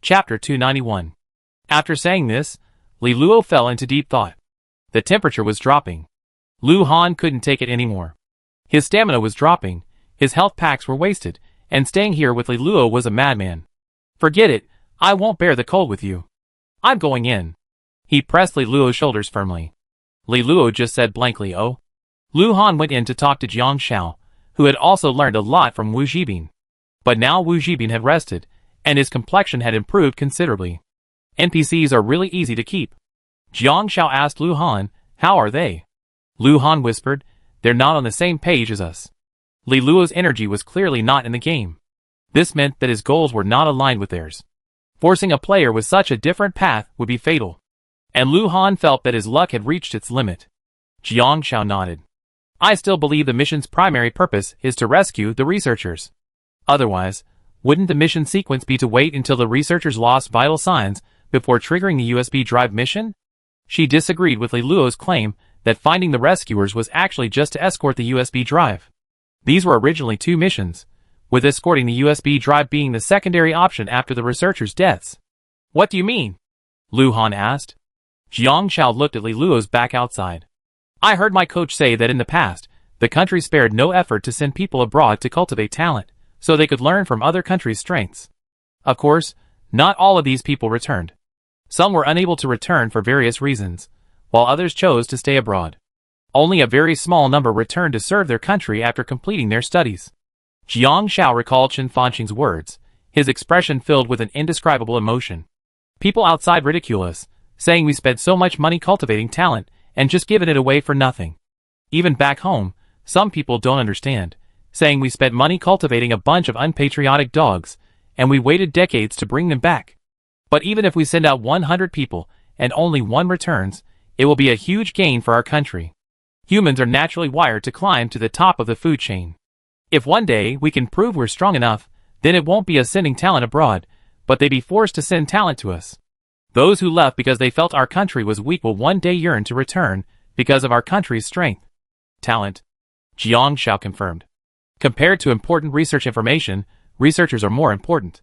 Chapter 291. After saying this, Li Luo fell into deep thought. The temperature was dropping. Lu Han couldn't take it anymore. His stamina was dropping, his health packs were wasted, and staying here with Li Luo was a madman. Forget it, I won't bear the cold with you. I'm going in. He pressed Li Luo's shoulders firmly. Li Luo just said blankly, "Oh." Lu Han went in to talk to Jiang Xiao, who had also learned a lot from Wu Zhibin. But now Wu Zhibin had rested, and his complexion had improved considerably. NPCs are really easy to keep. Jiang Xiao asked Lu Han, "How are they?" Lu Han whispered, "They're not on the same page as us." Li Luo's energy was clearly not in the game. This meant that his goals were not aligned with theirs. Forcing a player with such a different path would be fatal. And Lu Han felt that his luck had reached its limit. Jiang Xiao nodded. "I still believe the mission's primary purpose is to rescue the researchers. Otherwise, wouldn't the mission sequence be to wait until the researchers lost vital signs before triggering the USB drive mission?" She disagreed with Li Luo's claim that finding the rescuers was actually just to escort the USB drive. These were originally two missions, with escorting the USB drive being the secondary option after the researchers' deaths. "What do you mean?" Lu Han asked. Jiang Xiao looked at Li Luo's back outside. "I heard my coach say that in the past, the country spared no effort to send people abroad to cultivate talent, so they could learn from other countries' strengths. Of course, not all of these people returned. Some were unable to return for various reasons, while others chose to stay abroad. Only a very small number returned to serve their country after completing their studies." Jiang Xiao recalled Chen Fanqing's words, his expression filled with an indescribable emotion. "People outside ridicule us, saying we spent so much money cultivating talent and just given it away for nothing. Even back home, some people don't understand, saying we spent money cultivating a bunch of unpatriotic dogs, and we waited decades to bring them back. But even if we send out 100 people, and only one returns, it will be a huge gain for our country. Humans are naturally wired to climb to the top of the food chain. If one day we can prove we're strong enough, then it won't be us sending talent abroad, but they'd be forced to send talent to us. Those who left because they felt our country was weak will one day yearn to return because of our country's strength." "Talent," Jiang Xiao confirmed. "Compared to important research information, researchers are more important."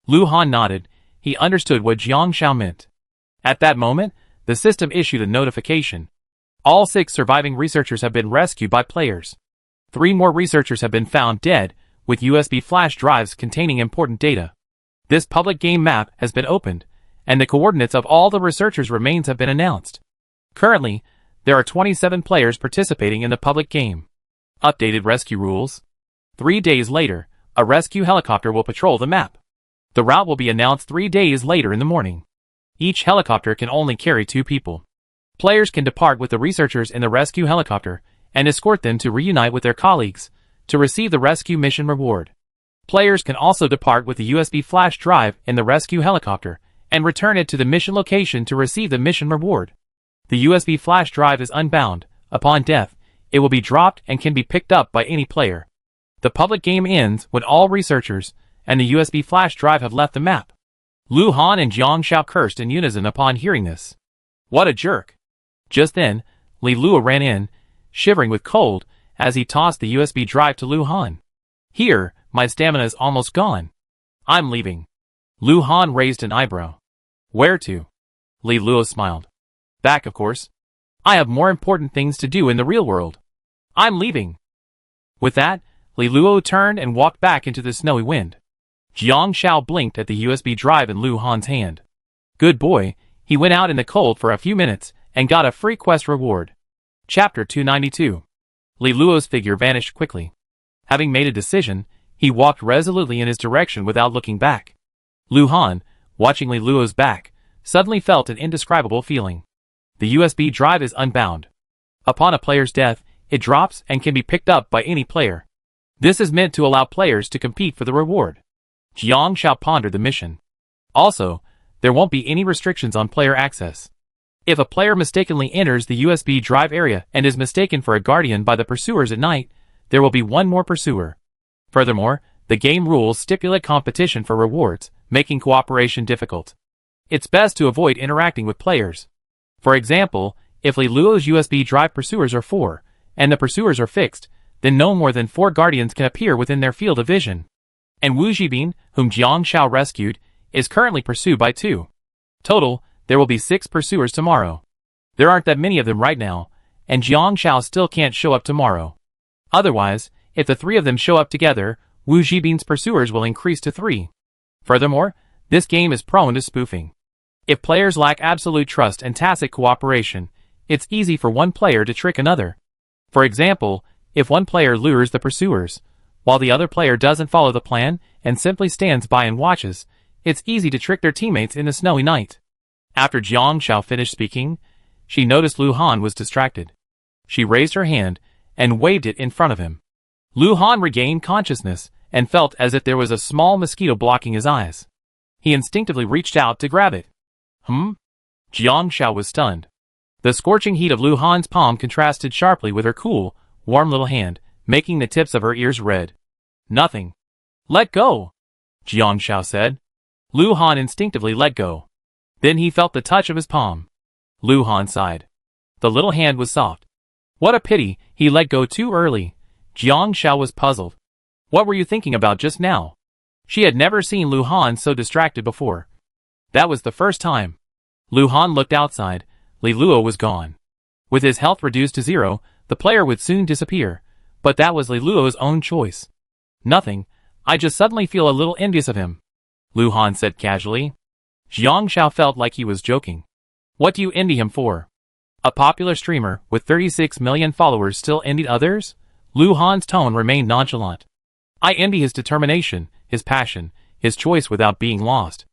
Lu Han nodded. He understood what Jiang Xiao meant. At that moment, the system issued a notification. All 6 surviving researchers have been rescued by players. 3 more researchers have been found dead, with USB flash drives containing important data. This public game map has been opened, and the coordinates of all the researchers' remains have been announced. Currently, there are 27 players participating in the public game. Updated rescue rules. 3 days later, a rescue helicopter will patrol the map. The route will be announced 3 days later in the morning. Each helicopter can only carry 2 people. Players can depart with the researchers in the rescue helicopter and escort them to reunite with their colleagues to receive the rescue mission reward. Players can also depart with the USB flash drive in the rescue helicopter and return it to the mission location to receive the mission reward. The USB flash drive is unbound. Upon death, it will be dropped and can be picked up by any player. The public game ends when all researchers and the USB flash drive have left the map. Lu Han and Jiang Xiao cursed in unison upon hearing this. What a jerk! Just then, Li Luo ran in, shivering with cold, as he tossed the USB drive to Lu Han. "Here, my stamina is almost gone. I'm leaving." Lu Han raised an eyebrow. "Where to?" Li Luo smiled. "Back, of course. I have more important things to do in the real world. I'm leaving." With that, Li Luo turned and walked back into the snowy wind. Jiang Xiao blinked at the USB drive in Lu Han's hand. Good boy, he went out in the cold for a few minutes and got a free quest reward. Chapter 292. Li Luo's figure vanished quickly. Having made a decision, he walked resolutely in his direction without looking back. Lu Han, watching Li Luo's back, suddenly felt an indescribable feeling. The USB drive is unbound. Upon a player's death, it drops and can be picked up by any player. This is meant to allow players to compete for the reward. Jiang Xiao pondered the mission. Also, there won't be any restrictions on player access. If a player mistakenly enters the USB drive area and is mistaken for a guardian by the pursuers at night, there will be one more pursuer. Furthermore, the game rules stipulate competition for rewards, making cooperation difficult. It's best to avoid interacting with players. For example, if Li Luo's USB drive pursuers are 4, and the pursuers are fixed, then no more than 4 guardians can appear within their field of vision. And Wu Zhibin, whom Jiang Xiao rescued, is currently pursued by 2. Total, there will be 6 pursuers tomorrow. There aren't that many of them right now, and Jiang Shao still can't show up tomorrow. Otherwise, if the 3 of them show up together, Wu Zhibin's pursuers will increase to 3. Furthermore, this game is prone to spoofing. If players lack absolute trust and tacit cooperation, it's easy for one player to trick another. For example, if one player lures the pursuers, while the other player doesn't follow the plan and simply stands by and watches, it's easy to trick their teammates in the snowy night. After Jiang Shao finished speaking, she noticed Lu Han was distracted. She raised her hand and waved it in front of him. Lu Han regained consciousness and felt as if there was a small mosquito blocking his eyes. He instinctively reached out to grab it. Jiang Shao was stunned. The scorching heat of Lu Han's palm contrasted sharply with her cool, warm little hand, making the tips of her ears red. Nothing. Let go, Jiang Shao said. Lu Han instinctively let go. Then he felt the touch of his palm. Lu Han sighed. The little hand was soft. What a pity, he let go too early. Jiang Shao was puzzled. What were you thinking about just now? She had never seen Lu Han so distracted before. That was the first time. Lu Han looked outside. Li Luo was gone. With his health reduced to 0, the player would soon disappear, but that was Li Luo's own choice. Nothing, I just suddenly feel a little envious of him, Lu Han said casually. Jiang Shao felt like he was joking. What do you envy him for? A popular streamer with 36 million followers still envied others? Lu Han's tone remained nonchalant. I envy his determination, his passion, his choice without being lost.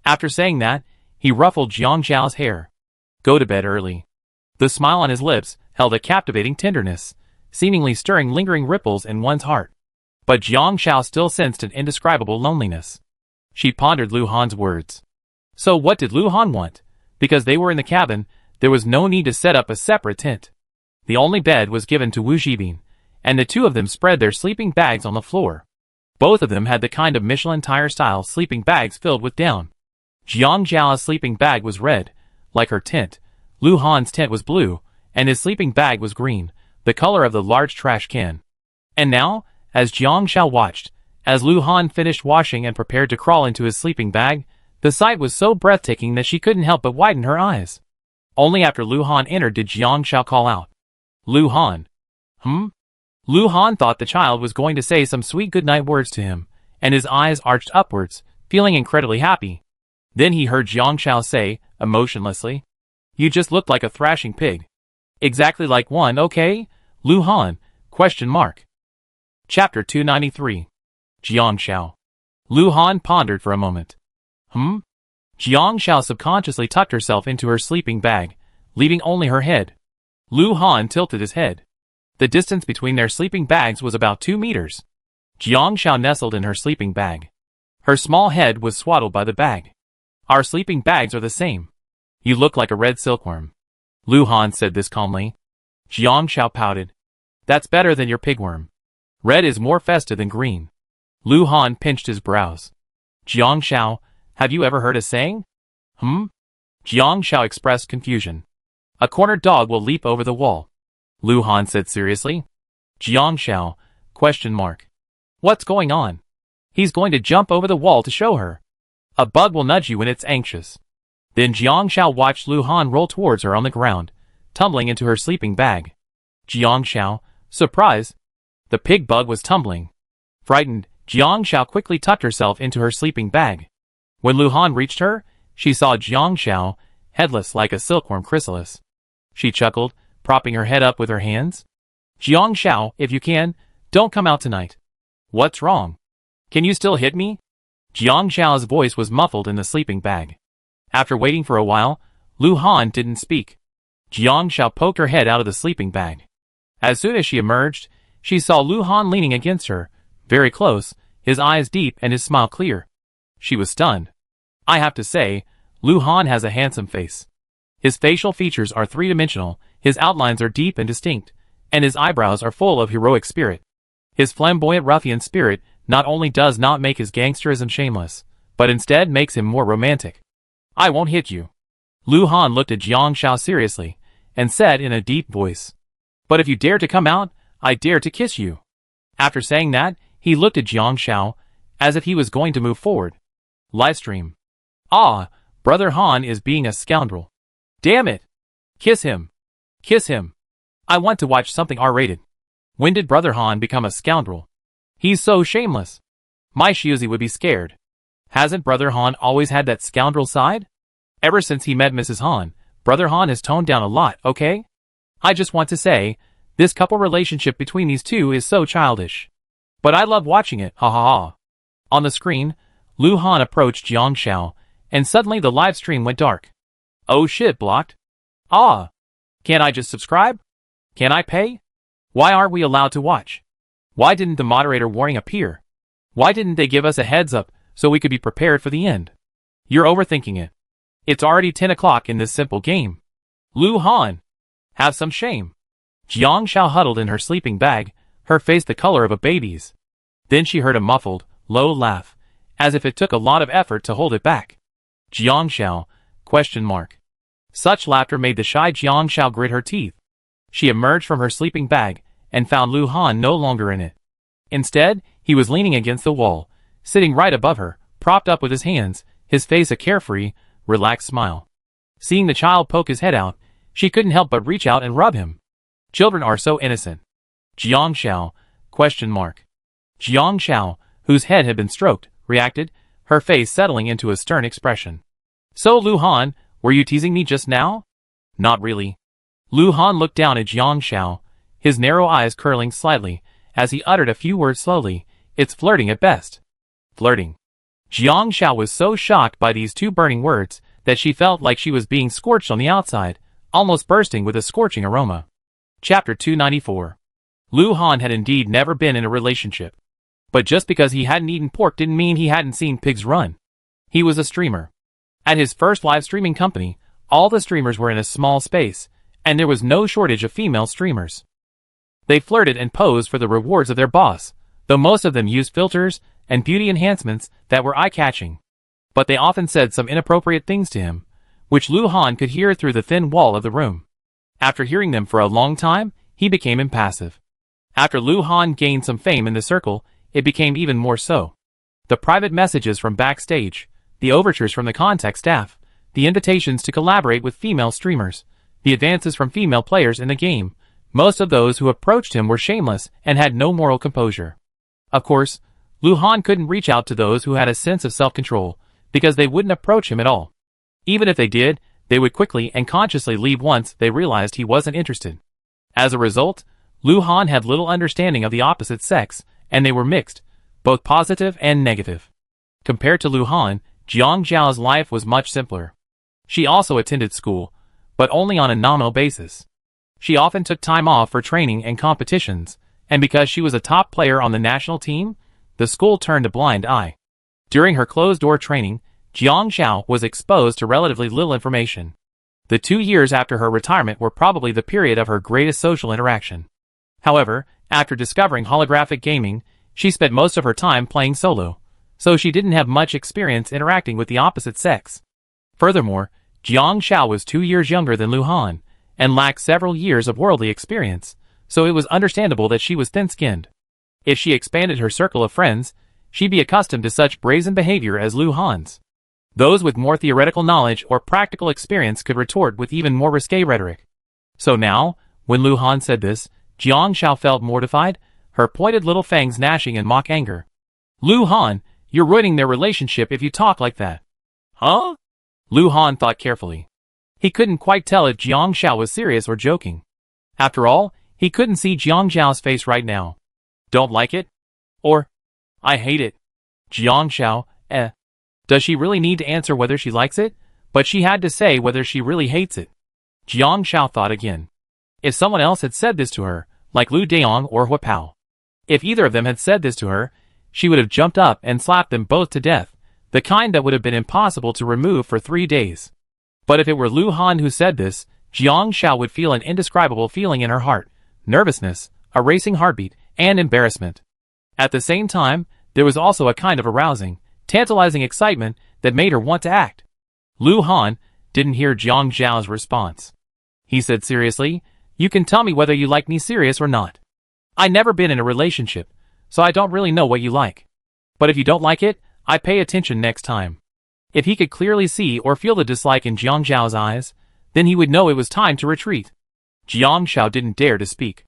After saying that, he ruffled Jiang Shao's hair. Go to bed early. The smile on his lips held a captivating tenderness, seemingly stirring lingering ripples in one's heart. But Jiang Shao still sensed an indescribable loneliness. She pondered Lu Han's words. So what did Lu Han want? Because they were in the cabin, there was no need to set up a separate tent. The only bed was given to Wu Zhibin, and the 2 of them spread their sleeping bags on the floor. Both of them had the kind of Michelin tire-style sleeping bags filled with down. Jiang Shao's sleeping bag was red, like her tent. Lu Han's tent was blue, and his sleeping bag was green, the color of the large trash can. And now, as Jiang Shao watched, as Lu Han finished washing and prepared to crawl into his sleeping bag, the sight was so breathtaking that she couldn't help but widen her eyes. Only after Lu Han entered did Jiang Shao call out. Lu Han. Lu Han thought the child was going to say some sweet goodnight words to him, and his eyes arched upwards, feeling incredibly happy. Then he heard Jiang Shao say, emotionlessly, You just looked like a thrashing pig. Exactly like one, okay? Lu Han, ? Chapter 293. Jiang Shao. Lu Han pondered for a moment. Jiang Shao subconsciously tucked herself into her sleeping bag, leaving only her head. Lu Han tilted his head. The distance between their sleeping bags was about 2 meters. Jiang Shao nestled in her sleeping bag. Her small head was swaddled by the bag. Our sleeping bags are the same. You look like a red silkworm. Lu Han said this calmly. Jiang Shao pouted. That's better than your pigworm. Red is more festive than green. Lu Han pinched his brows. Jiang Shao, have you ever heard a saying? Jiang Shao expressed confusion. A cornered dog will leap over the wall. Lu Han said seriously. Jiang Shao, ? What's going on? He's going to jump over the wall to show her. A bug will nudge you when it's anxious. Then Jiang Shao watched Lu Han roll towards her on the ground, tumbling into her sleeping bag. Jiang Shao, surprised. The pig bug was tumbling. Frightened, Jiang Shao quickly tucked herself into her sleeping bag. When Lu Han reached her, she saw Jiang Shao, headless like a silkworm chrysalis. She chuckled, propping her head up with her hands. Jiang Shao, if you can, don't come out tonight. What's wrong? Can you still hit me? Jiang Shao's voice was muffled in the sleeping bag. After waiting for a while, Lu Han didn't speak. Jiang Shao poked her head out of the sleeping bag. As soon as she emerged, she saw Lu Han leaning against her, very close, his eyes deep and his smile clear. She was stunned. I have to say, Lu Han has a handsome face. His facial features are three-dimensional, his outlines are deep and distinct, and his eyebrows are full of heroic spirit. His flamboyant ruffian spirit not only does not make his gangsterism shameless, but instead makes him more romantic. I won't hit you. Lu Han looked at Jiang Shao seriously, and said in a deep voice. But if you dare to come out, I dare to kiss you. After saying that, he looked at Jiang Shao, as if he was going to move forward. Livestream. Ah, Brother Han is being a scoundrel. Damn it! Kiss him. Kiss him. I want to watch something R-rated. When did Brother Han become a scoundrel? He's so shameless. My Shuzi would be scared. Hasn't Brother Han always had that scoundrel side? Ever since he met Mrs. Han, Brother Han has toned down a lot, okay? I just want to say, this couple relationship between these two is so childish. But I love watching it, ha ha ha. On the screen, Lu Han approached Jiang Xiao, and suddenly the live stream went dark. Oh shit, blocked? Ah. Can't I just subscribe? Can I pay? Why aren't we allowed to watch? Why didn't the moderator warning appear? Why didn't they give us a heads up so we could be prepared for the end? You're overthinking it. It's already 10 o'clock in this simple game. Lu Han. Have some shame. Jiang Xiao huddled in her sleeping bag, her face the color of a baby's. Then she heard a muffled, low laugh, as if it took a lot of effort to hold it back. Jiang Xiao? ? Such laughter made the shy Jiang Xiao grit her teeth. She emerged from her sleeping bag, and found Lu Han no longer in it. Instead, he was leaning against the wall, sitting right above her, propped up with his hands, his face a carefree, relaxed smile. Seeing the child poke his head out, she couldn't help but reach out and rub him. Children are so innocent. Jiang Xiao? ? Jiang Xiao, whose head had been stroked, reacted, her face settling into a stern expression. So Lu Han, were you teasing me just now? Not really. Lu Han looked down at Jiang Xiao, his narrow eyes curling slightly, as he uttered a few words slowly. It's flirting at best. Flirting. Jiang Xiao was so shocked by these two burning words that she felt like she was being scorched on the outside, almost bursting with a scorching aroma. Chapter 294. Lu Han had indeed never been in a relationship. But just because he hadn't eaten pork didn't mean he hadn't seen pigs run. He was a streamer. At his first live streaming company, all the streamers were in a small space, and there was no shortage of female streamers. They flirted and posed for the rewards of their boss, though most of them used filters and beauty enhancements that were eye-catching. But they often said some inappropriate things to him, which Lu Han could hear through the thin wall of the room. After hearing them for a long time, he became impassive. After Lu Han gained some fame in the circle, it became even more so. The private messages from backstage, the overtures from the contact staff, the invitations to collaborate with female streamers, the advances from female players in the game, most of those who approached him were shameless and had no moral composure. Of course, Lu Han couldn't reach out to those who had a sense of self-control, because they wouldn't approach him at all. Even if they did, they would quickly and consciously leave once they realized he wasn't interested. As a result, Lu Han had little understanding of the opposite sex, and they were mixed, both positive and negative. Compared to Lu Han, Jiang Xiao's life was much simpler. She also attended school, but only on a nominal basis. She often took time off for training and competitions, and because she was a top player on the national team, the school turned a blind eye. During her closed-door training, Jiang Xiao was exposed to relatively little information. The 2 years after her retirement were probably the period of her greatest social interaction. However, after discovering holographic gaming, she spent most of her time playing solo, so she didn't have much experience interacting with the opposite sex. Furthermore, Jiang Xiao was 2 years younger than Lu Han, and lacked several years of worldly experience, so it was understandable that she was thin-skinned. If she expanded her circle of friends, she'd be accustomed to such brazen behavior as Lu Han's. Those with more theoretical knowledge or practical experience could retort with even more risque rhetoric. So now, when Lu Han said this, Jiang Xiao felt mortified, her pointed little fangs gnashing in mock anger. Lu Han, you're ruining their relationship if you talk like that. Huh? Lu Han thought carefully. He couldn't quite tell if Jiang Xiao was serious or joking. After all, he couldn't see Jiang Xiao's face right now. Don't like it? Or, I hate it. Jiang Xiao, Does she really need to answer whether she likes it? But she had to say whether she really hates it. Jiang Xiao thought again. If someone else had said this to her, like Lu Daong or Hua Pao. If either of them had said this to her, she would have jumped up and slapped them both to death, the kind that would have been impossible to remove for 3 days. But if it were Lu Han who said this, Jiang Xiao would feel an indescribable feeling in her heart, nervousness, a racing heartbeat, and embarrassment. At the same time, there was also a kind of arousing, tantalizing excitement that made her want to act. Lu Han didn't hear Jiang Xiao's response. He said seriously, "You can tell me whether you like me serious or not. I never been in a relationship, so I don't really know what you like. But if you don't like it, I pay attention next time." If he could clearly see or feel the dislike in Jiang Zhao's eyes, then he would know it was time to retreat. Jiang Zhao didn't dare to speak.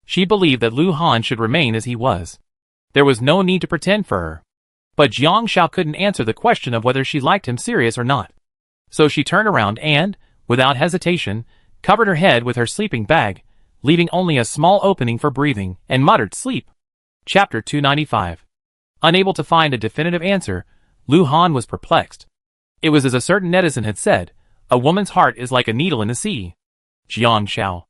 She believed that Lu Han should remain as he was. There was no need to pretend for her. But Jiang Zhao couldn't answer the question of whether she liked him serious or not. So she turned around and, without hesitation, covered her head with her sleeping bag, leaving only a small opening for breathing, and muttered sleep. Chapter 295. Unable to find a definitive answer, Lu Han was perplexed. It was as a certain netizen had said, a woman's heart is like a needle in the sea. Jiang Zhao.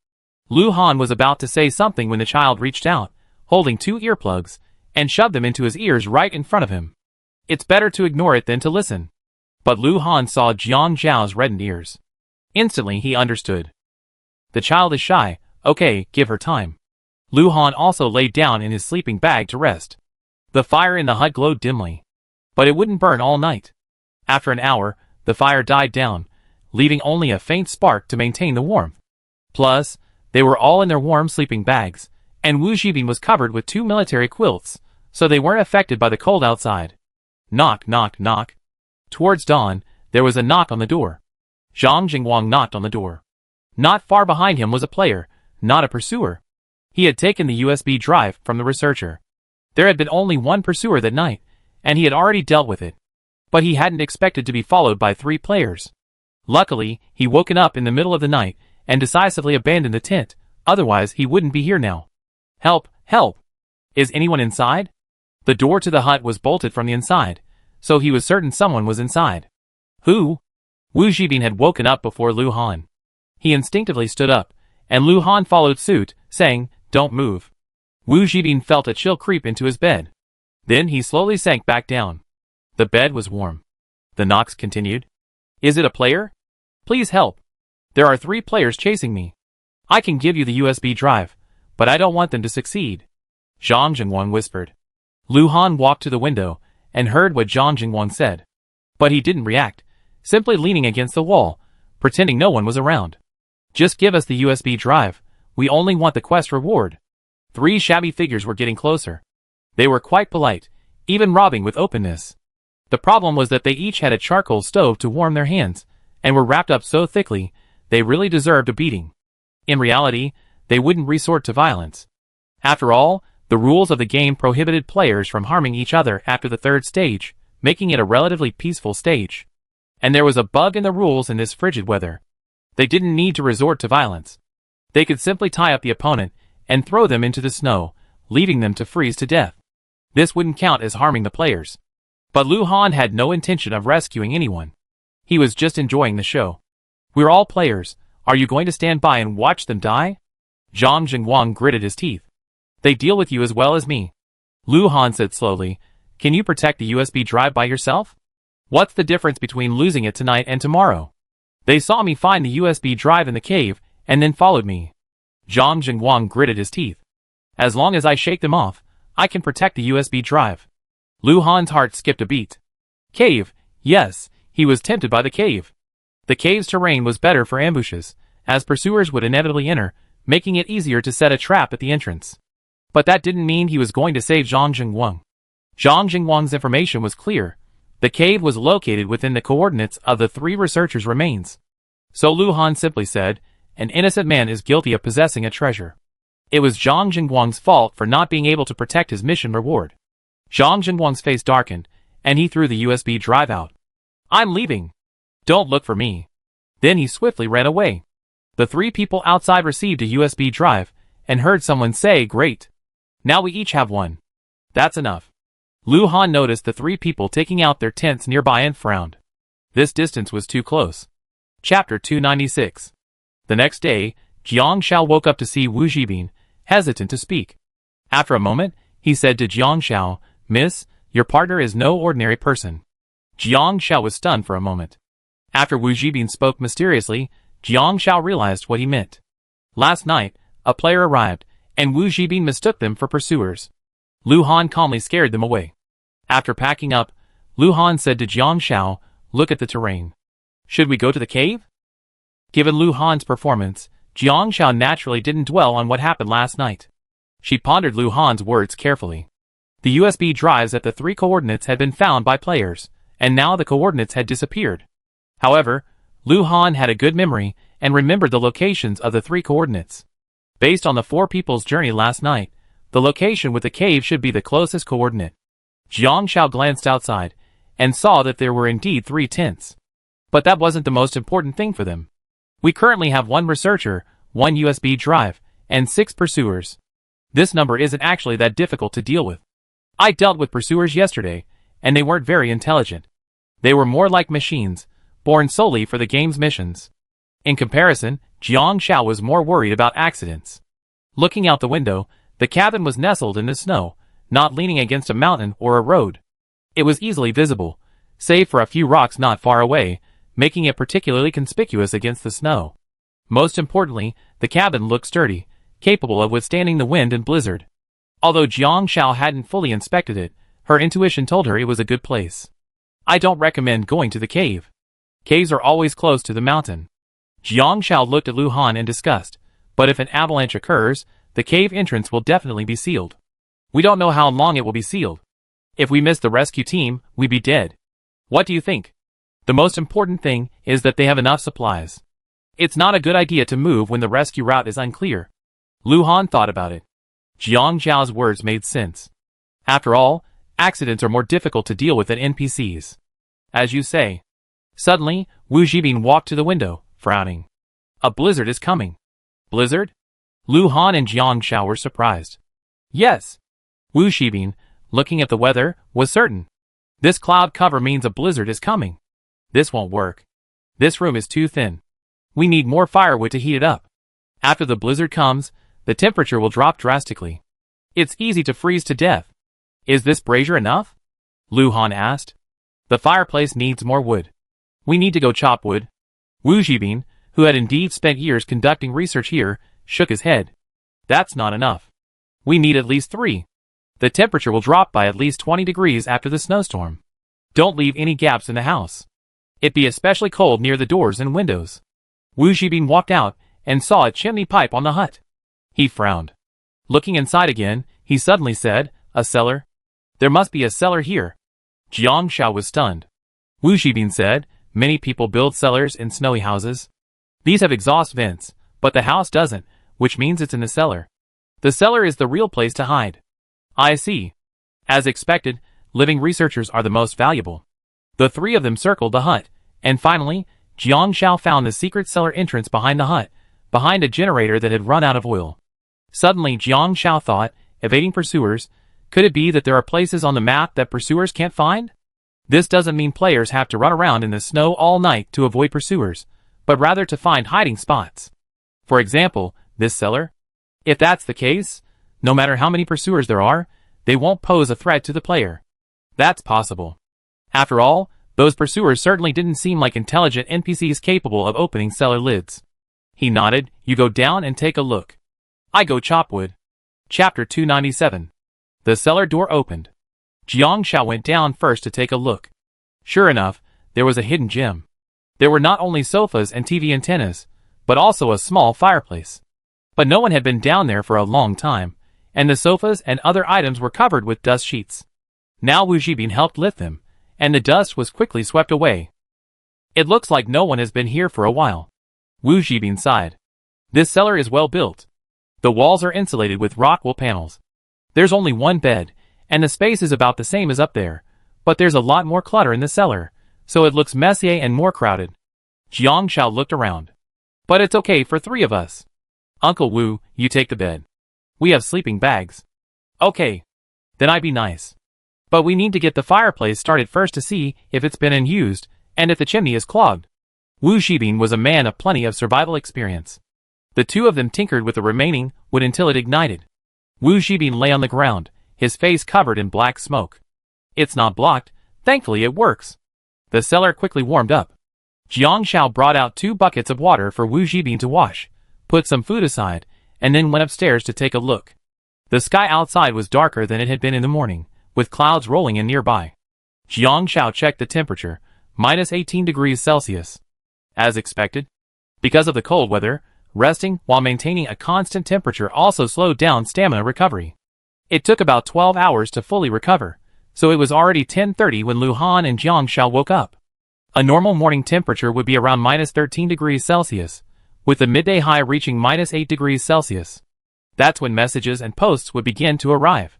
Lu Han was about to say something when the child reached out, holding 2 earplugs, and shoved them into his ears right in front of him. It's better to ignore it than to listen. But Lu Han saw Jiang Zhao's reddened ears. Instantly he understood. The child is shy, okay, give her time. Lu Han also laid down in his sleeping bag to rest. The fire in the hut glowed dimly. But it wouldn't burn all night. After an hour, the fire died down, leaving only a faint spark to maintain the warmth. Plus, they were all in their warm sleeping bags, and Wu Zhibin was covered with 2 military quilts, so they weren't affected by the cold outside. Knock, knock, knock. Towards dawn, there was a knock on the door. Zhang Jingwang knocked on the door. Not far behind him was a player, not a pursuer. He had taken the USB drive from the researcher. There had been only one pursuer that night, and he had already dealt with it. But he hadn't expected to be followed by 3 players. Luckily, he woken up in the middle of the night and decisively abandoned the tent, otherwise he wouldn't be here now. Help, help! Is anyone inside? The door to the hut was bolted from the inside, so he was certain someone was inside. Who? Wu Zhibin had woken up before Lu Han. He instinctively stood up, and Lu Han followed suit, saying, "Don't move." Wu Zhibin felt a chill creep into his bed. Then he slowly sank back down. The bed was warm. The knocks continued. Is it a player? Please help. There are 3 players chasing me. I can give you the USB drive, but I don't want them to succeed. Zhang Jingwang whispered. Lu Han walked to the window and heard what Zhang Jingwang said. But he didn't react, simply leaning against the wall, pretending no one was around. Just give us the USB drive. We only want the quest reward. 3 shabby figures were getting closer. They were quite polite, even robbing with openness. The problem was that they each had a charcoal stove to warm their hands, and were wrapped up so thickly, they really deserved a beating. In reality, they wouldn't resort to violence. After all, the rules of the game prohibited players from harming each other after the 3rd stage, making it a relatively peaceful stage. And there was a bug in the rules in this frigid weather. They didn't need to resort to violence. They could simply tie up the opponent and throw them into the snow, leaving them to freeze to death. This wouldn't count as harming the players. But Lu Han had no intention of rescuing anyone. He was just enjoying the show. We're all players. Are you going to stand by and watch them die? Zhang Jingwang gritted his teeth. They deal with you as well as me. Lu Han said slowly, can you protect the USB drive by yourself? What's the difference between losing it tonight and tomorrow? They saw me find the USB drive in the cave, and then followed me. Zhang Jingwang gritted his teeth. As long as I shake them off, I can protect the USB drive. Lu Han's heart skipped a beat. Cave, yes, he was tempted by the cave. The cave's terrain was better for ambushes, as pursuers would inevitably enter, making it easier to set a trap at the entrance. But that didn't mean he was going to save Zhang Jingwang. Zhang Jingwang's information was clear. The cave was located within the coordinates of the 3 researchers' remains. So Lu Han simply said, an innocent man is guilty of possessing a treasure. It was Zhang Jingwang's fault for not being able to protect his mission reward. Zhang Jingwang's face darkened, and he threw the USB drive out. I'm leaving. Don't look for me. Then he swiftly ran away. The 3 people outside received a USB drive, and heard someone say, great. Now we each have one. That's enough. Lu Han noticed the 3 people taking out their tents nearby and frowned. This distance was too close. Chapter 296. The next day, Jiang Zhao woke up to see Wu Zhibin, hesitant to speak. After a moment, he said to Jiang Zhao, Miss, your partner is no ordinary person. Jiang Zhao was stunned for a moment. After Wu Zhibin spoke mysteriously, Jiang Zhao realized what he meant. Last night, a player arrived, and Wu Zhibin mistook them for pursuers. Lu Han calmly scared them away. After packing up, Lu Han said to Jiang Zhao, look at the terrain. Should we go to the cave? Given Lu Han's performance, Jiang Zhao naturally didn't dwell on what happened last night. She pondered Lu Han's words carefully. The USB drives at the 3 coordinates had been found by players, and now the coordinates had disappeared. However, Lu Han had a good memory and remembered the locations of the 3 coordinates. Based on the 4 people's journey last night, the location with the cave should be the closest coordinate. Jiang Shao glanced outside and saw that there were indeed 3 tents. But that wasn't the most important thing for them. We currently have 1 researcher, 1 USB drive, and 6 pursuers. This number isn't actually that difficult to deal with. I dealt with pursuers yesterday, and they weren't very intelligent. They were more like machines, born solely for the game's missions. In comparison, Jiang Shao was more worried about accidents. Looking out the window, the cabin was nestled in the snow, not leaning against a mountain or a road. It was easily visible, save for a few rocks not far away, making it particularly conspicuous against the snow. Most importantly, the cabin looked sturdy, capable of withstanding the wind and blizzard. Although Jiang Shao hadn't fully inspected it, her intuition told her it was a good place. I don't recommend going to the cave. Caves are always close to the mountain. Jiang Shao looked at Lu Han in disgust, but if an avalanche occurs, the cave entrance will definitely be sealed. We don't know how long it will be sealed. If we miss the rescue team, we'd be dead. What do you think? The most important thing is that they have enough supplies. It's not a good idea to move when the rescue route is unclear. Lu Han thought about it. Jiang Zhao's words made sense. After all, accidents are more difficult to deal with than NPCs. As you say. Suddenly, Wu Jibin walked to the window, frowning. A blizzard is coming. Blizzard? Lu Han and Jiang Shao were surprised. Yes. Wu Jibin, looking at the weather, was certain. This cloud cover means a blizzard is coming. This won't work. This room is too thin. We need more firewood to heat it up. After the blizzard comes, the temperature will drop drastically. It's easy to freeze to death. Is this brazier enough? Lu Han asked. The fireplace needs more wood. We need to go chop wood. Wu Jibin, who had indeed spent years conducting research here, shook his head. That's not enough. We need at least 3. The temperature will drop by at least 20 degrees after the snowstorm. Don't leave any gaps in the house. It'd be especially cold near the doors and windows. Wu Jibin walked out and saw a chimney pipe on the hut. He frowned. Looking inside again, he suddenly said, a cellar? There must be a cellar here. Jiang Shao was stunned. Wu Jibin said, many people build cellars in snowy houses. These have exhaust vents, but the house doesn't, which means it's in the cellar. The cellar is the real place to hide. I see. As expected, living researchers are the most valuable. The 3 of them circled the hut, and finally, Jiang Shao found the secret cellar entrance behind the hut, behind a generator that had run out of oil. Suddenly Jiang Shao thought, evading pursuers, could it be that there are places on the map that pursuers can't find? This doesn't mean players have to run around in the snow all night to avoid pursuers, but rather to find hiding spots. For example, this cellar? If that's the case, no matter how many pursuers there are, they won't pose a threat to the player. That's possible. After all, those pursuers certainly didn't seem like intelligent NPCs capable of opening cellar lids. He nodded. You go down and take a look. I go chop wood. Chapter 297. The cellar door opened. Jiang Shao went down first to take a look. Sure enough, there was a hidden gem. There were not only sofas and TV antennas, but also a small fireplace. But no one had been down there for a long time, and the sofas and other items were covered with dust sheets. Now Wu Jibin helped lift them, and the dust was quickly swept away. It looks like no one has been here for a while. Wu Jibin sighed. This cellar is well built. The walls are insulated with rock wool panels. There's only 1 bed, and the space is about the same as up there, but there's a lot more clutter in the cellar, so it looks messier and more crowded. Jiang Shao looked around. But it's okay for 3 of us. Uncle Wu, you take the bed. We have sleeping bags. Okay. Then I'd be nice. But we need to get the fireplace started first to see if it's been unused, and if the chimney is clogged. Wu Jibin was a man of plenty of survival experience. The 2 of them tinkered with the remaining wood until it ignited. Wu Jibin lay on the ground, his face covered in black smoke. It's not blocked, thankfully it works. The cellar quickly warmed up. Jiang Shao brought out 2 buckets of water for Wu Jibin to wash, put some food aside, and then went upstairs to take a look. The sky outside was darker than it had been in the morning, with clouds rolling in nearby. Jiang Shao checked the temperature, minus 18 degrees Celsius. As expected. Because of the cold weather, resting while maintaining a constant temperature also slowed down stamina recovery. It took about 12 hours to fully recover, so it was already 10:30 when Lu Han and Jiang Shao woke up. A normal morning temperature would be around -13 degrees Celsius, with the midday high reaching -8 degrees Celsius. That's when messages and posts would begin to arrive.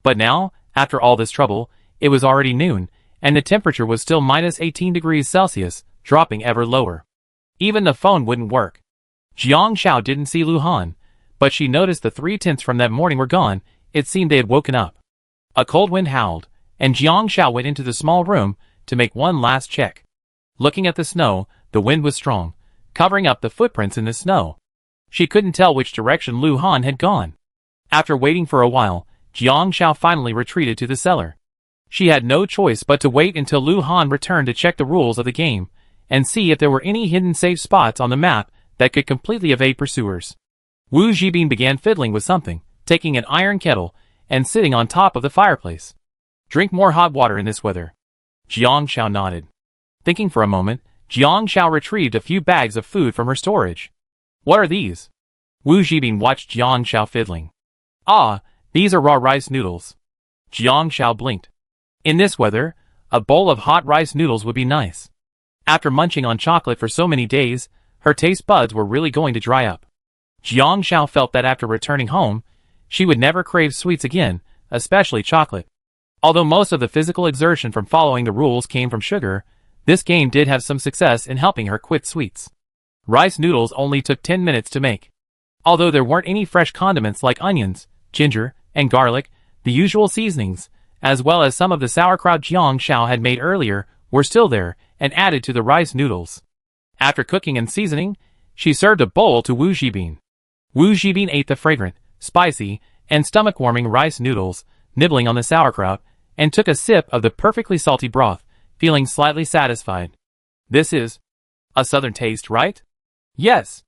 But now, after all this trouble, it was already noon, and the temperature was still -18 degrees Celsius, dropping ever lower. Even the phone wouldn't work. Jiang Shao didn't see Lu Han, but she noticed the 3 tints from that morning were gone. It seemed they had woken up. A cold wind howled, and Jiang Shao went into the small room to make one last check. Looking at the snow, the wind was strong, covering up the footprints in the snow. She couldn't tell which direction Lu Han had gone. After waiting for a while, Jiang Shao finally retreated to the cellar. She had no choice but to wait until Lu Han returned to check the rules of the game, and see if there were any hidden safe spots on the map that could completely evade pursuers. Wu Zhibin began fiddling with something, taking an iron kettle, and sitting on top of the fireplace. Drink more hot water in this weather. Jiang Shao nodded. Thinking for a moment, Jiang Shao retrieved a few bags of food from her storage. What are these? Wu Zhibin watched Jiang Shao fiddling. Ah, these are raw rice noodles. Jiang Shao blinked. In this weather, a bowl of hot rice noodles would be nice. After munching on chocolate for so many days, her taste buds were really going to dry up. Jiang Shao felt that after returning home, she would never crave sweets again, especially chocolate. Although most of the physical exertion from following the rules came from sugar, this game did have some success in helping her quit sweets. Rice noodles only took 10 minutes to make. Although there weren't any fresh condiments like onions, ginger, and garlic, the usual seasonings, as well as some of the sauerkraut Jiang Shao had made earlier, were still there and added to the rice noodles. After cooking and seasoning, she served a bowl to Wu Zhibin. Wu Zhibin ate the fragrant, spicy, and stomach-warming rice noodles, nibbling on the sauerkraut, and took a sip of the perfectly salty broth, feeling slightly satisfied. This is a southern taste, right? Yes.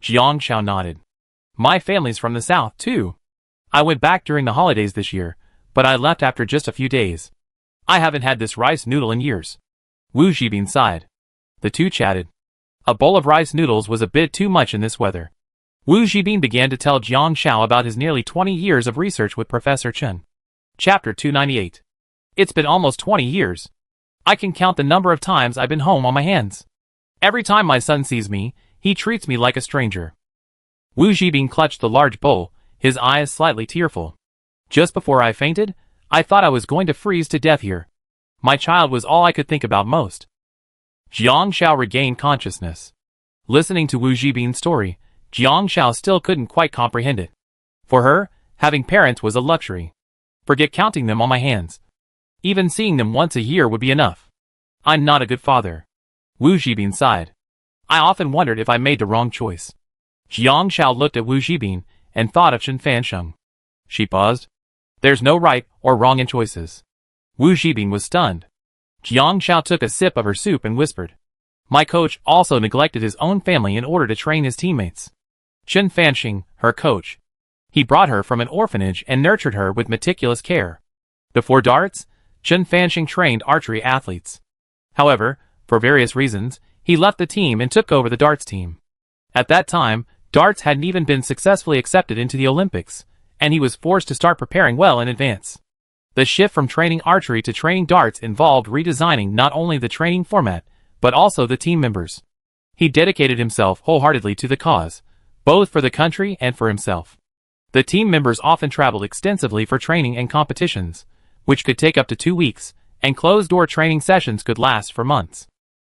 Jiang Shao nodded. My family's from the south, too. I went back during the holidays this year, but I left after just a few days. I haven't had this rice noodle in years. Wu Zhibin sighed. The two chatted. A bowl of rice noodles was a bit too much in this weather. Wu Zhibin began to tell Jiang Shao about his nearly 20 years of research with Professor Chen. Chapter 298. It's been almost 20 years. I can count the number of times I've been home on my hands. Every time my son sees me, he treats me like a stranger. Wu Zhibin clutched the large bowl, his eyes slightly tearful. Just before I fainted, I thought I was going to freeze to death here. My child was all I could think about most. Jiang Shao regained consciousness. Listening to Wu Zhibin's story, Jiang Shao still couldn't quite comprehend it. For her, having parents was a luxury. Forget counting them on my hands. Even seeing them once a year would be enough. I'm not a good father. Wu Zhibin sighed. I often wondered if I made the wrong choice. Jiang Shao looked at Wu Zhibin and thought of Chen Fansheng. She paused. There's no right or wrong in choices. Wu Zhibin was stunned. Jiang Shao took a sip of her soup and whispered. My coach also neglected his own family in order to train his teammates. Chen Fansheng, her coach. He brought her from an orphanage and nurtured her with meticulous care. Before darts, Chen Fansheng trained archery athletes. However, for various reasons, he left the team and took over the darts team. At that time, darts hadn't even been successfully accepted into the Olympics, and he was forced to start preparing well in advance. The shift from training archery to training darts involved redesigning not only the training format, but also the team members. He dedicated himself wholeheartedly to the cause, both for the country and for himself. The team members often traveled extensively for training and competitions, which could take up to 2 weeks, and closed-door training sessions could last for months.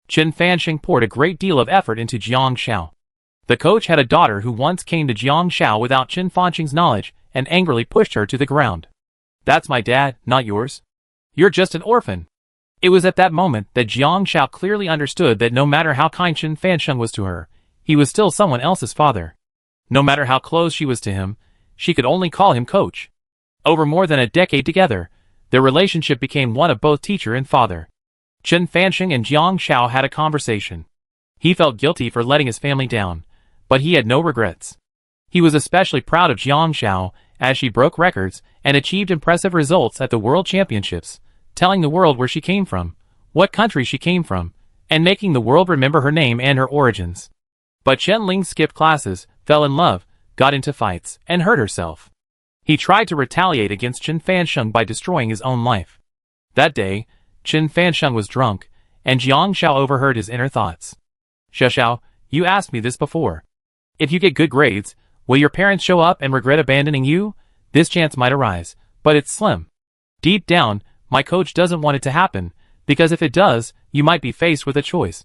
Chen Fansheng poured a great deal of effort into Jiang Shao. The coach had a daughter who once came to Jiang Shao without Chen Fansheng's knowledge and angrily pushed her to the ground. That's my dad, not yours. You're just an orphan. It was at that moment that Jiang Shao clearly understood that no matter how kind Chen Fansheng was to her, he was still someone else's father. No matter how close she was to him, she could only call him coach. Over more than a decade together, their relationship became one of both teacher and father. Chen Fansheng and Jiang Shao had a conversation. He felt guilty for letting his family down, but he had no regrets. He was especially proud of Jiang Shao as she broke records and achieved impressive results at the World Championships, telling the world where she came from, what country she came from, and making the world remember her name and her origins. But Chen Ling skipped classes, fell in love, got into fights, and hurt herself. He tried to retaliate against Chen Fansheng by destroying his own life. That day, Chen Fansheng was drunk, and Jiang Xiao overheard his inner thoughts. Xiao, you asked me this before. If you get good grades, will your parents show up and regret abandoning you? This chance might arise, but it's slim. Deep down, my coach doesn't want it to happen, because if it does, you might be faced with a choice.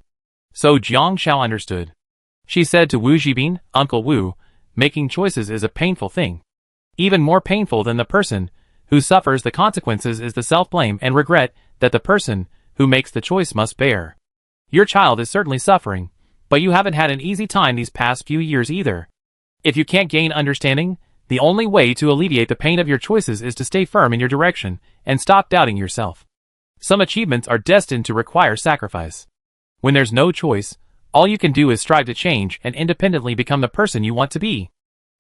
So Jiang Xiao understood. She said to Wu Zhibin, Uncle Wu, making choices is a painful thing. Even more painful than the person who suffers the consequences is the self-blame and regret that the person who makes the choice must bear. Your child is certainly suffering, but you haven't had an easy time these past few years either. If you can't gain understanding, the only way to alleviate the pain of your choices is to stay firm in your direction and stop doubting yourself. Some achievements are destined to require sacrifice. When there's no choice, all you can do is strive to change and independently become the person you want to be.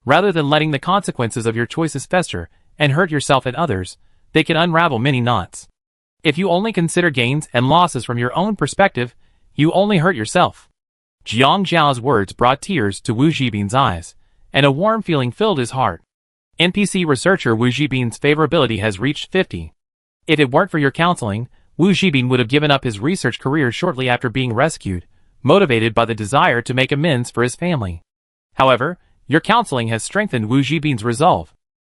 Rather than letting the consequences of your choices fester and hurt yourself and others, they can unravel many knots. If you only consider gains and losses from your own perspective, you only hurt yourself. Jiang Zhao's words brought tears to Wu Zhibin's eyes, and a warm feeling filled his heart. NPC researcher Wu Zhibin's favorability has reached 50. If it weren't for your counseling, Wu Zhibin would have given up his research career shortly after being rescued, motivated by the desire to make amends for his family. However, your counseling has strengthened Wu Zhibin's resolve.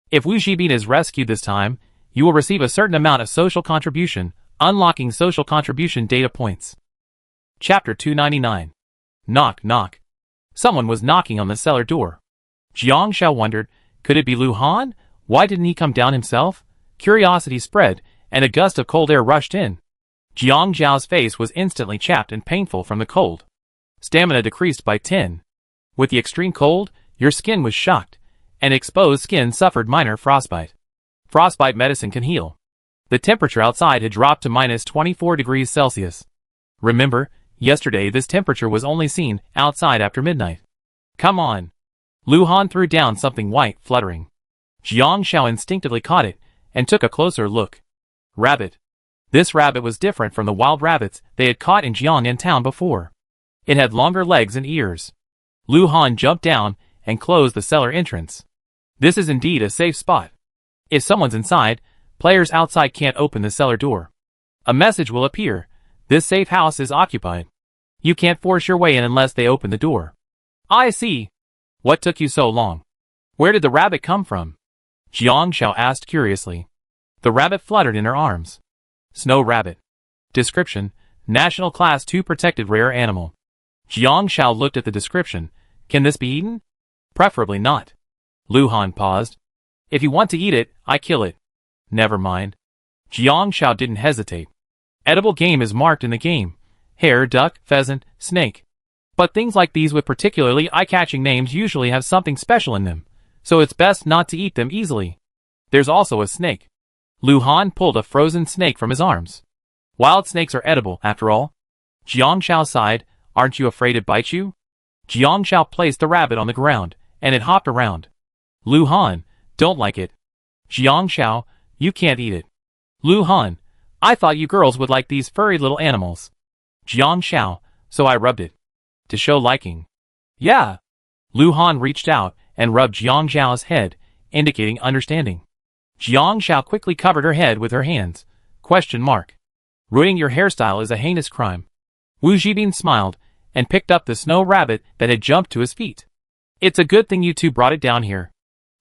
If Wu Zhibin is rescued this time, you will receive a certain amount of social contribution, unlocking social contribution data points. Chapter 299. Knock, knock. Someone was knocking on the cellar door. Jiang Xiao wondered, could it be Lu Han? Why didn't he come down himself? Curiosity spread, and a gust of cold air rushed in. Jiang Zhao's face was instantly chapped and painful from the cold. Stamina decreased by 10. With the extreme cold, your skin was shocked, and exposed skin suffered minor frostbite. Frostbite medicine can heal. The temperature outside had dropped to minus 24 degrees Celsius. Remember, yesterday this temperature was only seen outside after midnight. Come on. Lu Han threw down something white, fluttering. Jiang Xiao instinctively caught it, and took a closer look. Rabbit. This rabbit was different from the wild rabbits they had caught in Jiangnan town before. It had longer legs and ears. Lu Han jumped down and closed the cellar entrance. This is indeed a safe spot. If someone's inside, players outside can't open the cellar door. A message will appear. This safe house is occupied. You can't force your way in unless they open the door. I see. What took you so long? Where did the rabbit come from? Jiang Xiao asked curiously. The rabbit fluttered in her arms. Snow rabbit. Description: National Class 2 protected rare animal. Jiang Xiao looked at the description. Can this be eaten? Preferably not. Lu Han paused. If you want to eat it, I kill it. Never mind. Jiang Xiao didn't hesitate. Edible game is marked in the game. Hare, duck, pheasant, snake. But things like these with particularly eye-catching names usually have something special in them, so it's best not to eat them easily. There's also a snake. Lu Han pulled a frozen snake from his arms. Wild snakes are edible, after all. Jiang Xiao sighed. Aren't you afraid it bites you? Jiang Xiao placed the rabbit on the ground, and it hopped around. Lu Han, don't like it. Jiang Xiao, you can't eat it. Lu Han, I thought you girls would like these furry little animals. Jiang Xiao, so I rubbed it. To show liking. Yeah. Lu Han reached out and rubbed Jiang Xiao's head, indicating understanding. Jiang Xiao quickly covered her head with her hands. Question mark. Ruining your hairstyle is a heinous crime. Wu Zhibin smiled and picked up the snow rabbit that had jumped to his feet. It's a good thing you two brought it down here.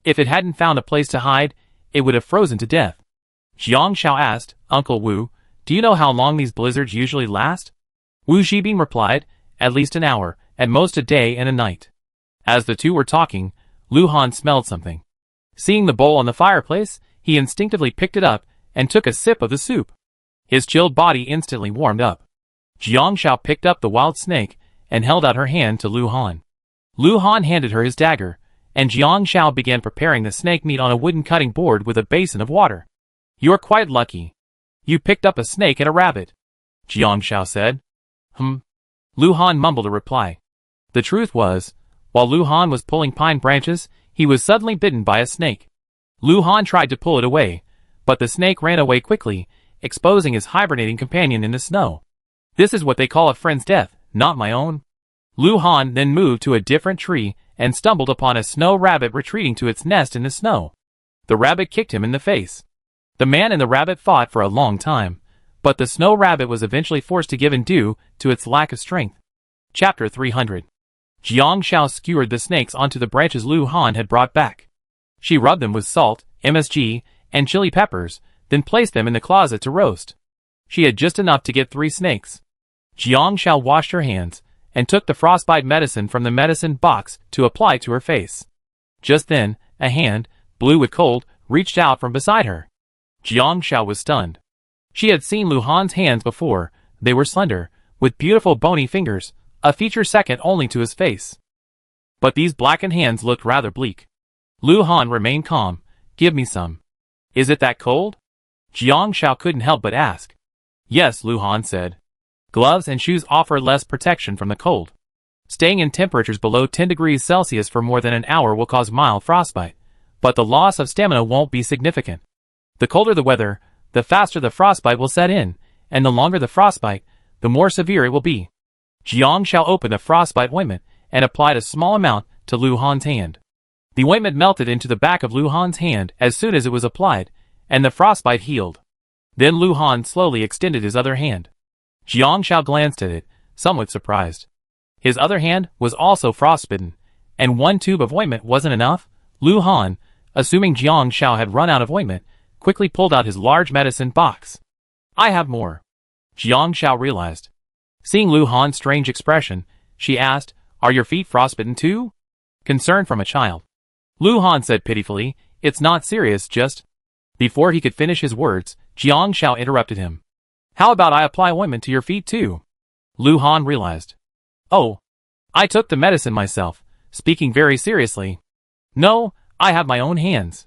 If it hadn't found a place to hide, it would have frozen to death. Jiang Xiao asked, Uncle Wu, do you know how long these blizzards usually last? Wu Zhibin replied, at least an hour, at most a day and a night. As the two were talking, Lu Han smelled something. Seeing the bowl on the fireplace, he instinctively picked it up and took a sip of the soup. His chilled body instantly warmed up. Jiang Xiao picked up the wild snake and held out her hand to Lu Han. Lu Han handed her his dagger, and Jiang Xiao began preparing the snake meat on a wooden cutting board with a basin of water. You're quite lucky. You picked up a snake and a rabbit, Jiang Xiao said. Lu Han mumbled a reply. The truth was, while Lu Han was pulling pine branches, he was suddenly bitten by a snake. Lu Han tried to pull it away, but the snake ran away quickly, exposing his hibernating companion in the snow. This is what they call a friend's death, not my own. Lu Han then moved to a different tree and stumbled upon a snow rabbit retreating to its nest in the snow. The rabbit kicked him in the face. The man and the rabbit fought for a long time, but the snow rabbit was eventually forced to give in due to its lack of strength. Chapter 300. Jiang Shao skewered the snakes onto the branches Lu Han had brought back. She rubbed them with salt, MSG, and chili peppers, then placed them in the closet to roast. She had just enough to get 3 snakes. Jiang Shao washed her hands, and took the frostbite medicine from the medicine box to apply to her face. Just then, a hand, blue with cold, reached out from beside her. Jiang Shao was stunned. She had seen Lu Han's hands before. They were slender, with beautiful bony fingers, a feature second only to his face. But these blackened hands looked rather bleak. Lu Han remained calm. Give me some. Is it that cold? Jiang Shao couldn't help but ask. Yes, Lu Han said. Gloves and shoes offer less protection from the cold. Staying in temperatures below 10 degrees Celsius for more than an hour will cause mild frostbite, but the loss of stamina won't be significant. The colder the weather, the faster the frostbite will set in, and the longer the frostbite, the more severe it will be. Jiang Shao opened a frostbite ointment and applied a small amount to Lu Han's hand. The ointment melted into the back of Lu Han's hand as soon as it was applied, and the frostbite healed. Then Lu Han slowly extended his other hand. Jiang Shao glanced at it, somewhat surprised. His other hand was also frostbitten, and 1 tube of ointment wasn't enough. Lu Han, assuming Jiang Shao had run out of ointment, quickly pulled out his large medicine box. I have more. Jiang Shao realized. Seeing Lu Han's strange expression, she asked, Are your feet frostbitten too? Concern from a child. Lu Han said pitifully, It's not serious, just... Before he could finish his words, Jiang Shao interrupted him. How about I apply ointment to your feet too? Lu Han realized. Oh. I took the medicine myself, speaking very seriously. No, I have my own hands.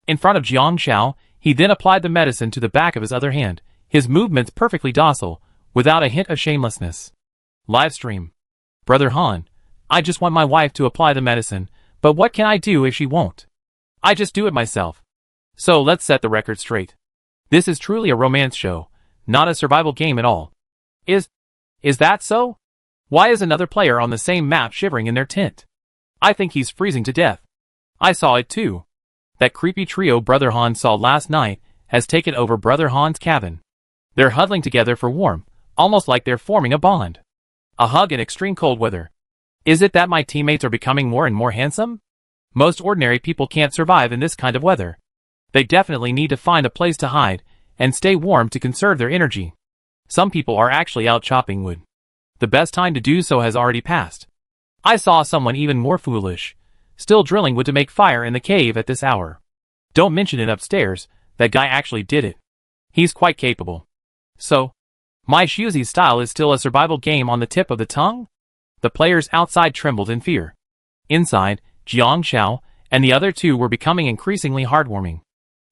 In front of Jiang Shao, he then applied the medicine to the back of his other hand, his movements perfectly docile, without a hint of shamelessness. Livestream. Brother Han, I just want my wife to apply the medicine, but what can I do if she won't? I just do it myself. So let's set the record straight. This is truly a romance show, not a survival game at all. Is that so? Why is another player on the same map shivering in their tent? I think he's freezing to death. I saw it too. That creepy trio Brother Han saw last night has taken over Brother Han's cabin. They're huddling together for warmth, almost like they're forming a bond. A hug in extreme cold weather. Is it that my teammates are becoming more and more handsome? Most ordinary people can't survive in this kind of weather. They definitely need to find a place to hide and stay warm to conserve their energy. Some people are actually out chopping wood. The best time to do so has already passed. I saw someone even more foolish, still drilling wood to make fire in the cave at this hour. Don't mention it upstairs, that guy actually did it. He's quite capable. So, my Shuzi style is still a survival game on the tip of the tongue? The players outside trembled in fear. Inside, Jiang Shao and the other 2 were becoming increasingly heartwarming.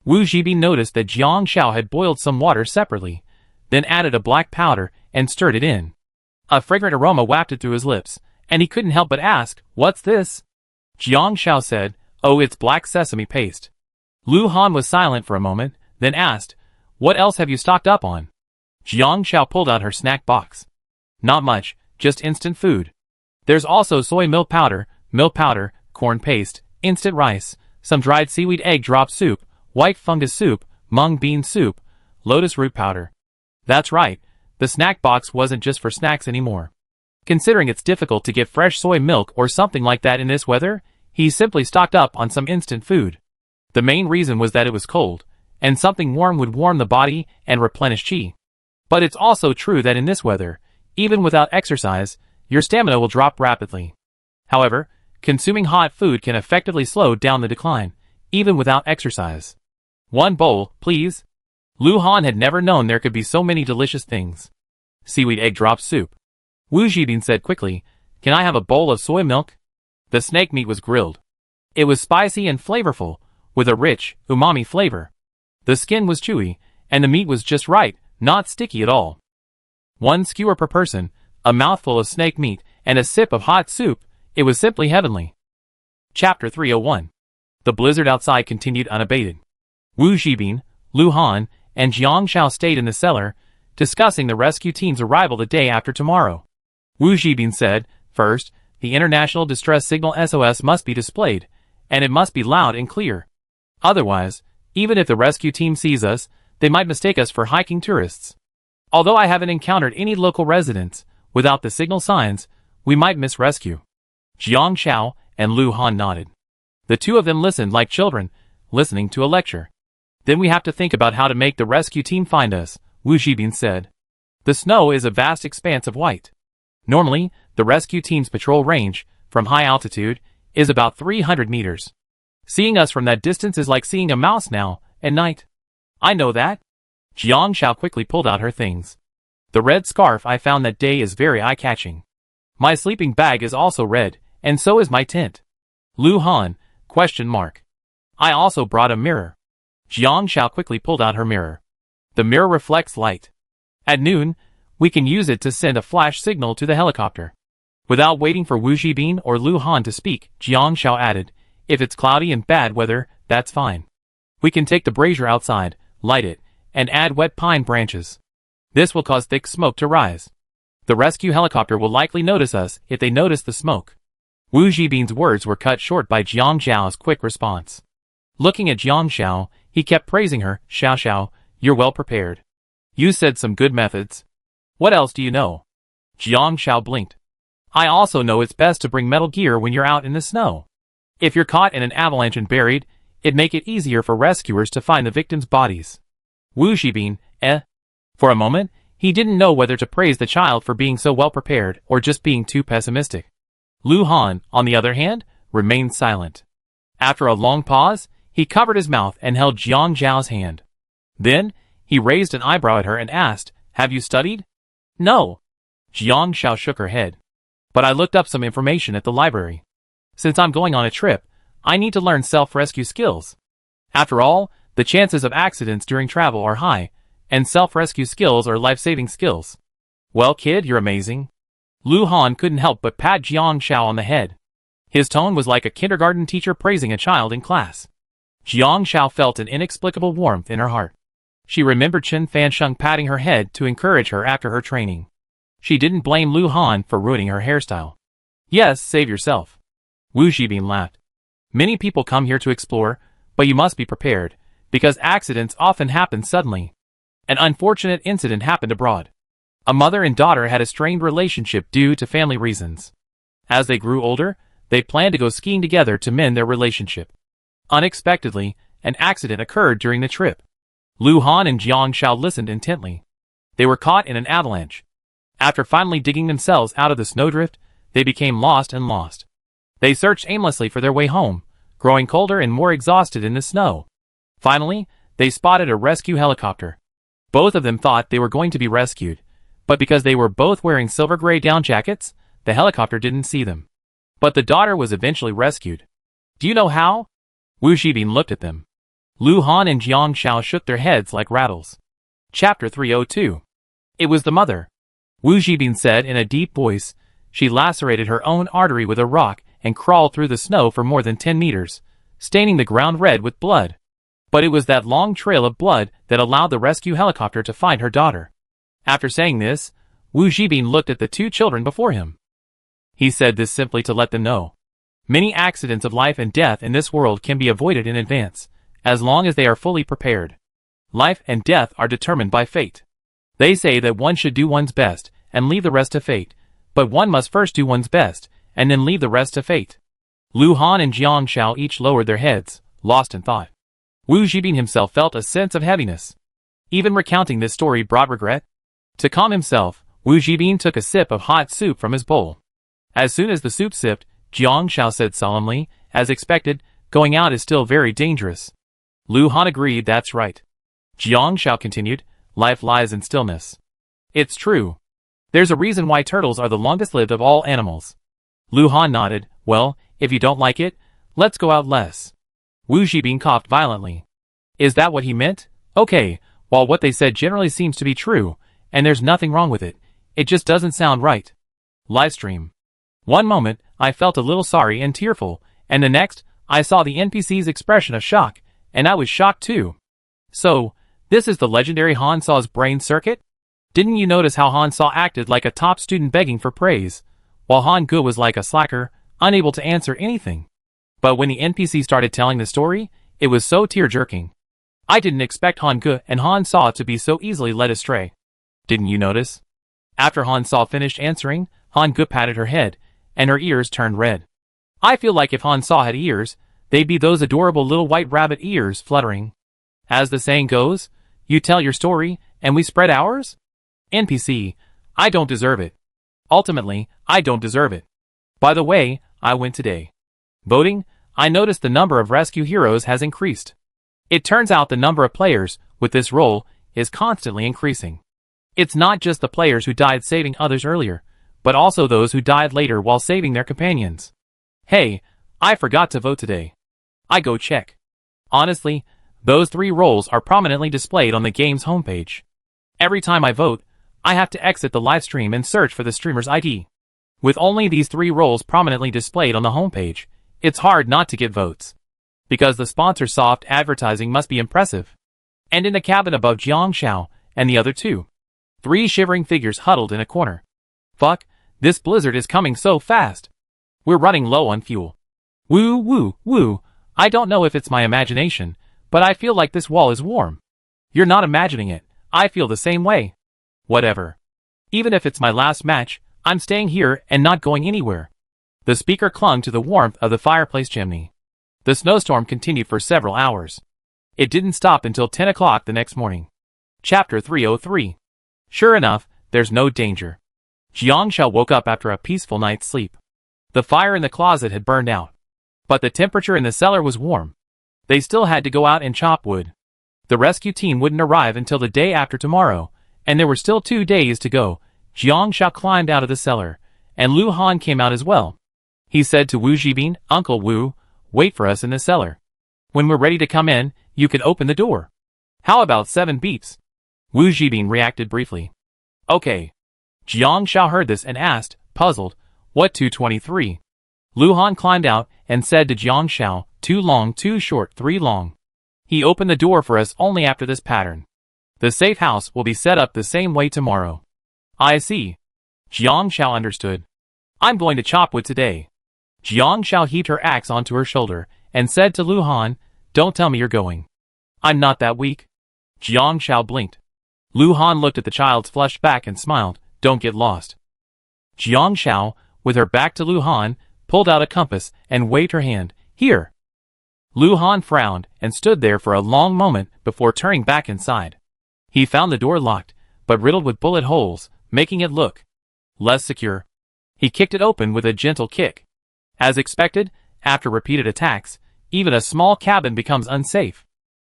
Wu Zhibin noticed that Jiang Shao had boiled some water separately, then added a black powder and stirred it in. A fragrant aroma wafted through his lips, and he couldn't help but ask, What's this? Jiang Shao said, Oh, it's black sesame paste. Lu Han was silent for a moment, then asked, What else have you stocked up on? Jiang Shao pulled out her snack box. Not much, just instant food. There's also soy milk powder, corn paste, instant rice, some dried seaweed egg drop soup, white fungus soup, mung bean soup, lotus root powder. That's right, the snack box wasn't just for snacks anymore. Considering it's difficult to get fresh soy milk or something like that in this weather, he simply stocked up on some instant food. The main reason was that it was cold, and something warm would warm the body and replenish chi. But it's also true that in this weather, even without exercise, your stamina will drop rapidly. However, consuming hot food can effectively slow down the decline, even without exercise. 1 bowl, please. Lu Han had never known there could be so many delicious things. Seaweed egg drop soup. Wu Zhibin said quickly, Can I have a bowl of soy milk? The snake meat was grilled. It was spicy and flavorful, with a rich, umami flavor. The skin was chewy, and the meat was just right, not sticky at all. 1 skewer per person, a mouthful of snake meat, and a sip of hot soup. It was simply heavenly. Chapter 301. The blizzard outside continued unabated. Wu Zhibin, Lu Han, and Jiang Shao stayed in the cellar, discussing the rescue team's arrival the day after tomorrow. Wu Zhibin said, First, the international distress signal SOS must be displayed, and it must be loud and clear. Otherwise, Even if the rescue team sees us, they might mistake us for hiking tourists. Although I haven't encountered any local residents, without the signal signs, we might miss rescue. Jiang Xiao and Lu Han nodded. The two of them listened like children, listening to a lecture. Then we have to think about how to make the rescue team find us, Wu Zhibin said. The snow is a vast expanse of white. Normally, the rescue team's patrol range, from high altitude, is about 300 meters. Seeing us from that distance is like seeing a mouse now, at night. I know that. Jiang Xiao quickly pulled out her things. The red scarf I found that day is very eye-catching. My sleeping bag is also red, and so is my tent. Lu Han, ? I also brought a mirror. Jiang Xiao quickly pulled out her mirror. The mirror reflects light. At noon, we can use it to send a flash signal to the helicopter. Without waiting for Wu Zhibin or Lu Han to speak, Jiang Xiao added, if it's cloudy and bad weather, that's fine. We can take the brazier outside, light it, and add wet pine branches. This will cause thick smoke to rise. The rescue helicopter will likely notice us if they notice the smoke. Wu Zhibin's words were cut short by Jiang Xiao's quick response. Looking at Jiang Xiao, he kept praising her. Xiao Xiao, you're well prepared. You said some good methods. What else do you know? Jiang Xiao blinked. I also know it's best to bring metal gear when you're out in the snow. If you're caught in an avalanche and buried, it'd make it easier for rescuers to find the victims' bodies. Wu Zhibin, For a moment, he didn't know whether to praise the child for being so well prepared or just being too pessimistic. Lu Han, on the other hand, remained silent. After a long pause, he covered his mouth and held Jiang Xiao's hand. Then, he raised an eyebrow at her and asked, have you studied? No. Jiang Xiao shook her head. But I looked up some information at the library. Since I'm going on a trip, I need to learn self-rescue skills. After all, the chances of accidents during travel are high, and self-rescue skills are life-saving skills. Well, kid, you're amazing. Lu Han couldn't help but pat Jiang Xiao on the head. His tone was like a kindergarten teacher praising a child in class. Jiang Xiao felt an inexplicable warmth in her heart. She remembered Chen Fansheng patting her head to encourage her after her training. She didn't blame Lu Han for ruining her hairstyle. Yes, save yourself. Wu Zhibin laughed. Many people come here to explore, but you must be prepared, because accidents often happen suddenly. An unfortunate incident happened abroad. A mother and daughter had a strained relationship due to family reasons. As they grew older, they planned to go skiing together to mend their relationship. Unexpectedly, an accident occurred during the trip. Lu Han and Jiang Xiao listened intently. They were caught in an avalanche. After finally digging themselves out of the snowdrift, they became lost and lost. They searched aimlessly for their way home, growing colder and more exhausted in the snow. Finally, they spotted a rescue helicopter. Both of them thought they were going to be rescued, but because they were both wearing silver-gray down jackets, the helicopter didn't see them. But the daughter was eventually rescued. Do you know how? Wu Zhibin looked at them. Lu Han and Jiang Xiao shook their heads like rattles. Chapter 302. It was the mother. Wu Zhibin said in a deep voice. She lacerated her own artery with a rock and crawled through the snow for more than 10 meters, staining the ground red with blood. But it was that long trail of blood that allowed the rescue helicopter to find her daughter. After saying this, Wu Zhibin looked at the two children before him. He said this simply to let them know. Many accidents of life and death in this world can be avoided in advance, as long as they are fully prepared. Life and death are determined by fate. They say that one should do one's best and leave the rest to fate, but one must first do one's best and then leave the rest to fate. Lu Han and Jiang Xiao each lowered their heads, lost in thought. Wu Zhibin himself felt a sense of heaviness. Even recounting this story brought regret. To calm himself, Wu Zhibin took a sip of hot soup from his bowl. As soon as the soup sipped, Jiang Xiao said solemnly, as expected, going out is still very dangerous. Lu Han agreed, that's right. Jiang Xiao continued, life lies in stillness. It's true. There's a reason why turtles are the longest lived of all animals. Lu Han nodded, well, if you don't like it, let's go out less. Wu Zhibin coughed violently. Is that what he meant? Okay, while what they said generally seems to be true, and there's nothing wrong with it, it just doesn't sound right. Livestream. One moment, I felt a little sorry and tearful, and the next, I saw the NPC's expression of shock, and I was shocked too. So, this is the legendary Han Sa's brain circuit? Didn't you notice how Han Sa acted like a top student begging for praise, while Han Ge was like a slacker, unable to answer anything? But when the NPC started telling the story, it was so tear-jerking. I didn't expect Han Ge and Han Sa to be so easily led astray. Didn't you notice? After Han Sa finished answering, Han Ge patted her head, and her ears turned red. I feel like if Han Sa had ears, they'd be those adorable little white rabbit ears fluttering. As the saying goes, you tell your story, and we spread ours? NPC, I don't deserve it. Ultimately, I don't deserve it. By the way, I win today. Voting, I noticed the number of rescue heroes has increased. It turns out the number of players with this role is constantly increasing. It's not just the players who died saving others earlier, but also those who died later while saving their companions. Hey, I forgot to vote today. I go check. Honestly, those 3 roles are prominently displayed on the game's homepage. Every time I vote, I have to exit the live stream and search for the streamer's ID. With only these 3 roles prominently displayed on the homepage, it's hard not to get votes. Because the sponsor's soft advertising must be impressive. And in the cabin above Jiang Xiao and the other 2, 3 shivering figures huddled in a corner. Fuck, this blizzard is coming so fast. We're running low on fuel. Woo woo woo, I don't know if it's my imagination, but I feel like this wall is warm. You're not imagining it, I feel the same way. Whatever. Even if it's my last match, I'm staying here and not going anywhere. The speaker clung to the warmth of the fireplace chimney. The snowstorm continued for several hours. It didn't stop until 10 o'clock the next morning. Chapter 303. Sure enough, there's no danger. Jiang Xiao woke up after a peaceful night's sleep. The fire in the closet had burned out. But the temperature in the cellar was warm. They still had to go out and chop wood. The rescue team wouldn't arrive until the day after tomorrow, and there were still 2 days to go. Jiang Xiao climbed out of the cellar, and Lu Han came out as well. He said to Wu Jibin, Uncle Wu, wait for us in the cellar. When we're ready to come in, you can open the door. How about 7 beeps? Wu Jibin reacted briefly. Okay. Jiang Xiao heard this and asked, puzzled, what 223? Lu Han climbed out and said to Jiang Xiao, 2 long, 2 short, 3 long. He opened the door for us only after this pattern. The safe house will be set up the same way tomorrow. I see. Jiang Xiao understood. I'm going to chop wood today. Jiang Xiao heaved her axe onto her shoulder and said to Lu Han, don't tell me you're going. I'm not that weak. Jiang Xiao blinked. Lu Han looked at the child's flushed back and smiled, don't get lost. Jiang Xiao, with her back to Lu Han, pulled out a compass and waved her hand, here. Lu Han frowned and stood there for a long moment before turning back inside. He found the door locked, but riddled with bullet holes, making it look less secure. He kicked it open with a gentle kick. As expected, after repeated attacks, even a small cabin becomes unsafe.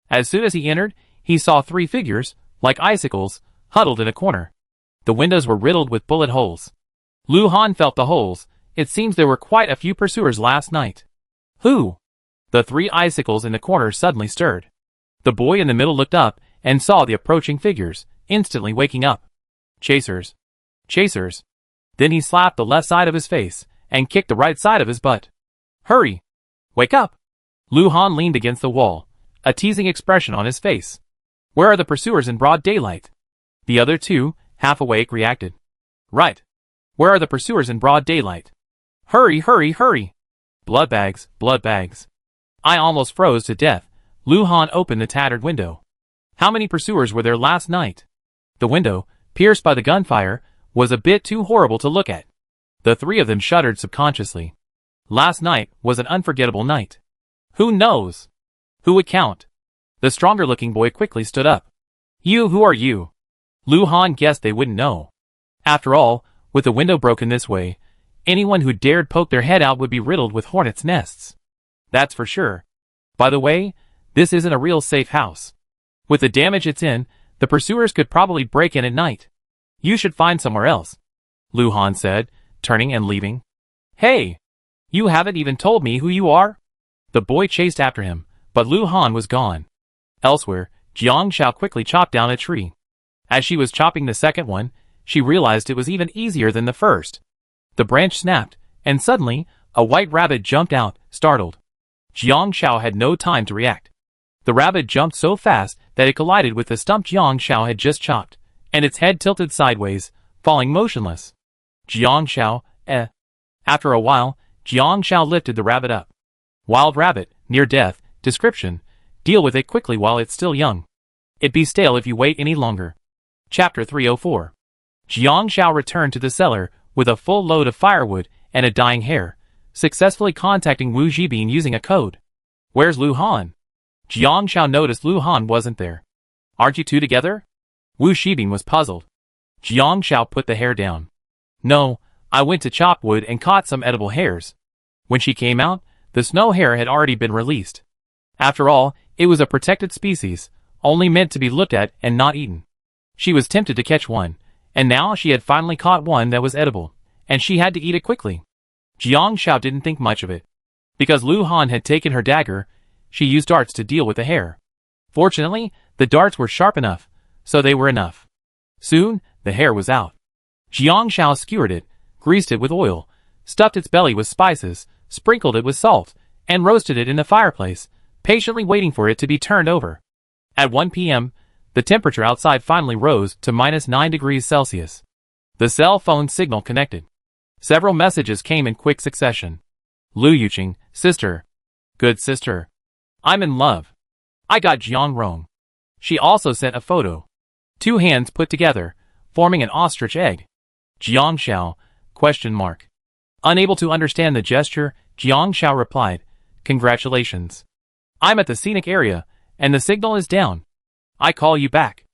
As soon as he entered, he saw 3 figures, like icicles, huddled in a corner. The windows were riddled with bullet holes. Lu Han felt the holes. It seems there were quite a few pursuers last night. Who? The 3 icicles in the corner suddenly stirred. The boy in the middle looked up and saw the approaching figures, instantly waking up. Chasers. Chasers. Then he slapped the left side of his face and kicked the right side of his butt. Hurry! Wake up! Lu Han leaned against the wall, a teasing expression on his face. Where are the pursuers in broad daylight? The other 2, half awake, reacted. Right. Where are the pursuers in broad daylight? Hurry, hurry, hurry! Blood bags, blood bags. I almost froze to death. Lu Han opened the tattered window. How many pursuers were there last night? The window, pierced by the gunfire, was a bit too horrible to look at. The 3 of them shuddered subconsciously. Last night was an unforgettable night. Who knows? Who would count? The stronger-looking boy quickly stood up. Who are you? Lu Han guessed they wouldn't know. After all, with the window broken this way, anyone who dared poke their head out would be riddled with hornets' nests. That's for sure. By the way, this isn't a real safe house. With the damage it's in, the pursuers could probably break in at night. You should find somewhere else, Lu Han said, turning and leaving. Hey! You haven't even told me who you are? The boy chased after him, but Lu Han was gone. Elsewhere, Jiang Xiao quickly chopped down a tree. As she was chopping the second one, she realized it was even easier than the first. The branch snapped, and suddenly, a white rabbit jumped out, startled. Jiang Xiao had no time to react. The rabbit jumped so fast that it collided with the stump Jiang Xiao had just chopped, and its head tilted sideways, falling motionless. Jiang Xiao, After a while, Jiang Xiao lifted the rabbit up. Wild rabbit, near death, description, Deal with it quickly while it's still young. It'd be stale if you wait any longer. Chapter 304. Jiang Xiao returned to the cellar with a full load of firewood and a dying hare, successfully contacting Wu Zhibin using a code. Where's Lu Han? Jiang Xiao noticed Lu Han wasn't there. Aren't you two together? Wu Zhibin was puzzled. Jiang Xiao put the hare down. No, I went to chop wood and caught some edible hares. When she came out, the snow hare had already been released. After all, it was a protected species, only meant to be looked at and not eaten. She was tempted to catch one, and now she had finally caught one that was edible, and she had to eat it quickly. Jiang Xiao didn't think much of it. Because Lu Han had taken her dagger, she used darts to deal with the hare. Fortunately, the darts were sharp enough, so they were enough. Soon, the hare was out. Jiang Xiao skewered it, greased it with oil, stuffed its belly with spices, sprinkled it with salt, and roasted it in the fireplace, patiently waiting for it to be turned over. At 1 p.m., the temperature outside finally rose to -9 degrees Celsius. The cell phone signal connected. Several messages came in quick succession. Lu Yuqing, sister. Good sister. I'm in love. I got Jiang Rong. She also sent a photo. 2 hands put together, forming an ostrich egg. Jiang Xiao, ? Unable to understand the gesture, Jiang Xiao replied, Congratulations. I'm at the scenic area, and the signal is down. I call you back.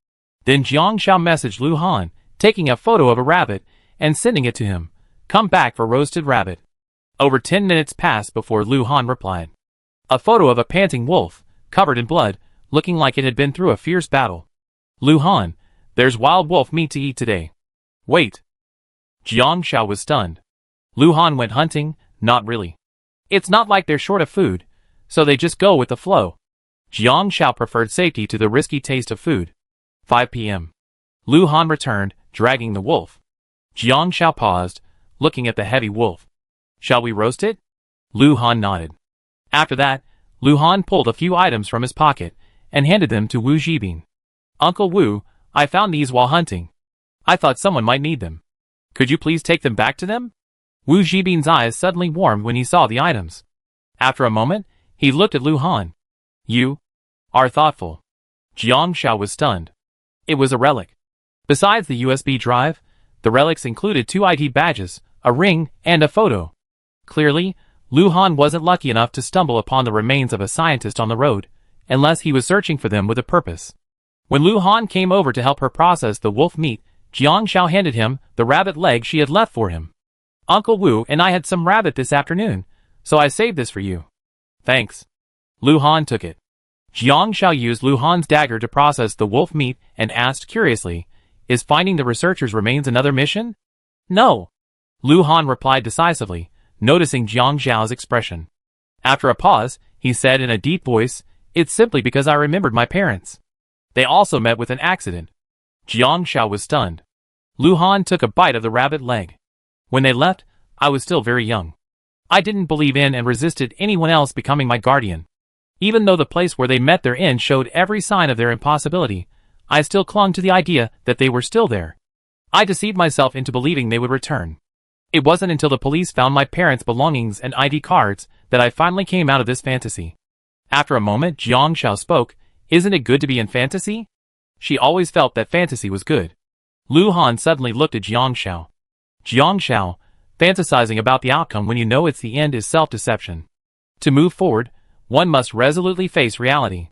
Then Jiang Xiao messaged Lu Han, taking a photo of a rabbit and sending it to him. Come back for roasted rabbit. Over 10 minutes passed before Lu Han replied. A photo of a panting wolf, covered in blood, looking like it had been through a fierce battle. Lu Han, there's wild wolf meat to eat today. Wait. Jiang Xiao was stunned. Lu Han went hunting? Not really. It's not like they're short of food, so they just go with the flow. Jiang Xiao preferred safety to the risky taste of food. 5 p.m. Lu Han returned, dragging the wolf. Jiang Xiao paused, looking at the heavy wolf. Shall we roast it? Lu Han nodded. After that, Lu Han pulled a few items from his pocket and handed them to Wu Zhibin. Uncle Wu, I found these while hunting. I thought someone might need them. Could you please take them back to them? Wu Zhibin's eyes suddenly warmed when he saw the items. After a moment, he looked at Lu Han. You are thoughtful. Jiang Xiao was stunned. It was a relic. Besides the USB drive, the relics included 2 ID badges, a ring, and a photo. Clearly, Lu Han wasn't lucky enough to stumble upon the remains of a scientist on the road, unless he was searching for them with a purpose. When Lu Han came over to help her process the wolf meat, Jiang Xiao handed him the rabbit leg she had left for him. Uncle Wu and I had some rabbit this afternoon, so I saved this for you. Thanks. Lu Han took it. Jiang Xiao used Lu Han's dagger to process the wolf meat and asked curiously, Is finding the researchers' remains another mission? No. Lu Han replied decisively, noticing Jiang Xiao's expression. After a pause, he said in a deep voice, It's simply because I remembered my parents. They also met with an accident. Jiang Xiao was stunned. Lu Han took a bite of the rabbit leg. When they left, I was still very young. I didn't believe in and resisted anyone else becoming my guardian. Even though the place where they met their end showed every sign of their impossibility, I still clung to the idea that they were still there. I deceived myself into believing they would return. It wasn't until the police found my parents' belongings and ID cards that I finally came out of this fantasy. After a moment, Jiang Xiao spoke, Isn't it good to be in fantasy? She always felt that fantasy was good. Lu Han suddenly looked at Jiang Xiao. Jiang Xiao, fantasizing about the outcome when you know it's the end is self-deception. To move forward, one must resolutely face reality.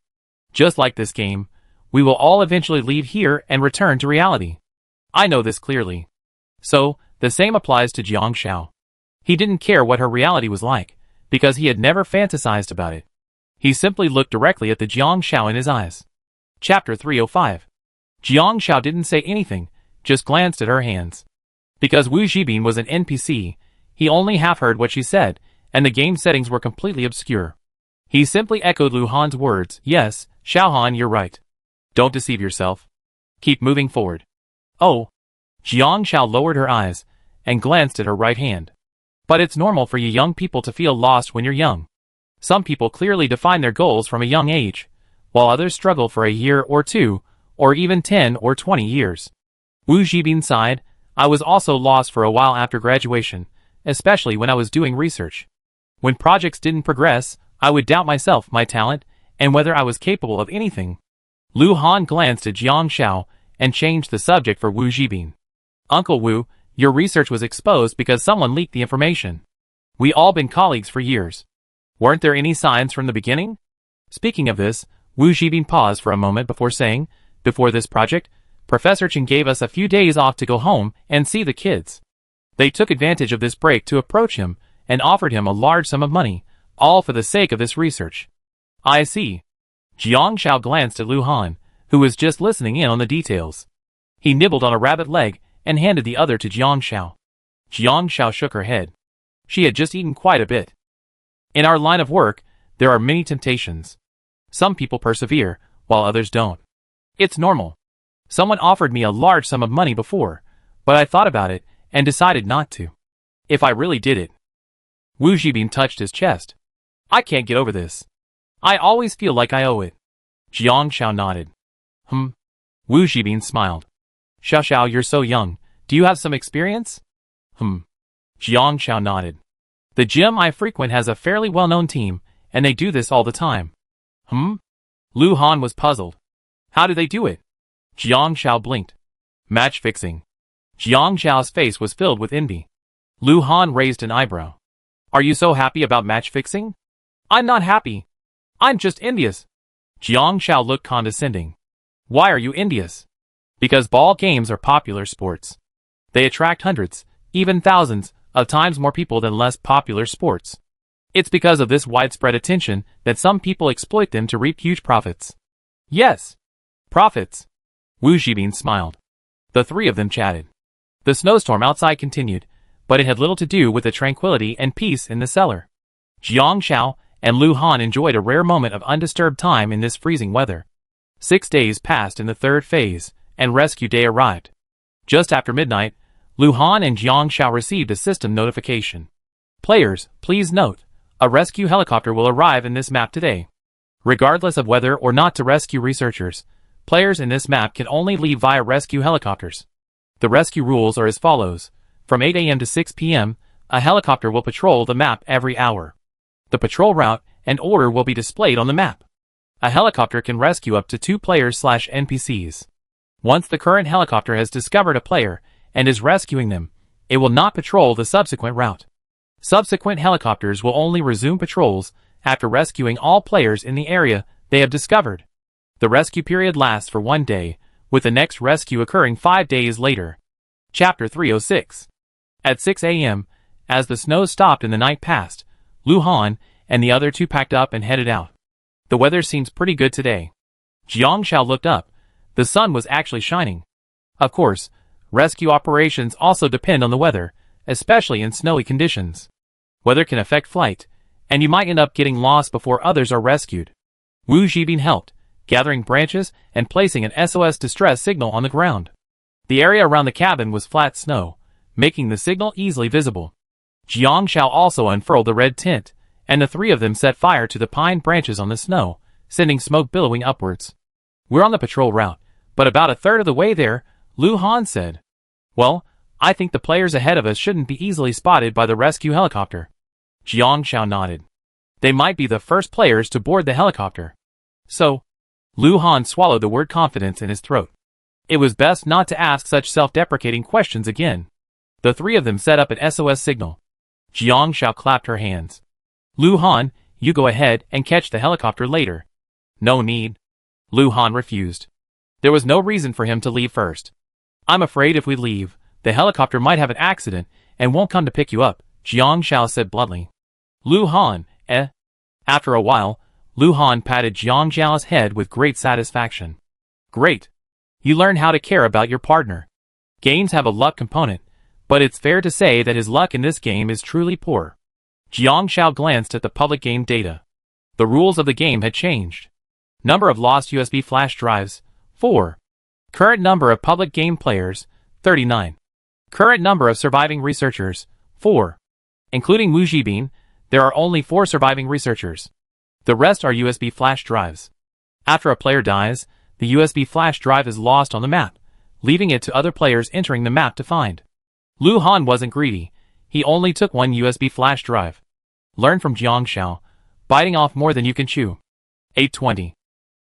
Just like this game, we will all eventually leave here and return to reality. I know this clearly. So, the same applies to Jiang Xiao. He didn't care what her reality was like, because he had never fantasized about it. He simply looked directly at the Jiang Xiao in his eyes. Chapter 305. Jiang Xiao didn't say anything, just glanced at her hands. Because Wu Zhibin was an NPC, he only half heard what she said, and the game settings were completely obscure. He simply echoed Lu Han's words, Yes, Xiaohan, you're right. Don't deceive yourself. Keep moving forward. Oh. Jiang Xiao lowered her eyes, and glanced at her right hand. But it's normal for you young people to feel lost when you're young. Some people clearly define their goals from a young age, while others struggle for a year or 2, or even 10 or 20 years. Wu Zhibin sighed, I was also lost for a while after graduation, especially when I was doing research. When projects didn't progress, I would doubt myself, my talent, and whether I was capable of anything. Lu Han glanced at Jiang Xiao and changed the subject for Wu Zhibin. Uncle Wu, your research was exposed because someone leaked the information. We all been colleagues for years. Weren't there any signs from the beginning? Speaking of this, Wu Zhibin paused for a moment before saying, before this project, Professor Chen gave us a few days off to go home and see the kids. They took advantage of this break to approach him and offered him a large sum of money, all for the sake of this research. I see. Jiang Xiao glanced at Lu Han, who was just listening in on the details. He nibbled on a rabbit leg and handed the other to Jiang Xiao. Jiang Xiao shook her head. She had just eaten quite a bit. In our line of work, there are many temptations. Some people persevere, while others don't. It's normal. Someone offered me a large sum of money before, but I thought about it and decided not to. If I really did it. Wu Zhibin touched his chest. I can't get over this. I always feel like I owe it. Jiang Xiao nodded. Wu Zhibin smiled. Xiao, you're so young. Do you have some experience? Jiang Xiao nodded. The gym I frequent has a fairly well-known team, and they do this all the time. Lu Han was puzzled. How do they do it? Jiang Xiao blinked. Match fixing. Jiang Xiao's face was filled with envy. Lu Han raised an eyebrow. Are you so happy about match fixing? I'm not happy. I'm just envious. Jiang Xiao looked condescending. Why are you envious? Because ball games are popular sports. They attract hundreds, even thousands, of times more people than less popular sports. It's because of this widespread attention that some people exploit them to reap huge profits. Yes. Profits. Wu Zhibin smiled. The three of them chatted. The snowstorm outside continued, but it had little to do with the tranquility and peace in the cellar. Jiang Xiao and Lu Han enjoyed a rare moment of undisturbed time in this freezing weather. 6 days passed in the third phase, and rescue day arrived. Just after midnight, Lu Han and Jiang Xiao received a system notification. Players, please note, a rescue helicopter will arrive in this map today. Regardless of whether or not to rescue researchers, players in this map can only leave via rescue helicopters. The rescue rules are as follows. From 8 a.m. to 6 p.m., a helicopter will patrol the map every hour. The patrol route and order will be displayed on the map. A helicopter can rescue up to 2 players/NPCs. Once the current helicopter has discovered a player and is rescuing them, it will not patrol the subsequent route. Subsequent helicopters will only resume patrols after rescuing all players in the area they have discovered. The rescue period lasts for 1 day, with the next rescue occurring 5 days later. Chapter 306. At 6 a.m., as the snow stopped and the night passed, Lu Han and the other two packed up and headed out. The weather seems pretty good today. Jiang Xiao looked up. The sun was actually shining. Of course, rescue operations also depend on the weather, especially in snowy conditions. Weather can affect flight, and you might end up getting lost before others are rescued. Wu Zhibin helped, gathering branches and placing an SOS distress signal on the ground. The area around the cabin was flat snow, making the signal easily visible. Jiang Xiao also unfurled the red tent, and the three of them set fire to the pine branches on the snow, sending smoke billowing upwards. We're on the patrol route, but about a third of the way there, Lu Han said. Well, I think the players ahead of us shouldn't be easily spotted by the rescue helicopter. Jiang Xiao nodded. They might be the first players to board the helicopter. So, Lu Han swallowed the word confidence in his throat. It was best not to ask such self-deprecating questions again. The three of them set up an SOS signal. Jiang Xiao clapped her hands. Lu Han, you go ahead and catch the helicopter later. No need. Lu Han refused. There was no reason for him to leave first. I'm afraid if we leave, the helicopter might have an accident and won't come to pick you up, Jiang Xiao said bluntly. Lu Han, eh? After a while, Lu Han patted Jiang Xiao's head with great satisfaction. Great. You learn how to care about your partner. Games have a luck component, but it's fair to say that his luck in this game is truly poor. Jiang Xiao glanced at the public game data. The rules of the game had changed. Number of lost USB flash drives, 4. Current number of public game players, 39. Current number of surviving researchers, 4. Including Wu Zhibin, there are only 4 surviving researchers. The rest are USB flash drives. After a player dies, the USB flash drive is lost on the map, leaving it to other players entering the map to find. Lu Han wasn't greedy. He only took 1 USB flash drive. Learn from Jiang Xiao, biting off more than you can chew. 8:20.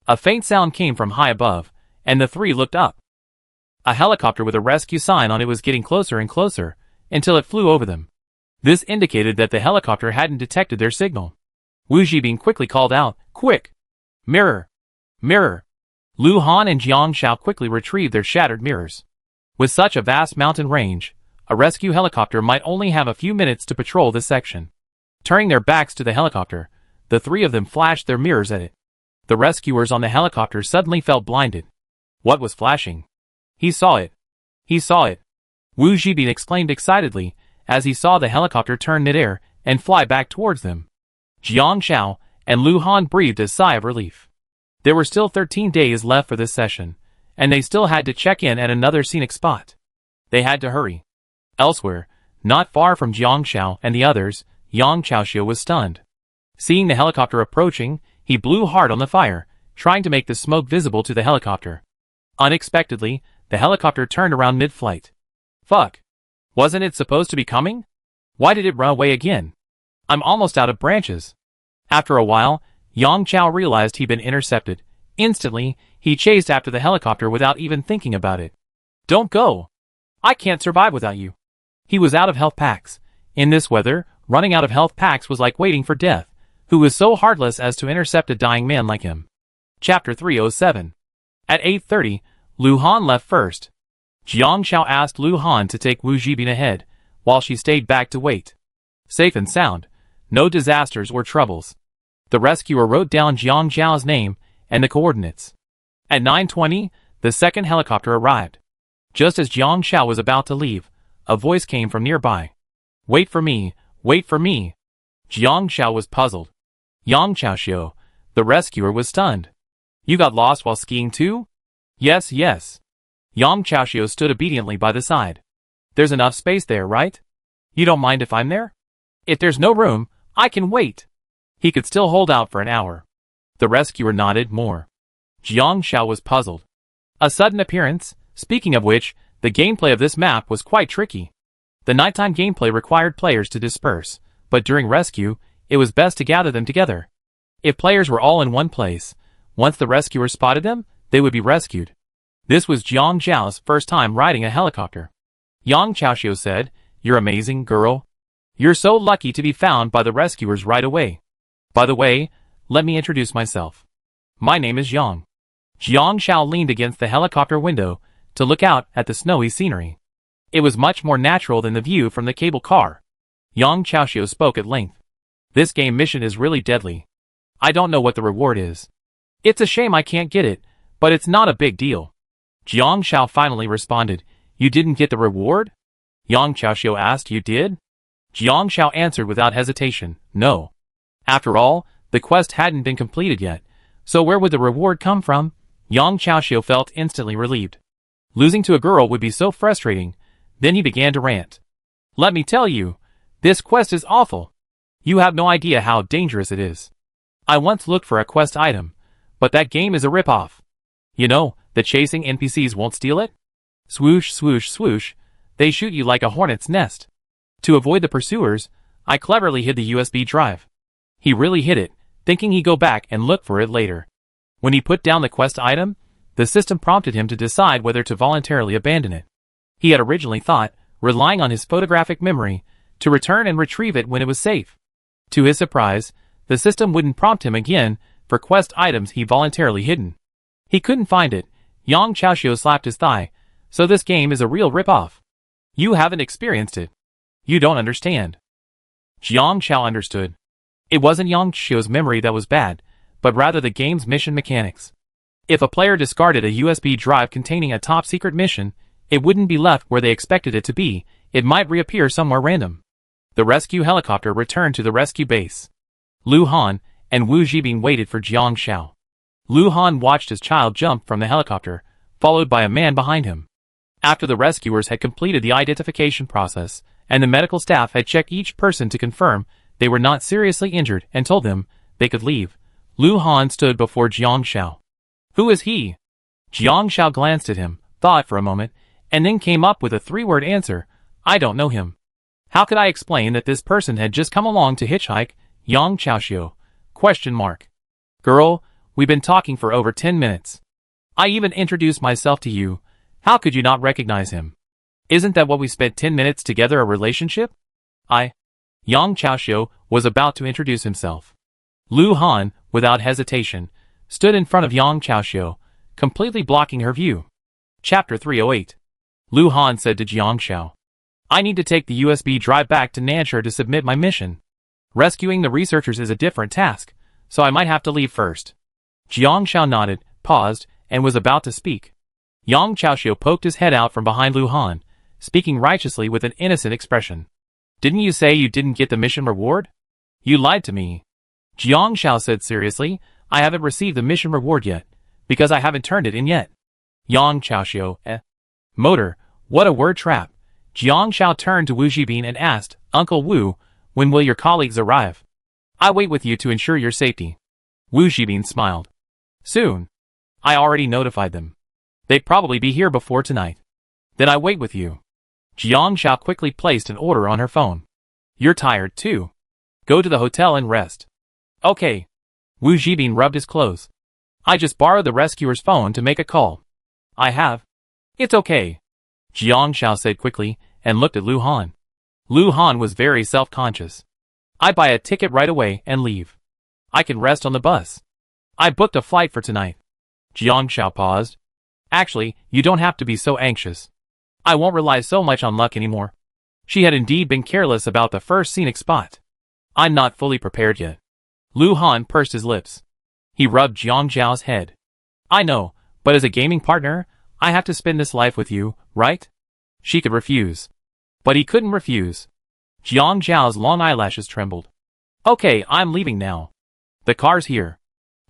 A faint sound came from high above, and the three looked up. A helicopter with a rescue sign on it was getting closer and closer, until it flew over them. This indicated that the helicopter hadn't detected their signal. Wu Jibing quickly called out, "Quick! Mirror! Mirror!" Lu Han and Jiang Xiao quickly retrieved their shattered mirrors. With such a vast mountain range, a rescue helicopter might only have a few minutes to patrol this section. Turning their backs to the helicopter, the three of them flashed their mirrors at it. The rescuers on the helicopter suddenly felt blinded. What was flashing? He saw it. He saw it. Wu Jibing exclaimed excitedly as he saw the helicopter turn midair and fly back towards them. Jiang Xiao and Lu Han breathed a sigh of relief. There were still 13 days left for this session, and they still had to check in at another scenic spot. They had to hurry. Elsewhere, not far from Jiang Xiao and the others, Yang Chaoxiu was stunned. Seeing the helicopter approaching, he blew hard on the fire, trying to make the smoke visible to the helicopter. Unexpectedly, the helicopter turned around mid-flight. Fuck! Wasn't it supposed to be coming? Why did it run away again? I'm almost out of branches. After a while, Yang Chao realized he'd been intercepted. Instantly, he chased after the helicopter without even thinking about it. Don't go! I can't survive without you. He was out of health packs. In this weather, running out of health packs was like waiting for death, who was so heartless as to intercept a dying man like him. Chapter 307. At 8:30, Lu Han left first. Jiang Xiao asked Lu Han to take Wu Jibing ahead, while she stayed back to wait. Safe and sound. No disasters or troubles. The rescuer wrote down Jiang Xiao's name and the coordinates. At 9:20, the second helicopter arrived. Just as Jiang Xiao was about to leave, a voice came from nearby. Wait for me, wait for me. Jiang Xiao was puzzled. Yang Chaoxiu, the rescuer, was stunned. You got lost while skiing too? Yes, yes. Yang Chaoxiu stood obediently by the side. There's enough space there, right? You don't mind if I'm there? If there's no room, I can wait. He could still hold out for an hour. The rescuer nodded more. Jiang Xiao was puzzled. A sudden appearance, speaking of which, the gameplay of this map was quite tricky. The nighttime gameplay required players to disperse, but during rescue, it was best to gather them together. If players were all in one place, once the rescuer spotted them, they would be rescued. This was Jiang Zhao's first time riding a helicopter. Yang Chaoxiu said, "You're amazing, girl. You're so lucky to be found by the rescuers right away. By the way, let me introduce myself. My name is Yang." Jiang Xiao leaned against the helicopter window to look out at the snowy scenery. It was much more natural than the view from the cable car. Yang Chaoxiu spoke at length. This game mission is really deadly. I don't know what the reward is. It's a shame I can't get it, but it's not a big deal. Jiang Xiao finally responded, You didn't get the reward? Yang Chaoxiu asked. You did? Jiang Xiao answered without hesitation, No. After all, the quest hadn't been completed yet, so where would the reward come from? Yang Chaoxiu felt instantly relieved. Losing to a girl would be so frustrating. Then he began to rant. Let me tell you, this quest is awful. You have no idea how dangerous it is. I once looked for a quest item, but that game is a rip-off. You know, the chasing NPCs won't steal it? Swoosh, swoosh, swoosh, they shoot you like a hornet's nest. To avoid the pursuers, I cleverly hid the USB drive. He really hid it, thinking he'd go back and look for it later. When he put down the quest item, the system prompted him to decide whether to voluntarily abandon it. He had originally thought, relying on his photographic memory, to return and retrieve it when it was safe. To his surprise, the system wouldn't prompt him again for quest items he voluntarily hidden. He couldn't find it. Yang Chaoxiu slapped his thigh. So this game is a real rip-off. You haven't experienced it. You don't understand. Jiang Xiao understood. It wasn't Yang Chaoxiu's memory that was bad, but rather the game's mission mechanics. If a player discarded a USB drive containing a top-secret mission, it wouldn't be left where they expected it to be, it might reappear somewhere random. The rescue helicopter returned to the rescue base. Lu Han and Wu Jibing waited for Jiang Xiao. Lu Han watched his child jump from the helicopter, followed by a man behind him. After the rescuers had completed the identification process, and the medical staff had checked each person to confirm they were not seriously injured and told them they could leave, Lu Han stood before Jiang Xiao. Who is he? Jiang Xiao glanced at him, thought for a moment, and then came up with a three-word answer. I don't know him. How could I explain that this person had just come along to hitchhike? Yang Chaoxiu? Question mark. Girl, we've been talking for over 10 minutes. I even introduced myself to you. How could you not recognize him? Isn't that what we spent 10 minutes together, a relationship? Yang Chaoxiu was about to introduce himself. Lu Han, without hesitation, stood in front of Yang Chaoxiu, completely blocking her view. Chapter 308. Lu Han said to Jiang Xiao, I need to take the USB drive back to Nanshur to submit my mission. Rescuing the researchers is a different task, so I might have to leave first. Jiang Xiao nodded, paused, and was about to speak. Yang Chaoxiu poked his head out from behind Lu Han, speaking righteously with an innocent expression. Didn't you say you didn't get the mission reward? You lied to me. Jiang Xiao said seriously, I haven't received the mission reward yet, because I haven't turned it in yet. Yang Chaoxiu, Motor, what a word trap. Jiang Xiao turned to Wu Zhibin and asked, Uncle Wu, when will your colleagues arrive? I wait with you to ensure your safety. Wu Zhibin smiled. Soon. I already notified them. They'd probably be here before tonight. Then I wait with you. Jiang Xiao quickly placed an order on her phone. You're tired too. Go to the hotel and rest. Okay. Wu Zhibin rubbed his clothes. I just borrowed the rescuer's phone to make a call. I have. It's okay. Jiang Xiao said quickly and looked at Lu Han. Lu Han was very self-conscious. I buy a ticket right away and leave. I can rest on the bus. I booked a flight for tonight. Jiang Xiao paused. Actually, you don't have to be so anxious. I won't rely so much on luck anymore. She had indeed been careless about the first scenic spot. I'm not fully prepared yet. Lu Han pursed his lips. He rubbed Jiang Xiao's head. I know, but as a gaming partner, I have to spend this life with you, right? She could refuse. But he couldn't refuse. Jiang Xiao's long eyelashes trembled. Okay, I'm leaving now. The car's here.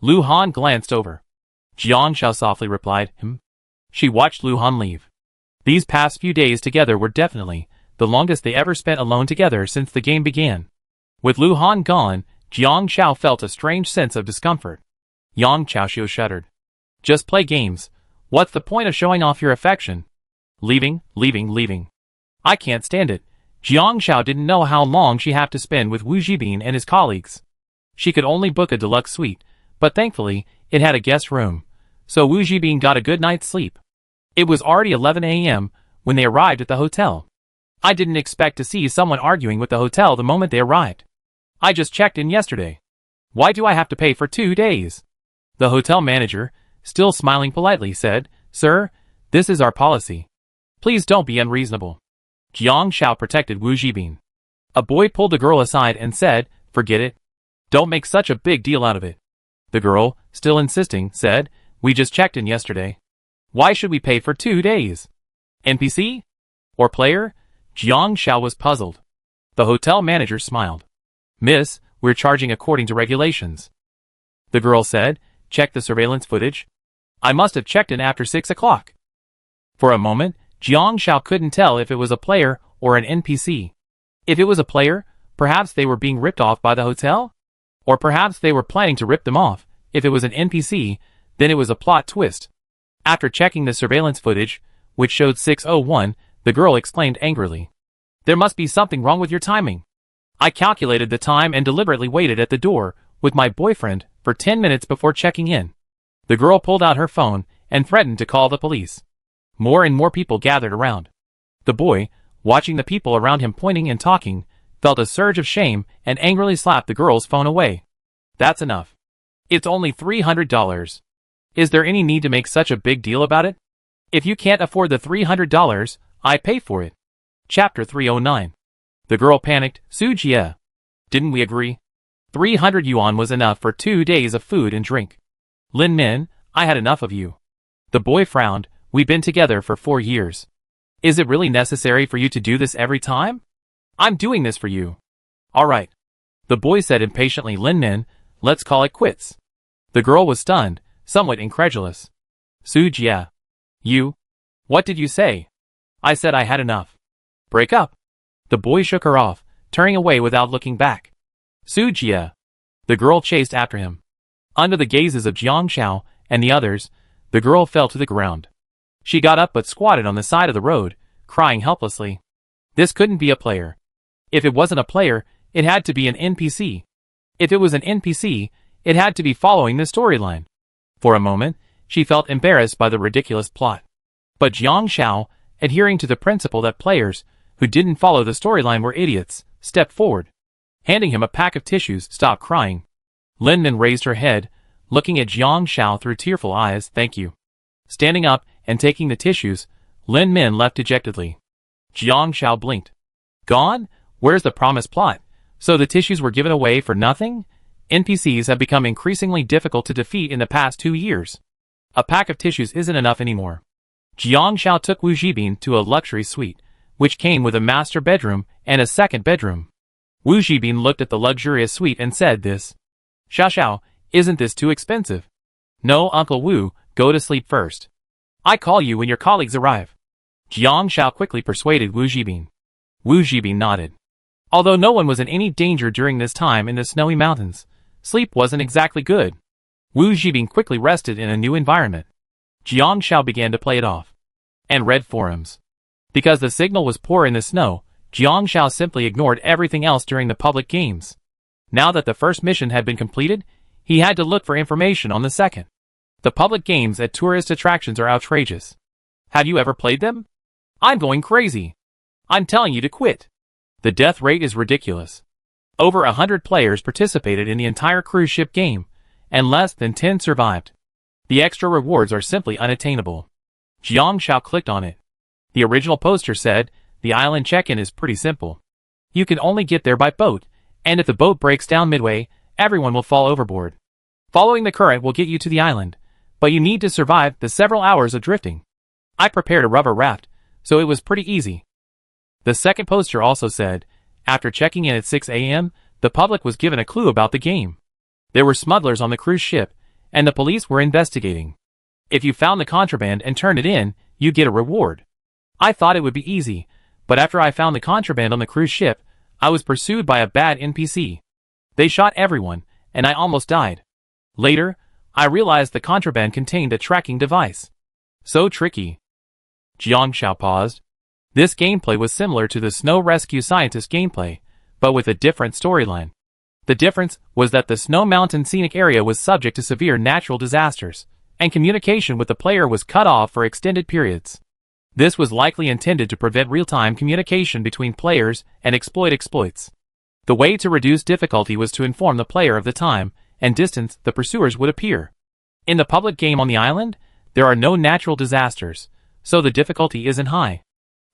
Lu Han glanced over. Jiang Xiao softly replied, She watched Lu Han leave. These past few days together were definitely the longest they ever spent alone together since the game began. With Lu Han gone, Jiang Xiao felt a strange sense of discomfort. Yang Chaoxiu shuddered. Just play games. What's the point of showing off your affection? Leaving. I can't stand it. Jiang Xiao didn't know how long she had to spend with Wu Zhibin and his colleagues. She could only book a deluxe suite, but thankfully, it had a guest room, so Wu Zhibin got a good night's sleep. It was already 11 a.m. when they arrived at the hotel. I didn't expect to see someone arguing with the hotel the moment they arrived. I just checked in yesterday. Why do I have to pay for 2 days? The hotel manager, still smiling politely, said, Sir, this is our policy. Please don't be unreasonable. Jiang Xiao protected Wu Zhibin. A boy pulled the girl aside and said, Forget it. Don't make such a big deal out of it. The girl, still insisting, said, We just checked in yesterday. Why should we pay for 2 days? NPC? Or player? Jiang Xiao was puzzled. The hotel manager smiled. Miss, we're charging according to regulations. The girl said, Check the surveillance footage. I must have checked in after 6 o'clock. For a moment, Jiang Xiao couldn't tell if it was a player or an NPC. If it was a player, perhaps they were being ripped off by the hotel? Or perhaps they were planning to rip them off. If it was an NPC, then it was a plot twist. After checking the surveillance footage, which showed 6:01, the girl exclaimed angrily. There must be something wrong with your timing. I calculated the time and deliberately waited at the door with my boyfriend for 10 minutes before checking in. The girl pulled out her phone and threatened to call the police. More and more people gathered around. The boy, watching the people around him pointing and talking, felt a surge of shame and angrily slapped the girl's phone away. That's enough. It's only $300. Is there any need to make such a big deal about it? If you can't afford the $300, I pay for it. Chapter 309. The girl panicked. Su Jie. Didn't we agree? 300 yuan was enough for 2 days of food and drink. Lin Min, I had enough of you. The boy frowned. We've been together for 4 years. Is it really necessary for you to do this every time? I'm doing this for you. All right. The boy said impatiently. Lin Min, let's call it quits. The girl was stunned, somewhat incredulous. Su Jie. You? What did you say? I said I had enough. Break up. The boy shook her off, turning away without looking back. Su Jie. The girl chased after him. Under the gazes of Jiang Xiao and the others, the girl fell to the ground. She got up but squatted on the side of the road, crying helplessly. This couldn't be a player. If it wasn't a player, it had to be an NPC. If it was an NPC, it had to be following the storyline. For a moment, she felt embarrassed by the ridiculous plot. But Jiang Xiao, adhering to the principle that players who didn't follow the storyline were idiots, stepped forward. Handing him a pack of tissues, "Stop crying." Lin Min raised her head, looking at Jiang Xiao through tearful eyes. "Thank you." Standing up and taking the tissues, Lin Min left dejectedly. Jiang Xiao blinked. "Gone? Where's the promised plot? So the tissues were given away for nothing? NPCs have become increasingly difficult to defeat in the past 2 years. A pack of tissues isn't enough anymore." Jiang Xiao took Wu Zhibin to a luxury suite, which came with a master bedroom and a second bedroom. Wu Zhibin looked at the luxurious suite and said, "This. Xiao, isn't this too expensive?" "No, Uncle Wu, go to sleep first. I call you when your colleagues arrive." Jiang Xiao quickly persuaded Wu Zhibin. Wu Zhibin nodded. Although no one was in any danger during this time in the snowy mountains, sleep wasn't exactly good. Wu Zhibin quickly rested in a new environment. Jiang Xiao began to play it off and read forums. Because the signal was poor in the snow, Jiang Xiao simply ignored everything else during the public games. Now that the first mission had been completed, he had to look for information on the second. The public games at tourist attractions are outrageous. Have you ever played them? I'm going crazy. I'm telling you to quit. The death rate is ridiculous. Over 100 players participated in the entire cruise ship game, and less than 10 survived. The extra rewards are simply unattainable. Jiang Xiao clicked on it. The original poster said, "The island check-in is pretty simple. You can only get there by boat, and if the boat breaks down midway, everyone will fall overboard. Following the current will get you to the island, but you need to survive the several hours of drifting. I prepared a rubber raft, so it was pretty easy." The second poster also said, after checking in at 6 a.m., the public was given a clue about the game. There were smugglers on the cruise ship, and the police were investigating. If you found the contraband and turned it in, you get a reward. I thought it would be easy, but after I found the contraband on the cruise ship, I was pursued by a bad NPC. They shot everyone, and I almost died. Later, I realized the contraband contained a tracking device. So tricky. Jiang Xiao paused. This gameplay was similar to the Snow Rescue Scientist gameplay, but with a different storyline. The difference was that the Snow Mountain scenic area was subject to severe natural disasters, and communication with the player was cut off for extended periods. This was likely intended to prevent real-time communication between players and exploit exploits. The way to reduce difficulty was to inform the player of the time and distance the pursuers would appear. In the public game on the island, there are no natural disasters, so the difficulty isn't high.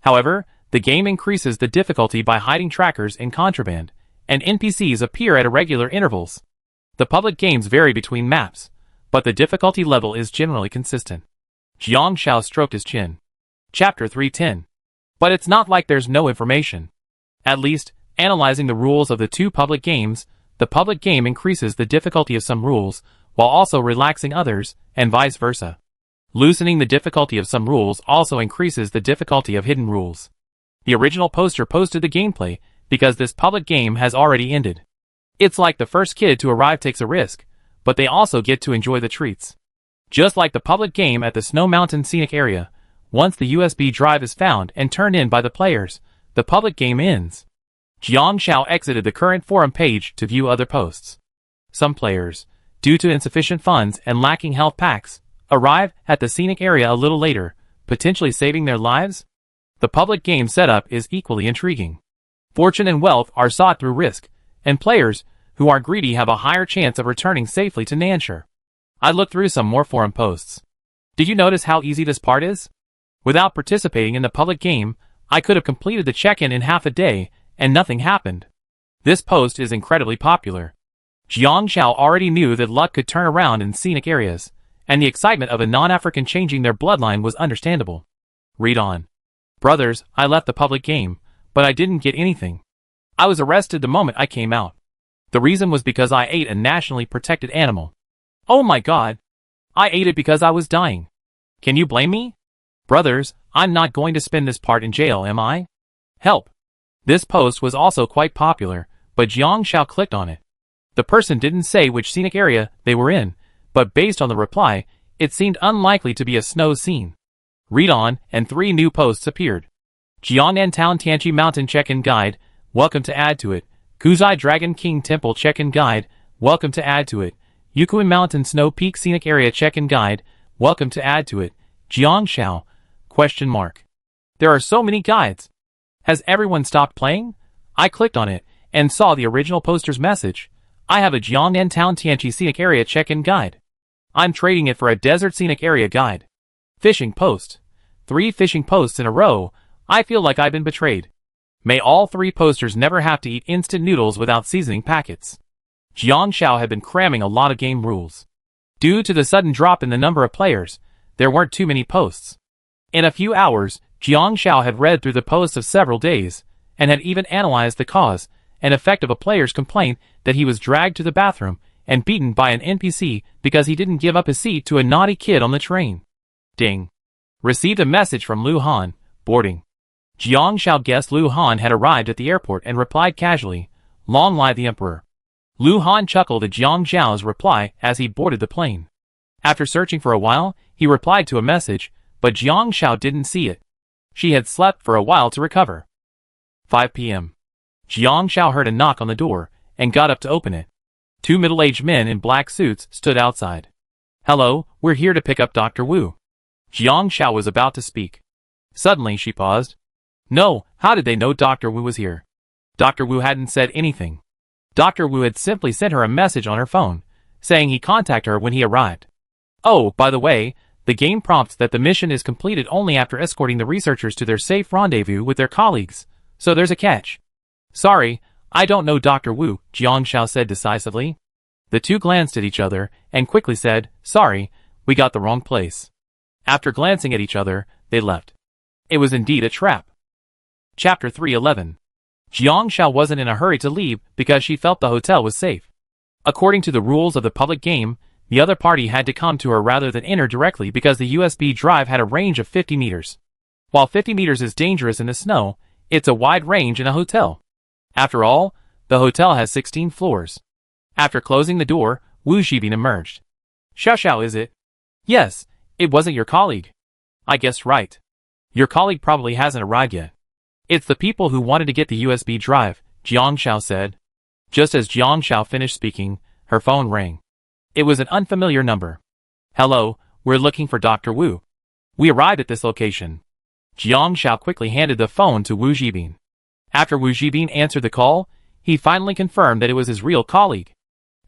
However, the game increases the difficulty by hiding trackers and contraband, and NPCs appear at irregular intervals. The public games vary between maps, but the difficulty level is generally consistent. Jiang Xiao stroked his chin. Chapter 310. But it's not like there's no information. At least, analyzing the rules of the two public games, the public game increases the difficulty of some rules, while also relaxing others, and vice versa. Loosening the difficulty of some rules also increases the difficulty of hidden rules. The original poster posted the gameplay, because this public game has already ended. It's like the first kid to arrive takes a risk, but they also get to enjoy the treats. Just like the public game at the Snow Mountain scenic area, once the USB drive is found and turned in by the players, the public game ends. Jiang Xiao exited the current forum page to view other posts. Some players, due to insufficient funds and lacking health packs, arrive at the scenic area a little later, potentially saving their lives. The public game setup is equally intriguing. Fortune and wealth are sought through risk, and players who are greedy have a higher chance of returning safely to Nanshire. I looked through some more forum posts. Did you notice how easy this part is? Without participating in the public game, I could have completed the check-in in half a day, and nothing happened. This post is incredibly popular. Jiang Xiao already knew that luck could turn around in scenic areas, and the excitement of a non-African changing their bloodline was understandable. Read on. Brothers, I left the public game, but I didn't get anything. I was arrested the moment I came out. The reason was because I ate a nationally protected animal. Oh my god. I ate it because I was dying. Can you blame me? Brothers, I'm not going to spend this part in jail, am I? Help. This post was also quite popular, but Jiang Xiao clicked on it. The person didn't say which scenic area they were in, but based on the reply, it seemed unlikely to be a snow scene. Read on, and 3 new posts appeared. Jiangnan Town Tianqi Mountain Check-in Guide, welcome to add to it. Kuzai Dragon King Temple Check-in Guide, welcome to add to it. Yukui Mountain Snow Peak Scenic Area Check-in Guide. Welcome to add to it. Jiangshao? ? There are so many guides. Has everyone stopped playing? I clicked on it and saw the original poster's message. I have a Jiangnan Town Tianqi Scenic Area Check-in Guide. I'm trading it for a Desert Scenic Area Guide. Fishing post. 3 fishing posts in a row. I feel like I've been betrayed. May all 3 posters never have to eat instant noodles without seasoning packets. Jiangshao had been cramming a lot of game rules. Due to the sudden drop in the number of players, there weren't too many posts. In a few hours, Jiangshao had read through the posts of several days, and had even analyzed the cause and effect of a player's complaint that he was dragged to the bathroom and beaten by an NPC because he didn't give up his seat to a naughty kid on the train. Ding. Received a message from Lu Han, boarding. Jiangshao guessed Lu Han had arrived at the airport and replied casually, "Long live the Emperor." Lu Han chuckled at Jiangzhao's reply as he boarded the plane. After searching for a while, he replied to a message, but Jiangshao didn't see it. She had slept for a while to recover. 5 p.m. Jiangshao heard a knock on the door and got up to open it. 2 middle-aged men in black suits stood outside. "Hello, we're here to pick up Dr. Wu." Jiangshao was about to speak. Suddenly she paused. No, how did they know Dr. Wu was here? Dr. Wu hadn't said anything. Dr. Wu had simply sent her a message on her phone, saying he'd contact her when he arrived. Oh, by the way, the game prompts that the mission is completed only after escorting the researchers to their safe rendezvous with their colleagues, so there's a catch. Sorry, I don't know Dr. Wu, Jiangshao said decisively. The two glanced at each other and quickly said, sorry, we got the wrong place. After glancing at each other, they left. It was indeed a trap. Chapter 311. Jiangshao wasn't in a hurry to leave because she felt the hotel was safe. According to the rules of the public game, the other party had to come to her rather than enter directly because the USB drive had a range of 50 meters. While 50 meters is dangerous in the snow, it's a wide range in a hotel. After all, the hotel has 16 floors. After closing the door, Wu Zhibin emerged. Xiao, is it? Yes, it wasn't your colleague. I guessed right. Your colleague probably hasn't arrived yet. It's the people who wanted to get the USB drive, Jiangshao said. Just as Jiangshao finished speaking, her phone rang. It was an unfamiliar number. Hello, we're looking for Dr. Wu. We arrived at this location. Jiangshao quickly handed the phone to Wu Zhibin. After Wu Zhibin answered the call, he finally confirmed that it was his real colleague.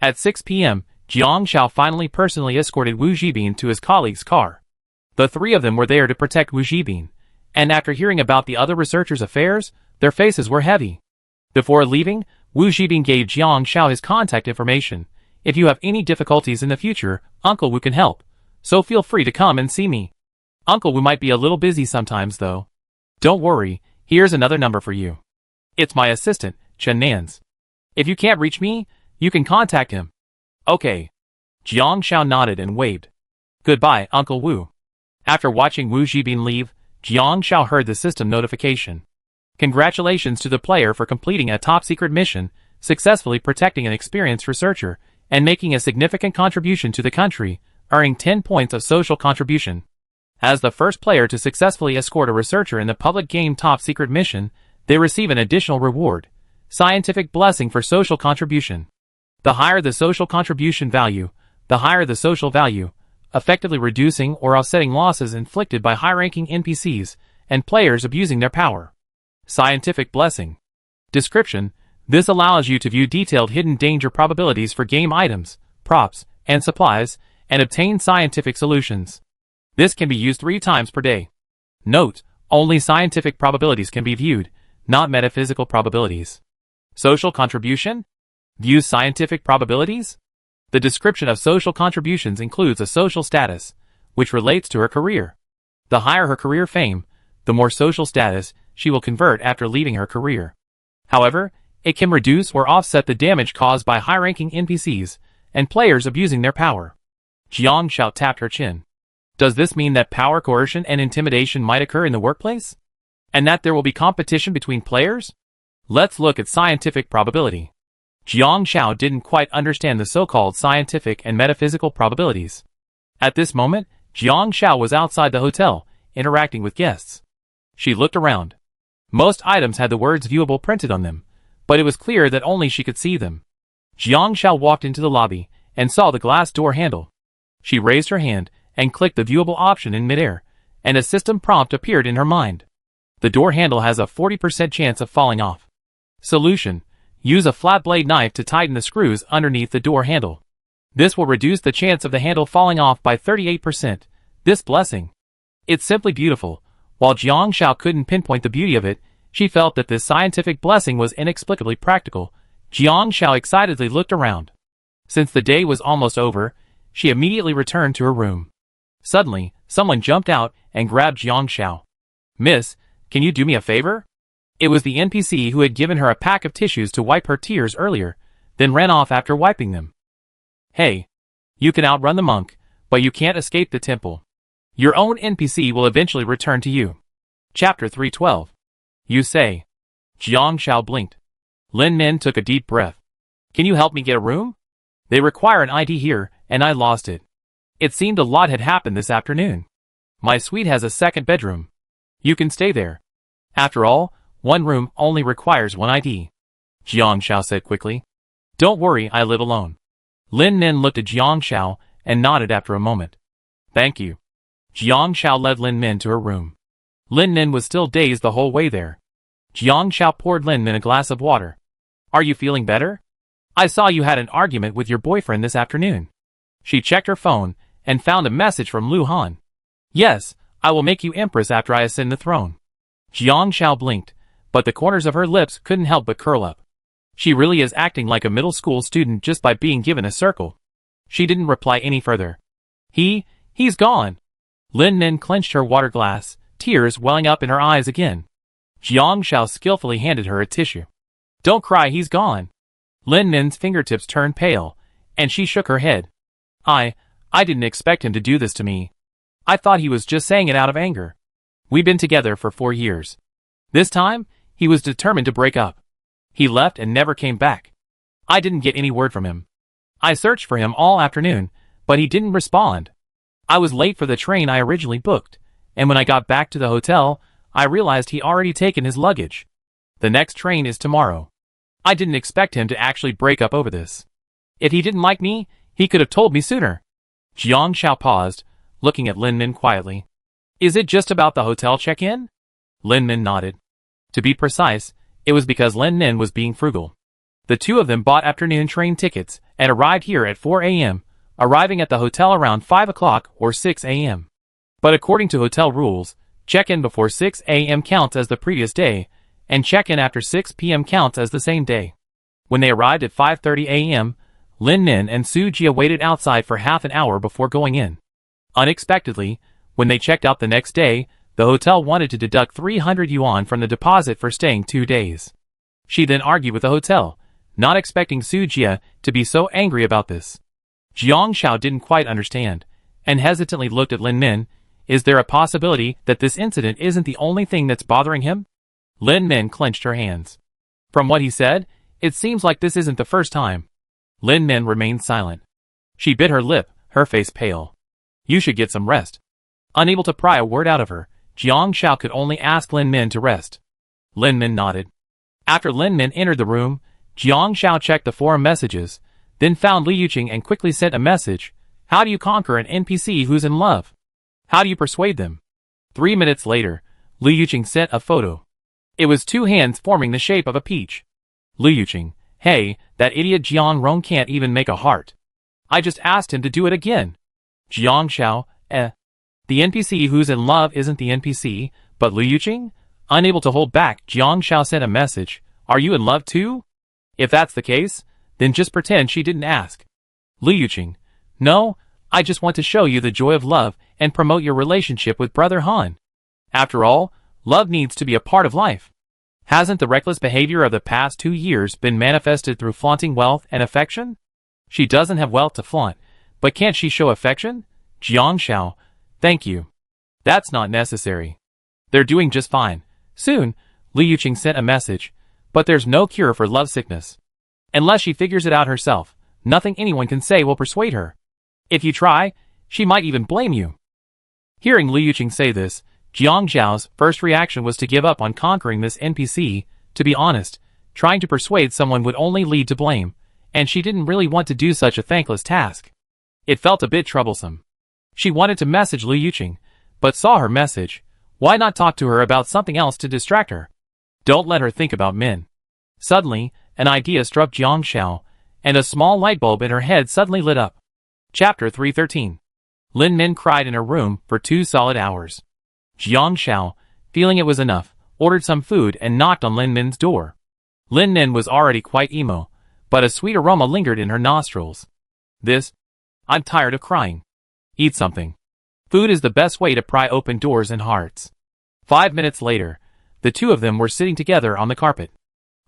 At 6 p.m., Jiangshao finally personally escorted Wu Zhibin to his colleague's car. The three of them were there to protect Wu Zhibin, and after hearing about the other researchers' affairs, their faces were heavy. Before leaving, Wu Zhibin gave Jiangshao his contact information. If you have any difficulties in the future, Uncle Wu can help, so feel free to come and see me. Uncle Wu might be a little busy sometimes though. Don't worry, here's another number for you. It's my assistant, Chen Nan's. If you can't reach me, you can contact him. Okay. Jiangshao nodded and waved. Goodbye, Uncle Wu. After watching Wu Zhibin leave, Jiangshao heard the system notification. Congratulations to the player for completing a top-secret mission, successfully protecting an experienced researcher, and making a significant contribution to the country, earning 10 points of social contribution. As the first player to successfully escort a researcher in the public game top-secret mission, they receive an additional reward, scientific blessing for social contribution. The higher the social contribution value, the higher the social value, effectively reducing or offsetting losses inflicted by high-ranking NPCs and players abusing their power. Scientific blessing. Description: this allows you to view detailed hidden danger probabilities for game items, props, and supplies, and obtain scientific solutions. This can be used 3 times per day. Note: only scientific probabilities can be viewed, not metaphysical probabilities. Social contribution? Views scientific probabilities? The description of social contributions includes a social status, which relates to her career. The higher her career fame, the more social status she will convert after leaving her career. However, it can reduce or offset the damage caused by high-ranking NPCs and players abusing their power. Jiangshao tapped her chin. Does this mean that power coercion and intimidation might occur in the workplace? And that there will be competition between players? Let's look at scientific probability. Jiangshao didn't quite understand the so-called scientific and metaphysical probabilities. At this moment, Jiangshao was outside the hotel, interacting with guests. She looked around. Most items had the words viewable printed on them, but it was clear that only she could see them. Jiangshao walked into the lobby and saw the glass door handle. She raised her hand and clicked the viewable option in midair, and a system prompt appeared in her mind. The door handle has a 40% chance of falling off. Solution: use a flat blade knife to tighten the screws underneath the door handle. This will reduce the chance of the handle falling off by 38%. This blessing. It's simply beautiful. While Jiang Shao couldn't pinpoint the beauty of it, she felt that this scientific blessing was inexplicably practical. Jiang Shao excitedly looked around. Since the day was almost over, she immediately returned to her room. Suddenly, someone jumped out and grabbed Jiang Shao. "Miss, can you do me a favor?" It was the NPC who had given her a pack of tissues to wipe her tears earlier, then ran off after wiping them. "Hey, you can outrun the monk, but you can't escape the temple. Your own NPC will eventually return to you." Chapter 312. You say. Jiang Shao blinked. Lin Min took a deep breath. "Can you help me get a room? They require an ID here, and I lost it. It seemed a lot had happened this afternoon. My suite has a second bedroom. You can stay there. After all, one room only requires one ID." Jiang Shao said quickly. "Don't worry, I live alone." Lin Min looked at Jiang Shao and nodded after a moment. "Thank you." Jiang Shao led Lin Min to her room. Lin Min was still dazed the whole way there. Jiang Shao poured Lin Min a glass of water. "Are you feeling better? I saw you had an argument with your boyfriend this afternoon." She checked her phone and found a message from Lu Han. "Yes, I will make you empress after I ascend the throne." Jiang Shao blinked, but the corners of her lips couldn't help but curl up. She really is acting like a middle school student just by being given a circle. She didn't reply any further. He's gone." Lin Min clenched her water glass, tears welling up in her eyes again. Jiang Shao skillfully handed her a tissue. "Don't cry, he's gone." Lin Min's fingertips turned pale, and she shook her head. I didn't expect him to do this to me. I thought he was just saying it out of anger. We've been together for 4 years. This time, he was determined to break up. He left and never came back. I didn't get any word from him. I searched for him all afternoon, but he didn't respond. I was late for the train I originally booked, and when I got back to the hotel, I realized he'd already taken his luggage. The next train is tomorrow. I didn't expect him to actually break up over this. If he didn't like me, he could have told me sooner." Jiang Shao paused, looking at Lin Min quietly. "Is it just about the hotel check-in?" Lin Min nodded. To be precise, it was because Lin Min was being frugal. The two of them bought afternoon train tickets and arrived here at 4 a.m., arriving at the hotel around 5 o'clock or 6 a.m. But according to hotel rules, check-in before 6 a.m. counts as the previous day, and check-in after 6 p.m. counts as the same day. When they arrived at 5:30 a.m., Lin Min and Su Jia waited outside for half an hour before going in. Unexpectedly, when they checked out the next day, the hotel wanted to deduct 300 yuan from the deposit for staying 2 days. She then argued with the hotel, not expecting Su Jia to be so angry about this. Jiang Shao didn't quite understand, and hesitantly looked at Lin Min. Is there a possibility that this incident isn't the only thing that's bothering him? Lin Min clenched her hands. From what he said, it seems like this isn't the first time. Lin Min remained silent. She bit her lip, her face pale. "You should get some rest." Unable to pry a word out of her, Jiang Shao could only ask Lin Min to rest. Lin Min nodded. After Lin Min entered the room, Jiang Shao checked the forum messages, then found Li Yuqing and quickly sent a message. "How do you conquer an NPC who's in love? How do you persuade them?" 3 minutes later, Li Yuqing sent a photo. It was 2 hands forming the shape of a peach. Li Yuqing, "Hey, that idiot Jiang Rong can't even make a heart. I just asked him to do it again." Jiang Shao, The NPC who's in love isn't the NPC, but Li Yuqing? Unable to hold back, Jiang Shao sent a message. "Are you in love too? If that's the case, then just pretend she didn't ask." Li Yuqing, "No, I just want to show you the joy of love and promote your relationship with Brother Han. After all, love needs to be a part of life. Hasn't the reckless behavior of the past 2 years been manifested through flaunting wealth and affection? She doesn't have wealth to flaunt, but can't she show affection?" Jiang Shao, "Thank you. That's not necessary. They're doing just fine. Soon." Li Yuqing sent a message, "But there's no cure for lovesickness. Unless she figures it out herself, nothing anyone can say will persuade her. If you try, she might even blame you." Hearing Li Yuqing say this, Jiang Zhao's first reaction was to give up on conquering this NPC. To be honest, trying to persuade someone would only lead to blame, and she didn't really want to do such a thankless task. It felt a bit troublesome. She wanted to message Liu Yuqing, but saw her message. Why not talk to her about something else to distract her? Don't let her think about Min. Suddenly, an idea struck Jiang Xiao, and a small light bulb in her head suddenly lit up. Chapter 313. Lin Min cried in her room for 2 solid hours. Jiang Xiao, feeling it was enough, ordered some food and knocked on Lin Min's door. Lin Min was already quite emo, but a sweet aroma lingered in her nostrils. I'm tired of crying. Eat something. Food is the best way to pry open doors and hearts. 5 minutes later, the two of them were sitting together on the carpet.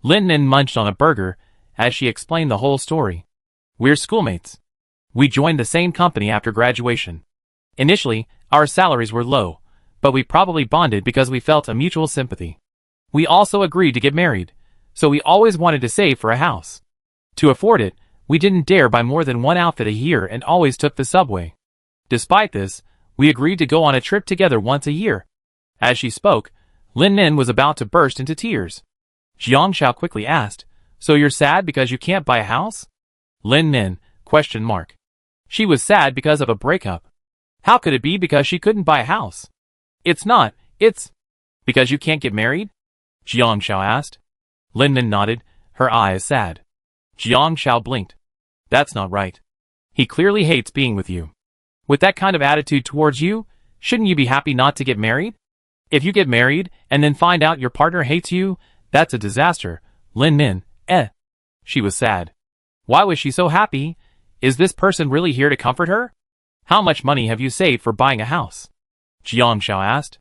Lin Min munched on a burger as she explained the whole story. We're schoolmates. We joined the same company after graduation. Initially, our salaries were low, but we probably bonded because we felt a mutual sympathy. We also agreed to get married, so we always wanted to save for a house. To afford it, we didn't dare buy more than 1 outfit a year and always took the subway. Despite this, we agreed to go on a trip together once a year. As she spoke, Lin Min was about to burst into tears. Jiang Xiao quickly asked, So you're sad because you can't buy a house? Lin Min, ? She was sad because of a breakup. How could it be because she couldn't buy a house? It's not, it's because you can't get married? Jiang Xiao asked. Lin Min nodded, her eyes sad. Jiang Xiao blinked. That's not right. He clearly hates being with you. With that kind of attitude towards you, shouldn't you be happy not to get married? If you get married and then find out your partner hates you, that's a disaster. Lin Min, She was sad. Why was she so happy? Is this person really here to comfort her? How much money have you saved for buying a house? Jiang Xiao asked.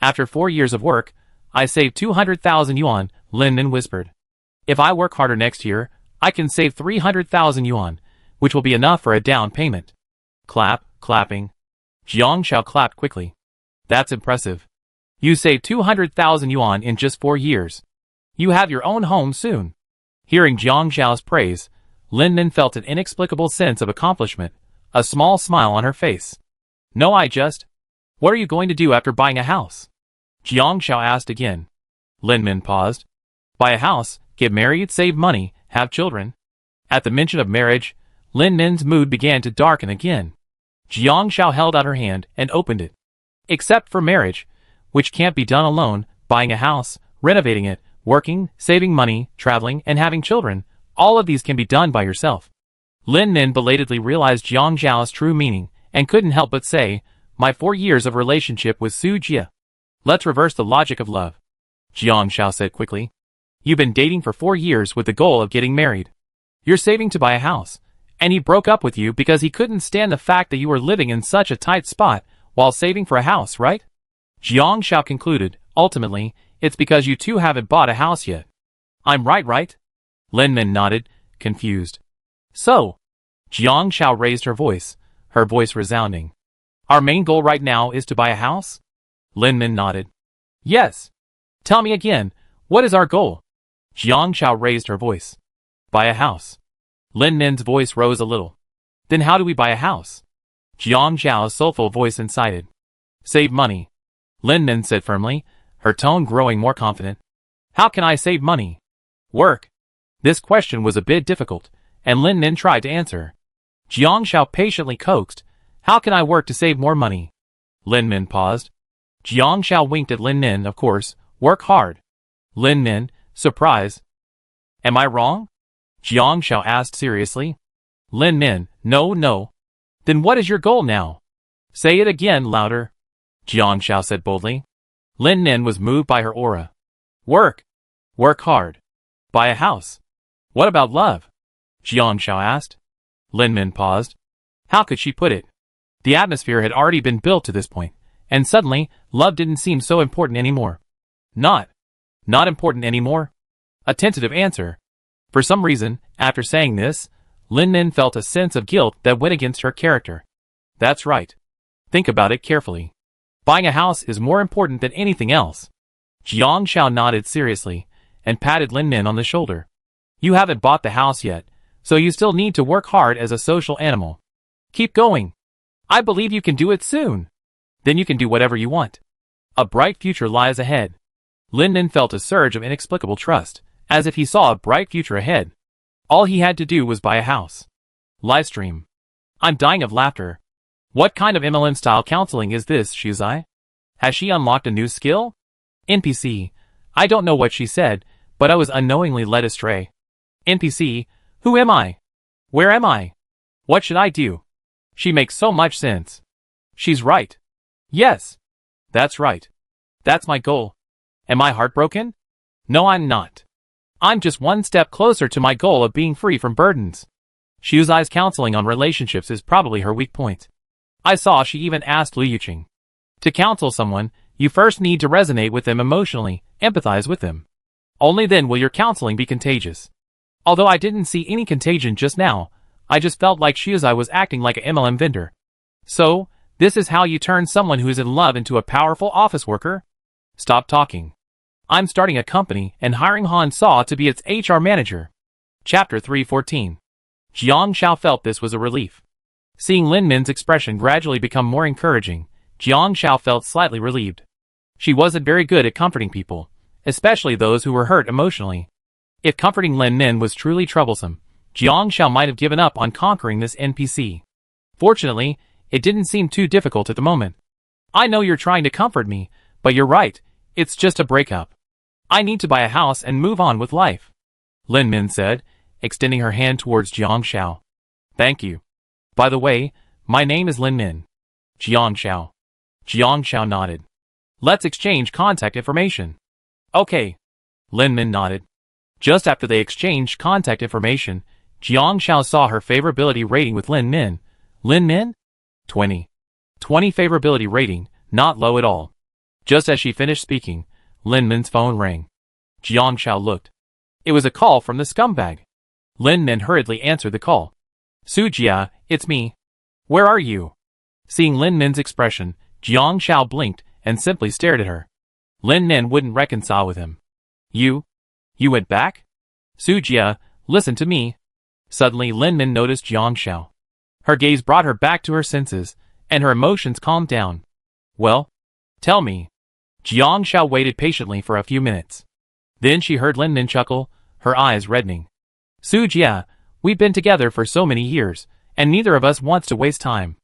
After 4 years of work, I saved 200,000 yuan, Lin Min whispered. If I work harder next year, I can save 300,000 yuan, which will be enough for a down payment. Clapping. Jiang Xiao clapped quickly. That's impressive. You saved 200,000 yuan in just 4 years. You have your own home soon. Hearing Jiang Xiao's praise, Lin Min felt an inexplicable sense of accomplishment, a small smile on her face. No, What are you going to do after buying a house? Jiang Xiao asked again. Lin Min paused. Buy a house, get married, save money, have children. At the mention of marriage, Lin Min's mood began to darken again. Jiang Xiao held out her hand and opened it. Except for marriage, which can't be done alone, buying a house, renovating it, working, saving money, traveling, and having children, all of these can be done by yourself. Lin Min belatedly realized Jiang Xiao's true meaning, and couldn't help but say, My 4 years of relationship with Su Jia. Let's reverse the logic of love. Jiang Xiao said quickly. You've been dating for 4 years with the goal of getting married. You're saving to buy a house, and he broke up with you because he couldn't stand the fact that you were living in such a tight spot while saving for a house, right? Jiang Xiao concluded, ultimately, it's because you two haven't bought a house yet. I'm right? Lin Min nodded, confused. So, Jiang Xiao raised her voice resounding. Our main goal right now is to buy a house? Lin Min nodded. Yes. Tell me again, what is our goal? Jiang Xiao raised her voice. Buy a house. Lin Min's voice rose a little. Then how do we buy a house? Jiang Xiao's soulful voice incited. Save money. Lin Min said firmly, her tone growing more confident. How can I save money? Work. This question was a bit difficult, and Lin Min tried to answer. Jiang Xiao patiently coaxed, How can I work to save more money? Lin Min paused. Jiang Xiao winked at Lin Min, of course, work hard. Lin Min, surprise. Am I wrong? Jiang Xiao asked seriously. Lin Min, no. Then what is your goal now? Say it again louder. Jiang Xiao said boldly. Lin Min was moved by her aura. Work hard. Buy a house. What about love? Jiang Xiao asked. Lin Min paused. How could she put it? The atmosphere had already been built to this point, and suddenly, love didn't seem so important anymore. Not important anymore? A tentative answer. For some reason, after saying this, Lin Min felt a sense of guilt that went against her character. That's right. Think about it carefully. Buying a house is more important than anything else. Jiang Xiao nodded seriously, and patted Lin Min on the shoulder. You haven't bought the house yet, so you still need to work hard as a social animal. Keep going. I believe you can do it soon. Then you can do whatever you want. A bright future lies ahead. Lin Min felt a surge of inexplicable trust, as if he saw a bright future ahead. All he had to do was buy a house. Livestream. I'm dying of laughter. What kind of MLM-style counseling is this, Shuzai? Has she unlocked a new skill? NPC. I don't know what she said, but I was unknowingly led astray. NPC. Who am I? Where am I? What should I do? She makes so much sense. She's right. Yes. That's right. That's my goal. Am I heartbroken? No, I'm not. I'm just one step closer to my goal of being free from burdens. Shuzai's counseling on relationships is probably her weak point. I saw she even asked Liu Yuqing. To counsel someone, you first need to resonate with them emotionally, empathize with them. Only then will your counseling be contagious. Although I didn't see any contagion just now, I just felt like Shuzai was acting like an MLM vendor. So, this is how you turn someone who is in love into a powerful office worker? Stop talking. I'm starting a company and hiring Han Sa to be its HR manager. Chapter 314. Jiang Xiao felt this was a relief. Seeing Lin Min's expression gradually become more encouraging, Jiang Xiao felt slightly relieved. She wasn't very good at comforting people, especially those who were hurt emotionally. If comforting Lin Min was truly troublesome, Jiang Xiao might have given up on conquering this NPC. Fortunately, it didn't seem too difficult at the moment. I know you're trying to comfort me, but you're right, it's just a breakup. I need to buy a house and move on with life. Lin Min said, extending her hand towards Jiang Xiao. Thank you. By the way, my name is Lin Min. Jiang Xiao. Jiang Xiao nodded. Let's exchange contact information. Okay. Lin Min nodded. Just after they exchanged contact information, Jiang Xiao saw her favorability rating with Lin Min. Lin Min? 20. 20 favorability rating, not low at all. Just as she finished speaking, Lin Min's phone rang. Jiang Xiao looked. It was a call from the scumbag. Lin Min hurriedly answered the call. Sujia, it's me. Where are you? Seeing Lin Min's expression, Jiang Xiao blinked and simply stared at her. Lin Min wouldn't reconcile with him. You went back? Sujia, listen to me. Suddenly Lin Min noticed Jiang Xiao. Her gaze brought her back to her senses, and her emotions calmed down. Well? Tell me. Jiang Xiao waited patiently for a few minutes. Then she heard Lin Min chuckle, her eyes reddening. Sujia, we've been together for so many years, and neither of us wants to waste time.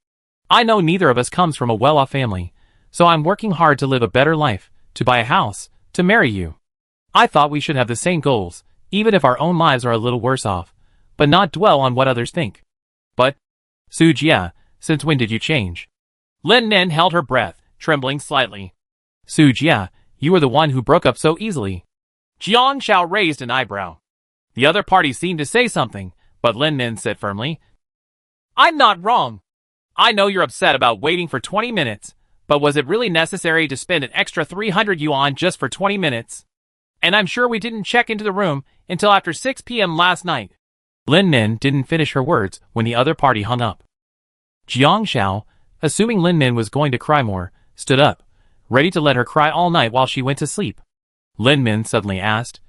I know neither of us comes from a well-off family, so I'm working hard to live a better life, to buy a house, to marry you. I thought we should have the same goals, even if our own lives are a little worse off, but not dwell on what others think. But, Sujia, since when did you change? Lin Min held her breath, trembling slightly. Sujia, you were the one who broke up so easily. Jiang Xiao raised an eyebrow. The other party seemed to say something, but Lin Min said firmly, I'm not wrong. I know you're upset about waiting for 20 minutes, but was it really necessary to spend an extra 300 yuan just for 20 minutes? And I'm sure we didn't check into the room until after 6 p.m. last night. Lin Min didn't finish her words when the other party hung up. Jiang Xiao, assuming Lin Min was going to cry more, stood up, ready to let her cry all night while she went to sleep. Lin Min suddenly asked,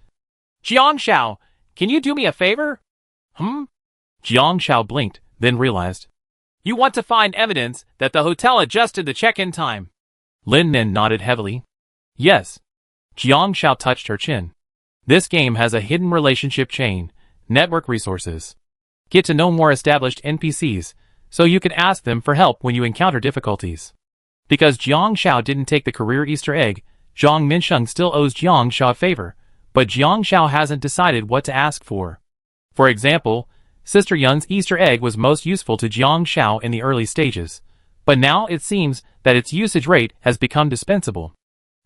Jiang Xiao, can you do me a favor? Jiang Xiao blinked, then realized. You want to find evidence that the hotel adjusted the check-in time. Lin Min nodded heavily. Yes. Jiang Xiao touched her chin. This game has a hidden relationship chain, network resources. Get to know more established NPCs, so you can ask them for help when you encounter difficulties. Because Jiang Xiao didn't take the career Easter egg, Zhang Minsheng still owes Jiang Xiao a favor, but Jiang Xiao hasn't decided what to ask for. For example, Sister Yun's Easter egg was most useful to Jiang Xiao in the early stages, but now it seems that its usage rate has become dispensable.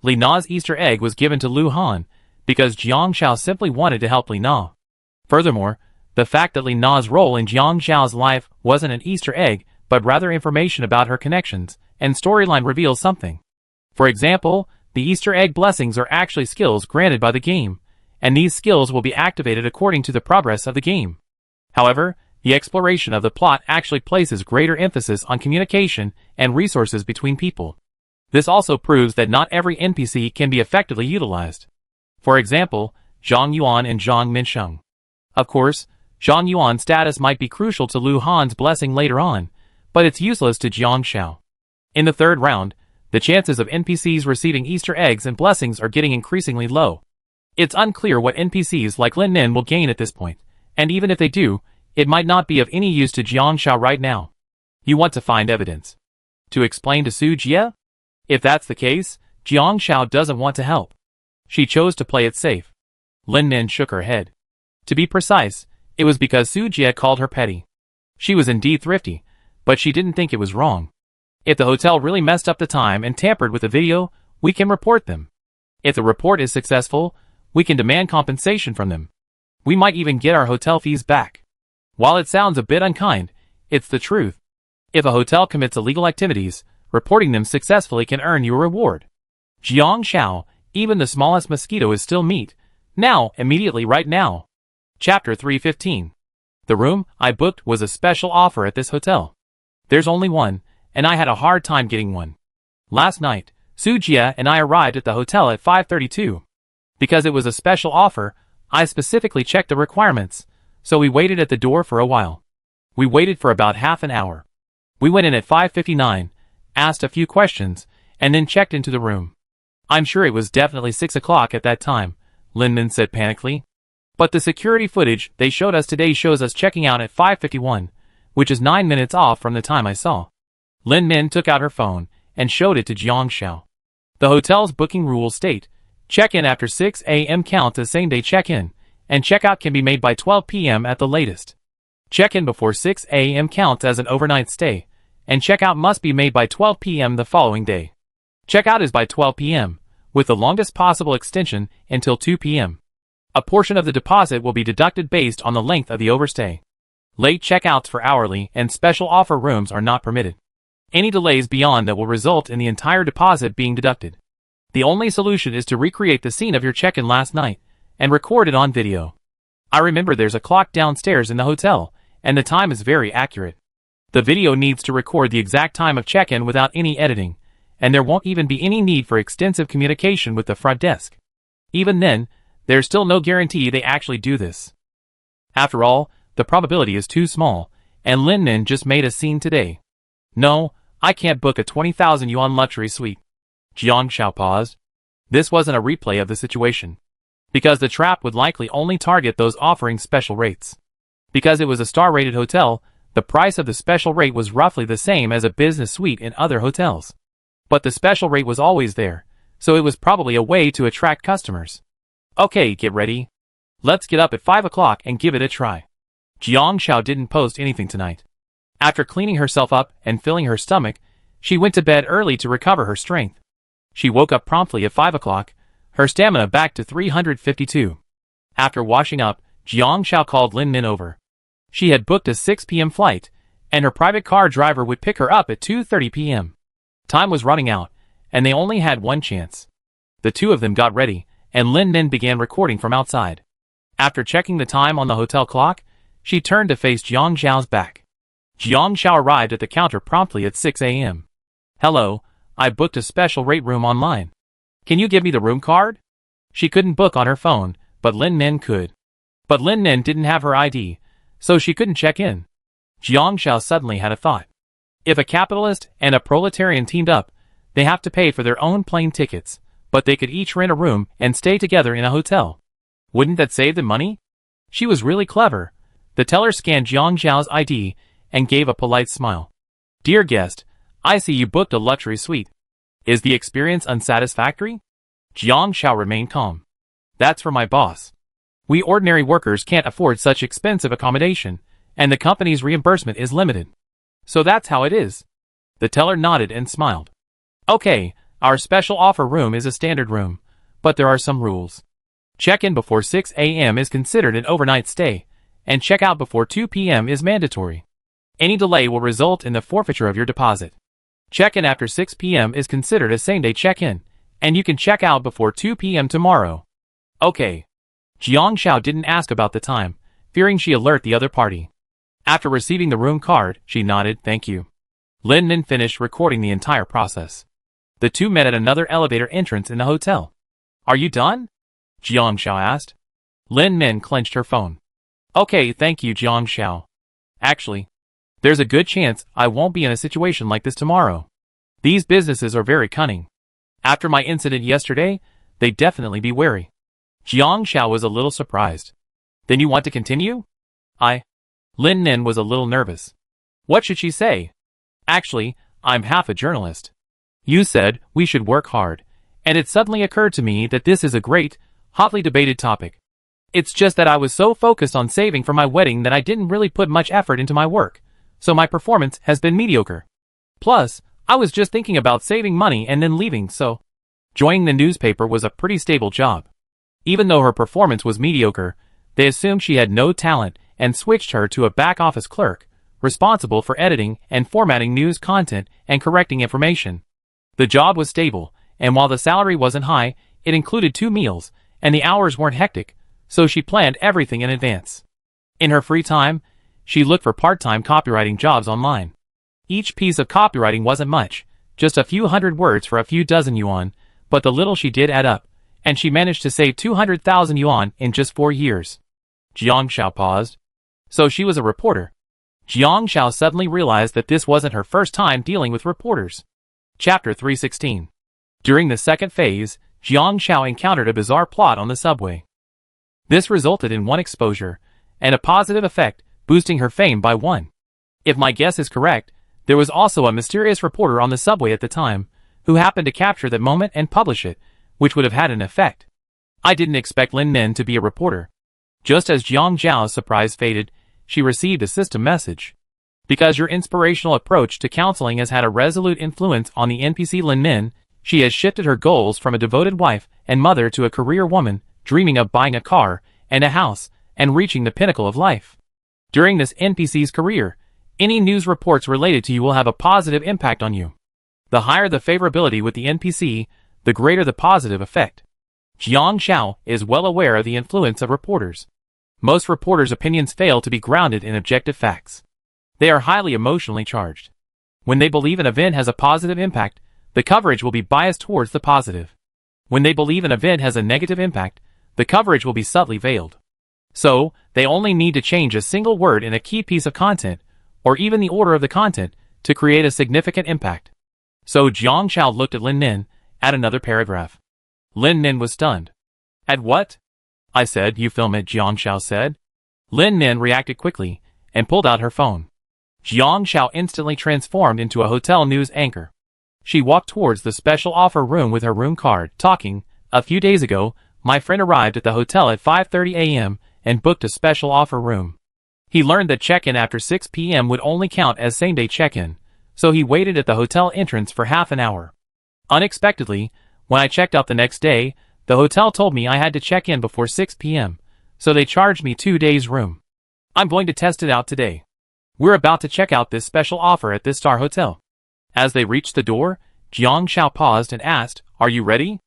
Li Na's Easter egg was given to Lu Han, because Jiang Xiao simply wanted to help Li Na. Furthermore, the fact that Li Na's role in Jiang Xiao's life wasn't an Easter egg, but rather information about her connections, and storyline reveals something. For example, the Easter egg blessings are actually skills granted by the game, and these skills will be activated according to the progress of the game. However, the exploration of the plot actually places greater emphasis on communication and resources between people. This also proves that not every NPC can be effectively utilized. For example, Zhang Yuan and Zhang Minsheng. Of course, Zhang Yuan's status might be crucial to Lu Han's blessing later on, but it's useless to Jiang Xiao. In the third round, the chances of NPCs receiving Easter eggs and blessings are getting increasingly low. It's unclear what NPCs like Lin Min will gain at this point, And even if they do, it might not be of any use to Jiang Xiao right now. You want to find evidence to explain to Su Jie? If that's the case, Jiang Xiao doesn't want to help. She chose to play it safe. Lin Min shook her head. To be precise, it was because Su Jie called her petty. She was indeed thrifty, but she didn't think it was wrong. If the hotel really messed up the time and tampered with the video, we can report them. If the report is successful, we can demand compensation from them. We might even get our hotel fees back. While it sounds a bit unkind, it's the truth. If a hotel commits illegal activities, reporting them successfully can earn you a reward. Jiang Xiao, even the smallest mosquito is still meat. Now, immediately right now. Chapter 315. The room I booked was a special offer at this hotel. There's only one, and I had a hard time getting one. Last night, Su Jie and I arrived at the hotel at 5:32. Because it was a special offer, I specifically checked the requirements, so we waited at the door for a while. We waited for about half an hour. We went in at 5:59, asked a few questions, and then checked into the room. I'm sure it was definitely 6 o'clock at that time, Lin Min said panically. But the security footage they showed us today shows us checking out at 5:51, which is 9 minutes off from the time I saw. Lin Min took out her phone and showed it to Jiang Xiao. The hotel's booking rules state, check-in after 6 a.m. counts as same-day check-in, and check-out can be made by 12 p.m. at the latest. Check-in before 6 a.m. counts as an overnight stay, and check-out must be made by 12 p.m. the following day. Check-out is by 12 p.m., with the longest possible extension until 2 p.m. A portion of the deposit will be deducted based on the length of the overstay. Late checkouts for hourly and special offer rooms are not permitted. Any delays beyond that will result in the entire deposit being deducted. The only solution is to recreate the scene of your check-in last night and record it on video. I remember there's a clock downstairs in the hotel, and the time is very accurate. The video needs to record the exact time of check-in without any editing, and there won't even be any need for extensive communication with the front desk. Even then, there's still no guarantee they actually do this. After all, the probability is too small, and Lin Min just made a scene today. No, I can't book a 20,000 yuan luxury suite. Jiang Xiao paused. This wasn't a replay of the situation. Because the trap would likely only target those offering special rates. Because it was a star-rated hotel, the price of the special rate was roughly the same as a business suite in other hotels. But the special rate was always there, so it was probably a way to attract customers. Okay, get ready. Let's get up at 5 o'clock and give it a try. Jiang Xiao didn't post anything tonight. After cleaning herself up and filling her stomach, she went to bed early to recover her strength. She woke up promptly at 5 o'clock, her stamina back to 352. After washing up, Jiang Xiao called Lin Min over. She had booked a 6 p.m. flight, and her private car driver would pick her up at 2:30 p.m. Time was running out, and they only had one chance. The two of them got ready, and Lin Min began recording from outside. After checking the time on the hotel clock, she turned to face Jiang Xiao's back. Jiang Xiao arrived at the counter promptly at 6 a.m. Hello, I booked a special rate room online. Can you give me the room card? She couldn't book on her phone, but Lin Min could. But Lin Min didn't have her ID, so she couldn't check in. Jiang Xiao suddenly had a thought. If a capitalist and a proletarian teamed up, they have to pay for their own plane tickets, but they could each rent a room and stay together in a hotel. Wouldn't that save them money? She was really clever. The teller scanned Jiang Xiao's ID and gave a polite smile. Dear guest, I see you booked a luxury suite. Is the experience unsatisfactory? Jiang Xiao remained calm. That's for my boss. We ordinary workers can't afford such expensive accommodation, and the company's reimbursement is limited. So that's how it is. The teller nodded and smiled. Okay, our special offer room is a standard room, but there are some rules. Check-in before 6 a.m. is considered an overnight stay, and check-out before 2 p.m. is mandatory. Any delay will result in the forfeiture of your deposit. Check-in after 6 p.m. is considered a same-day check-in, and you can check out before 2 p.m. tomorrow. Okay. Jiang Xiao didn't ask about the time, fearing she alert the other party. After receiving the room card, she nodded, thank you. Lin Min finished recording the entire process. The two met at another elevator entrance in the hotel. Are you done? Jiang Xiao asked. Lin Min clenched her phone. Okay, thank you, Jiang Xiao. Actually, there's a good chance I won't be in a situation like this tomorrow. These businesses are very cunning. After my incident yesterday, they'd definitely be wary. Jiang Xiao was a little surprised. Then you want to continue? Lin Nin was a little nervous. What should she say? Actually, I'm half a journalist. You said we should work hard, and it suddenly occurred to me that this is a great, hotly debated topic. It's just that I was so focused on saving for my wedding that I didn't really put much effort into my work, so my performance has been mediocre. Plus, I was just thinking about saving money and then leaving, so joining the newspaper was a pretty stable job. Even though her performance was mediocre, they assumed she had no talent and switched her to a back-office clerk, responsible for editing and formatting news content and correcting information. The job was stable, and while the salary wasn't high, it included 2 meals, and the hours weren't hectic, so she planned everything in advance. In her free time, she looked for part-time copywriting jobs online. Each piece of copywriting wasn't much, just a few hundred words for a few dozen yuan, but the little she did add up, and she managed to save 200,000 yuan in just 4 years. Jiang Xiao paused. So she was a reporter. Jiang Xiao suddenly realized that this wasn't her first time dealing with reporters. Chapter 316. During the second phase, Jiang Xiao encountered a bizarre plot on the subway. This resulted in 1 exposure, and a positive effect, boosting her fame by 1. If my guess is correct, there was also a mysterious reporter on the subway at the time, who happened to capture that moment and publish it, which would have had an effect. I didn't expect Lin Nin to be a reporter. Just as Jiang Zhao's surprise faded, she received a system message. Because your inspirational approach to counseling has had a resolute influence on the NPC Lin Nin, she has shifted her goals from a devoted wife and mother to a career woman, dreaming of buying a car and a house and reaching the pinnacle of life. During this NPC's career, any news reports related to you will have a positive impact on you. The higher the favorability with the NPC, the greater the positive effect. Jiang Xiao is well aware of the influence of reporters. Most reporters' opinions fail to be grounded in objective facts. They are highly emotionally charged. When they believe an event has a positive impact, the coverage will be biased towards the positive. When they believe an event has a negative impact, the coverage will be subtly veiled. So, they only need to change a single word in a key piece of content, or even the order of the content, to create a significant impact. So Jiang Xiao looked at Lin Nin, at another paragraph. Lin Nin was stunned. At what? I said, you film it, Jiang Xiao said. Lin Nin reacted quickly, and pulled out her phone. Jiang Xiao instantly transformed into a hotel news anchor. She walked towards the special offer room with her room card, talking. A few days ago, my friend arrived at the hotel at 5:30 a.m. and booked a special offer room. He learned that check-in after 6 p.m. would only count as same-day check-in, so he waited at the hotel entrance for half an hour. Unexpectedly, when I checked out the next day, the hotel told me I had to check in before 6 p.m., so they charged me 2 days' room. I'm going to test it out today. We're about to check out this special offer at this star hotel. As they reached the door, Jiang Xiao paused and asked, Are you ready?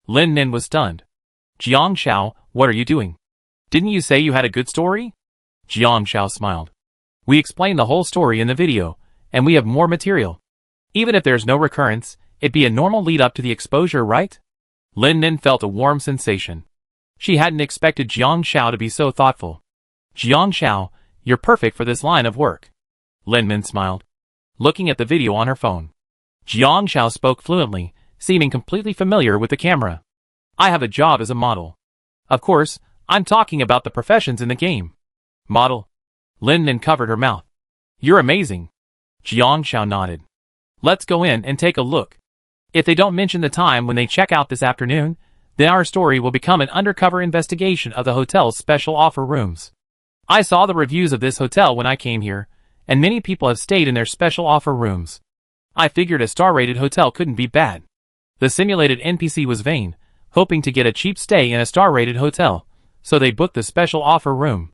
Lin Nin was stunned. Jiang Xiao, what are you doing? Didn't you say you had a good story? Jiang Xiao smiled. We explained the whole story in the video, and we have more material. Even if there's no recurrence, it'd be a normal lead-up to the exposure, right? Lin Nin felt a warm sensation. She hadn't expected Jiang Xiao to be so thoughtful. Jiang Xiao, you're perfect for this line of work. Lin Nin smiled, looking at the video on her phone. Jiang Xiao spoke fluently, seeming completely familiar with the camera. I have a job as a model. Of course, I'm talking about the professions in the game. Model? Lin Nin covered her mouth. You're amazing. Jiang Xiao nodded. Let's go in and take a look. If they don't mention the time when they check out this afternoon, then our story will become an undercover investigation of the hotel's special offer rooms. I saw the reviews of this hotel when I came here, and many people have stayed in their special offer rooms. I figured a star-rated hotel couldn't be bad. The simulated NPC was vain, hoping to get a cheap stay in a star-rated hotel, so they booked the special offer room.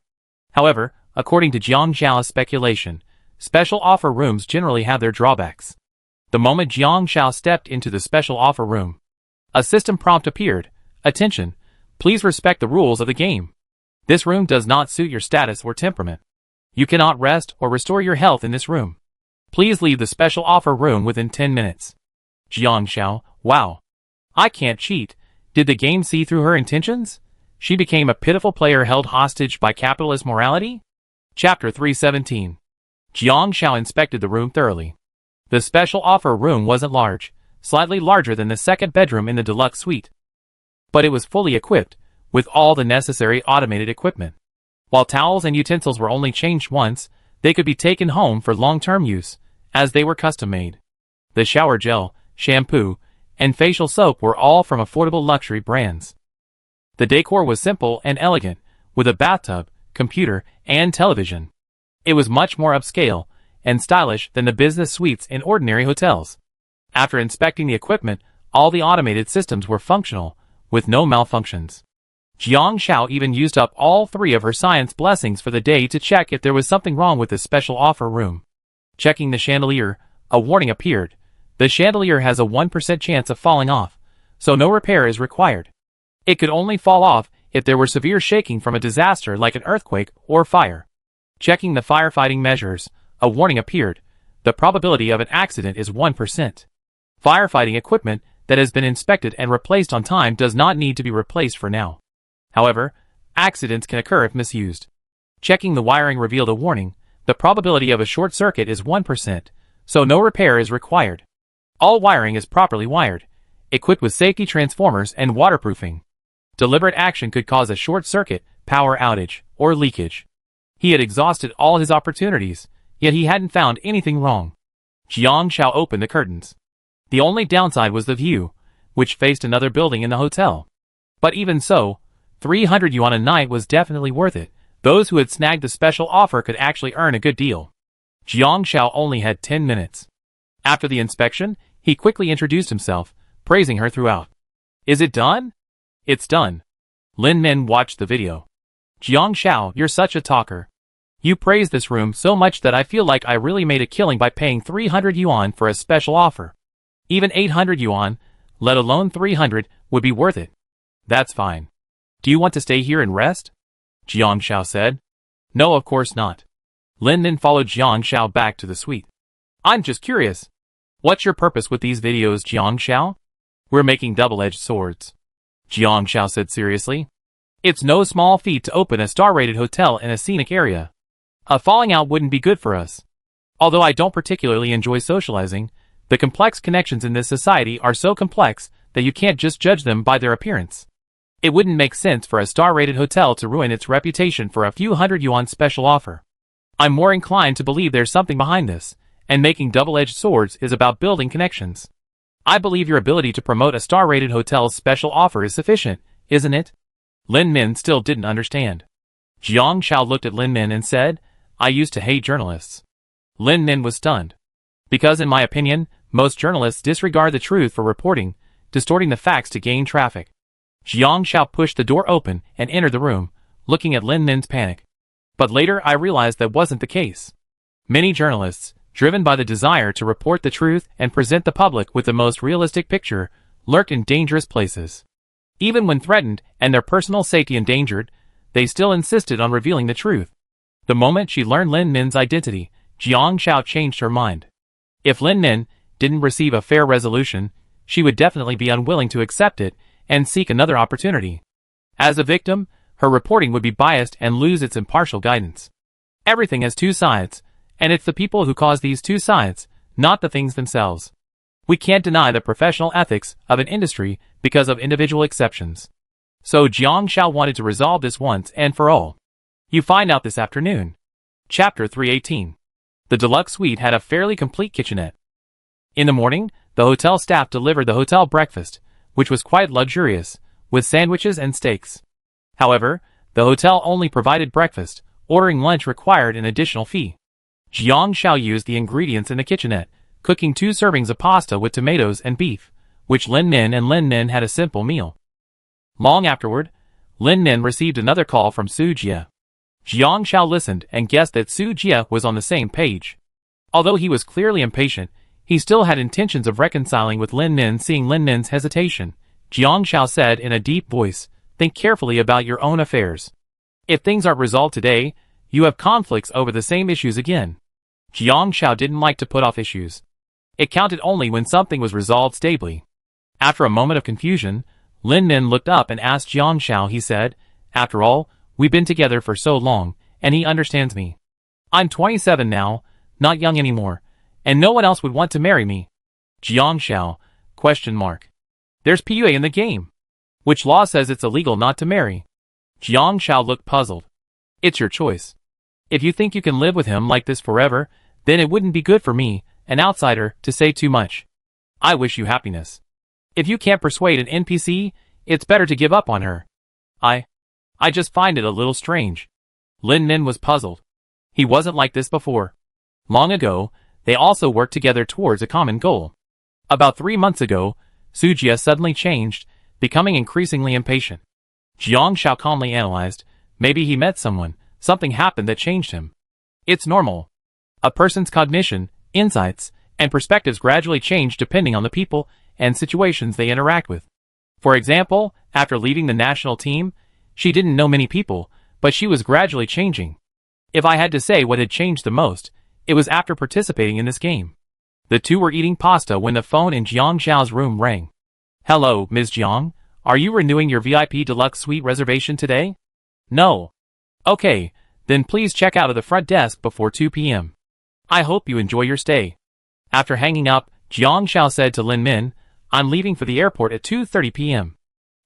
However, according to Jiang Xiao's speculation, special offer rooms generally have their drawbacks. The moment Jiang Xiao stepped into the special offer room, a system prompt appeared. Attention, please respect the rules of the game. This room does not suit your status or temperament. You cannot rest or restore your health in this room. Please leave the special offer room within 10 minutes. Jiang Xiao, wow. I can't cheat. Did the game see through her intentions? She became a pitiful player held hostage by capitalist morality? Chapter 317. Jiang Xiao inspected the room thoroughly. The special offer room wasn't large, slightly larger than the second bedroom in the deluxe suite. But it was fully equipped, with all the necessary automated equipment. While towels and utensils were only changed once, they could be taken home for long-term use, as they were custom-made. The shower gel, shampoo, and facial soap were all from affordable luxury brands. The decor was simple and elegant, with a bathtub, computer, and television. It was much more upscale and stylish than the business suites in ordinary hotels. After inspecting the equipment, all the automated systems were functional, with no malfunctions. Jiang Xiao even used up all 3 of her science blessings for the day to check if there was something wrong with the special offer room. Checking the chandelier, a warning appeared. The chandelier has a 1% chance of falling off, so no repair is required. It could only fall off if there were severe shaking from a disaster like an earthquake or fire. Checking the firefighting measures, a warning appeared. The probability of an accident is 1%. Firefighting equipment that has been inspected and replaced on time does not need to be replaced for now. However, accidents can occur if misused. Checking the wiring revealed a warning. The probability of a short circuit is 1%, so no repair is required. All wiring is properly wired, equipped with safety transformers and waterproofing. Deliberate action could cause a short circuit, power outage, or leakage. He had exhausted all his opportunities, yet he hadn't found anything wrong. Jiang Xiao opened the curtains. The only downside was the view, which faced another building in the hotel. But even so, 300 yuan a night was definitely worth it. Those who had snagged the special offer could actually earn a good deal. Jiang Xiao only had 10 minutes. After the inspection, he quickly introduced himself, praising her throughout. Is it done? It's done. Lin Min watched the video. Jiang Xiao, you're such a talker. You praised this room so much that I feel like I really made a killing by paying 300 yuan for a special offer. Even 800 yuan, let alone 300, would be worth it. That's fine. Do you want to stay here and rest? Jiang Xiao said. No, of course not. Lin Min followed Jiang Xiao back to the suite. I'm just curious. What's your purpose with these videos, Jiang Xiao? We're making double-edged swords. Jiang Xiao said seriously. It's no small feat to open a star-rated hotel in a scenic area. A falling out wouldn't be good for us. Although I don't particularly enjoy socializing, the complex connections in this society are so complex that you can't just judge them by their appearance. It wouldn't make sense for a star-rated hotel to ruin its reputation for a few hundred yuan special offer. I'm more inclined to believe there's something behind this, and making double-edged swords is about building connections. I believe your ability to promote a star-rated hotel's special offer is sufficient, isn't it? Lin Min still didn't understand. Jiang Xiao looked at Lin Min and said, I used to hate journalists. Lin Min was stunned. Because in my opinion, most journalists disregard the truth for reporting, distorting the facts to gain traffic. Jiang Xiao pushed the door open and entered the room, looking at Lin Min's panic. But later I realized that wasn't the case. Many journalists, driven by the desire to report the truth and present the public with the most realistic picture, lurked in dangerous places. Even when threatened and their personal safety endangered, they still insisted on revealing the truth. The moment she learned Lin Min's identity, Jiang Xiao changed her mind. If Lin Min didn't receive a fair resolution, she would definitely be unwilling to accept it and seek another opportunity. As a victim, her reporting would be biased and lose its impartial guidance. Everything has two sides, and it's the people who cause these two sides, not the things themselves. We can't deny the professional ethics of an industry because of individual exceptions. So Jiang Xiao wanted to resolve this once and for all. You find out this afternoon. Chapter 318. The deluxe suite had a fairly complete kitchenette. In the morning, the hotel staff delivered the hotel breakfast, which was quite luxurious, with sandwiches and steaks. However, the hotel only provided breakfast, ordering lunch required an additional fee. Jiang Xiao used the ingredients in the kitchenette, cooking 2 servings of pasta with tomatoes and beef, which Lin Min had a simple meal. Long afterward, Lin Min received another call from Su Jie. Jiang Xiao listened and guessed that Su Jie was on the same page. Although he was clearly impatient, he still had intentions of reconciling with Lin Min. Seeing Lin Min's hesitation, Jiang Xiao said in a deep voice, think carefully about your own affairs. If things aren't resolved today, you have conflicts over the same issues again. Jiang Xiao didn't like to put off issues. It counted only when something was resolved stably. After a moment of confusion, Lin Min looked up and asked Jiang Xiao. He said, after all, we've been together for so long, and he understands me. I'm 27 now, not young anymore, and no one else would want to marry me. Jiang Xiao, ? There's PUA in the game. Which law says it's illegal not to marry? Jiang Xiao looked puzzled. It's your choice. If you think you can live with him like this forever, then it wouldn't be good for me, an outsider, to say too much. I wish you happiness. If you can't persuade an NPC, it's better to give up on her. I just find it a little strange. Lin Min was puzzled. He wasn't like this before. Long ago, they also worked together towards a common goal. About 3 months ago, Sujia suddenly changed, becoming increasingly impatient. Jiang Shao calmly analyzed, maybe he met someone, something happened that changed him. It's normal. A person's cognition, insights, and perspectives gradually change depending on the people and situations they interact with. For example, after leaving the national team, she didn't know many people, but she was gradually changing. If I had to say what had changed the most, it was after participating in this game. The two were eating pasta when the phone in Jiang Xiao's room rang. Hello, Ms. Jiang. Are you renewing your VIP deluxe suite reservation today? No. Okay, then please check out of the front desk before 2 p.m. I hope you enjoy your stay. After hanging up, Jiang Xiao said to Lin Min, I'm leaving for the airport at 2:30 p.m.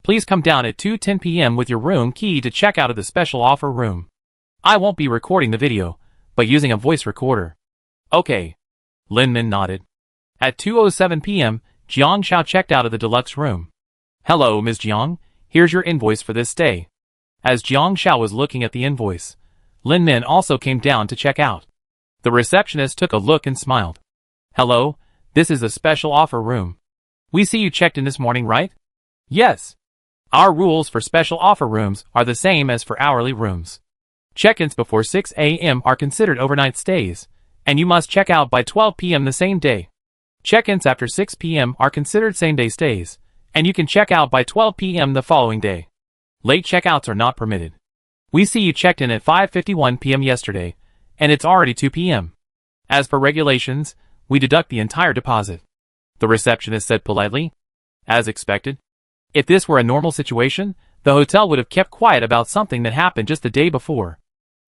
Please come down at 2:10 p.m. with your room key to check out of the special offer room. I won't be recording the video, but using a voice recorder. Okay. Lin Min nodded. At 2:07 p.m., Jiang Xiao checked out of the deluxe room. Hello, Ms. Jiang. Here's your invoice for this stay. As Jiang Xiao was looking at the invoice, Lin Min also came down to check out. The receptionist took a look and smiled. Hello, this is a special offer room. We see you checked in this morning, right? Yes. Our rules for special offer rooms are the same as for hourly rooms. Check-ins before 6 a.m. are considered overnight stays, and you must check out by 12 p.m. the same day. Check-ins after 6 p.m. are considered same-day stays, and you can check out by 12 p.m. the following day. Late checkouts are not permitted. We see you checked in at 5:51 p.m. yesterday, and it's already 2 p.m. As for regulations, we deduct the entire deposit. The receptionist said politely. As expected. If this were a normal situation, the hotel would have kept quiet about something that happened just the day before.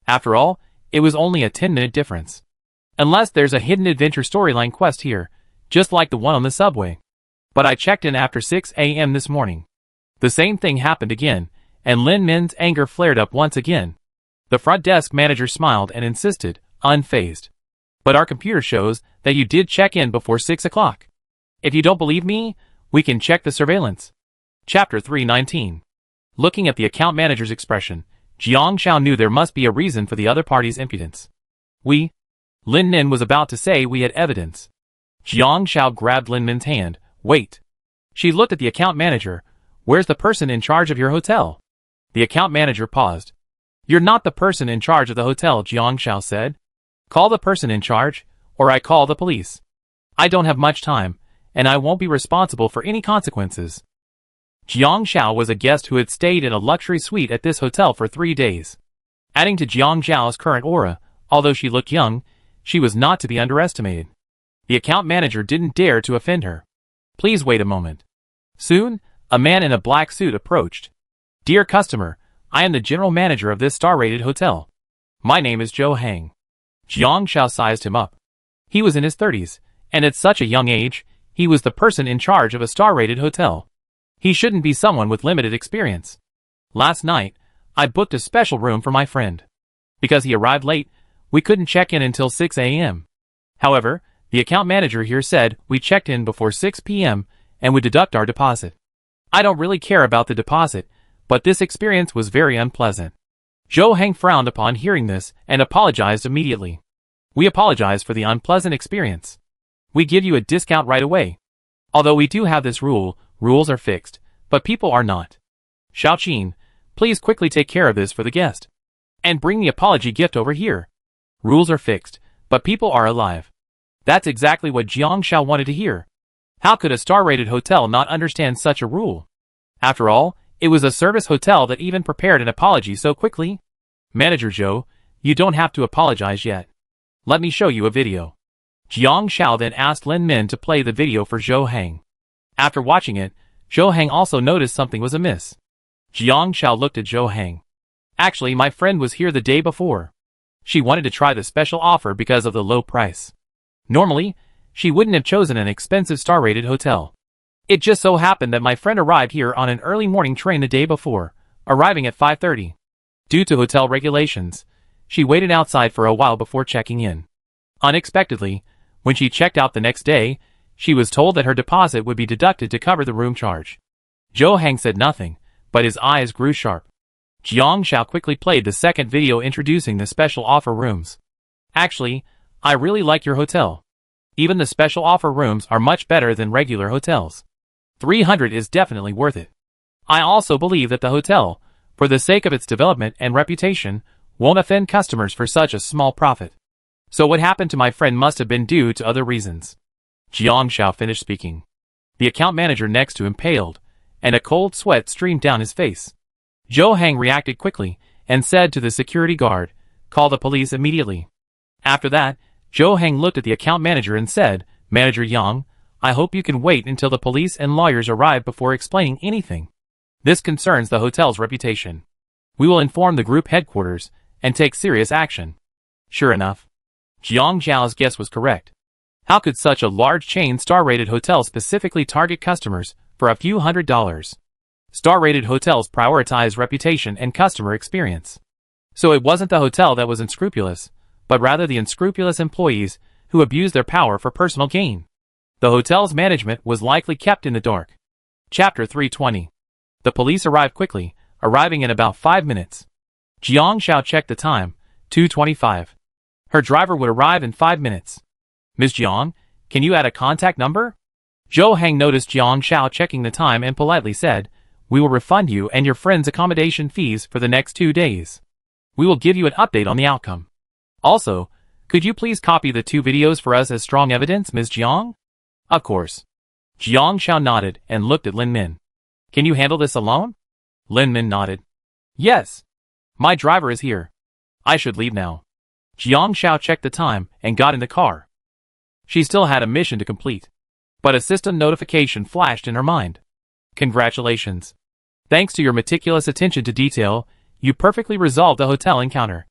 After all, it was only a 10-minute difference. Unless there's a hidden adventure storyline quest here, just like the one on the subway. But I checked in after 6 a.m. this morning. The same thing happened again, and Lin Min's anger flared up once again. The front desk manager smiled and insisted, unfazed. But our computer shows that you did check in before 6 o'clock. If you don't believe me, we can check the surveillance. Chapter 319. Looking at the account manager's expression, Jiang Xiao knew there must be a reason for the other party's impudence. Lin Min was about to say we had evidence. Jiang Xiao grabbed Lin Min's hand. Wait. She looked at the account manager. Where's the person in charge of your hotel? The account manager paused. You're not the person in charge of the hotel, Jiang Xiao said. Call the person in charge, or I call the police. I don't have much time, and I won't be responsible for any consequences. Jiang Xiao was a guest who had stayed in a luxury suite at this hotel for 3 days. Adding to Jiang Xiao's current aura, although she looked young, she was not to be underestimated. The account manager didn't dare to offend her. Please wait a moment. Soon, a man in a black suit approached. Dear customer, I am the general manager of this star-rated hotel. My name is Zhou Hang. Jiang Xiao sized him up. He was in his 30s, and at such a young age, he was the person in charge of a star-rated hotel. He shouldn't be someone with limited experience. Last night, I booked a special room for my friend. Because he arrived late, we couldn't check in until 6 a.m. However, the account manager here said we checked in before 6 p.m. and would deduct our deposit. I don't really care about the deposit, but this experience was very unpleasant. Zhou Hang frowned upon hearing this and apologized immediately. We apologize for the unpleasant experience. We give you a discount right away. Although we do have this rule, rules are fixed, but people are not. Xiaoqin, please quickly take care of this for the guest. And bring the apology gift over here. Rules are fixed, but people are alive. That's exactly what Jiang Xiao wanted to hear. How could a star-rated hotel not understand such a rule? After all, it was a service hotel that even prepared an apology so quickly. Manager Zhou, you don't have to apologize yet. Let me show you a video. Jiang Xiao then asked Lin Min to play the video for Zhou Hang. After watching it, Zhou Hang also noticed something was amiss. Jiang Xiao looked at Zhou Hang. Actually, my friend was here the day before. She wanted to try the special offer because of the low price. Normally, she wouldn't have chosen an expensive star-rated hotel. It just so happened that my friend arrived here on an early morning train the day before, arriving at 5:30. Due to hotel regulations, she waited outside for a while before checking in. Unexpectedly, when she checked out the next day, she was told that her deposit would be deducted to cover the room charge. Zhou Heng said nothing, but his eyes grew sharp. Jiang Xiao quickly played the second video introducing the special offer rooms. Actually, I really like your hotel. Even the special offer rooms are much better than regular hotels. 300 is definitely worth it. I also believe that the hotel, for the sake of its development and reputation, won't offend customers for such a small profit. So what happened to my friend must have been due to other reasons. Jiang Xiao finished speaking. The account manager next to him paled, and a cold sweat streamed down his face. Zhou Heng reacted quickly and said to the security guard, "Call the police immediately." After that, Zhou Heng looked at the account manager and said, "Manager Yang, I hope you can wait until the police and lawyers arrive before explaining anything. This concerns the hotel's reputation. We will inform the group headquarters and take serious action." Sure enough, Jiang Zhao's guess was correct. How could such a large chain star-rated hotel specifically target customers for a few $100s? Star-rated hotels prioritize reputation and customer experience. So it wasn't the hotel that was unscrupulous, but rather the unscrupulous employees who abused their power for personal gain. The hotel's management was likely kept in the dark. Chapter 320. The police arrived quickly, arriving in about 5 minutes. Jiang Xiao checked the time, 2:25. Her driver would arrive in 5 minutes. "Ms. Jiang, can you add a contact number?" Zhou Heng noticed Jiang Xiao checking the time and politely said, "We will refund you and your friend's accommodation fees for the next 2 days. We will give you an update on the outcome. Also, could you please copy the 2 videos for us as strong evidence, Ms. Jiang?" "Of course." Jiang Xiao nodded and looked at Lin Min. "Can you handle this alone?" Lin Min nodded. "Yes. My driver is here. I should leave now." Jiang Xiao checked the time and got in the car. She still had a mission to complete. But a system notification flashed in her mind. "Congratulations. Thanks to your meticulous attention to detail, you perfectly resolved the hotel encounter.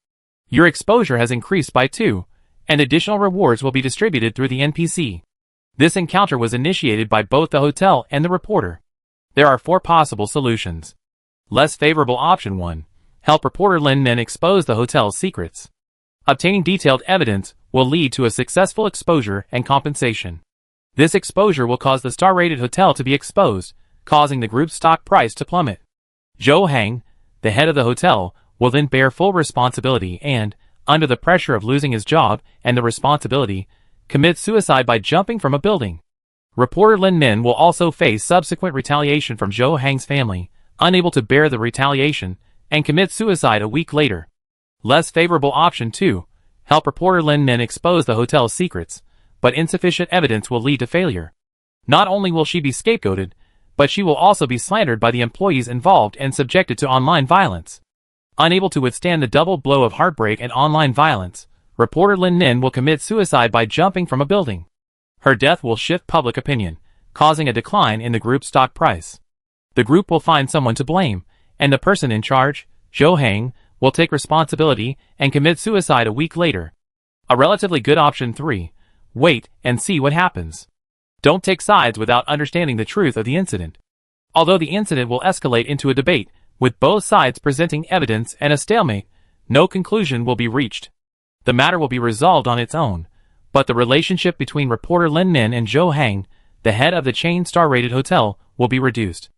Your exposure has increased by 2, and additional rewards will be distributed through the NPC. This encounter was initiated by both the hotel and the reporter. There are 4 possible solutions. Less favorable option 1. Help reporter Lin Min expose the hotel's secrets. Obtaining detailed evidence will lead to a successful exposure and compensation. This exposure will cause the star-rated hotel to be exposed, causing the group's stock price to plummet. Zhou Heng, the head of the hotel, will then bear full responsibility and, under the pressure of losing his job and the responsibility, commit suicide by jumping from a building. Reporter Lin Min will also face subsequent retaliation from Zhou Heng's family, unable to bear the retaliation, and commit suicide a week later. Less favorable option 2. Help reporter Lin Min expose the hotel's secrets, but insufficient evidence will lead to failure. Not only will she be scapegoated, but she will also be slandered by the employees involved and subjected to online violence. Unable to withstand the double blow of heartbreak and online violence, reporter Lin Min will commit suicide by jumping from a building. Her death will shift public opinion, causing a decline in the group's stock price. The group will find someone to blame, and the person in charge, Zhou Heng, will take responsibility and commit suicide a week later. A relatively good option 3. Wait and see what happens. Don't take sides without understanding the truth of the incident. Although the incident will escalate into a debate, with both sides presenting evidence and a stalemate, no conclusion will be reached. The matter will be resolved on its own, but the relationship between reporter Lin Min and Zhou Heng, the head of the chain star-rated hotel, will be reduced.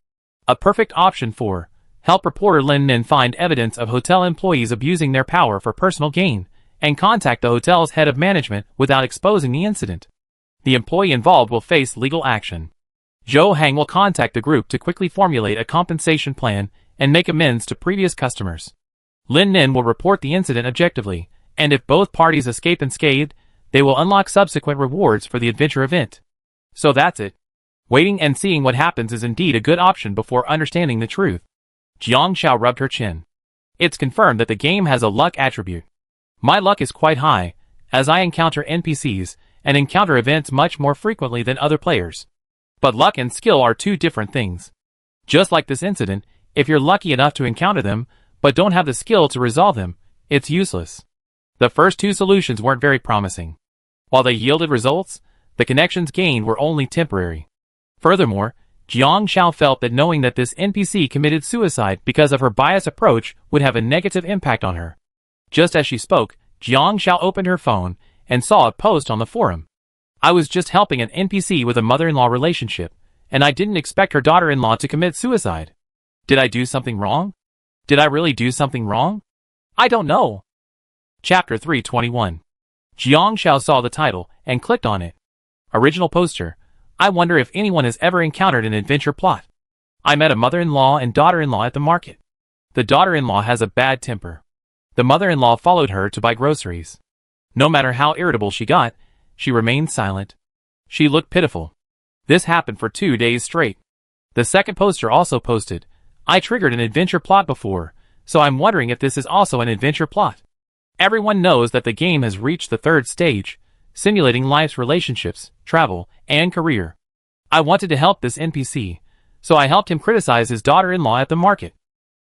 A perfect option 4. Help reporter Lin Min find evidence of hotel employees abusing their power for personal gain, and contact the hotel's head of management without exposing the incident. The employee involved will face legal action. Zhou Heng will contact the group to quickly formulate a compensation plan and make amends to previous customers. Lin Min will report the incident objectively, and if both parties escape unscathed, they will unlock subsequent rewards for the adventure event. So that's it. Waiting and seeing what happens is indeed a good option before understanding the truth. Jiang Xiao rubbed her chin. It's confirmed that the game has a luck attribute. My luck is quite high, as I encounter NPCs and encounter events much more frequently than other players. But luck and skill are 2 different things. Just like this incident, if you're lucky enough to encounter them, but don't have the skill to resolve them, it's useless. The first 2 solutions weren't very promising. While they yielded results, the connections gained were only temporary. Furthermore, Jiang Xiao felt that knowing that this NPC committed suicide because of her biased approach would have a negative impact on her. Just as she spoke, Jiang Xiao opened her phone and saw a post on the forum. I was just helping an NPC with a mother-in-law relationship, and I didn't expect her daughter-in-law to commit suicide. Did I do something wrong? Did I really do something wrong? I don't know. Chapter 321. Jiang Xiao saw the title and clicked on it. Original poster. I wonder if anyone has ever encountered an adventure plot. I met a mother-in-law and daughter-in-law at the market. The daughter-in-law has a bad temper. The mother-in-law followed her to buy groceries. No matter how irritable she got, she remained silent. She looked pitiful. This happened for 2 days straight. The second poster also posted, I triggered an adventure plot before, so I'm wondering if this is also an adventure plot. Everyone knows that the game has reached the third stage, simulating life's relationships, travel, and career. I wanted to help this NPC, so I helped him criticize his daughter-in-law at the market.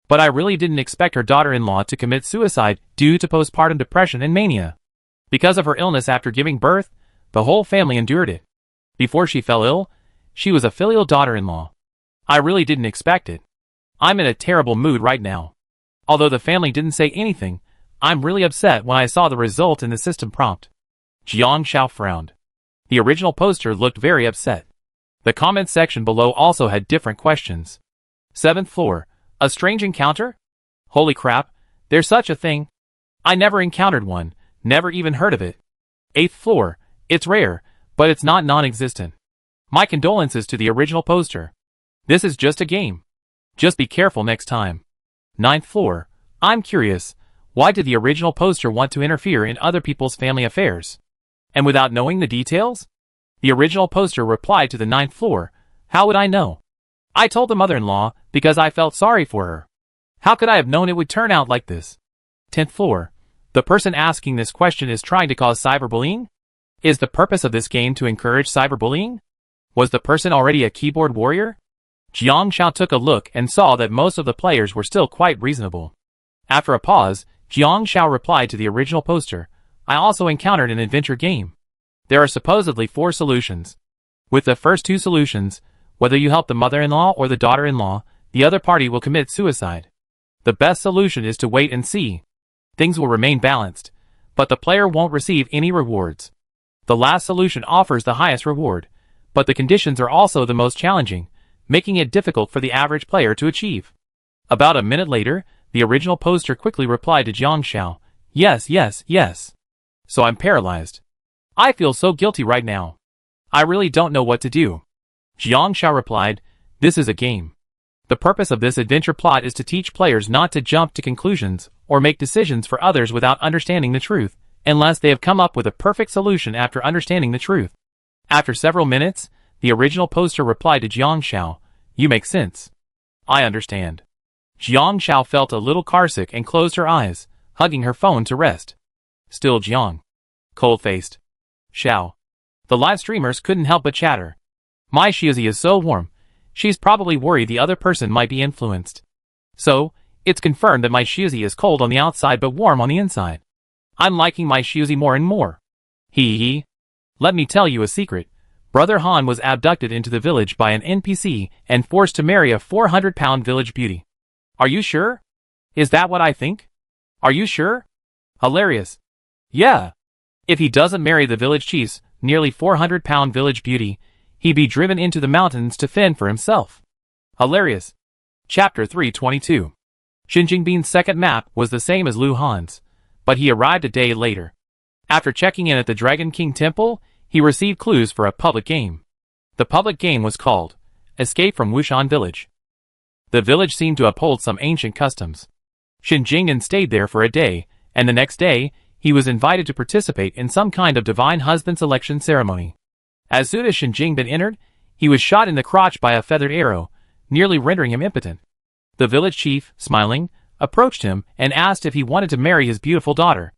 But I really didn't expect her daughter-in-law to commit suicide due to postpartum depression and mania. Because of her illness after giving birth, the whole family endured it. Before she fell ill, she was a filial daughter-in-law. I really didn't expect it. I'm in a terrible mood right now. Although the family didn't say anything, I'm really upset when I saw the result in the system prompt. Jiang Xiao frowned. The original poster looked very upset. The comments section below also had different questions. 7th floor. A strange encounter? Holy crap, there's such a thing. I never encountered one, never even heard of it. 8th floor. It's rare, but it's not non-existent. My condolences to the original poster. This is just a game. Just be careful next time. 9th floor. I'm curious, why did the original poster want to interfere in other people's family affairs? And without knowing the details? The original poster replied to the 9th floor, how would I know? I told the mother-in-law because I felt sorry for her. How could I have known it would turn out like this? 10th floor. The person asking this question is trying to cause cyberbullying? Is the purpose of this game to encourage cyberbullying? Was the person already a keyboard warrior? Jiang Xiao took a look and saw that most of the players were still quite reasonable. After a pause, Jiang Xiao replied to the original poster, I also encountered an adventure game. There are supposedly 4 solutions. With the first 2 solutions, whether you help the mother-in-law or the daughter-in-law, the other party will commit suicide. The best solution is to wait and see. Things will remain balanced, but the player won't receive any rewards. The last solution offers the highest reward, but the conditions are also the most challenging, making it difficult for the average player to achieve. About a minute later, the original poster quickly replied to Jiang Xiao, yes, yes, yes. So I'm paralyzed. I feel so guilty right now. I really don't know what to do. Jiang Xiao replied, this is a game. The purpose of this adventure plot is to teach players not to jump to conclusions or make decisions for others without understanding the truth, unless they have come up with a perfect solution after understanding the truth. After several minutes, the original poster replied to Jiang Xiao, you make sense. I understand. Jiang Xiao felt a little carsick and closed her eyes, hugging her phone to rest. Still Jiang. Cold-faced. Xiao. The live streamers couldn't help but chatter. My Shizi is so warm, she's probably worried the other person might be influenced. So, it's confirmed that my Shizi is cold on the outside but warm on the inside. I'm liking my Shizi more and more. Hee hee. Let me tell you a secret. Brother Han was abducted into the village by an NPC and forced to marry a 400-pound village beauty. Are you sure? Is that what I think? Are you sure? Hilarious. Yeah. If he doesn't marry the village chief's nearly 400-pound village beauty, he'd be driven into the mountains to fend for himself. Hilarious. Chapter 322. Xin Jingbin's second map was the same as Lu Han's, but he arrived a day later. After checking in at the Dragon King Temple, he received clues for a public game. The public game was called Escape from Wushan Village. The village seemed to uphold some ancient customs. Xin Jingbin stayed there for a day, and the next day, he was invited to participate in some kind of divine husband selection ceremony. As soon as Xin Jingbin entered, he was shot in the crotch by a feathered arrow, nearly rendering him impotent. The village chief, smiling, approached him and asked if he wanted to marry his beautiful daughter.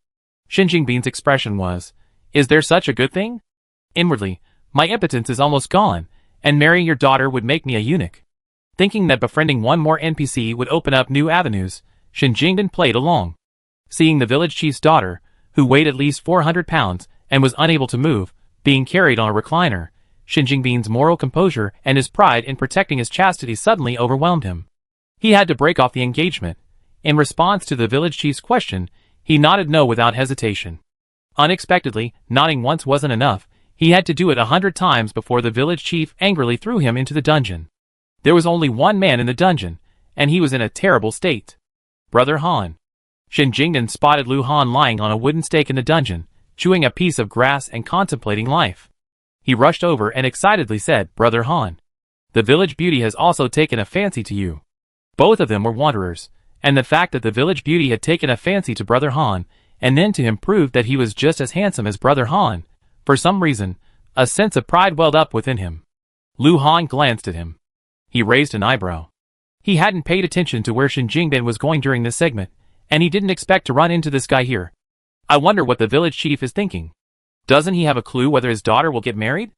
Xin Jingbin's expression was, is there such a good thing? Inwardly, my impotence is almost gone, and marrying your daughter would make me a eunuch. Thinking that befriending one more NPC would open up new avenues, Xin Jingbin played along. Seeing the village chief's daughter, who weighed at least 400 pounds and was unable to move, being carried on a recliner, Shin Jingbin's moral composure and his pride in protecting his chastity suddenly overwhelmed him. He had to break off the engagement. In response to the village chief's question, he nodded no without hesitation. Unexpectedly, nodding once wasn't enough. He had to do it 100 times before the village chief angrily threw him into the dungeon. There was only one man in the dungeon, and he was in a terrible state. Brother Han. Shin Jingbin spotted Lu Han lying on a wooden stake in the dungeon, chewing a piece of grass and contemplating life. He rushed over and excitedly said, "Brother Han, the village beauty has also taken a fancy to you." Both of them were wanderers, and the fact that the village beauty had taken a fancy to Brother Han, and then to him proved that he was just as handsome as Brother Han. For some reason, a sense of pride welled up within him. Lu Han glanced at him. He raised an eyebrow. He hadn't paid attention to where Shin Jingbin was going during this segment, and he didn't expect to run into this guy here. I wonder what the village chief is thinking. Doesn't he have a clue whether his daughter will get married?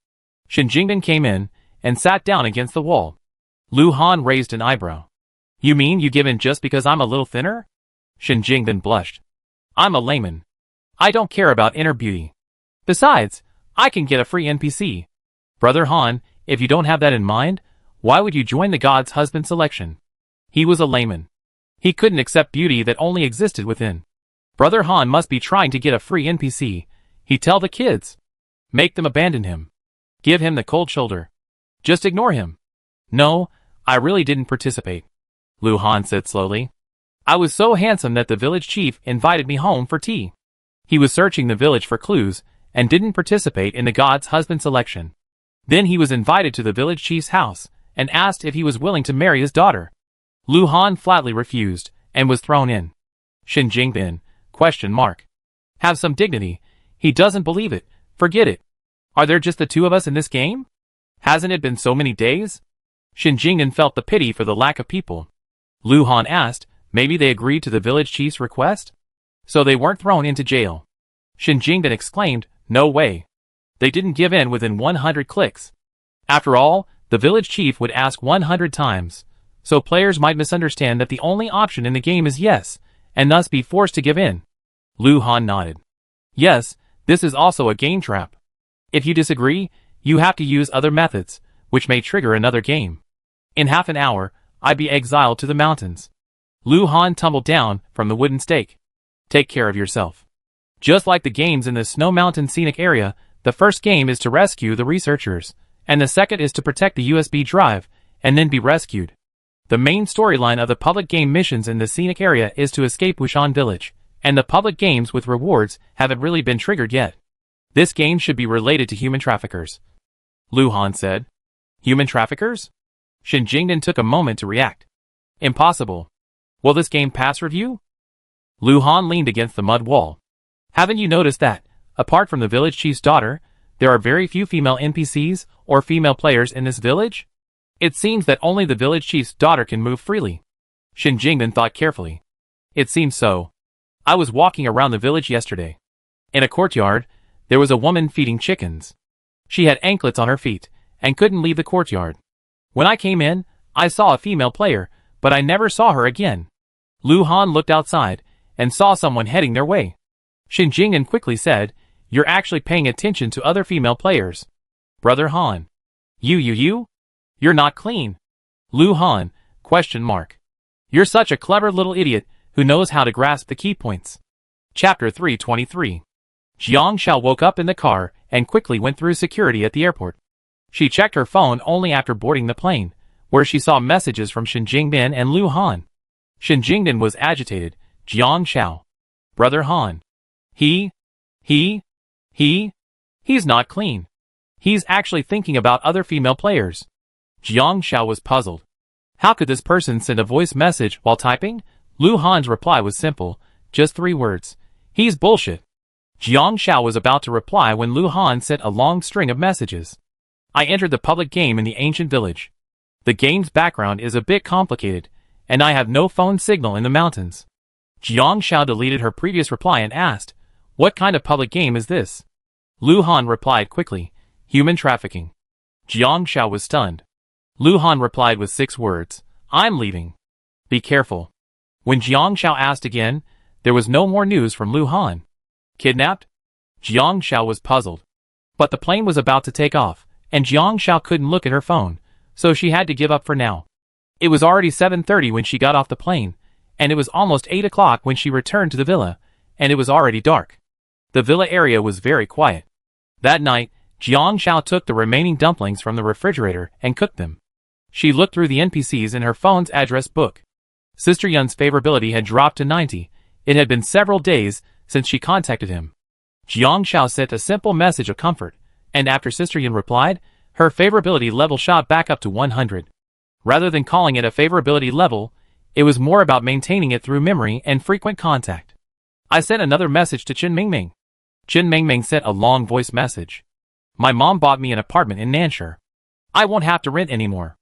Shin Jingbin came in and sat down against the wall. Lu Han raised an eyebrow. You mean you give in just because I'm a little thinner? Shin Jingbin blushed. I'm a layman. I don't care about inner beauty. Besides, I can get a free NPC. Brother Han, if you don't have that in mind, why would you join the God's husband selection? He was a layman. He couldn't accept beauty that only existed within. Brother Han must be trying to get a free NPC. He'd tell the kids. Make them abandon him. Give him the cold shoulder. Just ignore him. No, I really didn't participate. Lu Han said slowly. I was so handsome that the village chief invited me home for tea. He was searching the village for clues and didn't participate in the God's husband selection. Then he was invited to the village chief's house and asked if he was willing to marry his daughter. Lu Han flatly refused and was thrown in. Shin Jingbin, ? Have some dignity. He doesn't believe it. Forget it. Are there just the two of us in this game? Hasn't it been so many days? Shin Jingbin felt the pity for the lack of people. Lu Han asked, maybe they agreed to the village chief's request? So they weren't thrown into jail. Shin Jingbin exclaimed, no way. They didn't give in within 100 clicks. After all, the village chief would ask 100 times, so players might misunderstand that the only option in the game is yes, and thus be forced to give in. Lu Han nodded. Yes, this is also a game trap. If you disagree, you have to use other methods, which may trigger another game. In half an hour, I'd be exiled to the mountains. Lu Han tumbled down from the wooden stake. Take care of yourself. Just like the games in the Snow Mountain scenic area, the first game is to rescue the researchers, and the second is to protect the USB drive, and then be rescued. The main storyline of the public game missions in the scenic area is to escape Wushan Village, and the public games with rewards haven't really been triggered yet. This game should be related to human traffickers. Lu Han said. Human traffickers? Shin Jingbin took a moment to react. Impossible. Will this game pass review? Lu Han leaned against the mud wall. Haven't you noticed that, apart from the village chief's daughter, there are very few female NPCs or female players in this village? It seems that only the village chief's daughter can move freely. Shin Jingbin thought carefully. It seems so. I was walking around the village yesterday. In a courtyard, there was a woman feeding chickens. She had anklets on her feet and couldn't leave the courtyard. When I came in, I saw a female player, but I never saw her again. Lu Han looked outside and saw someone heading their way. Shin Jingbin quickly said, you're actually paying attention to other female players. Brother Han. You're not clean. Lu Han, ? You're such a clever little idiot who knows how to grasp the key points. Chapter 323. Jiang Xiao woke up in the car and quickly went through security at the airport. She checked her phone only after boarding the plane, where she saw messages from Shin Jingbin and Lu Han. Shin Jingbin was agitated. Jiang Xiao. Brother Han. He's not clean. He's actually thinking about other female players. Jiang Xiao was puzzled. How could this person send a voice message while typing? Lu Han's reply was simple, just 3 words. He's bullshit. Jiang Xiao was about to reply when Lu Han sent a long string of messages. I entered the public game in the ancient village. The game's background is a bit complicated, and I have no phone signal in the mountains. Jiang Xiao deleted her previous reply and asked, what kind of public game is this? Lu Han replied quickly, human trafficking. Jiang Xiao was stunned. Lu Han replied with 6 words, I'm leaving. Be careful. When Jiang Xiao asked again, there was no more news from Lu Han. Kidnapped? Jiang Xiao was puzzled. But the plane was about to take off, and Jiang Shao couldn't look at her phone, so she had to give up for now. It was already 7:30 when she got off the plane, and it was almost 8 o'clock when she returned to the villa, and it was already dark. The villa area was very quiet. That night, Jiang Shao took the remaining dumplings from the refrigerator and cooked them. She looked through the NPCs in her phone's address book. Sister Yun's favorability had dropped to 90. It had been several days since she contacted him. Jiang Shao sent a simple message of comfort, and after Sister Yun replied, her favorability level shot back up to 100. Rather than calling it a favorability level, it was more about maintaining it through memory and frequent contact. I sent another message to Chen Mingming. Chen Mingming sent a long voice message. My mom bought me an apartment in Nanshur. I won't have to rent anymore.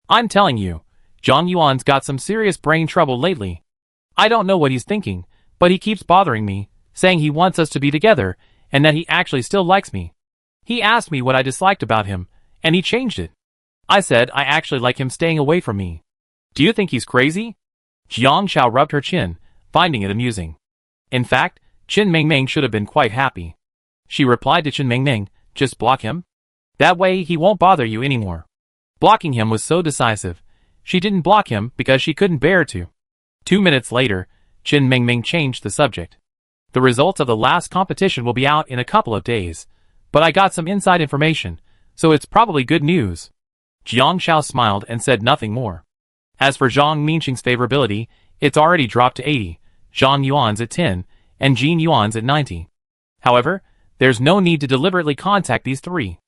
I'm telling you, Zhang Yuan's got some serious brain trouble lately. I don't know what he's thinking, but he keeps bothering me, saying he wants us to be together, and that he actually still likes me. He asked me what I disliked about him, and he changed it. I said I actually like him staying away from me. Do you think he's crazy? Jiang Shao rubbed her chin, finding it amusing. In fact, Chen Mingming should have been quite happy. She replied to Chen Mingming, just block him. That way he won't bother you anymore. Blocking him was so decisive. She didn't block him because she couldn't bear to. 2 minutes later, Chen Mingming changed the subject. The results of the last competition will be out in a couple of days, but I got some inside information, so it's probably good news. Jiang Shao smiled and said nothing more. As for Zhang Mingxing's favorability, it's already dropped to 80, Zhang Yuan's at 10, and Jin Yuan's at 90. However, there's no need to deliberately contact these three.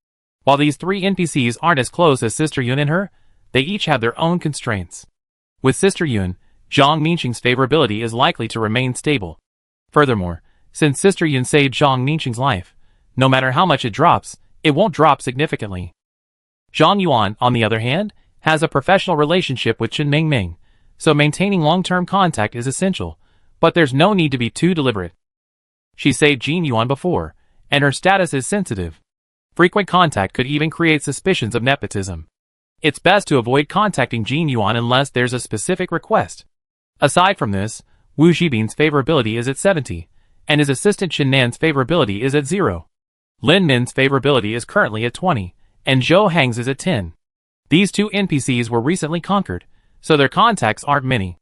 While these three NPCs aren't as close as Sister Yun and her, they each have their own constraints. With Sister Yun, Zhang Mingxing's favorability is likely to remain stable. Furthermore, since Sister Yun saved Zhang Mingxing's life, no matter how much it drops, it won't drop significantly. Zhang Yuan, on the other hand, has a professional relationship with Chen Mingming, so maintaining long-term contact is essential, but there's no need to be too deliberate. She saved Jin Yuan before, and her status is sensitive. Frequent contact could even create suspicions of nepotism. It's best to avoid contacting Jin Yuan unless there's a specific request. Aside from this, Wu Zhibin's favorability is at 70, and his assistant Chen Nan's favorability is at 0. Lin Min's favorability is currently at 20, and Zhou Hang's is at 10. These two NPCs were recently conquered, so their contacts aren't many.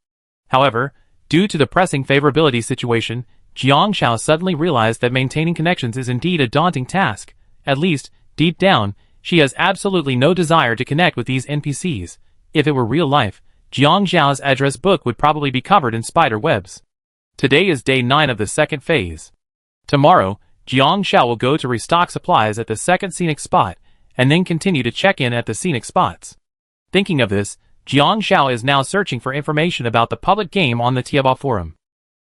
However, due to the pressing favorability situation, Jiang Shao suddenly realized that maintaining connections is indeed a daunting task. At least, deep down, she has absolutely no desire to connect with these NPCs. If it were real life, Jiang Zhao's address book would probably be covered in spider webs. Today is day 9 of the second phase. Tomorrow, Jiang Shao will go to restock supplies at the second scenic spot, and then continue to check in at the scenic spots. Thinking of this, Jiang Shao is now searching for information about the public game on the Tiaba forum.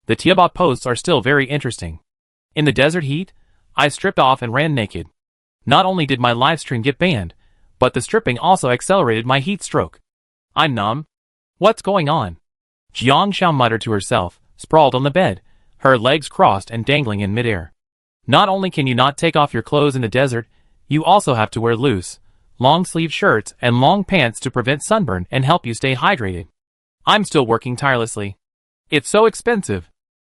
The Tiaba posts are still very interesting. In the desert heat, I stripped off and ran naked. Not only did my livestream get banned, but the stripping also accelerated my heat stroke. I'm numb. What's going on? Jiang Shao muttered to herself, sprawled on the bed, her legs crossed and dangling in midair. Not only can you not take off your clothes in the desert, you also have to wear loose, long-sleeve shirts and long pants to prevent sunburn and help you stay hydrated. I'm still working tirelessly. It's so expensive.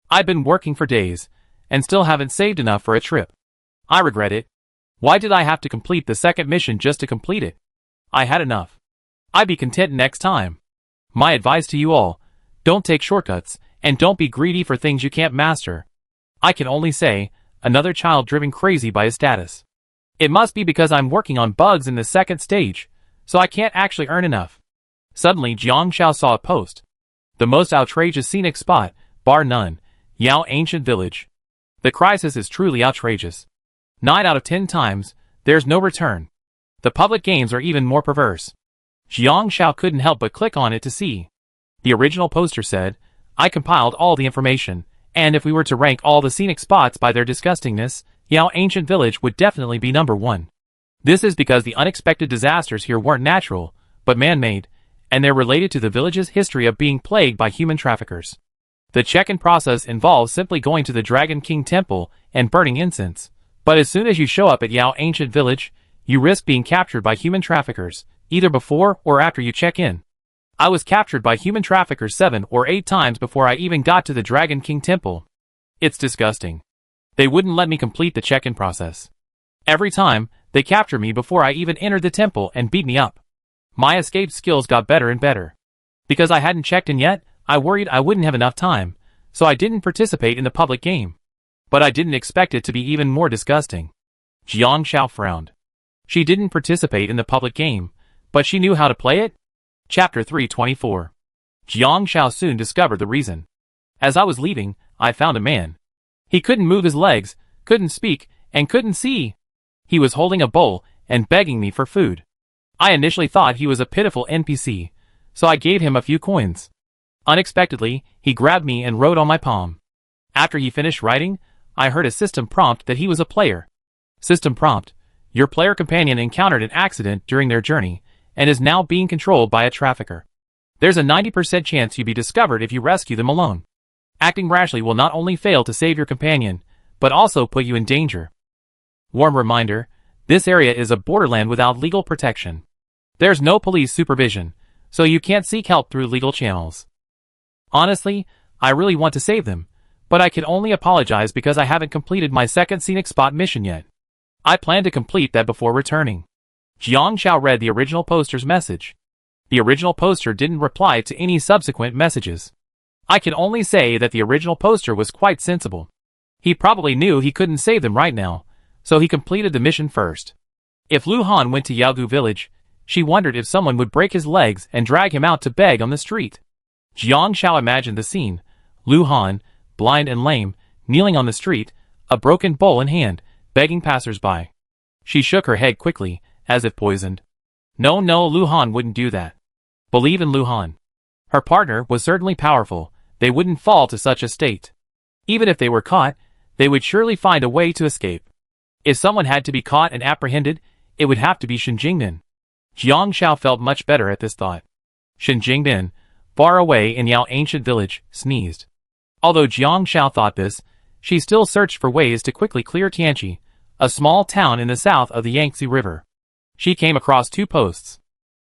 I've been working for days, and still haven't saved enough for a trip. I regret it. Why did I have to complete the second mission just to complete it? I had enough. I'd be content next time. My advice to you all, don't take shortcuts, and don't be greedy for things you can't master. I can only say, another child driven crazy by his status. It must be because I'm working on bugs in the second stage, so I can't actually earn enough. Suddenly Jiang Shao saw a post. The most outrageous scenic spot, bar none, Yao Ancient Village. The crisis is truly outrageous. 9 out of 10 times, there's no return. The public games are even more perverse. Jiang Shao couldn't help but click on it to see. The original poster said, I compiled all the information, and if we were to rank all the scenic spots by their disgustingness, Yao Ancient Village would definitely be number 1. This is because the unexpected disasters here weren't natural, but man-made, and they're related to the village's history of being plagued by human traffickers. The check-in process involves simply going to the Dragon King Temple and burning incense, but as soon as you show up at Yao Ancient Village, you risk being captured by human traffickers, either before or after you check in. I was captured by human traffickers 7 or 8 times before I even got to the Dragon King Temple. It's disgusting. They wouldn't let me complete the check-in process. Every time, They captured me before I even entered the temple and beat me up. My escape skills got better and better. Because I hadn't checked in yet, I worried I wouldn't have enough time, so I didn't participate in the public game. But I didn't expect it to be even more disgusting. Jiang Xiao frowned. She didn't participate in the public game, but she knew how to play it? Chapter 324. Jiang Xiao soon discovered the reason. As I was leaving, I found a man. He couldn't move his legs, couldn't speak, and couldn't see. He was holding a bowl and begging me for food. I initially thought he was a pitiful NPC, so I gave him a few coins. Unexpectedly, he grabbed me and wrote on my palm. After he finished writing, I heard a system prompt that he was a player. System prompt: your player companion encountered an accident during their journey and is now being controlled by a trafficker. There's a 90% chance you'll be discovered if you rescue them alone. Acting rashly will not only fail to save your companion, but also put you in danger. Warm reminder: this area is a borderland without legal protection. There's no police supervision, so you can't seek help through legal channels. Honestly, I really want to save them, but I can only apologize because I haven't completed my second scenic spot mission yet. I plan to complete that before returning. Jiang Xiao read the original poster's message. The original poster didn't reply to any subsequent messages. I can only say that the original poster was quite sensible. He probably knew he couldn't save them right now, so he completed the mission first. If Lu Han went to Yaogu village, she wondered if someone would break his legs and drag him out to beg on the street. Jiang Xiao imagined the scene: Lu Han, blind and lame, kneeling on the street, a broken bowl in hand, begging passers-by. She shook her head quickly, as if poisoned. No, Lu Han wouldn't do that. Believe in Lu Han. Her partner was certainly powerful. They wouldn't fall to such a state. Even if they were caught, they would surely find a way to escape. If someone had to be caught and apprehended, it would have to be Shen Jingbin. Jiang Xiao felt much better at this thought. Shen Jingbin, far away in Yao ancient village, sneezed. Although Jiang Xiao thought this, she still searched for ways to quickly clear Tianqi, a small town in the south of the Yangtze River. She came across two posts.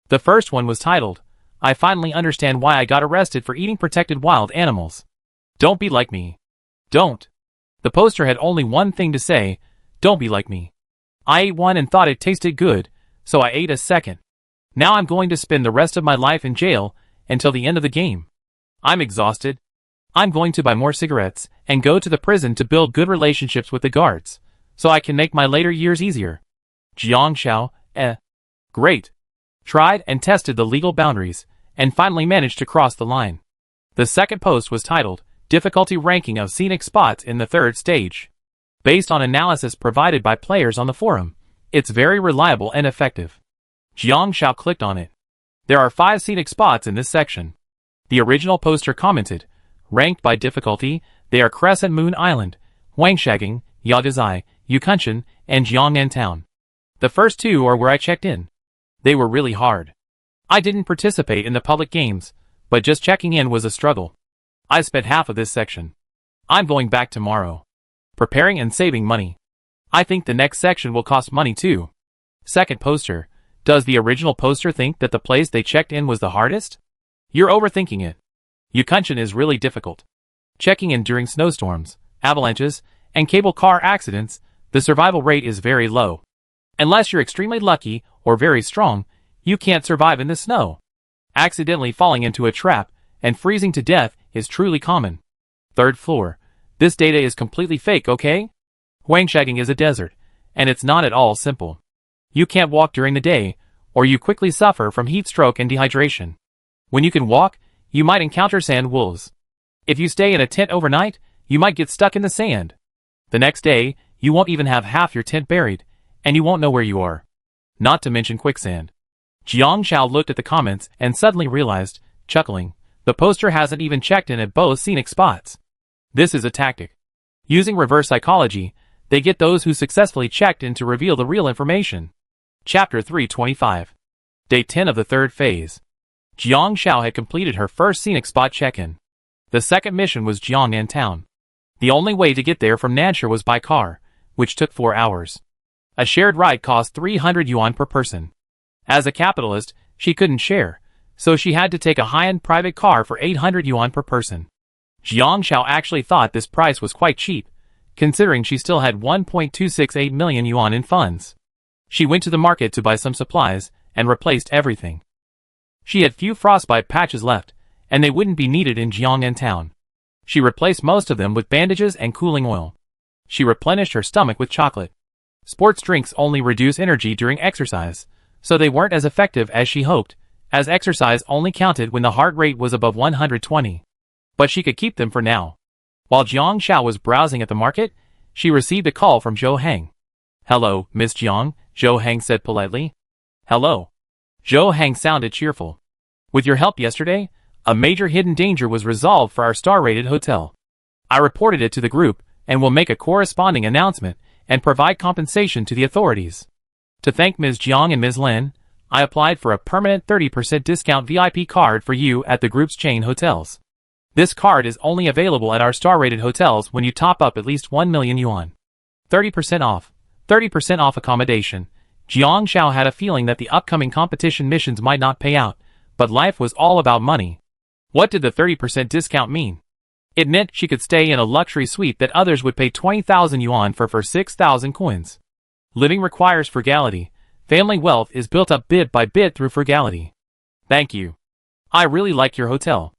The first one was titled, "I finally understand why I got arrested for eating protected wild animals. Don't be like me. Don't." The poster had only one thing to say: don't be like me. I ate one and thought it tasted good, so I ate a second. Now I'm going to spend the rest of my life in jail until the end of the game. I'm exhausted. I'm going to buy more cigarettes and go to the prison to build good relationships with the guards, so I can make my later years easier. Jiang Xiao, great. Tried and tested the legal boundaries, and finally managed to cross the line. The second post was titled, "Difficulty Ranking of Scenic Spots in the Third Stage." Based on analysis provided by players on the forum, it's very reliable and effective. Jiang Xiao clicked on it. There are 5 scenic spots in this section. The original poster commented, ranked by difficulty, they are Crescent Moon Island, Wangshagging, Yadazai, Yukunshan, and Jiangnan Town. The first 2 are where I checked in. They were really hard. I didn't participate in the public games, but just checking in was a struggle. I spent half of this section. I'm going back tomorrow. Preparing and saving money. I think the next section will cost money too. Second poster. Does the original poster think that the place they checked in was the hardest? You're overthinking it. Yukunshan is really difficult. Checking in during snowstorms, avalanches, and cable car accidents, the survival rate is very low. Unless you're extremely lucky or very strong, you can't survive in the snow. Accidentally falling into a trap and freezing to death is truly common. Third floor. This data is completely fake, okay? Wangshagging is a desert, and it's not at all simple. You can't walk during the day, or you quickly suffer from heat stroke and dehydration. When you can walk, you might encounter sand wolves. If you stay in a tent overnight, you might get stuck in the sand. The next day, you won't even have half your tent buried, and you won't know where you are. Not to mention quicksand. Jiang Xiao looked at the comments and suddenly realized, chuckling, the poster hasn't even checked in at both scenic spots. This is a tactic. Using reverse psychology, they get those who successfully checked in to reveal the real information. Chapter 325. Day 10 of the third phase. Jiang Xiao had completed her first scenic spot check-in. The second mission was Jiangnan Town. The only way to get there from Nanshire was by car, which took 4 hours. A shared ride cost 300 yuan per person. As a capitalist, she couldn't share, so she had to take a high-end private car for 800 yuan per person. Jiang Xiao actually thought this price was quite cheap, considering she still had 1.268 million yuan in funds. She went to the market to buy some supplies and replaced everything. She had few frostbite patches left, and they wouldn't be needed in Jiangnan town. She replaced most of them with bandages and cooling oil. She replenished her stomach with chocolate. Sports drinks only reduce energy during exercise, so they weren't as effective as she hoped, as exercise only counted when the heart rate was above 120. But she could keep them for now. While Jiang Xiao was browsing at the market, she received a call from Zhou Hang. "Hello, Miss Jiang," Zhou Hang said politely. "Hello." Zhou Hang sounded cheerful. "With your help yesterday, a major hidden danger was resolved for our star-rated hotel. I reported it to the group and will make a corresponding announcement and provide compensation to the authorities. To thank Ms. Jiang and Ms. Lin, I applied for a permanent 30% discount VIP card for you at the group's chain hotels. This card is only available at our star-rated hotels when you top up at least 1 million yuan. 30% off. 30% off accommodation." Jiang Xiao had a feeling that the upcoming competition missions might not pay out, but life was all about money. What did the 30% discount mean? It meant she could stay in a luxury suite that others would pay 20,000 yuan for 6,000 coins. Living requires frugality. Family wealth is built up bit by bit through frugality. "Thank you. I really like your hotel."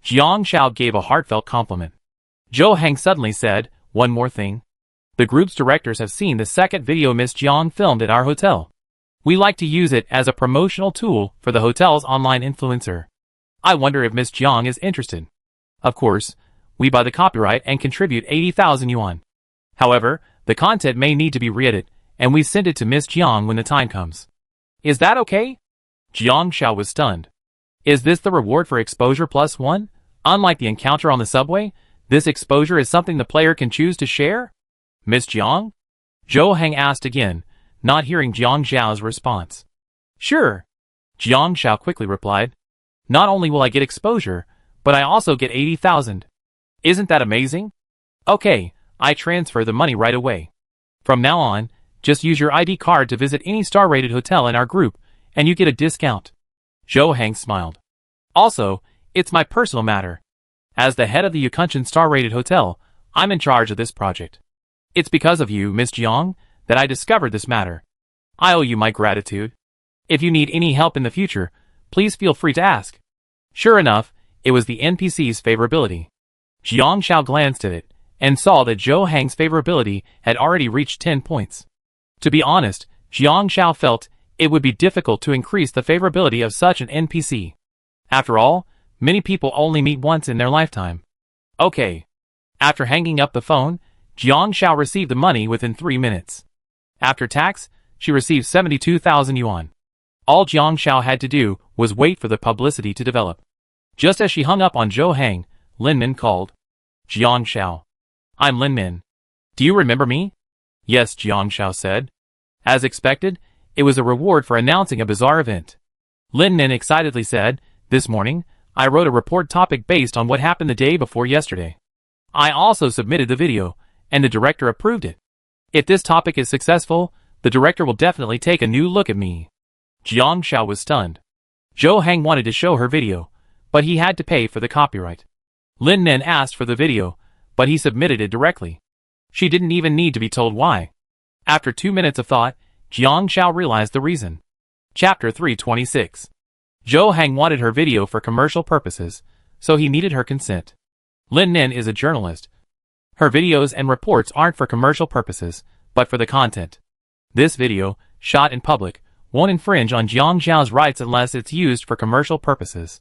Jiang Xiao gave a heartfelt compliment. Zhou Hang suddenly said, "One more thing. The group's directors have seen the second video Miss Jiang filmed at our hotel. We like to use it as a promotional tool for the hotel's online influencer. I wonder if Miss Jiang is interested. Of course, we buy the copyright and contribute 80,000 yuan. However, the content may need to be re-edited, and we send it to Miss Jiang when the time comes. Is that okay?" Jiang Xiao was stunned. Is this the reward for exposure plus one? Unlike the encounter on the subway, this exposure is something the player can choose to share? "Miss Jiang?" Zhou Hang asked again, not hearing Jiang Xiao's response. "Sure," Jiang Xiao quickly replied. "Not only will I get exposure, but I also get 80,000. Isn't that amazing? Okay, I transfer the money right away. From now on, just use your ID card to visit any star-rated hotel in our group, and you get a discount." Zhou Hang smiled. "Also, it's my personal matter. As the head of the Yukunshan star-rated hotel, I'm in charge of this project. It's because of you, Miss Jiang, that I discovered this matter. I owe you my gratitude. If you need any help in the future, please feel free to ask." Sure enough, it was the NPC's favorability. Jiang Xiao glanced at it, and saw that Zhou Hang's favorability had already reached 10 points. To be honest, Jiang Xiao felt it would be difficult to increase the favorability of such an NPC. After all, many people only meet once in their lifetime. Okay. After hanging up the phone, Jiang Xiao received the money within 3 minutes. After tax, she received 72,000 yuan. All Jiang Xiao had to do was wait for the publicity to develop. Just as she hung up on Zhou Hang, Lin Min called. "Jiang Xiao. I'm Lin Min. Do you remember me?" "Yes," Jiang Xiao said. As expected, it was a reward for announcing a bizarre event. Lin Min excitedly said, "This morning, I wrote a report topic based on what happened the day before yesterday. I also submitted the video, and the director approved it. If this topic is successful, the director will definitely take a new look at me." Jiang Xiao was stunned. Zhou Hang wanted to show her video, but he had to pay for the copyright. Lin Min asked for the video, but he submitted it directly. She didn't even need to be told why. After 2 minutes of thought, Jiang Xiao realized the reason. Chapter 326. Zhou Hang wanted her video for commercial purposes, so he needed her consent. Lin Min is a journalist. Her videos and reports aren't for commercial purposes, but for the content. This video, shot in public, won't infringe on Jiang Xiao's rights unless it's used for commercial purposes.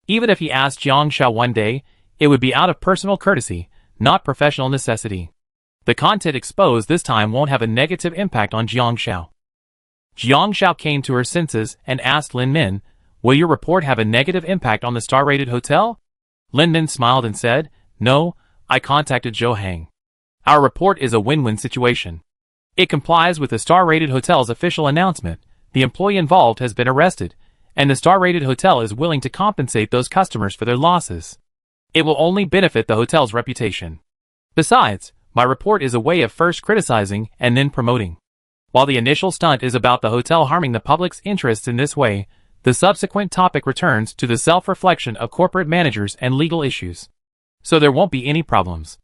Even if he asked Jiang Xiao one day, it would be out of personal courtesy, not professional necessity. The content exposed this time won't have a negative impact on Jiang Xiao. Jiang Xiao came to her senses and asked Lin Min, "Will your report have a negative impact on the star-rated hotel?" Lin Min smiled and said, "No, I contacted Zhou Hang. Our report is a win-win situation. It complies with the star-rated hotel's official announcement. The employee involved has been arrested, and the star-rated hotel is willing to compensate those customers for their losses. It will only benefit the hotel's reputation. Besides, my report is a way of first criticizing and then promoting. While the initial stunt is about the hotel harming the public's interests in this way, the subsequent topic returns to the self-reflection of corporate managers and legal issues. So there won't be any problems."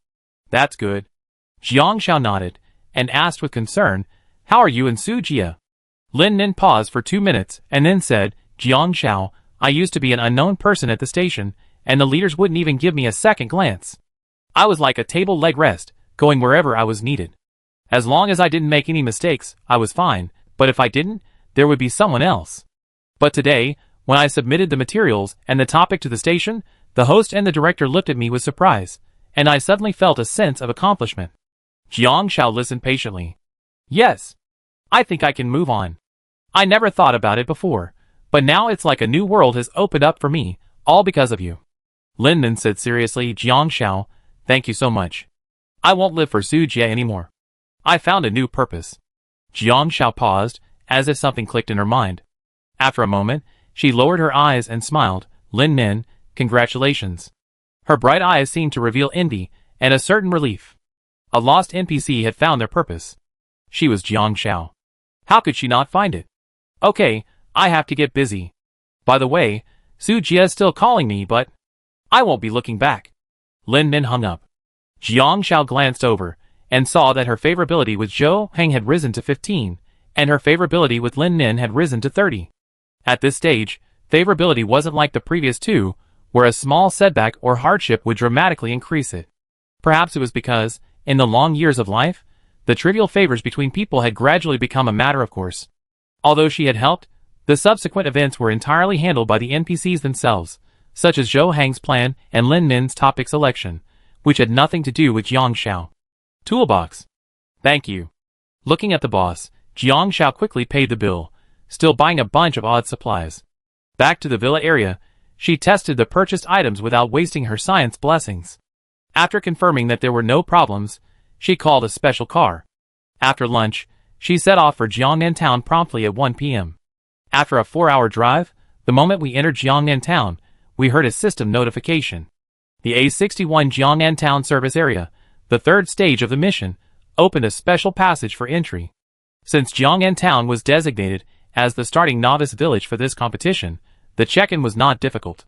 "That's good." Jiang Xiao nodded, and asked with concern, How are you and Su Jia? Lin Nin paused for 2 minutes and then said, Jiang Xiao, I used to be an unknown person at the station, and the leaders wouldn't even give me a second glance. I was like a table leg rest, going wherever I was needed. As long as I didn't make any mistakes, I was fine, but if I didn't, there would be someone else. But today, when I submitted the materials and the topic to the station, the host and the director looked at me with surprise, and I suddenly felt a sense of accomplishment. Jiang Xiao listened patiently. Yes. I think I can move on. I never thought about it before, but now it's like a new world has opened up for me, all because of you. Lin Nin said seriously, Jiang Xiao, thank you so much. I won't live for Su Jie anymore. I found a new purpose. Jiang Xiao paused, as if something clicked in her mind. After a moment, she lowered her eyes and smiled. Lin Nin, congratulations. Her bright eyes seemed to reveal envy and a certain relief. A lost NPC had found their purpose. She was Jiang Xiao. How could she not find it? Okay, I have to get busy. By the way, Su Jie is still calling me, but I won't be looking back. Lin Nin hung up. Jiang Xiao glanced over and saw that her favorability with Zhou Heng had risen to 15, and her favorability with Lin Nin had risen to 30. At this stage, favorability wasn't like the previous two, where a small setback or hardship would dramatically increase it. Perhaps it was because, in the long years of life, the trivial favors between people had gradually become a matter of course. Although she had helped, the subsequent events were entirely handled by the NPCs themselves, such as Zhou Heng's plan and Lin Nin's topic selection, which had nothing to do with Jiang Xiao. Toolbox. Thank you. Looking at the boss, Jiang Xiao quickly paid the bill, still buying a bunch of odd supplies. Back to the villa area, she tested the purchased items without wasting her science blessings. After confirming that there were no problems, she called a special car. After lunch, she set off for Jiangnan Town promptly at 1 p.m. After a 4-hour drive, the moment we entered Jiangnan Town, we heard a system notification. The A61 Jiangnan Town service area, the third stage of the mission, opened a special passage for entry. Since Jiangnan Town was designated as the starting novice village for this competition, the check-in was not difficult.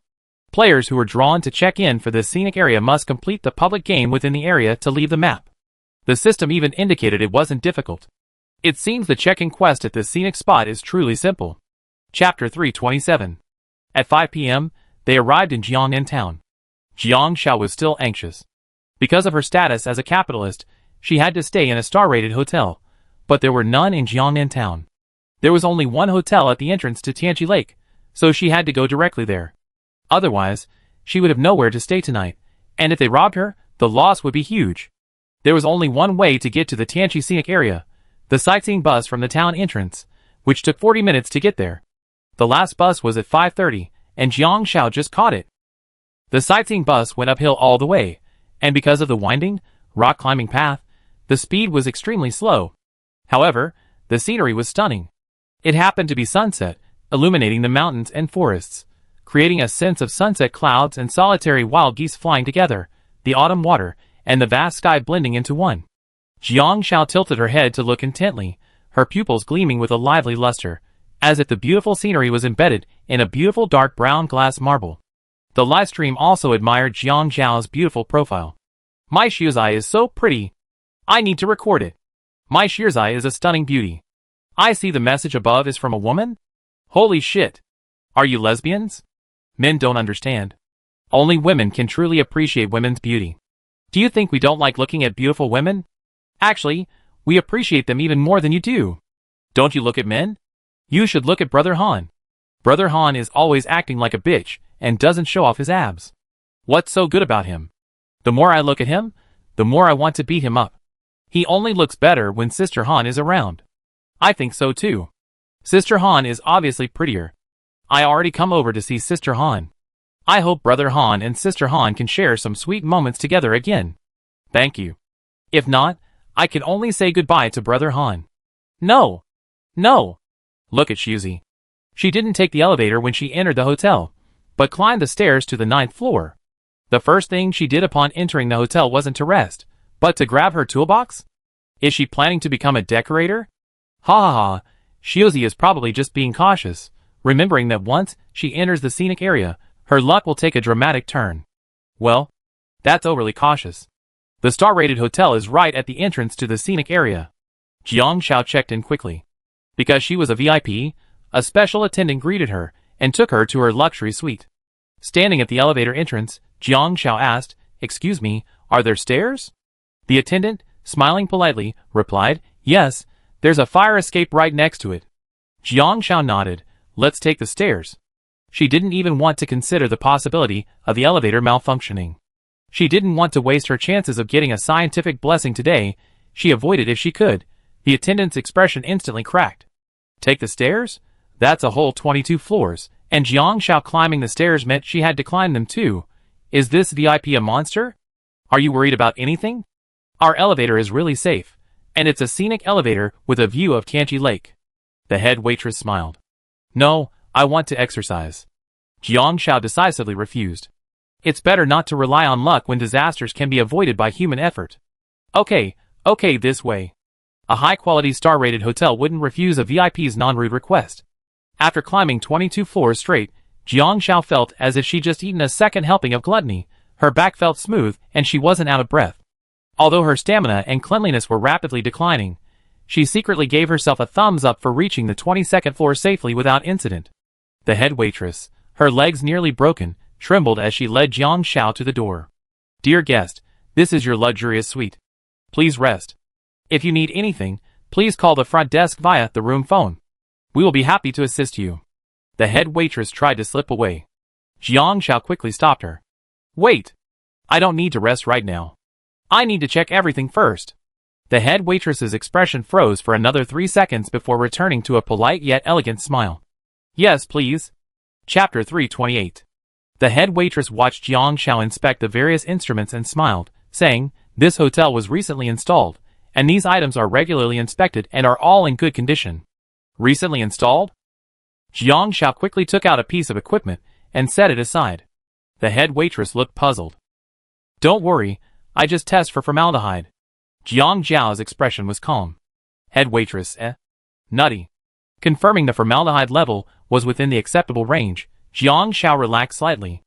Players who were drawn to check in for this scenic area must complete the public game within the area to leave the map. The system even indicated it wasn't difficult. It seems the check-in quest at this scenic spot is truly simple. Chapter 327. At 5 p.m., they arrived in Jiangnan Town. Jiang Xiao was still anxious. Because of her status as a capitalist, she had to stay in a star-rated hotel, but there were none in Jiangnan Town. There was only one hotel at the entrance to Tianqi Lake, so she had to go directly there. Otherwise, she would have nowhere to stay tonight, and if they robbed her, the loss would be huge. There was only one way to get to the Tianqi scenic area, the sightseeing bus from the town entrance, which took 40 minutes to get there. The last bus was at 5:30, and Jiang Xiao just caught it. The sightseeing bus went uphill all the way, and because of the winding, rock-climbing path, the speed was extremely slow. However, the scenery was stunning. It happened to be sunset, illuminating the mountains and forests, creating a sense of sunset clouds and solitary wild geese flying together, the autumn water, and the vast sky blending into one. Jiang Xiao tilted her head to look intently, her pupils gleaming with a lively luster, as if the beautiful scenery was embedded in a beautiful dark brown glass marble. The live stream also admired Jiang Xiao's beautiful profile. My Shirzai is so pretty. I need to record it. My Shirzai is a stunning beauty. I see the message above is from a woman? Holy shit. Are you lesbians? Men don't understand. Only women can truly appreciate women's beauty. Do you think we don't like looking at beautiful women? Actually, we appreciate them even more than you do. Don't you look at men? You should look at Brother Han. Brother Han is always acting like a bitch and doesn't show off his abs. What's so good about him? The more I look at him, the more I want to beat him up. He only looks better when Sister Han is around. I think so too. Sister Han is obviously prettier. I already come over to see Sister Han. I hope Brother Han and Sister Han can share some sweet moments together again. Thank you. If not, I can only say goodbye to Brother Han. No. No. Look at Shuzi. She didn't take the elevator when she entered the hotel, but climbed the stairs to the 9th floor. The first thing she did upon entering the hotel wasn't to rest, but to grab her toolbox? Is she planning to become a decorator? Ha ha ha, Shuzi is probably just being cautious, remembering that once she enters the scenic area, her luck will take a dramatic turn. Well, that's overly cautious. The star-rated hotel is right at the entrance to the scenic area. Jiang Shao checked in quickly. Because she was a VIP, a special attendant greeted her and took her to her luxury suite. Standing at the elevator entrance, Jiang Shao asked, "Excuse me, are there stairs?" The attendant, smiling politely, replied, "Yes, there's a fire escape right next to it." Jiang Shao nodded. "Let's take the stairs." She didn't even want to consider the possibility of the elevator malfunctioning. She didn't want to waste her chances of getting a scientific blessing today. She avoided if she could. The attendant's expression instantly cracked. Take the stairs? That's a whole 22 floors, and Jiang Shao climbing the stairs meant she had to climb them too. Is this VIP a monster? Are you worried about anything? Our elevator is really safe, and it's a scenic elevator with a view of Tianqi Lake. The head waitress smiled. No, I want to exercise. Jiang Shao decisively refused. It's better not to rely on luck when disasters can be avoided by human effort. Okay, this way. A high-quality star-rated hotel wouldn't refuse a VIP's non-rude request. After climbing 22 floors straight, Jiang Shao felt as if she'd just eaten a second helping of gluttony. Her back felt smooth and she wasn't out of breath. Although her stamina and cleanliness were rapidly declining, she secretly gave herself a thumbs up for reaching the 22nd floor safely without incident. The head waitress, her legs nearly broken, trembled as she led Jiang Shao to the door. Dear guest, this is your luxurious suite. Please rest. If you need anything, please call the front desk via the room phone. We will be happy to assist you. The head waitress tried to slip away. Jiang Shao quickly stopped her. Wait! I don't need to rest right now. I need to check everything first. The head waitress's expression froze for another 3 seconds before returning to a polite yet elegant smile. Yes, please. Chapter 328. The head waitress watched Jiang Shao inspect the various instruments and smiled, saying, "This hotel was recently installed, and these items are regularly inspected and are all in good condition." Recently installed? Jiang Shao quickly took out a piece of equipment and set it aside. The head waitress looked puzzled. Don't worry, I just test for formaldehyde. Jiang Zhao's expression was calm. Head waitress, Nutty. Confirming the formaldehyde level was within the acceptable range, Jiang Shao relaxed slightly.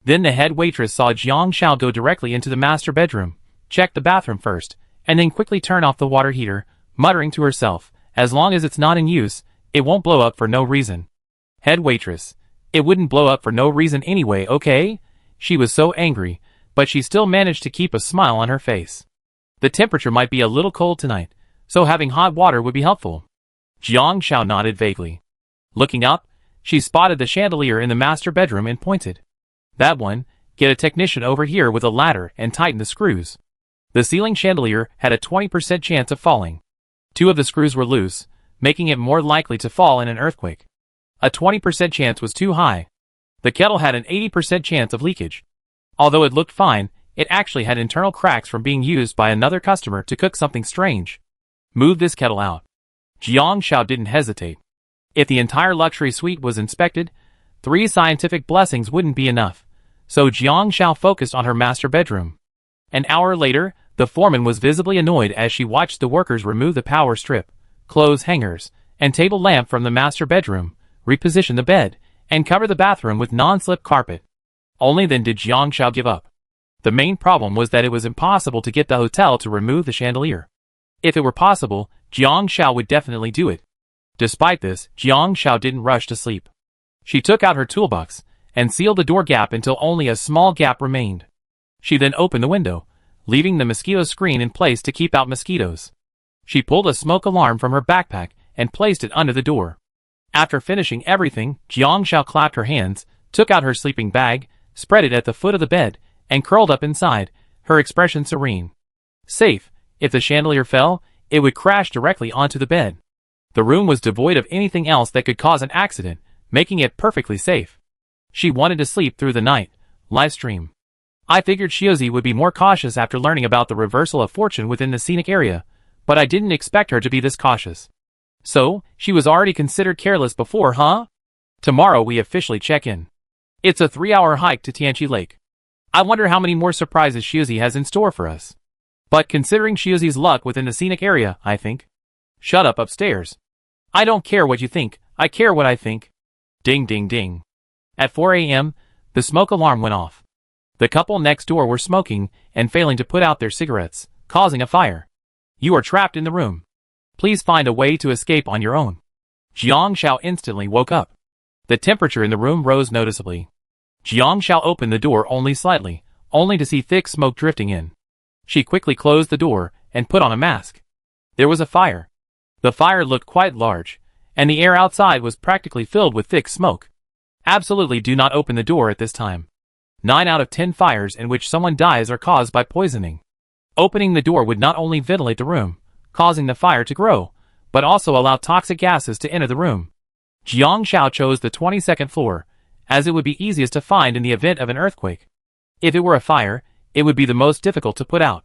Then the head waitress saw Jiang Shao go directly into the master bedroom, check the bathroom first, and then quickly turn off the water heater, muttering to herself, as long as it's not in use, it won't blow up for no reason. Head waitress, it wouldn't blow up for no reason anyway, okay? She was so angry, but she still managed to keep a smile on her face. The temperature might be a little cold tonight, so having hot water would be helpful. Jiang Shao nodded vaguely. Looking up, she spotted the chandelier in the master bedroom and pointed. That one, get a technician over here with a ladder and tighten the screws. The ceiling chandelier had a 20% chance of falling. 2 of the screws were loose, making it more likely to fall in an earthquake. A 20% chance was too high. The kettle had an 80% chance of leakage. Although it looked fine, it actually had internal cracks from being used by another customer to cook something strange. Move this kettle out. Jiang Shao didn't hesitate. If the entire luxury suite was inspected, 3 scientific blessings wouldn't be enough, so Jiang Shao focused on her master bedroom. An hour later, the foreman was visibly annoyed as she watched the workers remove the power strip, clothes hangers, and table lamp from the master bedroom, reposition the bed, and cover the bathroom with non-slip carpet. Only then did Jiang Shao give up. The main problem was that it was impossible to get the hotel to remove the chandelier. If it were possible, Jiang Shao would definitely do it. Despite this, Jiang Shao didn't rush to sleep. She took out her toolbox and sealed the door gap until only a small gap remained. She then opened the window, leaving the mosquito screen in place to keep out mosquitoes. She pulled a smoke alarm from her backpack and placed it under the door. After finishing everything, Jiang Shao clapped her hands, took out her sleeping bag, spread it at the foot of the bed, and curled up inside, her expression serene. Safe. If the chandelier fell, it would crash directly onto the bed. The room was devoid of anything else that could cause an accident, making it perfectly safe. She wanted to sleep through the night. Livestream. I figured Shiozi would be more cautious after learning about the reversal of fortune within the scenic area, but I didn't expect her to be this cautious. So, she was already considered careless before, huh? Tomorrow we officially check in. It's a 3-hour hike to Tianqi Lake. I wonder how many more surprises Shiozi has in store for us. But considering Shiozi's luck within the scenic area, I think. Shut up upstairs. I don't care what you think, I care what I think. Ding ding ding. At 4 a.m., the smoke alarm went off. The couple next door were smoking and failing to put out their cigarettes, causing a fire. You are trapped in the room. Please find a way to escape on your own. Jiang Shao instantly woke up. The temperature in the room rose noticeably. Jiang Shao opened the door only slightly, only to see thick smoke drifting in. She quickly closed the door and put on a mask. There was a fire. The fire looked quite large, and the air outside was practically filled with thick smoke. Absolutely do not open the door at this time. 9 out of 10 fires in which someone dies are caused by poisoning. Opening the door would not only ventilate the room, causing the fire to grow, but also allow toxic gases to enter the room. Jiang Shao chose the 22nd floor, as it would be easiest to find in the event of an earthquake. If it were a fire, it would be the most difficult to put out.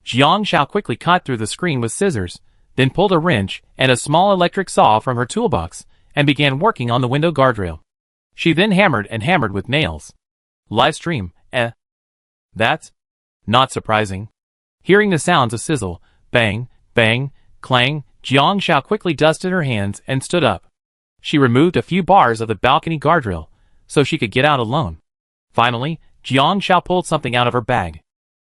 Jiang Shao quickly cut through the screen with scissors, then pulled a wrench and a small electric saw from her toolbox, and began working on the window guardrail. She then hammered and hammered with nails. Live stream, That's not surprising. Hearing the sounds of sizzle, bang, bang, clang, Jiang Shao quickly dusted her hands and stood up. She removed a few bars of the balcony guardrail, so she could get out alone. Finally, Jiang Shao pulled something out of her bag.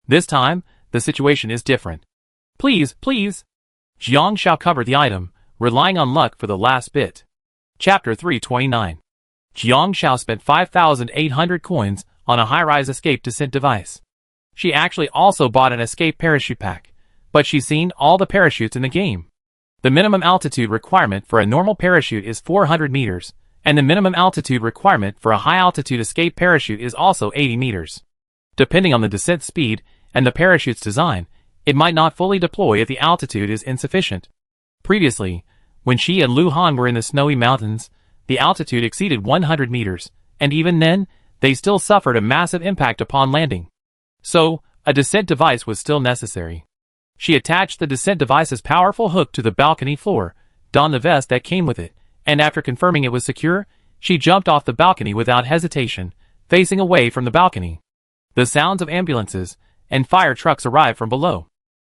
This time, the situation is different. Please, please. Jiang Shao covered the item, relying on luck for the last bit. Chapter 329. Jiang Shao spent 5,800 coins on a high-rise escape descent device. She actually also bought an escape parachute pack, but she's seen all the parachutes in the game. The minimum altitude requirement for a normal parachute is 400 meters, and the minimum altitude requirement for a high-altitude escape parachute is also 80 meters. Depending on the descent speed and the parachute's design, it might not fully deploy if the altitude is insufficient. Previously, when she and Lu Han were in the snowy mountains, the altitude exceeded 100 meters, and even then, they still suffered a massive impact upon landing. So, a descent device was still necessary. She attached the descent device's powerful hook to the balcony floor, donned the vest that came with it, and after confirming it was secure, she jumped off the balcony without hesitation, facing away from the balcony. The sounds of ambulances and fire trucks arrived from below.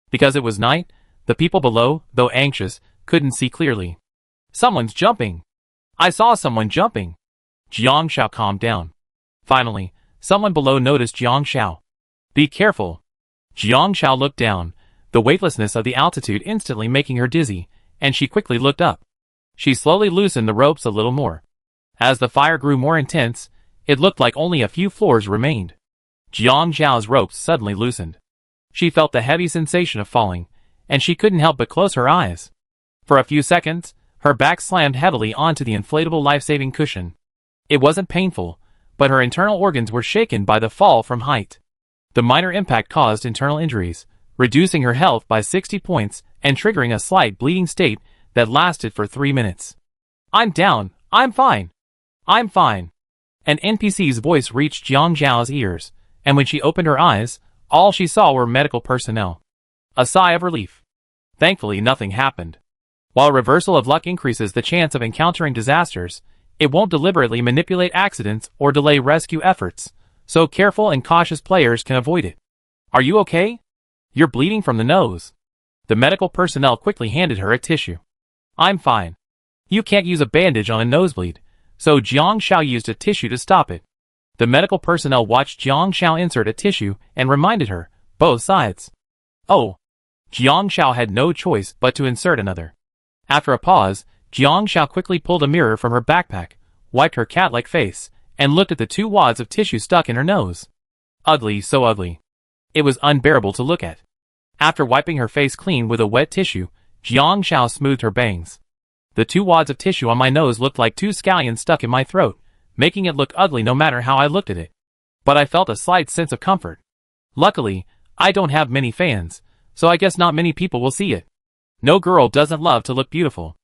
Because it was night, the people below, though anxious, couldn't see clearly. Someone's jumping. I saw someone jumping. Jiang Shao calmed down. Finally, someone below noticed Jiang Shao. Be careful. Jiang Shao looked down, the weightlessness of the altitude instantly making her dizzy, and she quickly looked up. She slowly loosened the ropes a little more. As the fire grew more intense, it looked like only a few floors remained. Jiang Shao's ropes suddenly loosened. She felt the heavy sensation of falling, and she couldn't help but close her eyes. For a few seconds, her back slammed heavily onto the inflatable life-saving cushion. It wasn't painful, but her internal organs were shaken by the fall from height. The minor impact caused internal injuries, reducing her health by 60 points and triggering a slight bleeding state that lasted for 3 minutes. I'm down. I'm fine. I'm fine. An NPC's voice reached Jiang Zhao's ears, and when she opened her eyes, all she saw were medical personnel. A sigh of relief. Thankfully, nothing happened. While reversal of luck increases the chance of encountering disasters, it won't deliberately manipulate accidents or delay rescue efforts, so careful and cautious players can avoid it. Are you okay? You're bleeding from the nose. The medical personnel quickly handed her a tissue. I'm fine. You can't use a bandage on a nosebleed, so Jiang Shao used a tissue to stop it. The medical personnel watched Jiang Shao insert a tissue and reminded her, both sides. Oh. Jiang Shao had no choice but to insert another. After a pause, Jiang Shao quickly pulled a mirror from her backpack, wiped her cat-like face, and looked at the 2 wads of tissue stuck in her nose. Ugly, so ugly. It was unbearable to look at. After wiping her face clean with a wet tissue, Jiang Shao smoothed her bangs. The 2 wads of tissue on my nose looked like 2 scallions stuck in my throat, making it look ugly no matter how I looked at it. But I felt a slight sense of comfort. Luckily, I don't have many fans, so I guess not many people will see it. No girl doesn't love to look beautiful.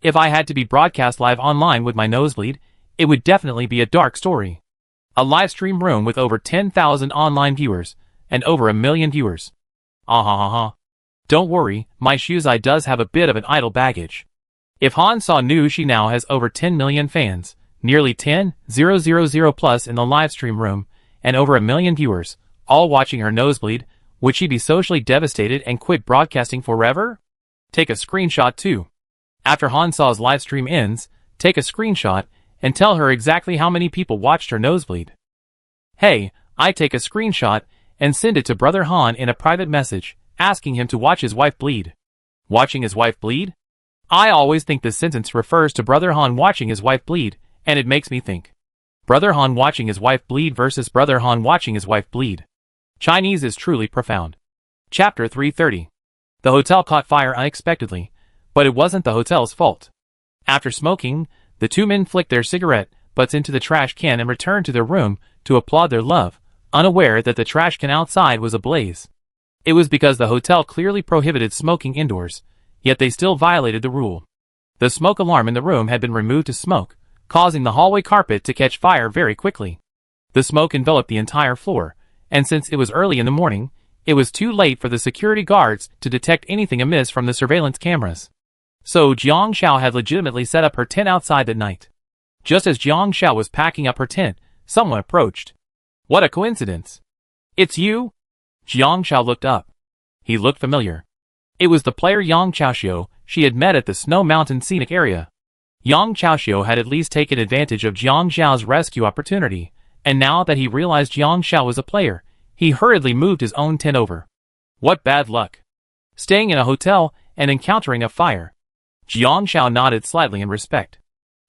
If I had to be broadcast live online with my nosebleed, it would definitely be a dark story. A live stream room with over 10,000 online viewers, and over 1 million viewers. Don't worry, my Shuzai does have a bit of an idle baggage. If Han Sa knew she now has over 10 million fans, nearly 10,000 plus in the livestream room, and over 1 million viewers, all watching her nosebleed, would she be socially devastated and quit broadcasting forever? Take a screenshot too. After Han Sa's livestream ends, take a screenshot and tell her exactly how many people watched her nosebleed. Hey, I take a screenshot and send it to Brother Han in a private message, asking him to watch his wife bleed. Watching his wife bleed? I always think this sentence refers to Brother Han watching his wife bleed, and it makes me think. Brother Han watching his wife bleed versus Brother Han watching his wife bleed. Chinese is truly profound. Chapter 330. The hotel caught fire unexpectedly, but it wasn't the hotel's fault. After smoking, the two men flicked their cigarette butts into the trash can and returned to their room to applaud their love, unaware that the trash can outside was ablaze. It was because the hotel clearly prohibited smoking indoors, yet they still violated the rule. The smoke alarm in the room had been removed to smoke, causing the hallway carpet to catch fire very quickly. The smoke enveloped the entire floor, and since it was early in the morning, it was too late for the security guards to detect anything amiss from the surveillance cameras. So Jiang Xiao had legitimately set up her tent outside that night. Just as Jiang Xiao was packing up her tent, someone approached. What a coincidence! It's you? Jiang Xiao looked up. He looked familiar. It was the player Yang Chaoxiu she had met at the Snow Mountain scenic area. Yang Chaoxiu had at least taken advantage of Jiang Xiao's rescue opportunity, and now that he realized Jiang Xiao was a player, he hurriedly moved his own tent over. What bad luck! Staying in a hotel and encountering a fire. Jiang Xiao nodded slightly in respect.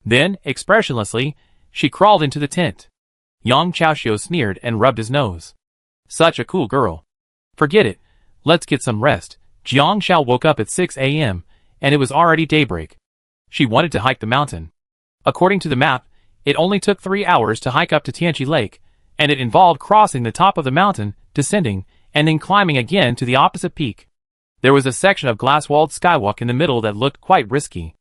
Then, expressionlessly, she crawled into the tent. Yang Chaoxiu sneered and rubbed his nose. Such a cool girl. Forget it, let's get some rest. Jiang Xiao woke up at 6 a.m., and it was already daybreak. She wanted to hike the mountain. According to the map, it only took 3 hours to hike up to Tianqi Lake, and it involved crossing the top of the mountain, descending, and then climbing again to the opposite peak. There was a section of glass-walled skywalk in the middle that looked quite risky.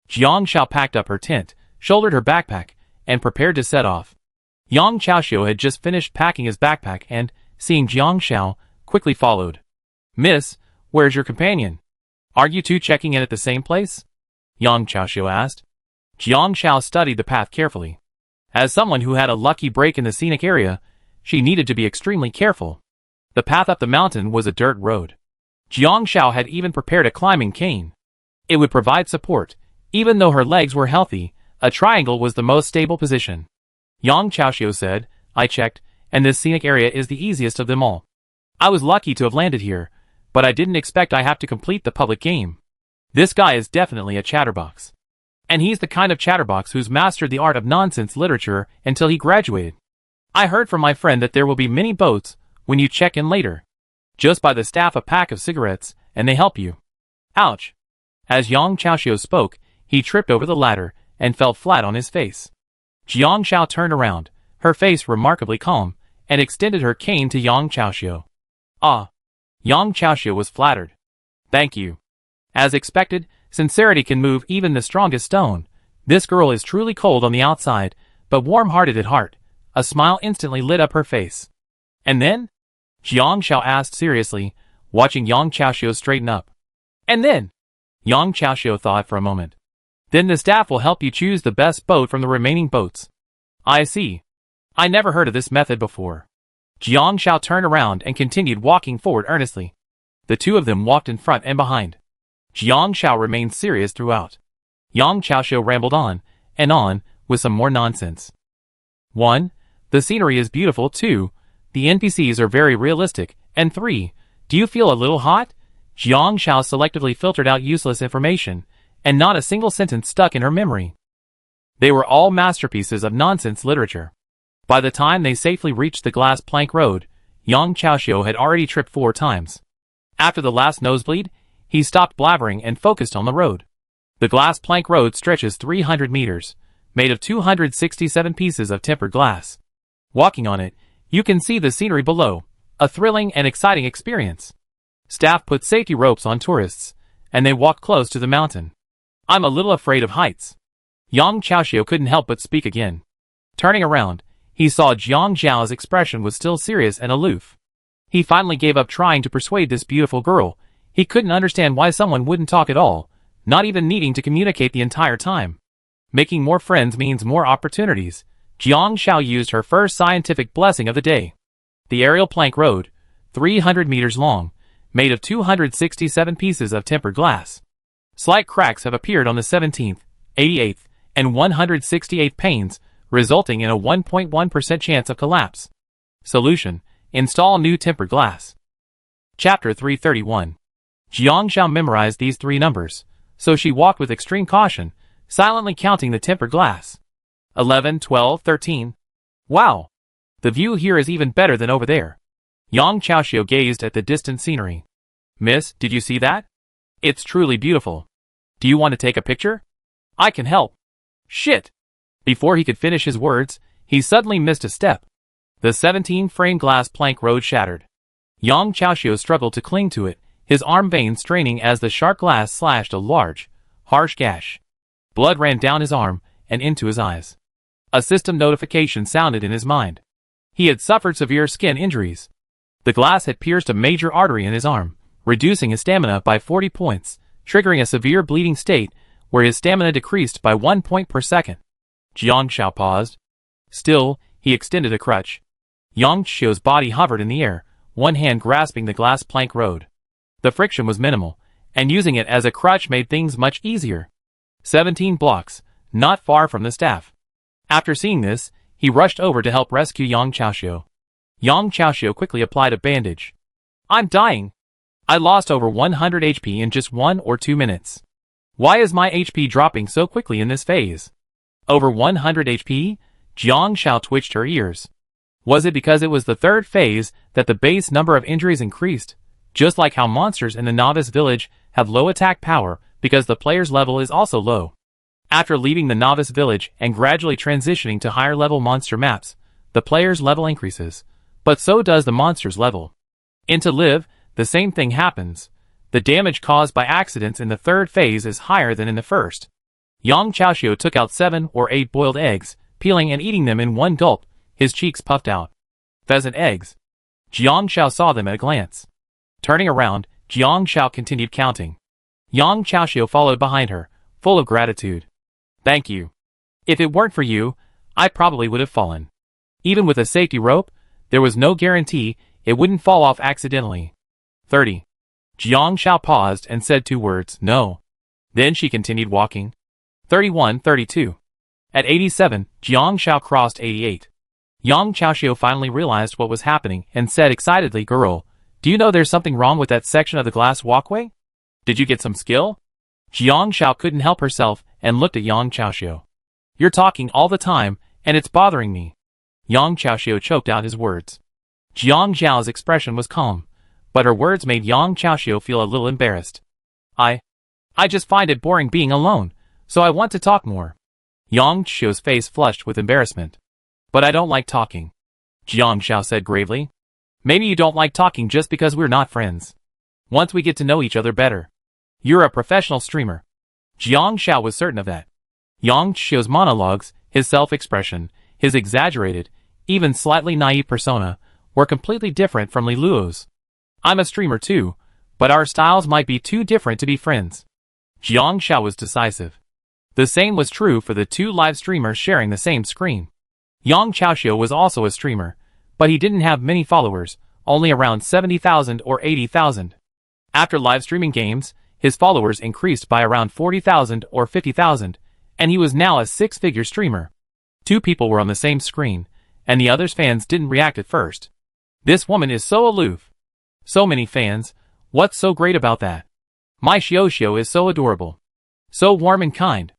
Jiang Xiao packed up her tent, shouldered her backpack, and prepared to set off. Yang Chaoxiu had just finished packing his backpack and, seeing Jiang Xiao, quickly followed. Miss, where's your companion? Are you two checking in at the same place? Yang Chaoxiu asked. Jiang Xiao studied the path carefully. As someone who had a lucky break in the scenic area, she needed to be extremely careful. The path up the mountain was a dirt road. Jiang Xiao had even prepared a climbing cane. It would provide support. Even though her legs were healthy, a triangle was the most stable position. Yang Chaoxiu said, I checked, and this scenic area is the easiest of them all. I was lucky to have landed here, but I didn't expect I have to complete the public game. This guy is definitely a chatterbox. And he's the kind of chatterbox who's mastered the art of nonsense literature until he graduated. I heard from my friend that there will be many boats when you check in later. Just buy the staff a pack of cigarettes, and they help you. Ouch. As Yang Chaoxiu spoke, he tripped over the ladder and fell flat on his face. Jiang Xiao turned around, her face remarkably calm, and extended her cane to Yang Chaoxiu. Ah! Yang Chaoxiu was flattered. Thank you. As expected, sincerity can move even the strongest stone. This girl is truly cold on the outside, but warm-hearted at heart. A smile instantly lit up her face. And then? Jiang Xiao asked seriously, watching Yang Chaoxiu straighten up. And then? Yang Chaoxiu thought for a moment. Then the staff will help you choose the best boat from the remaining boats. I see. I never heard of this method before. Jiang Xiao turned around and continued walking forward earnestly. The two of them walked in front and behind. Jiang Xiao remained serious throughout. Yang Chaoxiu rambled on, with some more nonsense. 1. The scenery is beautiful. 2. The NPCs are very realistic. And 3. Do you feel a little hot? Jiang Xiao selectively filtered out useless information, and not a single sentence stuck in her memory. They were all masterpieces of nonsense literature. By the time they safely reached the glass plank road, Yang Chaoxiu had already tripped 4 times. After the last nosebleed, he stopped blabbering and focused on the road. The glass plank road stretches 300 meters, made of 267 pieces of tempered glass. Walking on it, you can see the scenery below, a thrilling and exciting experience. Staff put safety ropes on tourists, and they walked close to the mountain. I'm a little afraid of heights. Yang Chaoxiu couldn't help but speak again. Turning around, he saw Jiang Xiao's expression was still serious and aloof. He finally gave up trying to persuade this beautiful girl. He couldn't understand why someone wouldn't talk at all, not even needing to communicate the entire time. Making more friends means more opportunities. Jiang Xiao used her first scientific blessing of the day. The aerial plank road, 300 meters long, made of 267 pieces of tempered glass. Slight cracks have appeared on the 17th, 88th, and 168th panes, resulting in a 1.1% chance of collapse. Solution: install new tempered glass. Chapter 331. Jiang Xiao memorized these 3 numbers. so she walked with extreme caution, silently counting the tempered glass. 11, 12, 13. Wow! The view here is even better than over there. Yang Chaoxiu gazed at the distant scenery. Miss, did you see that? It's truly beautiful. Do you want to take a picture? I can help. Shit! Before he could finish his words, he suddenly missed a step. The 17-frame glass plank road shattered. Yang Chaoxiu struggled to cling to it, his arm veins straining as the sharp glass slashed a large, harsh gash. Blood ran down his arm and into his eyes. A system notification sounded in his mind. He had suffered severe skin injuries. The glass had pierced a major artery in his arm, reducing his stamina by 40 points, triggering a severe bleeding state where his stamina decreased by 1 point per second. Jiang Xiao paused. Still, he extended a crutch. Yang Xiu's body hovered in the air, one hand grasping the glass plank road. The friction was minimal, and using it as a crutch made things much easier. 17 blocks, not far from the staff. After seeing this, he rushed over to help rescue Yang Chaoxiu. Yang Chaoxiu quickly applied a bandage. I'm dying. I lost over 100 HP in just 1 or 2 minutes. Why is my HP dropping so quickly in this phase? Over 100 HP? Jiang Xiao twitched her ears. Was it because it was the third phase that the base number of injuries increased? Just like how monsters in the novice village have low attack power because the player's level is also low. After leaving the novice village and gradually transitioning to higher level monster maps, the player's level increases, but so does the monster's level. In To Live, the same thing happens. The damage caused by accidents in the third phase is higher than in the first. Yang Chaoxiu took out 7 or 8 boiled eggs, peeling and eating them in one gulp, his cheeks puffed out. Pheasant eggs. Jiang Xiao saw them at a glance. Turning around, Jiang Xiao continued counting. Yang Chaoxiu followed behind her, full of gratitude. Thank you. If it weren't for you, I probably would have fallen. Even with a safety rope, there was no guarantee it wouldn't fall off accidentally. 30. Jiang Xiao paused and said 2 words, no. Then she continued walking. 31, 32. At 87, Jiang Xiao crossed 88. Yang Chaoxiu finally realized what was happening and said excitedly, Girl, do you know there's something wrong with that section of the glass walkway? Did you get some skill? Jiang Xiao couldn't help herself and looked at Yang Chaoxiu. You're talking all the time, and it's bothering me. Yang Chaoxiu choked out his words. Jiang Xiao's expression was calm, but her words made Yang Chaoxiu feel a little embarrassed. I just find it boring being alone, so I want to talk more. Yang Xiao's face flushed with embarrassment. But I don't like talking. Jiang Xiao said gravely. Maybe you don't like talking just because we're not friends. Once we get to know each other better. You're a professional streamer. Jiang Xiao was certain of that. Yang Xiao's monologues, his self-expression, his exaggerated, even slightly naive persona, were completely different from Li Luo's. I'm a streamer too, but our styles might be too different to be friends. Jiang Xiao was decisive. The same was true for the 2 live streamers sharing the same screen. Yang Chaoxiu was also a streamer, but he didn't have many followers, only around 70,000 or 80,000. After live streaming games, his followers increased by around 40,000 or 50,000, and he was now a 6-figure streamer. 2 people were on the same screen, and the other's fans didn't react at first. This woman is so aloof. So many fans, what's so great about that? My Xiao is so adorable. So warm and kind.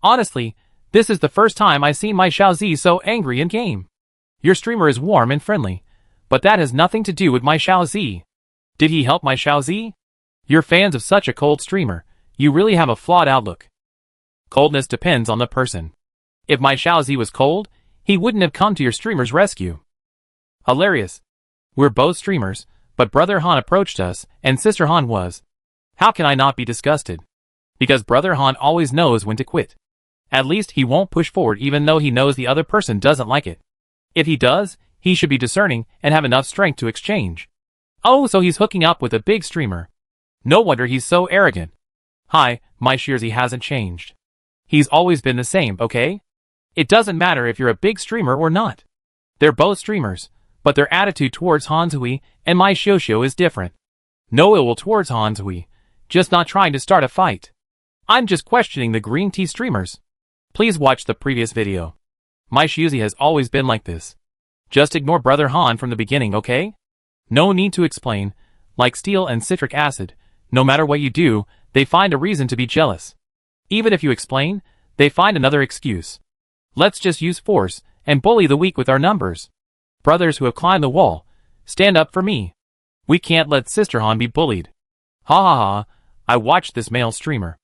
Honestly, this is the first time I've seen my Xiaozi so angry in game. Your streamer is warm and friendly, but that has nothing to do with my Xiaozi. Did he help my Xiaozi? You're fans of such a cold streamer, you really have a flawed outlook. Coldness depends on the person. If my Xiaozi was cold, he wouldn't have come to your streamer's rescue. Hilarious. We're both streamers, but Brother Han approached us, and Sister Han was. How can I not be disgusted? Because Brother Han always knows when to quit. At least he won't push forward even though he knows the other person doesn't like it. If he does, he should be discerning and have enough strength to exchange. Oh, so he's hooking up with a big streamer. No wonder he's so arrogant. Hi, my Shirzi hasn't changed. He's always been the same, okay? It doesn't matter if you're a big streamer or not. They're both streamers, but their attitude towards Hanzhui and my Xiao is different. No ill will towards Hanzhui, just not trying to start a fight. I'm just questioning the green tea streamers. Please watch the previous video. My Xiuzi has always been like this. Just ignore Brother Han from the beginning, okay? No need to explain. Like steel and citric acid, no matter what you do, they find a reason to be jealous. Even if you explain, they find another excuse. Let's just use force and bully the weak with our numbers. Brothers who have climbed the wall, stand up for me. We can't let Sister Han be bullied. Ha ha ha, I watched this male streamer.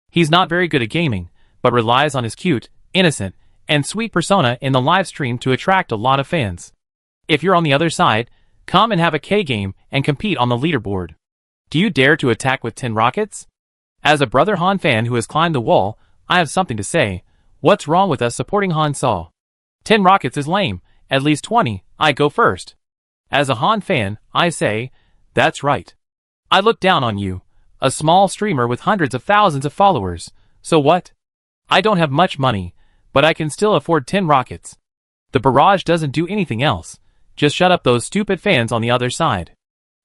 He's not very good at gaming, but relies on his cute, innocent, and sweet persona in the live stream to attract a lot of fans. If you're on the other side, come and have a K-game and compete on the leaderboard. Do you dare to attack with 10 rockets? As a Brother Han fan who has climbed the wall, I have something to say. What's wrong with us supporting Han Saw? 10 rockets is lame, at least 20, I go first. As a Han fan, I say, that's right. I look down on you, a small streamer with hundreds of thousands of followers, so what? I don't have much money, but I can still afford 10 rockets. The barrage doesn't do anything else, just shut up those stupid fans on the other side.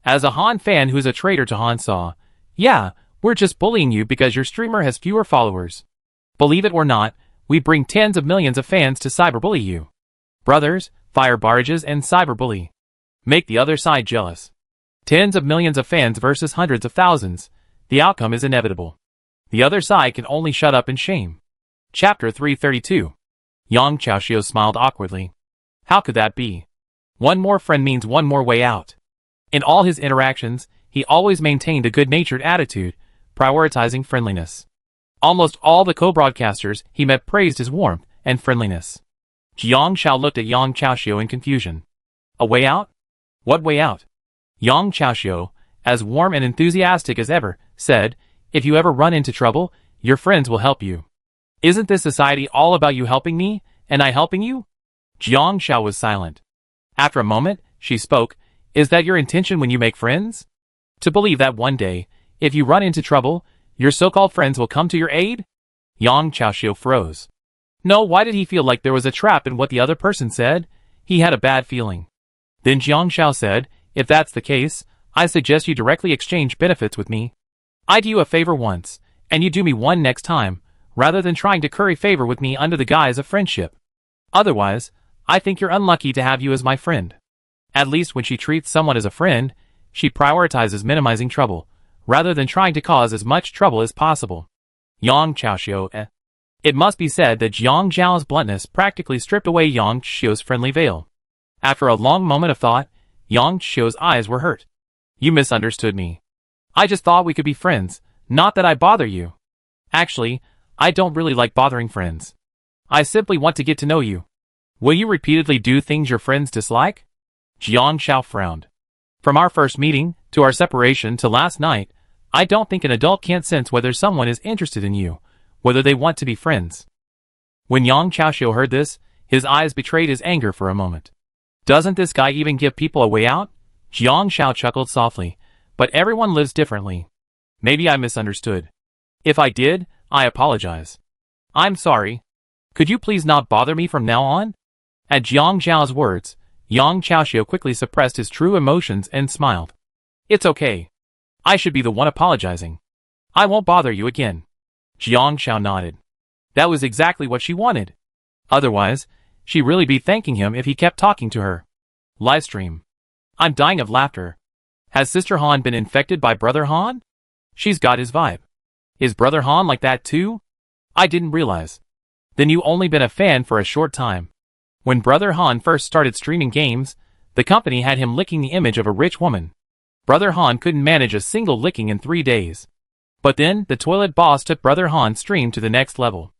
As a Han fan who's a traitor to Han Saw, yeah, we're just bullying you because your streamer has fewer followers. Believe it or not, we bring tens of millions of fans to cyberbully you. Brothers, fire barrages and cyberbully. Make the other side jealous. Tens of millions of fans versus hundreds of thousands. The outcome is inevitable. The other side can only shut up in shame. Chapter 332. Yang Chaoxiu smiled awkwardly. How could that be? One more friend means one more way out. In all his interactions, he always maintained a good-natured attitude, prioritizing friendliness. Almost all the co-broadcasters he met praised his warmth and friendliness. Jiang Xiao looked at Yang Chaoxiu in confusion. A way out? What way out? Yang Chaoxiu, as warm and enthusiastic as ever, said, if you ever run into trouble, your friends will help you. Isn't this society all about you helping me, and I helping you? Jiang Xiao was silent. After a moment, she spoke, is that your intention when you make friends? To believe that one day, if you run into trouble, your so-called friends will come to your aid? Yang Chaoxiu froze. No, why did he feel like there was a trap in what the other person said? He had a bad feeling. Then Jiang Xiao said, if that's the case, I suggest you directly exchange benefits with me. I do you a favor once, and you do me one next time, rather than trying to curry favor with me under the guise of friendship. Otherwise, I think you're unlucky to have you as my friend. At least when she treats someone as a friend, she prioritizes minimizing trouble, rather than trying to cause as much trouble as possible. Yang Chaoxiu. It must be said that Jiang Zhao's bluntness practically stripped away Yang Xiu's friendly veil. After a long moment of thought, Yang Xiu's eyes were hurt. You misunderstood me. I just thought we could be friends, not that I bother you. Actually, I don't really like bothering friends. I simply want to get to know you. Will you repeatedly do things your friends dislike? Jiang Xiao frowned. From our first meeting, to our separation to last night, I don't think an adult can't sense whether someone is interested in you, whether they want to be friends. When Yang Chaoxiu heard this, his eyes betrayed his anger for a moment. Doesn't this guy even give people a way out? Jiang Xiao chuckled softly, but everyone lives differently. Maybe I misunderstood. If I did, I apologize. I'm sorry. Could you please not bother me from now on? At Jiang Zhao's words, Yang Chaoxiu quickly suppressed his true emotions and smiled. It's okay. I should be the one apologizing. I won't bother you again. Jiang Xiao nodded. That was exactly what she wanted. Otherwise, she'd really be thanking him if he kept talking to her. Livestream. I'm dying of laughter. Has Sister Han been infected by Brother Han? She's got his vibe. Is Brother Han like that too? I didn't realize. Then you only been a fan for a short time. When Brother Han first started streaming games, the company had him licking the image of a rich woman. Brother Han couldn't manage a single licking in 3 days. But then, the toilet boss took Brother Han's stream to the next level.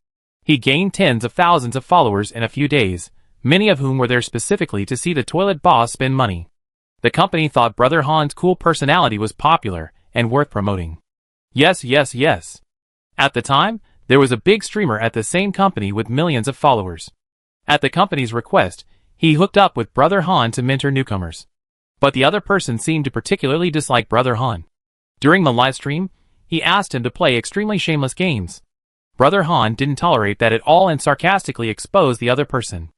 He gained tens of thousands of followers in a few days, many of whom were there specifically to see the toilet boss spend money. The company thought Brother Han's cool personality was popular and worth promoting. Yes. At the time, there was a big streamer at the same company with millions of followers. At the company's request, he hooked up with Brother Han to mentor newcomers. But the other person seemed to particularly dislike Brother Han. During the livestream, he asked him to play extremely shameless games. Brother Han didn't tolerate that at all and sarcastically exposed the other person.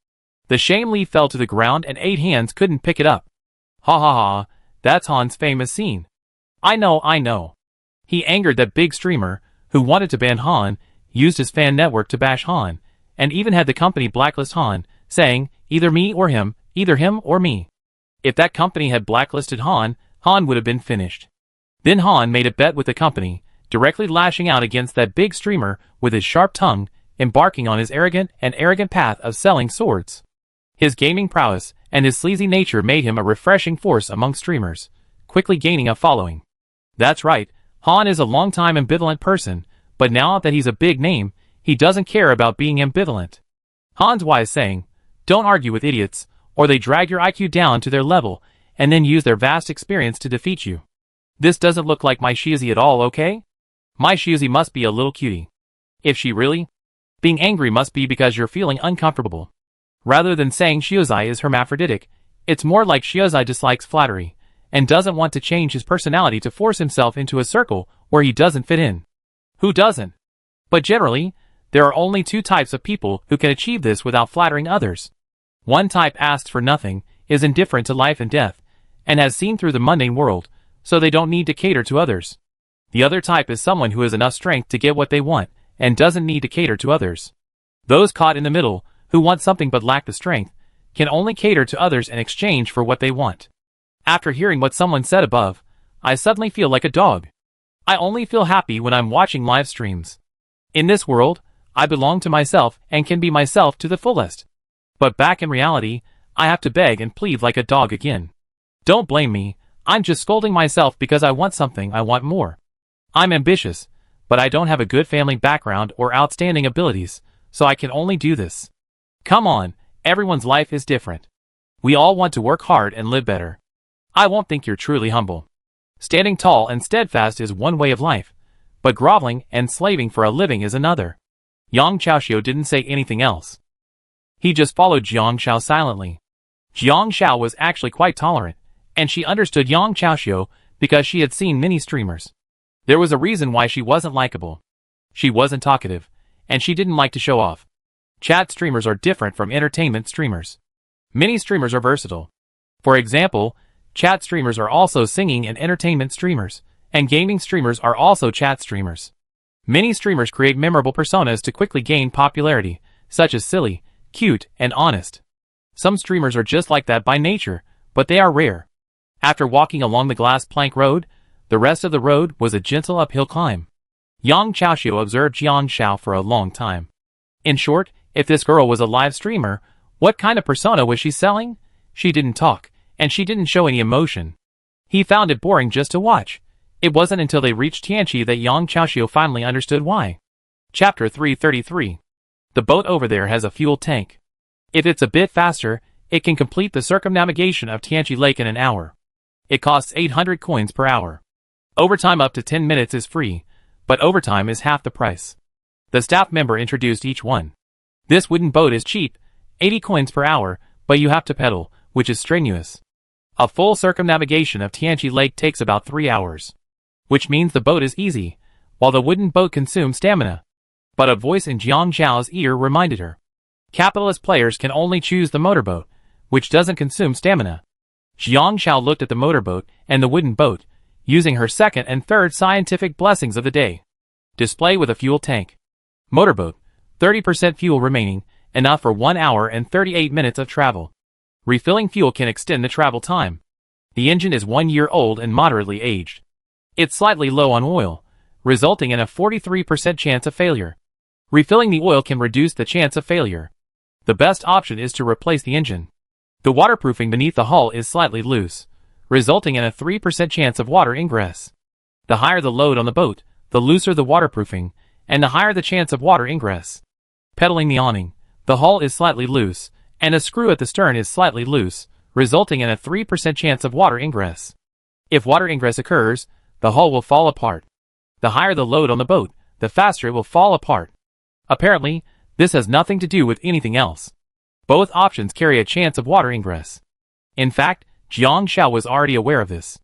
The shame leaf fell to the ground and 8 hands couldn't pick it up. Ha ha ha, that's Han's famous scene. I know. He angered that big streamer, who wanted to ban Han, used his fan network to bash Han, and even had the company blacklist Han, saying, either me or him, either him or me. If that company had blacklisted Han, Han would have been finished. Then Han made a bet with the company, directly lashing out against that big streamer with his sharp tongue, embarking on his arrogant path of selling swords. His gaming prowess and his sleazy nature made him a refreshing force among streamers, quickly gaining a following. That's right, Han is a long-time ambivalent person, but now that he's a big name, he doesn't care about being ambivalent. Han's wise saying, "Don't argue with idiots, or they drag your IQ down to their level and then use their vast experience to defeat you." This doesn't look like my Shizi at all, okay? My Shizi must be a little cutie. If she really? Being angry must be because you're feeling uncomfortable. Rather than saying Shiozai is hermaphroditic, it's more like Shiozai dislikes flattery, and doesn't want to change his personality to force himself into a circle where he doesn't fit in. Who doesn't? But generally, there are only two types of people who can achieve this without flattering others. One type asks for nothing, is indifferent to life and death, and has seen through the mundane world, so they don't need to cater to others. The other type is someone who has enough strength to get what they want, and doesn't need to cater to others. Those caught in the middle, who want something but lack the strength, can only cater to others in exchange for what they want. After hearing what someone said above, I suddenly feel like a dog. I only feel happy when I'm watching live streams. In this world, I belong to myself and can be myself to the fullest. But back in reality, I have to beg and plead like a dog again. Don't blame me, I'm just scolding myself because I want something I want more. I'm ambitious, but I don't have a good family background or outstanding abilities, so I can only do this. Come on, everyone's life is different. We all want to work hard and live better. I won't think you're truly humble. Standing tall and steadfast is one way of life, but groveling and slaving for a living is another. Yang Chaoxiu didn't say anything else. He just followed Jiang Shao silently. Jiang Shao was actually quite tolerant, and she understood Yang Chaoxiu because she had seen many streamers. There was a reason why she wasn't likable. She wasn't talkative, and she didn't like to show off. Chat streamers are different from entertainment streamers. Many streamers are versatile. For example, chat streamers are also singing and entertainment streamers, and gaming streamers are also chat streamers. Many streamers create memorable personas to quickly gain popularity, such as silly, cute, and honest. Some streamers are just like that by nature, but they are rare. After walking along the glass plank road, the rest of the road was a gentle uphill climb. Yang Chaoxiu observed Jiang Shao for a long time. In short, if this girl was a live streamer, what kind of persona was she selling? She didn't talk, and she didn't show any emotion. He found it boring just to watch. It wasn't until they reached Tianqi that Yang Chaoxiu finally understood why. Chapter 333. The boat over there has a fuel tank. If it's a bit faster, it can complete the circumnavigation of Tianqi Lake in an hour. It costs 800 coins per hour. Overtime up to 10 minutes is free, but overtime is half the price. The staff member introduced each one. This wooden boat is cheap, 80 coins per hour, but you have to pedal, which is strenuous. A full circumnavigation of Tianqi Lake takes about 3 hours. Which means the boat is easy, while the wooden boat consumes stamina. But a voice in Jiang Zhao's ear reminded her. Capitalist players can only choose the motorboat, which doesn't consume stamina. Jiang Zhao looked at the motorboat and the wooden boat, using her second and third scientific blessings of the day. Display with a fuel tank. Motorboat, 30% fuel remaining, enough for 1 hour and 38 minutes of travel. Refilling fuel can extend the travel time. The engine is 1 year old and moderately aged. It's slightly low on oil, resulting in a 43% chance of failure. Refilling the oil can reduce the chance of failure. The best option is to replace the engine. The waterproofing beneath the hull is slightly loose, resulting in a 3% chance of water ingress. The higher the load on the boat, the looser the waterproofing, and the higher the chance of water ingress. Pedaling the awning, the hull is slightly loose, and a screw at the stern is slightly loose, resulting in a 3% chance of water ingress. If water ingress occurs, the hull will fall apart. The higher the load on the boat, the faster it will fall apart. Apparently, this has nothing to do with anything else. Both options carry a chance of water ingress. In fact, Jiang Shao was already aware of this.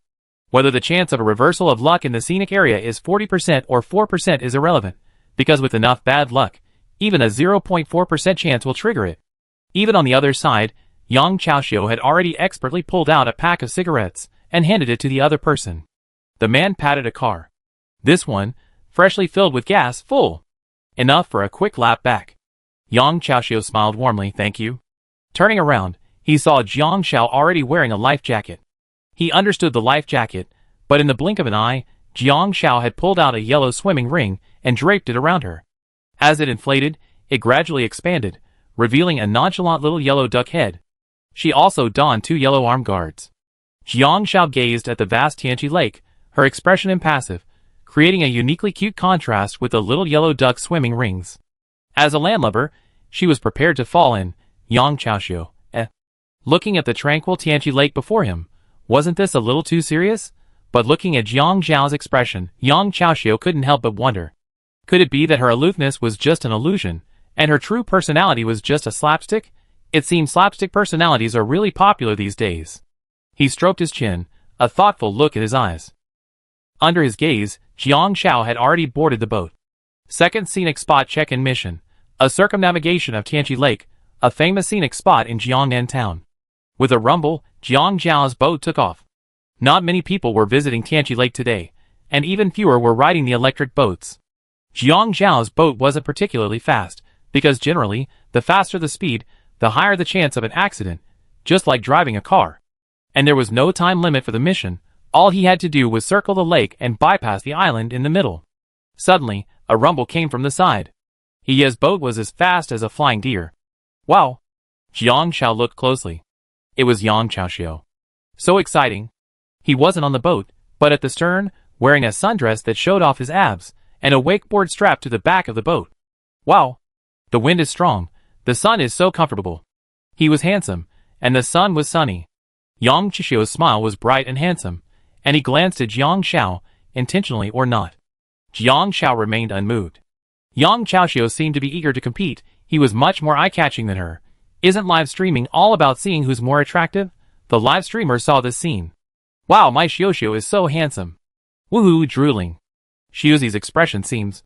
Whether the chance of a reversal of luck in the scenic area is 40% or 4% is irrelevant, because with enough bad luck, even a 0.4% chance will trigger it. Even on the other side, Yang Chaoxiu had already expertly pulled out a pack of cigarettes and handed it to the other person. The man patted a car. This one, freshly filled with gas, full. Enough for a quick lap back. Yang Chaoxiu smiled warmly, thank you. Turning around, he saw Jiang Shao already wearing a life jacket. He understood the life jacket, but in the blink of an eye, Jiang Shao had pulled out a yellow swimming ring and draped it around her. As it inflated, it gradually expanded, revealing a nonchalant little yellow duck head. She also donned 2 yellow arm guards. Jiang Shao gazed at the vast Tianqi Lake, her expression impassive, creating a uniquely cute contrast with the little yellow duck swimming rings. As a landlubber, she was prepared to fall in, Yang Chaoxiu. Looking at the tranquil Tianqi Lake before him, wasn't this a little too serious? But looking at Jiang Zhao's expression, Yang Chaoxiu couldn't help but wonder. Could it be that her aloofness was just an illusion, and her true personality was just a slapstick? It seems slapstick personalities are really popular these days. He stroked his chin, a thoughtful look at his eyes. Under his gaze, Jiang Shao had already boarded the boat. Second scenic spot check-in mission. A circumnavigation of Tianqi Lake, a famous scenic spot in Jiangnan town. With a rumble, Jiang Zhao's boat took off. Not many people were visiting Tianqi Lake today, and even fewer were riding the electric boats. Jiang Zhao's boat wasn't particularly fast, because generally, the faster the speed, the higher the chance of an accident, just like driving a car. And there was no time limit for the mission. All he had to do was circle the lake and bypass the island in the middle. Suddenly, a rumble came from the side. Ye's boat was as fast as a flying deer. Wow! Jiang Shao looked closely. It was Yang Chaoxiu. So exciting. He wasn't on the boat, but at the stern, wearing a sundress that showed off his abs, and a wakeboard strapped to the back of the boat. Wow! The wind is strong, the sun is so comfortable. He was handsome, and the sun was sunny. Yang Chaoxiu's smile was bright and handsome, and he glanced at Jiang Shao, intentionally or not. Jiang Shao remained unmoved. Yang Chaoxiu seemed to be eager to compete. He was much more eye-catching than her. Isn't live streaming all about seeing who's more attractive? The live streamer saw this scene. Wow, my Xiaoxiu is so handsome. Woohoo, drooling. Xiaoxi's expression seems.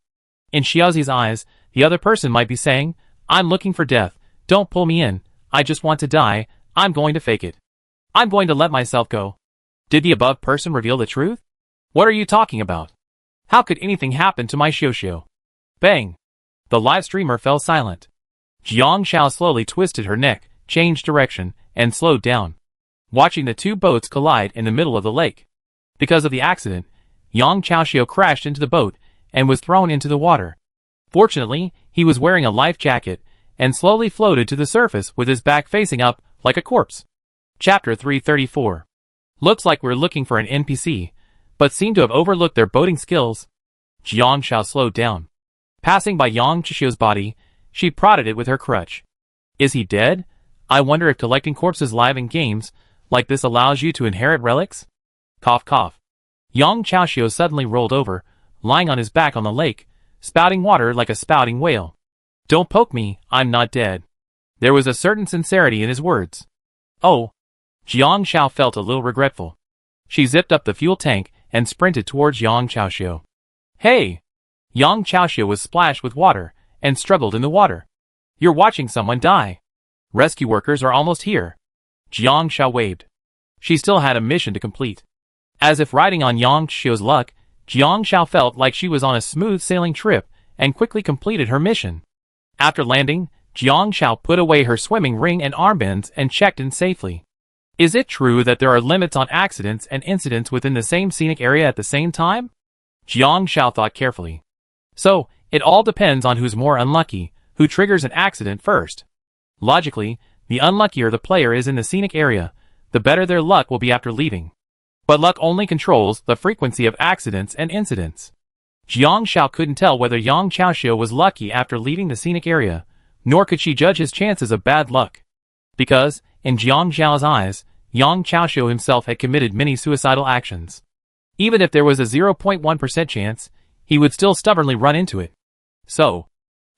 In Xiaoxi's eyes, the other person might be saying, I'm looking for death, don't pull me in, I just want to die, I'm going to fake it. I'm going to let myself go. Did the above person reveal the truth? What are you talking about? How could anything happen to my Xiaoxiu? Bang! The live streamer fell silent. Jiang Shao slowly twisted her neck, changed direction, and slowed down, watching the 2 boats collide in the middle of the lake. Because of the accident, Yang Chaoxiu crashed into the boat and was thrown into the water. Fortunately, he was wearing a life jacket and slowly floated to the surface with his back facing up like a corpse. Chapter 334. Looks like we're looking for an NPC, but seem to have overlooked their boating skills. Jiang Shao slowed down. Passing by Yang Chaoxiu's body, she prodded it with her crutch. Is he dead? I wonder if collecting corpses live in games like this allows you to inherit relics? Cough cough. Yang Chaoxiu suddenly rolled over, lying on his back on the lake, spouting water like a spouting whale. Don't poke me, I'm not dead. There was a certain sincerity in his words. Oh. Jiang Shao felt a little regretful. She zipped up the fuel tank and sprinted towards Yang Chaoxiu. Hey! Yang Chaoxiu was splashed with water and struggled in the water. You're watching someone die. Rescue workers are almost here. Jiang Shao waved. She still had a mission to complete. As if riding on Yang Chaoxiu's luck, Jiang Shao felt like she was on a smooth sailing trip and quickly completed her mission. After landing, Jiang Shao put away her swimming ring and armbands and checked in safely. Is it true that there are limits on accidents and incidents within the same scenic area at the same time? Jiang Shao thought carefully. So, it all depends on who's more unlucky, who triggers an accident first. Logically, the unluckier the player is in the scenic area, the better their luck will be after leaving. But luck only controls the frequency of accidents and incidents. Jiang Shao couldn't tell whether Yang Chaoxiu was lucky after leaving the scenic area, nor could she judge his chances of bad luck. Because, in Jiang Zhao's eyes, Yang Chaoxiu himself had committed many suicidal actions. Even if there was a 0.1% chance, he would still stubbornly run into it. So,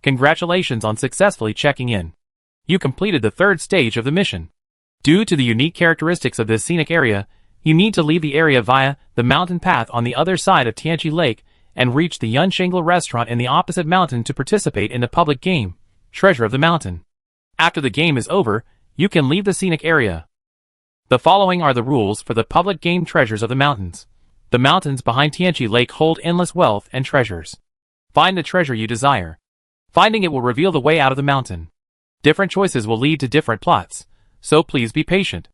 congratulations on successfully checking in. You completed the 3rd stage of the mission. Due to the unique characteristics of this scenic area, you need to leave the area via the mountain path on the other side of Tianqi Lake and reach the Yunshengla restaurant in the opposite mountain to participate in the public game, Treasure of the Mountain. After the game is over, you can leave the scenic area. The following are the rules for the public game Treasures of the Mountains. The mountains behind Tianqi Lake hold endless wealth and treasures. Find the treasure you desire. Finding it will reveal the way out of the mountain. Different choices will lead to different plots, so please be patient.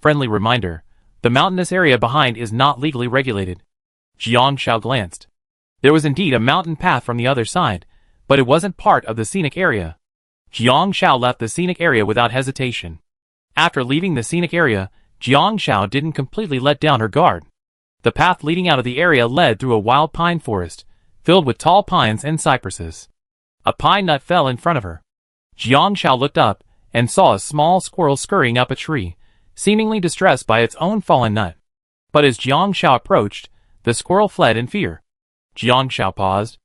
Friendly reminder, the mountainous area behind is not legally regulated. Jiang Shao glanced. There was indeed a mountain path from the other side, but it wasn't part of the scenic area. Jiang Shao left the scenic area without hesitation. After leaving the scenic area, Jiang Shao didn't completely let down her guard. The path leading out of the area led through a wild pine forest, filled with tall pines and cypresses. A pine nut fell in front of her. Jiang Shao looked up and saw a small squirrel scurrying up a tree, seemingly distressed by its own fallen nut. But as Jiang Shao approached, the squirrel fled in fear. Jiang Shao paused.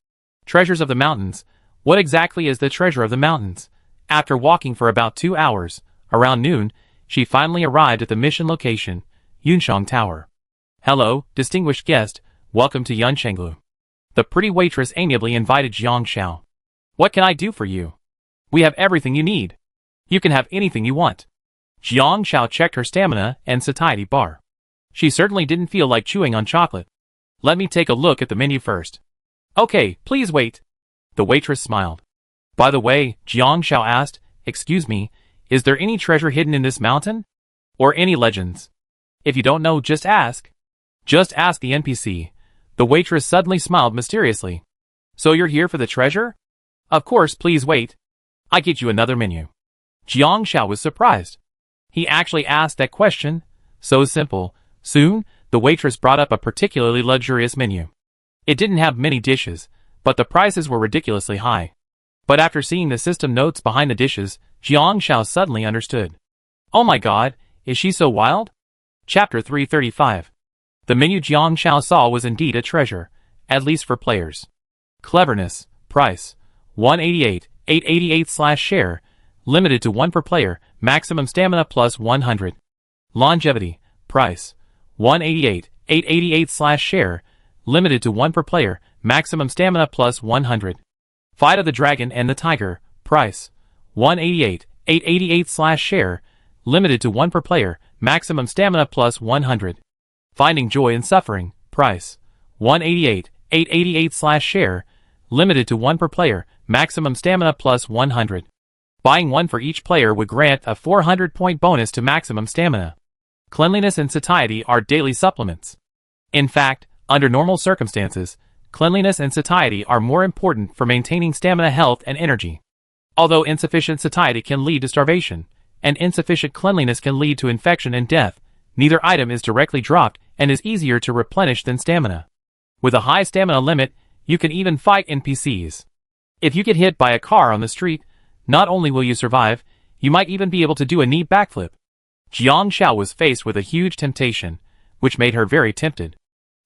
Treasures of the mountains. What exactly is the treasure of the mountains? After walking for about 2 hours, around noon, she finally arrived at the mission location, Yunshang Tower. Hello, distinguished guest, welcome to Yunshanglu. The pretty waitress amiably invited Jiang Shao. What can I do for you? We have everything you need. You can have anything you want. Jiang Shao checked her stamina and satiety bar. She certainly didn't feel like chewing on chocolate. Let me take a look at the menu first. Okay, please wait. The waitress smiled. By the way, Jiang Shao asked, excuse me, is there any treasure hidden in this mountain? Or any legends? If you don't know, just ask. Just ask the NPC. The waitress suddenly smiled mysteriously. So you're here for the treasure? Of course, please wait. I get you another menu. Jiang Shao was surprised. He actually asked that question. So simple. Soon, the waitress brought up a particularly luxurious menu. It didn't have many dishes, but the prices were ridiculously high. But after seeing the system notes behind the dishes, Jiang Shao suddenly understood. Oh my god, is she so wild? Chapter 335. The menu Jiang Shao saw was indeed a treasure, at least for players. Cleverness, price, 188, 888/share, limited to 1 per player, maximum stamina plus 100. Longevity, price, 188, 888/share, limited to 1 per player, maximum stamina plus 100. Fight of the Dragon and the Tiger, price, 188, 888/share, limited to 1 per player, maximum stamina plus 100. Finding Joy in Suffering, price, 188, 888/share, limited to 1 per player, maximum stamina plus 100. Buying 1 for each player would grant a 400-point bonus to maximum stamina. Cleanliness and satiety are daily supplements. In fact, under normal circumstances, cleanliness and satiety are more important for maintaining stamina, health, and energy. Although insufficient satiety can lead to starvation, and insufficient cleanliness can lead to infection and death, neither item is directly dropped and is easier to replenish than stamina. With a high stamina limit, you can even fight NPCs. If you get hit by a car on the street, not only will you survive, you might even be able to do a neat backflip. Jiang Shao was faced with a huge temptation, which made her very tempted.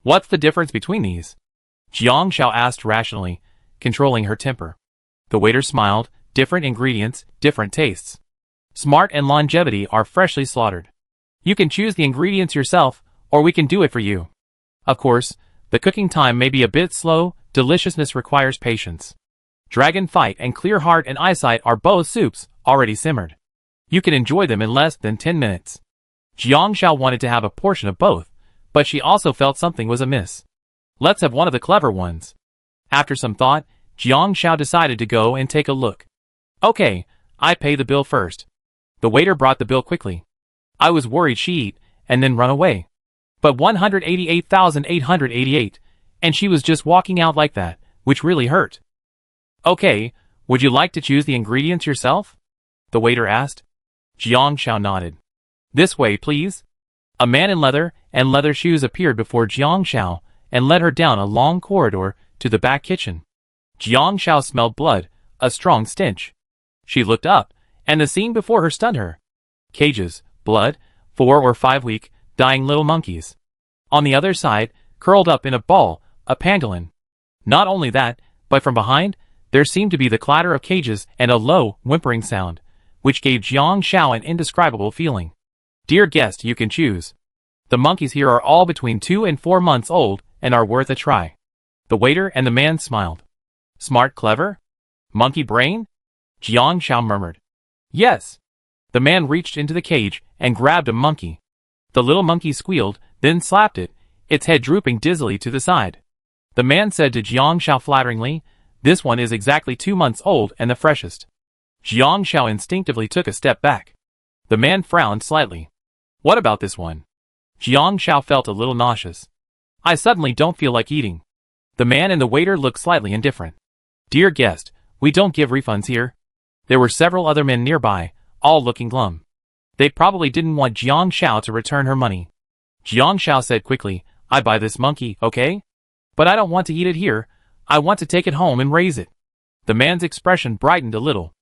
What's the difference between these? Jiang Shao asked rationally, controlling her temper. The waiter smiled. Different ingredients, different tastes. Smart and longevity are freshly slaughtered. You can choose the ingredients yourself, or we can do it for you. Of course, the cooking time may be a bit slow, deliciousness requires patience. Dragon Fight and Clear Heart and Eyesight are both soups, already simmered. You can enjoy them in less than 10 minutes. Jiang Shao wanted to have a portion of both, but she also felt something was amiss. Let's have one of the clever ones. After some thought, Jiang Shao decided to go and take a look. Okay, I pay the bill first. The waiter brought the bill quickly. I was worried she'd eat and then run away. But 188,888, and she was just walking out like that, which really hurt. Okay, would you like to choose the ingredients yourself? The waiter asked. Jiang Shao nodded. This way, please. A man in leather and leather shoes appeared before Jiang Shao and led her down a long corridor to the back kitchen. Jiang Shao smelled blood, a strong stench. She looked up, and the scene before her stunned her. Cages, blood, 4 or 5 weak, dying little monkeys. On the other side, curled up in a ball, a pangolin. Not only that, but from behind, there seemed to be the clatter of cages and a low, whimpering sound, which gave Jiang Shao an indescribable feeling. Dear guest, you can choose. The monkeys here are all between 2 and 4 months old and are worth a try. The waiter and the man smiled. Smart, clever? Monkey brain? Jiang Shao murmured. Yes. The man reached into the cage and grabbed a monkey. The little monkey squealed, then slapped it, its head drooping dizzily to the side. The man said to Jiang Shao flatteringly, this one is exactly 2 months old and the freshest. Jiang Shao instinctively took a step back. The man frowned slightly. What about this one? Jiang Shao felt a little nauseous. I suddenly don't feel like eating. The man and the waiter looked slightly indifferent. Dear guest, we don't give refunds here. There were several other men nearby, all looking glum. They probably didn't want Jiang Xiao to return her money. Jiang Xiao said quickly, I buy this monkey, okay? But I don't want to eat it here. I want to take it home and raise it. The man's expression brightened a little.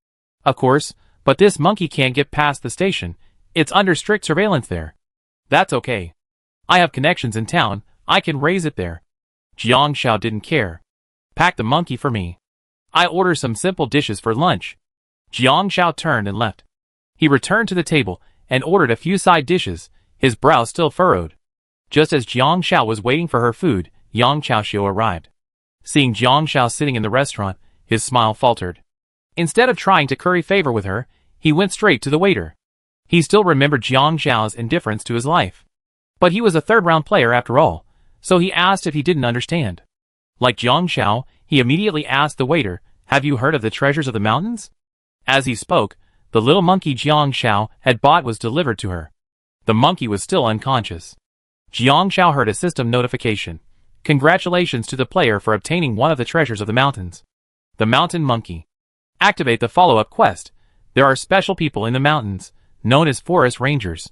Of course, but this monkey can't get past the station. It's under strict surveillance there. That's okay. I have connections in town. I can raise it there. Jiang Xiao didn't care. Pack the monkey for me. I order some simple dishes for lunch. Jiang Xiao turned and left. He returned to the table and ordered a few side dishes, his brow still furrowed. Just as Jiang Xiao was waiting for her food, Yang Chaoxiu arrived. Seeing Jiang Xiao sitting in the restaurant, his smile faltered. Instead of trying to curry favor with her, he went straight to the waiter. He still remembered Jiang Xiao's indifference to his life. But he was a third-round player after all, so he asked if he didn't understand. Like Jiang Xiao, he immediately asked the waiter, have you heard of the treasures of the mountains? As he spoke, the little monkey Jiang Xiao had bought was delivered to her. The monkey was still unconscious. Jiang Xiao heard a system notification. Congratulations to the player for obtaining one of the treasures of the mountains. The mountain monkey. Activate the follow-up quest. There are special people in the mountains, known as forest rangers.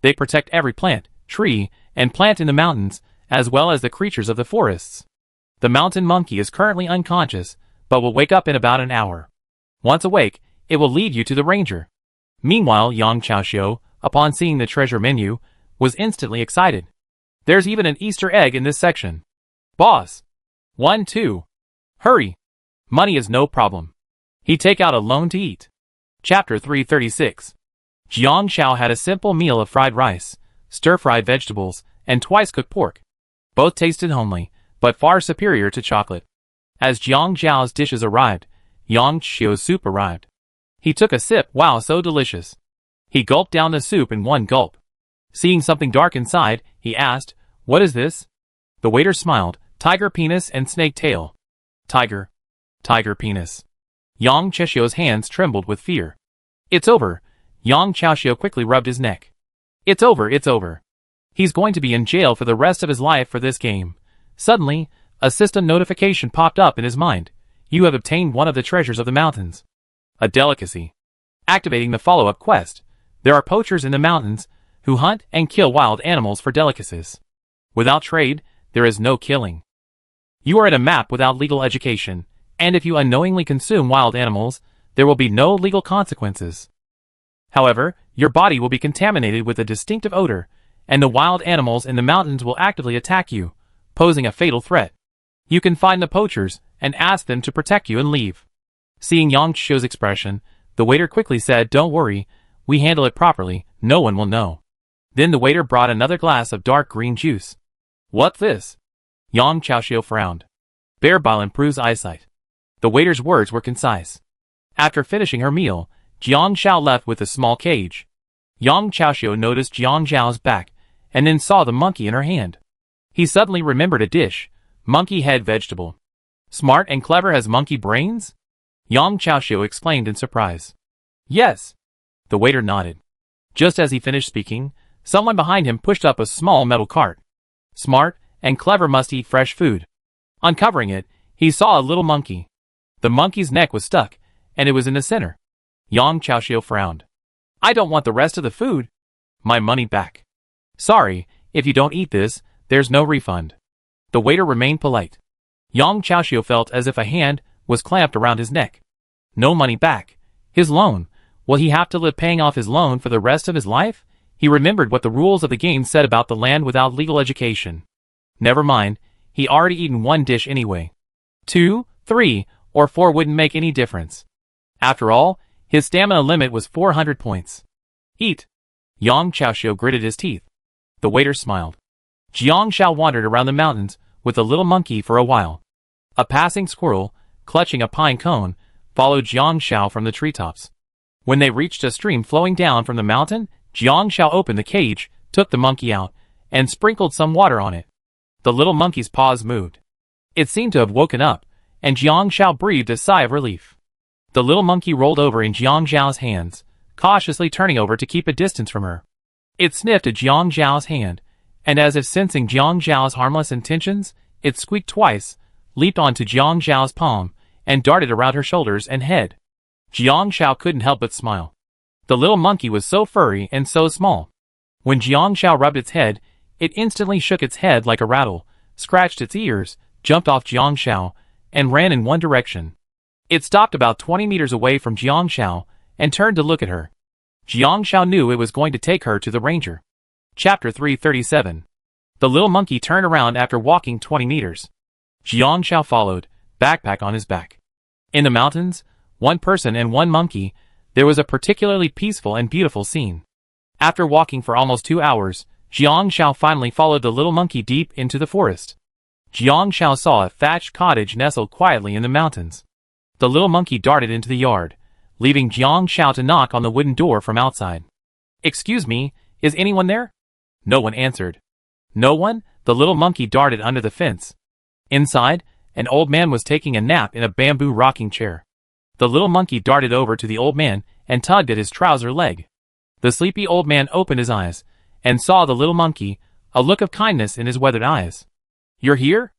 They protect every plant, tree, and plant in the mountains, as well as the creatures of the forests. The mountain monkey is currently unconscious, but will wake up in about an hour. Once awake, it will lead you to the ranger. Meanwhile, Yang Chaoxiu, upon seeing the treasure menu, was instantly excited. There's even an Easter egg in this section. Boss. 1-2. Hurry. Money is no problem. He take out a loan to eat. Chapter 336. Jiang Xiao had a simple meal of fried rice, stir-fried vegetables, and twice-cooked pork. Both tasted homely, but far superior to chocolate. As Jiang Xiao's dishes arrived, Yang Xiu's soup arrived. He took a sip. Wow, so delicious. He gulped down the soup in one gulp. Seeing something dark inside, he asked, what is this? The waiter smiled, tiger penis and snake tail. Tiger. Tiger penis. Yang Chaoxiu's hands trembled with fear. It's over. Yang Chaoxiu quickly rubbed his neck. It's over, it's over. He's going to be in jail for the rest of his life for this game. Suddenly, a system notification popped up in his mind. You have obtained one of the treasures of the mountains. A delicacy. Activating the follow-up quest. There are poachers in the mountains who hunt and kill wild animals for delicacies. Without trade, there is no killing. You are at a map without legal education, and if you unknowingly consume wild animals, there will be no legal consequences. However, your body will be contaminated with a distinctive odor, and the wild animals in the mountains will actively attack you, posing a fatal threat. You can find the poachers and ask them to protect you and leave. Seeing Yang Xiu's expression, the waiter quickly said, don't worry, we handle it properly, no one will know. Then the waiter brought another glass of dark green juice. What's this? Yang Chaoxiu frowned. Bear bile improves eyesight. The waiter's words were concise. After finishing her meal, Jiang Xiao left with a small cage. Yang Chaoxiu noticed Jiang Xiao's back, and then saw the monkey in her hand. He suddenly remembered a dish, monkey head vegetable. Smart and clever as monkey brains? Yang Chaoxiu exclaimed in surprise. Yes. The waiter nodded. Just as he finished speaking, someone behind him pushed up a small metal cart. Smart and clever must eat fresh food. Uncovering it, he saw a little monkey. The monkey's neck was stuck, and it was in the center. Yang Chaoxiu frowned. I don't want the rest of the food. My money back. Sorry, if you don't eat this, there's no refund. The waiter remained polite. Yang Chaoxiu felt as if a hand was clamped around his neck. No money back. His loan. Will he have to live paying off his loan for the rest of his life? He remembered what the rules of the game said about the land without legal education. Never mind, he already eaten one dish anyway. 2, 3, or 4 wouldn't make any difference. After all, his stamina limit was 400 points. Eat. Yang Chaoxiu gritted his teeth. The waiter smiled. Jiang Xiao wandered around the mountains with the little monkey for a while. A passing squirrel, clutching a pine cone, followed Jiang Xiao from the treetops. When they reached a stream flowing down from the mountain, Jiang Xiao opened the cage, took the monkey out, and sprinkled some water on it. The little monkey's paws moved. It seemed to have woken up, and Jiang Xiao breathed a sigh of relief. The little monkey rolled over in Jiang Xiao's hands, cautiously turning over to keep a distance from her. It sniffed at Jiang Xiao's hand, and as if sensing Jiang Zhao's harmless intentions, it squeaked twice, leaped onto Jiang Zhao's palm, and darted around her shoulders and head. Jiang Zhao couldn't help but smile. The little monkey was so furry and so small. When Jiang Zhao rubbed its head, it instantly shook its head like a rattle, scratched its ears, jumped off Jiang Zhao, and ran in one direction. It stopped about 20 meters away from Jiang Zhao, and turned to look at her. Jiang Zhao knew it was going to take her to the ranger. Chapter 337. The little monkey turned around after walking 20 meters. Jiang Zhao followed, backpack on his back. In the mountains, one person and one monkey, there was a particularly peaceful and beautiful scene. After walking for almost 2 hours, Jiang Zhao finally followed the little monkey deep into the forest. Jiang Zhao saw a thatched cottage nestled quietly in the mountains. The little monkey darted into the yard, leaving Jiang Zhao to knock on the wooden door from outside. "Excuse me, is anyone there?" No one answered. "No one?" The little monkey darted under the fence. Inside, an old man was taking a nap in a bamboo rocking chair. The little monkey darted over to the old man and tugged at his trouser leg. The sleepy old man opened his eyes, and saw the little monkey, a look of kindness in his weathered eyes. "You're here?"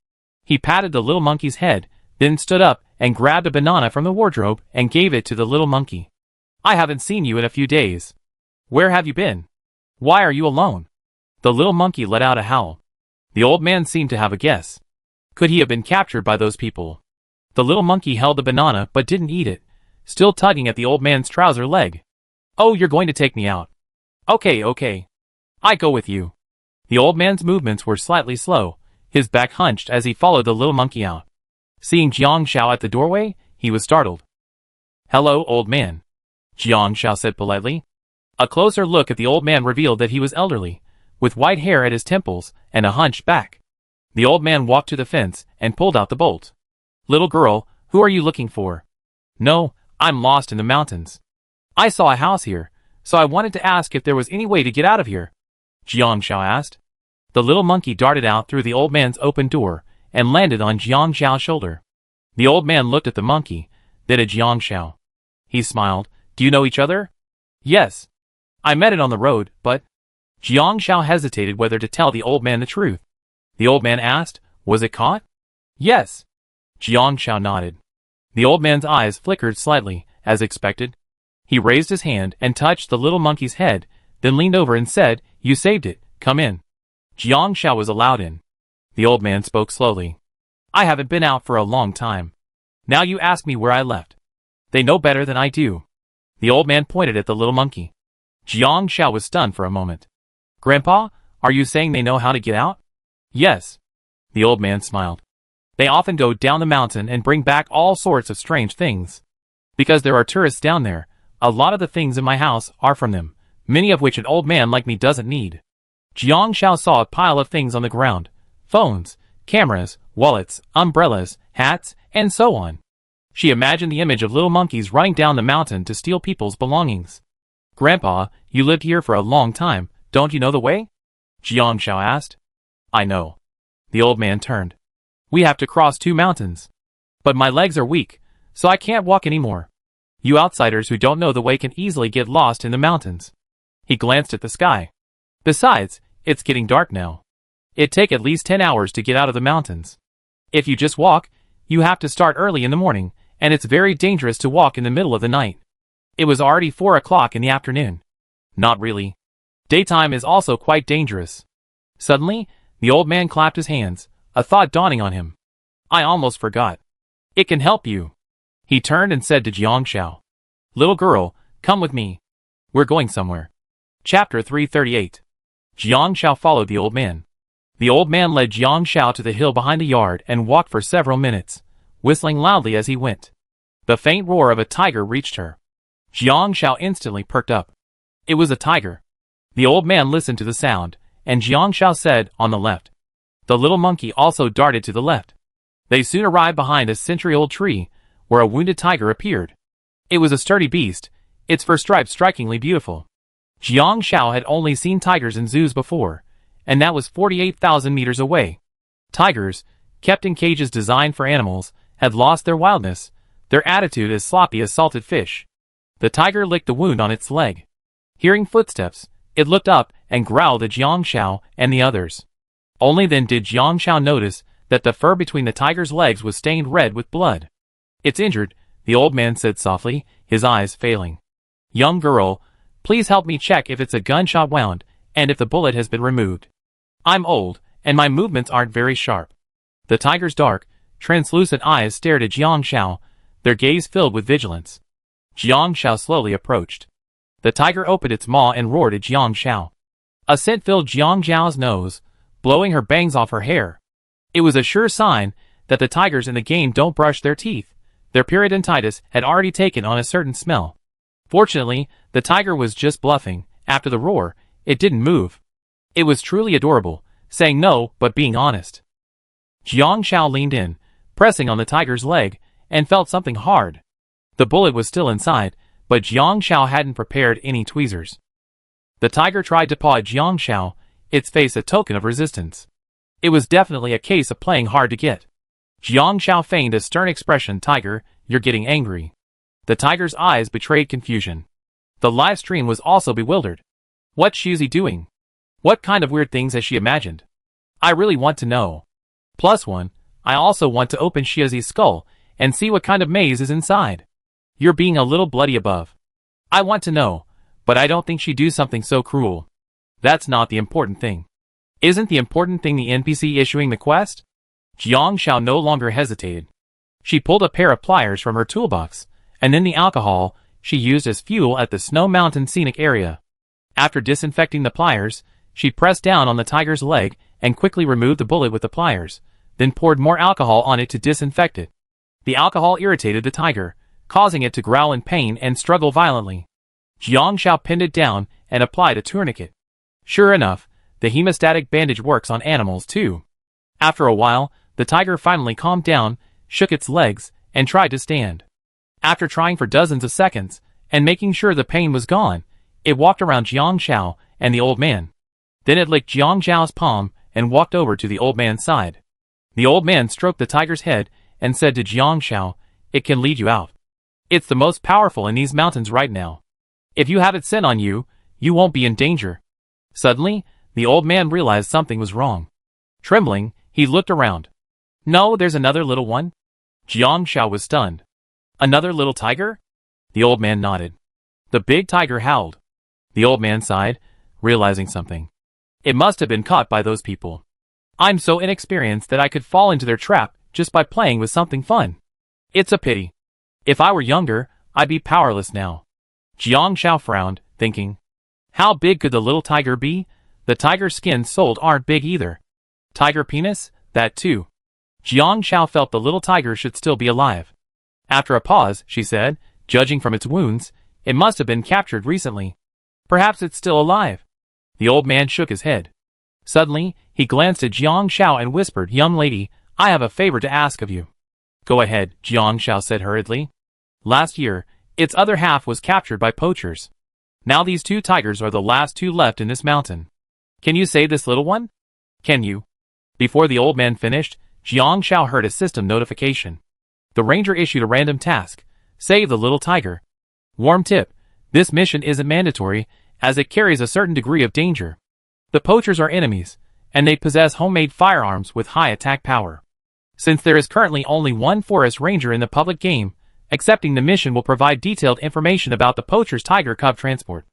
He patted the little monkey's head, then stood up and grabbed a banana from the wardrobe and gave it to the little monkey. "I haven't seen you in a few days. Where have you been? Why are you alone?" The little monkey let out a howl. The old man seemed to have a guess. Could he have been captured by those people? The little monkey held the banana but didn't eat it, still tugging at the old man's trouser leg. "Oh, you're going to take me out. Okay. I go with you." The old man's movements were slightly slow, his back hunched as he followed the little monkey out. Seeing Jiang Zhao at the doorway, he was startled. "Hello, old man," Jiang Zhao said politely. A closer look at the old man revealed that he was elderly, with white hair at his temples and a hunched back. The old man walked to the fence and pulled out the bolt. "Little girl, who are you looking for?" "No, I'm lost in the mountains. I saw a house here, so I wanted to ask if there was any way to get out of here," Jiang Zhao asked. The little monkey darted out through the old man's open door and landed on Jiang Zhao's shoulder. The old man looked at the monkey, then at Jiang Zhao. He smiled. "Do you know each other?" "Yes. I met it on the road, but..." Jiang Zhao hesitated whether to tell the old man the truth. The old man asked, "Was it caught?" "Yes." Jiang Zhao nodded. The old man's eyes flickered slightly, as expected. He raised his hand and touched the little monkey's head, then leaned over and said, "You saved it, come in." Jiang Zhao was allowed in. The old man spoke slowly. "I haven't been out for a long time. Now you ask me where I left. They know better than I do." The old man pointed at the little monkey. Jiang Zhao was stunned for a moment. "Grandpa, are you saying they know how to get out?" "Yes." The old man smiled. "They often go down the mountain and bring back all sorts of strange things. Because there are tourists down there, a lot of the things in my house are from them, many of which an old man like me doesn't need." Jiang Zhao saw a pile of things on the ground. Phones, cameras, wallets, umbrellas, hats, and so on. She imagined the image of little monkeys running down the mountain to steal people's belongings. "Grandpa, you lived here for a long time, don't you know the way?" Jiang Zhao asked. "I know." The old man turned. "We have to cross 2 mountains. But my legs are weak, so I can't walk anymore. You outsiders who don't know the way can easily get lost in the mountains." He glanced at the sky. "Besides, it's getting dark now. It'd take at least 10 hours to get out of the mountains. If you just walk, you have to start early in the morning, and it's very dangerous to walk in the middle of the night." It was already 4 o'clock in the afternoon. "Not really. Daytime is also quite dangerous." Suddenly, the old man clapped his hands, a thought dawning on him. "I almost forgot. It can help you." He turned and said to Jiang Zhao, "Little girl, come with me. We're going somewhere." Chapter 338. Jiang Zhao followed the old man. The old man led Jiang Zhao to the hill behind the yard and walked for several minutes, whistling loudly as he went. The faint roar of a tiger reached her. Jiang Zhao instantly perked up. It was a tiger. The old man listened to the sound, and Jiang Zhao said, "On the left." The little monkey also darted to the left. They soon arrived behind a century-old tree, where a wounded tiger appeared. It was a sturdy beast, its fur stripes strikingly beautiful. Jiang Zhao had only seen tigers in zoos before, and that was 48,000 meters away. Tigers, kept in cages designed for animals, had lost their wildness, their attitude as sloppy as salted fish. The tiger licked the wound on its leg. Hearing footsteps, It looked up and growled at Jiang Xiao and the others. Only then did Jiang Xiao notice that the fur between the tiger's legs was stained red with blood. "It's injured," the old man said softly, his eyes failing. "Young girl, please help me check if it's a gunshot wound and if the bullet has been removed. I'm old, and my movements aren't very sharp." The tiger's dark, translucent eyes stared at Jiang Xiao, their gaze filled with vigilance. Jiang Xiao slowly approached. The tiger opened its maw and roared at Jiang Xiao. A scent filled Jiang Xiao's nose, blowing her bangs off her hair. It was a sure sign that the tigers in the game don't brush their teeth. Their periodontitis had already taken on a certain smell. Fortunately, the tiger was just bluffing. After the roar, it didn't move. It was truly adorable, saying no but being honest. Jiang Xiao leaned in, pressing on the tiger's leg, and felt something hard. The bullet was still inside, but Jiang Xiao hadn't prepared any tweezers. The tiger tried to paw at Jiang Xiao, its face a token of resistance. It was definitely a case of playing hard to get. Jiang Xiao feigned a stern expression. "Tiger, you're getting angry." The tiger's eyes betrayed confusion. The live stream was also bewildered. What's she doing? What kind of weird things has she imagined? I really want to know. +1, I also want to open Shiazi's skull and see what kind of maze is inside. You're being a little bloody above. I want to know, but I don't think she'd do something so cruel. That's not the important thing. Isn't the important thing the NPC issuing the quest? Jiang Xiao no longer hesitated. She pulled a pair of pliers from her toolbox, and then the alcohol she used as fuel at the Snow Mountain scenic area. After disinfecting the pliers, she pressed down on the tiger's leg and quickly removed the bullet with the pliers, then poured more alcohol on it to disinfect it. The alcohol irritated the tiger, causing it to growl in pain and struggle violently. Jiang Xiao pinned it down and applied a tourniquet. Sure enough, the hemostatic bandage works on animals too. After a while, the tiger finally calmed down, shook its legs, and tried to stand. After trying for dozens of seconds, and making sure the pain was gone, it walked around Jiang Xiao and the old man. Then it licked Jiang Xiao's palm and walked over to the old man's side. The old man stroked the tiger's head and said to Jiang Xiao, "It can lead you out. It's the most powerful in these mountains right now. If you have it sent on you, you won't be in danger." Suddenly, the old man realized something was wrong. Trembling, he looked around. "No, there's another little one." Jiang Xiao was stunned. "Another little tiger?" The old man nodded. The big tiger howled. The old man sighed, realizing something. It must have been caught by those people. I'm so inexperienced that I could fall into their trap just by playing with something fun. It's a pity. If I were younger, I'd be powerless now. Jiang Xiao frowned, thinking. How big could the little tiger be? The tiger skins sold aren't big either. Tiger penis? That too. Jiang Xiao felt the little tiger should still be alive. After a pause, she said, judging from its wounds, it must have been captured recently. Perhaps it's still alive. The old man shook his head. Suddenly, he glanced at Jiang Xiao and whispered, "Young lady, I have a favor to ask of you." "Go ahead," Jiang Xiao said hurriedly. "Last year, its other half was captured by poachers. Now these two tigers are the last two left in this mountain. Can you save this little one? Can you?" Before the old man finished, Jiang Xiao heard a system notification. The ranger issued a random task. Save the little tiger. Warm tip. This mission isn't mandatory, as it carries a certain degree of danger. The poachers are enemies, and they possess homemade firearms with high attack power. Since there is currently only one forest ranger in the public game, accepting the mission will provide detailed information about the poacher's tiger cub transport.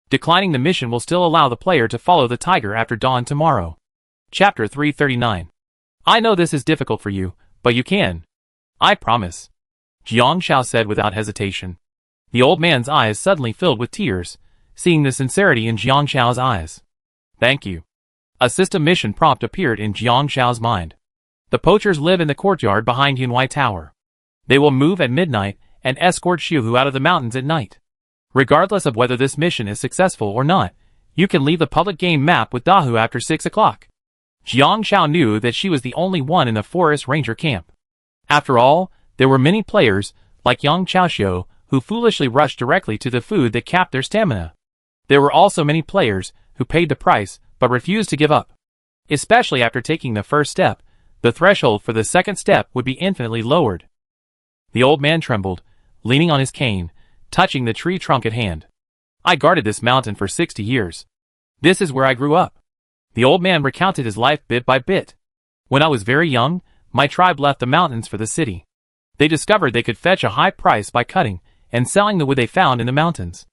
Declining the mission will still allow the player to follow the tiger after dawn tomorrow. Chapter 339. I know this is difficult for you, but you can. I promise. Jiang Xiao said without hesitation. The old man's eyes suddenly filled with tears, seeing the sincerity in Jiang Xiao's eyes. Thank you. A system mission prompt appeared in Jiang Xiao's mind. The poachers live in the courtyard behind Yunwei Tower. They will move at midnight and escort Xiuhu out of the mountains at night. Regardless of whether this mission is successful or not, you can leave the public game map with Dahu after 6 o'clock. Jiang Xiao knew that she was the only one in the forest ranger camp. After all, there were many players, like Yang Chaoxiu, who foolishly rushed directly to the food that capped their stamina. There were also many players who paid the price but refused to give up. Especially after taking the first step, the threshold for the second step would be infinitely lowered. The old man trembled, leaning on his cane, touching the tree trunk at hand. I guarded this mountain for 60 years. This is where I grew up. The old man recounted his life bit by bit. When I was very young, my tribe left the mountains for the city. They discovered they could fetch a high price by cutting and selling the wood they found in the mountains.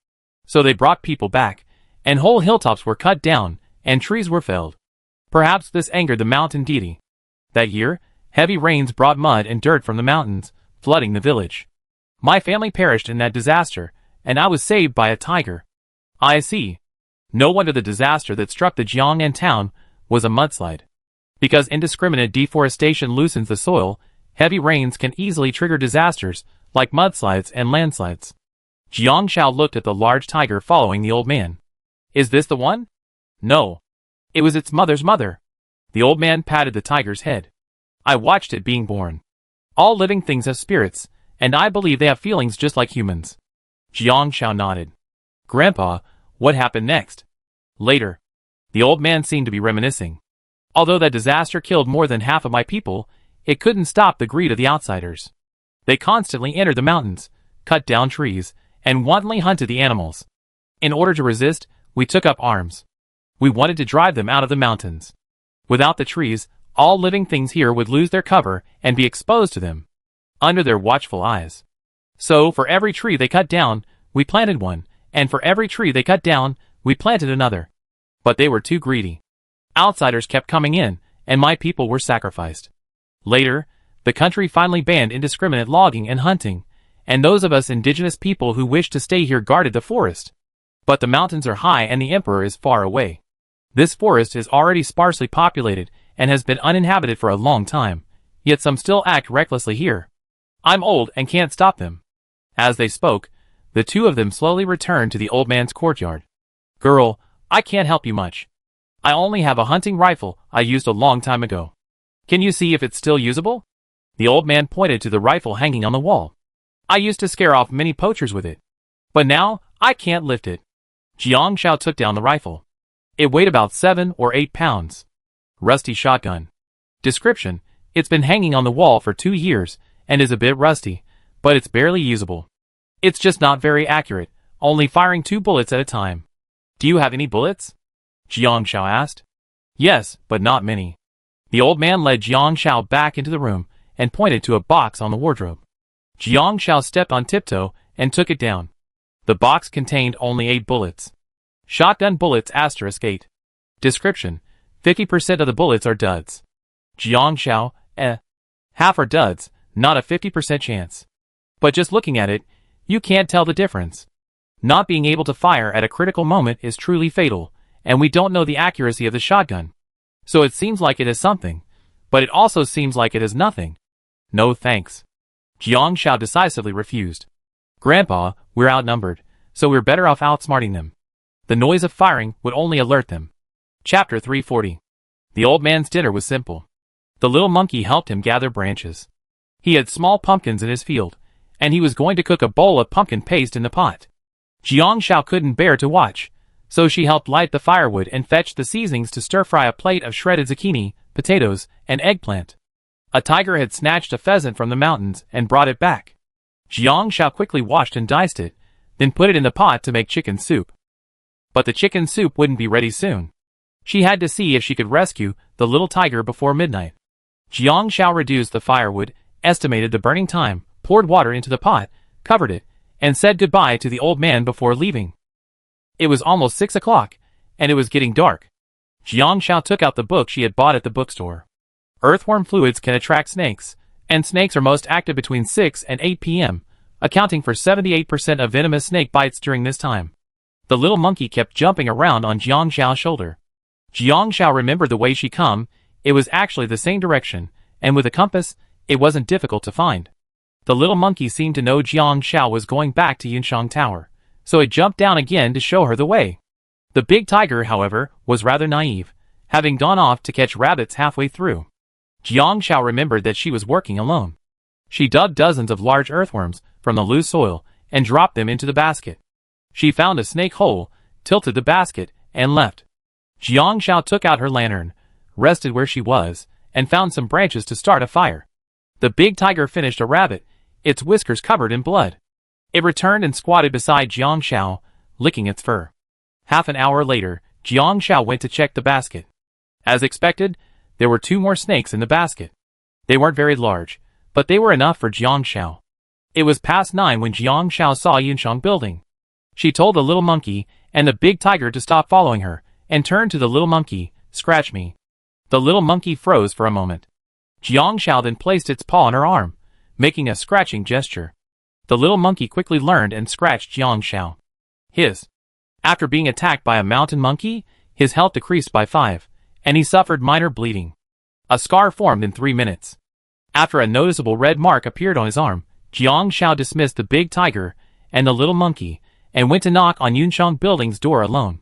So they brought people back, and whole hilltops were cut down, and trees were felled. Perhaps this angered the mountain deity. That year, heavy rains brought mud and dirt from the mountains, flooding the village. My family perished in that disaster, and I was saved by a tiger. I see. No wonder the disaster that struck the Jiangnan town was a mudslide. Because indiscriminate deforestation loosens the soil, heavy rains can easily trigger disasters like mudslides and landslides. Jiang Shao looked at the large tiger following the old man. Is this the one? No. It was its mother's mother. The old man patted the tiger's head. I watched it being born. All living things have spirits, and I believe they have feelings just like humans. Jiang Shao nodded. Grandpa, what happened next? Later. The old man seemed to be reminiscing. Although that disaster killed more than half of my people, it couldn't stop the greed of the outsiders. They constantly entered the mountains, cut down trees, and wantonly hunted the animals. In order to resist, we took up arms. We wanted to drive them out of the mountains. Without the trees, all living things here would lose their cover and be exposed to them, under their watchful eyes. So, for every tree they cut down, we planted one, and for every tree they cut down, we planted another. But they were too greedy. Outsiders kept coming in, and my people were sacrificed. Later, the country finally banned indiscriminate logging and hunting, and those of us indigenous people who wished to stay here guarded the forest. But the mountains are high and the emperor is far away. This forest is already sparsely populated and has been uninhabited for a long time, yet some still act recklessly here. I'm old and can't stop them. As they spoke, the two of them slowly returned to the old man's courtyard. Girl, I can't help you much. I only have a hunting rifle I used a long time ago. Can you see if it's still usable? The old man pointed to the rifle hanging on the wall. I used to scare off many poachers with it. But now, I can't lift it. Jiang Shao took down the rifle. It weighed about 7 or 8 pounds. Rusty shotgun. Description: it's been hanging on the wall for 2 years and is a bit rusty, but it's barely usable. It's just not very accurate, only firing 2 bullets at a time. Do you have any bullets? Jiang Shao asked. Yes, but not many. The old man led Jiang Shao back into the room and pointed to a box on the wardrobe. Jiang Shao stepped on tiptoe and took it down. The box contained only 8 bullets. Shotgun bullets *8. Description: 50% of the bullets are duds. Jiang Shao, half are duds, not a 50% chance. But just looking at it, you can't tell the difference. Not being able to fire at a critical moment is truly fatal, and we don't know the accuracy of the shotgun. So it seems like it is something, but it also seems like it is nothing. No thanks. Jiang Shao decisively refused. Grandpa, we're outnumbered, so we're better off outsmarting them. The noise of firing would only alert them. Chapter 340. The old man's dinner was simple. The little monkey helped him gather branches. He had small pumpkins in his field, and he was going to cook a bowl of pumpkin paste in the pot. Jiang Shao couldn't bear to watch, so she helped light the firewood and fetched the seasonings to stir-fry a plate of shredded zucchini, potatoes, and eggplant. A tiger had snatched a pheasant from the mountains and brought it back. Jiang Shao quickly washed and diced it, then put it in the pot to make chicken soup. But the chicken soup wouldn't be ready soon. She had to see if she could rescue the little tiger before midnight. Jiang Shao reduced the firewood, estimated the burning time, poured water into the pot, covered it, and said goodbye to the old man before leaving. It was almost 6 o'clock, and it was getting dark. Jiang Shao took out the book she had bought at the bookstore. Earthworm fluids can attract snakes, and snakes are most active between 6 and 8 p.m., accounting for 78% of venomous snake bites during this time. The little monkey kept jumping around on Jiang Shao's shoulder. Jiang Shao remembered the way she come. It was actually the same direction, and with a compass, it wasn't difficult to find. The little monkey seemed to know Jiang Shao was going back to Yunshang Tower, so it jumped down again to show her the way. The big tiger, however, was rather naive, having gone off to catch rabbits halfway through. Jiang Shao remembered that she was working alone. She dug dozens of large earthworms from the loose soil and dropped them into the basket. She found a snake hole, tilted the basket, and left. Jiang Shao took out her lantern, rested where she was, and found some branches to start a fire. The big tiger finished a rabbit, its whiskers covered in blood. It returned and squatted beside Jiang Shao, licking its fur. Half an hour later, Jiang Shao went to check the basket. As expected, there were 2 more snakes in the basket. They weren't very large, but they were enough for Jiang Shao. It was past 9 when Jiang Shao saw Yunshang building. She told the little monkey and the big tiger to stop following her, and turned to the little monkey, "Scratch me." The little monkey froze for a moment. Jiang Shao then placed its paw on her arm, making a scratching gesture. The little monkey quickly learned and scratched Jiang Shao. After being attacked by a mountain monkey, his health decreased by 5, and he suffered minor bleeding. A scar formed in 3 minutes. After a noticeable red mark appeared on his arm, Jiang Shao dismissed the big tiger and the little monkey, and went to knock on Yunshang Building's door alone.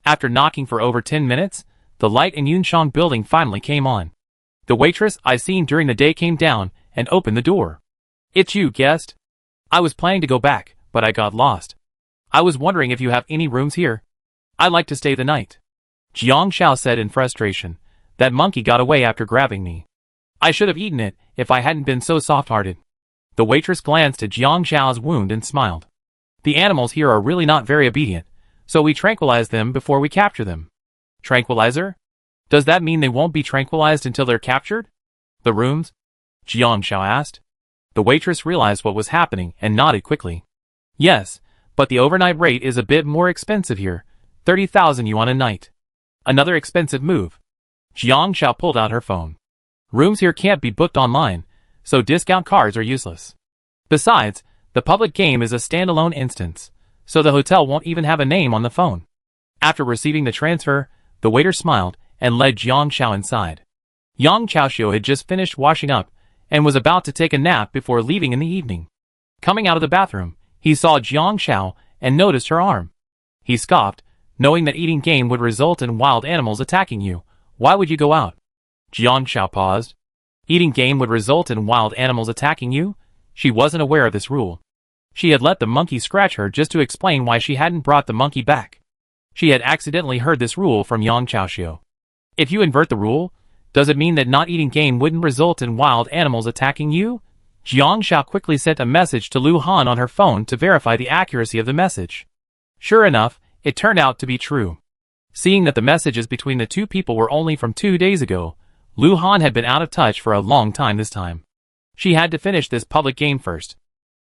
After knocking for over 10 minutes, the light in Yunshang Building finally came on. The waitress I seen during the day came down and opened the door. "It's you, guest. I was planning to go back, but I got lost. I was wondering if you have any rooms here. I'd like to stay the night." Jiang Shao said in frustration. "That monkey got away after grabbing me. I should have eaten it if I hadn't been so soft-hearted." The waitress glanced at Jiang Shao's wound and smiled. "The animals here are really not very obedient, so we tranquilize them before we capture them." "Tranquilizer? Does that mean they won't be tranquilized until they're captured?" "The rooms?" Jiang Shao asked. The waitress realized what was happening and nodded quickly. "Yes, but the overnight rate is a bit more expensive here, 30,000 yuan a night." Another expensive move. Jiang Shao pulled out her phone. "Rooms here can't be booked online, so discount cards are useless. Besides, the public game is a standalone instance, so the hotel won't even have a name on the phone." After receiving the transfer, the waiter smiled and led Jiang Shao inside. Yang Chaoxiu had just finished washing up and was about to take a nap before leaving in the evening. Coming out of the bathroom, he saw Jiang Shao and noticed her arm. He scoffed, knowing that eating game would result in wild animals attacking you. "Why would you go out?" Jiang Shao paused. Eating game would result in wild animals attacking you? She wasn't aware of this rule. She had let the monkey scratch her just to explain why she hadn't brought the monkey back. She had accidentally heard this rule from Yang Chaoxiu. If you invert the rule, does it mean that not eating game wouldn't result in wild animals attacking you? Jiang Shao quickly sent a message to Lu Han on her phone to verify the accuracy of the message. Sure enough, it turned out to be true. Seeing that the messages between the 2 people were only from 2 days ago, Lu Han had been out of touch for a long time this time. She had to finish this public game first.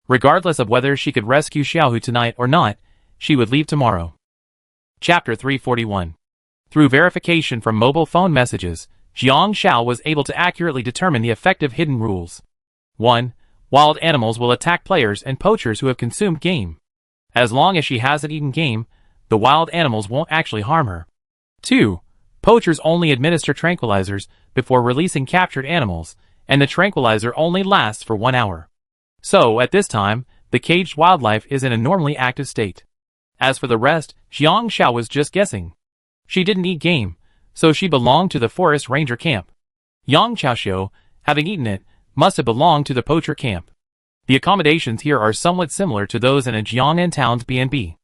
Regardless of whether she could rescue Xiaohu tonight or not, she would leave tomorrow. Chapter 341. Through verification from mobile phone messages, Jiang Shao was able to accurately determine the effective hidden rules. 1. Wild animals will attack players and poachers who have consumed game. As long as she hasn't eaten game, the wild animals won't actually harm her. 2. Poachers only administer tranquilizers before releasing captured animals, and the tranquilizer only lasts for 1 hour. So, at this time, the caged wildlife is in a normally active state. As for the rest, Jiang Shao was just guessing. She didn't eat game, so she belonged to the forest ranger camp. Yang Chaoxiu, having eaten it, must have belonged to the poacher camp. The accommodations here are somewhat similar to those in a Jiangnan town's B&B.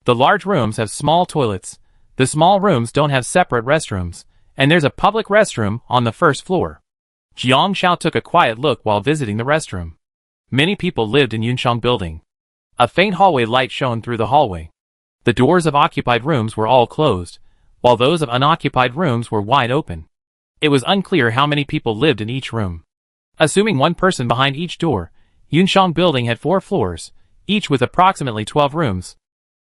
The large rooms have small toilets, the small rooms don't have separate restrooms, and there's a public restroom on the first floor. Jiang Shao took a quiet look while visiting the restroom. Many people lived in Yunshang Building. A faint hallway light shone through the hallway. The doors of occupied rooms were all closed, while those of unoccupied rooms were wide open. It was unclear how many people lived in each room. Assuming 1 person behind each door, Yunshang Building had 4 floors, each with approximately 12 rooms.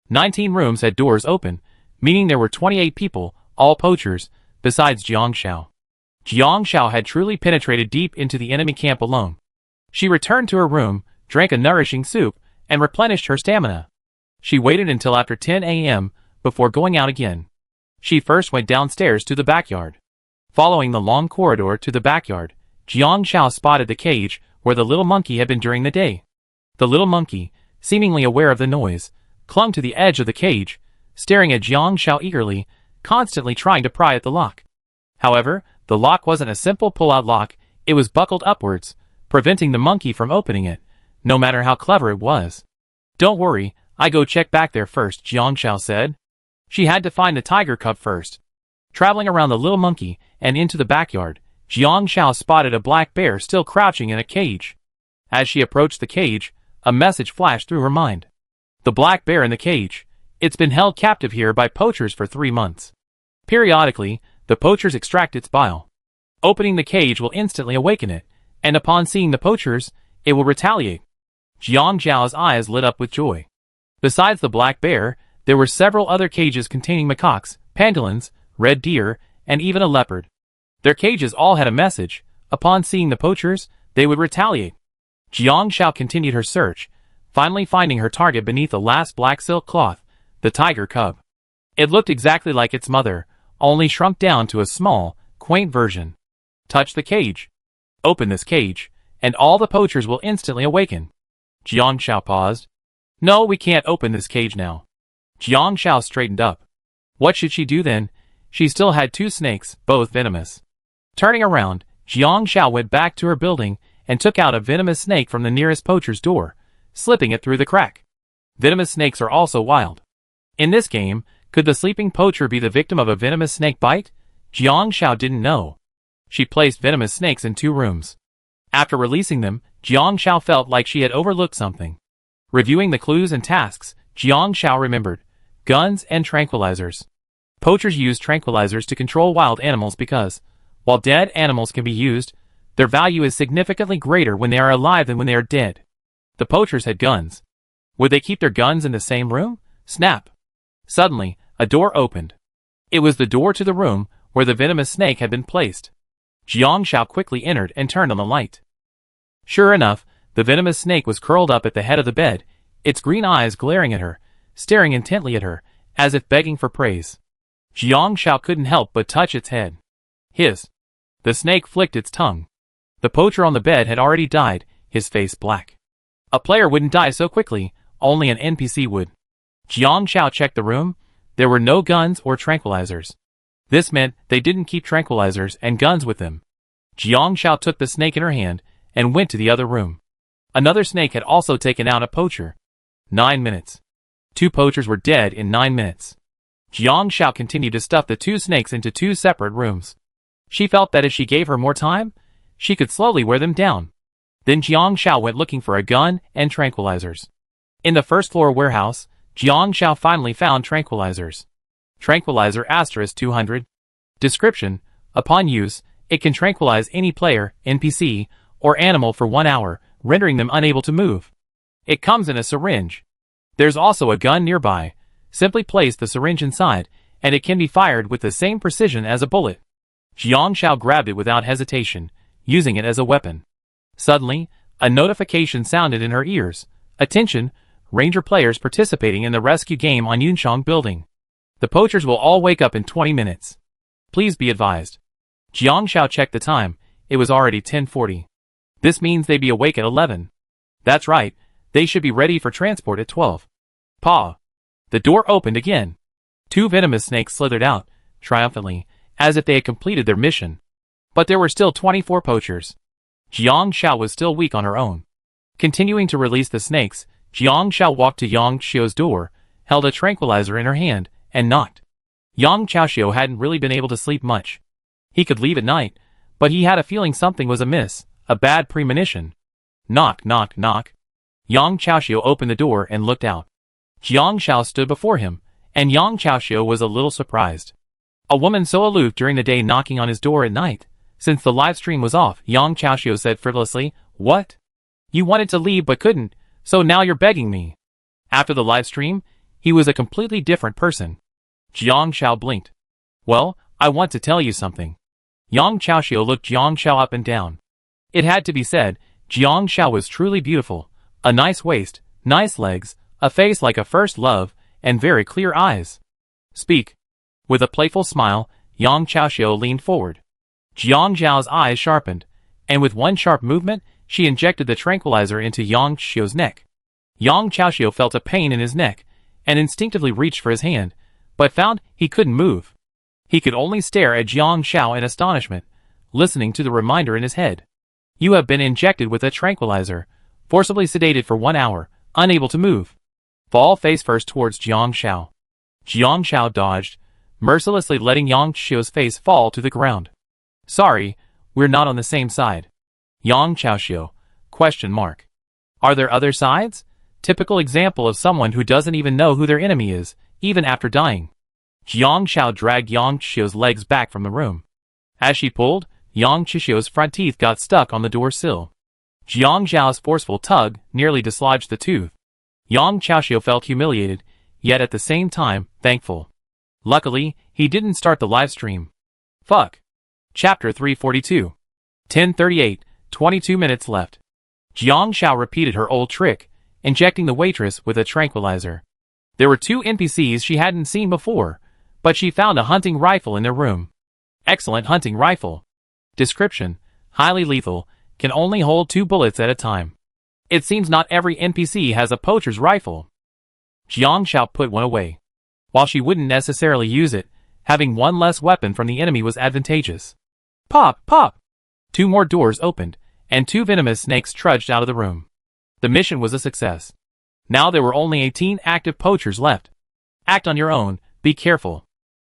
19 rooms had doors open, meaning there were 28 people, all poachers, besides Jiang Shao. Jiang Shao had truly penetrated deep into the enemy camp alone. She returned to her room, drank a nourishing soup, and replenished her stamina. She waited until after 10 a.m. before going out again. She first went downstairs to the backyard. Following the long corridor to the backyard, Jiang Shao spotted the cage where the little monkey had been during the day. The little monkey, seemingly aware of the noise, clung to the edge of the cage, staring at Jiang Shao eagerly, constantly trying to pry at the lock. However, the lock wasn't a simple pull-out lock, it was buckled upwards, preventing the monkey from opening it, no matter how clever it was. "Don't worry, I go check back there first," Jiang Shao said. She had to find the tiger cub first. Traveling around the little monkey and into the backyard, Jiang Shao spotted a black bear still crouching in a cage. As she approached the cage, a message flashed through her mind. The black bear in the cage. It's been held captive here by poachers for 3 months. Periodically, the poachers extract its bile. Opening the cage will instantly awaken it, and upon seeing the poachers, it will retaliate. Jiang Zhao's eyes lit up with joy. Besides the black bear, there were several other cages containing macaques, pangolins, red deer, and even a leopard. Their cages all had a message. Upon seeing the poachers, they would retaliate. Jiang Zhao continued her search, finally finding her target beneath the last black silk cloth, the tiger cub. It looked exactly like its mother, only shrunk down to a small, quaint version. Touch the cage. Open this cage, and all the poachers will instantly awaken. Jiang Zhao paused. No, we can't open this cage now. Jiang Zhao straightened up. What should she do then? She still had 2 snakes, both venomous. Turning around, Jiang Zhao went back to her building and took out a venomous snake from the nearest poacher's door, slipping it through the crack. Venomous snakes are also wild. In this game, could the sleeping poacher be the victim of a venomous snake bite? Jiang Zhao didn't know. She placed venomous snakes in 2 rooms. After releasing them, Jiang Zhao felt like she had overlooked something. Reviewing the clues and tasks, Jiang Zhao remembered guns and tranquilizers. Poachers use tranquilizers to control wild animals because, while dead animals can be used, their value is significantly greater when they are alive than when they are dead. The poachers had guns. Would they keep their guns in the same room? Snap! Suddenly, a door opened. It was the door to the room where the venomous snake had been placed. Jiang Zhao quickly entered and turned on the light. Sure enough, the venomous snake was curled up at the head of the bed, its green eyes glaring at her, staring intently at her, as if begging for praise. Jiang Zhao couldn't help but touch its head. Hiss! The snake flicked its tongue. The poacher on the bed had already died, his face black. A player wouldn't die so quickly, only an NPC would. Jiang Zhao checked the room. There were no guns or tranquilizers. This meant they didn't keep tranquilizers and guns with them. Jiang Zhao took the snake in her hand and went to the other room. Another snake had also taken out a poacher. 9 minutes. 2 poachers were dead in 9 minutes. Jiang Zhao continued to stuff the 2 snakes into 2 separate rooms. She felt that if she gave her more time, she could slowly wear them down. Then Jiang Zhao went looking for a gun and tranquilizers. In the first floor warehouse, Jiang Zhao finally found tranquilizers. Tranquilizer *200. Description: upon use, it can tranquilize any player, NPC, or animal for 1 hour, rendering them unable to move. It comes in a syringe. There's also a gun nearby. Simply place the syringe inside, and it can be fired with the same precision as a bullet. Jiang Zhao grabbed it without hesitation, using it as a weapon. Suddenly, a notification sounded in her ears. Attention, Ranger players participating in the rescue game on Yunchong Building. The poachers will all wake up in 20 minutes. Please be advised. Jiang Zhao checked the time. It was already 10:40. This means they'd be awake at 11. That's right, they should be ready for transport at 12. Paw! The door opened again. 2 venomous snakes slithered out, triumphantly, as if they had completed their mission. But there were still 24 poachers. Jiang Zhao was still weak on her own. Continuing to release the snakes, Jiang Zhao walked to Yang Xiu's door, held a tranquilizer in her hand, and knocked. Yang Xiao hadn't really been able to sleep much. He could leave at night, but he had a feeling something was amiss, a bad premonition. Knock, knock, knock. Yang Xiao opened the door and looked out. Jiang Zhao stood before him, and Yang Xiao was a little surprised. A woman so aloof during the day knocking on his door at night. Since the live stream was off, Yang Xiao said frivolously, "What? You wanted to leave but couldn't, so now you're begging me." After the live stream, he was a completely different person. Jiang Zhao blinked. "Well, I want to tell you something." Yang Xiao looked Jiang Zhao up and down. It had to be said, Jiang Zhao was truly beautiful. A nice waist, nice legs, a face like a first love, and very clear eyes. "Speak." With a playful smile, Yang Xiao leaned forward. Jiang Zhao's eyes sharpened, and with one sharp movement, she injected the tranquilizer into Yang Xiu's neck. Yang Xiao felt a pain in his neck, and instinctively reached for his hand, but found he couldn't move. He could only stare at Jiang Zhao in astonishment, listening to the reminder in his head. "You have been injected with a tranquilizer, forcibly sedated for 1 hour, unable to move." Fall face first towards Jiang Zhao. Jiang Zhao dodged, mercilessly letting Yang Xiu's face fall to the ground. "Sorry, we're not on the same side." Yang Xiao, question mark. Are there other sides? Typical example of someone who doesn't even know who their enemy is, even after dying. Jiang Xiao dragged Yang Qiu's legs back from the room. As she pulled, Yang Qiu's front teeth got stuck on the door sill. Jiang Xiao's forceful tug nearly dislodged the tooth. Yang Qiu felt humiliated, yet at the same time, thankful. Luckily, he didn't start the live stream. Fuck. Chapter 342. 10:38, 22 minutes left. Jiang Xiao repeated her old trick, injecting the waitress with a tranquilizer. There were 2 NPCs she hadn't seen before, but she found a hunting rifle in their room. Excellent hunting rifle. Description: highly lethal, can only hold 2 bullets at a time. It seems not every NPC has a poacher's rifle. Jiang Xiao put one away. While she wouldn't necessarily use it, having one less weapon from the enemy was advantageous. Pop, pop! 2 more doors opened, and 2 venomous snakes trudged out of the room. The mission was a success. Now there were only 18 active poachers left. Act on your own, be careful.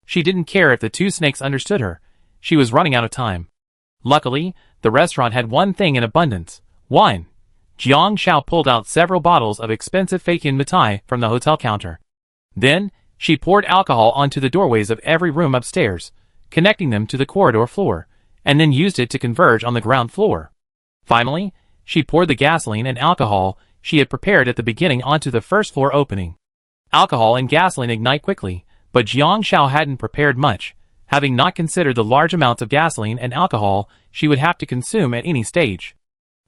She didn't care if the 2 snakes understood her. She was running out of time. Luckily, the restaurant had one thing in abundance: wine. Jiang Xiao pulled out several bottles of expensive Fakian Mitai from the hotel counter. Then, she poured alcohol onto the doorways of every room upstairs, connecting them to the corridor floor, and then used it to converge on the ground floor. Finally, she poured the gasoline and alcohol she had prepared at the beginning onto the first floor opening. Alcohol and gasoline ignite quickly, but Jiang Xiao hadn't prepared much, having not considered the large amounts of gasoline and alcohol she would have to consume at any stage.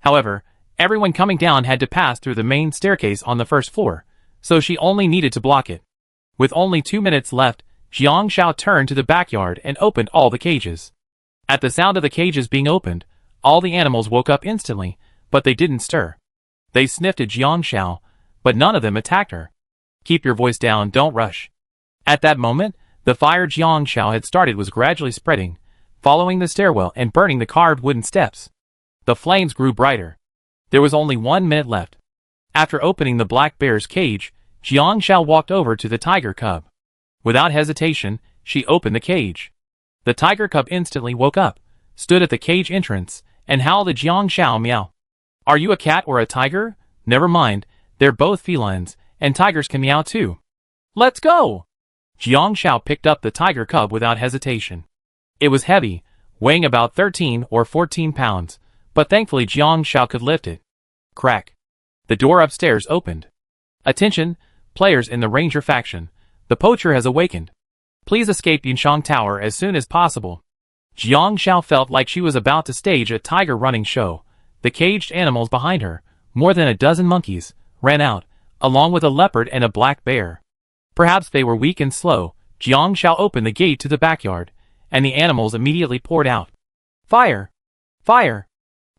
However, everyone coming down had to pass through the main staircase on the first floor, so she only needed to block it. With only 2 minutes left, Jiang Xiao turned to the backyard and opened all the cages. At the sound of the cages being opened, all the animals woke up instantly, but they didn't stir. They sniffed at Jiang Xiao, but none of them attacked her. Keep your voice down, don't rush. At that moment, the fire Jiang Xiao had started was gradually spreading, following the stairwell and burning the carved wooden steps. The flames grew brighter. There was only 1 minute left. After opening the black bear's cage, Jiang Xiao walked over to the tiger cub. Without hesitation, she opened the cage. The tiger cub instantly woke up, stood at the cage entrance, and howled at Jiang Xiao. Meow. Are you a cat or a tiger? Never mind, they're both felines, and tigers can meow too. Let's go! Jiang Xiao picked up the tiger cub without hesitation. It was heavy, weighing about 13 or 14 pounds, but thankfully Jiang Xiao could lift it. Crack. The door upstairs opened. Attention, players in the Ranger faction. The poacher has awakened. Please escape Yinshang Tower as soon as possible. Jiang Xiao felt like she was about to stage a tiger running show. The caged animals behind her, more than a dozen monkeys, ran out, along with a leopard and a black bear. Perhaps they were weak and slow. Jiang Xiao opened the gate to the backyard, and the animals immediately poured out. Fire! Fire!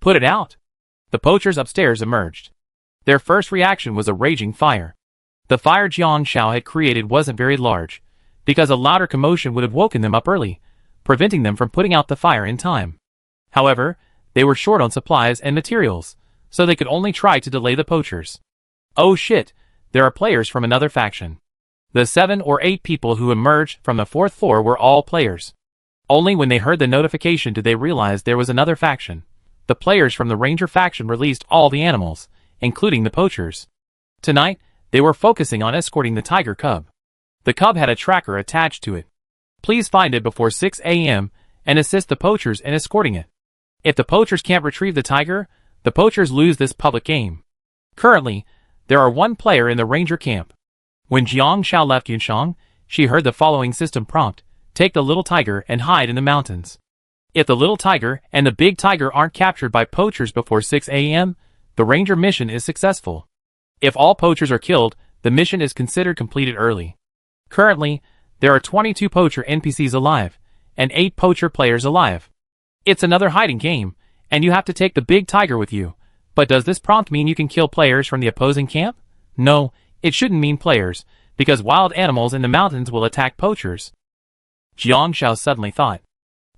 Put it out! The poachers upstairs emerged. Their first reaction was a raging fire. The fire Jiang Xiao had created wasn't very large, because a louder commotion would have woken them up early, preventing them from putting out the fire in time. However, they were short on supplies and materials, so they could only try to delay the poachers. Oh shit, there are players from another faction. The 7 or 8 people who emerged from the 4th floor were all players. Only when they heard the notification did they realize there was another faction. The players from the Ranger faction released all the animals, including the poachers. Tonight, they were focusing on escorting the tiger cub. The cub had a tracker attached to it. Please find it before 6 a.m. and assist the poachers in escorting it. If the poachers can't retrieve the tiger, the poachers lose this public game. Currently, there are 1 player in the Ranger camp. When Jiang Xiao left Yinshang, she heard the following system prompt: take the little tiger and hide in the mountains. If the little tiger and the big tiger aren't captured by poachers before 6 a.m., the Ranger mission is successful. If all poachers are killed, the mission is considered completed early. Currently, there are 22 poacher NPCs alive, and 8 poacher players alive. It's another hiding game, and you have to take the big tiger with you. But does this prompt mean you can kill players from the opposing camp? No, it shouldn't mean players, because wild animals in the mountains will attack poachers. Jiang Xiao suddenly thought.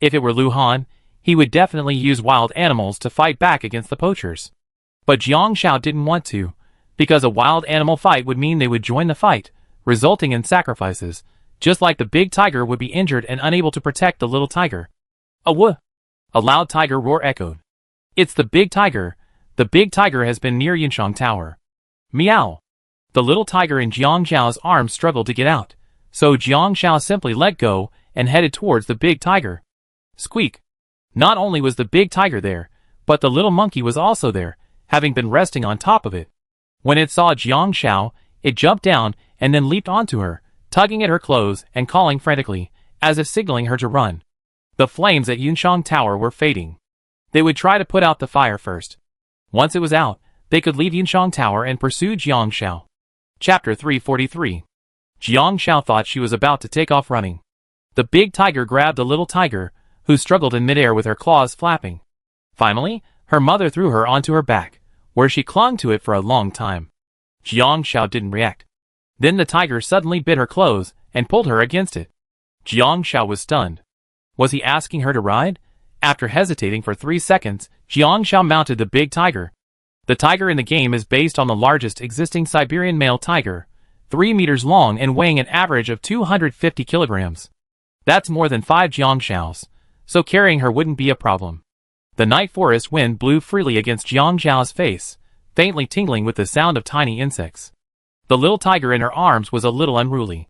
If it were Lu Han, he would definitely use wild animals to fight back against the poachers. But Jiang Xiao didn't want to, because a wild animal fight would mean they would join the fight, resulting in sacrifices, just like the big tiger would be injured and unable to protect the little tiger. A loud tiger roar echoed. It's the big tiger. The big tiger has been near Yinshang Tower. Meow. The little tiger in Jiang Xiao's arms struggled to get out, So Jiang Xiao simply let go and headed towards the big tiger. Squeak! Not only was the big tiger there, but the little monkey was also there, having been resting on top of it. When it saw Jiang Xiao, it jumped down and then leaped onto her, tugging at her clothes and calling frantically, as if signaling her to run. The flames at Yunshang Tower were fading. They would try to put out the fire first. Once it was out, they could leave Yunshang Tower and pursue Jiang Xiao. Chapter 343. Jiang Xiao thought she was about to take off running. The big tiger grabbed the little tiger, who struggled in midair with her claws flapping. Finally, her mother threw her onto her back, where she clung to it for a long time. Jiang Xiao didn't react. Then the tiger suddenly bit her clothes and pulled her against it. Jiang Xiao was stunned. Was he asking her to ride? After hesitating for 3 seconds, Jiang Xiao mounted the big tiger. The tiger in the game is based on the largest existing Siberian male tiger, 3 meters long and weighing an average of 250 kilograms. That's more than 5 Jiang Xiaos, so carrying her wouldn't be a problem. The night forest wind blew freely against Jiang Xiao's face, faintly tingling with the sound of tiny insects. The little tiger in her arms was a little unruly.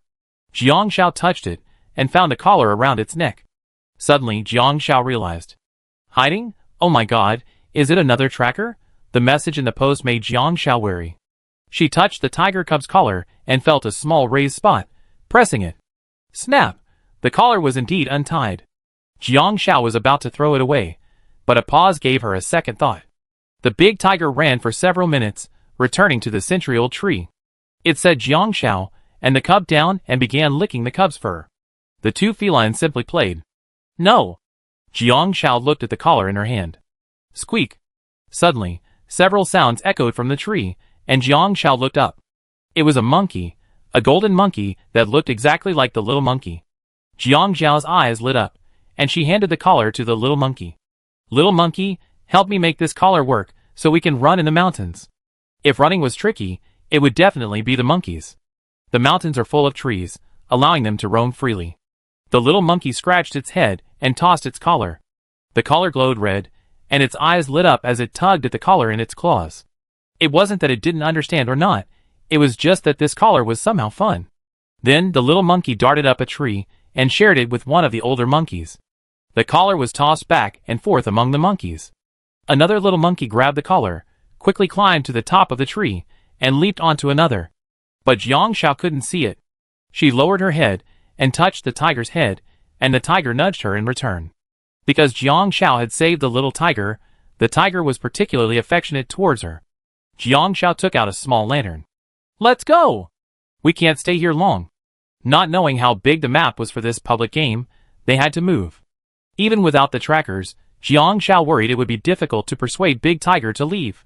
Jiang Xiao touched it and found a collar around its neck. Suddenly, Jiang Xiao realized. Hiding? Oh my god, is it another tracker? The message in the post made Jiang Xiao wary. She touched the tiger cub's collar and felt a small raised spot, pressing it. Snap! The collar was indeed untied. Jiang Xiao was about to throw it away, but a pause gave her a second thought. The big tiger ran for several minutes, returning to the century-old tree. It said Jiang Xiao, and the cub down and began licking the cub's fur. The two felines simply played. No! Jiang Xiao looked at the collar in her hand. Squeak! Suddenly, several sounds echoed from the tree, and Jiang Xiao looked up. It was a monkey, a golden monkey that looked exactly like the little monkey. Jiang Xiao's eyes lit up, and she handed the collar to the little monkey. Little monkey, help me make this collar work so we can run in the mountains. If running was tricky, it would definitely be the monkeys. The mountains are full of trees, allowing them to roam freely. The little monkey scratched its head and tossed its collar. The collar glowed red, and its eyes lit up as it tugged at the collar in its claws. It wasn't that it didn't understand or not, it was just that this collar was somehow fun. Then the little monkey darted up a tree and shared it with one of the older monkeys. The collar was tossed back and forth among the monkeys. Another little monkey grabbed the collar, quickly climbed to the top of the tree, and leaped onto another. But Jiang Xiao couldn't see it. She lowered her head and touched the tiger's head, and the tiger nudged her in return. Because Jiang Xiao had saved the little tiger, the tiger was particularly affectionate towards her. Jiang Xiao took out a small lantern. Let's go! We can't stay here long. Not knowing how big the map was for this public game, they had to move. Even without the trackers, Jiang Xiao worried it would be difficult to persuade Big Tiger to leave.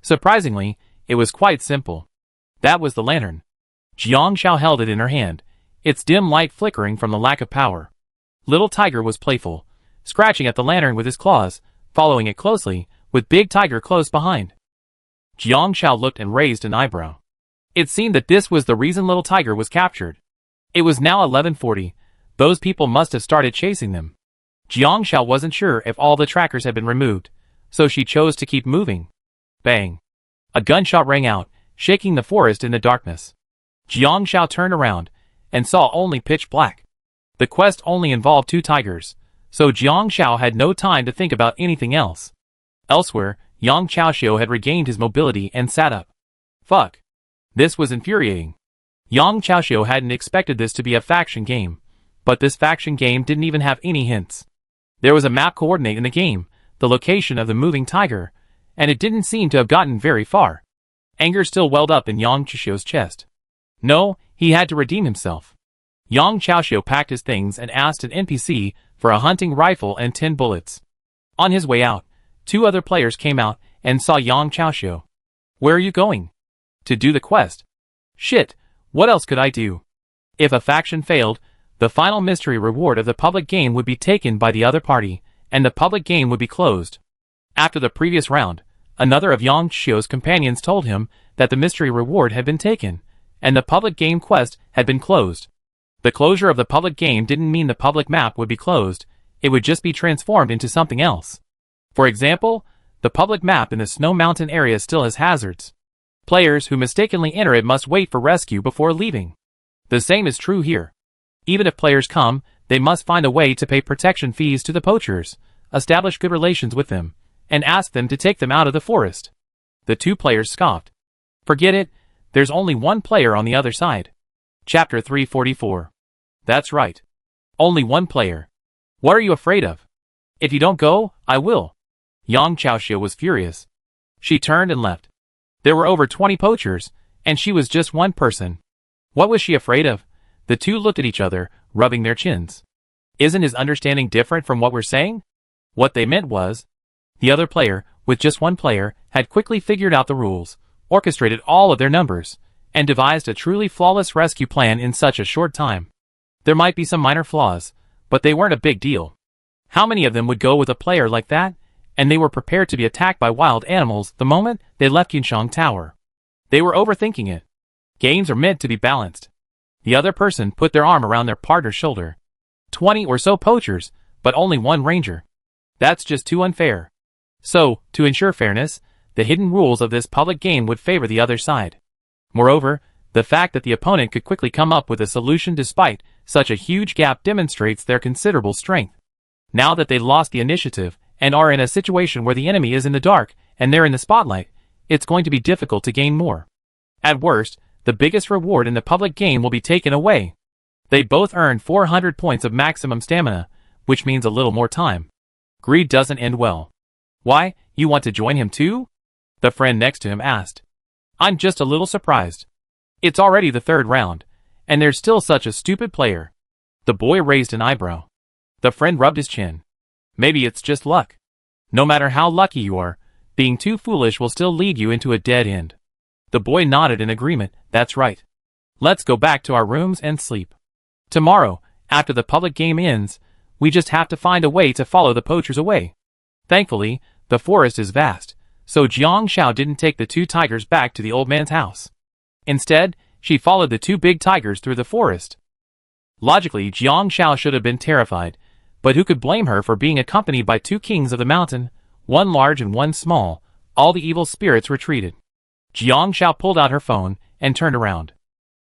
Surprisingly, it was quite simple. That was the lantern. Jiang Xiao held it in her hand, its dim light flickering from the lack of power. Little Tiger was playful, scratching at the lantern with his claws, following it closely, with Big Tiger close behind. Jiang Xiao looked and raised an eyebrow. It seemed that this was the reason Little Tiger was captured. It was now 11:40. Those people must have started chasing them. Jiang Xiao wasn't sure if all the trackers had been removed, so she chose to keep moving. Bang! A gunshot rang out, shaking the forest in the darkness. Jiang Xiao turned around and saw only pitch black. The quest only involved 2 tigers, so Jiang Xiao had no time to think about anything else. Elsewhere, Yang Chaoxiu had regained his mobility and sat up. Fuck. This was infuriating. Yang Chaoxiu hadn't expected this to be a faction game, but this faction game didn't even have any hints. There was a map coordinate in the game, the location of the moving tiger, and it didn't seem to have gotten very far. Anger still welled up in Yang Chaoxiu's chest. No, he had to redeem himself. Yang Chaoxiu packed his things and asked an NPC for a hunting rifle and 10 bullets. On his way out, 2 other players came out and saw Yang Chaoxiu. Where are you going? To do the quest. Shit, what else could I do? If a faction failed, the final mystery reward of the public game would be taken by the other party, and the public game would be closed. After the previous round, another of Yang Chaoxiu's companions told him that the mystery reward had been taken, and the public game quest had been closed. The closure of the public game didn't mean the public map would be closed, it would just be transformed into something else. For example, the public map in the Snow Mountain area still has hazards. Players who mistakenly enter it must wait for rescue before leaving. The same is true here. Even if players come, they must find a way to pay protection fees to the poachers, establish good relations with them, and ask them to take them out of the forest. The two players scoffed. Forget it, there's only one player on the other side. Chapter 344. That's right. Only one player. What are you afraid of? If you don't go, I will. Yang Chaoxia was furious. She turned and left. There were over 20 poachers, and she was just one person. What was she afraid of? The two looked at each other, rubbing their chins. Isn't his understanding different from what we're saying? What they meant was, the other player, with just one player, had quickly figured out the rules, orchestrated all of their numbers, and devised a truly flawless rescue plan in such a short time. There might be some minor flaws, but they weren't a big deal. How many of them would go with a player like that? And they were prepared to be attacked by wild animals the moment they left Qinshang Tower. They were overthinking it. Games are meant to be balanced. The other person put their arm around their partner's shoulder. 20 or so poachers, but only one ranger. That's just too unfair. So, to ensure fairness, the hidden rules of this public game would favor the other side. Moreover, the fact that the opponent could quickly come up with a solution despite such a huge gap demonstrates their considerable strength. Now that they lost the initiative, and are in a situation where the enemy is in the dark, and they're in the spotlight, it's going to be difficult to gain more. At worst, the biggest reward in the public game will be taken away. They both earned 400 points of maximum stamina, which means a little more time. Greed doesn't end well. Why, you want to join him too? The friend next to him asked. I'm just a little surprised. It's already the third round, and there's still such a stupid player. The boy raised an eyebrow. The friend rubbed his chin. Maybe it's just luck. No matter how lucky you are, being too foolish will still lead you into a dead end. The boy nodded in agreement. That's right. Let's go back to our rooms and sleep. Tomorrow, after the public game ends, we just have to find a way to follow the poachers away. Thankfully, the forest is vast, so Jiang Xiao didn't take the two tigers back to the old man's house. Instead, she followed the two big tigers through the forest. Logically, Jiang Xiao should have been terrified, but who could blame her for being accompanied by two kings of the mountain, one large and one small? All the evil spirits retreated. Jiang Xiao pulled out her phone and turned around.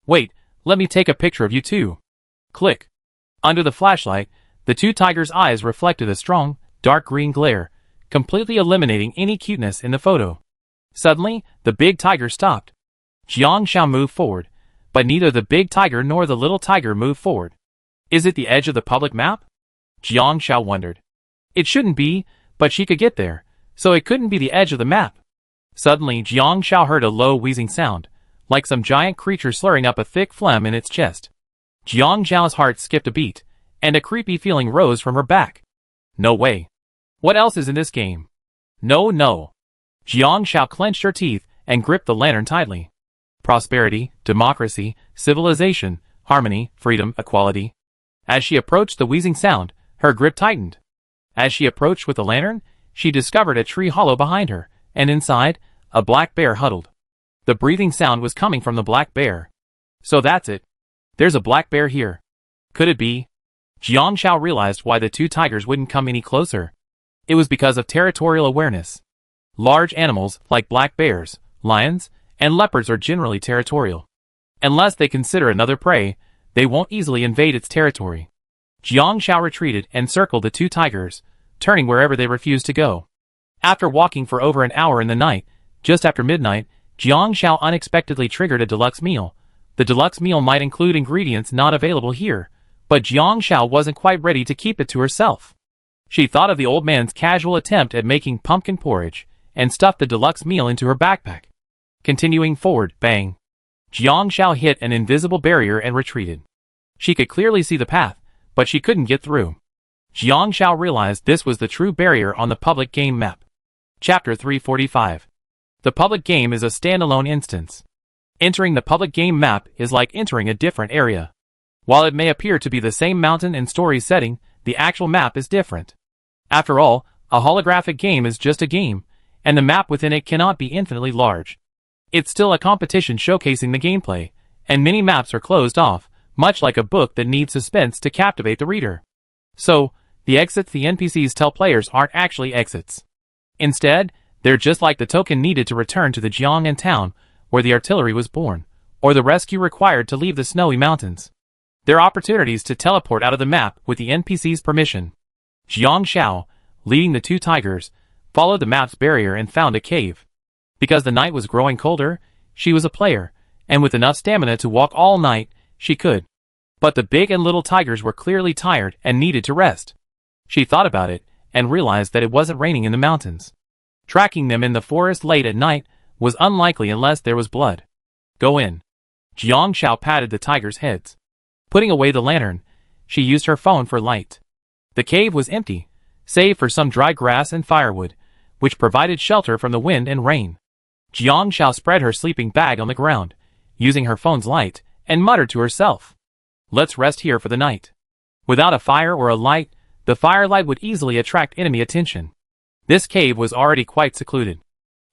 Wait, let me take a picture of you too. Click. Under the flashlight, the two tigers' eyes reflected a strong, dark green glare, completely eliminating any cuteness in the photo. Suddenly, the big tiger stopped. Jiang Xiao moved forward, but neither the big tiger nor the little tiger moved forward. Is it the edge of the public map? Jiang Xiao wondered. It shouldn't be, but she could get there, so it couldn't be the edge of the map. Suddenly, Jiang Xiao heard a low wheezing sound, like some giant creature slurring up a thick phlegm in its chest. Jiang Xiao's heart skipped a beat, and a creepy feeling rose from her back. No way. What else is in this game? No. Jiang Xiao clenched her teeth and gripped the lantern tightly. Prosperity, democracy, civilization, harmony, freedom, equality. As she approached the wheezing sound, her grip tightened. As she approached with the lantern, she discovered a tree hollow behind her, and inside, a black bear huddled. The breathing sound was coming from the black bear. So that's it. There's a black bear here. Could it be? Jiang Xiao realized why the two tigers wouldn't come any closer. It was because of territorial awareness. Large animals, like black bears, lions, and leopards are generally territorial. Unless they consider another prey, they won't easily invade its territory. Jiang Xiao retreated and circled the two tigers, turning wherever they refused to go. After walking for over an hour in the night, just after midnight, Jiang Xiao unexpectedly triggered a deluxe meal. The deluxe meal might include ingredients not available here, but Jiang Xiao wasn't quite ready to keep it to herself. She thought of the old man's casual attempt at making pumpkin porridge, and stuffed the deluxe meal into her backpack. Continuing forward, bang. Jiang Xiao hit an invisible barrier and retreated. She could clearly see the path, but she couldn't get through. Jiang Xiao realized this was the true barrier on the public game map. Chapter 345. The public game is a standalone instance. Entering the public game map is like entering a different area. While it may appear to be the same mountain and story setting, the actual map is different. After all, a holographic game is just a game, and the map within it cannot be infinitely large. It's still a competition showcasing the gameplay, and many maps are closed off, much like a book that needs suspense to captivate the reader. So, the exits the NPCs tell players aren't actually exits. Instead, they're just like the token needed to return to the Jiang'an town, where the artillery was born, or the rescue required to leave the snowy mountains. Their opportunities to teleport out of the map with the NPC's permission. Jiang Xiao, leading the two tigers, followed the map's barrier and found a cave. Because the night was growing colder, she was a player, and with enough stamina to walk all night, she could. But the big and little tigers were clearly tired and needed to rest. She thought about it, and realized that it wasn't raining in the mountains. Tracking them in the forest late at night was unlikely unless there was blood. Go in. Jiang Xiao patted the tigers' heads. Putting away the lantern, she used her phone for light. The cave was empty, save for some dry grass and firewood, which provided shelter from the wind and rain. Jiang Xiao spread her sleeping bag on the ground, using her phone's light, and muttered to herself, "Let's rest here for the night." Without a fire or a light, the firelight would easily attract enemy attention. This cave was already quite secluded.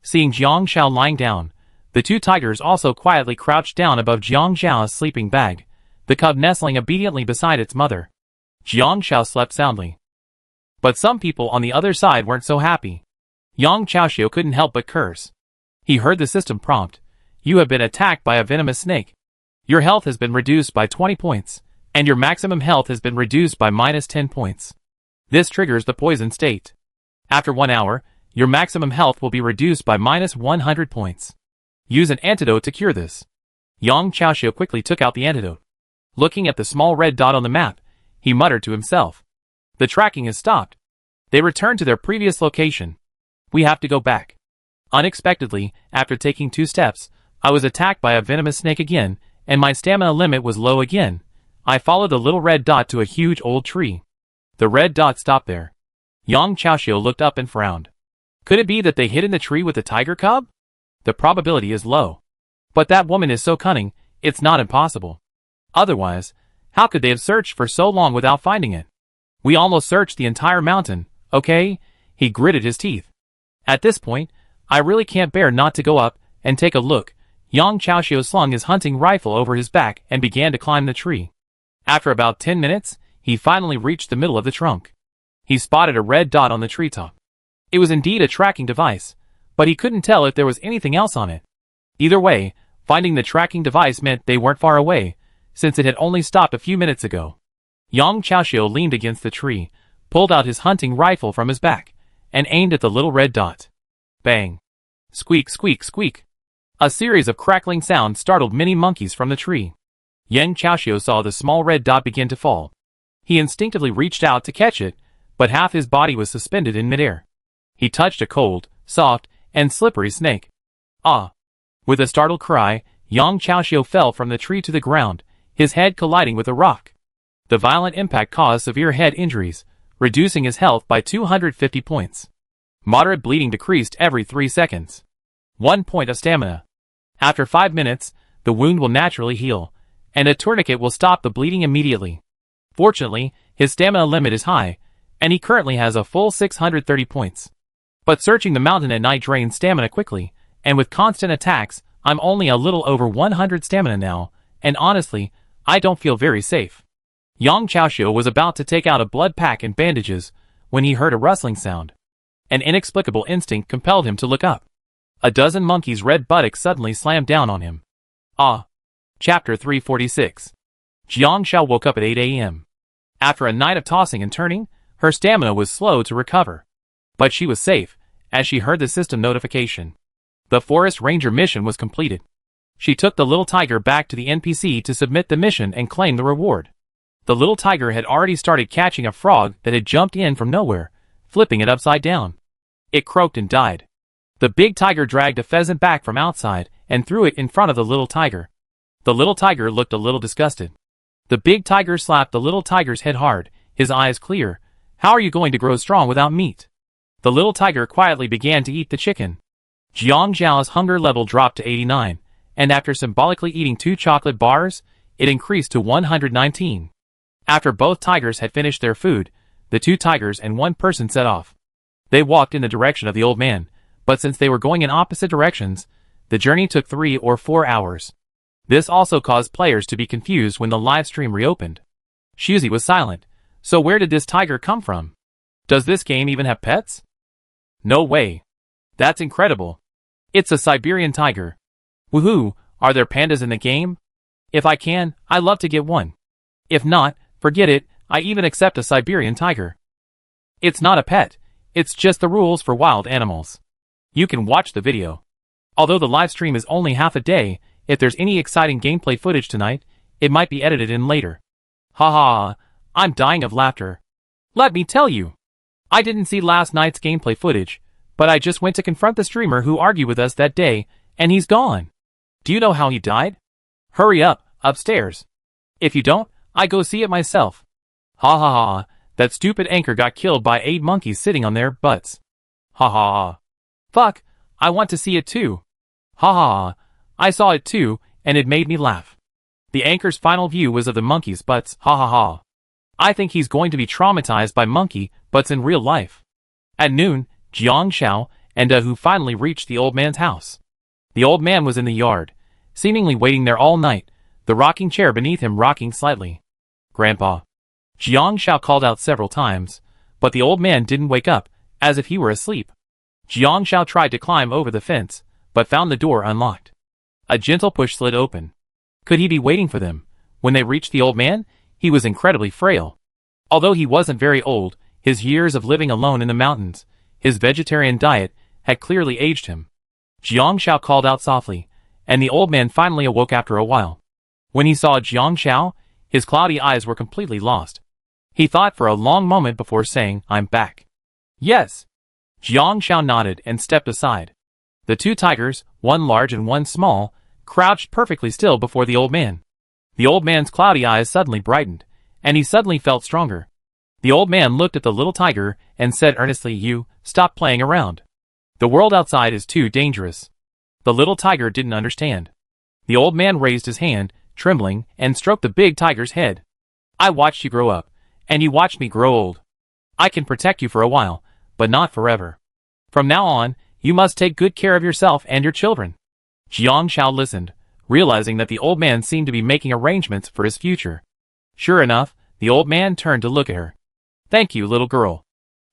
Seeing Jiang Xiao lying down, the two tigers also quietly crouched down above Jiang Xiao's sleeping bag, the cub nestling obediently beside its mother. Jiang Xiao slept soundly. But some people on the other side weren't so happy. Yang Chaoxiu couldn't help but curse. He heard the system prompt, "You have been attacked by a venomous snake. Your health has been reduced by 20 points, and your maximum health has been reduced by minus 10 points. This triggers the poison state. After 1 hour, your maximum health will be reduced by minus 100 points. Use an antidote to cure this." Yang Chaoxiu quickly took out the antidote. Looking at the small red dot on the map, he muttered to himself, "The tracking has stopped." They returned to their previous location. "We have to go back." Unexpectedly, after taking 2 steps, I was attacked by a venomous snake again, and my stamina limit was low again. I followed the little red dot to a huge old tree. The red dot stopped there. Yang Chaoxiu looked up and frowned. Could it be that they hid in the tree with the tiger cub? The probability is low. But that woman is so cunning, it's not impossible. Otherwise, how could they have searched for so long without finding it? We almost searched the entire mountain, okay? He gritted his teeth. At this point, I really can't bear not to go up and take a look. Yang Chaoxiu slung his hunting rifle over his back and began to climb the tree. After about 10 minutes, he finally reached the middle of the trunk. He spotted a red dot on the treetop. It was indeed a tracking device, but he couldn't tell if there was anything else on it. Either way, finding the tracking device meant they weren't far away, since it had only stopped a few minutes ago. Yang Chaoxiu leaned against the tree, pulled out his hunting rifle from his back, and aimed at the little red dot. Bang! Squeak, squeak, squeak! A series of crackling sounds startled many monkeys from the tree. Yang Chaoxiu saw the small red dot begin to fall. He instinctively reached out to catch it, but half his body was suspended in midair. He touched a cold, soft, and slippery snake. Ah! With a startled cry, Yang Chaoxiu fell from the tree to the ground, his head colliding with a rock. The violent impact caused severe head injuries, reducing his health by 250 points. Moderate bleeding decreased every 3 seconds. 1 point of stamina. After 5 minutes, the wound will naturally heal, and a tourniquet will stop the bleeding immediately. Fortunately, his stamina limit is high, and he currently has a full 630 points. But searching the mountain at night drains stamina quickly, and with constant attacks, I'm only a little over 100 stamina now, and honestly, I don't feel very safe. Yang Chaoxiu was about to take out a blood pack and bandages, when he heard a rustling sound. An inexplicable instinct compelled him to look up. A dozen monkeys' red buttocks suddenly slammed down on him. Ah! Chapter 346. Jiang Xiao woke up at 8 a.m. After a night of tossing and turning, her stamina was slow to recover. But she was safe, as she heard the system notification. The forest ranger mission was completed. She took the little tiger back to the NPC to submit the mission and claim the reward. The little tiger had already started catching a frog that had jumped in from nowhere, flipping it upside down. It croaked and died. The big tiger dragged a pheasant back from outside and threw it in front of the little tiger. The little tiger looked a little disgusted. The big tiger slapped the little tiger's head hard, his eyes clear. "How are you going to grow strong without meat?" The little tiger quietly began to eat the chicken. Jiang Zhao's hunger level dropped to 89, and after symbolically eating 2 chocolate bars, it increased to 119. After both tigers had finished their food, the 2 tigers and 1 person set off. They walked in the direction of the old man, but since they were going in opposite directions, the journey took 3 or 4 hours. This also caused players to be confused when the live stream reopened. Shuzi was silent. So where did this tiger come from? Does this game even have pets? No way. That's incredible. It's a Siberian tiger. Woohoo, are there pandas in the game? If I can, I'd love to get one. If not, forget it, I even accept a Siberian tiger. It's not a pet, it's just the rules for wild animals. You can watch the video. Although the live stream is only half a day, if there's any exciting gameplay footage tonight, it might be edited in later. Haha, I'm dying of laughter. Let me tell you. I didn't see last night's gameplay footage, but I just went to confront the streamer who argued with us that day, and he's gone. Do you know how he died? Hurry up, upstairs. If you don't, I go see it myself. Ha ha ha, that stupid anchor got killed by 8 monkeys sitting on their butts. Ha ha ha. Fuck, I want to see it too. Ha ha ha, I saw it too, and it made me laugh. The anchor's final view was of the monkeys' butts, ha ha ha. I think he's going to be traumatized by monkey butts in real life. At noon, Jiang Xiao and Hu finally reached the old man's house. The old man was in the yard, seemingly waiting there all night, the rocking chair beneath him rocking slightly. Grandpa. Jiang Xiao called out several times, but the old man didn't wake up, as if he were asleep. Jiang Xiao tried to climb over the fence, but found the door unlocked. A gentle push slid open. Could he be waiting for them? When they reached the old man, he was incredibly frail. Although he wasn't very old, his years of living alone in the mountains, his vegetarian diet, had clearly aged him. Jiang Xiao called out softly, and the old man finally awoke after a while. When he saw Jiang Xiao, his cloudy eyes were completely lost. He thought for a long moment before saying, "I'm back." Yes. Jiang Xiao nodded and stepped aside. The 2 tigers, one large and one small, crouched perfectly still before the old man. The old man's cloudy eyes suddenly brightened, and he suddenly felt stronger. The old man looked at the little tiger and said earnestly, "You, stop playing around. The world outside is too dangerous." The little tiger didn't understand. The old man raised his hand, trembling, and stroked the big tiger's head. "I watched you grow up, and you watched me grow old. I can protect you for a while, but not forever. From now on, you must take good care of yourself and your children." Jiang Xiao listened, realizing that the old man seemed to be making arrangements for his future. Sure enough, the old man turned to look at her. "Thank you, little girl.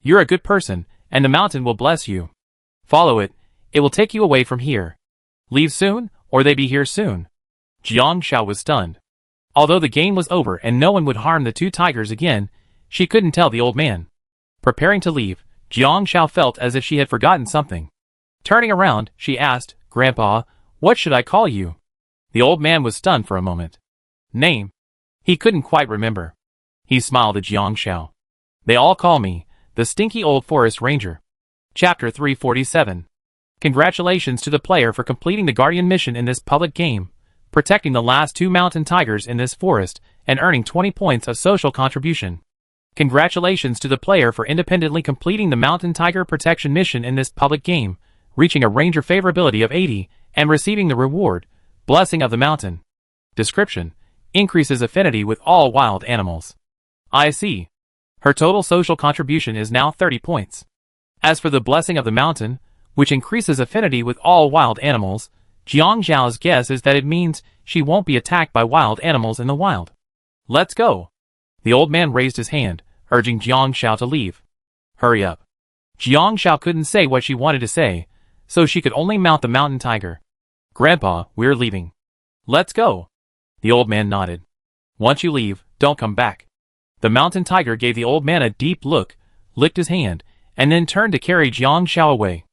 You're a good person, and the mountain will bless you. Follow it, it will take you away from here. Leave soon, or they be here soon." Jiang Xiao was stunned. Although the game was over and no one would harm the 2 tigers again, she couldn't tell the old man. Preparing to leave, Jiang Xiao felt as if she had forgotten something. Turning around, she asked, "Grandpa, what should I call you?" The old man was stunned for a moment. Name? He couldn't quite remember. He smiled at Jiang Xiao. "They all call me the stinky old forest ranger." Chapter 347. Congratulations to the player for completing the Guardian mission in this public game, protecting the last 2 mountain tigers in this forest, and earning 20 points of social contribution. Congratulations to the player for independently completing the mountain tiger protection mission in this public game, reaching a ranger favorability of 80, and receiving the reward, Blessing of the Mountain. Description: increases affinity with all wild animals. I see. Her total social contribution is now 30 points. As for the Blessing of the Mountain, which increases affinity with all wild animals, Jiang Xiao's guess is that it means she won't be attacked by wild animals in the wild. Let's go. The old man raised his hand, urging Jiang Xiao to leave. Hurry up. Jiang Xiao couldn't say what she wanted to say, so she could only mount the mountain tiger. Grandpa, we're leaving. Let's go. The old man nodded. Once you leave, don't come back. The mountain tiger gave the old man a deep look, licked his hand, and then turned to carry Jiang Xiao away.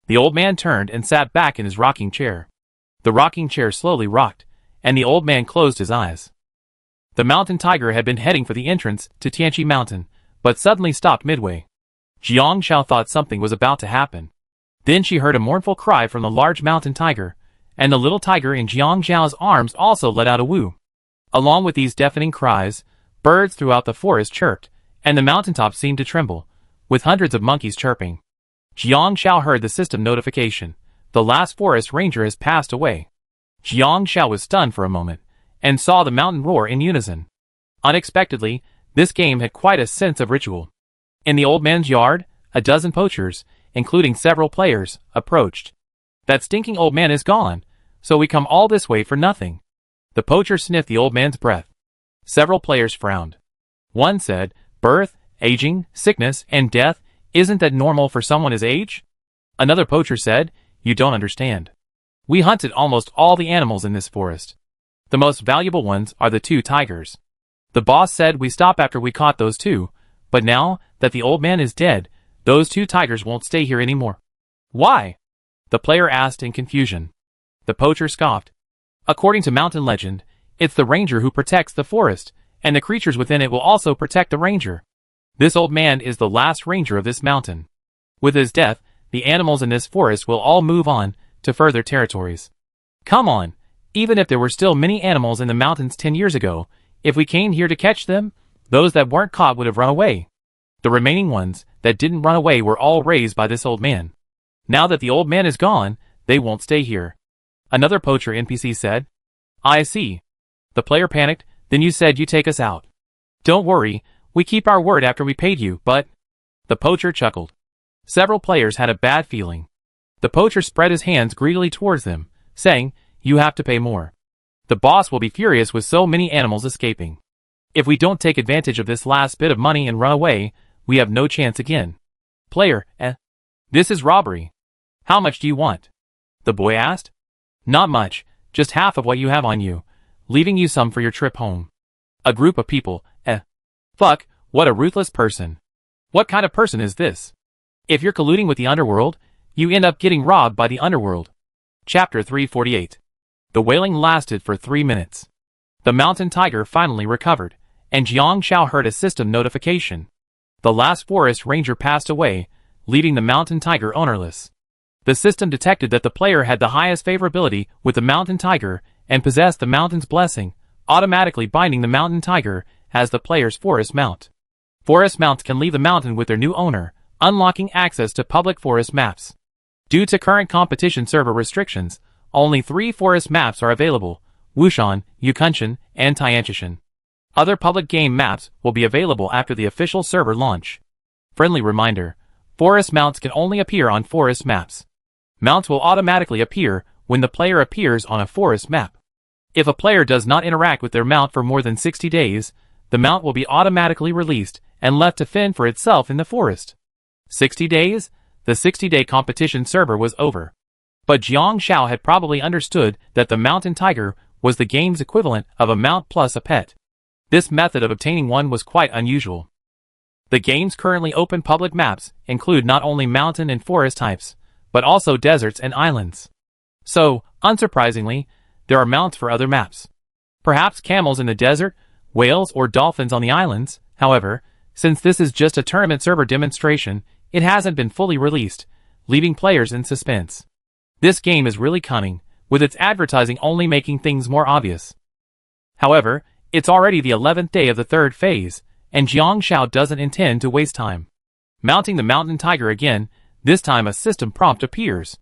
The old man turned and sat back in his rocking chair. The rocking chair slowly rocked, and the old man closed his eyes. The mountain tiger had been heading for the entrance to Tianqi Mountain, but suddenly stopped midway. Jiang Xiao thought something was about to happen. Then she heard a mournful cry from the large mountain tiger, and the little tiger in Jiang Xiao's arms also let out a woo. Along with these deafening cries, birds throughout the forest chirped, and the mountaintop seemed to tremble, with hundreds of monkeys chirping. Jiang Xiao heard the system notification. The last forest ranger has passed away. Jiang Xiao was stunned for a moment, and saw the mountain roar in unison. Unexpectedly, this game had quite a sense of ritual. In the old man's yard, a dozen poachers, including several players, approached. That stinking old man is gone, so we come all this way for nothing. The poacher sniffed the old man's breath. Several players frowned. One said, birth, aging, sickness, and death, isn't that normal for someone his age? Another poacher said, you don't understand. We hunted almost all the animals in this forest. The most valuable ones are the 2 tigers. The boss said we stop after we caught those two, but now that the old man is dead, those two tigers won't stay here anymore. Why? The player asked in confusion. The poacher scoffed. According to mountain legend, it's the ranger who protects the forest, and the creatures within it will also protect the ranger. This old man is the last ranger of this mountain. With his death, the animals in this forest will all move on to further territories. Come on, even if there were still many animals in the mountains 10 years ago, if we came here to catch them, those that weren't caught would have run away. The remaining ones that didn't run away were all raised by this old man. Now that the old man is gone, they won't stay here. Another poacher NPC said. I see. The player panicked. Then you said you take us out. Don't worry, we keep our word after we paid you, but... The poacher chuckled. Several players had a bad feeling. The poacher spread his hands greedily towards them, saying, you have to pay more. The boss will be furious with so many animals escaping. If we don't take advantage of this last bit of money and run away, we have no chance again. Player, this is robbery. How much do you want? The boy asked. Not much, just half of what you have on you, leaving you some for your trip home. A group of people, Fuck, what a ruthless person. What kind of person is this? If you're colluding with the underworld, you end up getting robbed by the underworld. Chapter 348. The wailing lasted for 3 minutes. The mountain tiger finally recovered, and Jiang Xiao heard a system notification. The last forest ranger passed away, leaving the mountain tiger ownerless. The system detected that the player had the highest favorability with the mountain tiger and possessed the mountain's blessing, automatically binding the mountain tiger as the player's forest mount. Forest mounts can leave the mountain with their new owner, unlocking access to public forest maps. Due to current competition server restrictions, only 3 forest maps are available: Wushan, Yukunshan, and Tianshan. Other public game maps will be available after the official server launch. Friendly reminder: forest mounts can only appear on forest maps. Mounts will automatically appear when the player appears on a forest map. If a player does not interact with their mount for more than 60 days, the mount will be automatically released and left to fend for itself in the forest. 60 days? The 60-day competition server was over. But Jiang Xiao had probably understood that the mountain tiger was the game's equivalent of a mount plus a pet. This method of obtaining one was quite unusual. The game's currently open public maps include not only mountain and forest types, but also deserts and islands. So, unsurprisingly, there are mounts for other maps. Perhaps camels in the desert, whales or dolphins on the islands. However, since this is just a tournament server demonstration, it hasn't been fully released, leaving players in suspense. This game is really cunning, with its advertising only making things more obvious. However, it's already the 11th day of the 3rd phase, and Jiang Xiao doesn't intend to waste time. Mounting the mountain tiger again, this time a system prompt appears.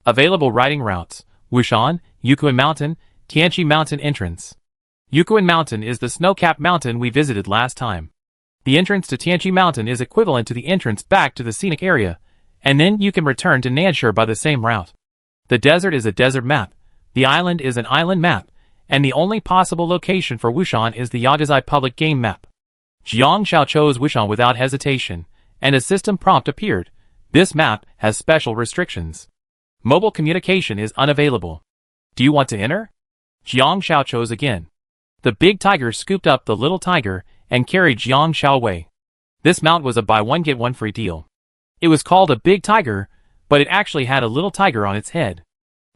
Available riding routes: Wushan, Yukuan Mountain, Tianchi Mountain entrance. Yukuan Mountain is the snow-capped mountain we visited last time. The entrance to Tianchi Mountain is equivalent to the entrance back to the scenic area, and then you can return to Nanshur by the same route. The desert is a desert map, the island is an island map, and the only possible location for Wushan is the Yagazai public game map. Jiang Xiao chose Wushan without hesitation, and a system prompt appeared. This map has special restrictions. Mobile communication is unavailable. Do you want to enter? Jiang Xiao chose again. The big tiger scooped up the little tiger and carried Jiang Xiao away. This mount was a buy one get one free deal. It was called a big tiger, but it actually had a little tiger on its head.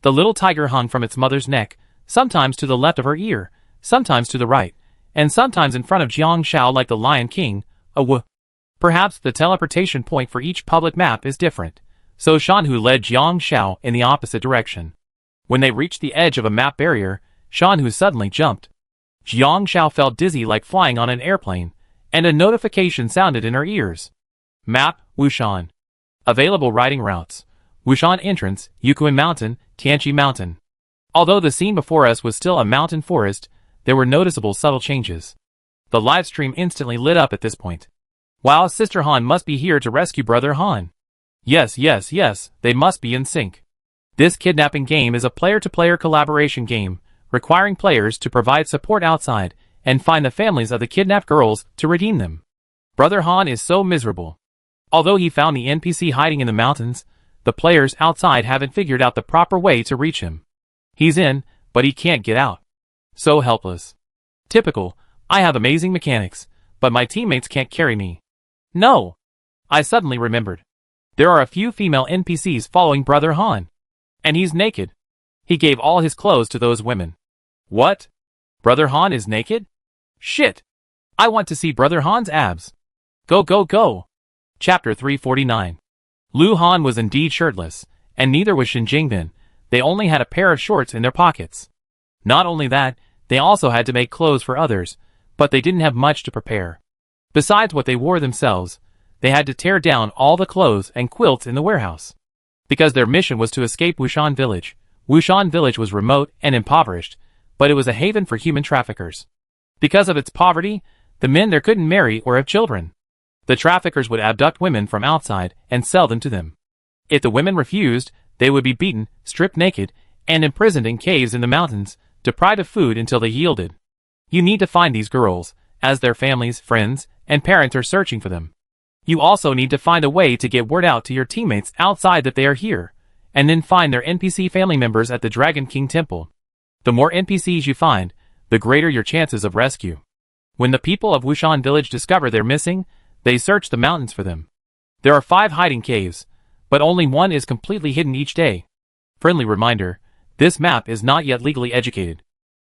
The little tiger hung from its mother's neck, sometimes to the left of her ear, sometimes to the right, and sometimes in front of Jiang Xiao like the Lion King. Perhaps the teleportation point for each public map is different, so Shanhu led Jiang Xiao in the opposite direction. When they reached the edge of a map barrier, Shanhu suddenly jumped. Jiang Xiao felt dizzy like flying on an airplane, and a notification sounded in her ears. Map, Wushan. Available riding routes: Wushan entrance, Yukuan Mountain, Tianchi Mountain. Although the scene before us was still a mountain forest, there were noticeable subtle changes. The live stream instantly lit up at this point. Wow, Sister Han must be here to rescue Brother Han. Yes, they must be in sync. This kidnapping game is a player-to-player collaboration game, requiring players to provide support outside and find the families of the kidnapped girls to redeem them. Brother Han is so miserable. Although he found the NPC hiding in the mountains, the players outside haven't figured out the proper way to reach him. He's in, but he can't get out. So helpless. Typical, I have amazing mechanics, but my teammates can't carry me. No! I suddenly remembered. There are a few female NPCs following Brother Han. And he's naked. He gave all his clothes to those women. What? Brother Han is naked? Shit! I want to see Brother Han's abs. Go go go! Chapter 349. Lu Han was indeed shirtless, and neither was Shin Jingbin. They only had a pair of shorts in their pockets. Not only that, they also had to make clothes for others, but they didn't have much to prepare. Besides what they wore themselves, they had to tear down all the clothes and quilts in the warehouse. Because their mission was to escape Wushan Village. Wushan Village was remote and impoverished, but it was a haven for human traffickers. Because of its poverty, the men there couldn't marry or have children. The traffickers would abduct women from outside and sell them to them. If the women refused, they would be beaten, stripped naked, and imprisoned in caves in the mountains, deprived of food until they yielded. You need to find these girls, as their families, friends, and parents are searching for them. You also need to find a way to get word out to your teammates outside that they are here, and then find their NPC family members at the Dragon King Temple. The more NPCs you find, the greater your chances of rescue. When the people of Wushan Village discover they're missing, they search the mountains for them. There are 5 hiding caves, but only one is completely hidden each day. Friendly reminder, this map is not yet legally educated.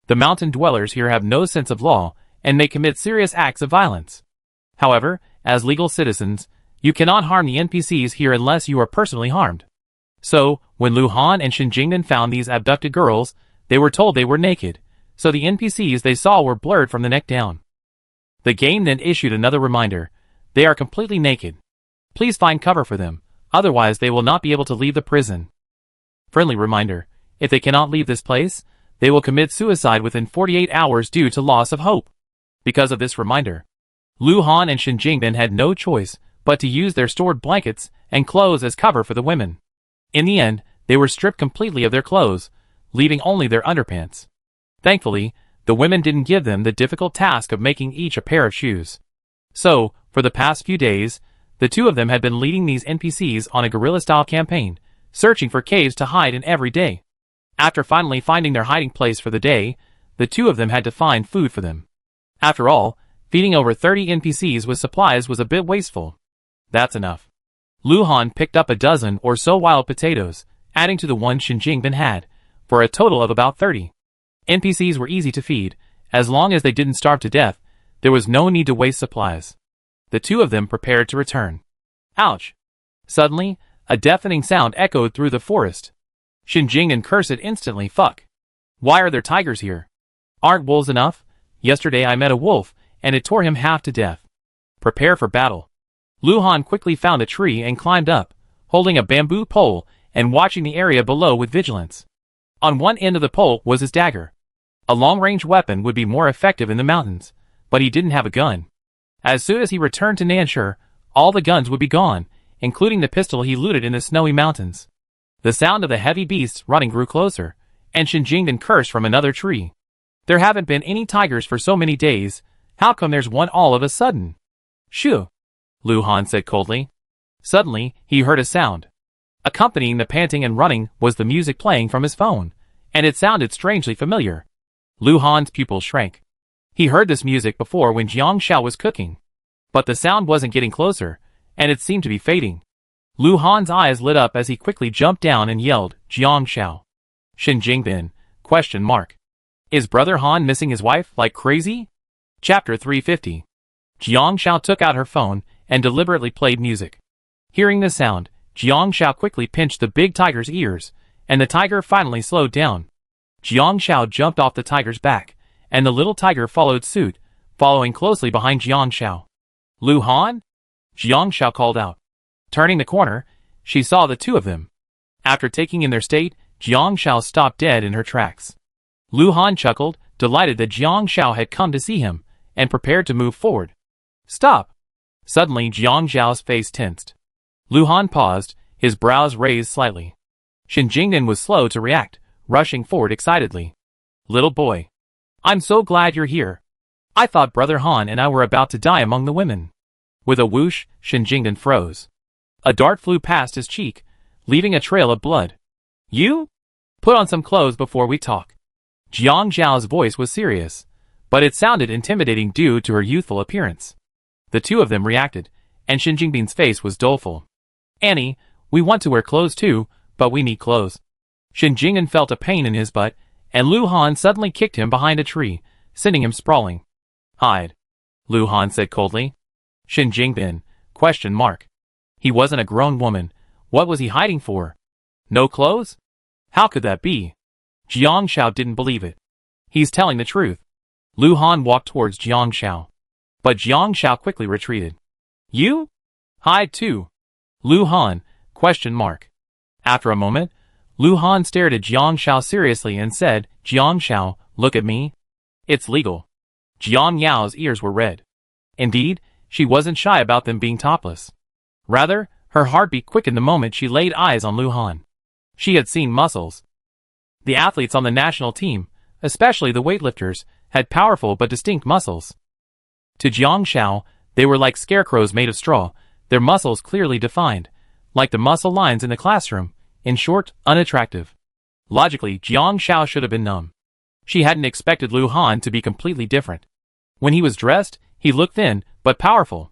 The mountain dwellers here have no sense of law and may commit serious acts of violence. However, as legal citizens, you cannot harm the NPCs here unless you are personally harmed. So, when Lu Han and Shin Jingbin found these abducted girls, they were told they were naked, so the NPCs they saw were blurred from the neck down. The game then issued another reminder. They are completely naked. Please find cover for them, otherwise they will not be able to leave the prison. Friendly reminder, if they cannot leave this place, they will commit suicide within 48 hours due to loss of hope. Because of this reminder, Lu Han and Shin Jingbin had no choice but to use their stored blankets and clothes as cover for the women. In the end, they were stripped completely of their clothes, leaving only their underpants. Thankfully, the women didn't give them the difficult task of making each a pair of shoes. So, for the past few days, the two of them had been leading these NPCs on a guerrilla-style campaign, searching for caves to hide in every day. After finally finding their hiding place for the day, the two of them had to find food for them. After all, feeding over 30 NPCs with supplies was a bit wasteful. That's enough. Lu Han picked up a dozen or so wild potatoes, adding to the one Shin Jingbin had, for a total of about 30. NPCs were easy to feed. As long as they didn't starve to death, there was no need to waste supplies. The two of them prepared to return. Ouch! Suddenly, a deafening sound echoed through the forest. Shin Jingbin cursed it instantly. Fuck! Why are there tigers here? Aren't wolves enough? Yesterday I met a wolf, and it tore him half to death. Prepare for battle. Lu Han quickly found a tree and climbed up, holding a bamboo pole and watching the area below with vigilance. On one end of the pole was his dagger. A long-range weapon would be more effective in the mountains, but he didn't have a gun. As soon as he returned to Nanshur, all the guns would be gone, including the pistol he looted in the snowy mountains. The sound of the heavy beasts running grew closer, and Shin Jingbin cursed from another tree. There haven't been any tigers for so many days. How come there's one all of a sudden? Shoo! Lu Han said coldly. Suddenly, he heard a sound. Accompanying the panting and running was the music playing from his phone, and it sounded strangely familiar. Lu Han's pupils shrank. He heard this music before when Jiang Xiao was cooking. But the sound wasn't getting closer, and it seemed to be fading. Lu Han's eyes lit up as he quickly jumped down and yelled, Jiang Xiao. Shin Jingbin, ? Is Brother Han missing his wife like crazy? Chapter 350. Jiang Xiao took out her phone and deliberately played music. Hearing the sound, Jiang Xiao quickly pinched the big tiger's ears, and the tiger finally slowed down. Jiang Xiao jumped off the tiger's back, and the little tiger followed suit, following closely behind Jiang Xiao. Lu Han? Jiang Xiao called out. Turning the corner, she saw the two of them. After taking in their state, Jiang Xiao stopped dead in her tracks. Lu Han chuckled, delighted that Jiang Xiao had come to see him, and prepared to move forward. Stop! Suddenly Jiang Xiao's face tensed. Lu Han paused, his brows raised slightly. Shin Jingbin was slow to react, rushing forward excitedly. Little boy. I'm so glad you're here. I thought Brother Han and I were about to die among the women. With a whoosh, Shin Jingbin froze. A dart flew past his cheek, leaving a trail of blood. You? Put on some clothes before we talk. Jiang Zhao's voice was serious, but it sounded intimidating due to her youthful appearance. The two of them reacted, and Shin Jingbin's face was doleful. Annie, we want to wear clothes too, but we need clothes. Shin Jingbin felt a pain in his butt, and Lu Han suddenly kicked him behind a tree, sending him sprawling. Hide, Lu Han said coldly. Shin Jingbin, ? He wasn't a grown woman. What was he hiding for? No clothes? How could that be? Jiang Shao didn't believe it. He's telling the truth. Lu Han walked towards Jiang Shao. But Jiang Shao quickly retreated. You? Hide too. Lu Han, ? After a moment, Lu Han stared at Jiang Shao seriously and said, Jiang Shao, look at me. It's legal. Jiang Yao's ears were red. Indeed, she wasn't shy about them being topless. Rather, her heartbeat quickened the moment she laid eyes on Lu Han. She had seen muscles. The athletes on the national team, especially the weightlifters, had powerful but distinct muscles. To Jiang Shao, they were like scarecrows made of straw, their muscles clearly defined, like the muscle lines in the classroom, in short, unattractive. Logically, Jiang Shao should have been numb. She hadn't expected Lu Han to be completely different. When he was dressed, he looked thin, but powerful.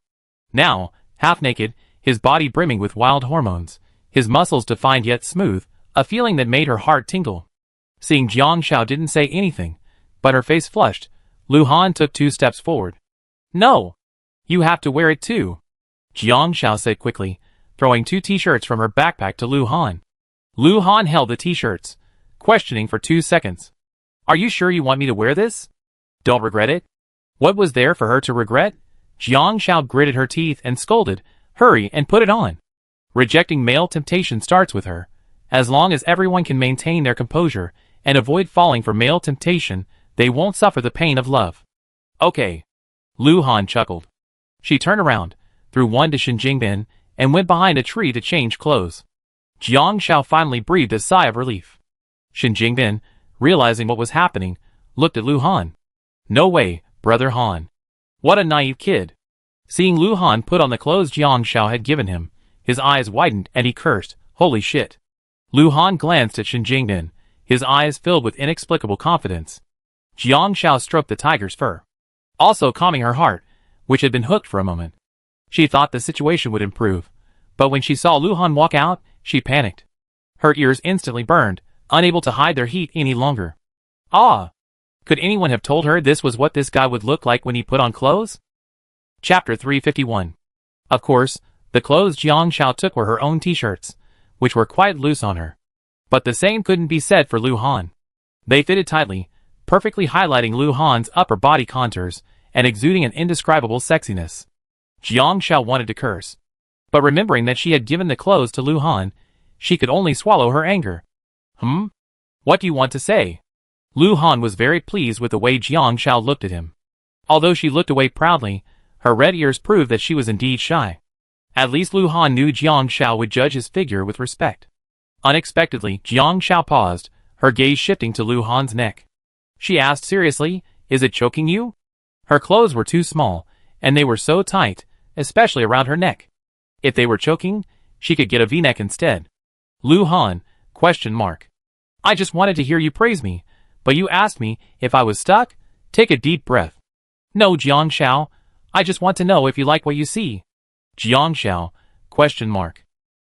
Now, half naked, his body brimming with wild hormones, his muscles defined yet smooth, a feeling that made her heart tingle. Seeing Jiang Shao didn't say anything, but her face flushed, Lu Han took 2 steps forward. No! You have to wear it too, Jiang Shao said quickly, throwing 2 t-shirts from her backpack to Lu Han. Lu Han held the t-shirts, questioning for 2 seconds. Are you sure you want me to wear this? Don't regret it? What was there for her to regret? Jiang Shao gritted her teeth and scolded, hurry and put it on. Rejecting male temptation starts with her. As long as everyone can maintain their composure and avoid falling for male temptation, they won't suffer the pain of love. Okay. Lu Han chuckled. She turned around, threw one to Shin Jingbin, and went behind a tree to change clothes. Jiang Shao finally breathed a sigh of relief. Shin Jingbin, realizing what was happening, looked at Lu Han. No way, brother Han. What a naive kid. Seeing Lu Han put on the clothes Jiang Shao had given him, his eyes widened and he cursed, holy shit. Lu Han glanced at Shin Jingbin, his eyes filled with inexplicable confidence. Jiang Shao stroked the tiger's fur, also calming her heart, which had been hooked for a moment. She thought the situation would improve, but when she saw Lu Han walk out, she panicked. Her ears instantly burned, unable to hide their heat any longer. Ah! Could anyone have told her this was what this guy would look like when he put on clothes? Chapter 351. Of course, the clothes Jiang Shao took were her own t-shirts, which were quite loose on her. But the same couldn't be said for Lu Han. They fitted tightly, perfectly highlighting Lu Han's upper body contours and exuding an indescribable sexiness. Jiang Shao wanted to curse. But remembering that she had given the clothes to Lu Han, she could only swallow her anger. What do you want to say? Lu Han was very pleased with the way Jiang Shao looked at him. Although she looked away proudly, her red ears proved that she was indeed shy. At least Lu Han knew Jiang Shao would judge his figure with respect. Unexpectedly, Jiang Shao paused, her gaze shifting to Lu Han's neck. She asked seriously, is it choking you? Her clothes were too small, and they were so tight, especially around her neck. If they were choking, she could get a V-neck instead. Lu Han, ? I just wanted to hear you praise me, but you asked me if I was stuck? Take a deep breath. No, Jiang Shao, I just want to know if you like what you see. Jiang Shao, ?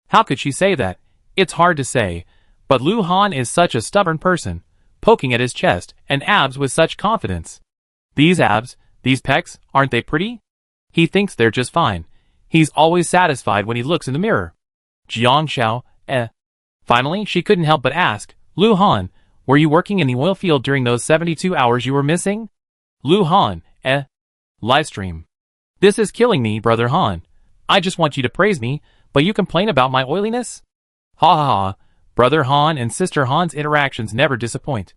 How could she say that? It's hard to say, but Lu Han is such a stubborn person, poking at his chest and abs with such confidence. These abs, these pecs, aren't they pretty? He thinks they're just fine. He's always satisfied when he looks in the mirror. Jiang Shao, Finally, she couldn't help but ask, Lu Han, were you working in the oil field during those 72 hours you were missing? Lu Han, Livestream. This is killing me, brother Han. I just want you to praise me, but you complain about my oiliness? Ha ha ha, brother Han and sister Han's interactions never disappoint.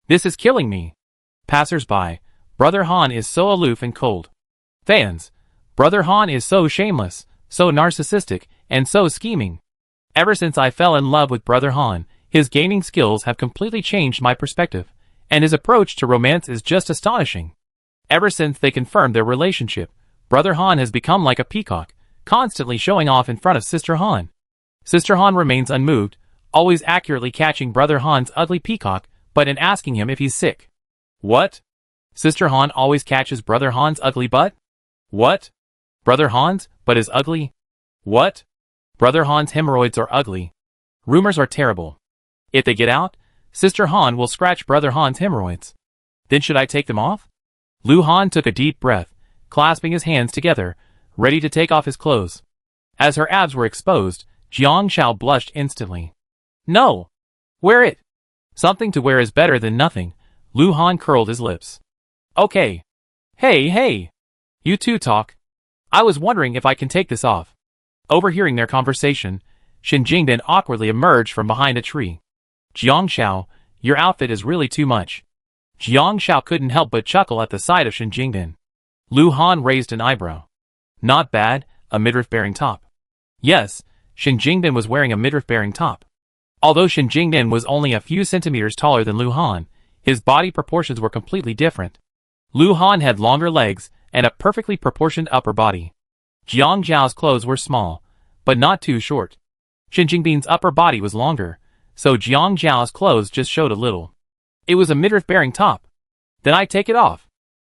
This is killing me. Passers-by, brother Han is so aloof and cold. Fans, brother Han is so shameless, so narcissistic, and so scheming. Ever since I fell in love with brother Han, his gaming skills have completely changed my perspective, and his approach to romance is just astonishing. Ever since they confirmed their relationship, brother Han has become like a peacock, constantly showing off in front of sister Han. Sister Han remains unmoved, always accurately catching brother Han's ugly peacock, but in asking him if he's sick. What? Sister Han always catches Brother Han's ugly butt? What? Brother Han's butt is ugly? What? Brother Han's hemorrhoids are ugly. Rumors are terrible. If they get out, Sister Han will scratch Brother Han's hemorrhoids. Then should I take them off? Lu Han took a deep breath, clasping his hands together, ready to take off his clothes. As her abs were exposed, Jiang Shao blushed instantly. No! Wear it! Something to wear is better than nothing. Lu Han curled his lips. Okay. Hey! You two talk. I was wondering if I can take this off. Overhearing their conversation, Shen Jingdan awkwardly emerged from behind a tree. Jiang Shao, your outfit is really too much. Jiang Shao couldn't help but chuckle at the sight of Shen Jingdan. Lu Han raised an eyebrow. Not bad, a midriff-bearing top. Yes, Shen Jingdan was wearing a midriff-bearing top. Although Shen Jingdan was only a few centimeters taller than Lu Han, his body proportions were completely different. Lu Han had longer legs and a perfectly proportioned upper body. Jiang Zhao's clothes were small, but not too short. Shen Jingdan's upper body was longer, so Jiang Zhao's clothes just showed a little. It was a midriff-bearing top. Then I take it off.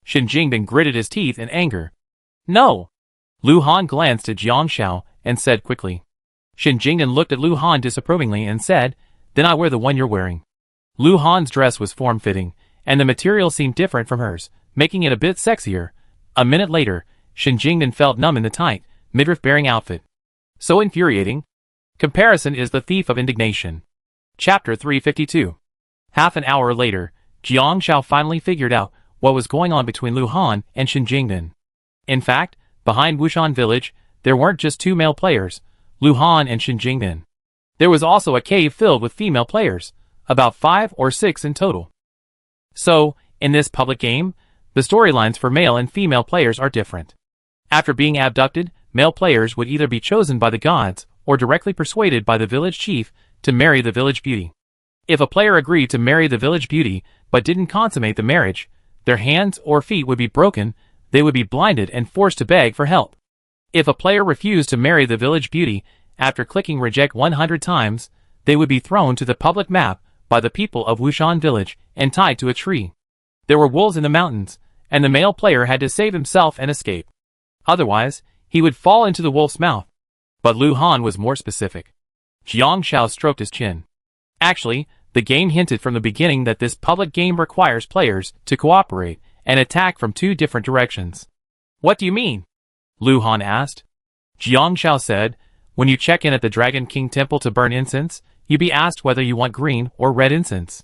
Shen Jingdan gritted his teeth in anger. No! Lu Han glanced at Jiang Shao and said quickly. Shen Jingdan looked at Lu Han disapprovingly and said, Then I wear the one you're wearing. Lu Han's dress was form-fitting, and the material seemed different from hers, making it a bit sexier. A minute later, Shen Jingdan felt numb in the tight, midriff-bearing outfit. So infuriating. Comparison is the thief of indignation. Chapter 352. Half an hour later, Jiang Shao finally figured out what was going on between Lu Han and Shen Jingdan. In fact, behind Wushan Village, there weren't just two male players, Lu Han and Shen Jingdan. There was also a cave filled with female players, about 5 or 6 in total. So, in this public game, the storylines for male and female players are different. After being abducted, male players would either be chosen by the gods or directly persuaded by the village chief to marry the village beauty. If a player agreed to marry the village beauty but didn't consummate the marriage, their hands or feet would be broken, they would be blinded and forced to beg for help. If a player refused to marry the village beauty after clicking reject 100 times, they would be thrown to the public map by the people of Wushan Village and tied to a tree. There were wolves in the mountains, and the male player had to save himself and escape. Otherwise, he would fall into the wolf's mouth. But Lu Han was more specific. Jiang Shao stroked his chin. Actually, the game hinted from the beginning that this public game requires players to cooperate and attack from 2 different directions. What do you mean? Lu Han asked. Jiang Shao said, when you check in at the Dragon King Temple to burn incense, you be asked whether you want green or red incense.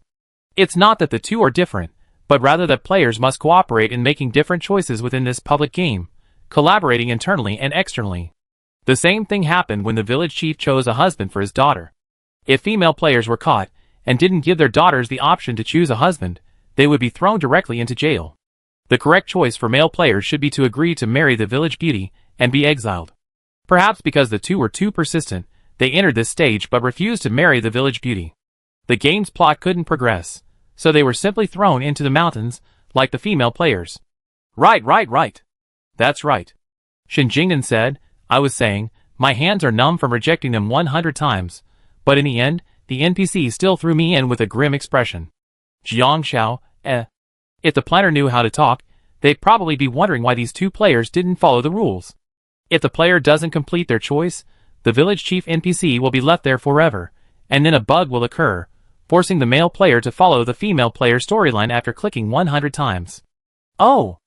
It's not that the two are different, but rather that players must cooperate in making different choices within this public game, collaborating internally and externally. The same thing happened when the village chief chose a husband for his daughter. If female players were caught and didn't give their daughters the option to choose a husband, they would be thrown directly into jail. The correct choice for male players should be to agree to marry the village beauty and be exiled. Perhaps because the two were too persistent, they entered this stage but refused to marry the village beauty. The game's plot couldn't progress, so they were simply thrown into the mountains like the female players. Right. That's right. Shen Jingdan said, I was saying, my hands are numb from rejecting them 100 times, but in the end, the NPC still threw me in with a grim expression. Jiang Shao, If the planner knew how to talk, they'd probably be wondering why these 2 players didn't follow the rules. If the player doesn't complete their choice, the village chief NPC will be left there forever, and then a bug will occur, forcing the male player to follow the female player's storyline after clicking 100 times. Oh!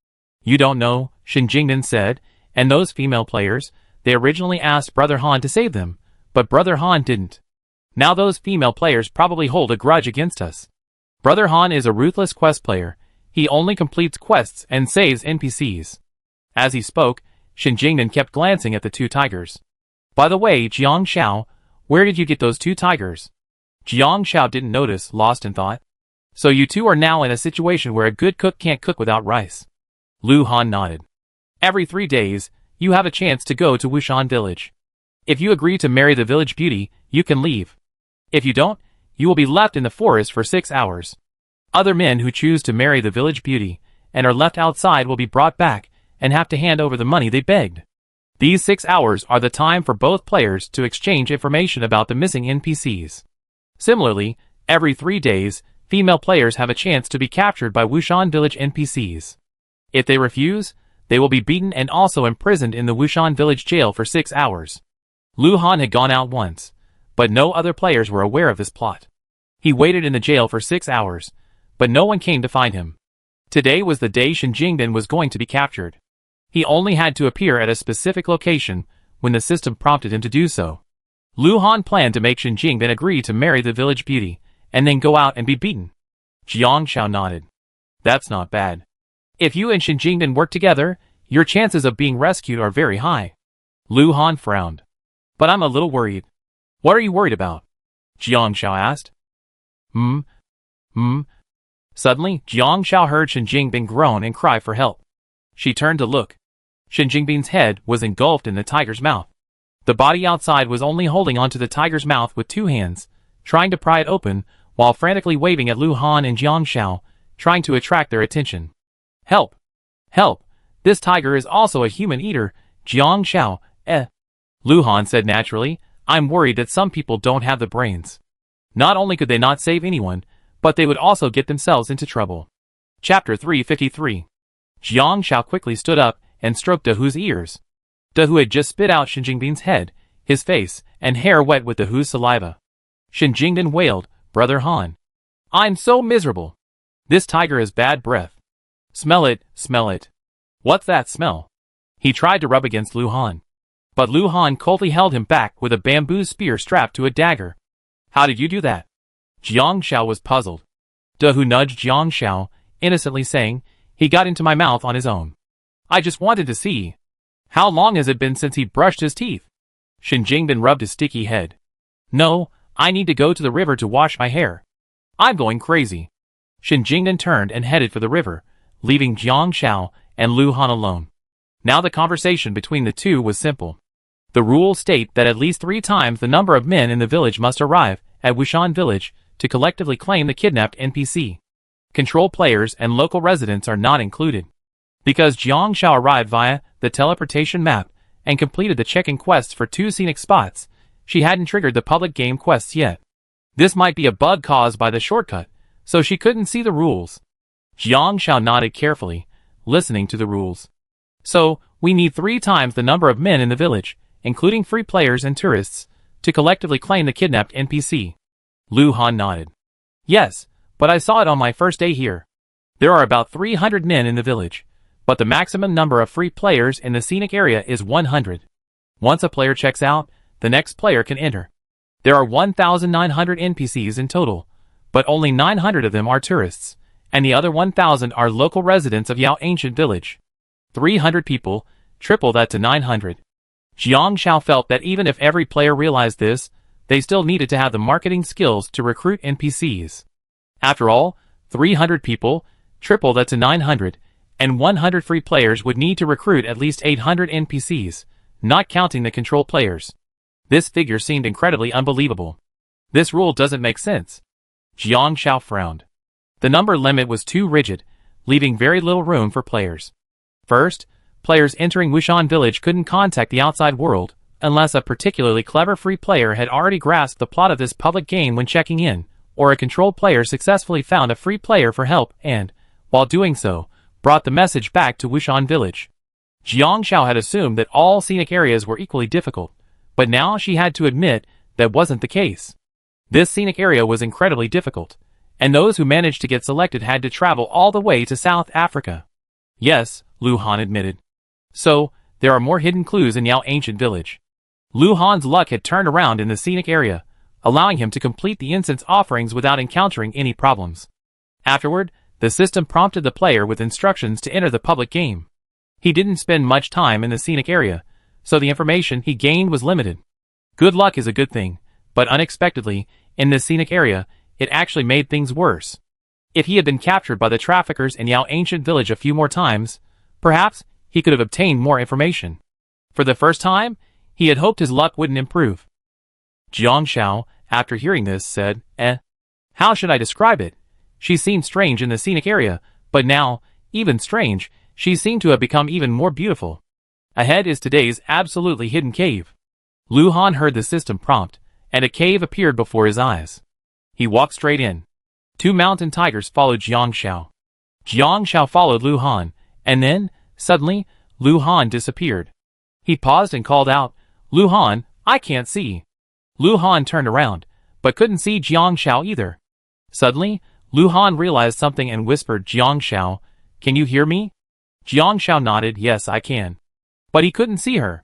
You don't know, Shen Jingdan said, and those female players, they originally asked Brother Han to save them, but Brother Han didn't. Now those female players probably hold a grudge against us. Brother Han is a ruthless quest player. He only completes quests and saves NPCs. As he spoke, Shen Jingdan kept glancing at the 2 tigers. By the way, Jiang Shao, where did you get those 2 tigers? Jiang Shao didn't notice, lost in thought. So you 2 are now in a situation where a good cook can't cook without rice. Lu Han nodded. Every 3 days, you have a chance to go to Wushan Village. If you agree to marry the village beauty, you can leave. If you don't, you will be left in the forest for 6 hours. Other men who choose to marry the village beauty and are left outside will be brought back and have to hand over the money they begged. These 6 hours are the time for both players to exchange information about the missing NPCs. Similarly, every 3 days, female players have a chance to be captured by Wushan Village NPCs. If they refuse, they will be beaten and also imprisoned in the Wushan Village jail for 6 hours. Lu Han had gone out once, but no other players were aware of this plot. He waited in the jail for 6 hours, but no one came to find him. Today was the day Shen Jingbin was going to be captured. He only had to appear at a specific location when the system prompted him to do so. Lu Han planned to make Shen Jingbin agree to marry the village beauty, and then go out and be beaten. Jiang Xiao nodded. That's not bad. If you and Shen Jingbin work together, your chances of being rescued are very high. Lu Han frowned. But I'm a little worried. What are you worried about? Jiang Xiao asked. Suddenly, Jiang Xiao heard Shen Jingbin groan and cry for help. She turned to look. Shen Jingbin's head was engulfed in the tiger's mouth. The body outside was only holding onto the tiger's mouth with 2 hands, trying to pry it open, while frantically waving at Lu Han and Jiang Xiao, trying to attract their attention. Help! Help! This tiger is also a human eater, Jiang Xiao, Lu Han said naturally, I'm worried that some people don't have the brains. Not only could they not save anyone, but they would also get themselves into trouble. Chapter 353. Jiang Xiao quickly stood up and stroked De Hu's ears. De Hu had just spit out Shen Jingbin's head, his face, and hair wet with De Hu's saliva. Shen Jingbin wailed, Brother Han. I'm so miserable. This tiger has bad breath. Smell it, smell it. What's that smell? He tried to rub against Lu Han. But Lu Han coldly held him back with a bamboo spear strapped to a dagger. How did you do that? Jiang Xiao was puzzled. De Hu nudged Jiang Xiao, innocently saying, he got into my mouth on his own. I just wanted to see. How long has it been since he brushed his teeth? Shen Jingbin rubbed his sticky head. No, I need to go to the river to wash my hair. I'm going crazy. Shen Jingbin turned and headed for the river, leaving Jiang Xiao and Lu Han alone. Now the conversation between the two was simple. The rules state that at least 3 times the number of men in the village must arrive at Wushan Village to collectively claim the kidnapped NPC. Control players and local residents are not included. Because Jiang Xiao arrived via the teleportation map and completed the check-in quests for 2 scenic spots, she hadn't triggered the public game quests yet. This might be a bug caused by the shortcut, so she couldn't see the rules. Jiang Xiao nodded carefully, listening to the rules. So, we need 3 times the number of men in the village, including free players and tourists, to collectively claim the kidnapped NPC. Lu Han nodded. Yes, but I saw it on my first day here. There are about 300 men in the village, but the maximum number of free players in the scenic area is 100. Once a player checks out, the next player can enter. There are 1,900 NPCs in total, but only 900 of them are tourists, and the other 1,000 are local residents of Yao Ancient Village. 300 people, triple that to 900. Jiang Xiao felt that even if every player realized this, they still needed to have the marketing skills to recruit NPCs. After all, 300 people, triple that to 900, and 100 free players would need to recruit at least 800 NPCs, not counting the control players. This figure seemed incredibly unbelievable. This rule doesn't make sense. Jiang Xiao frowned. The number limit was too rigid, leaving very little room for players. First, players entering Wushan Village couldn't contact the outside world, unless a particularly clever free player had already grasped the plot of this public game when checking in, or a control player successfully found a free player for help and, while doing so, brought the message back to Wushan Village. Jiang Xiao had assumed that all scenic areas were equally difficult, but now she had to admit that wasn't the case. This scenic area was incredibly difficult, and those who managed to get selected had to travel all the way to South Africa. Yes, Lu Han admitted. So, there are more hidden clues in Yao Ancient Village. Lu Han's luck had turned around in the scenic area, allowing him to complete the incense offerings without encountering any problems. Afterward, the system prompted the player with instructions to enter the public game. He didn't spend much time in the scenic area, so the information he gained was limited. Good luck is a good thing, but unexpectedly, in this scenic area, it actually made things worse. If he had been captured by the traffickers in Yao Ancient Village a few more times, perhaps he could have obtained more information. For the first time, he had hoped his luck wouldn't improve. Jiang Xiao, after hearing this, said, How should I describe it? She seemed strange in the scenic area, but now, even strange, she seemed to have become even more beautiful. Ahead is today's absolutely hidden cave. Lu Han heard the system prompt, and a cave appeared before his eyes. He walked straight in. 2 mountain tigers followed Jiang Xiao. Jiang Xiao followed Lu Han, and then, suddenly, Lu Han disappeared. He paused and called out, "Lu Han, I can't see." Lu Han turned around, but couldn't see Jiang Xiao either. Suddenly, Lu Han realized something and whispered, "Jiang Xiao, can you hear me?" Jiang Xiao nodded, "Yes, I can." But he couldn't see her.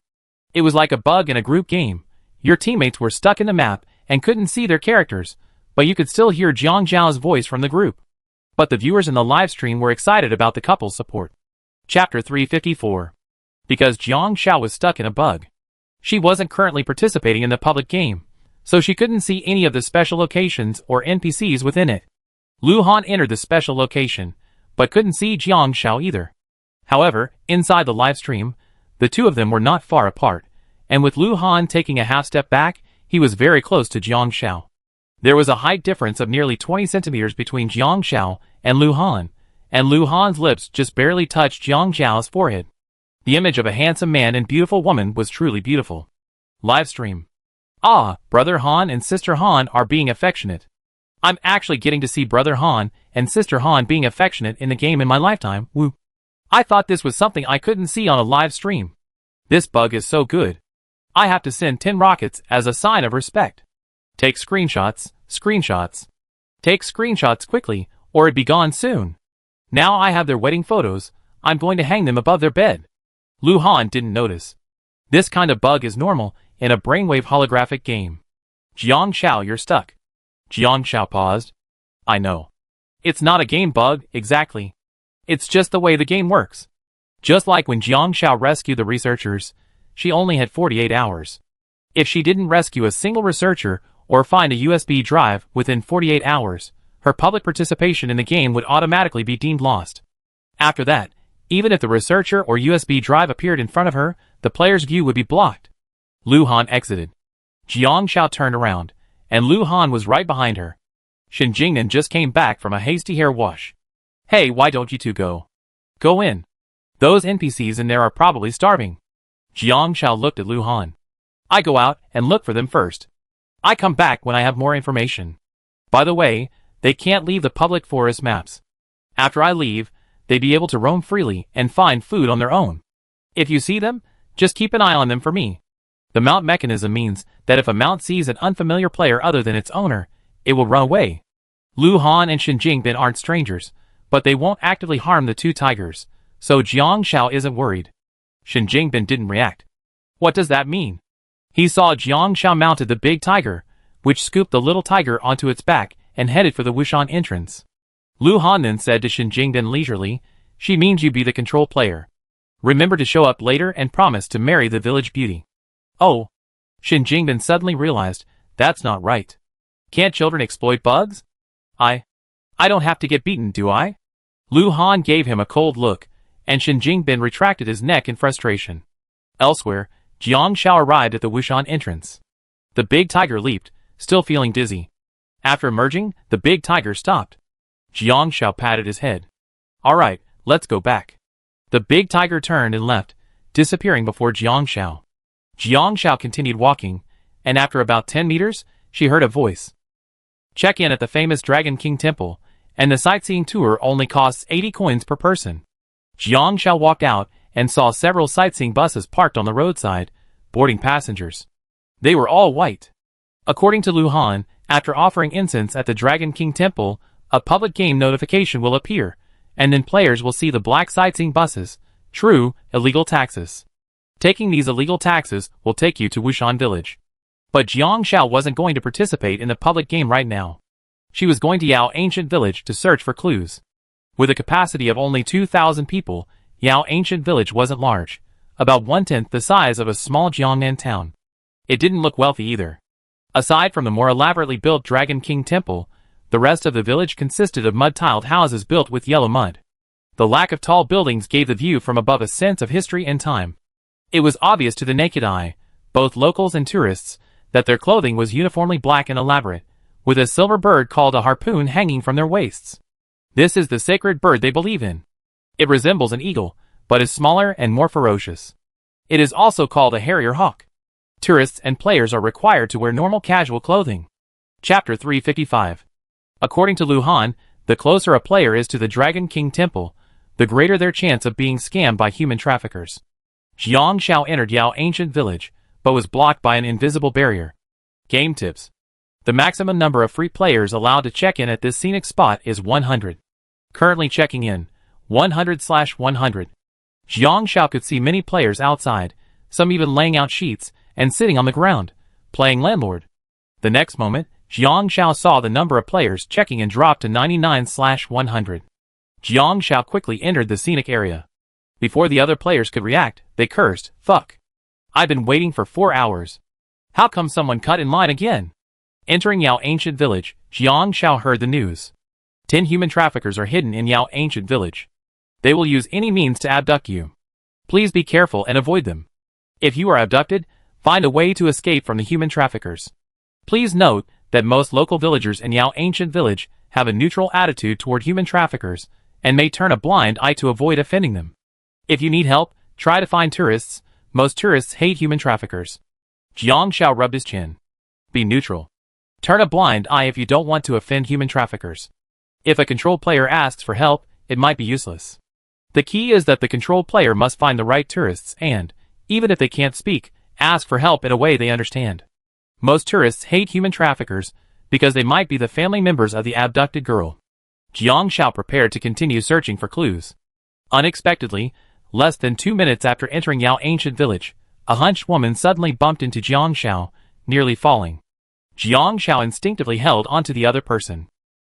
It was like a bug in a group game. Your teammates were stuck in the map and couldn't see their characters, but you could still hear Jiang Xiao's voice from the group. But the viewers in the live stream were excited about the couple's support. Chapter 354. Because Jiang Xiao was stuck in a bug. She wasn't currently participating in the public game, so she couldn't see any of the special locations or NPCs within it. Lu Han entered the special location, but couldn't see Jiang Xiao either. However, inside the live stream, the two of them were not far apart, and with Lu Han taking a half step back, he was very close to Jiang Xiao. There was a height difference of nearly 20 centimeters between Jiang Xiao and Lu Han's lips just barely touched Jiang Xiao's forehead. The image of a handsome man and beautiful woman was truly beautiful. Live stream. Ah, Brother Han and Sister Han are being affectionate. I'm actually getting to see Brother Han and Sister Han being affectionate in the game in my lifetime, woo. I thought this was something I couldn't see on a live stream. This bug is so good. I have to send 10 rockets as a sign of respect. Take screenshots. Take screenshots quickly, or it'd be gone soon. Now I have their wedding photos, I'm going to hang them above their bed. Lu Han didn't notice. This kind of bug is normal in a brainwave holographic game. Jiang Xiao, you're stuck. Jiang Xiao paused. I know. It's not a game bug, exactly. It's just the way the game works. Just like when Jiang Xiao rescued the researchers, she only had 48 hours. If she didn't rescue a single researcher or find a USB drive within 48 hours, her public participation in the game would automatically be deemed lost. After that, even if the researcher or USB drive appeared in front of her, the player's view would be blocked. Lu Han exited. Jiang Xiao turned around, and Lu Han was right behind her. Shen Jingnan just came back from a hasty hair wash. Hey, why don't you two go? Go in. Those NPCs in there are probably starving. Jiang Xiao looked at Lu Han. I go out and look for them first. I come back when I have more information. By the way, they can't leave the public forest maps. After I leave, they'd be able to roam freely and find food on their own. If you see them, just keep an eye on them for me. The mount mechanism means that if a mount sees an unfamiliar player other than its owner, it will run away. Lu Han and Shen Jingbin aren't strangers, but they won't actively harm the two tigers, so Jiang Xiao isn't worried. Shen Jingbin didn't react. What does that mean? He saw Jiang Xiao mounted the big tiger, which scooped the little tiger onto its back and headed for the Wushan entrance. Lu Han then said to Shen Jingbin leisurely, she means you be the control player. Remember to show up later and promise to marry the village beauty. Oh. Shen Jingbin suddenly realized, that's not right. Can't children exploit bugs? I don't have to get beaten, do I? Lu Han gave him a cold look, and Shen Jingbin retracted his neck in frustration. Elsewhere, Jiang Xiao arrived at the Wushan entrance. The big tiger leaped, still feeling dizzy. After emerging, the big tiger stopped. Jiang Xiao patted his head. Alright, let's go back. The big tiger turned and left, disappearing before Jiang Xiao. Jiang Xiao continued walking, and after about 10 meters, she heard a voice. Check in at the famous Dragon King Temple, and the sightseeing tour only costs 80 coins per person. Jiang Xiao walked out and saw several sightseeing buses parked on the roadside, boarding passengers. They were all white. According to Lu Han, after offering incense at the Dragon King Temple, a public game notification will appear, and then players will see the black sightseeing buses, true, illegal taxes. Taking these illegal taxes will take you to Wushan Village. But Jiang Xiao wasn't going to participate in the public game right now. She was going to Yao Ancient Village to search for clues. With a capacity of only 2,000 people, Yao Ancient Village wasn't large, about 1/10 the size of a small Jiangnan town. It didn't look wealthy either. Aside from the more elaborately built Dragon King Temple, the rest of the village consisted of mud-tiled houses built with yellow mud. The lack of tall buildings gave the view from above a sense of history and time. It was obvious to the naked eye, both locals and tourists, that their clothing was uniformly black and elaborate, with a silver bird called a harpoon hanging from their waists. This is the sacred bird they believe in. It resembles an eagle, but is smaller and more ferocious. It is also called a harrier hawk. Tourists and players are required to wear normal casual clothing. Chapter 355. According to Lu Han, the closer a player is to the Dragon King Temple, the greater their chance of being scammed by human traffickers. Jiang Xiao entered Yao Ancient Village, but was blocked by an invisible barrier. Game tips. The maximum number of free players allowed to check in at this scenic spot is 100. Currently checking in, 100/100. Jiang Xiao could see many players outside, some even laying out sheets and sitting on the ground, playing landlord. The next moment, Jiang Xiao saw the number of players checking in dropped to 99/100. Jiang Xiao quickly entered the scenic area. Before the other players could react, they cursed, "Fuck. I've been waiting for 4 hours. How come someone cut in line again?" Entering Yao Ancient Village, Jiang Xiao heard the news. 10 human traffickers are hidden in Yao Ancient Village. They will use any means to abduct you. Please be careful and avoid them. If you are abducted, find a way to escape from the human traffickers. Please note that most local villagers in Yao Ancient Village have a neutral attitude toward human traffickers and may turn a blind eye to avoid offending them. If you need help, try to find tourists. Most tourists hate human traffickers. Jiang Xiao rubbed his chin. Be neutral. Turn a blind eye if you don't want to offend human traffickers. If a control player asks for help, it might be useless. The key is that the control player must find the right tourists and, even if they can't speak, ask for help in a way they understand. Most tourists hate human traffickers because they might be the family members of the abducted girl. Jiang Xiao prepared to continue searching for clues. Unexpectedly, less than 2 minutes after entering Yao Ancient Village, a hunched woman suddenly bumped into Jiang Xiao, nearly falling. Jiang Xiao instinctively held onto the other person.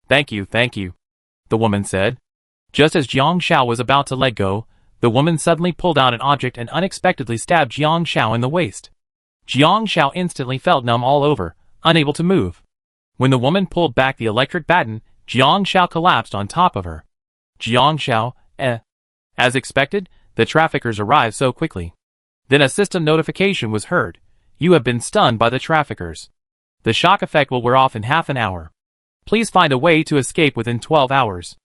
Thank you, the woman said. Just as Jiang Xiao was about to let go, the woman suddenly pulled out an object and unexpectedly stabbed Jiang Xiao in the waist. Jiang Xiao instantly felt numb all over, unable to move. When the woman pulled back the electric baton, Jiang Xiao collapsed on top of her. Jiang Xiao, As expected, the traffickers arrived so quickly. Then a system notification was heard. You have been stunned by the traffickers. The shock effect will wear off in half an hour. Please find a way to escape within 12 hours.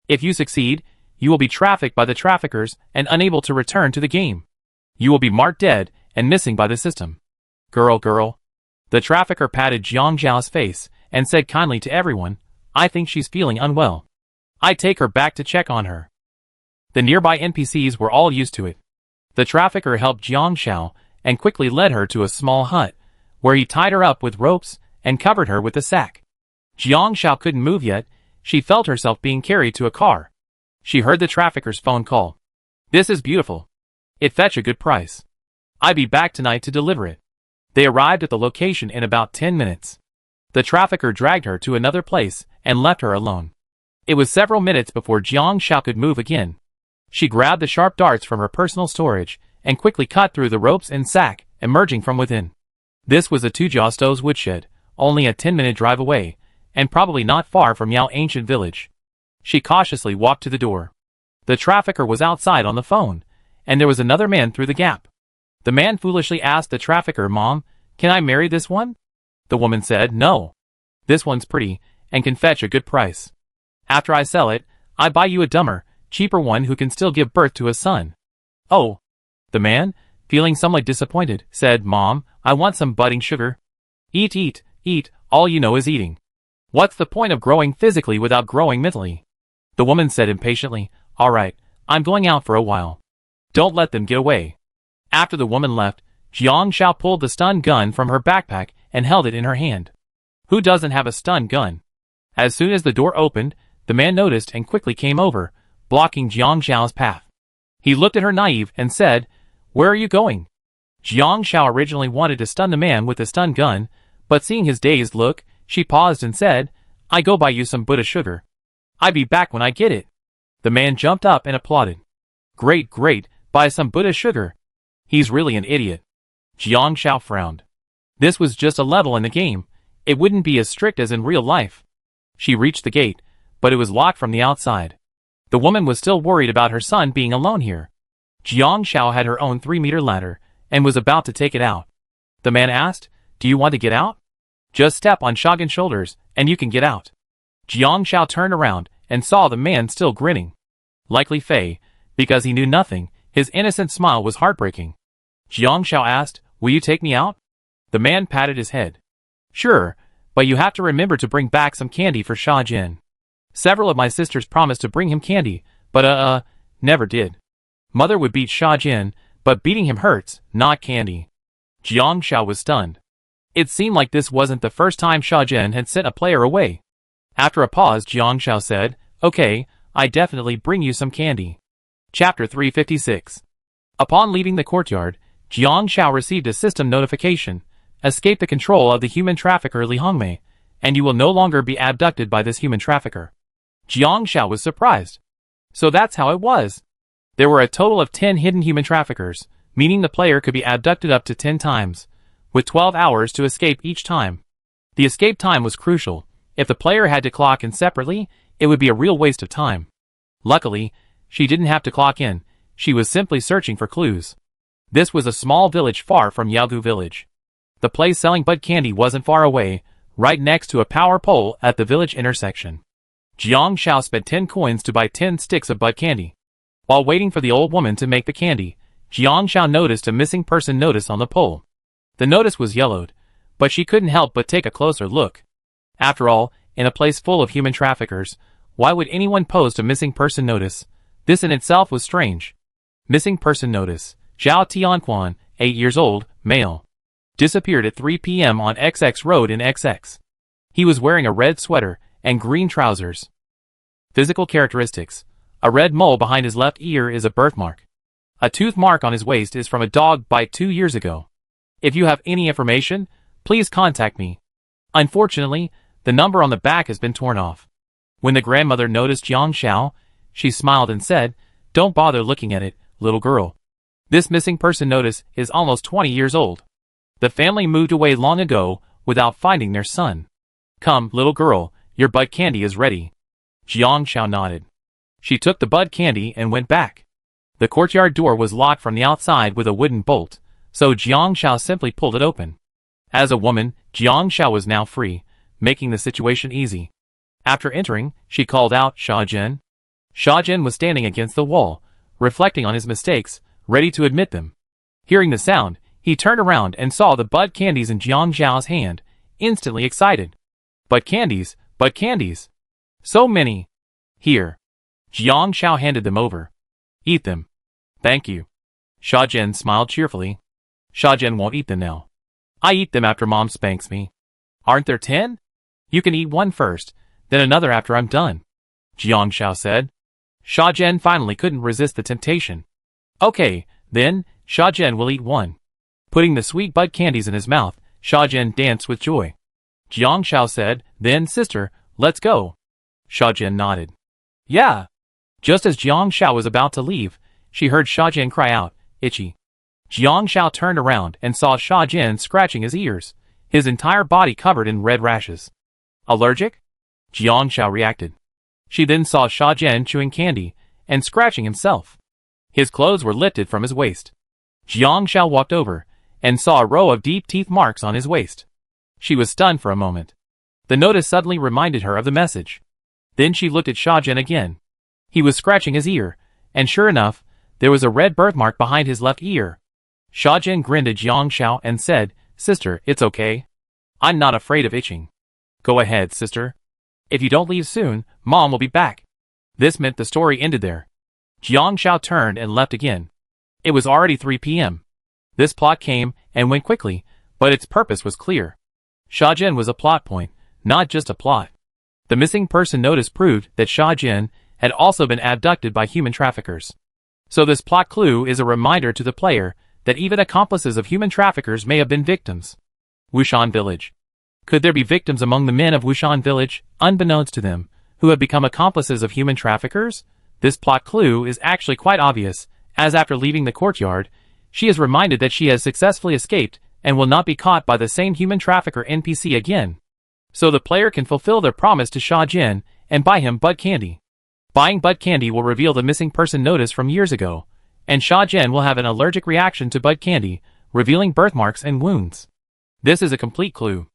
If you succeed, you will be trafficked by the traffickers and unable to return to the game. You will be marked dead and missing by the system. Girl. The trafficker patted Jiang Xiao's face and said kindly to everyone, I think she's feeling unwell. I'd take her back to check on her. The nearby NPCs were all used to it. The trafficker helped Jiang Xiao and quickly led her to a small hut, where he tied her up with ropes and covered her with a sack. Jiang Xiao couldn't move yet. She felt herself being carried to a car. She heard the trafficker's phone call. This is beautiful. It fetch a good price. I'll be back tonight to deliver it. They arrived at the location in about 10 minutes. The trafficker dragged her to another place and left her alone. It was several minutes before Jiang Xiao could move again. She grabbed the sharp darts from her personal storage and quickly cut through the ropes and sack, emerging from within. This was a Tujiasto's woodshed, only a 10-minute drive away, and probably not far from Yao Ancient Village. She cautiously walked to the door. The trafficker was outside on the phone, and there was another man through the gap. The man foolishly asked the trafficker, Mom, can I marry this one? The woman said, No. This one's pretty, and can fetch a good price. After I sell it, I buy you a dumber, cheaper one who can still give birth to a son. Oh. The man, feeling somewhat disappointed, said, Mom, I want some budding sugar. Eat, all you know is eating. What's the point of growing physically without growing mentally? The woman said impatiently, All right, I'm going out for a while. Don't let them get away. After the woman left, Jiang Xiao pulled the stun gun from her backpack and held it in her hand. Who doesn't have a stun gun? As soon as the door opened, the man noticed and quickly came over, blocking Jiang Xiao's path. He looked at her naive and said, Where are you going? Jiang Xiao originally wanted to stun the man with the stun gun, but seeing his dazed look, she paused and said, I go buy you some Buddha sugar. I'll be back when I get it. The man jumped up and applauded. Great, buy some Buddha sugar. He's really an idiot. Jiang Xiao frowned. This was just a level in the game. It wouldn't be as strict as in real life. She reached the gate, but it was locked from the outside. The woman was still worried about her son being alone here. Jiang Xiao had her own 3-meter ladder and was about to take it out. The man asked, Do you want to get out? Just step on Shogun's shoulders, and you can get out. Jiang Xiao turned around and saw the man still grinning. Likely Fei, because he knew nothing, his innocent smile was heartbreaking. Jiang Xiao asked, Will you take me out? The man patted his head. Sure, But you have to remember to bring back some candy for Sha Jin. Several of my sisters promised to bring him candy, but never did. Mother would beat Sha Jin, but beating him hurts, not candy. Jiang Xiao was stunned. It seemed like this wasn't the first time Sha Jin had sent a player away. After a pause, Jiang Xiao said, "Okay, I definitely bring you some candy." Chapter 356. Upon leaving the courtyard, Jiang Xiao received a system notification. Escape the control of the human trafficker Li Hongmei, and you will no longer be abducted by this human trafficker. Jiang Xiao was surprised. So that's how it was. There were a total of 10 hidden human traffickers, meaning the player could be abducted up to 10 times, with 12 hours to escape each time. The escape time was crucial. If the player had to clock in separately, it would be a real waste of time. Luckily, she didn't have to clock in. She was simply searching for clues. This was a small village far from Yaogu village. The place selling bud candy wasn't far away, right next to a power pole at the village intersection. Jiang Xiao spent 10 coins to buy 10 sticks of bud candy. While waiting for the old woman to make the candy, Jiang Xiao noticed a missing person notice on the pole. The notice was yellowed, but she couldn't help but take a closer look. After all, in a place full of human traffickers, why would anyone post a missing person notice? This in itself was strange. Missing person notice. Zhao Tianquan, 8 years old, male. Disappeared at 3 p.m. on XX Road in XX. He was wearing a red sweater and green trousers. Physical characteristics. A red mole behind his left ear is a birthmark. A tooth mark on his waist is from a dog bite 2 years ago. If you have any information, please contact me. Unfortunately, the number on the back has been torn off. When the grandmother noticed Jiang Xiao, she smiled and said, "Don't bother looking at it, little girl. This missing person notice is almost 20 years old. The family moved away long ago without finding their son. Come, little girl, your bud candy is ready." Jiang Xiao nodded. She took the bud candy and went back. The courtyard door was locked from the outside with a wooden bolt, so Jiang Xiao simply pulled it open. As a woman, Jiang Xiao was now free, making the situation easy. After entering, she called out, "Sha Jin." Sha Jin was standing against the wall, reflecting on his mistakes, ready to admit them. Hearing the sound, he turned around and saw the bud candies in Jiang Xiao's hand, instantly excited. Bud candies, bud candies. So many. Here. Jiang Xiao handed them over. Eat them. Thank you. Sha Jin smiled cheerfully. Sha Jin won't eat them now. I eat them after mom spanks me. Aren't there 10? You can eat one first, then another after I'm done. Jiang Xiao said. Sha Jin finally couldn't resist the temptation. Okay, then, Sha Jin will eat one. Putting the sweet bud candies in his mouth, Sha Jin danced with joy. Jiang Xiao said, "Then, sister, let's go." Sha Jin nodded. Yeah. Just as Jiang Xiao was about to leave, she heard Sha Jin cry out, "Itchy." Jiang Xiao turned around and saw Sha Jin scratching his ears, his entire body covered in red rashes. Allergic? Jiang Xiao reacted. She then saw Sha Jin chewing candy and scratching himself. His clothes were lifted from his waist. Jiang Xiao walked over and saw a row of deep teeth marks on his waist. She was stunned for a moment. The notice suddenly reminded her of the message. Then she looked at Sha Jin again. He was scratching his ear, and sure enough, there was a red birthmark behind his left ear. Sha Jin grinned at Jiang Xiao and said, "Sister, it's okay. I'm not afraid of itching. Go ahead, sister. If you don't leave soon, mom will be back." This meant the story ended there. Jiang Xiao turned and left again. It was already 3 p.m. This plot came and went quickly, but its purpose was clear. Sha Jin was a plot point, not just a plot. The missing person notice proved that Sha Jin had also been abducted by human traffickers. So this plot clue is a reminder to the player that even accomplices of human traffickers may have been victims. Wushan Village. Could there be victims among the men of Wushan Village, unbeknownst to them, who have become accomplices of human traffickers? This plot clue is actually quite obvious, as after leaving the courtyard, she is reminded that she has successfully escaped and will not be caught by the same human trafficker NPC again. So the player can fulfill their promise to Sha Jin and buy him bud candy. Buying bud candy will reveal the missing person notice from years ago, and Sha Jin will have an allergic reaction to bud candy, revealing birthmarks and wounds. This is a complete clue.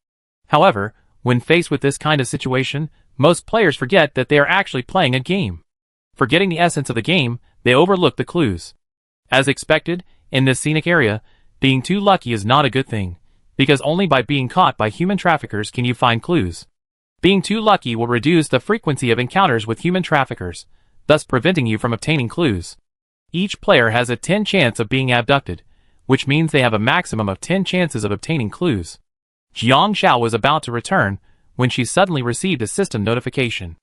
However, when faced with this kind of situation, most players forget that they are actually playing a game. Forgetting the essence of the game, they overlook the clues. As expected, in this scenic area, being too lucky is not a good thing. because only by being caught by human traffickers can you find clues. Being too lucky will reduce the frequency of encounters with human traffickers, thus preventing you from obtaining clues. Each player has a 10 chance of being abducted, which means they have a maximum of 10 chances of obtaining clues. Jiang Xiao was about to return when she suddenly received a system notification.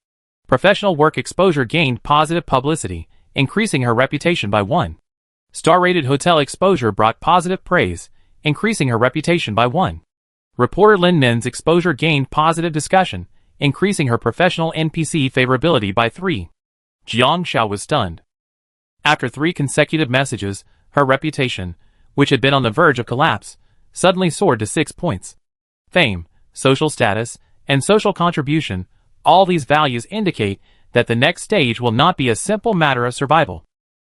Professional work exposure gained positive publicity, increasing her reputation by 1. Star-rated hotel exposure brought positive praise, increasing her reputation by 1. Reporter Lin Men's exposure gained positive discussion, increasing her professional NPC favorability by 3. Jiang Xiao was stunned. After 3 consecutive messages, her reputation, which had been on the verge of collapse, suddenly soared to 6 points. Fame, social status, and social contribution, all these values indicate that the next stage will not be a simple matter of survival.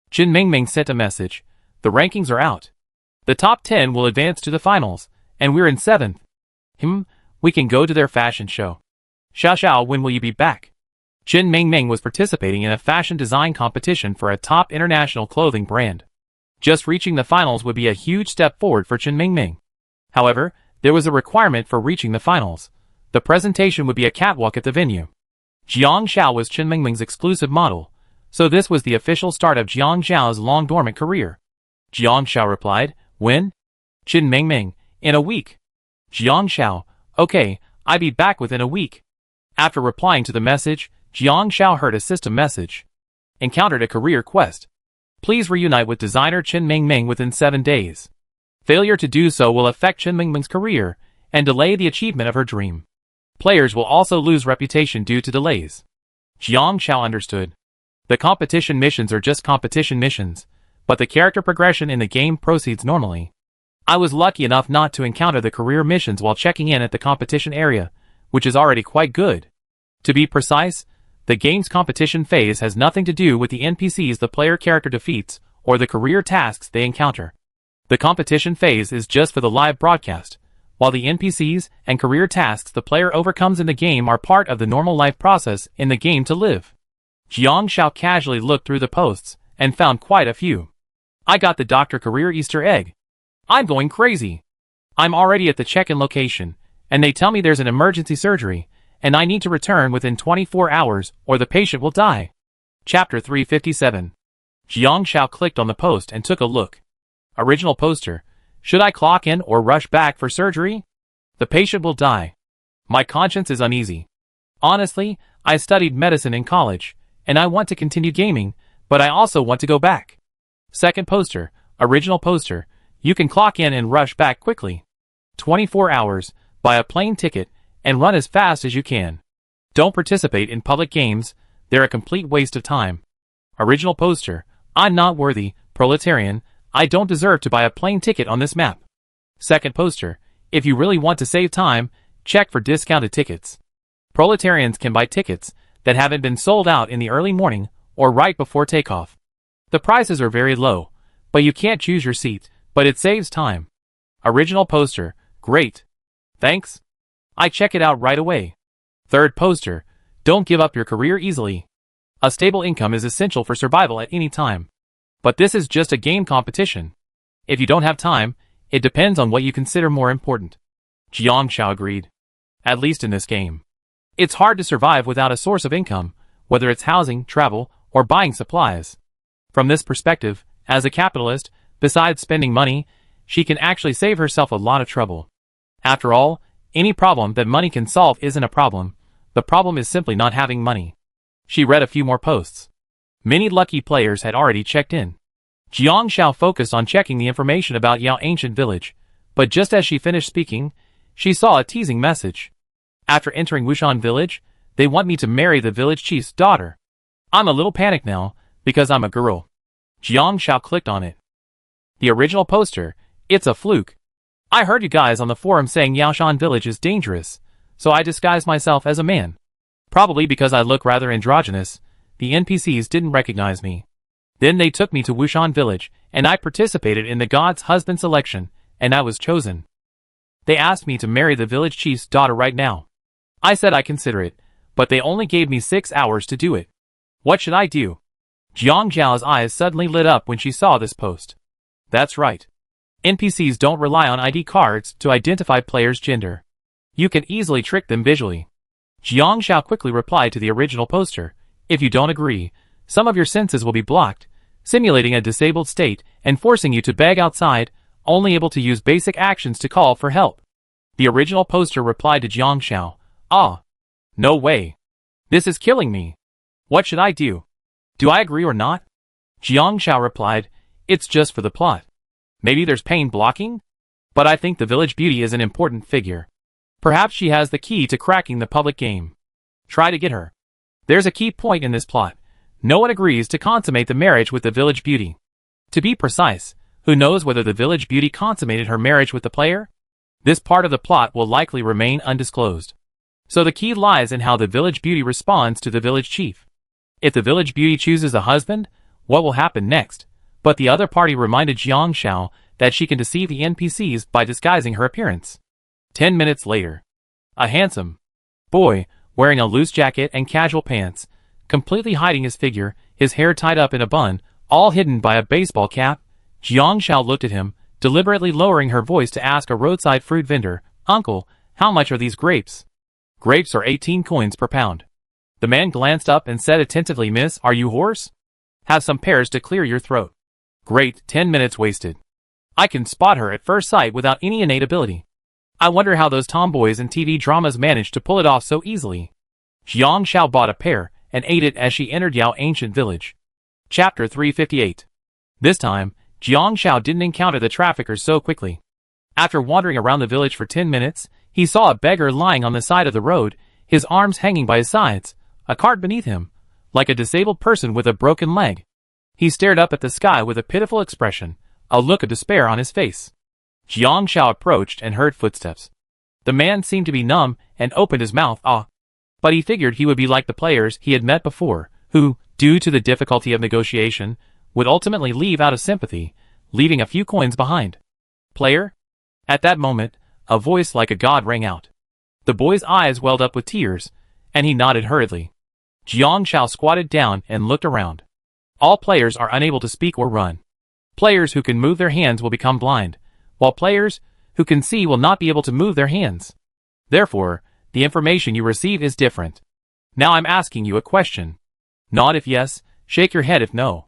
Chen Mingming sent a message. The rankings are out. The top 10 will advance to the finals, and we're in 7th. We can go to their fashion show. Xiao, when will you be back? Chen Mingming was participating in a fashion design competition for a top international clothing brand. Just reaching the finals would be a huge step forward for Chen Mingming. However, there was a requirement for reaching the finals. The presentation would be a catwalk at the venue. Jiang Xiao was Chen Mingming's exclusive model, so this was the official start of Jiang Xiao's long-dormant career. Jiang Xiao replied, when? Chen Mingming, in a week. Jiang Xiao, okay, I'll be back within a week. After replying to the message, Jiang Xiao heard a system message. Encountered a career quest. Please reunite with designer Chen Mingming within 7 days. Failure to do so will affect Chen Mingming's career and delay the achievement of her dream. Players will also lose reputation due to delays. Jiang Xiao understood. The competition missions are just competition missions, but the character progression in the game proceeds normally. I was lucky enough not to encounter the career missions while checking in at the competition area, which is already quite good. To be precise, the game's competition phase has nothing to do with the NPCs the player character defeats or the career tasks they encounter. The competition phase is just for the live broadcast, while the NPCs and career tasks the player overcomes in the game are part of the normal life process in the game to live. Jiang Xiao casually looked through the posts and found quite a few. I got the Doctor Career Easter egg. I'm going crazy. I'm already at the check-in location, and they tell me there's an emergency surgery, and I need to return within 24 hours or the patient will die. Chapter 357. Jiang Xiao clicked on the post and took a look. Original poster. Should I clock in or rush back for surgery? The patient will die. My conscience is uneasy. Honestly, I studied medicine in college, and I want to continue gaming, but I also want to go back. Second poster. Original poster. You can clock in and rush back quickly. 24 hours, buy a plane ticket, and run as fast as you can. Don't participate in public games, they're a complete waste of time. Original poster. I'm not worthy, proletarian, I don't deserve to buy a plane ticket on this map. Second poster. If you really want to save time, check for discounted tickets. Proletarians can buy tickets that haven't been sold out in the early morning or right before takeoff. The prices are very low, but you can't choose your seat, but it saves time. Original poster. Great. Thanks. I check it out right away. Third poster. Don't give up your career easily. A stable income is essential for survival at any time. But this is just a game competition. If you don't have time, it depends on what you consider more important. Jiang Xiao agreed. At least in this game. It's hard to survive without a source of income, whether it's housing, travel, or buying supplies. From this perspective, as a capitalist, besides spending money, she can actually save herself a lot of trouble. After all, any problem that money can solve isn't a problem. The problem is simply not having money. She read a few more posts. Many lucky players had already checked in. Jiang Xiao focused on checking the information about Yao Ancient Village, but just as she finished speaking, she saw a teasing message. After entering Wushan Village, they want me to marry the village chief's daughter. I'm a little panicked now, because I'm a girl. Jiang Xiao clicked on it. The original poster. It's a fluke. I heard you guys on the forum saying Yaoshan Village is dangerous, so I disguised myself as a man. Probably because I look rather androgynous, the NPCs didn't recognize me. Then they took me to Wushan Village, and I participated in the God's Husband selection, and I was chosen. They asked me to marry the village chief's daughter right now. I said I consider it, but they only gave me 6 hours to do it. What should I do? Jiang Zhao's eyes suddenly lit up when she saw this post. That's right. NPCs don't rely on ID cards to identify players' gender. You can easily trick them visually. Jiang Xiao quickly replied to the original poster. If you don't agree, some of your senses will be blocked, simulating a disabled state and forcing you to beg outside, only able to use basic actions to call for help. The original poster replied to Jiang Xiao. Ah. No way. This is killing me. What should I do? Do I agree or not? Jiang Xiao replied, it's just for the plot. Maybe there's pain blocking? But I think the village beauty is an important figure. Perhaps she has the key to cracking the public game. Try to get her. There's a key point in this plot. No one agrees to consummate the marriage with the village beauty. To be precise, who knows whether the village beauty consummated her marriage with the player? This part of the plot will likely remain undisclosed. So the key lies in how the village beauty responds to the village chief. If the village beauty chooses a husband, what will happen next? But the other party reminded Jiang Xiao that she can deceive the NPCs by disguising her appearance. 10 minutes later. A handsome boy, wearing a loose jacket and casual pants, completely hiding his figure, his hair tied up in a bun, all hidden by a baseball cap. Jiang Xiao looked at him, deliberately lowering her voice to ask a roadside fruit vendor, Uncle, how much are these grapes? Grapes are 18 coins per pound. The man glanced up and said attentively, Miss, are you hoarse? Have some pears to clear your throat. Great, 10 minutes wasted. I can spot her at first sight without any innate ability. I wonder how those tomboys in TV dramas manage to pull it off so easily. Jiang Xiao bought a pear and ate it as she entered Yao Ancient Village. Chapter 358. This time, Jiang Xiao didn't encounter the traffickers so quickly. After wandering around the village for 10 minutes, he saw a beggar lying on the side of the road, his arms hanging by his sides, a cart beneath him, like a disabled person with a broken leg. He stared up at the sky with a pitiful expression, a look of despair on his face. Jiang Xiao approached and heard footsteps. The man seemed to be numb and opened his mouth, but he figured he would be like the players he had met before, who, due to the difficulty of negotiation, would ultimately leave out of sympathy, leaving a few coins behind. Player? At that moment, a voice like a god rang out. The boy's eyes welled up with tears, and he nodded hurriedly. Jiang Xiao squatted down and looked around. All players are unable to speak or run. Players who can move their hands will become blind, while players who can see will not be able to move their hands. Therefore, the information you receive is different. Now I'm asking you a question. Nod if yes, shake your head if no.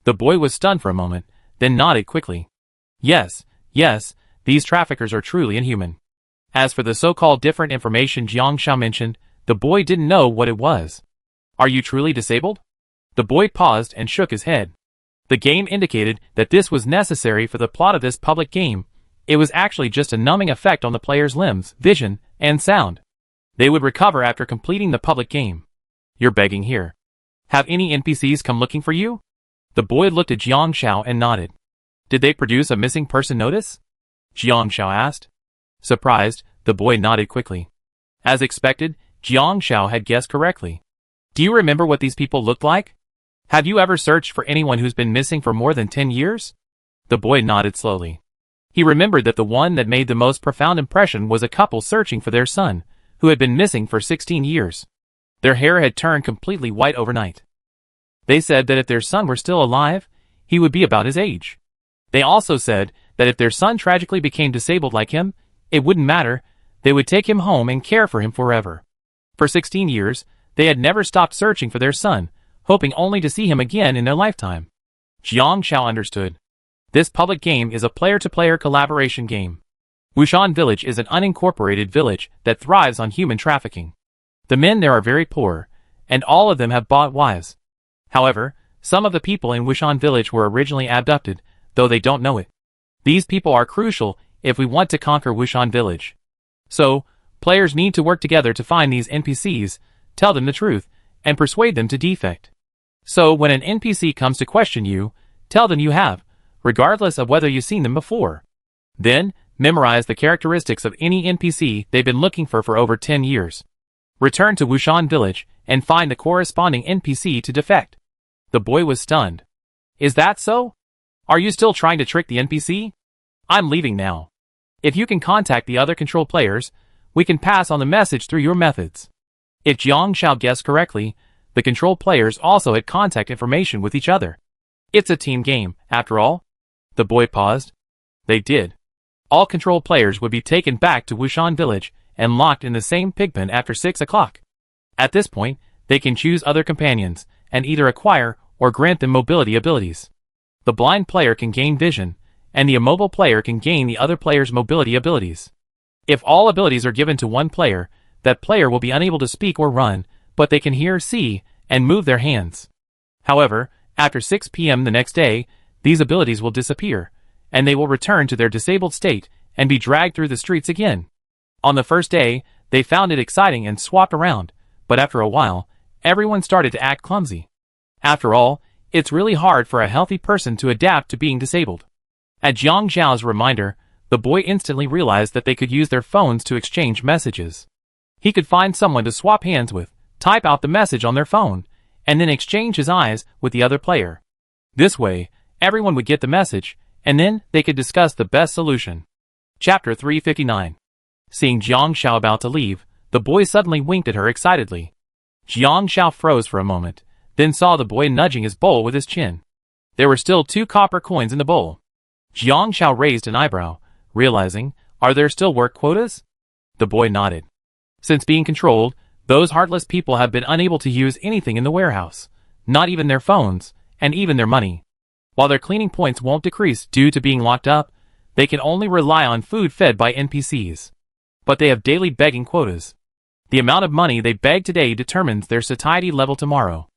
The boy was stunned for a moment, then nodded quickly. Yes, these traffickers are truly inhuman. As for the so-called different information Jiang Xiao mentioned, the boy didn't know what it was. Are you truly disabled? The boy paused and shook his head. The game indicated that this was necessary for the plot of this public game. It was actually just a numbing effect on the player's limbs, vision, and sound. They would recover after completing the public game. You're begging here. Have any NPCs come looking for you? The boy looked at Jiang Xiao and nodded. Did they produce a missing person notice? Jiang Xiao asked. Surprised, the boy nodded quickly. As expected, Jiang Xiao had guessed correctly. Do you remember what these people looked like? Have you ever searched for anyone who's been missing for more than 10 years? The boy nodded slowly. He remembered that the one that made the most profound impression was a couple searching for their son, who had been missing for 16 years. Their hair had turned completely white overnight. They said that if their son were still alive, he would be about his age. They also said that if their son tragically became disabled like him, it wouldn't matter, they would take him home and care for him forever. For 16 years, they had never stopped searching for their son, hoping only to see him again in their lifetime. Jiang Xiao understood. This public game is a player-to-player collaboration game. Wushan Village is an unincorporated village that thrives on human trafficking. The men there are very poor, and all of them have bought wives. However, some of the people in Wushan Village were originally abducted, though they don't know it. These people are crucial if we want to conquer Wushan Village. So, players need to work together to find these NPCs, tell them the truth, and persuade them to defect. So when an NPC comes to question you, tell them you have, regardless of whether you've seen them before. Then, memorize the characteristics of any NPC they've been looking for over 10 years. Return to Wushan Village and find the corresponding NPC to defect. The boy was stunned. Is that so? Are you still trying to trick the NPC? I'm leaving now. If you can contact the other control players, we can pass on the message through your methods. If Jiang Xiao guessed correctly, the control players also had contact information with each other. It's a team game, after all. The boy paused. They did. All control players would be taken back to Wushan Village and locked in the same pigpen after 6 o'clock. At this point, they can choose other companions, and either acquire or grant them mobility abilities. The blind player can gain vision, and the immobile player can gain the other player's mobility abilities. If all abilities are given to one player, that player will be unable to speak or run, but they can hear, see, and move their hands. However, after 6 p.m. the next day, these abilities will disappear, and they will return to their disabled state and be dragged through the streets again. On the first day, they found it exciting and swapped around, but after a while, everyone started to act clumsy. After all, it's really hard for a healthy person to adapt to being disabled. At Jiang Zhao's reminder, the boy instantly realized that they could use their phones to exchange messages. He could find someone to swap hands with, type out the message on their phone, and then exchange his eyes with the other player. This way, everyone would get the message, and then they could discuss the best solution. Chapter 359. Seeing Jiang Zhao about to leave, the boy suddenly winked at her excitedly. Jiang Zhao froze for a moment, then saw the boy nudging his bowl with his chin. There were still 2 copper coins in the bowl. Jiang Zhao raised an eyebrow, realizing, are there still work quotas? The boy nodded. Since being controlled, those heartless people have been unable to use anything in the warehouse, not even their phones, and even their money. While their cleaning points won't decrease due to being locked up, they can only rely on food fed by NPCs. But they have daily begging quotas. The amount of money they beg today determines their satiety level tomorrow.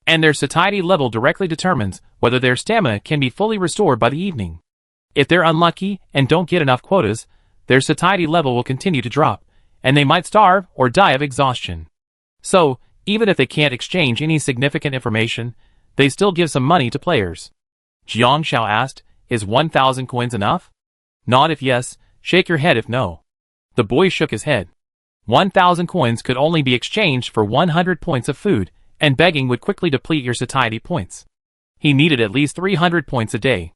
And their satiety level directly determines whether their stamina can be fully restored by the evening. If they're unlucky and don't get enough quotas, their satiety level will continue to drop, and they might starve or die of exhaustion. So, even if they can't exchange any significant information, they still give some money to players. Jiang Zhao asked, is 1,000 coins enough? Nod if yes, shake your head if no. The boy shook his head. 1,000 coins could only be exchanged for 100 points of food, and begging would quickly deplete your satiety points. He needed at least 300 points a day.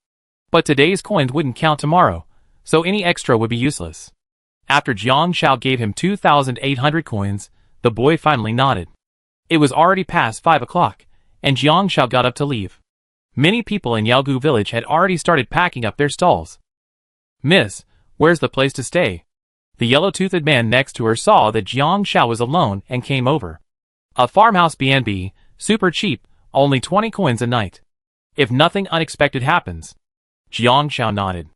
But today's coins wouldn't count tomorrow, so any extra would be useless. After Jiang Zhao gave him 2,800 coins, the boy finally nodded. It was already past 5 o'clock, and Jiang Zhao got up to leave. Many people in Yaogu village had already started packing up their stalls. Miss, where's the place to stay? The yellow-toothed man next to her saw that Jiang Zhao was alone and came over. A farmhouse B&B, super cheap, only 20 coins a night. If nothing unexpected happens. Jiang Zhao nodded.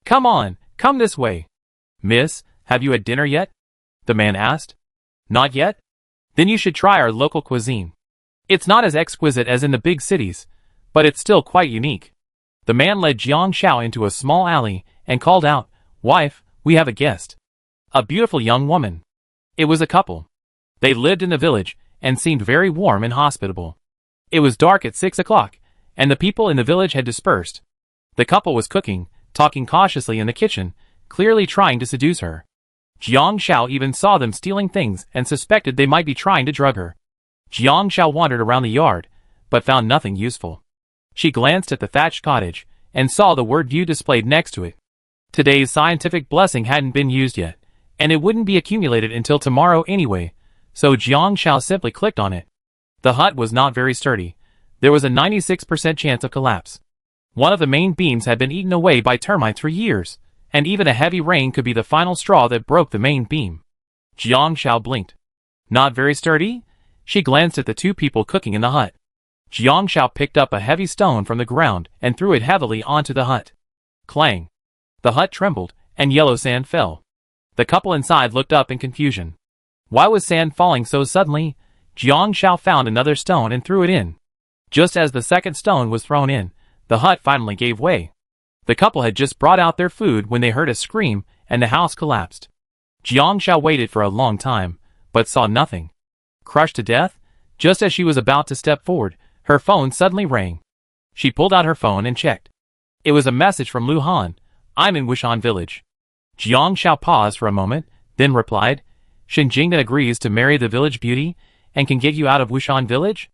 Come on, come this way. Miss, have you had dinner yet? The man asked. Not yet? Then you should try our local cuisine. It's not as exquisite as in the big cities, but it's still quite unique. The man led Jiang Zhao into a small alley and called out, Wife, we have a guest. A beautiful young woman. It was a couple. They lived in the village and seemed very warm and hospitable. It was dark at 6 o'clock, and the people in the village had dispersed. The couple was cooking, talking cautiously in the kitchen, clearly trying to seduce her. Jiang Zhao even saw them stealing things and suspected they might be trying to drug her. Jiang Zhao wandered around the yard, but found nothing useful. She glanced at the thatched cottage and saw the word view displayed next to it. Today's scientific blessing hadn't been used yet, and it wouldn't be accumulated until tomorrow anyway, so Jiang Zhao simply clicked on it. The hut was not very sturdy. There was a 96% chance of collapse. One of the main beams had been eaten away by termites for years, and even a heavy rain could be the final straw that broke the main beam. Jiang Zhao blinked. Not very sturdy? She glanced at the 2 people cooking in the hut. Jiang Zhao picked up a heavy stone from the ground and threw it heavily onto the hut. Clang! The hut trembled, and yellow sand fell. The couple inside looked up in confusion. Why was sand falling so suddenly? Jiang Zhao found another stone and threw it in. Just as the second stone was thrown in, the hut finally gave way. The couple had just brought out their food when they heard a scream, and the house collapsed. Jiang Zhao waited for a long time, but saw nothing. Crushed to death? Just as she was about to step forward, her phone suddenly rang. She pulled out her phone and checked. It was a message from Lu Han. I'm in Wushan village. Jiang Zhao paused for a moment, then replied, Shen Jingnan agrees to marry the village beauty, and can get you out of Wushan village?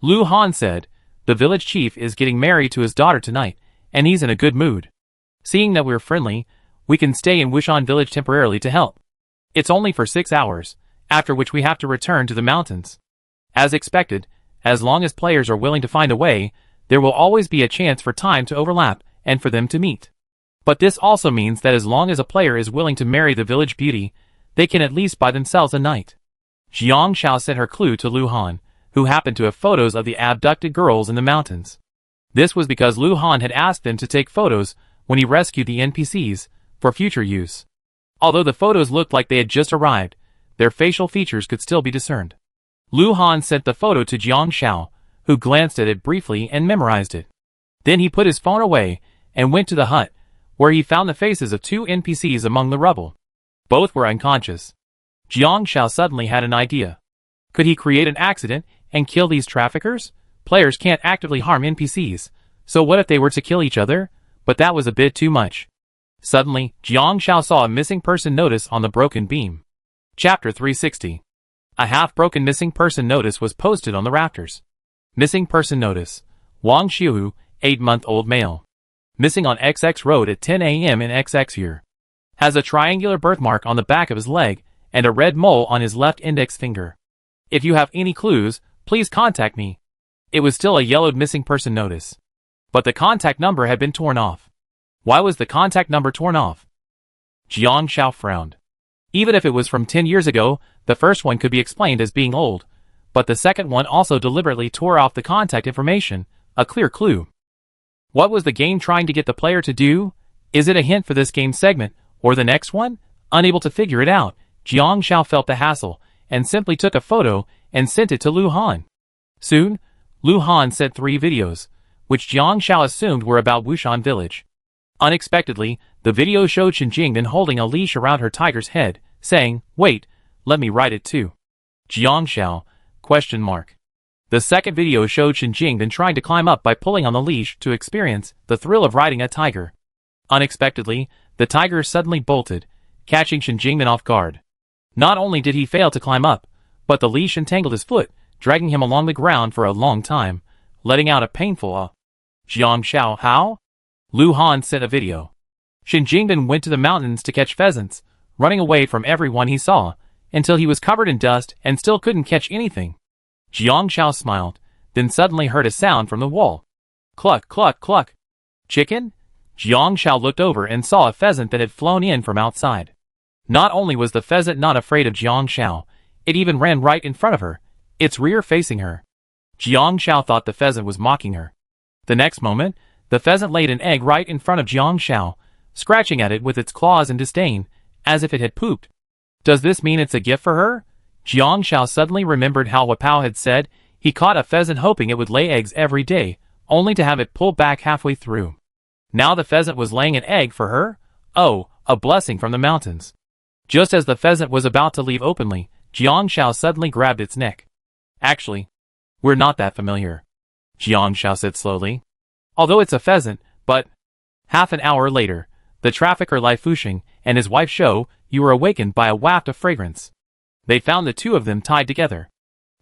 Lu Han said, the village chief is getting married to his daughter tonight, and he's in a good mood. Seeing that we're friendly, we can stay in Wushan village temporarily to help. It's only for 6 hours, after which we have to return to the mountains. As expected, as long as players are willing to find a way, there will always be a chance for time to overlap and for them to meet. But this also means that as long as a player is willing to marry the village beauty, they can at least buy themselves a night. Jiang Xiao sent her clue to Lu Han, who happened to have photos of the abducted girls in the mountains. This was because Lu Han had asked them to take photos when he rescued the NPCs for future use. Although the photos looked like they had just arrived, their facial features could still be discerned. Lu Han sent the photo to Jiang Xiao, who glanced at it briefly and memorized it. Then he put his phone away and went to the hut, where he found the faces of two NPCs among the rubble. Both were unconscious. Jiang Xiao suddenly had an idea. Could he create an accident and kill these traffickers? Players can't actively harm NPCs, so what if they were to kill each other? But that was a bit too much. Suddenly, Jiang Xiao saw a missing person notice on the broken beam. Chapter 360. A half-broken missing person notice was posted on the rafters. Missing person notice. Wang Xiuhu, 8-month-old male. Missing on XX Road at 10 a.m. in XX year. Has a triangular birthmark on the back of his leg and a red mole on his left index finger. If you have any clues, please contact me. It was still a yellowed missing person notice. But the contact number had been torn off. Why was the contact number torn off? Jiang Xiao frowned. Even if it was from 10 years ago, the first one could be explained as being old, but the second one also deliberately tore off the contact information, a clear clue. What was the game trying to get the player to do? Is it a hint for this game segment, or the next one? Unable to figure it out, Jiang Xiao felt the hassle, and simply took a photo and sent it to Lu Han. Soon, Lu Han sent 3 videos, which Jiang Xiao assumed were about Wushan village. Unexpectedly, the video showed Shen Jingdan holding a leash around her tiger's head, saying, "Wait, let me ride it too." Jiang Xiao, ? The second video showed Shen Jingdan trying to climb up by pulling on the leash to experience the thrill of riding a tiger. Unexpectedly, the tiger suddenly bolted, catching Shen Jingdan off guard. Not only did he fail to climb up, but the leash entangled his foot, dragging him along the ground for a long time, letting out a painful Jiang Xiao, how? Lu Han sent a video. Shen Jingdan went to the mountains to catch pheasants, running away from everyone he saw, until he was covered in dust and still couldn't catch anything. Jiang Xiao smiled, then suddenly heard a sound from the wall. Cluck, cluck, cluck. Chicken? Jiang Xiao looked over and saw a pheasant that had flown in from outside. Not only was the pheasant not afraid of Jiang Xiao, it even ran right in front of her, its rear facing her. Jiang Xiao thought the pheasant was mocking her. The next moment, the pheasant laid an egg right in front of Jiang Xiao, scratching at it with its claws in disdain, as if it had pooped. Does this mean it's a gift for her? Jiang Xiao suddenly remembered how Wapao had said he caught a pheasant hoping it would lay eggs every day, only to have it pull back halfway through. Now the pheasant was laying an egg for her? Oh, a blessing from the mountains. Just as the pheasant was about to leave openly, Jiang Xiao suddenly grabbed its neck. Actually, we're not that familiar, Jiang Xiao said slowly. Although it's a pheasant, but... Half an hour later, the trafficker Lai Fuxing and his wife Shou Yu were awakened by a waft of fragrance. They found the two of them tied together.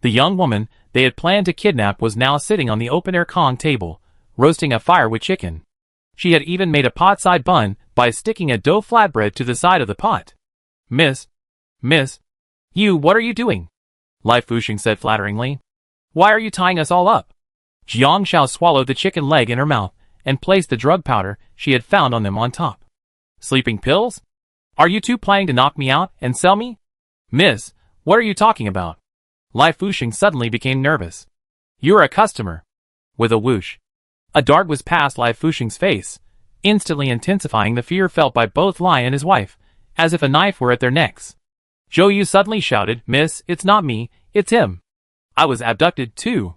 The young woman they had planned to kidnap was now sitting on the open-air Kong table, roasting a fire with chicken. She had even made a pot-side bun by sticking a dough flatbread to the side of the pot. Miss, you, what are you doing? Lai Fuxing said flatteringly. Why are you tying us all up? Jiang Xiao swallowed the chicken leg in her mouth and placed the drug powder she had found on them on top. Sleeping pills? Are you two planning to knock me out and sell me? Miss, what are you talking about? Lai Fuxing suddenly became nervous. You're a customer. With a whoosh, a dart was past Lai Fuxing's face, instantly intensifying the fear felt by both Lai and his wife, as if a knife were at their necks. Zhou Yu suddenly shouted, Miss, it's not me, it's him. I was abducted too.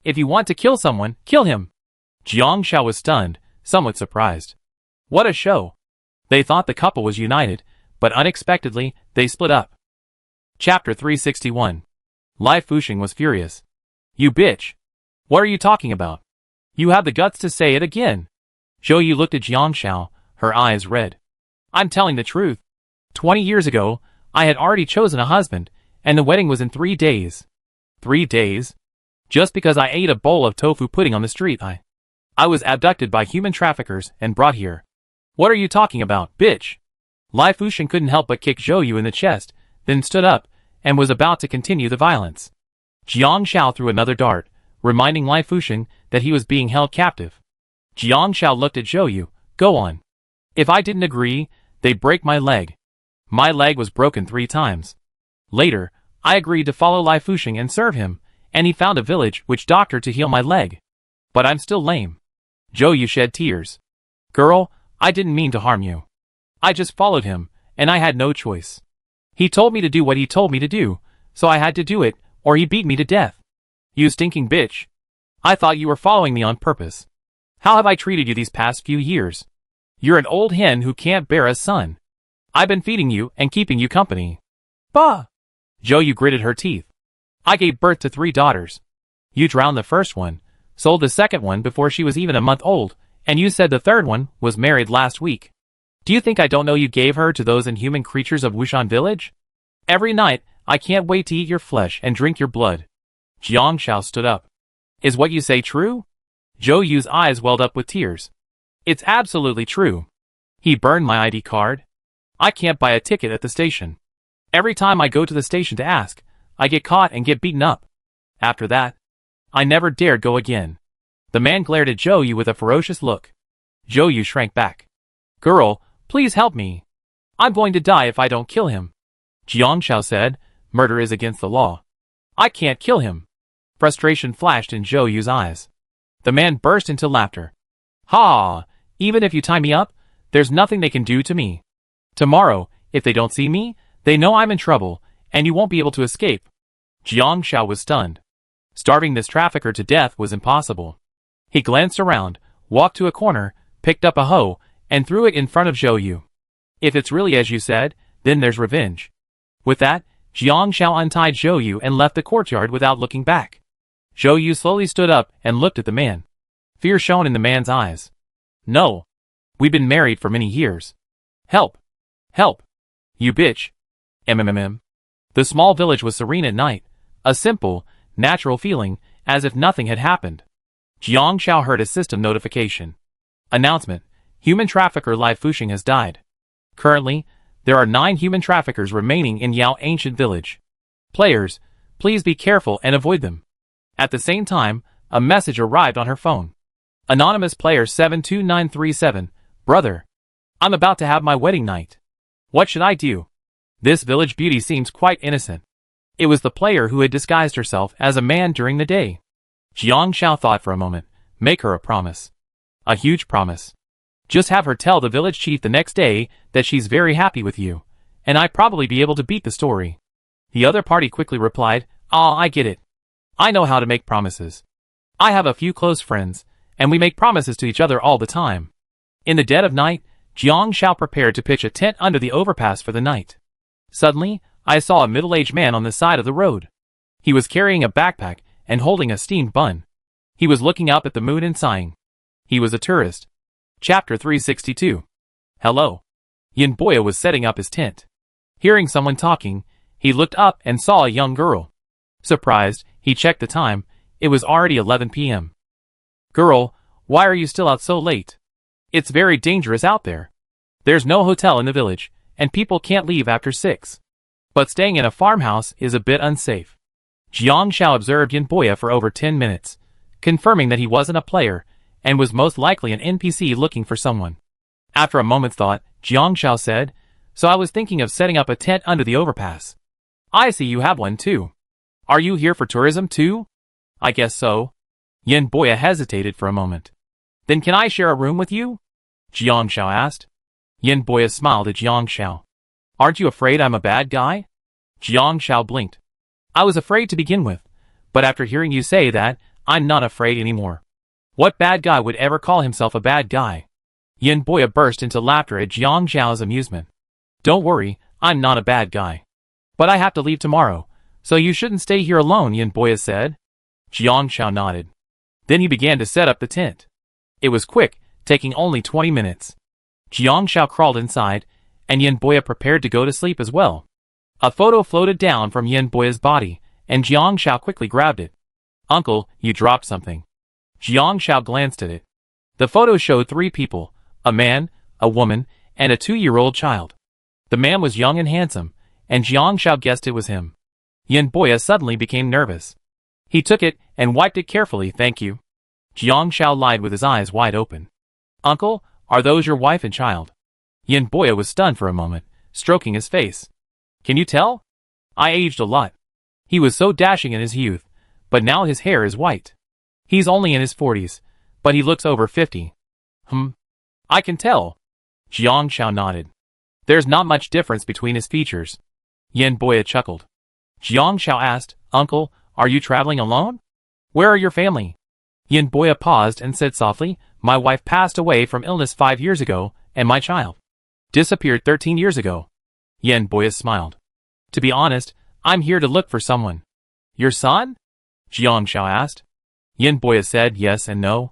If you want to kill someone, kill him. Jiang Xiao was stunned, somewhat surprised. What a show. They thought the couple was united, but unexpectedly, they split up. Chapter 361. Lai Fuxing was furious. You bitch. What are you talking about? You have the guts to say it again. Zhou Yu looked at Jiang Xiao, her eyes red. I'm telling the truth. 20 years ago, I had already chosen a husband, and the wedding was in 3 days. 3 days? Just because I ate a bowl of tofu pudding on the street, I was abducted by human traffickers and brought here. What are you talking about, bitch? Lai Fuxing couldn't help but kick Zhou Yu in the chest, then stood up, and was about to continue the violence. Jiang Xiao threw another dart, reminding Lai Fuxing that he was being held captive. Jiang Xiao looked at Zhou Yu. Go on. If I didn't agree, they'd break my leg. My leg was broken 3 times. Later, I agreed to follow Lai Fusheng and serve him, and he found a village witch doctor to heal my leg. But I'm still lame. Zhou Yu shed tears. Girl, I didn't mean to harm you. I just followed him, and I had no choice. He told me to do what he told me to do, so I had to do it, or he beat me to death. You stinking bitch. I thought you were following me on purpose. How have I treated you these past few years? You're an old hen who can't bear a son. I've been feeding you and keeping you company. Bah! Zhou Yu gritted her teeth. I gave birth to 3 daughters. You drowned the first one, sold the second one before she was even a month old, and you said the third one was married last week. Do you think I don't know you gave her to those inhuman creatures of Wushan village? Every night, I can't wait to eat your flesh and drink your blood. Jiang Shao stood up. Is what you say true? Zhou Yu's eyes welled up with tears. It's absolutely true. He burned my ID card. I can't buy a ticket at the station. Every time I go to the station to ask, I get caught and get beaten up. After that, I never dared go again. The man glared at Zhou Yu with a ferocious look. Zhou Yu shrank back. Girl, please help me. I'm going to die if I don't kill him. Jiang Shao said, murder is against the law. I can't kill him. Frustration flashed in Zhou Yu's eyes. The man burst into laughter. Ha! Even if you tie me up, there's nothing they can do to me. Tomorrow, if they don't see me, they know I'm in trouble, and you won't be able to escape. Jiang Shao was stunned. Starving this trafficker to death was impossible. He glanced around, walked to a corner, picked up a hoe, and threw it in front of Zhou Yu. If it's really as you said, then there's revenge. With that, Jiang Shao untied Zhou Yu and left the courtyard without looking back. Zhou Yu slowly stood up and looked at the man. Fear shone in the man's eyes. No. We've been married for many years. Help. Help. You bitch. MMM. The small village was serene at night, a simple, natural feeling, as if nothing had happened. Jiang Shao heard a system notification. Announcement. Human trafficker Lai Fusheng has died. Currently, there are 9 human traffickers remaining in Yao Ancient Village. Players, please be careful and avoid them. At the same time, a message arrived on her phone. Anonymous player 72937, brother. I'm about to have my wedding night. What should I do? This village beauty seems quite innocent. It was the player who had disguised herself as a man during the day. Jiang Shao thought for a moment. Make her a promise. A huge promise. Just have her tell the village chief the next day that she's very happy with you, and I'd probably be able to beat the story. The other party quickly replied, I get it. I know how to make promises. I have a few close friends, and we make promises to each other all the time. In the dead of night, Jiang Shao prepared to pitch a tent under the overpass for the night. Suddenly, I saw a middle-aged man on the side of the road. He was carrying a backpack and holding a steamed bun. He was looking up at the moon and sighing. He was a tourist. Chapter 362. Hello. Yin Boya was setting up his tent. Hearing someone talking, he looked up and saw a young girl. Surprised, he checked the time. It was already 11 p.m. Girl, why are you still out so late? It's very dangerous out there. There's no hotel in the village, and people can't leave after 6. But staying in a farmhouse is a bit unsafe. Jiang Shao observed Yin Boya for over 10 minutes, confirming that he wasn't a player, and was most likely an NPC looking for someone. After a moment's thought, Jiang Shao said, So I was thinking of setting up a tent under the overpass. I see you have one too. Are you here for tourism too? I guess so. Yin Boya hesitated for a moment. Then can I share a room with you? Jiang Shao asked. Yin Boya smiled at Jiang Shao. Aren't you afraid I'm a bad guy? Jiang Shao blinked. I was afraid to begin with, but after hearing you say that, I'm not afraid anymore. What bad guy would ever call himself a bad guy? Yin Boya burst into laughter at Jiang Shao's amusement. Don't worry, I'm not a bad guy. But I have to leave tomorrow, so you shouldn't stay here alone, Yin Boya said. Jiang Shao nodded. Then he began to set up the tent. It was quick, taking only 20 minutes. Jiang Shao crawled inside, and Yin Boya prepared to go to sleep as well. A photo floated down from Yin Boya's body, and Jiang Shao quickly grabbed it. Uncle, you dropped something. Jiang Shao glanced at it. The photo showed 3 people, a man, a woman, and a 2-year-old child. The man was young and handsome, and Jiang Shao guessed it was him. Yin Boya suddenly became nervous. He took it and wiped it carefully, thank you. Jiang Shao lied with his eyes wide open. Uncle, are those your wife and child? Yin Boya was stunned for a moment, stroking his face. Can you tell? I aged a lot. He was so dashing in his youth, but now his hair is white. He's only in his 40s, but he looks over 50. I can tell. Jiang Xiao nodded. There's not much difference between his features. Yin Boya chuckled. Jiang Xiao asked, Uncle, are you traveling alone? Where are your family? Yin Boya paused and said softly, My wife passed away from illness 5 years ago, and my child disappeared 13 years ago. Yin Boya smiled. To be honest, I'm here to look for someone. Your son? Jiang Xiao asked. Yin Boya said yes and no.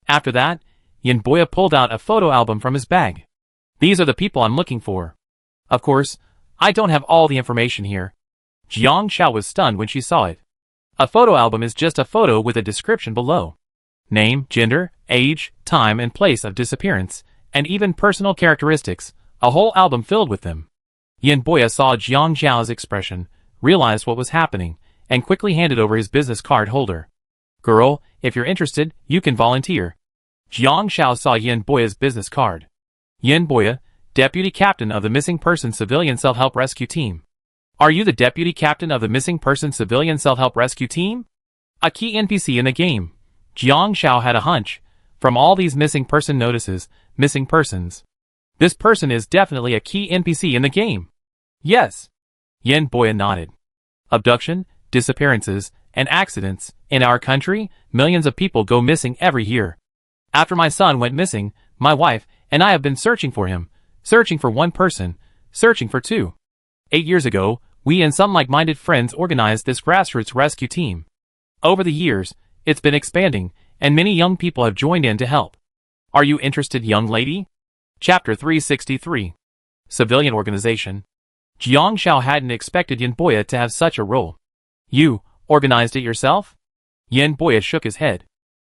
After that, Yin Boya pulled out a photo album from his bag. These are the people I'm looking for. Of course, I don't have all the information here. Jiang Xiao was stunned when she saw it. A photo album is just a photo with a description below. Name, gender, age, time and place of disappearance, and even personal characteristics, a whole album filled with them. Yin Boya saw Jiang Xiao's expression, realized what was happening, and quickly handed over his business card holder. Girl, if you're interested, you can volunteer. Jiang Xiao saw Yin Boya's business card. Yin Boya, Deputy Captain of the Missing Person Civilian Self-Help Rescue Team. Are you the Deputy Captain of the Missing Person Civilian Self-Help Rescue Team? A key NPC in the game. Jiang Xiao had a hunch. From all these missing person notices, missing persons. This person is definitely a key NPC in the game. Yes. Yin Boya nodded. Abduction, disappearances, and accidents. In our country, millions of people go missing every year. After my son went missing, my wife and I have been searching for him. Searching for one person. Searching for two. 8 years ago, we and some like-minded friends organized this grassroots rescue team. Over the years, it's been expanding, and many young people have joined in to help. Are you interested, young lady? Chapter 363. Civilian Organization. Jiang Xiao hadn't expected Yin Boya to have such a role. You organized it yourself? Yin Boya shook his head.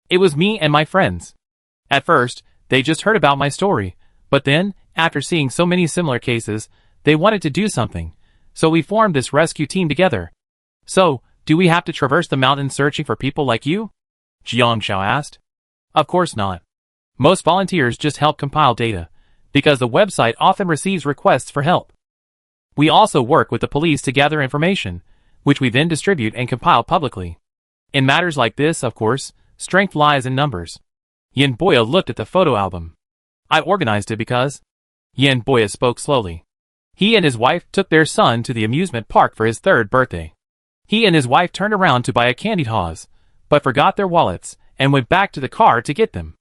It was me and my friends. At first, they just heard about my story, but then, after seeing so many similar cases, they wanted to do something. So we formed this rescue team together. So, do we have to traverse the mountains searching for people like you? Jiang Xiao asked. Of course not. Most volunteers just help compile data, because the website often receives requests for help. We also work with the police to gather information, which we then distribute and compile publicly. In matters like this, of course, strength lies in numbers. Yin Boya looked at the photo album. I organized it because... Yin Boya spoke slowly. He and his wife took their son to the amusement park for his 3rd birthday. He and his wife turned around to buy a candy toss, but forgot their wallets and went back to the car to get them.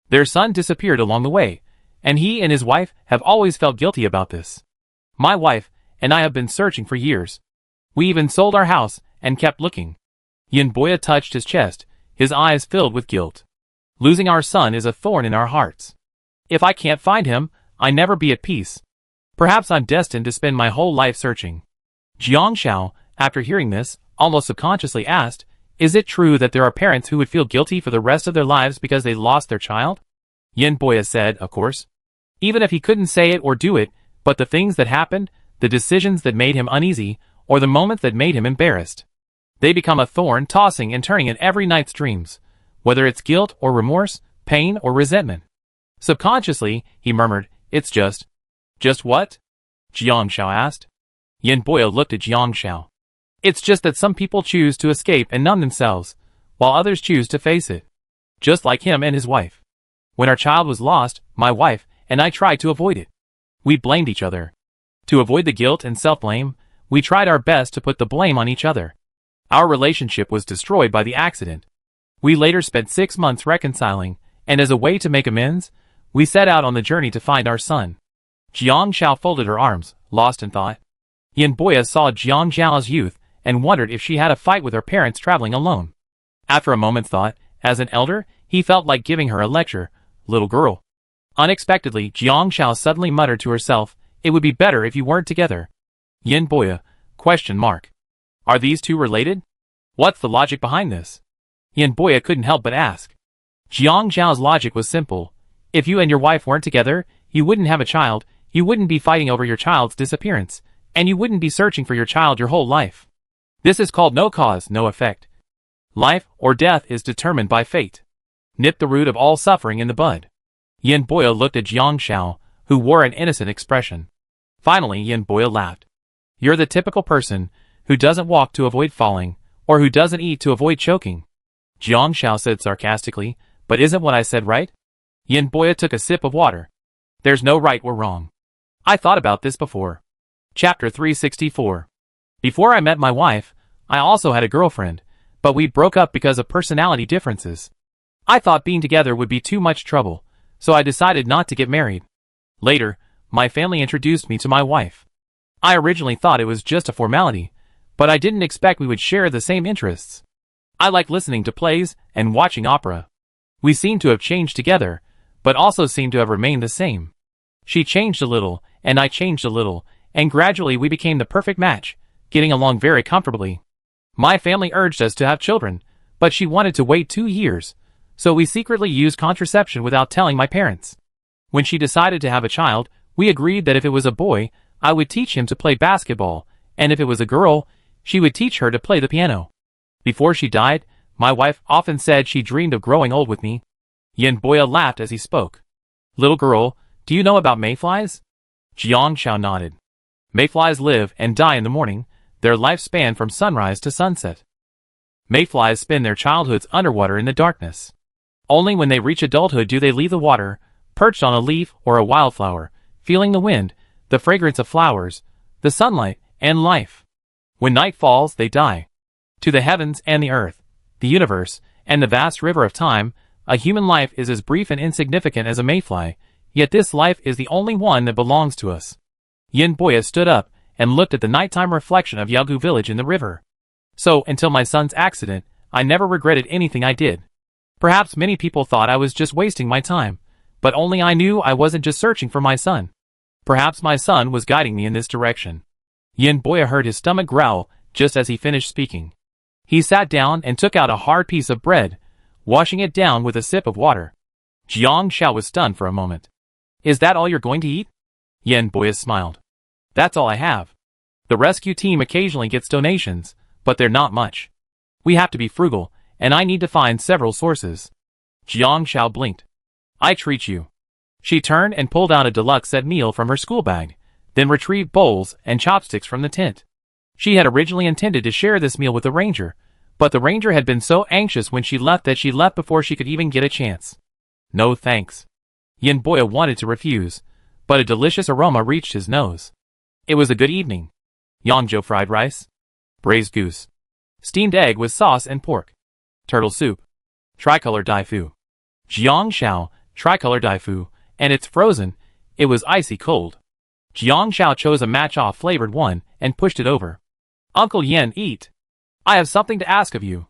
Their son disappeared along the way, and he and his wife have always felt guilty about this. My wife and I have been searching for years. We even sold our house and kept looking. Yin Boya touched his chest, his eyes filled with guilt. Losing our son is a thorn in our hearts. If I can't find him, I never be at peace. Perhaps I'm destined to spend my whole life searching. Jiang Xiao, after hearing this, almost subconsciously asked, Is it true that there are parents who would feel guilty for the rest of their lives because they lost their child? Yin Boya said, of course. Even if he couldn't say it or do it, but the things that happened, the decisions that made him uneasy, or the moments that made him embarrassed. They become a thorn tossing and turning in every night's dreams, whether it's guilt or remorse, pain or resentment. Subconsciously, he murmured, It's just... Just what? Jiang Xiao asked. Yin Boya looked at Jiang Xiao. It's just that some people choose to escape and numb themselves, while others choose to face it. Just like him and his wife. When our child was lost, my wife and I tried to avoid it. We blamed each other. To avoid the guilt and self-blame, we tried our best to put the blame on each other. Our relationship was destroyed by the accident. We later spent 6 months reconciling, and as a way to make amends, we set out on the journey to find our son. Jiang Xiao folded her arms, lost in thought. Yin Boya saw Jiang Xiao's youth and wondered if she had a fight with her parents traveling alone. After a moment's thought, as an elder, he felt like giving her a lecture. Little girl. Unexpectedly, Jiang Xiao suddenly muttered to herself, It would be better if you weren't together. Yin Boya, ? Are these two related? What's the logic behind this? Yin Boya couldn't help but ask. Jiang Xiao's logic was simple. If you and your wife weren't together, you wouldn't have a child, you wouldn't be fighting over your child's disappearance, and you wouldn't be searching for your child your whole life. This is called no cause, no effect. Life or death is determined by fate. Nip the root of all suffering in the bud. Yin Boya looked at Jiang Xiao, who wore an innocent expression. Finally, Yin Boya laughed. You're the typical person who doesn't walk to avoid falling, or who doesn't eat to avoid choking. Jiang Shao said sarcastically, but isn't what I said right? Yin Boya took a sip of water. There's no right or wrong. I thought about this before. Chapter 364. Before I met my wife, I also had a girlfriend, but we broke up because of personality differences. I thought being together would be too much trouble, so I decided not to get married. Later, my family introduced me to my wife. I originally thought it was just a formality, but I didn't expect we would share the same interests. I like listening to plays and watching opera. We seem to have changed together, but also seem to have remained the same. She changed a little, and I changed a little, and gradually we became the perfect match, getting along very comfortably. My family urged us to have children, but she wanted to wait 2 years, so we secretly used contraception without telling my parents. When she decided to have a child, we agreed that if it was a boy, I would teach him to play basketball, and if it was a girl, she would teach her to play the piano. Before she died, my wife often said she dreamed of growing old with me. Yin Boya laughed as he spoke. Little girl, do you know about mayflies? Jiang Shao nodded. Mayflies live and die in the morning, their lifespan from sunrise to sunset. Mayflies spend their childhoods underwater in the darkness. Only when they reach adulthood do they leave the water, perched on a leaf or a wildflower, feeling the wind, the fragrance of flowers, the sunlight, and life. When night falls, they die. To the heavens and the earth, the universe, and the vast river of time, a human life is as brief and insignificant as a mayfly, yet this life is the only one that belongs to us. Yin Boya stood up and looked at the nighttime reflection of Yagu village in the river. So, until my son's accident, I never regretted anything I did. Perhaps many people thought I was just wasting my time, but only I knew I wasn't just searching for my son. Perhaps my son was guiding me in this direction. Yin Boya heard his stomach growl just as he finished speaking. He sat down and took out a hard piece of bread, washing it down with a sip of water. Jiang Shao was stunned for a moment. Is that all you're going to eat? Yin Boya smiled. That's all I have. The rescue team occasionally gets donations, but they're not much. We have to be frugal, and I need to find several sources. Jiang Shao blinked. I treat you. She turned and pulled out a deluxe set meal from her school bag, then retrieved bowls and chopsticks from the tent. She had originally intended to share this meal with the ranger, but the ranger had been so anxious when she left that she left before she could even get a chance. No thanks. Yin Boya wanted to refuse, but a delicious aroma reached his nose. It was a good evening. Yangzhou fried rice, braised goose, steamed egg with sauce and pork, turtle soup, tricolor daifu. Jiang Shao, tricolor daifu, and it's frozen. It was icy cold. Jiang Shao chose a match-off flavored one and pushed it over. Uncle Yin, eat. I have something to ask of you.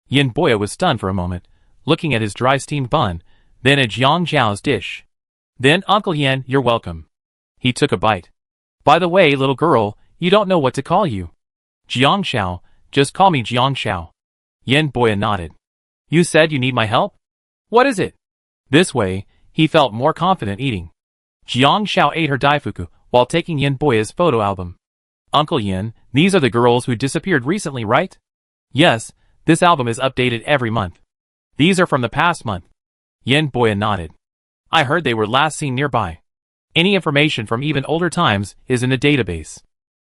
Yin Boya was stunned for a moment, looking at his dry steamed bun, then at Jiang Shao's dish. Then, Uncle Yin, you're welcome. He took a bite. By the way, little girl, you don't know what to call you. Jiang Shao, just call me Jiang Shao. Yin Boya nodded. You said you need my help? What is it? This way, he felt more confident eating. Jiang Shao ate her daifuku while taking Yin Boya's photo album. Uncle Yin, these are the girls who disappeared recently, right? Yes, this album is updated every month. These are from the past month. Yin Boya nodded. I heard they were last seen nearby. Any information from even older times is in the database.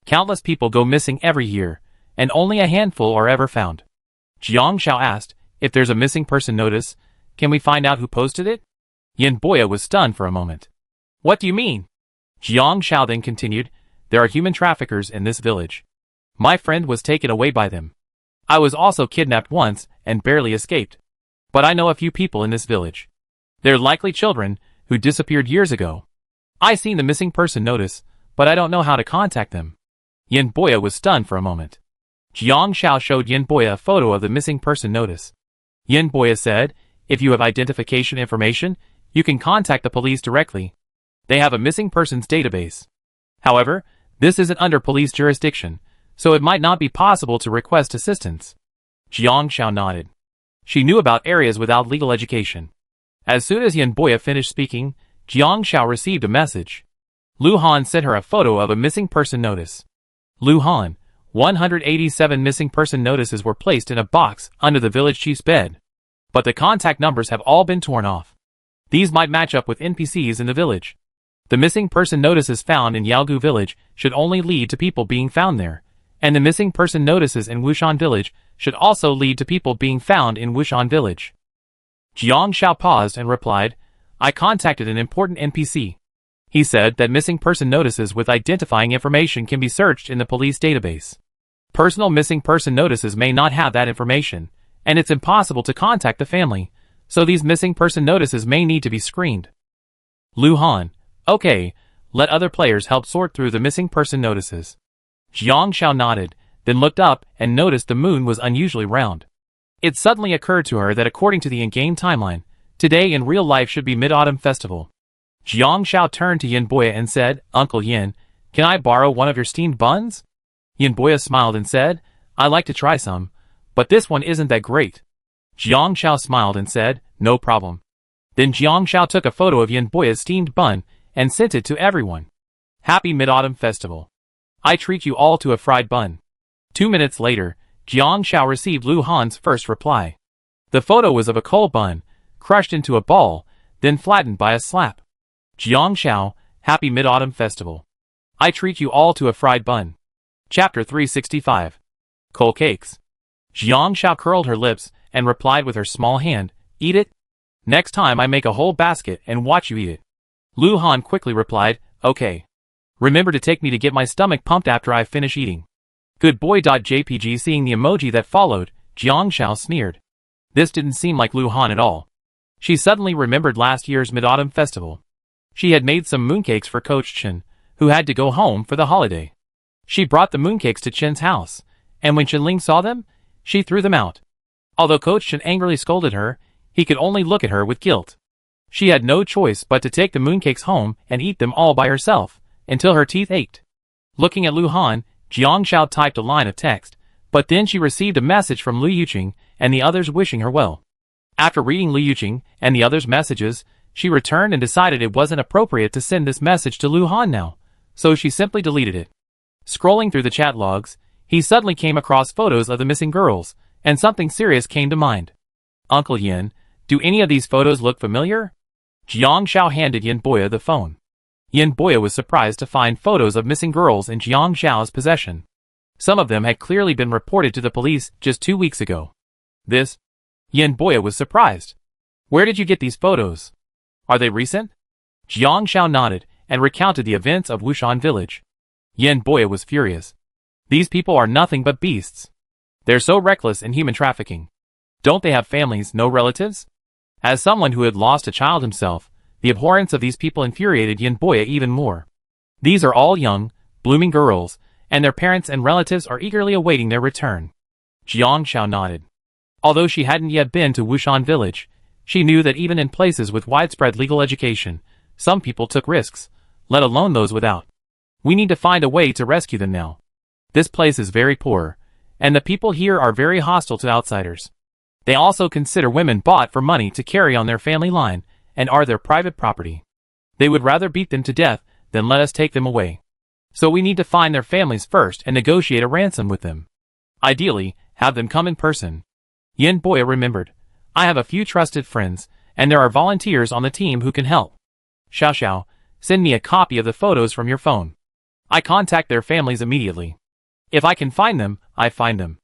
Countless people go missing every year, and only a handful are ever found. Jiang Shao asked, if there's a missing person notice, can we find out who posted it? Yin Boya was stunned for a moment. What do you mean? Jiang Shao then continued, there are human traffickers in this village. My friend was taken away by them. I was also kidnapped once and barely escaped. But I know a few people in this village. They're likely children who disappeared years ago. I seen the missing person notice, but I don't know how to contact them. Yin Boya was stunned for a moment. Jiang Shao showed Yin Boya a photo of the missing person notice. Yin Boya said, if you have identification information, you can contact the police directly. They have a missing persons database. However, this isn't under police jurisdiction, so it might not be possible to request assistance. Jiang Shao nodded. She knew about areas without legal education. As soon as Yin Boya finished speaking, Jiang Shao received a message. Lu Han sent her a photo of a missing person notice. Lu Han, 187 missing person notices were placed in a box under the village chief's bed. But the contact numbers have all been torn off. These might match up with NPCs in the village. The missing person notices found in Yaogu village should only lead to people being found there, and the missing person notices in Wushan village should also lead to people being found in Wushan village. Jiang Shao paused and replied, I contacted an important NPC. He said that missing person notices with identifying information can be searched in the police database. Personal missing person notices may not have that information, and it's impossible to contact the family, so these missing person notices may need to be screened. Lu Han, okay, let other players help sort through the missing person notices. Jiang Shao nodded, then looked up and noticed the moon was unusually round. It suddenly occurred to her that according to the in-game timeline, today in real life should be Mid-Autumn Festival. Jiang Shao turned to Yin Boya and said, Uncle Yin, can I borrow one of your steamed buns? Yin Boya smiled and said, I'd like to try some, but this one isn't that great. Jiang Shao smiled and said, no problem. Then Jiang Shao took a photo of Yin Boya's steamed bun and sent it to everyone. Happy Mid-Autumn Festival. I treat you all to a fried bun. 2 minutes later, Jiang Shao received Lu Han's first reply. The photo was of a coal bun, crushed into a ball, then flattened by a slap. Jiang Shao, Happy Mid-Autumn Festival. I treat you all to a fried bun. Chapter 365. Coal Cakes. Jiang Shao curled her lips and replied with her small hand, Eat it? Next time I make a whole basket and watch you eat it. Lu Han quickly replied, Okay. Remember to take me to get my stomach pumped after I finish eating. Good boy. JPG. Seeing the emoji that followed, Jiang Shao sneered. This didn't seem like Lu Han at all. She suddenly remembered last year's Mid-Autumn Festival. She had made some mooncakes for Coach Chen, who had to go home for the holiday. She brought the mooncakes to Chen's house, and when Chen Ling saw them, she threw them out. Although Coach Chen angrily scolded her, he could only look at her with guilt. She had no choice but to take the mooncakes home and eat them all by herself, until her teeth ached. Looking at Lu Han, Jiang Shao typed a line of text, but then she received a message from Lu Yuqing and the others wishing her well. After reading Lu Yuqing and the others' messages, she returned and decided it wasn't appropriate to send this message to Lu Han now, so she simply deleted it. Scrolling through the chat logs, he suddenly came across photos of the missing girls, and something serious came to mind. Uncle Yin, do any of these photos look familiar? Jiang Shao handed Yin Boya the phone. Yin Boya was surprised to find photos of missing girls in Jiang Shao's possession. Some of them had clearly been reported to the police just 2 weeks ago. This? Yin Boya was surprised. Where did you get these photos? Are they recent? Jiang Shao nodded and recounted the events of Wushan village. Yin Boya was furious. These people are nothing but beasts. They're so reckless in human trafficking. Don't they have families, no relatives? As someone who had lost a child himself, the abhorrence of these people infuriated Yin Boya even more. These are all young, blooming girls, and their parents and relatives are eagerly awaiting their return. Jiang Shao nodded. Although she hadn't yet been to Wushan village, she knew that even in places with widespread legal education, some people took risks, let alone those without. We need to find a way to rescue them now. This place is very poor, and the people here are very hostile to outsiders. They also consider women bought for money to carry on their family line, and are their private property. They would rather beat them to death than let us take them away. So we need to find their families first and negotiate a ransom with them. Ideally, have them come in person. Yin Boya remembered. I have a few trusted friends, and there are volunteers on the team who can help. Xiao Xiao, send me a copy of the photos from your phone. I contact their families immediately. If I can find them, I find them.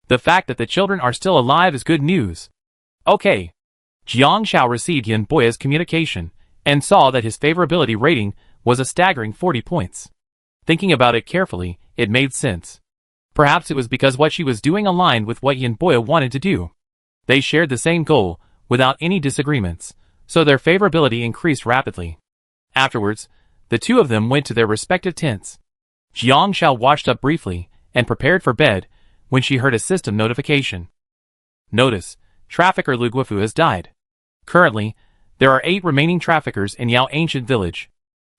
The fact that the children are still alive is good news. Okay. Jiang Shao received Yin Boya's communication, and saw that his favorability rating was a staggering 40 points. Thinking about it carefully, it made sense. Perhaps it was because what she was doing aligned with what Yin Boya wanted to do. They shared the same goal, without any disagreements, so their favorability increased rapidly. Afterwards, the two of them went to their respective tents. Jiang Shao washed up briefly, and prepared for bed, when she heard a system notification. Notice, trafficker Lu Guifu has died. Currently, there are 8 remaining traffickers in Yao Ancient Village.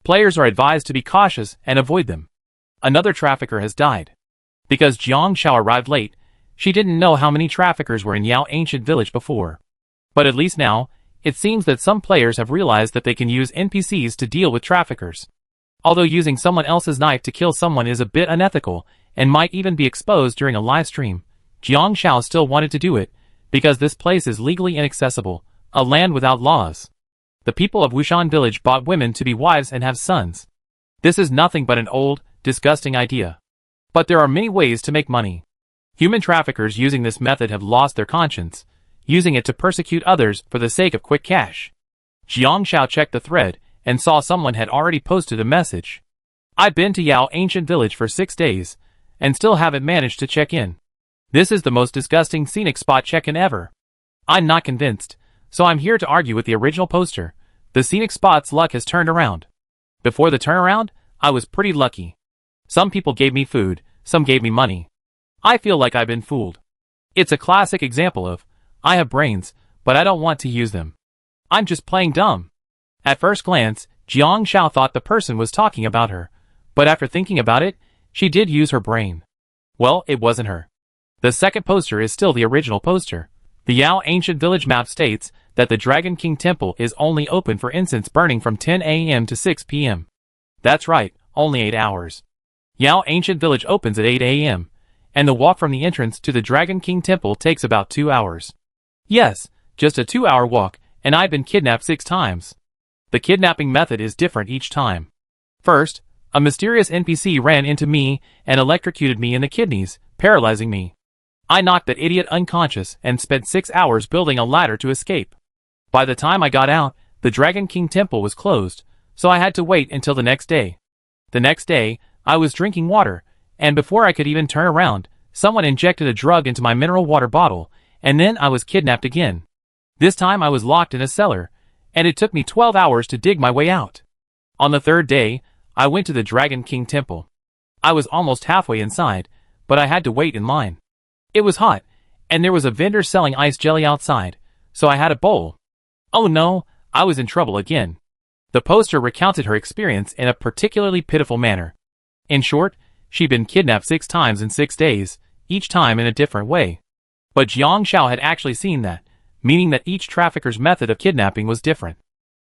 Players are advised to be cautious and avoid them. Another trafficker has died. Because Jiang Shao arrived late, she didn't know how many traffickers were in Yao Ancient Village before. But at least now, it seems that some players have realized that they can use NPCs to deal with traffickers. Although using someone else's knife to kill someone is a bit unethical, and might even be exposed during a live stream, Jiang Shao still wanted to do it, because this place is legally inaccessible, a land without laws. The people of Wushan village bought women to be wives and have sons. This is nothing but an old, disgusting idea. But there are many ways to make money. Human traffickers using this method have lost their conscience, using it to persecute others for the sake of quick cash. Jiang Shao checked the thread and saw someone had already posted a message. I've been to Yao Ancient Village for 6 days, and still haven't managed to check in. This is the most disgusting scenic spot check-in ever. I'm not convinced, so I'm here to argue with the original poster. The scenic spot's luck has turned around. Before the turnaround, I was pretty lucky. Some people gave me food, some gave me money. I feel like I've been fooled. It's a classic example of, I have brains, but I don't want to use them. I'm just playing dumb. At first glance, Jiang Shao thought the person was talking about her, but after thinking about it, she did use her brain. Well, it wasn't her. The second poster is still the original poster. The Yao Ancient Village map states that the Dragon King Temple is only open for incense burning from 10 a.m. to 6 p.m. That's right, only 8 hours. Yao Ancient Village opens at 8 a.m., and the walk from the entrance to the Dragon King Temple takes about 2 hours. Yes, just a 2-hour walk, and I've been kidnapped 6 times. The kidnapping method is different each time. First, a mysterious NPC ran into me and electrocuted me in the kidneys, paralyzing me. I knocked that idiot unconscious and spent 6 hours building a ladder to escape. By the time I got out, the Dragon King Temple was closed, so I had to wait until the next day. The next day, I was drinking water, and before I could even turn around, someone injected a drug into my mineral water bottle, and then I was kidnapped again. This time I was locked in a cellar, and it took me 12 hours to dig my way out. On the third day, I went to the Dragon King Temple. I was almost halfway inside, but I had to wait in line. It was hot, and there was a vendor selling ice jelly outside, so I had a bowl. Oh no, I was in trouble again. The poster recounted her experience in a particularly pitiful manner. In short, she'd been kidnapped 6 times in 6 days, each time in a different way. But Jiang Shao had actually seen that, meaning that each trafficker's method of kidnapping was different.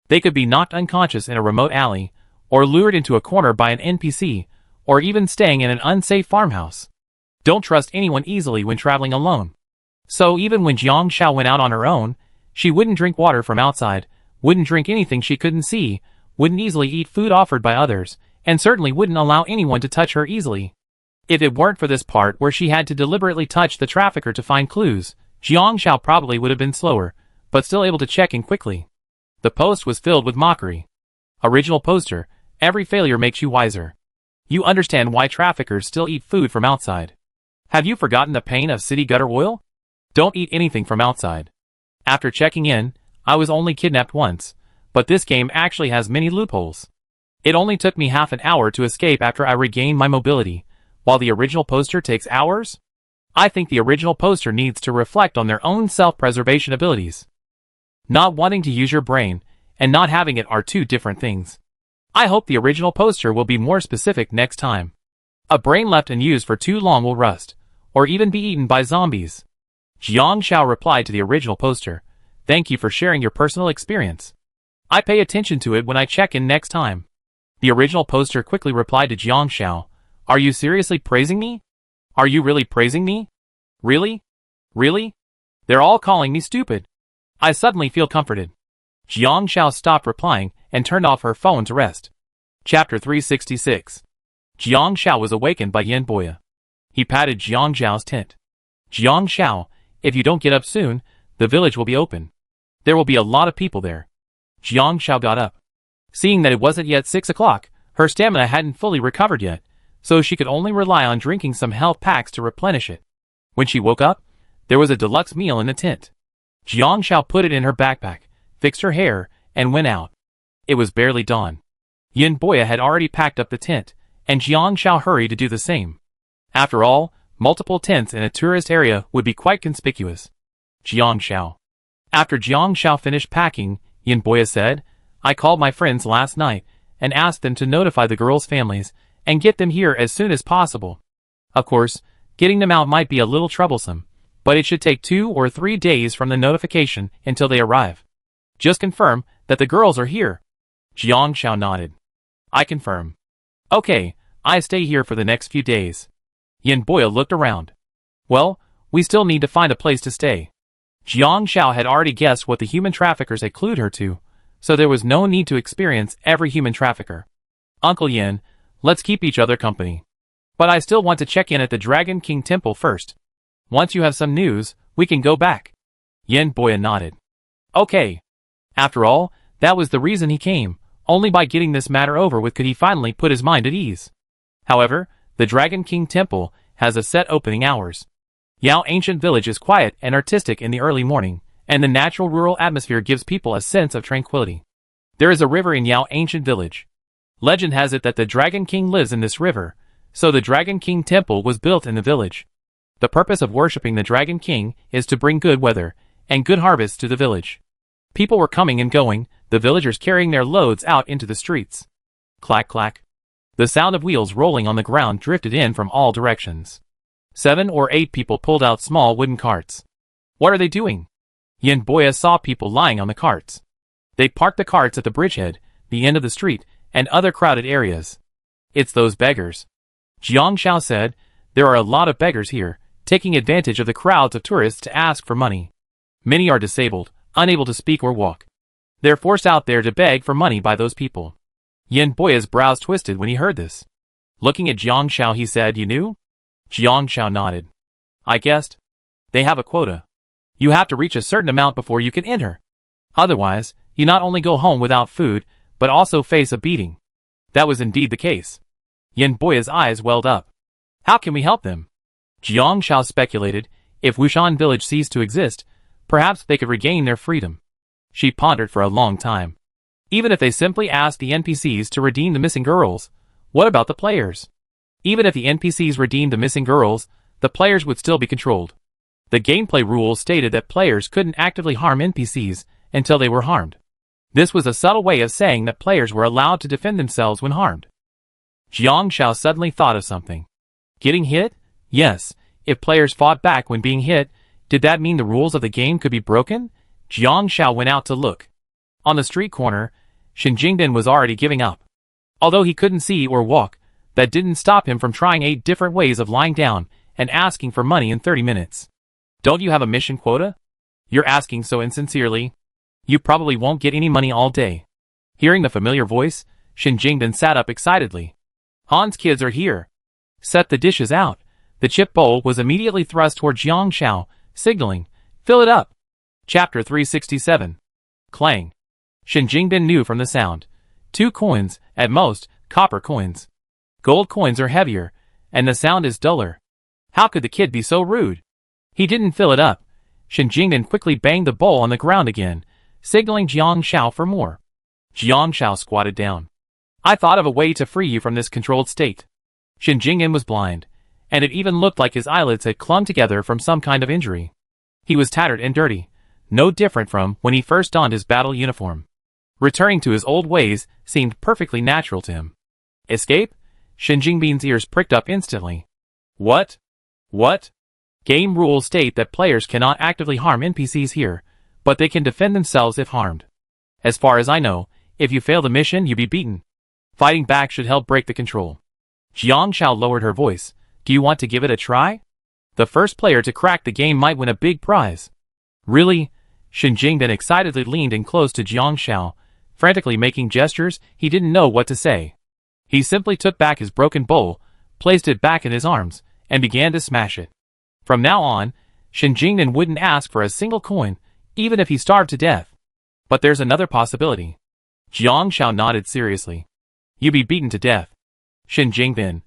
They could be knocked unconscious in a remote alley, or lured into a corner by an NPC, or even staying in an unsafe farmhouse. Don't trust anyone easily when traveling alone. So even when Jiang Shao went out on her own, she wouldn't drink water from outside, wouldn't drink anything she couldn't see, wouldn't easily eat food offered by others, and certainly wouldn't allow anyone to touch her easily. If it weren't for this part where she had to deliberately touch the trafficker to find clues, Jiang Shao probably would have been slower, but still able to check in quickly. The post was filled with mockery. Original poster, every failure makes you wiser. You understand why traffickers still eat food from outside. Have you forgotten the pain of city gutter oil? Don't eat anything from outside. After checking in, I was only kidnapped once, but this game actually has many loopholes. It only took me half an hour to escape after I regained my mobility, while the original poster takes hours? I think the original poster needs to reflect on their own self-preservation abilities. Not wanting to use your brain and not having it are two different things. I hope the original poster will be more specific next time. A brain left unused for too long will rust, or even be eaten by zombies. Jiang Shao replied to the original poster, "Thank you for sharing your personal experience. I pay attention to it when I check in next time." The original poster quickly replied to Jiang Shao, "Are you seriously praising me? Are you really praising me? Really? Really? They're all calling me stupid." I suddenly feel comforted. Jiang Shao stopped replying and turned off her phone to rest. Chapter 366. Jiang Shao was awakened by Yin Boya. He patted Jiang Zhao's tent. "Jiang Shao, if you don't get up soon, the village will be open. There will be a lot of people there." Jiang Shao got up. Seeing that it wasn't yet 6 o'clock, her stamina hadn't fully recovered yet, so she could only rely on drinking some health packs to replenish it. When she woke up, there was a deluxe meal in the tent. Jiang Shao put it in her backpack, fixed her hair, and went out. It was barely dawn. Yin Boya had already packed up the tent, and Jiang Shao hurried to do the same. After all, multiple tents in a tourist area would be quite conspicuous. Jiang Shao. After Jiang Shao finished packing, Yin Boya said, "I called my friends last night and asked them to notify the girls' families and get them here as soon as possible. Of course, getting them out might be a little troublesome, but it should take 2 or 3 days from the notification until they arrive. Just confirm that the girls are here." Jiang Shao nodded. "I confirm." "Okay, I stay here for the next few days." Yin Boya looked around. "Well, we still need to find a place to stay." Jiang Shao had already guessed what the human traffickers had clued her to, so there was no need to experience every human trafficker. Uncle Yin, let's keep each other company. But I still want to check in at the Dragon King Temple first. Once you have some news, we can go back. Yin Boya nodded. Okay. After all, that was the reason he came. Only by getting this matter over with could he finally put his mind at ease. However, the Dragon King Temple has a set opening hours. Yao Ancient Village is quiet and artistic in the early morning, and the natural rural atmosphere gives people a sense of tranquility. There is a river in Yao Ancient Village. Legend has it that the Dragon King lives in this river, so the Dragon King Temple was built in the village. The purpose of worshipping the Dragon King is to bring good weather and good harvests to the village. People were coming and going, the villagers carrying their loads out into the streets. Clack clack. The sound of wheels rolling on the ground drifted in from all directions. 7 or 8 people pulled out small wooden carts. What are they doing? Yin Boya saw people lying on the carts. They parked the carts at the bridgehead, the end of the street, and other crowded areas. It's those beggars. Jiang Xiao said, there are a lot of beggars here, taking advantage of the crowds of tourists to ask for money. Many are disabled, unable to speak or walk. They're forced out there to beg for money by those people. Yin Boya's brows twisted when he heard this. Looking at Jiang Xiao, he said, you knew? Jiang Xiao nodded. I guessed. They have a quota. You have to reach a certain amount before you can enter. Otherwise, you not only go home without food, but also face a beating. That was indeed the case. Yin Boya's eyes welled up. How can we help them? Jiang Xiao speculated, if Wushan Village ceased to exist, perhaps they could regain their freedom. She pondered for a long time. Even if they simply asked the NPCs to redeem the missing girls, what about the players? Even if the NPCs redeemed the missing girls, the players would still be controlled. The gameplay rules stated that players couldn't actively harm NPCs until they were harmed. This was a subtle way of saying that players were allowed to defend themselves when harmed. Jiang Xiao suddenly thought of something. Getting hit? Yes. If players fought back when being hit, did that mean the rules of the game could be broken? Jiang Xiao went out to look. On the street corner, Shen Jingden was already giving up. Although he couldn't see or walk, that didn't stop him from trying 8 different ways of lying down and asking for money in 30 minutes. Don't you have a mission quota? You're asking so insincerely. You probably won't get any money all day. Hearing the familiar voice, Shen Jingden sat up excitedly. Han's kids are here. Set the dishes out. The chip bowl was immediately thrust toward Jiang Xiao, signaling, fill it up. Chapter 367. Clang. Shen Jingden knew from the sound. 2 coins, at most, copper coins. Gold coins are heavier, and the sound is duller. How could the kid be so rude? He didn't fill it up. Shen Jingden quickly banged the bowl on the ground again, signaling Jiang Xiao for more. Jiang Xiao squatted down. I thought of a way to free you from this controlled state. Shen Jingden was blind, and it even looked like his eyelids had clung together from some kind of injury. He was tattered and dirty, no different from when he first donned his battle uniform. Returning to his old ways seemed perfectly natural to him. Escape? Shen Jingden's ears pricked up instantly. What? What? Game rules state that players cannot actively harm NPCs here, but they can defend themselves if harmed. As far as I know, if you fail the mission, you be beaten. Fighting back should help break the control. Jiang Xiao lowered her voice. Do you want to give it a try? The first player to crack the game might win a big prize. Really? Shen Jingden excitedly leaned in close to Jiang Xiao, frantically making gestures he didn't know what to say. He simply took back his broken bowl, placed it back in his arms, and began to smash it. From now on, Shen Jingden wouldn't ask for a single coin, even if he starved to death. But there's another possibility. Jiang Xiao nodded seriously. You be beaten to death. Shen Jingden, ?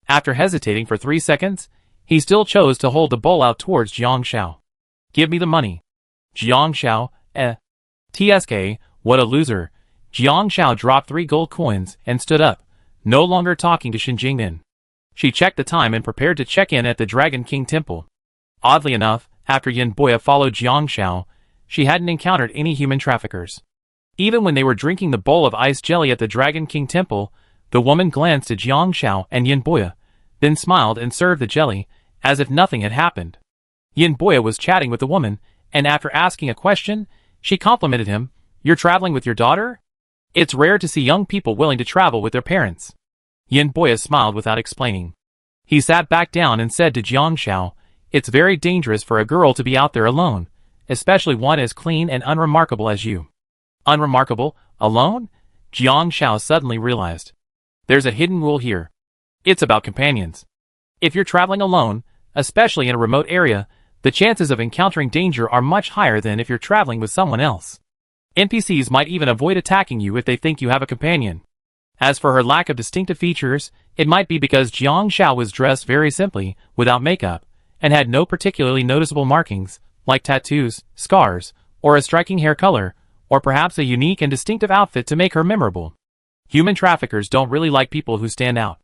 After hesitating for 3 seconds, he still chose to hold the bowl out towards Jiang Xiao. Give me the money. Jiang Xiao, TSK, what a loser. Jiang Xiao dropped 3 gold coins and stood up, no longer talking to Shen Jingden. She checked the time and prepared to check in at the Dragon King Temple. Oddly enough, after Yin Boya followed Jiang Xiao, she hadn't encountered any human traffickers. Even when they were drinking the bowl of ice jelly at the Dragon King Temple, the woman glanced at Jiang Xiao and Yin Boya, then smiled and served the jelly, as if nothing had happened. Yin Boya was chatting with the woman, and after asking a question, she complimented him. You're traveling with your daughter? It's rare to see young people willing to travel with their parents. Yin Boya smiled without explaining. He sat back down and said to Jiang Xiao, it's very dangerous for a girl to be out there alone, especially one as clean and unremarkable as you. Unremarkable, alone? Jiang Shao suddenly realized. There's a hidden rule here. It's about companions. If you're traveling alone, especially in a remote area, the chances of encountering danger are much higher than if you're traveling with someone else. NPCs might even avoid attacking you if they think you have a companion. As for her lack of distinctive features, it might be because Jiang Shao was dressed very simply, without makeup, and had no particularly noticeable markings, like tattoos, scars, or a striking hair color, or perhaps a unique and distinctive outfit to make her memorable. Human traffickers don't really like people who stand out.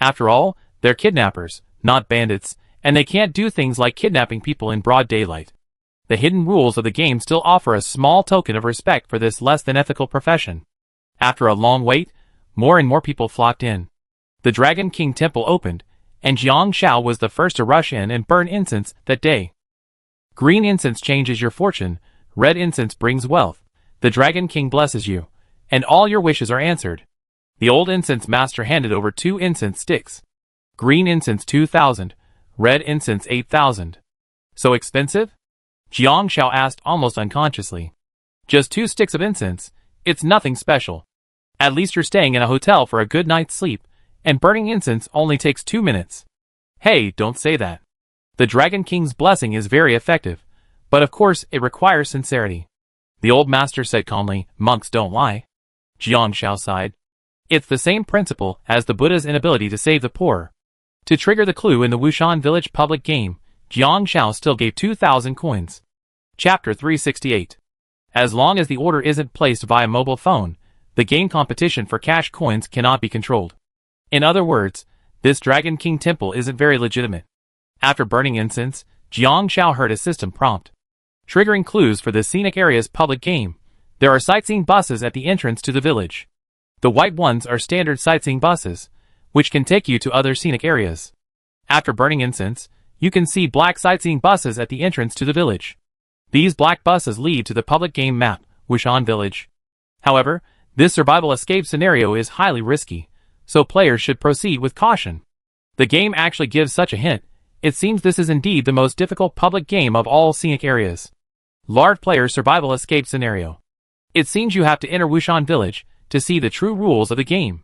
After all, they're kidnappers, not bandits, and they can't do things like kidnapping people in broad daylight. The hidden rules of the game still offer a small token of respect for this less than ethical profession. After a long wait, more and more people flocked in. The Dragon King Temple opened, and Jiang Shao was the first to rush in and burn incense that day. Green incense changes your fortune, red incense brings wealth, the Dragon King blesses you, and all your wishes are answered. The old incense master handed over 2 incense sticks. Green incense 2,000, red incense 8,000. So expensive? Jiang Shao asked almost unconsciously. Just 2 sticks of incense, it's nothing special. At least you're staying in a hotel for a good night's sleep, and burning incense only takes 2 minutes. Hey, don't say that. The Dragon King's blessing is very effective, but of course it requires sincerity. The old master said calmly, monks don't lie. Jiang Shao sighed. It's the same principle as the Buddha's inability to save the poor. To trigger the clue in the Wushan Village public game, Jiang Shao still gave 2,000 coins. Chapter 368. As long as the order isn't placed via mobile phone, the game competition for cash coins cannot be controlled. In other words, this Dragon King temple isn't very legitimate. After burning incense, Jiang Shao heard a system prompt. Triggering clues for the scenic area's public game. There are sightseeing buses at the entrance to the village. The white ones are standard sightseeing buses, which can take you to other scenic areas. After burning incense, you can see black sightseeing buses at the entrance to the village. These black buses lead to the public game map, Wushan Village. However, this survival escape scenario is highly risky, so players should proceed with caution. The game actually gives such a hint. It seems this is indeed the most difficult public game of all scenic areas. Large player survival escape scenario. It seems you have to enter Wushan Village to see the true rules of the game.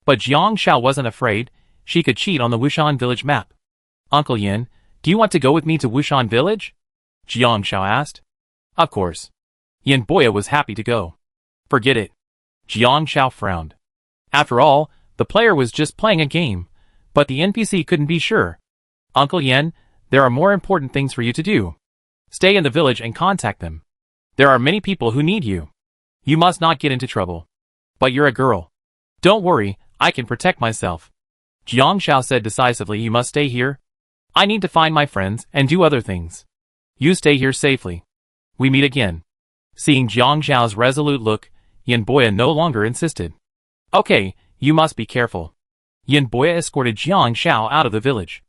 But Jiang Shao wasn't afraid. She could cheat on the Wushan Village map. Uncle Yin, do you want to go with me to Wushan Village? Jiang Shao asked. Of course. Yin Boya was happy to go. Forget it. Jiang Shao frowned. After all, the player was just playing a game, but the NPC couldn't be sure. Uncle Yen, there are more important things for you to do. Stay in the village and contact them. There are many people who need you. You must not get into trouble. But you're a girl. Don't worry, I can protect myself. Jiang Shao said decisively. You must stay here. I need to find my friends and do other things. You stay here safely. We meet again. Seeing Jiang Shao's resolute look, Yin Boya no longer insisted. Okay, you must be careful. Yin Boya escorted Jiang Shao out of the village.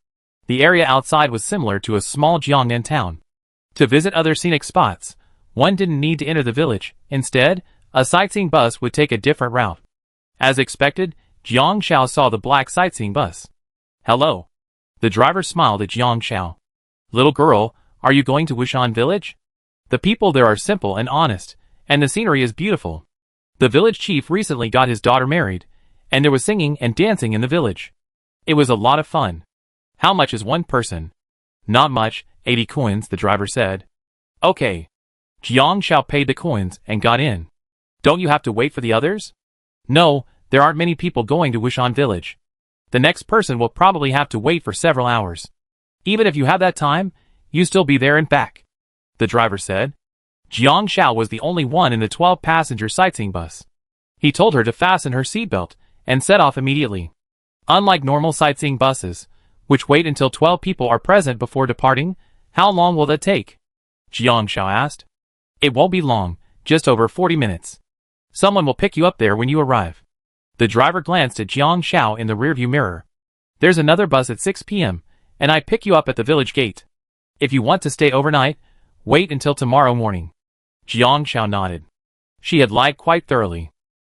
The area outside was similar to a small Jiangnan town. To visit other scenic spots, one didn't need to enter the village. Instead, a sightseeing bus would take a different route. As expected, Jiang Shao saw the black sightseeing bus. Hello. The driver smiled at Jiang Shao. Little girl, are you going to Wushan Village? The people there are simple and honest, and the scenery is beautiful. The village chief recently got his daughter married, and there was singing and dancing in the village. It was a lot of fun. How much is one person? Not much, 80 coins, the driver said. Okay. Jiang Shao paid the coins and got in. Don't you have to wait for the others? No, there aren't many people going to Wushan Village. The next person will probably have to wait for several hours. Even if you have that time, you still be there and back. The driver said. Jiang Shao was the only one in the 12-passenger sightseeing bus. He told her to fasten her seatbelt and set off immediately. Unlike normal sightseeing buses, which wait until 12 people are present before departing, how long will that take? Jiang Shao asked. It won't be long, just over 40 minutes. Someone will pick you up there when you arrive. The driver glanced at Jiang Shao in the rearview mirror. There's another bus at 6 p.m., and I pick you up at the village gate. If you want to stay overnight, wait until tomorrow morning. Jiang Shao nodded. She had lied quite thoroughly.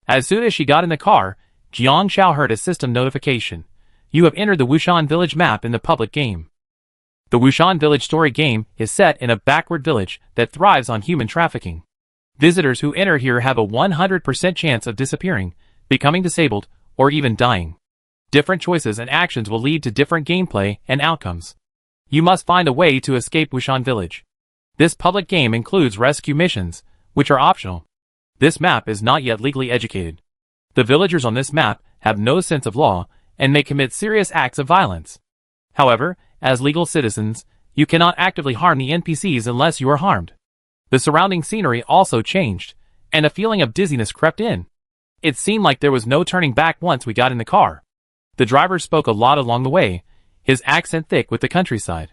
As soon as she got in the car, Jiang Shao heard a system notification. You have entered the Wushan Village map in the public game. The Wushan Village story game is set in a backward village that thrives on human trafficking. Visitors who enter here have a 100% chance of disappearing, becoming disabled, or even dying. Different choices and actions will lead to different gameplay and outcomes. You must find a way to escape Wushan Village. This public game includes rescue missions, which are optional. This map is not yet legally educated. The villagers on this map have no sense of law and may commit serious acts of violence. However, as legal citizens, you cannot actively harm the NPCs unless you are harmed. The surrounding scenery also changed, and a feeling of dizziness crept in. It seemed like there was no turning back once we got in the car. The driver spoke a lot along the way, his accent thick with the countryside.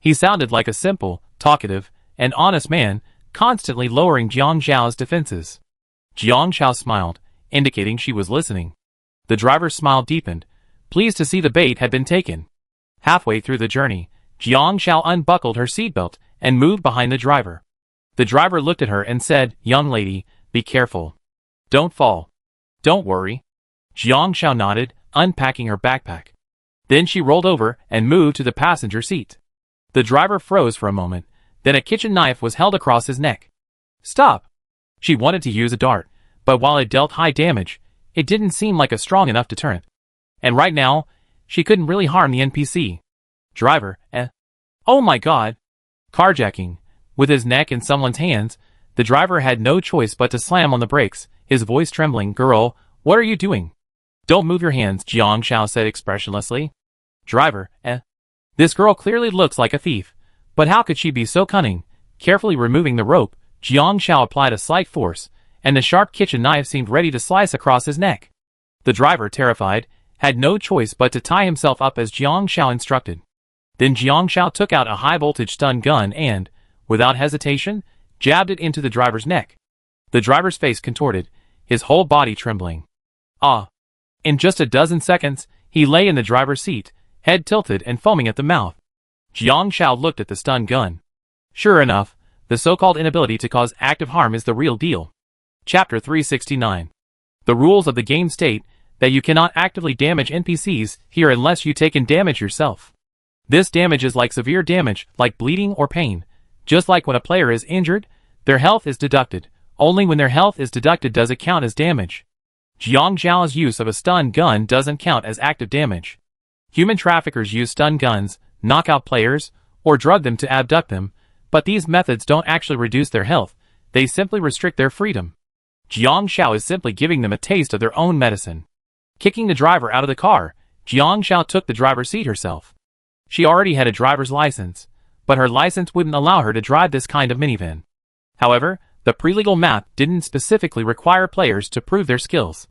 He sounded like a simple, talkative, and honest man, constantly lowering Jiang Zhao's defenses. Jiang Zhao smiled, indicating she was listening. The driver's smile deepened, pleased to see the bait had been taken. Halfway through the journey, Jiang Zhao unbuckled her seatbelt and moved behind the driver. The driver looked at her and said, "Young lady, be careful. Don't fall." "Don't worry." Jiang Zhao nodded, unpacking her backpack. Then she rolled over and moved to the passenger seat. The driver froze for a moment, then a kitchen knife was held across his neck. "Stop!" She wanted to use a dart, but while it dealt high damage, it didn't seem like a strong enough deterrent. And right now, she couldn't really harm the NPC. Driver, Oh my god! Carjacking. With his neck in someone's hands, the driver had no choice but to slam on the brakes, his voice trembling. "Girl, what are you doing?" "Don't move your hands," Jiang Zhao said expressionlessly. Driver, This girl clearly looks like a thief, but how could she be so cunning? Carefully removing the rope, Jiang Zhao applied a slight force, and the sharp kitchen knife seemed ready to slice across his neck. The driver, terrified, had no choice but to tie himself up as Jiang Zhao instructed. Then Jiang Zhao took out a high-voltage stun gun and, without hesitation, jabbed it into the driver's neck. The driver's face contorted, his whole body trembling. In just a dozen seconds, he lay in the driver's seat, head tilted and foaming at the mouth. Jiang Zhao looked at the stun gun. Sure enough, the so-called inability to cause active harm is the real deal. Chapter 369. The rules of the game state that you cannot actively damage NPCs here unless you take in damage yourself. This damage is like severe damage, like bleeding or pain. Just like when a player is injured, their health is deducted. Only when their health is deducted does it count as damage. Jiang Zhao's use of a stun gun doesn't count as active damage. Human traffickers use stun guns, knock out players, or drug them to abduct them, but these methods don't actually reduce their health, they simply restrict their freedom. Jiang Zhao is simply giving them a taste of their own medicine. Kicking the driver out of the car, Jiang Zhao took the driver's seat herself. She already had a driver's license, but her license wouldn't allow her to drive this kind of minivan. However, the pre-legal map didn't specifically require players to prove their skills.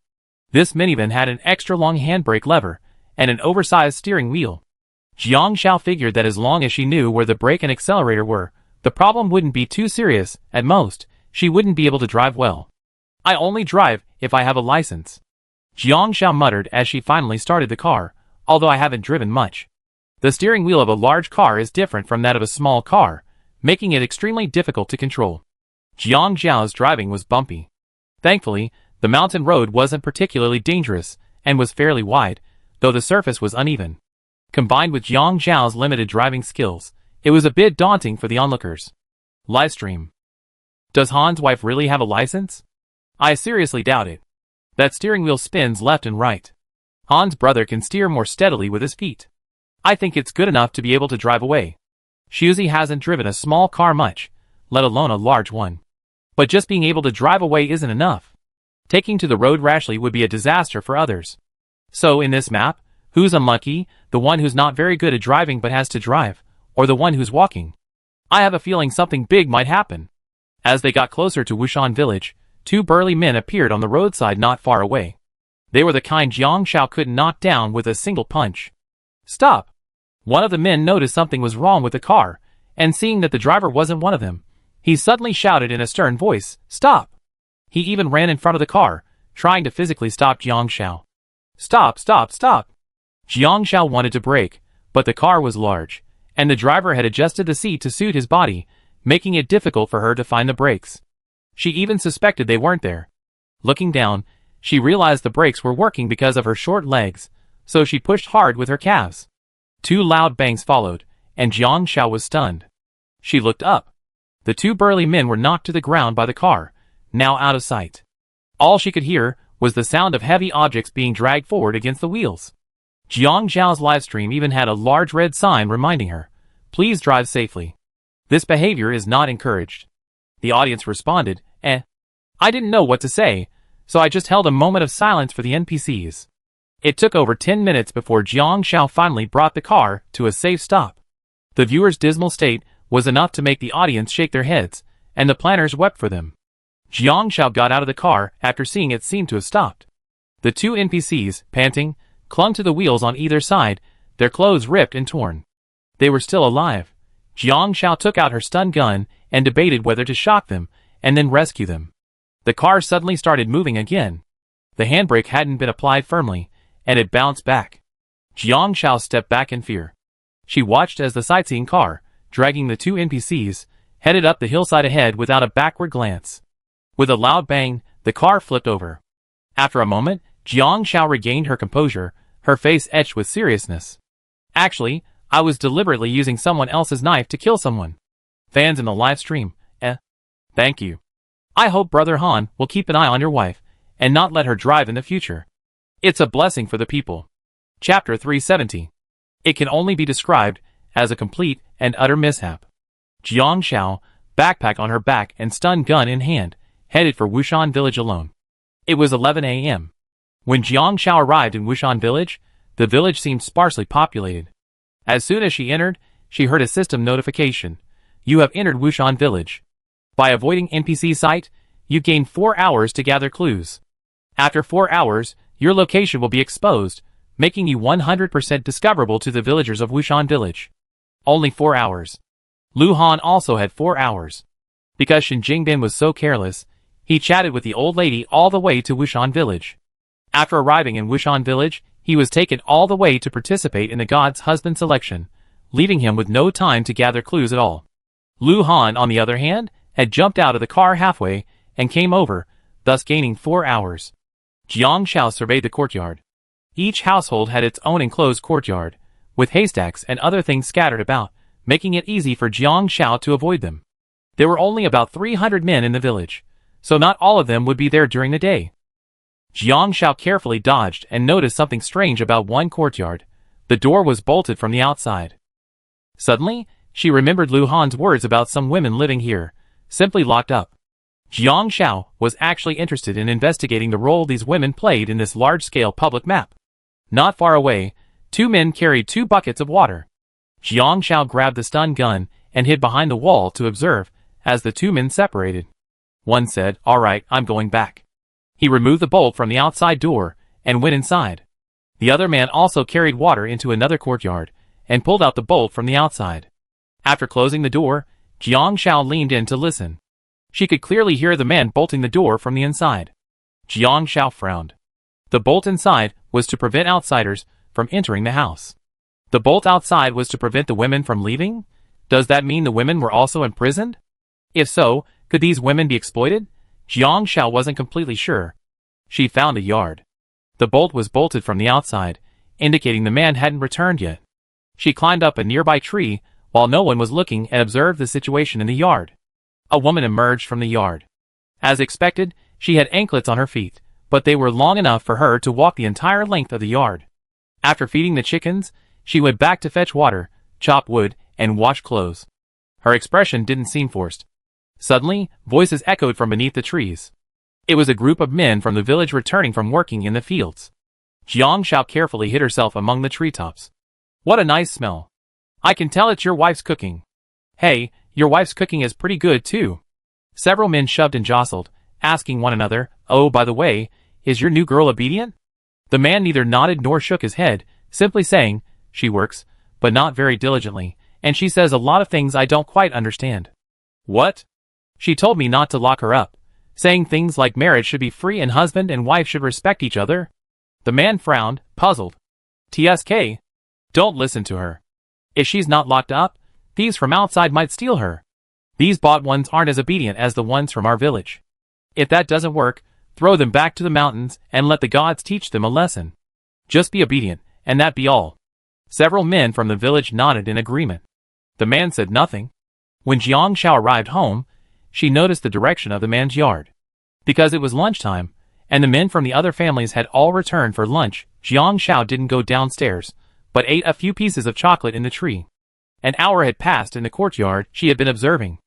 This minivan had an extra-long handbrake lever and an oversized steering wheel. Jiang Zhao figured that as long as she knew where the brake and accelerator were, the problem wouldn't be too serious. At most, she wouldn't be able to drive well. "I only drive if I have a license," Jiang Zhao muttered as she finally started the car, "although I haven't driven much." The steering wheel of a large car is different from that of a small car, making it extremely difficult to control. Jiang Zhao's driving was bumpy. Thankfully, the mountain road wasn't particularly dangerous and was fairly wide, though the surface was uneven. Combined with Jiang Zhao's limited driving skills, it was a bit daunting for the onlookers. Livestream. Does Han's wife really have a license? I seriously doubt it. That steering wheel spins left and right. Han's brother can steer more steadily with his feet. I think it's good enough to be able to drive away. Shuzi hasn't driven a small car much, let alone a large one. But just being able to drive away isn't enough. Taking to the road rashly would be a disaster for others. So in this map, who's unlucky, the one who's not very good at driving but has to drive, or the one who's walking? I have a feeling something big might happen. As they got closer to Wushan Village, two burly men appeared on the roadside not far away. They were the kind Jiang Zhao couldn't knock down with a single punch. "Stop!" One of the men noticed something was wrong with the car, and seeing that the driver wasn't one of them, he suddenly shouted in a stern voice, "Stop!" He even ran in front of the car, trying to physically stop Jiang Zhao. "Stop, stop, stop!" Jiang Zhao wanted to brake, but the car was large, and the driver had adjusted the seat to suit his body, making it difficult for her to find the brakes. She even suspected they weren't there. Looking down, she realized the brakes were working because of her short legs, so she pushed hard with her calves. Two loud bangs followed, and Jiang Zhao was stunned. She looked up. The two burly men were knocked to the ground by the car, now out of sight. All she could hear was the sound of heavy objects being dragged forward against the wheels. Jiang Zhao's livestream even had a large red sign reminding her, "Please drive safely. This behavior is not encouraged." The audience responded, I didn't know what to say, so I just held a moment of silence for the NPCs. It took over 10 minutes before Jiang Zhao finally brought the car to a safe stop. The viewers' dismal state was enough to make the audience shake their heads, and the planners wept for them. Jiang Zhao got out of the car after seeing it seemed to have stopped. The two NPCs, panting, clung to the wheels on either side, their clothes ripped and torn. They were still alive. Jiang Zhao took out her stun gun and debated whether to shock them and then rescue them. The car suddenly started moving again. The handbrake hadn't been applied firmly, and it bounced back. Jiang Zhao stepped back in fear. She watched as the sightseeing car, dragging the two NPCs, headed up the hillside ahead without a backward glance. With a loud bang, the car flipped over. After a moment, Jiang Zhao regained her composure, her face etched with seriousness. "Actually, I was deliberately using someone else's knife to kill someone." Fans in the live stream, thank you. I hope Brother Han will keep an eye on your wife, and not let her drive in the future. It's a blessing for the people. Chapter 370. It can only be described as a complete and utter mishap. Jiang Zhao, backpack on her back and stun gun in hand, headed for Wushan Village alone. It was 11 a.m. When Jiang Zhao arrived in Wushan Village, the village seemed sparsely populated. As soon as she entered, she heard a system notification. "You have entered Wushan Village. By avoiding NPC sight, you gain 4 hours to gather clues. After 4 hours, your location will be exposed, making you 100% discoverable to the villagers of Wushan Village." Only 4 hours. Lu Han also had 4 hours. Because Shen Jingbin was so careless, he chatted with the old lady all the way to Wushan Village. After arriving in Wushan Village, he was taken all the way to participate in the god's husband selection, leaving him with no time to gather clues at all. Lu Han, on the other hand, had jumped out of the car halfway and came over, thus gaining 4 hours. Jiang Zhao surveyed the courtyard. Each household had its own enclosed courtyard, with haystacks and other things scattered about, making it easy for Jiang Zhao to avoid them. There were only about 300 men in the village, so not all of them would be there during the day. Jiang Zhao carefully dodged and noticed something strange about one courtyard. The door was bolted from the outside. Suddenly, she remembered Lu Han's words about some women living here, simply locked up. Jiang Zhao was actually interested in investigating the role these women played in this large-scale public map. Not far away, two men carried 2 buckets of water. Jiang Zhao grabbed the stun gun and hid behind the wall to observe as the 2 men separated. One said, "All right, I'm going back." He removed the bolt from the outside door and went inside. The other man also carried water into another courtyard and pulled out the bolt from the outside. After closing the door, Jiang Zhao leaned in to listen. She could clearly hear the man bolting the door from the inside. Jiang Zhao frowned. The bolt inside was to prevent outsiders from entering the house. The bolt outside was to prevent the women from leaving? Does that mean the women were also imprisoned? If so, could these women be exploited? Jiang Zhao wasn't completely sure. She found a yard. The bolt was bolted from the outside, indicating the man hadn't returned yet. She climbed up a nearby tree while no one was looking and observed the situation in the yard. A woman emerged from the yard. As expected, she had anklets on her feet, but they were long enough for her to walk the entire length of the yard. After feeding the chickens, she went back to fetch water, chop wood, and wash clothes. Her expression didn't seem forced. Suddenly, voices echoed from beneath the trees. It was a group of men from the village returning from working in the fields. Jiang Zhao carefully hid herself among the treetops. "What a nice smell. I can tell it's your wife's cooking." "Hey, your wife's cooking is pretty good too." Several men shoved and jostled, asking one another, "Oh, by the way, is your new girl obedient?" The man neither nodded nor shook his head, simply saying, "She works, but not very diligently, and she says a lot of things I don't quite understand." "What?" "She told me not to lock her up, saying things like marriage should be free and husband and wife should respect each other." The man frowned, puzzled. "TSK? Don't listen to her. If she's not locked up, thieves from outside might steal her. These bought ones aren't as obedient as the ones from our village. If that doesn't work, throw them back to the mountains and let the gods teach them a lesson. Just be obedient, and that be all." Several men from the village nodded in agreement. The man said nothing. When Jiang Zhao arrived home, she noticed the direction of the man's yard. Because it was lunchtime, and the men from the other families had all returned for lunch, Jiang Xiao didn't go downstairs, but ate a few pieces of chocolate in the tree. An hour had passed in the courtyard she had been observing.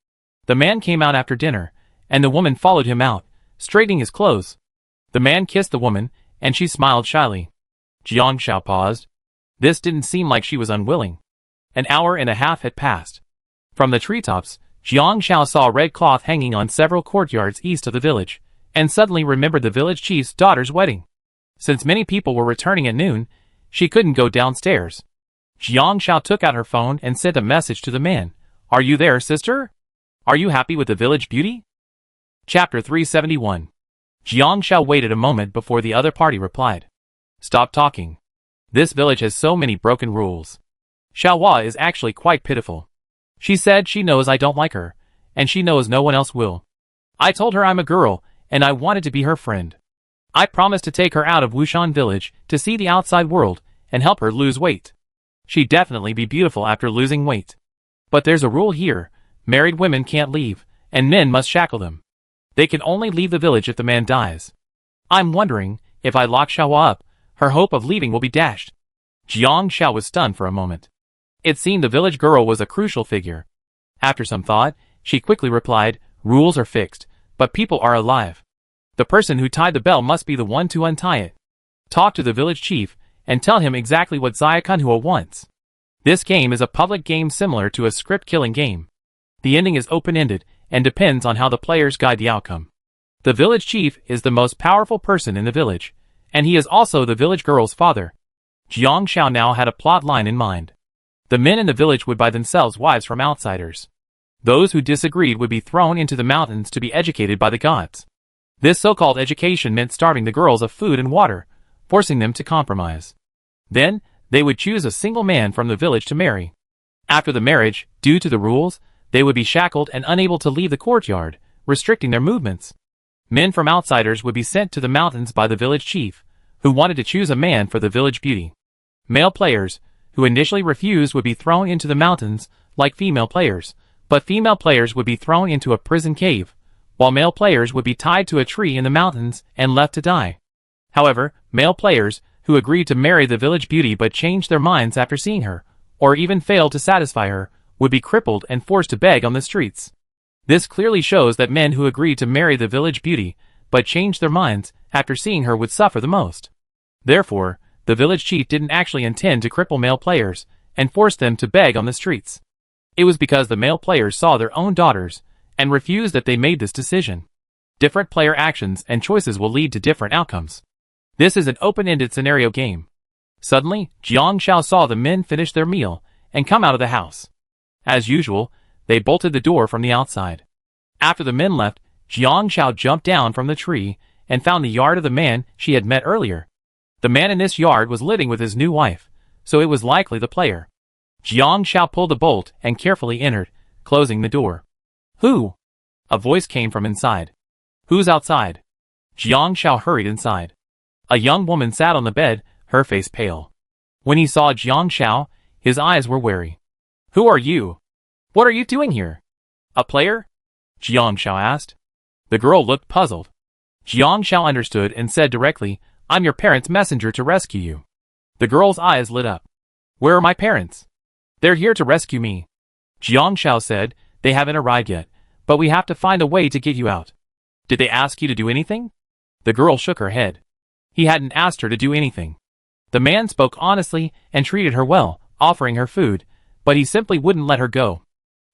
The man came out after dinner, and the woman followed him out, straightening his clothes. The man kissed the woman, and she smiled shyly. Jiang Xiao paused. This didn't seem like she was unwilling. An hour and a half had passed. From the treetops, Jiang Xiao saw a red cloth hanging on several courtyards east of the village, and suddenly remembered the village chief's daughter's wedding. Since many people were returning at noon, she couldn't go downstairs. Jiang Xiao took out her phone and sent a message to the man. Are you there, sister? Are you happy with the village beauty? Chapter 371. Jiang Xiao waited a moment before the other party replied. Stop talking. This village has so many broken rules. Xiaohua is actually quite pitiful. She said she knows I don't like her, and she knows no one else will. I told her I'm a girl, and I wanted to be her friend. I promised to take her out of Wushan village to see the outside world and help her lose weight. She'd definitely be beautiful after losing weight. But there's a rule here, married women can't leave, and men must shackle them. They can only leave the village if the man dies. I'm wondering, if I lock Xiaohua up, her hope of leaving will be dashed. Jiang Xiao was stunned for a moment. It seemed the village girl was a crucial figure. After some thought, she quickly replied, rules are fixed, but people are alive. The person who tied the bell must be the one to untie it. Talk to the village chief, and tell him exactly what Xiaohua wants. This game is a public game similar to a script-killing game. The ending is open-ended, and depends on how the players guide the outcome. The village chief is the most powerful person in the village, and he is also the village girl's father. Jiang Xiao now had a plot line in mind. The men in the village would buy themselves wives from outsiders. Those who disagreed would be thrown into the mountains to be educated by the gods. This so-called education meant starving the girls of food and water, forcing them to compromise. Then, they would choose a single man from the village to marry. After the marriage, due to the rules, they would be shackled and unable to leave the courtyard, restricting their movements. Men from outsiders would be sent to the mountains by the village chief, who wanted to choose a man for the village beauty. Male players, who initially refused, would be thrown into the mountains like female players, but female players would be thrown into a prison cave, while male players would be tied to a tree in the mountains and left to die. However, male players, who agreed to marry the village beauty but changed their minds after seeing her, or even failed to satisfy her, would be crippled and forced to beg on the streets. This clearly shows that men who agreed to marry the village beauty, but changed their minds after seeing her would suffer the most. Therefore, the village chief didn't actually intend to cripple male players and force them to beg on the streets. It was because the male players saw their own daughters and refused that they made this decision. Different player actions and choices will lead to different outcomes. This is an open-ended scenario game. Suddenly, Jiang Xiao saw the men finish their meal and come out of the house. As usual, they bolted the door from the outside. After the men left, Jiang Xiao jumped down from the tree and found the yard of the man she had met earlier. The man in this yard was living with his new wife, so it was likely the player. Jiang Xiao pulled the bolt and carefully entered, closing the door. Who? A voice came from inside. Who's outside? Jiang Xiao hurried inside. A young woman sat on the bed, her face pale. When he saw Jiang Xiao, his eyes were wary. Who are you? What are you doing here? A player? Jiang Xiao asked. The girl looked puzzled. Jiang Xiao understood and said directly, I'm your parents' messenger to rescue you. The girl's eyes lit up. Where are my parents? They're here to rescue me. Jiang Xiao said, they haven't arrived yet, but we have to find a way to get you out. Did they ask you to do anything? The girl shook her head. He hadn't asked her to do anything. The man spoke honestly and treated her well, offering her food, but he simply wouldn't let her go.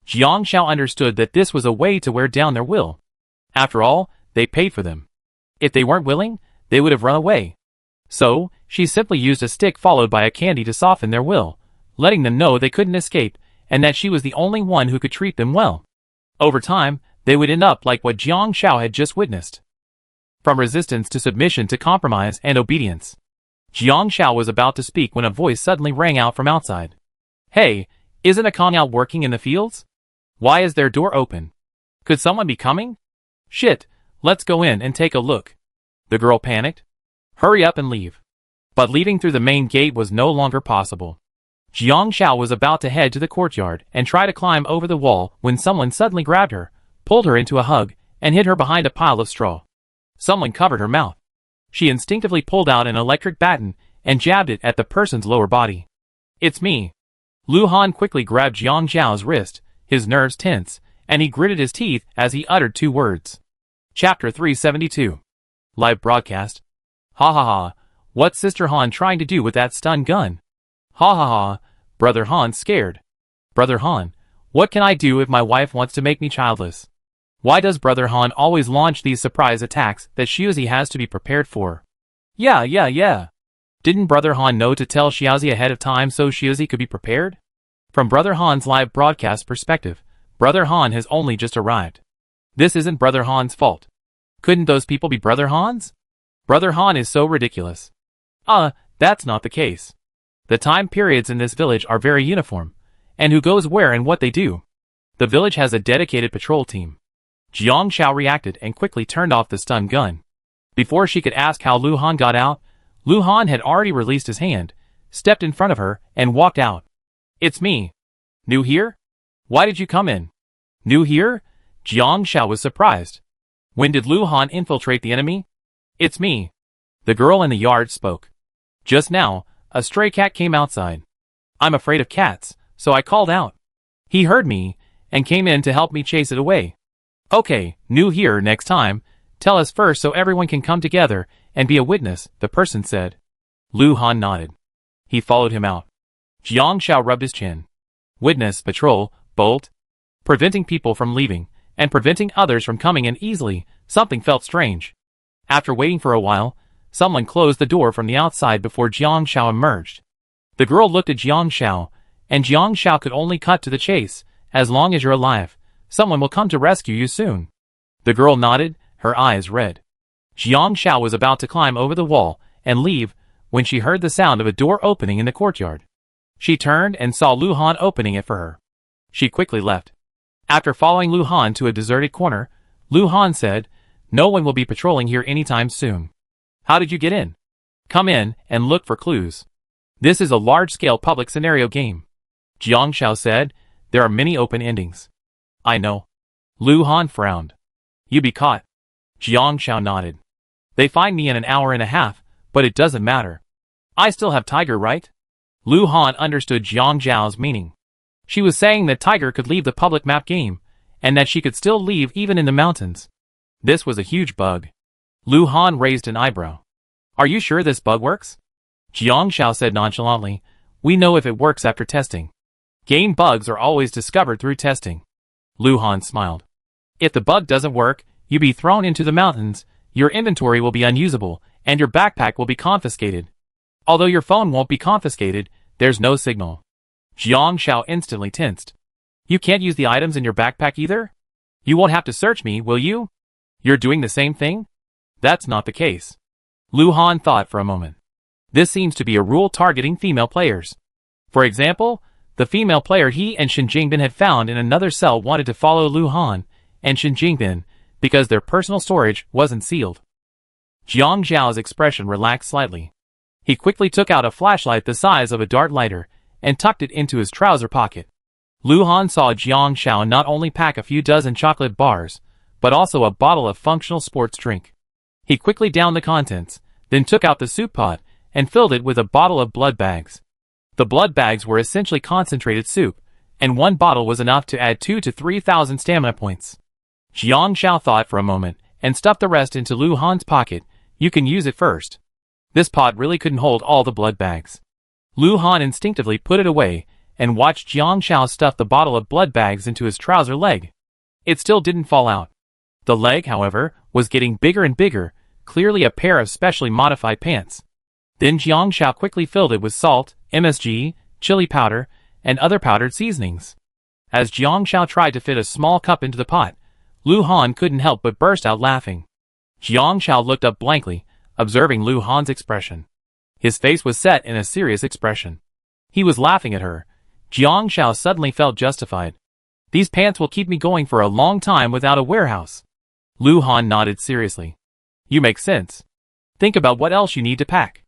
Jiang Xiao understood that this was a way to wear down their will. After all, they paid for them. If they weren't willing, they would have run away. So, she simply used a stick followed by a candy to soften their will, letting them know they couldn't escape, and that she was the only one who could treat them well. Over time, they would end up like what Jiang Xiao had just witnessed. From resistance to submission to compromise and obedience. Jiang Xiao was about to speak when a voice suddenly rang out from outside. Hey, isn't a Kong out working in the fields? Why is their door open? Could someone be coming? Shit, let's go in and take a look. The girl panicked. Hurry up and leave. But leaving through the main gate was no longer possible. Jiang Xiao was about to head to the courtyard and try to climb over the wall when someone suddenly grabbed her, pulled her into a hug, and hid her behind a pile of straw. Someone covered her mouth. She instinctively pulled out an electric baton and jabbed it at the person's lower body. It's me. Lu Han quickly grabbed Jiang Zhao's wrist, his nerves tense, and he gritted his teeth as he uttered 2 words. Chapter 372. Live broadcast. Ha ha ha, what's Sister Han trying to do with that stun gun? Ha ha ha, Brother Han's scared. Brother Han, what can I do if my wife wants to make me childless? Why does Brother Han always launch these surprise attacks that Xiaozi has to be prepared for? Yeah. Didn't Brother Han know to tell Xiaozi ahead of time so Xiaozi could be prepared? From Brother Han's live broadcast perspective, Brother Han has only just arrived. This isn't Brother Han's fault. Couldn't those people be Brother Han's? Brother Han is so ridiculous. That's not the case. The time periods in this village are very uniform, and who goes where and what they do. The village has a dedicated patrol team. Jiang Zhao reacted and quickly turned off the stun gun. Before she could ask how Lu Han got out, Lu Han had already released his hand, stepped in front of her, and walked out. It's me. New here? Why did you come in? New here? Jiang Zhao was surprised. When did Lu Han infiltrate the enemy? It's me. The girl in the yard spoke. Just now, a stray cat came outside. I'm afraid of cats, so I called out. He heard me, and came in to help me chase it away. Okay, new here next time, tell us first so everyone can come together and be a witness, the person said. Lu Han nodded. He followed him out. Jiang Zhao rubbed his chin. Witness, patrol, bolt. Preventing people from leaving, and preventing others from coming in easily, something felt strange. After waiting for a while, someone closed the door from the outside before Jiang Zhao emerged. The girl looked at Jiang Zhao, and Jiang Zhao could only cut to the chase. As long as you're alive, someone will come to rescue you soon. The girl nodded, her eyes red. Jiang Zhao was about to climb over the wall and leave when she heard the sound of a door opening in the courtyard. She turned and saw Lu Han opening it for her. She quickly left. After following Lu Han to a deserted corner, Lu Han said, "No one will be patrolling here anytime soon. How did you get in? Come in and look for clues. This is a large-scale public scenario game." Jiang Zhao said, "There are many open endings." I know. Lu Han frowned. You be caught. Jiang Zhao nodded. They find me in an hour and a half, but it doesn't matter. I still have Tiger, right? Lu Han understood Jiang Zhao's meaning. She was saying that Tiger could leave the public map game, and that she could still leave even in the mountains. This was a huge bug. Lu Han raised an eyebrow. Are you sure this bug works? Jiang Zhao said nonchalantly, we know if it works after testing. Game bugs are always discovered through testing. Lu Han smiled. If the bug doesn't work, you'll be thrown into the mountains, your inventory will be unusable, and your backpack will be confiscated. Although your phone won't be confiscated, there's no signal. Jiang Zhao instantly tensed. You can't use the items in your backpack either? You won't have to search me, will you? You're doing the same thing? That's not the case. Lu Han thought for a moment. This seems to be a rule targeting female players. For example, the female player he and Shen Jingbin had found in another cell wanted to follow Lu Han and Shen Jingbin because their personal storage wasn't sealed. Jiang Zhao's expression relaxed slightly. He quickly took out a flashlight the size of a dart lighter and tucked it into his trouser pocket. Lu Han saw Jiang Zhao not only pack a few dozen chocolate bars, but also a bottle of functional sports drink. He quickly downed the contents, then took out the soup pot and filled it with a bottle of blood bags. The blood bags were essentially concentrated soup, and one bottle was enough to add 2,000 to 3,000 stamina points. Jiang Zhao thought for a moment and stuffed the rest into Lu Han's pocket. You can use it first. This pot really couldn't hold all the blood bags. Lu Han instinctively put it away and watched Jiang Zhao stuff the bottle of blood bags into his trouser leg. It still didn't fall out. The leg, however, was getting bigger and bigger, clearly a pair of specially modified pants. Then Jiang Zhao quickly filled it with salt, MSG, chili powder, and other powdered seasonings. As Jiang Zhao tried to fit a small cup into the pot, Lu Han couldn't help but burst out laughing. Jiang Zhao looked up blankly, observing Lu Han's expression. His face was set in a serious expression. He was laughing at her. Jiang Zhao suddenly felt justified. These pants will keep me going for a long time without a warehouse. Lu Han nodded seriously. You make sense. Think about what else you need to pack.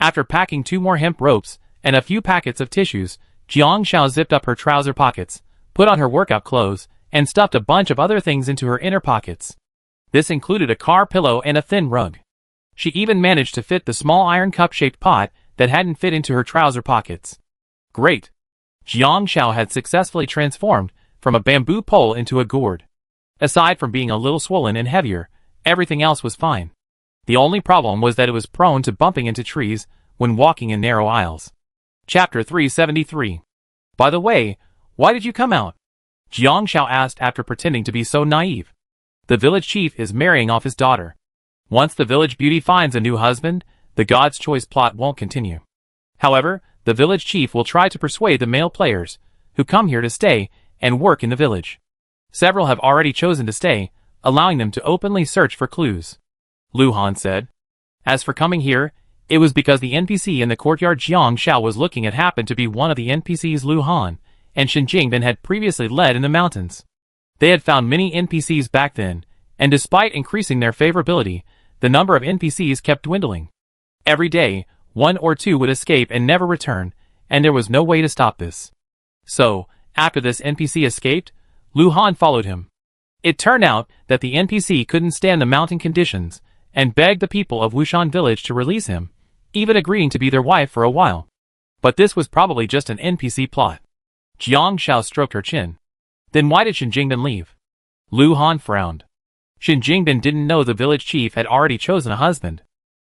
After packing 2 more hemp ropes and a few packets of tissues, Jiang Zhao zipped up her trouser pockets, put on her workout clothes, and stuffed a bunch of other things into her inner pockets. This included a car pillow and a thin rug. She even managed to fit the small iron cup-shaped pot that hadn't fit into her trouser pockets. Great! Jiang Xiao had successfully transformed from a bamboo pole into a gourd. Aside from being a little swollen and heavier, everything else was fine. The only problem was that it was prone to bumping into trees when walking in narrow aisles. Chapter 373. By the way, why did you come out? Jiang Xiao asked after pretending to be so naive. The village chief is marrying off his daughter. Once the village beauty finds a new husband, the God's Choice plot won't continue. However, the village chief will try to persuade the male players, who come here to stay and work in the village. Several have already chosen to stay, allowing them to openly search for clues. Lu Han said. As for coming here, it was because the NPC in the courtyard Jiang Xiao was looking at happened to be one of the NPCs Lu Han and Shen Jingbin had previously led in the mountains. They had found many NPCs back then, and despite increasing their favorability, the number of NPCs kept dwindling. Every day, one or two would escape and never return, and there was no way to stop this. So, after this NPC escaped, Lu Han followed him. It turned out that the NPC couldn't stand the mountain conditions and begged the people of Wushan village to release him, even agreeing to be their wife for a while. But this was probably just an NPC plot. Jiang Xiao stroked her chin. Then why did Shen Jingbin leave? Lu Han frowned. Shen Jingbin didn't know the village chief had already chosen a husband.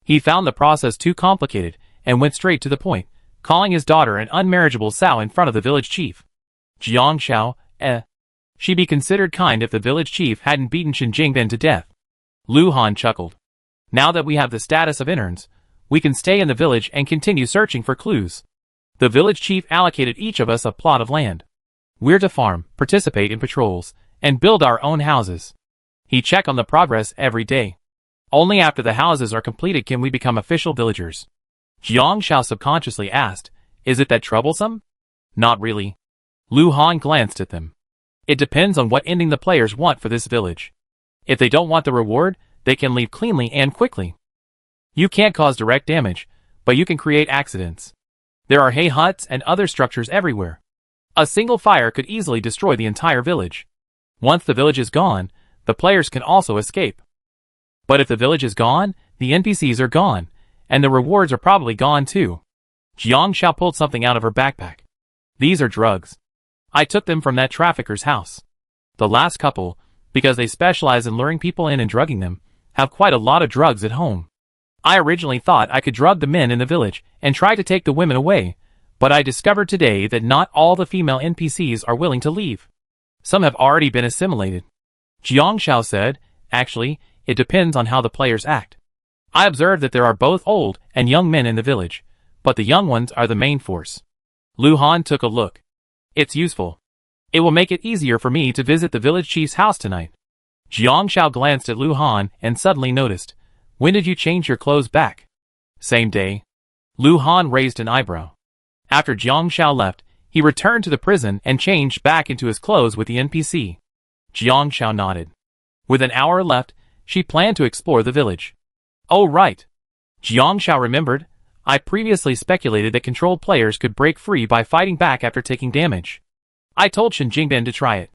He found the process too complicated and went straight to the point, calling his daughter an unmarriageable sow in front of the village chief. Jiang Xiao, she'd be considered kind if the village chief hadn't beaten Shen Jingbin to death. Lu Han chuckled. Now that we have the status of interns, we can stay in the village and continue searching for clues. The village chief allocated each of us a plot of land. We're to farm, participate in patrols, and build our own houses. He checked on the progress every day. Only after the houses are completed can we become official villagers. Jiang Xiao subconsciously asked, is it that troublesome? Not really. Lu Han glanced at them. It depends on what ending the players want for this village. If they don't want the reward, they can leave cleanly and quickly. You can't cause direct damage, but you can create accidents. There are hay huts and other structures everywhere. A single fire could easily destroy the entire village. Once the village is gone, the players can also escape. But if the village is gone, the NPCs are gone, and the rewards are probably gone too. Jiang Xiao pulled something out of her backpack. These are drugs. I took them from that trafficker's house. The last couple, because they specialize in luring people in and drugging them, have quite a lot of drugs at home. I originally thought I could drug the men in the village and try to take the women away, but I discovered today that not all the female NPCs are willing to leave. Some have already been assimilated. Jiang Xiao said, actually, it depends on how the players act. I observed that there are both old and young men in the village, but the young ones are the main force. Lu Han took a look. It's useful. It will make it easier for me to visit the village chief's house tonight. Jiang Xiao glanced at Lu Han and suddenly noticed, when did you change your clothes back? Same day. Lu Han raised an eyebrow. After Jiang Xiao left, he returned to the prison and changed back into his clothes with the NPC. Jiang Xiao nodded. With an hour left, she planned to explore the village. Oh right. Jiang Xiao remembered, I previously speculated that controlled players could break free by fighting back after taking damage. I told Shen Jingbin to try it.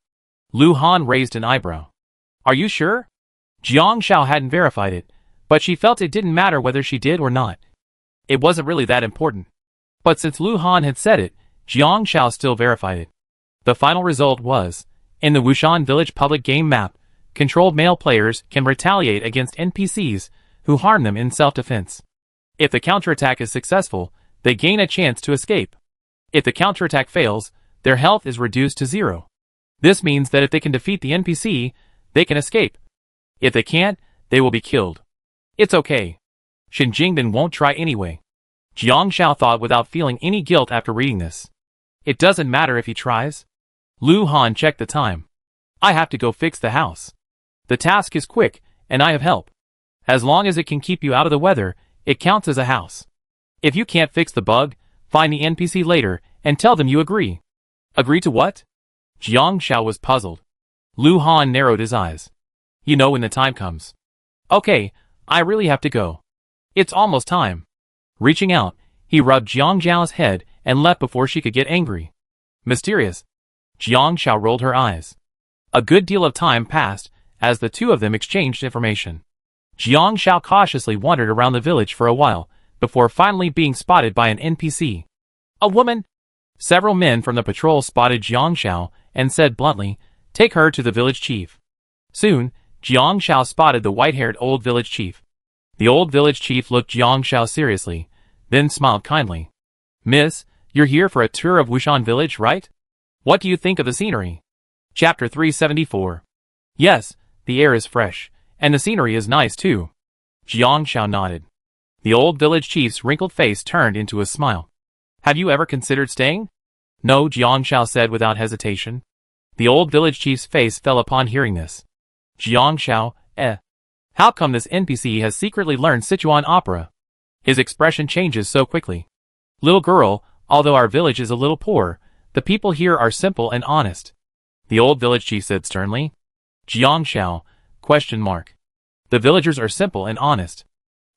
Lu Han raised an eyebrow. Are you sure? Jiang Xiao hadn't verified it, but she felt it didn't matter whether she did or not. It wasn't really that important. But since Lu Han had said it, Jiang Xiao still verified it. The final result was, in the Wushan Village public game map, controlled male players can retaliate against NPCs who harm them in self-defense. If the counterattack is successful, they gain a chance to escape. If the counterattack fails, their health is reduced to 0. This means that if they can defeat the NPC, they can escape. If they can't, they will be killed. It's okay. Shen Jingbin won't try anyway. Jiang Xiao thought without feeling any guilt after reading this. It doesn't matter if he tries. Lu Han checked the time. I have to go fix the house. The task is quick, and I have help. As long as it can keep you out of the weather, it counts as a house. If you can't fix the bug, find the NPC later and tell them you agree. Agree to what? Jiang Xiao was puzzled. Lu Han narrowed his eyes. You know when the time comes. Okay, I really have to go. It's almost time. Reaching out, he rubbed Jiang Xiao's head and left before she could get angry. Mysterious. Jiang Xiao rolled her eyes. A good deal of time passed as the two of them exchanged information. Jiang Xiao cautiously wandered around the village for a while, before finally being spotted by an NPC. A woman? Several men from the patrol spotted Jiang Xiao and said bluntly, "Take her to the village chief." Soon, Jiang Xiao spotted the white-haired old village chief. The old village chief looked Jiang Xiao seriously, then smiled kindly. "Miss, you're here for a tour of Wushan village, right? What do you think of the scenery?" Chapter 374. Yes, the air is fresh, and the scenery is nice too. Jiang Xiao nodded. The old village chief's wrinkled face turned into a smile. "Have you ever considered staying?" "No," Jiang Xiao said without hesitation. The old village chief's face fell upon hearing this. Jiang Xiao, how come this NPC has secretly learned Sichuan opera? His expression changes so quickly. "Little girl, although our village is a little poor, the people here are simple and honest," the old village chief said sternly. Jiang Xiao, ? The villagers are simple and honest.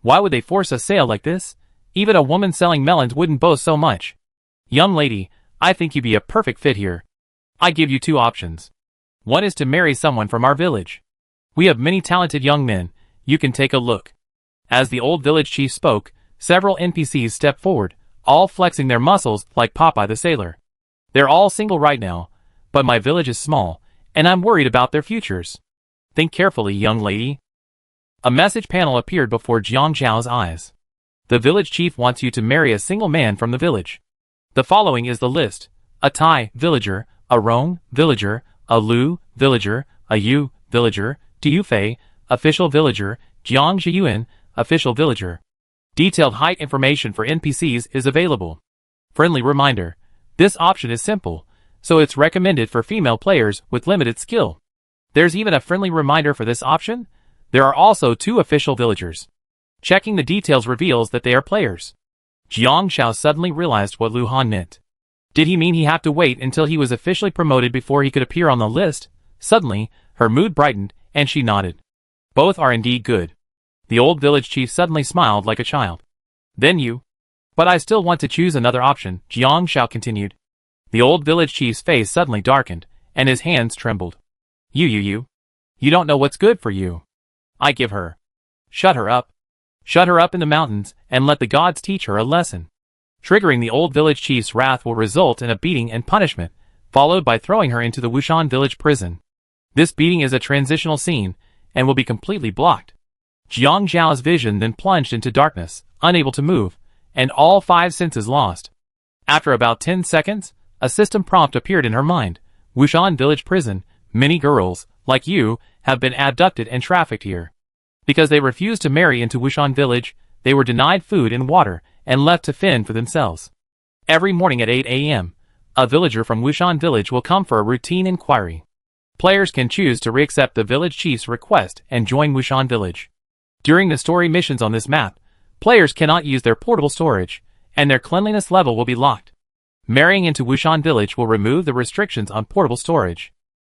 Why would they force a sale like this? Even a woman selling melons wouldn't boast so much. Young lady, I think you'd be a perfect fit here. I give you two options. One is to marry someone from our village. We have many talented young men, you can take a look. As the old village chief spoke, several NPCs stepped forward, all flexing their muscles like Popeye the Sailor. They're all single right now, but my village is small, and I'm worried about their futures. Think carefully, young lady. A message panel appeared before Jiang Xiao's eyes. The village chief wants you to marry a single man from the village. The following is the list: a Tai, villager; a Rong, villager; a Lu, villager; a Yu, villager; Tu Fei, official villager; Jiang Zhiyuan, official villager. Detailed height information for NPCs is available. Friendly reminder: this option is simple, so it's recommended for female players with limited skill. There's even a friendly reminder for this option. There are also two official villagers. Checking the details reveals that they are players. Jiang Xiao suddenly realized what Lu Han meant. Did he mean he had to wait until he was officially promoted before he could appear on the list? Suddenly, her mood brightened, and she nodded. Both are indeed good. The old village chief suddenly smiled like a child. Then you. But I still want to choose another option, Jiang Xiao continued. The old village chief's face suddenly darkened, and his hands trembled. You don't know what's good for you. I give her. Shut her up. Shut her up in the mountains, and let the gods teach her a lesson. Triggering the old village chief's wrath will result in a beating and punishment, followed by throwing her into the Wushan village prison. This beating is a transitional scene, and will be completely blocked. Jiang Zhao's vision then plunged into darkness, unable to move, and all 5 senses lost. After about 10 seconds, a system prompt appeared in her mind. Wushan village prison, many girls, like you, have been abducted and trafficked here. Because they refused to marry into Wushan village, they were denied food and water, and left to fend for themselves. Every morning at 8 a.m., a villager from Wushan village will come for a routine inquiry. Players can choose to re-accept the village chief's request and join Wushan village. During the story missions on this map, players cannot use their portable storage, and their cleanliness level will be locked. Marrying into Wushan village will remove the restrictions on portable storage.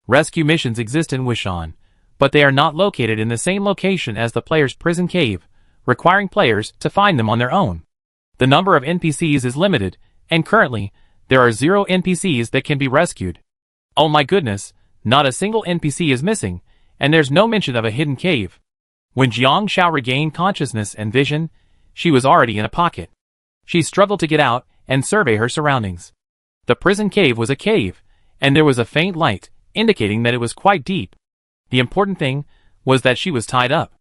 Rescue missions exist in Wushan, but they are not located in the same location as the player's prison cave, requiring players to find them on their own. The number of NPCs is limited, and currently, there are 0 NPCs that can be rescued. Oh my goodness, not a single NPC is missing, and there's no mention of a hidden cave. When Jiang Xiao regained consciousness and vision, she was already in a pocket. She struggled to get out and survey her surroundings. The prison cave was a cave, and there was a faint light, indicating that it was quite deep. The important thing was that she was tied up.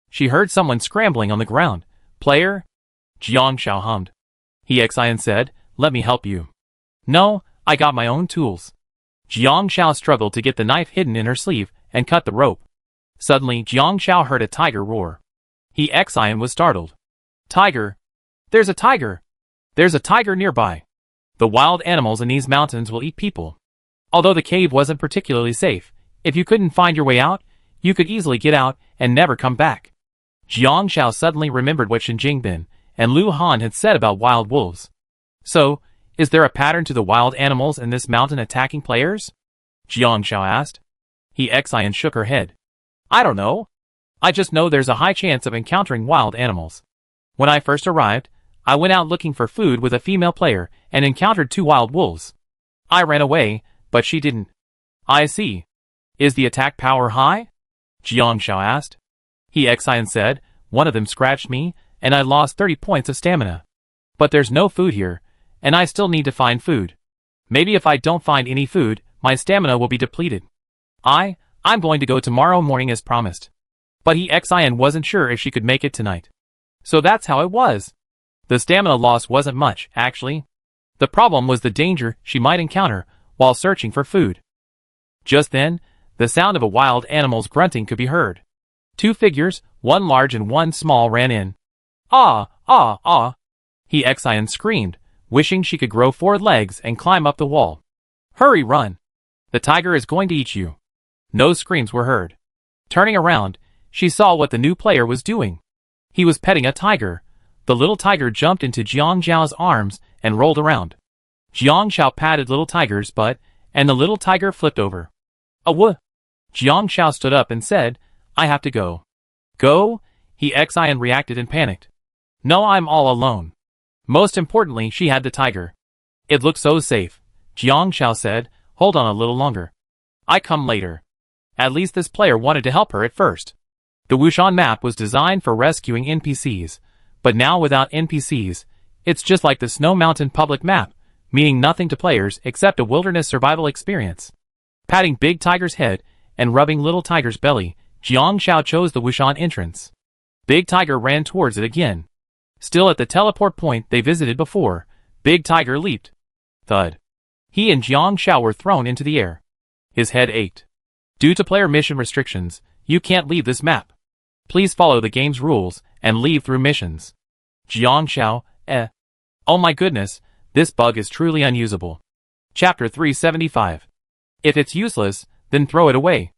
She heard someone scrambling on the ground. Player? Jiang Xiao hummed. Xian said, "Let me help you." No, I got my own tools. Jiang Xiao struggled to get the knife hidden in her sleeve and cut the rope. Suddenly, Jiang Xiao heard a tiger roar. Xian was startled. Tiger? There's a tiger! There's a tiger nearby. The wild animals in these mountains will eat people. Although the cave wasn't particularly safe, if you couldn't find your way out, you could easily get out and never come back. Jiang Xiao suddenly remembered what Shen Jingbin and Lu Han had said about wild wolves. So, is there a pattern to the wild animals in this mountain attacking players? Jiang Xiao asked. Xian shook her head. I don't know. I just know there's a high chance of encountering wild animals. When I first arrived, I went out looking for food with a female player and encountered 2 wild wolves. I ran away, but she didn't. I see. Is the attack power high? Jiang Xiao asked. He Xian said, one of them scratched me, and I lost 30 points of stamina. But there's no food here, and I still need to find food. Maybe if I don't find any food, my stamina will be depleted. I'm going to go tomorrow morning as promised. But he Xian wasn't sure if she could make it tonight. So that's how it was. The stamina loss wasn't much, actually. The problem was the danger she might encounter while searching for food. Just then, the sound of a wild animal's grunting could be heard. Two figures, one large and one small, ran in. Ah, ah, ah! He Xian screamed, wishing she could grow 4 legs and climb up the wall. Hurry, run! The tiger is going to eat you. No screams were heard. Turning around, she saw what the new player was doing. He was petting a tiger. The little tiger jumped into Jiang Xiao's arms and rolled around. Jiang Xiao patted little tiger's butt, and the little tiger flipped over. Aww! Jiang Xiao stood up and said, I have to go. Go? He Xian reacted and panicked. No, I'm all alone. Most importantly, she had the tiger. It looked so safe. Jiang Xiao said, hold on a little longer. I come later. At least this player wanted to help her at first. The Wushan map was designed for rescuing NPCs, but now without NPCs, it's just like the Snow Mountain public map, meaning nothing to players except a wilderness survival experience. Patting Big Tiger's head and rubbing Little Tiger's belly, Jiang Xiao chose the Wushan entrance. Big Tiger ran towards it again. Still at the teleport point they visited before, Big Tiger leaped. Thud. He and Jiang Xiao were thrown into the air. His head ached. Due to player mission restrictions, you can't leave this map. Please follow the game's rules and leave through missions. Jiang Xiao, Oh my goodness, this bug is truly unusable. Chapter 375. If it's useless, then throw it away.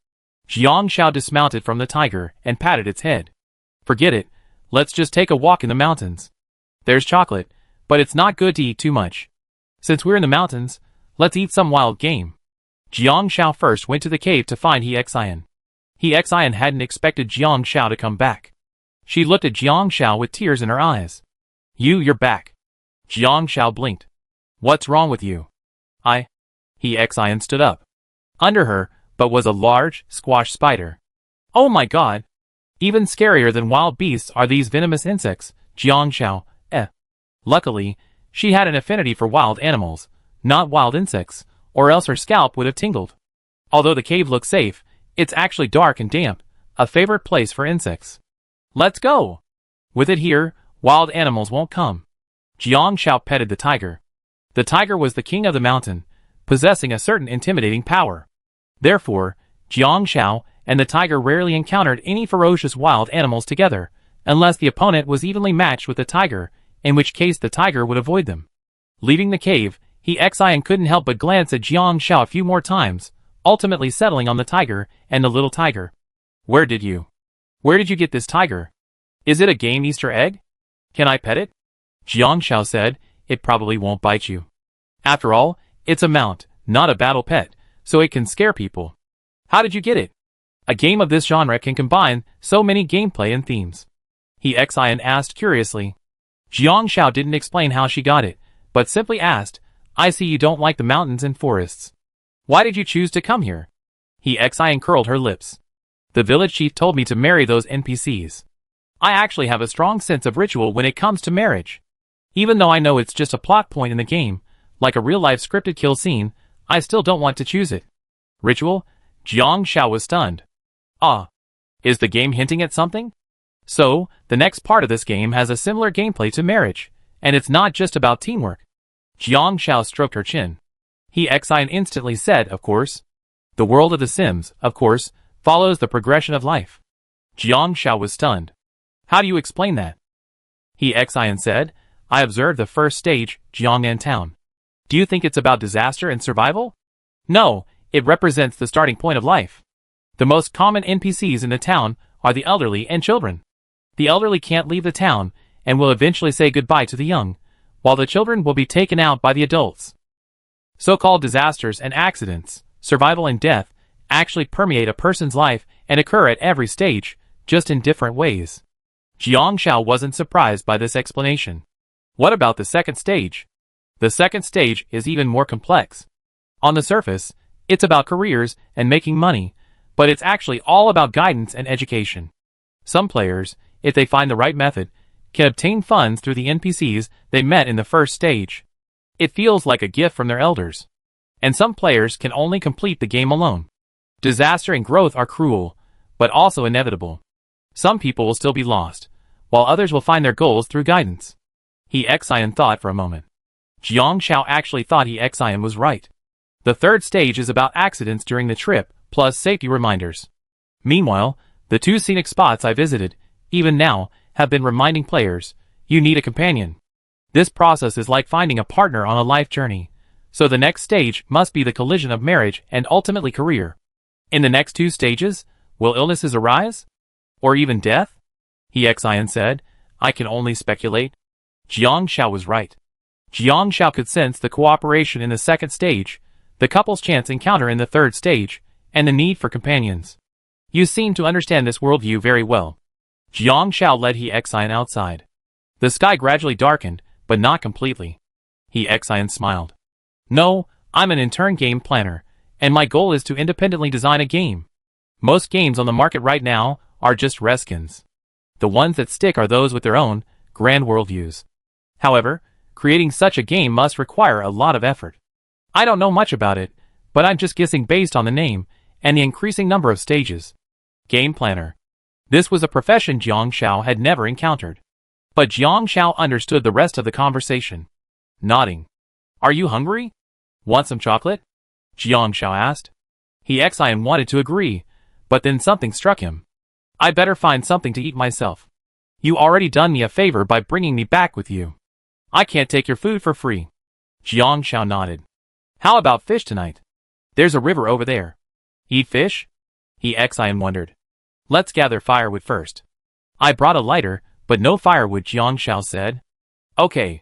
Jiang Xiao dismounted from the tiger and patted its head. Forget it, let's just take a walk in the mountains. There's chocolate, but it's not good to eat too much. Since we're in the mountains, let's eat some wild game. Jiang Xiao first went to the cave to find He Xian. He Xian hadn't expected Jiang Xiao to come back. She looked at Jiang Xiao with tears in her eyes. You're back. Jiang Xiao blinked. What's wrong with you? He Xian stood up. Under her, but was a large, squash spider. Oh my god! Even scarier than wild beasts are these venomous insects, Jiang Xiao, Luckily, she had an affinity for wild animals, not wild insects, or else her scalp would have tingled. Although the cave looks safe, it's actually dark and damp, a favorite place for insects. Let's go! With it here, wild animals won't come. Jiang Xiao petted the tiger. The tiger was the king of the mountain, possessing a certain intimidating power. Therefore, Jiang Xiao and the tiger rarely encountered any ferocious wild animals together, unless the opponent was evenly matched with the tiger, in which case the tiger would avoid them. Leaving the cave, He Xian couldn't help but glance at Jiang Xiao a few more times, ultimately settling on the tiger and the little tiger. Where did you get this tiger? Is it a game Easter egg? Can I pet it? Jiang Xiao said, it probably won't bite you. After all, it's a mount, not a battle pet, so it can scare people. How did you get it? A game of this genre can combine so many gameplay and themes. He Xian asked curiously. Jiang Xiao didn't explain how she got it, but simply asked, I see you don't like the mountains and forests. Why did you choose to come here? He Xian curled her lips. The village chief told me to marry those NPCs. I actually have a strong sense of ritual when it comes to marriage. Even though I know it's just a plot point in the game, like a real-life scripted kill scene, I still don't want to choose it. Ritual? Jiang Xiao was stunned. Is the game hinting at something? So, the next part of this game has a similar gameplay to marriage, and it's not just about teamwork. Jiang Xiao stroked her chin. He Xian instantly said, of course. The world of The Sims, of course, follows the progression of life. Jiang Xiao was stunned. How do you explain that? He Xian said, I observed the first stage, Jiangnan Town. Do you think it's about disaster and survival? No, it represents the starting point of life. The most common NPCs in the town are the elderly and children. The elderly can't leave the town and will eventually say goodbye to the young, while the children will be taken out by the adults. So-called disasters and accidents, survival and death, actually permeate a person's life and occur at every stage, just in different ways. Jiang Xiao wasn't surprised by this explanation. What about the second stage? The second stage is even more complex. On the surface, it's about careers and making money, But it's actually all about guidance and education. Some players, if they find the right method, can obtain funds through the NPCs they met in the first stage. It feels like a gift from their elders. And some players can only complete the game alone. Disaster and growth are cruel, but also inevitable. Some people will still be lost, while others will find their goals through guidance. He Xian thought for a moment. Jiang Shao actually thought He Xian was right. The third stage is about accidents during the trip, plus safety reminders. Meanwhile, the 2 scenic spots I visited, even now, have been reminding players, you need a companion. This process is like finding a partner on a life journey, so the next stage must be the collision of marriage and ultimately career. In the next 2 stages, will illnesses arise? Or even death? He Xian said, I can only speculate. Jiang Shao was right. Jiang Shao could sense the cooperation in the second stage, the couple's chance encounter in the third stage, and the need for companions. You seem to understand this worldview very well. Jiang Shao led He Xian outside. The sky gradually darkened, but not completely. He Xian smiled. No, I'm an intern game planner, and my goal is to independently design a game. Most games on the market right now are just reskins. The ones that stick are those with their own, grand worldviews. However, creating such a game must require a lot of effort. I don't know much about it, but I'm just guessing based on the name and the increasing number of stages. Game planner. This was a profession Jiang Shao had never encountered. But Jiang Shao understood the rest of the conversation. Nodding. Are you hungry? Want some chocolate? Jiang Shao asked. He Xian wanted to agree, but then something struck him. I better find something to eat myself. You already done me a favor by bringing me back with you. I can't take your food for free. Jiang Shao nodded. How about fish tonight? There's a river over there. Eat fish? He Xian wondered. Let's gather firewood first. I brought a lighter, but no firewood, Jiang Shao said. Okay.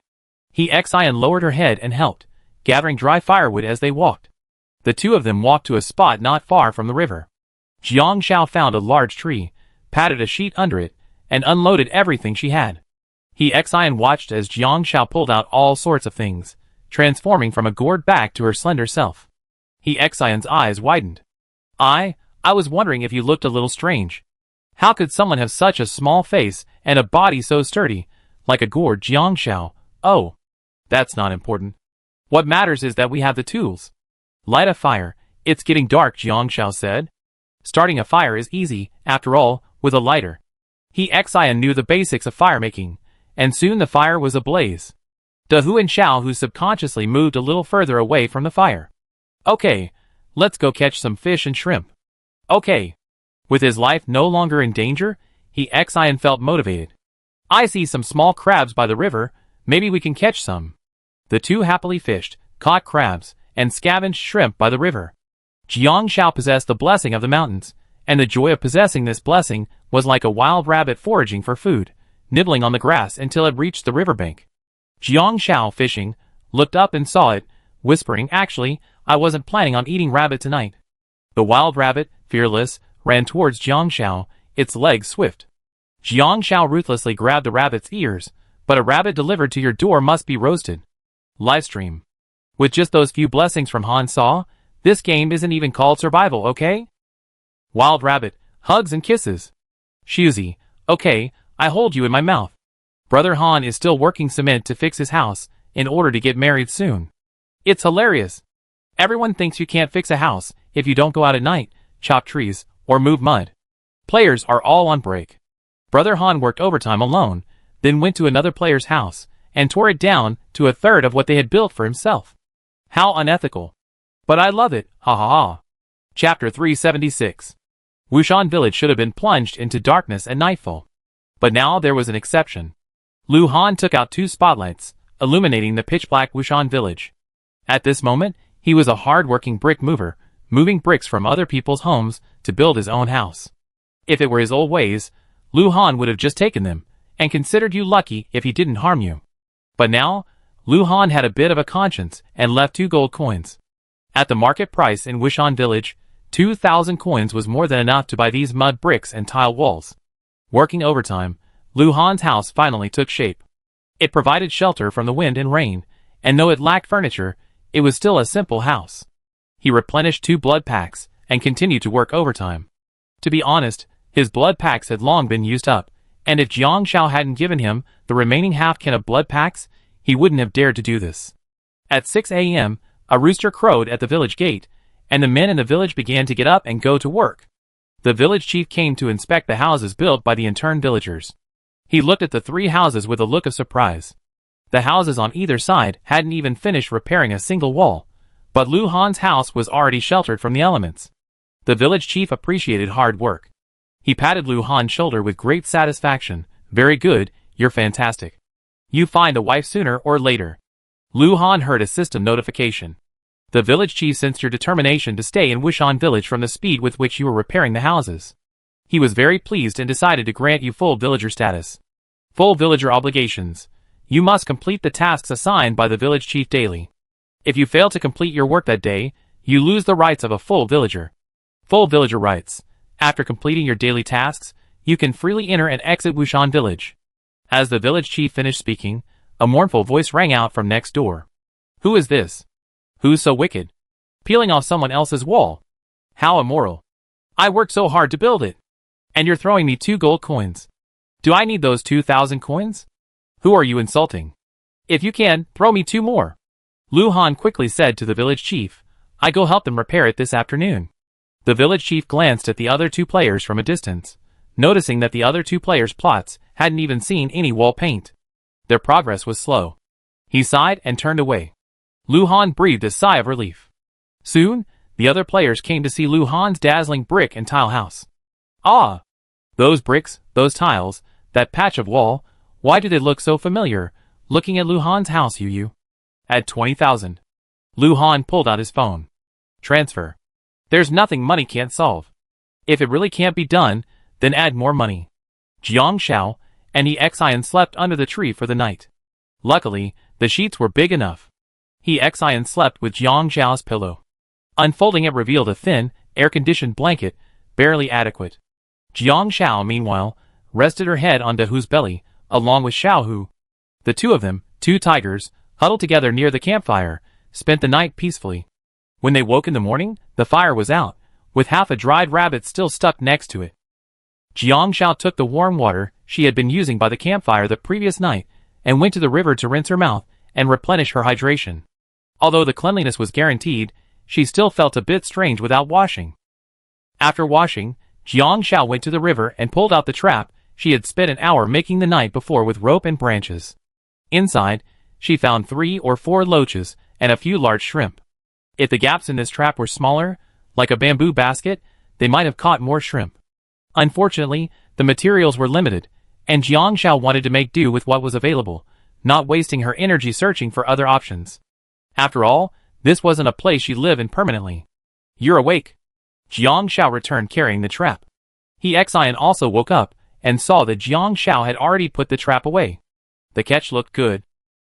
He Xian lowered her head and helped, gathering dry firewood as they walked. The 2 of them walked to a spot not far from the river. Jiang Shao found a large tree, patted a sheet under it, and unloaded everything she had. He Xian watched as Jiang Shao pulled out all sorts of things, transforming from a gourd back to her slender self. He Xian's eyes widened. I was wondering if you looked a little strange. How could someone have such a small face and a body so sturdy, like a gourd, Jiang Shao? Oh, that's not important. What matters is that we have the tools. Light a fire. It's getting dark, Jiang Shao said. Starting a fire is easy, after all, with a lighter. He Xian knew the basics of fire making, and soon the fire was ablaze. De Hu and Xiao Hu subconsciously moved a little further away from the fire. Okay, let's go catch some fish and shrimp. Okay. With his life no longer in danger, He Xian felt motivated. I see some small crabs by the river, maybe we can catch some. The 2 happily fished, caught crabs, and scavenged shrimp by the river. Jiang Shao possessed the blessing of the mountains, and the joy of possessing this blessing was like a wild rabbit foraging for food, nibbling on the grass until it reached the riverbank. Jiang Shao, fishing, looked up and saw it, whispering, actually, I wasn't planning on eating rabbit tonight. The wild rabbit, fearless, ran towards Jiang Shao, its legs swift. Jiang Shao ruthlessly grabbed the rabbit's ears, but a rabbit delivered to your door must be roasted. Livestream. With just those few blessings from Han Saw, this game isn't even called survival, okay? Wild rabbit, hugs and kisses. Shuzi, okay, I hold you in my mouth. Brother Han is still working cement to fix his house, in order to get married soon. It's hilarious. Everyone thinks you can't fix a house if you don't go out at night, chop trees, or move mud. Players are all on break. Brother Han worked overtime alone, then went to another player's house, and tore it down to a third of what they had built for himself. How unethical. But I love it, ha ha ha. Chapter 376. Wushan Village should have been plunged into darkness at nightfall. But now there was an exception. Lu Han took out 2 spotlights, illuminating the pitch-black Wushan Village. At this moment, he was a hard-working brick mover, moving bricks from other people's homes to build his own house. If it were his old ways, Lu Han would have just taken them, and considered you lucky if he didn't harm you. But now, Lu Han had a bit of a conscience and left 2 gold coins. At the market price in Wushan Village, 2,000 coins was more than enough to buy these mud bricks and tile walls. Working overtime, Lu Han's house finally took shape. It provided shelter from the wind and rain, and though it lacked furniture, it was still a simple house. He replenished 2 blood packs, and continued to work overtime. To be honest, his blood packs had long been used up, and if Jiang Shao hadn't given him the remaining half-can of blood packs, he wouldn't have dared to do this. At 6 a.m., a rooster crowed at the village gate, and the men in the village began to get up and go to work. The village chief came to inspect the houses built by the intern villagers. He looked at the 3 houses with a look of surprise. The houses on either side hadn't even finished repairing a single wall, but Lu Han's house was already sheltered from the elements. The village chief appreciated hard work. He patted Lu Han's shoulder with great satisfaction. "Very good, you're fantastic. You find a wife sooner or later." Lu Han heard a system notification. "The village chief sensed your determination to stay in Wushan village from the speed with which you were repairing the houses. He was very pleased and decided to grant you full villager status. Full villager obligations. You must complete the tasks assigned by the village chief daily. If you fail to complete your work that day, you lose the rights of a full villager. Full villager rights. After completing your daily tasks, you can freely enter and exit Wushan village." As the village chief finished speaking, a mournful voice rang out from next door. "Who is this? Who's so wicked? Peeling off someone else's wall? How immoral. I worked so hard to build it. And you're throwing me 2 gold coins. Do I need those 2,000 coins? Who are you insulting? If you can, throw me 2 more." Lu Han quickly said to the village chief, "I go help them repair it this afternoon." The village chief glanced at the other 2 players from a distance, noticing that the other 2 players' plots hadn't even seen any wall paint. Their progress was slow. He sighed and turned away. Lu Han breathed a sigh of relief. Soon, the other players came to see Lu Han's dazzling brick and tile house. "Ah! Those bricks, those tiles, that patch of wall, why do they look so familiar, looking at Lu Han's house, you? Add 20,000. Lu Han pulled out his phone. "Transfer. There's nothing money can't solve. If it really can't be done, then add more money." Jiang Shao and He Xian slept under the tree for the night. Luckily, the sheets were big enough. He Xian slept with Jiang Shao's pillow. Unfolding it revealed a thin, air-conditioned blanket, barely adequate. Jiang Shao, meanwhile, rested her head on Dahu's belly, along with Xiaohu. The 2 of them, 2 tigers, huddled together near the campfire, spent the night peacefully. When they woke in the morning, the fire was out, with half a dried rabbit still stuck next to it. Jiang Shao took the warm water she had been using by the campfire the previous night and went to the river to rinse her mouth and replenish her hydration. Although the cleanliness was guaranteed, she still felt a bit strange without washing. After washing, Jiang Shao went to the river and pulled out the trap she had spent an hour making the night before with rope and branches. Inside, she found 3 or 4 loaches and a few large shrimp. If the gaps in this trap were smaller, like a bamboo basket, they might have caught more shrimp. Unfortunately, the materials were limited, and Jiang Shao wanted to make do with what was available, not wasting her energy searching for other options. After all, this wasn't a place she'd live in permanently. "You're awake." Jiang Shao returned carrying the trap. He Xian also woke up and saw that Jiang Shao had already put the trap away. The catch looked good.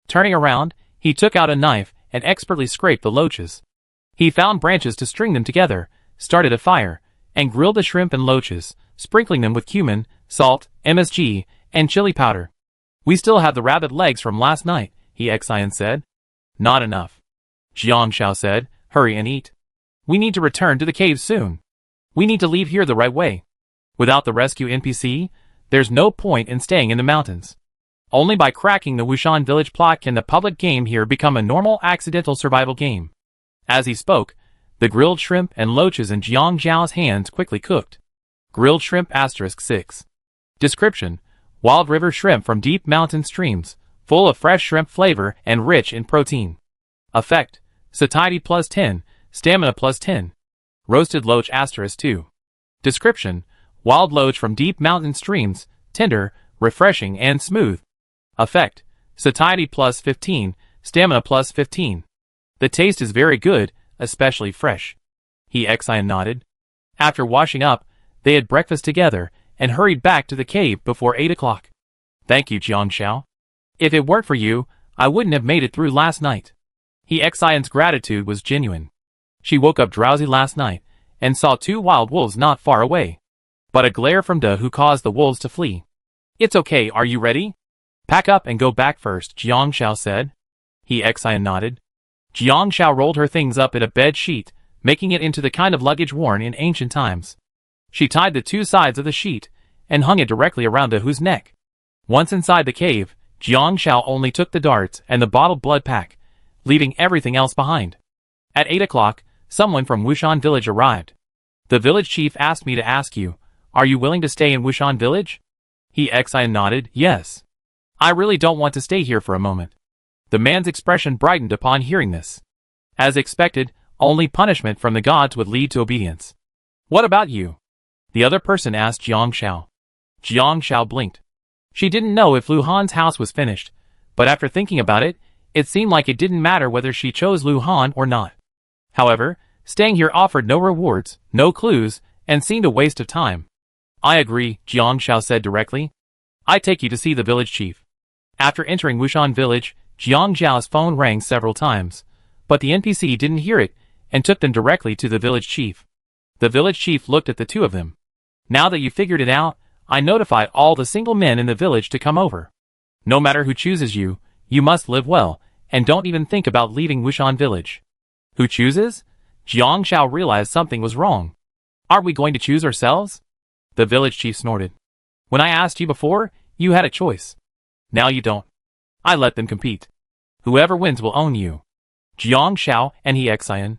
Turning around, he took out a knife and expertly scraped the loaches. He found branches to string them together, started a fire, and grilled the shrimp and loaches, sprinkling them with cumin, salt, MSG, and chili powder. "We still have the rabbit legs from last night," He Xian said. "Not enough," Jiang Shao said. "Hurry and eat. We need to return to the cave soon. We need to leave here the right way. Without the rescue NPC, there's no point in staying in the mountains. Only by cracking the Wushan village plot can the public game here become a normal accidental survival game." As he spoke, the grilled shrimp and loaches in Jiang Zhao's hands quickly cooked. Grilled shrimp *6. Description: wild river shrimp from deep mountain streams, full of fresh shrimp flavor and rich in protein. Effect: satiety +10, stamina +10. Roasted loach *2. Description: wild loach from deep mountain streams, tender, refreshing and smooth. Effect: satiety +15, stamina +15. The taste is very good, especially fresh. He Xian nodded. After washing up, they had breakfast together and hurried back to the cave before 8 o'clock. "Thank you, Jiang Shao. If it weren't for you, I wouldn't have made it through last night." He Xian's gratitude was genuine. She woke up drowsy last night and saw 2 wild wolves not far away. But a glare from Dahu caused the wolves to flee. "It's okay, are you ready?" "Pack up and go back first," Jiang Shao said. He Xian nodded. Jiang Shao rolled her things up in a bed sheet, making it into the kind of luggage worn in ancient times. She tied the two sides of the sheet and hung it directly around De Hu's neck. Once inside the cave, Jiang Shao only took the darts and the bottled blood pack, leaving everything else behind. At 8 o'clock, someone from Wushan village arrived. The village chief asked me to ask you, are you willing to stay in Wushan village? He nodded, yes. I really don't want to stay here for a moment. The man's expression brightened upon hearing this. As expected, only punishment from the gods would lead to obedience. What about you? The other person asked Jiang Shao. Jiang Shao blinked. She didn't know if Lu Han's house was finished, but after thinking about it, it seemed like it didn't matter whether she chose Lu Han or not. However, staying here offered no rewards, no clues, and seemed a waste of time. I agree, Jiang Shao said directly. I take you to see the village chief. After entering Wushan village, Jiang Zhao's phone rang several times, but the NPC didn't hear it and took them directly to the village chief. The village chief looked at the two of them. Now that you figured it out, I notify all the single men in the village to come over. No matter who chooses you, you must live well, and don't even think about leaving Wushan village. Who chooses? Jiang Shao realized something was wrong. Aren't we going to choose ourselves? The village chief snorted. When I asked you before, you had a choice. Now you don't. I let them compete. Whoever wins will own you. Jiang Shao and he Xian,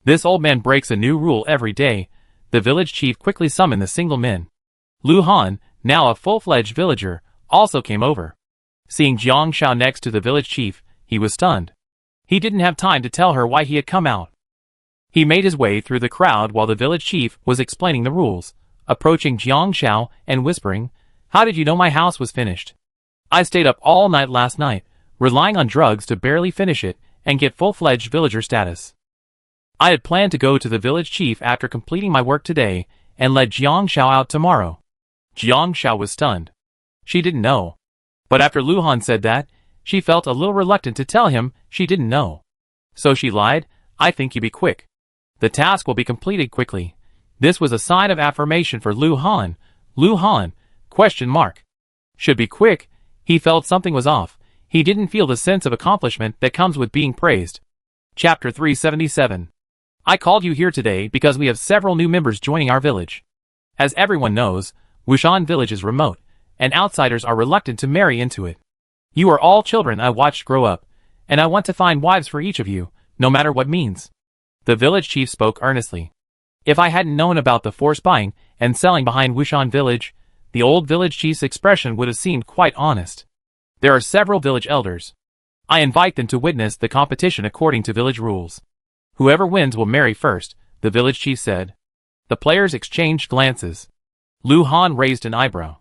This old man breaks a new rule every day. The village chief quickly summoned the single men. Lu Han, now a full-fledged villager, also came over. Seeing Jiang Shao next to the village chief, he was stunned. He didn't have time to tell her why he had come out. He made his way through the crowd while the village chief was explaining the rules, approaching Jiang Shao and whispering, "How did you know my house was finished? I stayed up all night last night, relying on drugs to barely finish it and get full-fledged villager status. I had planned to go to the village chief after completing my work today and let Jiang Shao out tomorrow." Jiang Shao was stunned. She didn't know. But after Lu Han said that, she felt a little reluctant to tell him she didn't know. So she lied, "I think you be quick. The task will be completed quickly." This was a sign of affirmation for Lu Han. Lu Han, ? Should be quick. He felt something was off. He didn't feel the sense of accomplishment that comes with being praised. Chapter 377. I called you here today because we have several new members joining our village. As everyone knows, Wushan village is remote, and outsiders are reluctant to marry into it. You are all children I watched grow up, and I want to find wives for each of you, no matter what means. The village chief spoke earnestly. If I hadn't known about the forced buying and selling behind Wushan village, the old village chief's expression would have seemed quite honest. There are several village elders. I invite them to witness the competition according to village rules. Whoever wins will marry first, the village chief said. The players exchanged glances. Lu Han raised an eyebrow.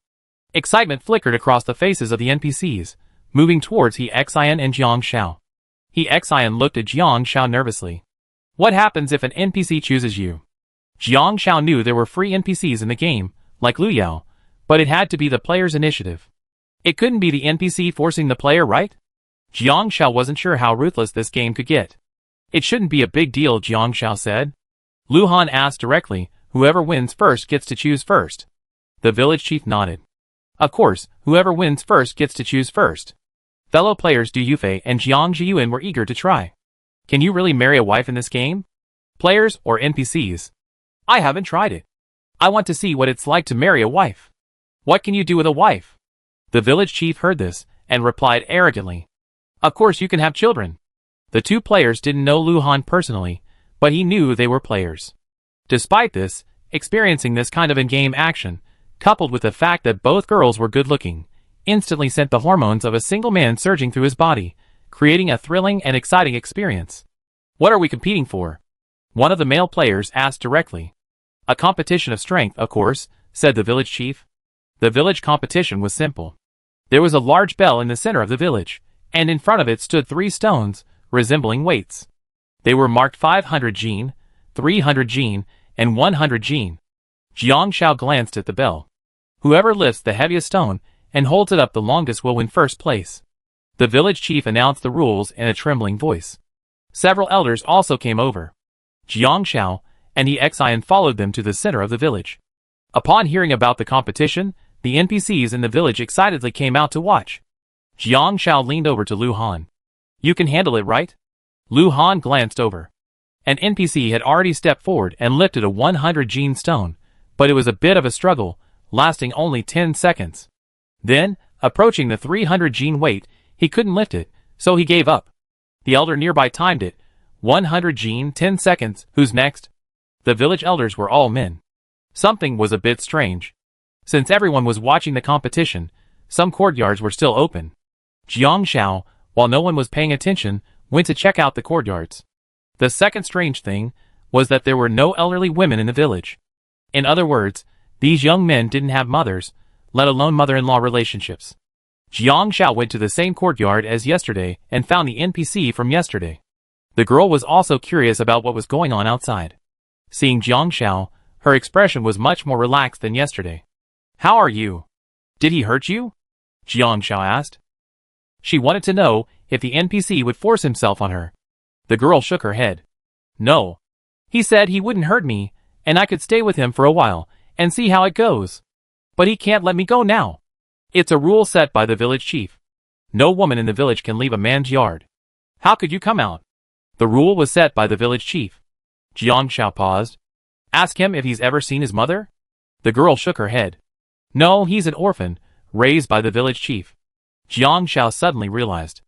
Excitement flickered across the faces of the NPCs, moving towards He Xian and Jiang Shao. He Xian looked at Jiang Shao nervously. What happens if an NPC chooses you? Jiang Shao knew there were free NPCs in the game, like Lu Yao, but it had to be the player's initiative. It couldn't be the NPC forcing the player, right? Jiang Shao wasn't sure how ruthless this game could get. It shouldn't be a big deal, Jiang Shao said. Lu Han asked directly, whoever wins first gets to choose first. The village chief nodded. Of course, whoever wins first gets to choose first. Fellow players Du Yufei and Jiang Zhiyuan were eager to try. Can you really marry a wife in this game? Players or NPCs? I haven't tried it. I want to see what it's like to marry a wife. What can you do with a wife? The village chief heard this and replied arrogantly. Of course you can have children. The two players didn't know Lu Han personally, but he knew they were players. Despite this, experiencing this kind of in-game action, coupled with the fact that both girls were good-looking, instantly sent the hormones of a single man surging through his body, creating a thrilling and exciting experience. What are we competing for? One of the male players asked directly. A competition of strength, of course, said the village chief. The village competition was simple. There was a large bell in the center of the village, and in front of it stood 3 stones, resembling weights. They were marked 500 Jin, 300 Jin, and 100 Jin. Jiang Shao glanced at the bell. Whoever lifts the heaviest stone and holds it up the longest will win first place. The village chief announced the rules in a trembling voice. Several elders also came over. Jiang Shao and He Xian followed them to the center of the village. Upon hearing about the competition, the NPCs in the village excitedly came out to watch. Jiang Shao leaned over to Lu Han. You can handle it, right? Lu Han glanced over. An NPC had already stepped forward and lifted a 100 gene stone, but it was a bit of a struggle, lasting only 10 seconds. Then, approaching the 300 gene weight, he couldn't lift it, so he gave up. The elder nearby timed it. 100 gene, 10 seconds, who's next? The village elders were all men. Something was a bit strange. Since everyone was watching the competition, some courtyards were still open. Jiang Xiao, while no one was paying attention, went to check out the courtyards. The second strange thing was that there were no elderly women in the village. In other words, these young men didn't have mothers, let alone mother-in-law relationships. Jiang Xiao went to the same courtyard as yesterday and found the NPC from yesterday. The girl was also curious about what was going on outside. Seeing Jiang Xiao, her expression was much more relaxed than yesterday. "How are you? Did he hurt you?" Jiang Xiao asked. She wanted to know if the NPC would force himself on her. The girl shook her head. "No. He said he wouldn't hurt me, and I could stay with him for a while and see how it goes. But he can't let me go now. It's a rule set by the village chief. No woman in the village can leave a man's yard. How could you come out?" The rule was set by the village chief. Jiang Xiao paused. "Ask him if he's ever seen his mother?" The girl shook her head. "No, he's an orphan, raised by the village chief." Jiang Xiao suddenly realized.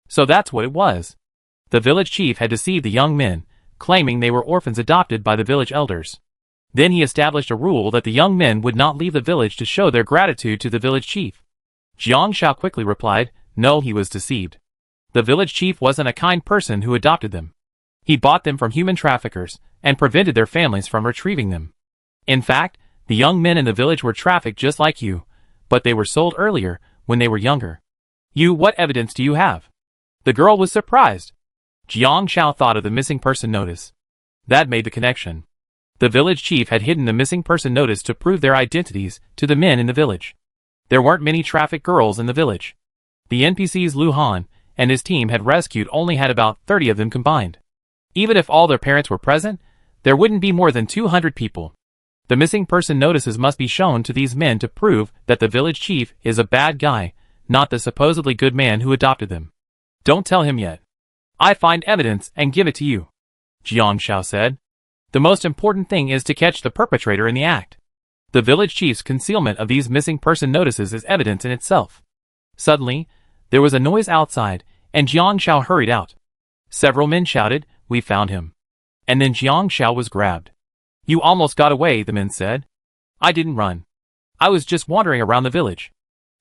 So that's what it was. The village chief had deceived the young men, claiming they were orphans adopted by the village elders. Then he established a rule that the young men would not leave the village to show their gratitude to the village chief. Jiang Xiao quickly replied, no, he was deceived. The village chief wasn't a kind person who adopted them. He bought them from human traffickers and prevented their families from retrieving them. In fact, the young men in the village were trafficked just like you, but they were sold earlier, when they were younger. What evidence do you have? The girl was surprised. Jiang Xiao thought of the missing person notice. That made the connection. The village chief had hidden the missing person notice to prove their identities to the men in the village. There weren't many trafficked girls in the village. The NPCs Lu Han and his team had rescued only had about 30 of them combined. Even if all their parents were present, there wouldn't be more than 200 people. The missing person notices must be shown to these men to prove that the village chief is a bad guy, not the supposedly good man who adopted them. Don't tell him yet. I find evidence and give it to you, Jiang Xiao said. The most important thing is to catch the perpetrator in the act. The village chief's concealment of these missing person notices is evidence in itself. Suddenly, there was a noise outside, and Jiang Xiao hurried out. Several men shouted, we found him. And then Jiang Xiao was grabbed. You almost got away, the men said. I didn't run. I was just wandering around the village.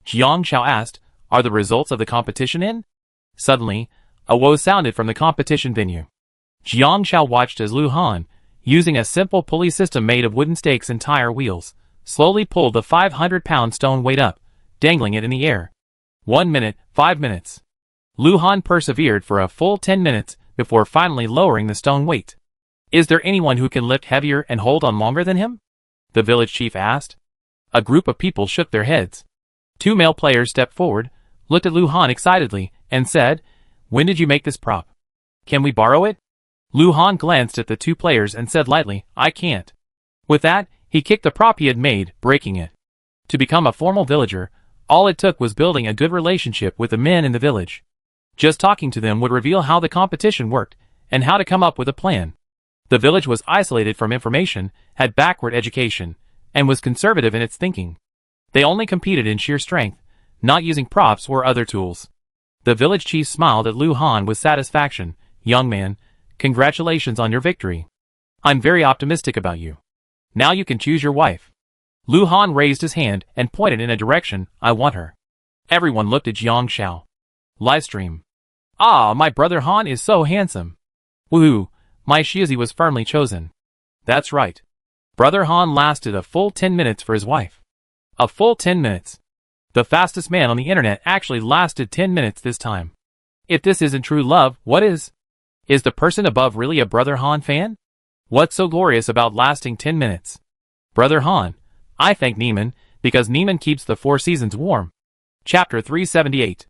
Jiang Xiao asked, are the results of the competition in? Suddenly, a woe sounded from the competition venue. Jiang Xiao watched as Lu Han, using a simple pulley system made of wooden stakes and tire wheels, slowly pulled the 500-pound stone weight up, dangling it in the air. 1 minute, 5 minutes. Lu Han persevered for a full 10 minutes before finally lowering the stone weight. Is there anyone who can lift heavier and hold on longer than him? The village chief asked. A group of people shook their heads. 2 male players stepped forward, looked at Lu Han excitedly, and said, when did you make this prop? Can we borrow it? Lu Han glanced at the 2 players and said lightly, I can't. With that, he kicked the prop he had made, breaking it. To become a formal villager, all it took was building a good relationship with the men in the village. Just talking to them would reveal how the competition worked, and how to come up with a plan. The village was isolated from information, had backward education, and was conservative in its thinking. They only competed in sheer strength, not using props or other tools. The village chief smiled at Lu Han with satisfaction. Young man, congratulations on your victory. I'm very optimistic about you. Now you can choose your wife. Lu Han raised his hand and pointed in a direction. I want her. Everyone looked at Jiang Xiao. Livestream. Ah, my brother Han is so handsome. Woohoo, my Shizi was firmly chosen. That's right. Brother Han lasted a full 10 minutes for his wife. A full 10 minutes. The fastest man on the internet actually lasted 10 minutes this time. If this isn't true love, what is? Is the person above really a Brother Han fan? What's so glorious about lasting 10 minutes? Brother Han. I thank Neiman, because Neiman keeps the 4 seasons warm. Chapter 378.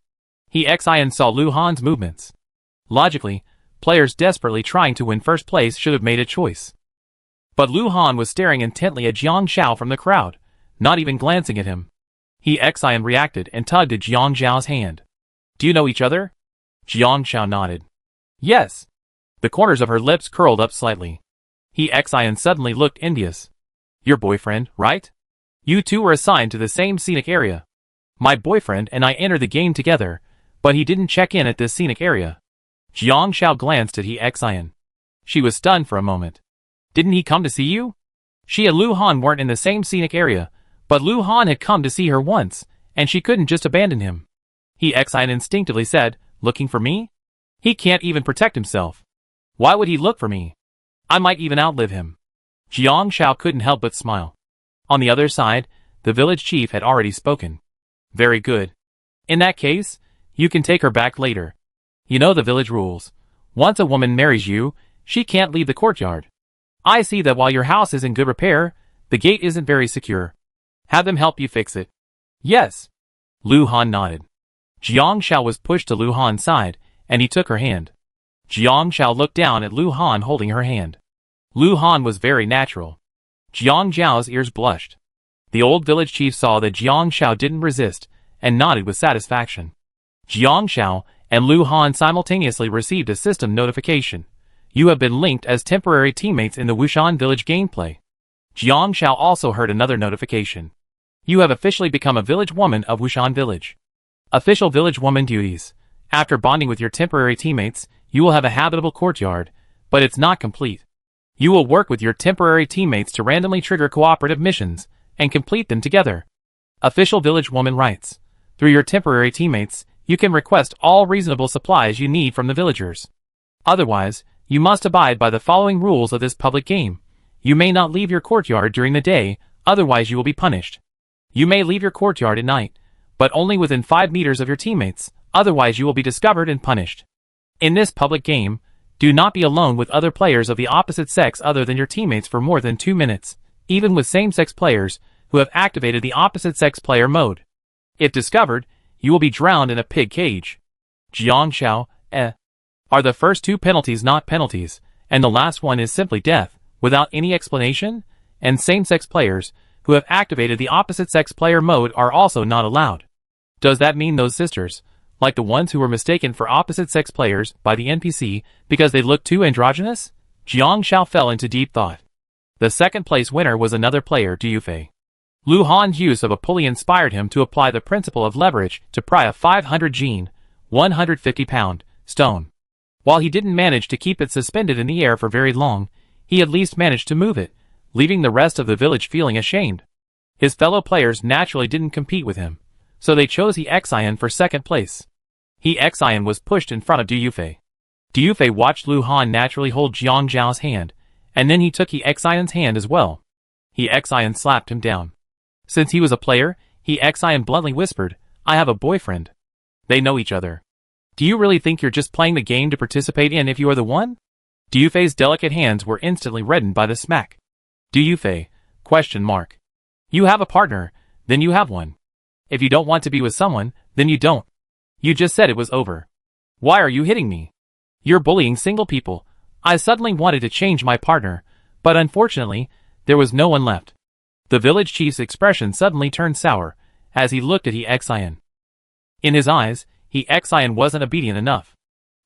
He Xian saw Lu Han's movements. Logically, players desperately trying to win first place should have made a choice. But Lu Han was staring intently at Jiang Xiao from the crowd, not even glancing at him. He Xian reacted and tugged at Jiang Xiao's hand. Do you know each other? Jiang Xiao nodded. Yes. The corners of her lips curled up slightly. Xian suddenly looked envious. Your boyfriend, right? You two were assigned to the same scenic area. My boyfriend and I entered the game together, but he didn't check in at this scenic area. Jiang Xiao glanced at Xian. She was stunned for a moment. Didn't he come to see you? She and Lu Han weren't in the same scenic area, but Lu Han had come to see her once, and she couldn't just abandon him. Xian instinctively said, looking for me? He can't even protect himself. Why would he look for me? I might even outlive him. Jiang Xiao couldn't help but smile. On the other side, the village chief had already spoken. Very good. In that case, you can take her back later. You know the village rules. Once a woman marries you, she can't leave the courtyard. I see that while your house is in good repair, the gate isn't very secure. Have them help you fix it. Yes. Lu Han nodded. Jiang Xiao was pushed to Lu Han's side, and he took her hand. Jiang Xiao looked down at Lu Han holding her hand. Lu Han was very natural. Jiang Xiao's ears blushed. The old village chief saw that Jiang Xiao didn't resist, and nodded with satisfaction. Jiang Xiao and Lu Han simultaneously received a system notification. You have been linked as temporary teammates in the Wushan village gameplay. Jiang Xiao also heard another notification. You have officially become a village woman of Wushan village. Official village woman duties. After bonding with your temporary teammates, you will have a habitable courtyard, but it's not complete. You will work with your temporary teammates to randomly trigger cooperative missions, and complete them together. Official village woman writes. Through your temporary teammates, you can request all reasonable supplies you need from the villagers. Otherwise, you must abide by the following rules of this public game. You may not leave your courtyard during the day, otherwise you will be punished. You may leave your courtyard at night, but only within 5 meters of your teammates, otherwise you will be discovered and punished. In this public game, do not be alone with other players of the opposite sex other than your teammates for more than 2 minutes, even with same-sex players who have activated the opposite sex player mode. If discovered, you will be drowned in a pig cage. Jiang Xiao, Are the first 2 penalties not penalties, and the last one is simply death, without any explanation? And same-sex players who have activated the opposite sex player mode are also not allowed. Does that mean those sisters, like the ones who were mistaken for opposite sex players by the NPC because they looked too androgynous? Jiang Xiao fell into deep thought. The second place winner was another player, Dufei. Lu Han's use of a pulley inspired him to apply the principle of leverage to pry a 500 gene, 150-pound, stone. While he didn't manage to keep it suspended in the air for very long, he at least managed to move it, leaving the rest of the village feeling ashamed. His fellow players naturally didn't compete with him, so they chose Xian for second place. Xian was pushed in front of Dufei. Dufei watched Lu Han naturally hold Jiang Zhao's hand, and then he took Xian's hand as well. Xian slapped him down. Since he was a player, Xian bluntly whispered, I have a boyfriend. They know each other. Do you really think you're just playing the game to participate in if you are the one? Dufei's delicate hands were instantly reddened by the smack. Dufei? ? You have a partner, then you have one. If you don't want to be with someone, then you don't. You just said it was over. Why are you hitting me? You're bullying single people. I suddenly wanted to change my partner, but unfortunately, there was no one left. The village chief's expression suddenly turned sour, as he looked at Xian. In his eyes, Xian wasn't obedient enough.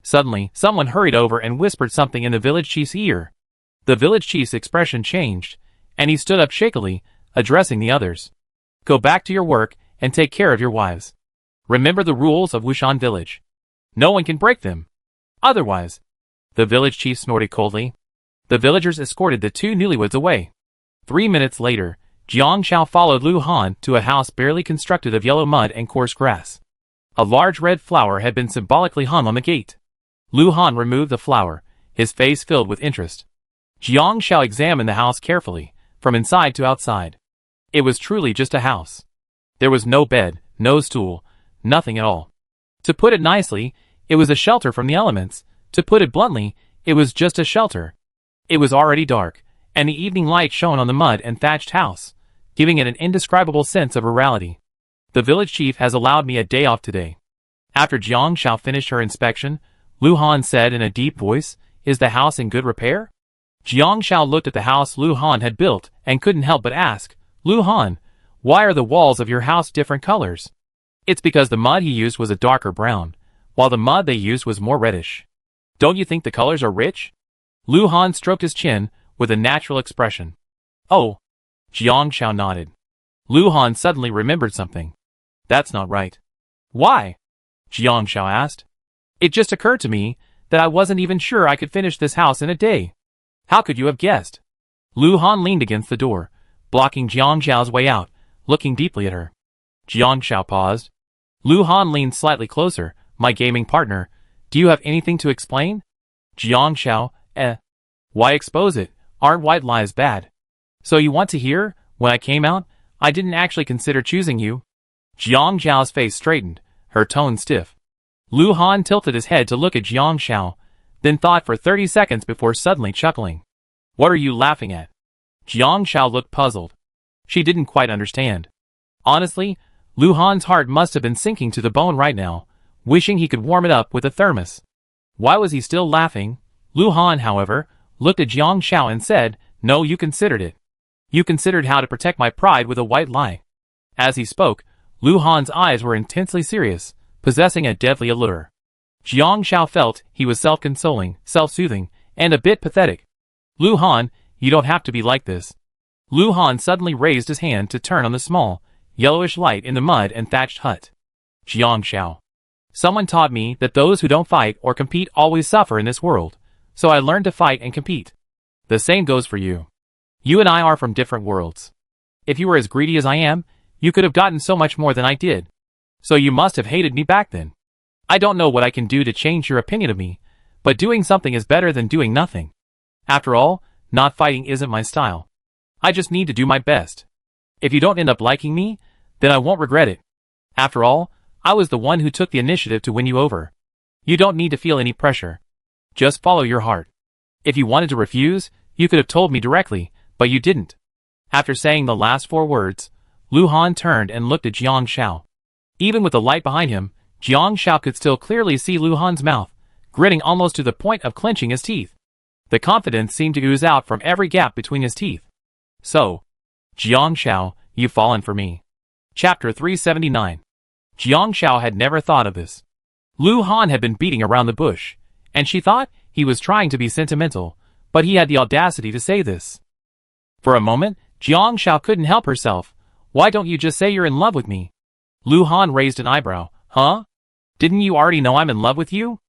Suddenly, someone hurried over and whispered something in the village chief's ear. The village chief's expression changed, and he stood up shakily, addressing the others. Go back to your work, and take care of your wives. Remember the rules of Wushan village. No one can break them. Otherwise, the village chief snorted coldly. The villagers escorted the 2 newlyweds away. 3 minutes later, Jiang Xiao followed Lu Han to a house barely constructed of yellow mud and coarse grass. A large red flower had been symbolically hung on the gate. Lu Han removed the flower, his face filled with interest. Jiang Xiao examined the house carefully, from inside to outside. It was truly just a house. There was no bed, no stool, nothing at all. To put it nicely, it was a shelter from the elements. To put it bluntly, it was just a shelter. It was already dark, and the evening light shone on the mud and thatched house, giving it an indescribable sense of rurality. The village chief has allowed me a day off today. After Jiang Xiao finished her inspection, Lu Han said in a deep voice, Is the house in good repair? Jiang Xiao looked at the house Lu Han had built and couldn't help but ask, Lu Han, why are the walls of your house different colors? It's because the mud he used was a darker brown, while the mud they used was more reddish. Don't you think the colors are rich? Lu Han stroked his chin with a natural expression. Oh. Jiang Xiao nodded. Lu Han suddenly remembered something. That's not right. Why? Jiang Xiao asked. It just occurred to me that I wasn't even sure I could finish this house in a day. How could you have guessed? Lu Han leaned against the door, blocking Jiang Xiao's way out, looking deeply at her. Jiang Xiao paused. Lu Han leaned slightly closer. My gaming partner, do you have anything to explain? Jiang Xiao, Why expose it? Aren't white lies bad? So you want to hear? When I came out, I didn't actually consider choosing you. Jiang Xiao's face straightened, her tone stiff. Lu Han tilted his head to look at Jiang Xiao, then thought for 30 seconds before suddenly chuckling. What are you laughing at? Jiang Xiao looked puzzled. She didn't quite understand. Honestly, Lu Han's heart must have been sinking to the bone right now, wishing he could warm it up with a thermos. Why was he still laughing? Lu Han, however, looked at Jiang Xiao and said, No, you considered it. You considered how to protect my pride with a white lie. As he spoke, Lu Han's eyes were intensely serious, possessing a deadly allure. Jiang Xiao felt he was self-consoling, self-soothing, and a bit pathetic. Lu Han, you don't have to be like this. Lu Han suddenly raised his hand to turn on the small, yellowish light in the mud and thatched hut. Jiang Xiao. Someone taught me that those who don't fight or compete always suffer in this world, so I learned to fight and compete. The same goes for you. You and I are from different worlds. If you were as greedy as I am, you could have gotten so much more than I did. So you must have hated me back then. I don't know what I can do to change your opinion of me, but doing something is better than doing nothing. After all, not fighting isn't my style. I just need to do my best. If you don't end up liking me, then I won't regret it. After all, I was the one who took the initiative to win you over. You don't need to feel any pressure. Just follow your heart. If you wanted to refuse, you could have told me directly, but you didn't. After saying the last 4 words, Lu Han turned and looked at Jiang Xiao. Even with the light behind him, Jiang Xiao could still clearly see Lu Han's mouth, gritting almost to the point of clenching his teeth. The confidence seemed to ooze out from every gap between his teeth. So, Jiang Xiao, you've fallen for me. Chapter 379. Jiang Xiao had never thought of this. Lu Han had been beating around the bush, and she thought he was trying to be sentimental, but he had the audacity to say this. For a moment, Jiang Xiao couldn't help herself. Why don't you just say you're in love with me? Lu Han raised an eyebrow. Huh? Didn't you already know I'm in love with you?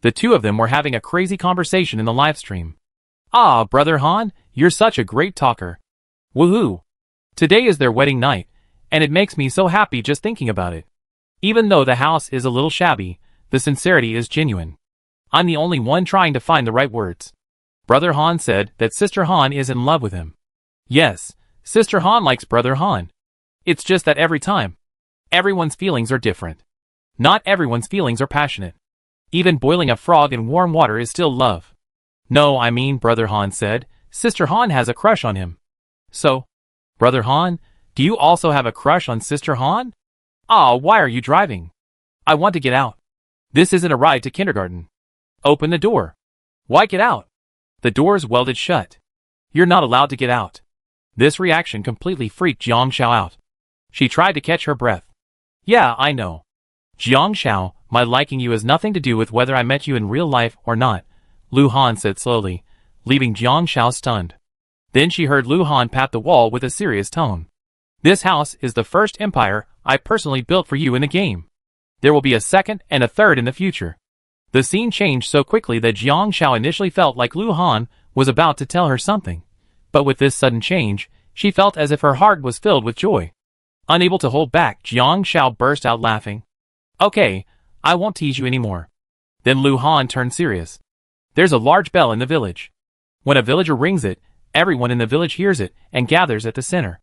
The two of them were having a crazy conversation in the live stream. Ah, Brother Han, you're such a great talker. Woohoo! Today is their wedding night, and it makes me so happy just thinking about it. Even though the house is a little shabby, the sincerity is genuine. I'm the only one trying to find the right words. Brother Han said that Sister Han is in love with him. Yes, Sister Han likes Brother Han. It's just that every time, everyone's feelings are different. Not everyone's feelings are passionate. Even boiling a frog in warm water is still love. No, I mean, Brother Han said, Sister Han has a crush on him. So, Brother Han, do you also have a crush on Sister Han? Ah, why are you driving? I want to get out. This isn't a ride to kindergarten. Open the door. Why get out? The door's welded shut. You're not allowed to get out. This reaction completely freaked Jiang Xiao out. She tried to catch her breath. Yeah, I know. Jiang Xiao, my liking you has nothing to do with whether I met you in real life or not, Lu Han said slowly, leaving Jiang Xiao stunned. Then she heard Lu Han pat the wall with a serious tone. This house is the first empire I personally built for you in the game. There will be a second and a third in the future. The scene changed so quickly that Jiang Xiao initially felt like Lu Han was about to tell her something. But with this sudden change, she felt as if her heart was filled with joy. Unable to hold back, Jiang Xiao burst out laughing. Okay, I won't tease you anymore. Then Lu Han turned serious. There's a large bell in the village. When a villager rings it, everyone in the village hears it and gathers at the center.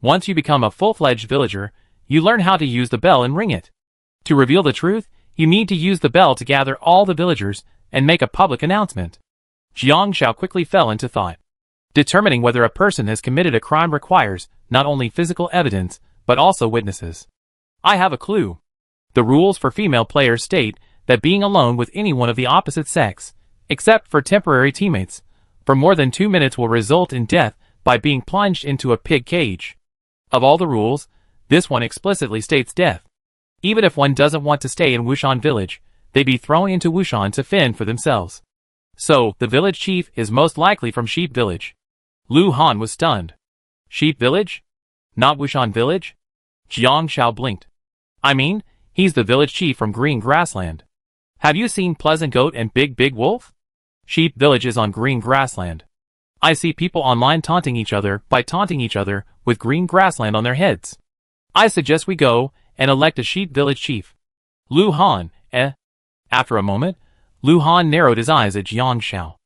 Once you become a full-fledged villager, you learn how to use the bell and ring it. To reveal the truth, you need to use the bell to gather all the villagers and make a public announcement. Jiang Xiao quickly fell into thought. Determining whether a person has committed a crime requires not only physical evidence, but also witnesses. I have a clue. The rules for female players state that being alone with anyone of the opposite sex, except for temporary teammates, for more than 2 minutes will result in death by being plunged into a pig cage. Of all the rules, this one explicitly states death. Even if one doesn't want to stay in Wushan village, they'd be thrown into Wushan to fend for themselves. So, the village chief is most likely from Sheep Village. Lu Han was stunned. Sheep Village? Not Wushan Village? Jiang Shao blinked. I mean, he's the village chief from Green Grassland. Have you seen Pleasant Goat and Big Wolf? Sheep Village is on Green Grassland. I see people online taunting each other by taunting each other with Green Grassland on their heads. I suggest we go and elect a Sheep Village chief. Lu Han, eh? After a moment, Lu Han narrowed his eyes at Jiang Shao.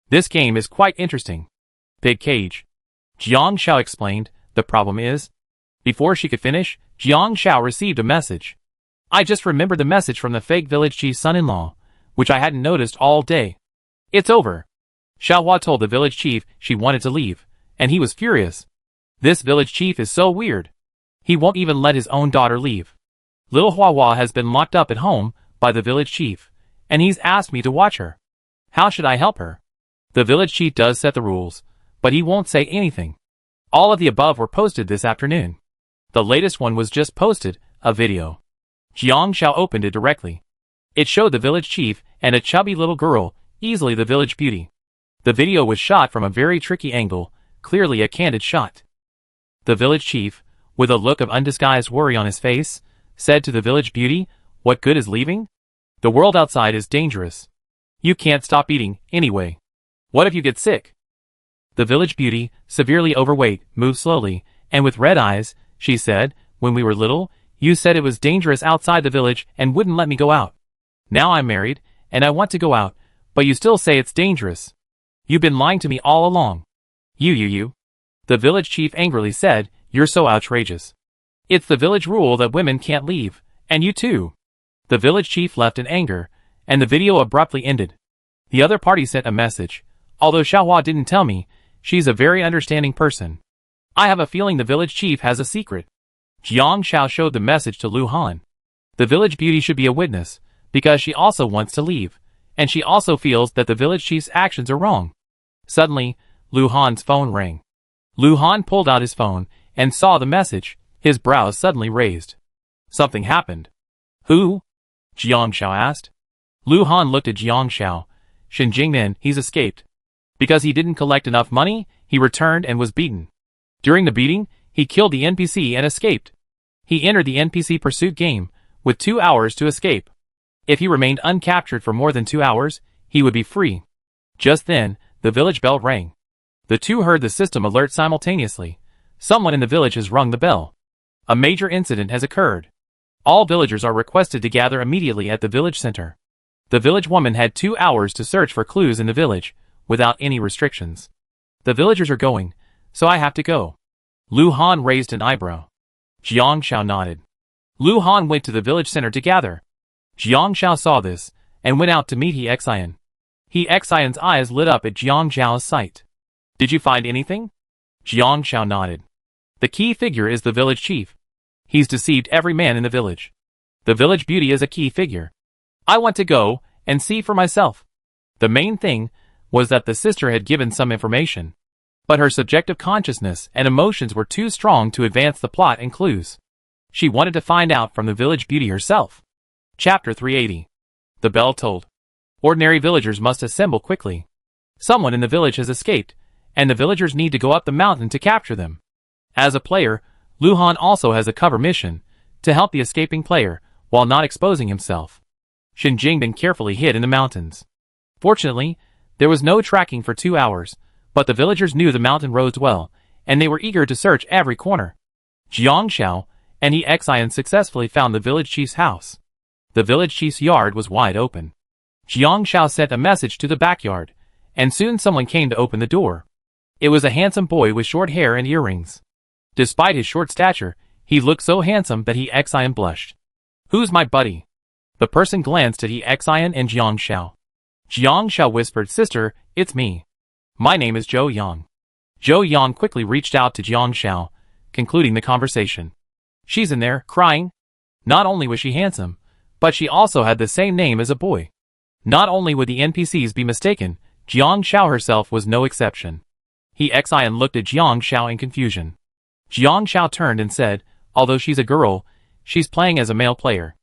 This game is quite interesting. Pig cage. Jiang Shao explained, the problem is. Before she could finish, Jiang Shao received a message. I just remembered the message from the fake village chief's son-in-law, which I hadn't noticed all day. It's over. Xiaohua told the village chief she wanted to leave, and he was furious. This village chief is so weird. He won't even let his own daughter leave. Little Huahua has been locked up at home by the village chief, and he's asked me to watch her. How should I help her? The village chief does set the rules, but he won't say anything. All of the above were posted this afternoon. The latest one was just posted, a video. Jiang Shao opened it directly. It showed the village chief and a chubby little girl, easily the village beauty. The video was shot from a very tricky angle, clearly a candid shot. The village chief, with a look of undisguised worry on his face, said to the village beauty, what good is leaving? The world outside is dangerous. You can't stop eating, anyway. What if you get sick? The village beauty, severely overweight, moved slowly, and with red eyes, she said, when we were little, you said it was dangerous outside the village and wouldn't let me go out. Now I'm married, and I want to go out, but you still say it's dangerous. You've been lying to me all along. You. The village chief angrily said, you're so outrageous. It's the village rule that women can't leave, and you too. The village chief left in anger, and the video abruptly ended. The other party sent a message. Although Xiaohua didn't tell me, she's a very understanding person. I have a feeling the village chief has a secret. Jiang Shao showed the message to Lu Han. The village beauty should be a witness, because she also wants to leave, and she also feels that the village chief's actions are wrong. Suddenly, Lu Han's phone rang. Lu Han pulled out his phone and saw the message, his brows suddenly raised. Something happened. Who? Jiang Shao asked. Lu Han looked at Jiang Shao. Shen Jingmen, he's escaped. Because he didn't collect enough money, he returned and was beaten. During the beating, he killed the NPC and escaped. He entered the NPC pursuit game, with 2 hours to escape. If he remained uncaptured for more than 2 hours, he would be free. Just then, the village bell rang. The two heard the system alert simultaneously. Someone in the village has rung the bell. A major incident has occurred. All villagers are requested to gather immediately at the village center. The village woman had 2 hours to search for clues in the village, without any restrictions. The villagers are going, so I have to go. Lu Han raised an eyebrow. Jiang Shao nodded. Lu Han went to the village center to gather. Jiang Shao saw this, and went out to meet He Xian. He Xian's eyes lit up at Jiang Shao's sight. Did you find anything? Jiang Shao nodded. The key figure is the village chief. He's deceived every man in the village. The village beauty is a key figure. I want to go and see for myself. The main thing was that the sister had given some information, but her subjective consciousness and emotions were too strong to advance the plot and clues. She wanted to find out from the village beauty herself. Chapter 380. The bell tolled. Ordinary villagers must assemble quickly. Someone in the village has escaped, and the villagers need to go up the mountain to capture them. As a player, Lu Han also has a cover mission, to help the escaping player, while not exposing himself. Shen Jingben carefully hid in the mountains. Fortunately, there was no tracking for 2 hours, but the villagers knew the mountain roads well, and they were eager to search every corner. Jiang Shao and He Xian successfully found the village chief's house. The village chief's yard was wide open. Jiang Shao sent a message to the backyard, and soon someone came to open the door. It was a handsome boy with short hair and earrings. Despite his short stature, he looked so handsome that He Xian blushed. Who's my buddy? The person glanced at He Xian and Jiang Shao. Jiang Shao whispered, Sister, it's me. My name is Zhou Yang. Zhou Yang quickly reached out to Jiang Shao, concluding the conversation. She's in there, crying. Not only was she handsome, but she also had the same name as a boy. Not only would the NPCs be mistaken, Jiang Shao herself was no exception. He Xian looked at Jiang Shao in confusion. Jiang Shao turned and said, although she's a girl, she's playing as a male player.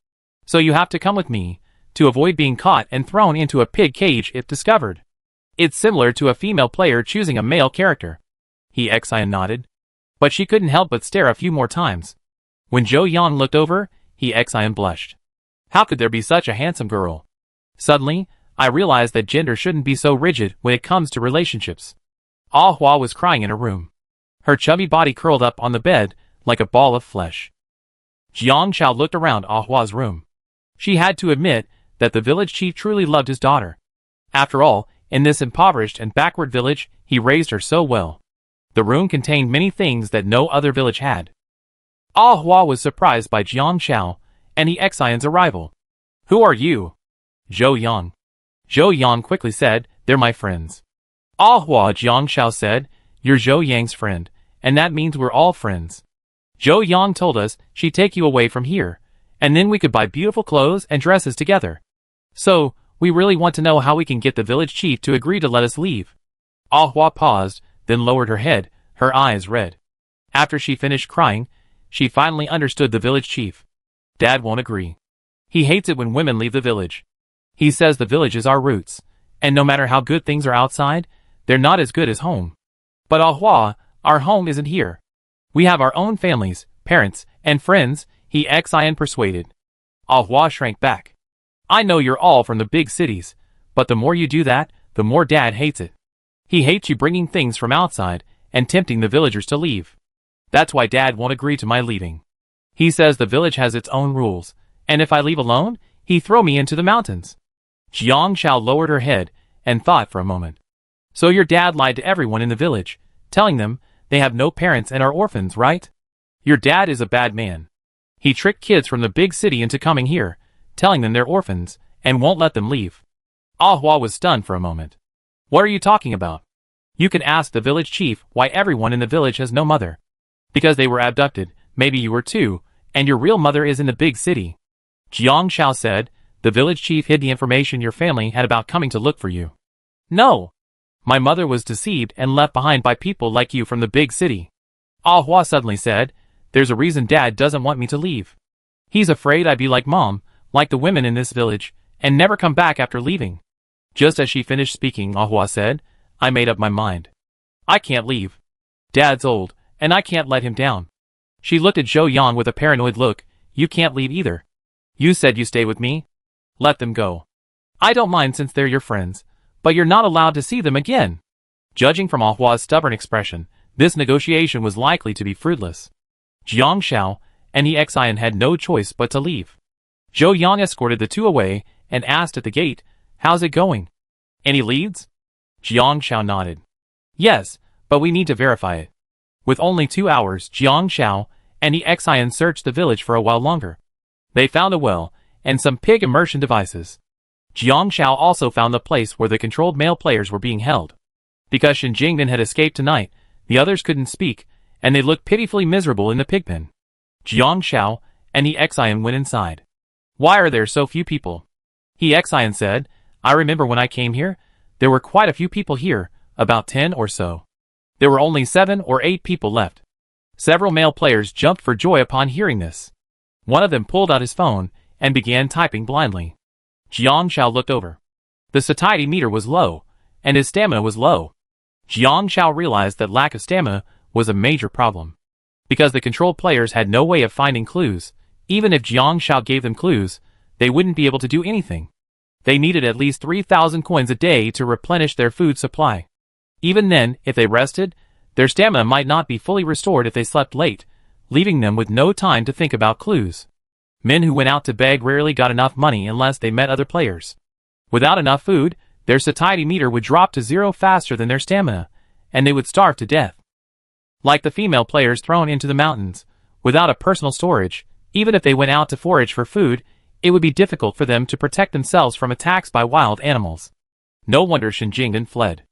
So you have to come with me, to avoid being caught and thrown into a pig cage if discovered. It's similar to a female player choosing a male character. He Xian nodded. But she couldn't help but stare a few more times. When Zhou Yang looked over, He Xian blushed. How could there be such a handsome girl? Suddenly, I realized that gender shouldn't be so rigid when it comes to relationships. Ah Hua was crying in her room. Her chubby body curled up on the bed like a ball of flesh. Jiang Shao looked around Ah Hua's room. She had to admit that the village chief truly loved his daughter. After all, in this impoverished and backward village, he raised her so well. The room contained many things that no other village had. Ah Hua was surprised by Jiang Shao and He Xian's arrival. Who are you? Zhou Yang. Zhou Yang quickly said, they're my friends. Ah Hua, Jiang Shao said, you're Zhou Yang's friend, and that means we're all friends. Zhou Yang told us she'd take you away from here, and then we could buy beautiful clothes and dresses together. So, we really want to know how we can get the village chief to agree to let us leave. Ah Hua paused, then lowered her head, her eyes red. After she finished crying, she finally understood the village chief. Dad won't agree. He hates it when women leave the village. He says the village is our roots, and no matter how good things are outside, they're not as good as home. But Ah Hua, our home isn't here. We have our own families, parents, and friends, He Xian persuaded. Ah Hua shrank back. I know you're all from the big cities, but the more you do that, the more Dad hates it. He hates you bringing things from outside and tempting the villagers to leave. That's why Dad won't agree to my leaving. He says the village has its own rules, and if I leave alone, he'll throw me into the mountains. Jiang Shao lowered her head and thought for a moment. So your dad lied to everyone in the village, telling them they have no parents and are orphans, right? Your dad is a bad man. He tricked kids from the big city into coming here, telling them they're orphans, and won't let them leave. Ah Hua was stunned for a moment. What are you talking about? You can ask the village chief why everyone in the village has no mother. Because they were abducted, maybe you were too, and your real mother is in the big city. Jiang Shao said, the village chief hid the information your family had about coming to look for you. No! My mother was deceived and left behind by people like you from the big city. Ah Hua suddenly said, there's a reason Dad doesn't want me to leave. He's afraid I'd be like Mom, like the women in this village, and never come back after leaving. Just as she finished speaking, Ah Hua said, I made up my mind. I can't leave. Dad's old, and I can't let him down. She looked at Zhou Yang with a paranoid look. You can't leave either. You said you stay with me? Let them go. I don't mind since they're your friends, but you're not allowed to see them again. Judging from Ah Hua's stubborn expression, this negotiation was likely to be fruitless. Jiang Shao and He Xian had no choice but to leave. Zhou Yang escorted the two away and asked at the gate, how's it going? Any leads? Jiang Shao nodded. Yes, but we need to verify it. With only 2 hours, Jiang Shao and He Xian searched the village for a while longer. They found a well and some pig immersion devices. Jiang Shao also found the place where the controlled male players were being held. Because Shen Jingden had escaped tonight, the others couldn't speak, and they looked pitifully miserable in the pigpen. Jiang Shao and He Xian went inside. Why are there so few people? He Xian said, I remember when I came here, there were quite a few people here, about 10 or so. There were only 7 or 8 people left. Several male players jumped for joy upon hearing this. One of them pulled out his phone and began typing blindly. Jiang Shao looked over. The satiety meter was low, and his stamina was low. Jiang Shao realized that lack of stamina was a major problem. Because the controlled players had no way of finding clues, even if Jiang Shao gave them clues, they wouldn't be able to do anything. They needed at least 3,000 coins a day to replenish their food supply. Even then, if they rested, their stamina might not be fully restored if they slept late, leaving them with no time to think about clues. Men who went out to beg rarely got enough money unless they met other players. Without enough food, their satiety meter would drop to 0 faster than their stamina, and they would starve to death. Like the female players thrown into the mountains, without a personal storage, even if they went out to forage for food, it would be difficult for them to protect themselves from attacks by wild animals. No wonder Shen Jingden fled.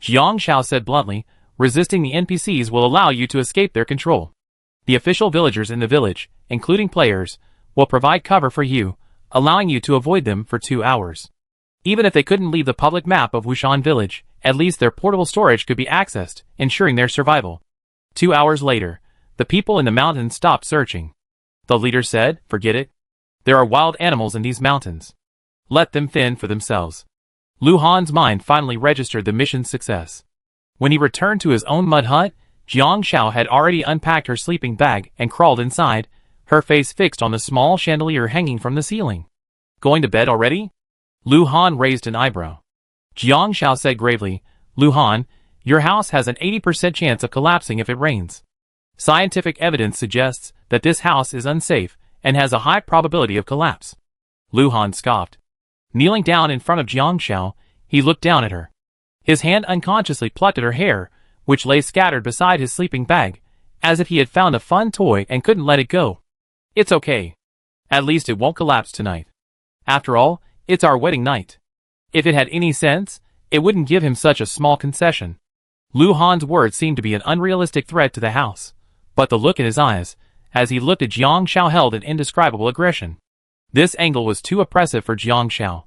Jiang Shao said bluntly, resisting the NPCs will allow you to escape their control. The official villagers in the village, including players, will provide cover for you, allowing you to avoid them for 2 hours. Even if they couldn't leave the public map of Wushan village, at least their portable storage could be accessed, ensuring their survival. 2 hours later, the people in the mountains stopped searching. The leader said, forget it. There are wild animals in these mountains. Let them fend for themselves. Lu Han's mind finally registered the mission's success. When he returned to his own mud hut, Jiang Xiao had already unpacked her sleeping bag and crawled inside, her face fixed on the small chandelier hanging from the ceiling. Going to bed already? Lu Han raised an eyebrow. Jiang Xiao said gravely, Lu Han, your house has an 80% chance of collapsing if it rains. Scientific evidence suggests that this house is unsafe and has a high probability of collapse. Lu Han scoffed. Kneeling down in front of Jiang Xiao, he looked down at her. His hand unconsciously plucked at her hair, which lay scattered beside his sleeping bag, as if he had found a fun toy and couldn't let it go. It's okay. At least it won't collapse tonight. After all, it's our wedding night. If it had any sense, it wouldn't give him such a small concession. Lu Han's words seemed to be an unrealistic threat to the house, but the look in his eyes, as he looked at Jiang Xiao, held an indescribable aggression. This angle was too oppressive for Jiang Xiao.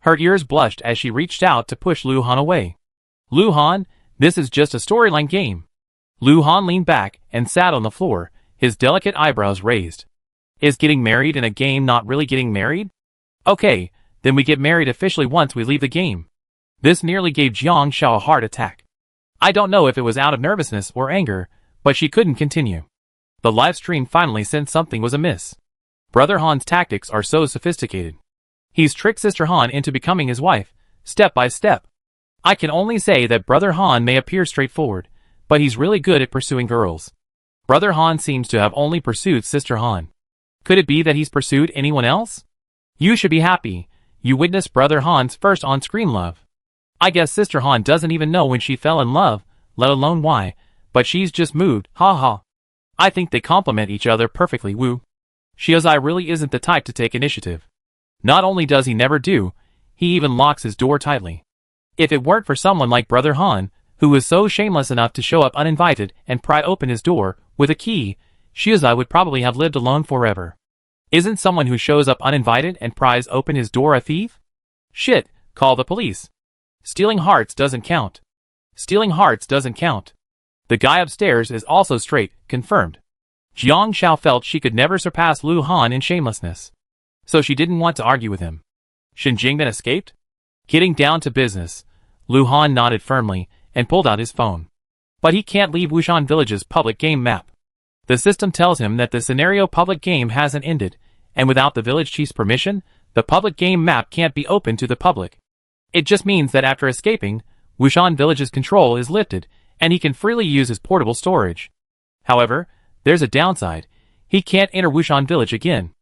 Her ears blushed as she reached out to push Lu Han away. Lu Han, this is just a storyline game. Lu Han leaned back and sat on the floor, his delicate eyebrows raised. Is getting married in a game not really getting married? Okay, then we get married officially once we leave the game. This nearly gave Jiang Xiao a heart attack. I don't know if it was out of nervousness or anger, but she couldn't continue. The live stream finally sensed something was amiss. Brother Han's tactics are so sophisticated. He's tricked Sister Han into becoming his wife, step by step. I can only say that Brother Han may appear straightforward, but he's really good at pursuing girls. Brother Han seems to have only pursued Sister Han. Could it be that he's pursued anyone else? You should be happy. You witnessed Brother Han's first on-screen love. I guess Sister Han doesn't even know when she fell in love, let alone why, but she's just moved, ha. I think they complement each other perfectly, woo. Shiozai really isn't the type to take initiative. Not only does he never do, he even locks his door tightly. If it weren't for someone like Brother Han, who is so shameless enough to show up uninvited and pry open his door with a key, Shiozai would probably have lived alone forever. Isn't someone who shows up uninvited and pries open his door a thief? Shit, call the police. Stealing hearts doesn't count. Stealing hearts doesn't count. The guy upstairs is also straight, confirmed. Jiang Xiao felt she could never surpass Lu Han in shamelessness. So she didn't want to argue with him. Shinjing then escaped? Getting down to business, Lu Han nodded firmly and pulled out his phone. But he can't leave Wushan Village's public game map. The system tells him that the scenario public game hasn't ended, and without the village chief's permission, the public game map can't be opened to the public. It just means that after escaping, Wushan Village's control is lifted, and he can freely use his portable storage. However, there's a downside. He can't enter Wushan Village again.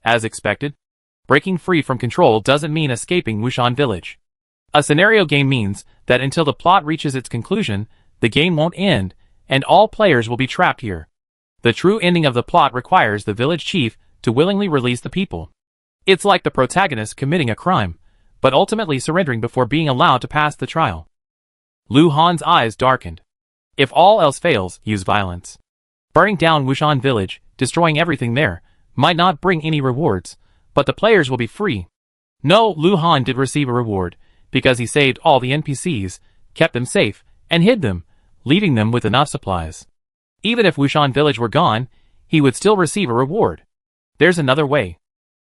As expected, breaking free from control doesn't mean escaping Wushan Village. A scenario game means that until the plot reaches its conclusion, the game won't end, and all players will be trapped here. The true ending of the plot requires the village chief to willingly release the people. It's like the protagonist committing a crime, but ultimately surrendering before being allowed to pass the trial. Lu Han's eyes darkened. If all else fails, use violence. Burning down Wushan Village, destroying everything there, might not bring any rewards, but the players will be free. No, Lu Han did receive a reward, because he saved all the NPCs, kept them safe, and hid them, leaving them with enough supplies. Even if Wushan Village were gone, he would still receive a reward. There's another way.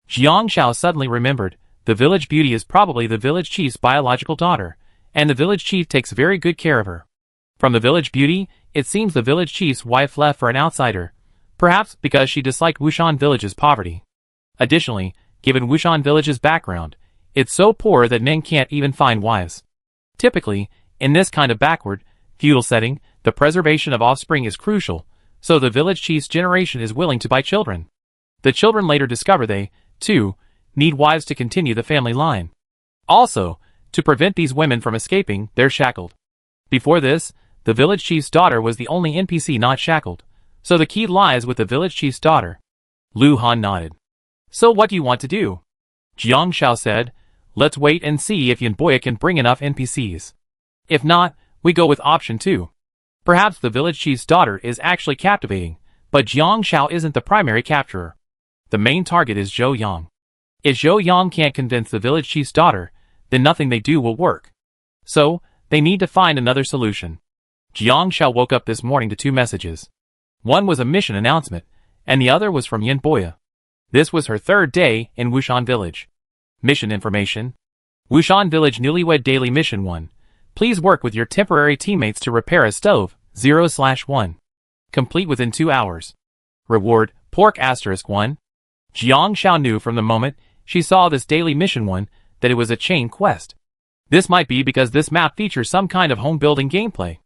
Jiang Xiao suddenly remembered, the village beauty is probably the village chief's biological daughter, and the village chief takes very good care of her. From the village beauty, it seems the village chief's wife left for an outsider, perhaps because she disliked Wushan Village's poverty. Additionally, given Wushan Village's background, it's so poor that men can't even find wives. Typically, in this kind of backward, feudal setting, the preservation of offspring is crucial, so the village chief's generation is willing to buy children. The children later discover they, too, need wives to continue the family line. Also, to prevent these women from escaping, they're shackled. Before this, the village chief's daughter was the only NPC not shackled, so the key lies with the village chief's daughter. Lu Han nodded. So what do you want to do? Jiang Xiao said, let's wait and see if Yanboya can bring enough NPCs. If not, we go with option 2. Perhaps the village chief's daughter is actually captivating, but Jiang Xiao isn't the primary capturer. The main target is Zhou Yang. If Zhou Yang can't convince the village chief's daughter, then nothing they do will work. So, they need to find another solution. Jiang Xiao woke up this morning to 2 messages. One was a mission announcement, and the other was from Yanboya. This was her 3rd day in Wushan Village. Mission information. Wushan Village Newlywed Daily Mission 1. Please work with your temporary teammates to repair a stove, 0/1. Complete within 2 hours. Reward, pork *1. Jiang Xiao knew from the moment she saw this daily mission 1 that it was a chain quest. This might be because this map features some kind of home building gameplay.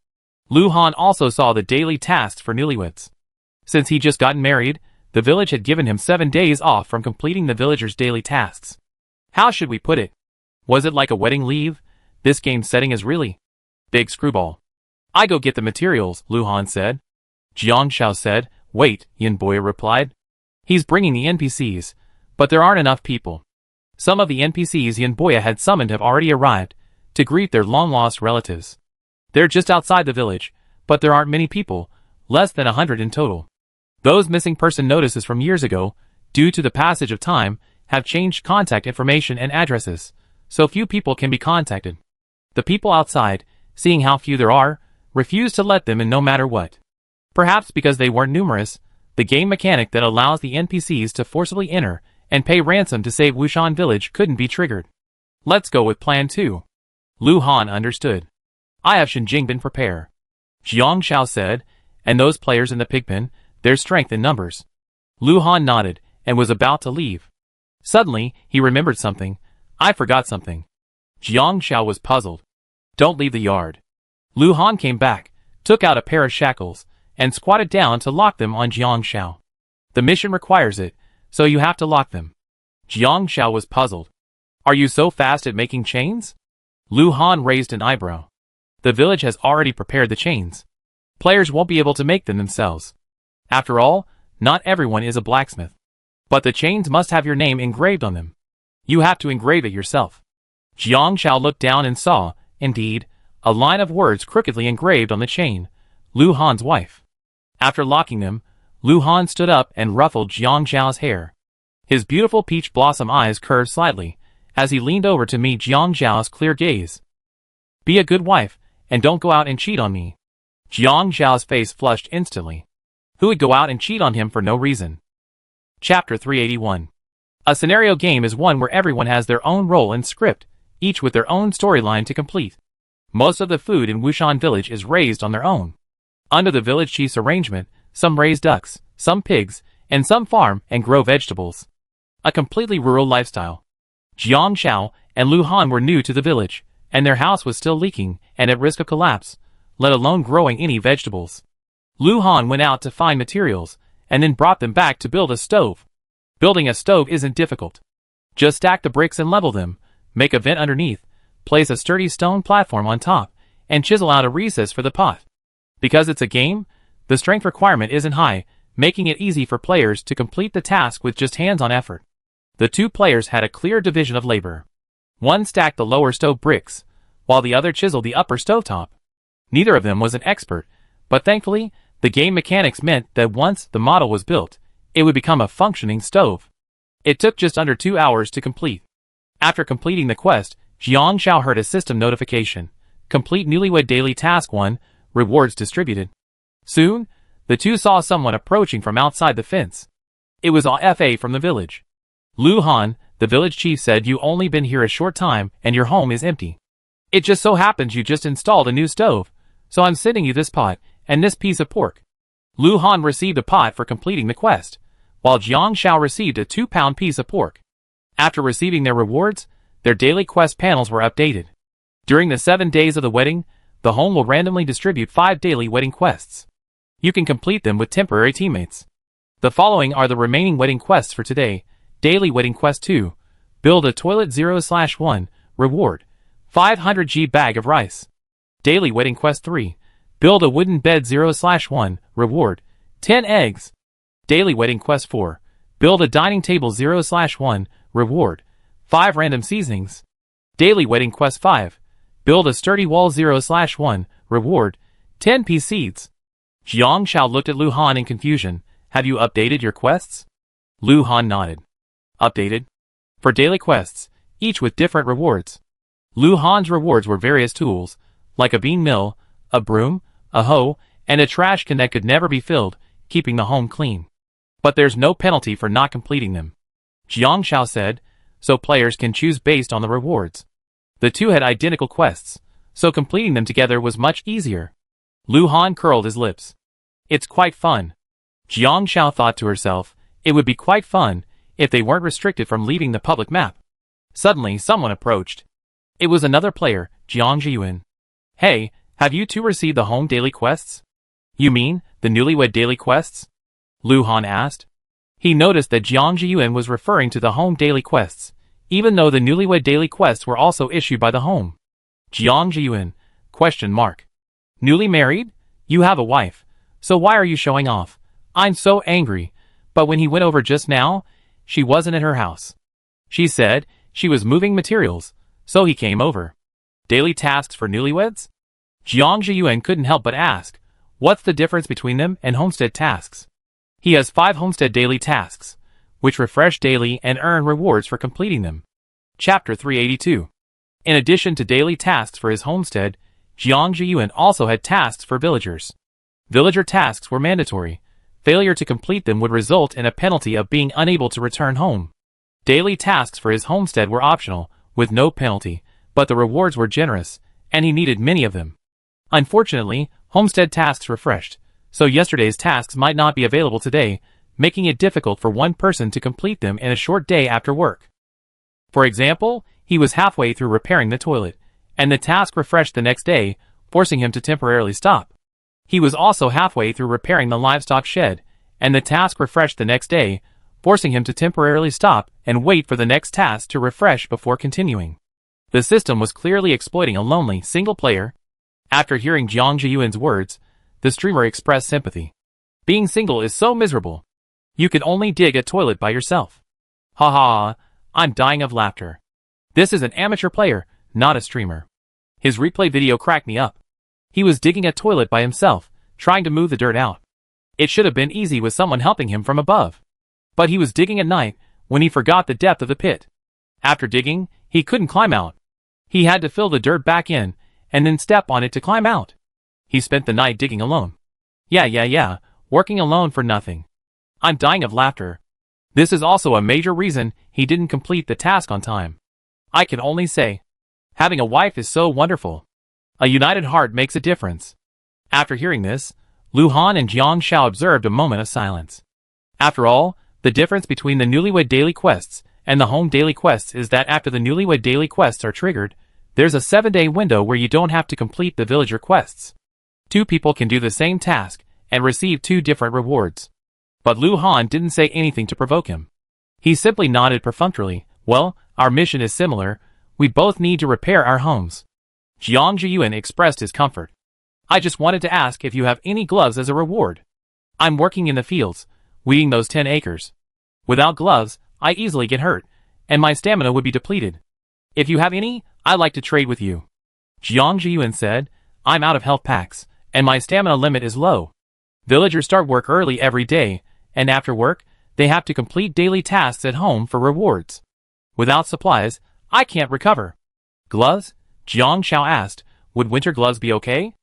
Lu Han also saw the daily tasks for newlyweds. Since he just gotten married, the village had given him 7 days off from completing the villagers' daily tasks. How should we put it? Was it like a wedding leave? This game's setting is really big screwball. I go get the materials, Lu Han said. Jiang Xiao said. Wait, Yin Boya replied. He's bringing the NPCs, but there aren't enough people. Some of the NPCs Yin Boya had summoned have already arrived to greet their long-lost relatives. They're just outside the village, but there aren't many people, less than 100 in total. Those missing person notices from years ago, due to the passage of time, have changed contact information and addresses, so few people can be contacted. The people outside, seeing how few there are, refuse to let them in no matter what. Perhaps because they weren't numerous, the game mechanic that allows the NPCs to forcibly enter and pay ransom to save Wushan Village couldn't be triggered. Let's go with Plan 2. Lu Han understood. I have Shinjingbin prepare. Jiang Xiao said, and those players in the pigpen, their strength in numbers. Lu Han nodded and was about to leave. Suddenly, he remembered something. I forgot something. Jiang Xiao was puzzled. Don't leave the yard. Lu Han came back, took out a pair of shackles, and squatted down to lock them on Jiang Xiao. The mission requires it, so you have to lock them. Jiang Xiao was puzzled. Are you so fast at making chains? Lu Han raised an eyebrow. The village has already prepared the chains. Players won't be able to make them themselves. After all, not everyone is a blacksmith. But the chains must have your name engraved on them. You have to engrave it yourself. Jiang Xiao looked down and saw, indeed, a line of words crookedly engraved on the chain, Lu Han's wife. After locking them, Lu Han stood up and ruffled Jiang Xiao's hair. His beautiful peach blossom eyes curved slightly, as he leaned over to meet Jiang Xiao's clear gaze. Be a good wife, and don't go out and cheat on me. Jiang Xiao's face flushed instantly. Who would go out and cheat on him for no reason? Chapter 381. A scenario game is one where everyone has their own role and script, each with their own storyline to complete. Most of the food in Wushan Village is raised on their own. Under the village chief's arrangement, some raise ducks, some pigs, and some farm and grow vegetables. A completely rural lifestyle. Jiang Xiao and Lu Han were new to the village, and their house was still leaking and at risk of collapse, let alone growing any vegetables. Lu Han went out to find materials, and then brought them back to build a stove. Building a stove isn't difficult. Just stack the bricks and level them, make a vent underneath, place a sturdy stone platform on top, and chisel out a recess for the pot. Because it's a game, the strength requirement isn't high, making it easy for players to complete the task with just hands-on effort. The two players had a clear division of labor. One stacked the lower stove bricks, while the other chiseled the upper stovetop. Neither of them was an expert, but thankfully, the game mechanics meant that once the model was built, it would become a functioning stove. It took just under 2 hours to complete. After completing the quest, Jiang Xiao heard a system notification. Complete Newlywed Daily Task 1, rewards distributed. Soon, the two saw someone approaching from outside the fence. It was a FA from the village. Lu Han, the village chief, said you only been here a short time and your home is empty. It just so happens you just installed a new stove, so I'm sending you this pot and this piece of pork. Lu Han received a pot for completing the quest, while Jiang Xiao received a 2-pound piece of pork. After receiving their rewards, their daily quest panels were updated. During the 7 days of the wedding, the home will randomly distribute 5 daily wedding quests. You can complete them with temporary teammates. The following are the remaining wedding quests for today. Daily Wedding Quest 2. Build a toilet 0/1. Reward. 500g bag of rice. Daily Wedding Quest 3. Build a wooden bed 0/1. Reward. 10 eggs. Daily Wedding Quest 4. Build a dining table 0/1. Reward. 5 random seasonings. Daily Wedding Quest 5. Build a sturdy wall 0/1. Reward. 10 pea seeds. Jiang Xiao looked at Lu Han in confusion. Have you updated your quests? Lu Han nodded. Updated? For daily quests, each with different rewards. Lu Han's rewards were various tools, like a bean mill, a broom, a hoe, and a trash can that could never be filled, keeping the home clean. But there's no penalty for not completing them. Jiang Xiao said, so players can choose based on the rewards. The two had identical quests, so completing them together was much easier. Lu Han curled his lips. It's quite fun. Jiang Xiao thought to herself, it would be quite fun if they weren't restricted from leaving the public map. Suddenly, someone approached. It was another player, Jiang Zhiyuan. Hey, have you two received the home daily quests? You mean, the newlywed daily quests? Lu Han asked. He noticed that Jiang Zhiyuan was referring to the home daily quests, even though the newlywed daily quests were also issued by the home. Jiang Zhiyuan, ? Newly married? You have a wife, so why are you showing off? I'm so angry, but when he went over just now, she wasn't at her house. She said she was moving materials, so he came over. Daily tasks for newlyweds? Jiang Zhiyuan couldn't help but ask, what's the difference between them and homestead tasks? He has 5 homestead daily tasks, which refresh daily and earn rewards for completing them. Chapter 382. In addition to daily tasks for his homestead, Jiang Zhiyuan also had tasks for villagers. Villager tasks were mandatory. Failure to complete them would result in a penalty of being unable to return home. Daily tasks for his homestead were optional, with no penalty, but the rewards were generous, and he needed many of them. Unfortunately, homestead tasks refreshed, so yesterday's tasks might not be available today, making it difficult for one person to complete them in a short day after work. For example, he was halfway through repairing the toilet, and the task refreshed the next day, forcing him to temporarily stop. He was also halfway through repairing the livestock shed, and the task refreshed the next day, forcing him to temporarily stop and wait for the next task to refresh before continuing. The system was clearly exploiting a lonely, single player. After hearing Jiang Zhiyuan's words, the streamer expressed sympathy. Being single is so miserable. You can only dig a toilet by yourself. Ha ha, I'm dying of laughter. This is an amateur player, not a streamer. His replay video cracked me up. He was digging a toilet by himself, trying to move the dirt out. It should have been easy with someone helping him from above. But he was digging at night, when he forgot the depth of the pit. After digging, he couldn't climb out. He had to fill the dirt back in, and then step on it to climb out. He spent the night digging alone. Yeah, working alone for nothing. I'm dying of laughter. This is also a major reason he didn't complete the task on time. I can only say, having a wife is so wonderful. A united heart makes a difference. After hearing this, Lu Han and Jiang Xiao observed a moment of silence. After all, the difference between the newlywed daily quests and the home daily quests is that after the newlywed daily quests are triggered, there's a 7-day window where you don't have to complete the villager quests. 2 people can do the same task and receive 2 different rewards. But Lu Han didn't say anything to provoke him. He simply nodded perfunctorily. Well, our mission is similar. We both need to repair our homes. Jiang Zhiyuan expressed his comfort. I just wanted to ask if you have any gloves as a reward. I'm working in the fields, weeding those 10 acres. Without gloves, I easily get hurt, and my stamina would be depleted. If you have any, I'd like to trade with you. Jiang Zhiyuan said, I'm out of health packs, and my stamina limit is low. Villagers start work early every day, and after work, they have to complete daily tasks at home for rewards. Without supplies, I can't recover. Gloves? Jiang Xiao asked, would winter gloves be okay?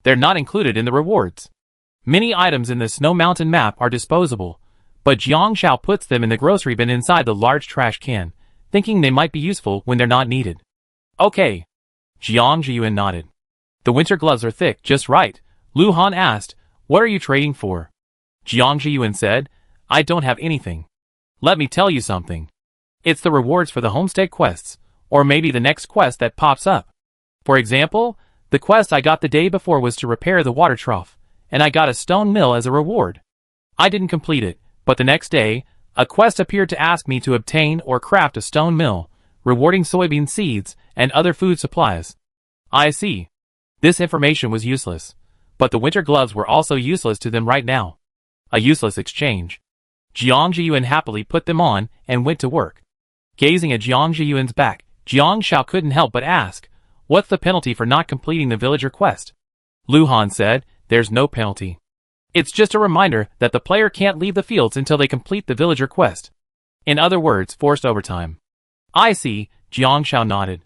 They're not included in the rewards. Many items in the Snow Mountain map are disposable, but Jiang Xiao puts them in the grocery bin inside the large trash can, thinking they might be useful when they're not needed. Okay. Jiang Zhiyuan nodded. The winter gloves are thick, just right. Lu Han asked, what are you trading for? Jiang Zhiyuan said, I don't have anything. Let me tell you something. It's the rewards for the homestead quests, or maybe the next quest that pops up. For example, the quest I got the day before was to repair the water trough, and I got a stone mill as a reward. I didn't complete it, but the next day, a quest appeared to ask me to obtain or craft a stone mill, rewarding soybean seeds and other food supplies. I see. This information was useless, but the winter gloves were also useless to them right now. A useless exchange. Jiang Zhiyuan happily put them on and went to work. Gazing at Jiang Zhiyuan's back, Jiang Xiao couldn't help but ask, what's the penalty for not completing the villager quest? Lu Han said, there's no penalty. It's just a reminder that the player can't leave the fields until they complete the villager quest. In other words, forced overtime. I see, Jiang Xiao nodded.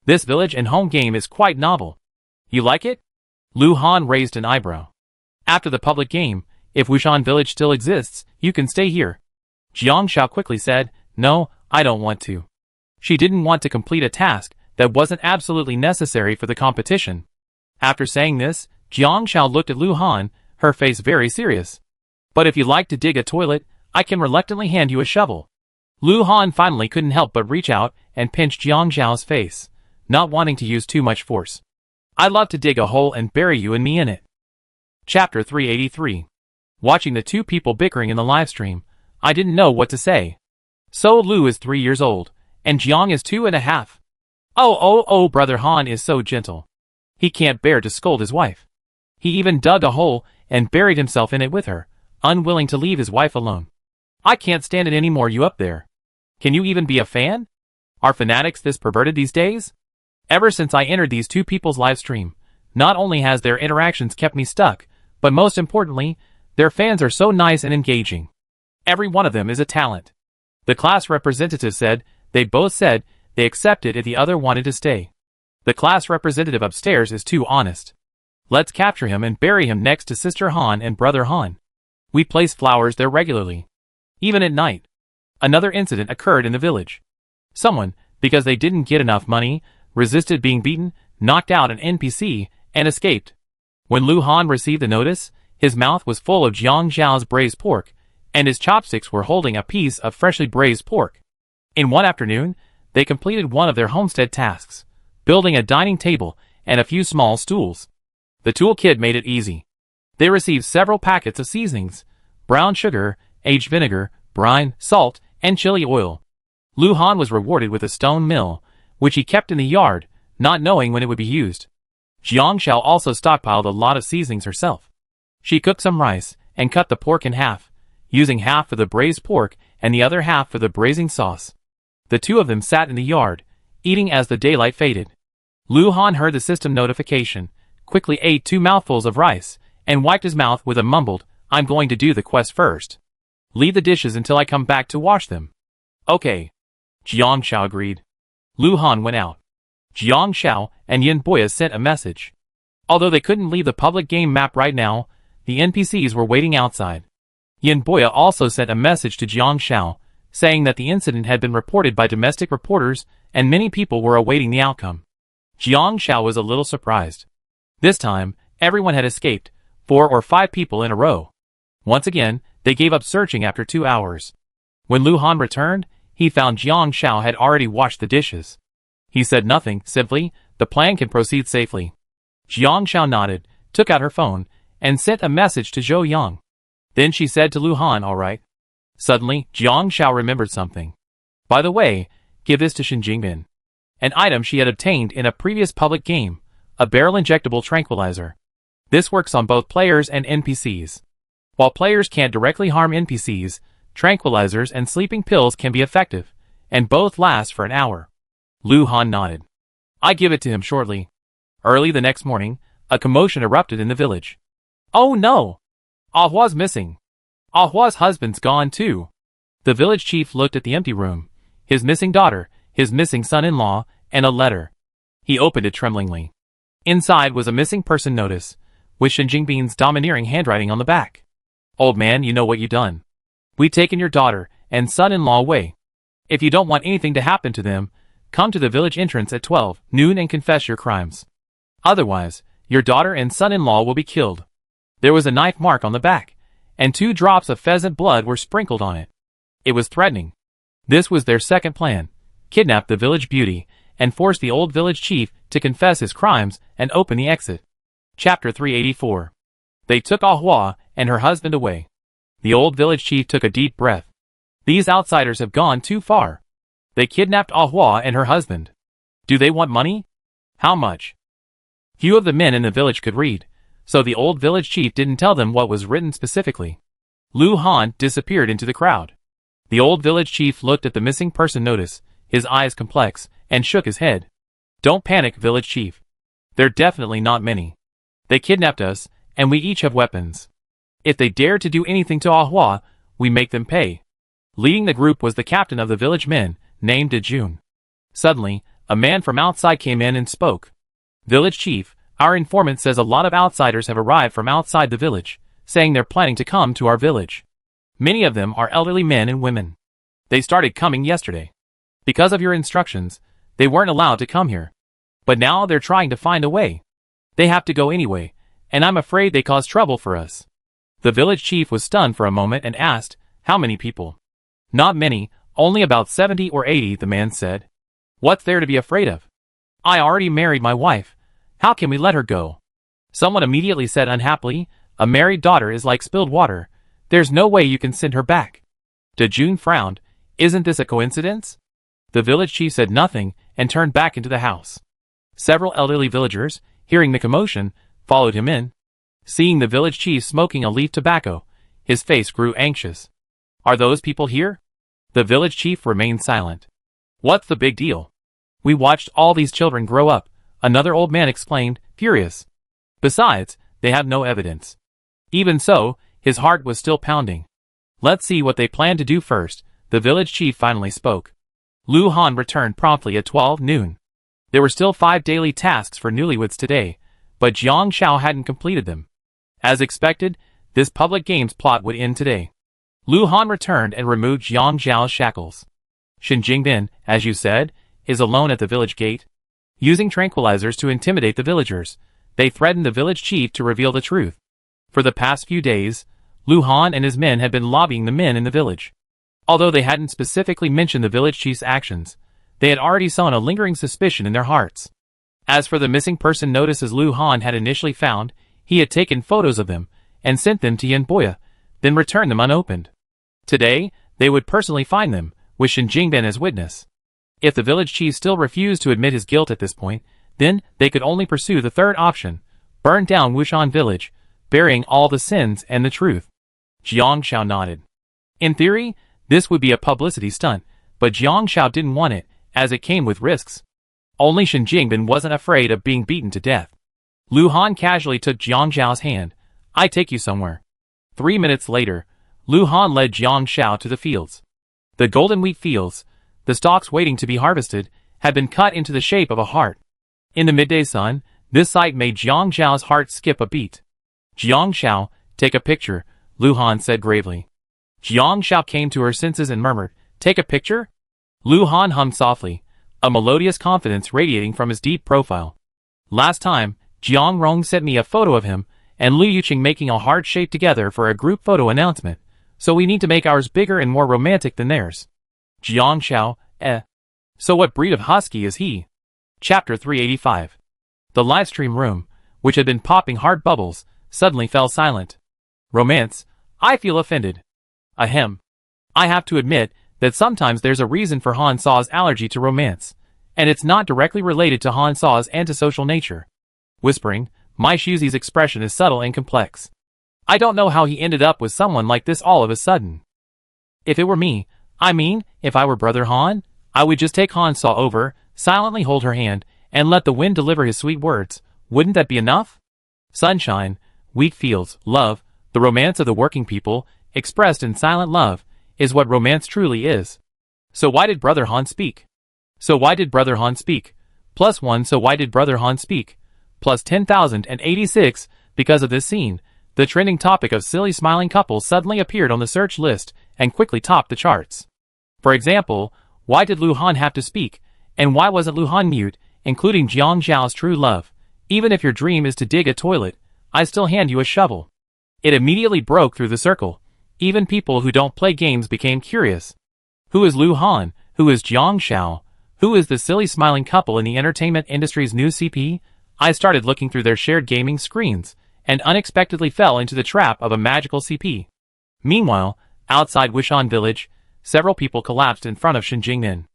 This village and home game is quite novel. You like it? Lu Han raised an eyebrow. After the public game, if Wushan village still exists, you can stay here. Jiang Xiao quickly said, no, I don't want to. She didn't want to complete a task that wasn't absolutely necessary for the competition. After saying this, Jiang Xiao looked at Lu Han, her face very serious. But if you like to dig a toilet, I can reluctantly hand you a shovel. Lu Han finally couldn't help but reach out and pinch Jiang Xiao's face, not wanting to use too much force. I'd love to dig a hole and bury you and me in it. Chapter 383. Watching the two people bickering in the livestream, I didn't know what to say. So Lu is 3 years old, and Jiang is 2.5. Oh, brother Han is so gentle. He can't bear to scold his wife. He even dug a hole and buried himself in it with her, unwilling to leave his wife alone. I can't stand it anymore, you up there. Can you even be a fan? Are fanatics this perverted these days? Ever since I entered these two people's live stream, not only has their interactions kept me stuck, but most importantly, their fans are so nice and engaging. Every one of them is a talent. The class representative said they both said they accepted if the other wanted to stay. The class representative upstairs is too honest. Let's capture him and bury him next to Sister Han and Brother Han. We place flowers there regularly. Even at night. Another incident occurred in the village. Someone, because they didn't get enough money, resisted being beaten, knocked out an NPC, and escaped. When Lu Han received the notice, his mouth was full of Jiang Xiao's braised pork, and his chopsticks were holding a piece of freshly braised pork. In one afternoon, they completed one of their homestead tasks, building a dining table and a few small stools. The tool kid made it easy. They received several packets of seasonings, brown sugar, aged vinegar, brine, salt, and chili oil. Lu Han was rewarded with a stone mill, which he kept in the yard, not knowing when it would be used. Jiang Xiao also stockpiled a lot of seasonings herself. She cooked some rice and cut the pork in half, using half for the braised pork and the other half for the braising sauce. The two of them sat in the yard, eating as the daylight faded. Lu Han heard the system notification, quickly ate 2 mouthfuls of rice, and wiped his mouth with a mumbled, "I'm going to do the quest first. Leave the dishes until I come back to wash them." Okay. Jiang Xiao agreed. Lu Han went out. Jiang Xiao and Yin Boya sent a message. Although they couldn't leave the public game map right now, the NPCs were waiting outside. Yin Boya also sent a message to Jiang Xiao, saying that the incident had been reported by domestic reporters and many people were awaiting the outcome. Jiang Xiao was a little surprised. This time, everyone had escaped, 4 or 5 people in a row. Once again, they gave up searching after 2 hours. When Lu Han returned, he found Jiang Xiao had already washed the dishes. He said nothing, simply, "The plan can proceed safely." Jiang Xiao nodded, took out her phone, and sent a message to Zhou Yang. Then she said to Lu Han, "All right." Suddenly, Jiang Xiao remembered something. By the way, give this to Shen Jingbin. An item she had obtained in a previous public game, a barrel injectable tranquilizer. This works on both players and NPCs. While players can't directly harm NPCs, tranquilizers and sleeping pills can be effective, and both last for an hour. Lu Han nodded. "I give it to him shortly." Early the next morning, a commotion erupted in the village. Oh no! Ah Hua's missing. Ah Hua's husband's gone too. The village chief looked at the empty room, his missing daughter, his missing son-in-law, and a letter. He opened it tremblingly. Inside was a missing person notice, with Shen Jingbin's domineering handwriting on the back. "Old man, you know what you done. We taken your daughter and son-in-law away. If you don't want anything to happen to them, come to the village entrance at 12 noon and confess your crimes. Otherwise, your daughter and son-in-law will be killed." There was a knife mark on the back, and 2 drops of pheasant blood were sprinkled on it. It was threatening. This was their second plan: kidnap the village beauty, and force the old village chief to confess his crimes and open the exit. Chapter 384. They took Ah Hua and her husband away. The old village chief took a deep breath. These outsiders have gone too far. They kidnapped Ah Hua and her husband. Do they want money? How much? Few of the men in the village could read, so the old village chief didn't tell them what was written specifically. Lu Han disappeared into the crowd. The old village chief looked at the missing person notice, his eyes complex, and shook his head. "Don't panic, village chief. They're definitely not many. They kidnapped us, and we each have weapons. If they dare to do anything to Ah Hua, we make them pay." Leading the group was the captain of the village men, named De Jun. Suddenly, a man from outside came in and spoke. "Village chief, our informant says a lot of outsiders have arrived from outside the village, saying they're planning to come to our village. Many of them are elderly men and women. They started coming yesterday. Because of your instructions, they weren't allowed to come here. But now they're trying to find a way. They have to go anyway, and I'm afraid they cause trouble for us." The village chief was stunned for a moment and asked, "How many people?" "Not many, only about 70 or 80, the man said. "What's there to be afraid of? I already married my wife. How can we let her go?" Someone immediately said unhappily, "A married daughter is like spilled water. There's no way you can send her back." Dejun frowned. "Isn't this a coincidence?" The village chief said nothing and turned back into the house. Several elderly villagers, hearing the commotion, followed him in. Seeing the village chief smoking a leaf tobacco, his face grew anxious. "Are those people here?" The village chief remained silent. "What's the big deal?" "We watched all these children grow up," another old man explained, furious. "Besides, they have no evidence." Even so, his heart was still pounding. "Let's see what they plan to do first," the village chief finally spoke. Lu Han returned promptly at 12 noon. There were still 5 daily tasks for newlyweds today, but Jiang Xiao hadn't completed them. As expected, this public games plot would end today. Lu Han returned and removed Jiang Xiao's shackles. Shen Jingbin, as you said, is alone at the village gate. Using tranquilizers to intimidate the villagers, they threatened the village chief to reveal the truth. For the past few days, Lu Han and his men had been lobbying the men in the village. Although they hadn't specifically mentioned the village chief's actions, they had already sown a lingering suspicion in their hearts. As for the missing person notices Lu Han had initially found, he had taken photos of them and sent them to Yan Boya, then returned them unopened. Today, they would personally find them, with Shen Jingbin as witness. If the village chief still refused to admit his guilt at this point, then they could only pursue the third option, burn down Wushan village, burying all the sins and the truth. Jiang Xiao nodded. In theory, this would be a publicity stunt, but Jiang Xiao didn't want it, as it came with risks. Only Shen Jingbin wasn't afraid of being beaten to death. Lu Han casually took Jiang Xiao's hand. "I take you somewhere." 3 minutes later, Lu Han led Jiang Xiao to the fields. The golden wheat fields, the stalks waiting to be harvested, had been cut into the shape of a heart. In the midday sun, this sight made Jiang Xiao's heart skip a beat. "Jiang Xiao, take a picture," Lu Han said gravely. Jiang Xiao came to her senses and murmured, "Take a picture?" Lu Han hummed softly, a melodious confidence radiating from his deep profile. "Last time, Jiang Rong sent me a photo of him and Lu Yuqing making a heart shape together for a group photo announcement, so we need to make ours bigger and more romantic than theirs." Jiang Xiao, So what breed of husky is he? Chapter 385. The livestream room, which had been popping hard bubbles, suddenly fell silent. "Romance? I feel offended. Ahem. I have to admit that sometimes there's a reason for Han Sa's allergy to romance, and it's not directly related to Han Sa's antisocial nature." Whispering, Mai Shuzi's expression is subtle and complex. "I don't know how he ended up with someone like this all of a sudden. If it were me, if I were Brother Han, I would just take Han Sa over, silently hold her hand, and let the wind deliver his sweet words. Wouldn't that be enough? Sunshine, wheat fields, love, the romance of the working people, expressed in silent love, is what romance truly is. So why did Brother Han speak? +1 So why did Brother Han speak? Plus 10,086, because of this scene, the trending topic of silly smiling couples suddenly appeared on the search list and quickly topped the charts. For example, why did Lu Han have to speak, and why wasn't Lu Han mute, including Jiang Zhao's true love? "Even if your dream is to dig a toilet, I still hand you a shovel." It immediately broke through the circle. Even people who don't play games became curious. Who is Lu Han? Who is Jiang Xiao? Who is the silly smiling couple in the entertainment industry's new CP? I started looking through their shared gaming screens, and unexpectedly fell into the trap of a magical CP. Meanwhile, outside Wushan village, several people collapsed in front of Shen Jingmin.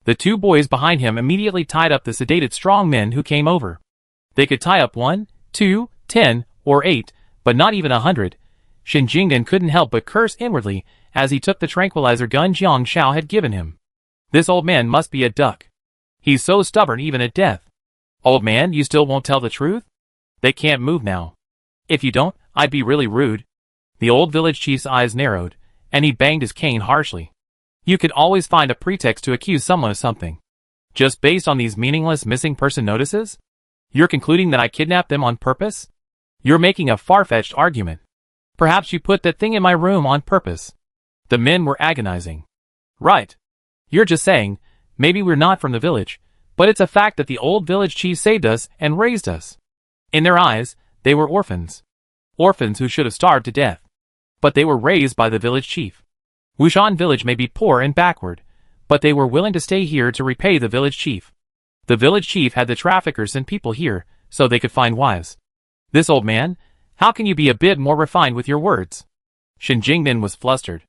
The 2 boys behind him immediately tied up the sedated strong men who came over. They could tie up 1, 2, 10, or 8, but not even 100. Shen Jingmin couldn't help but curse inwardly as he took the tranquilizer gun Jiang Xiao had given him. This old man must be a duck. He's so stubborn even at death. "Old man, you still won't tell the truth?" "They can't move now." "If you don't, I'd be really rude." The old village chief's eyes narrowed, and he banged his cane harshly. "You could always find a pretext to accuse someone of something. Just based on these meaningless missing person notices? You're concluding that I kidnapped them on purpose? You're making a far-fetched argument. Perhaps you put that thing in my room on purpose." The men were agonizing. "Right. You're just saying, Maybe we're not from the village, but it's a fact that the old village chief saved us and raised us. In their eyes, they were orphans. Orphans who should have starved to death. But they were raised by the village chief. Wushan village may be poor and backward, but they were willing to stay here to repay the village chief. The village chief had the traffickers send people here, so they could find wives. This old man, how can you be a bit more refined with your words? Shen Jingbin was flustered.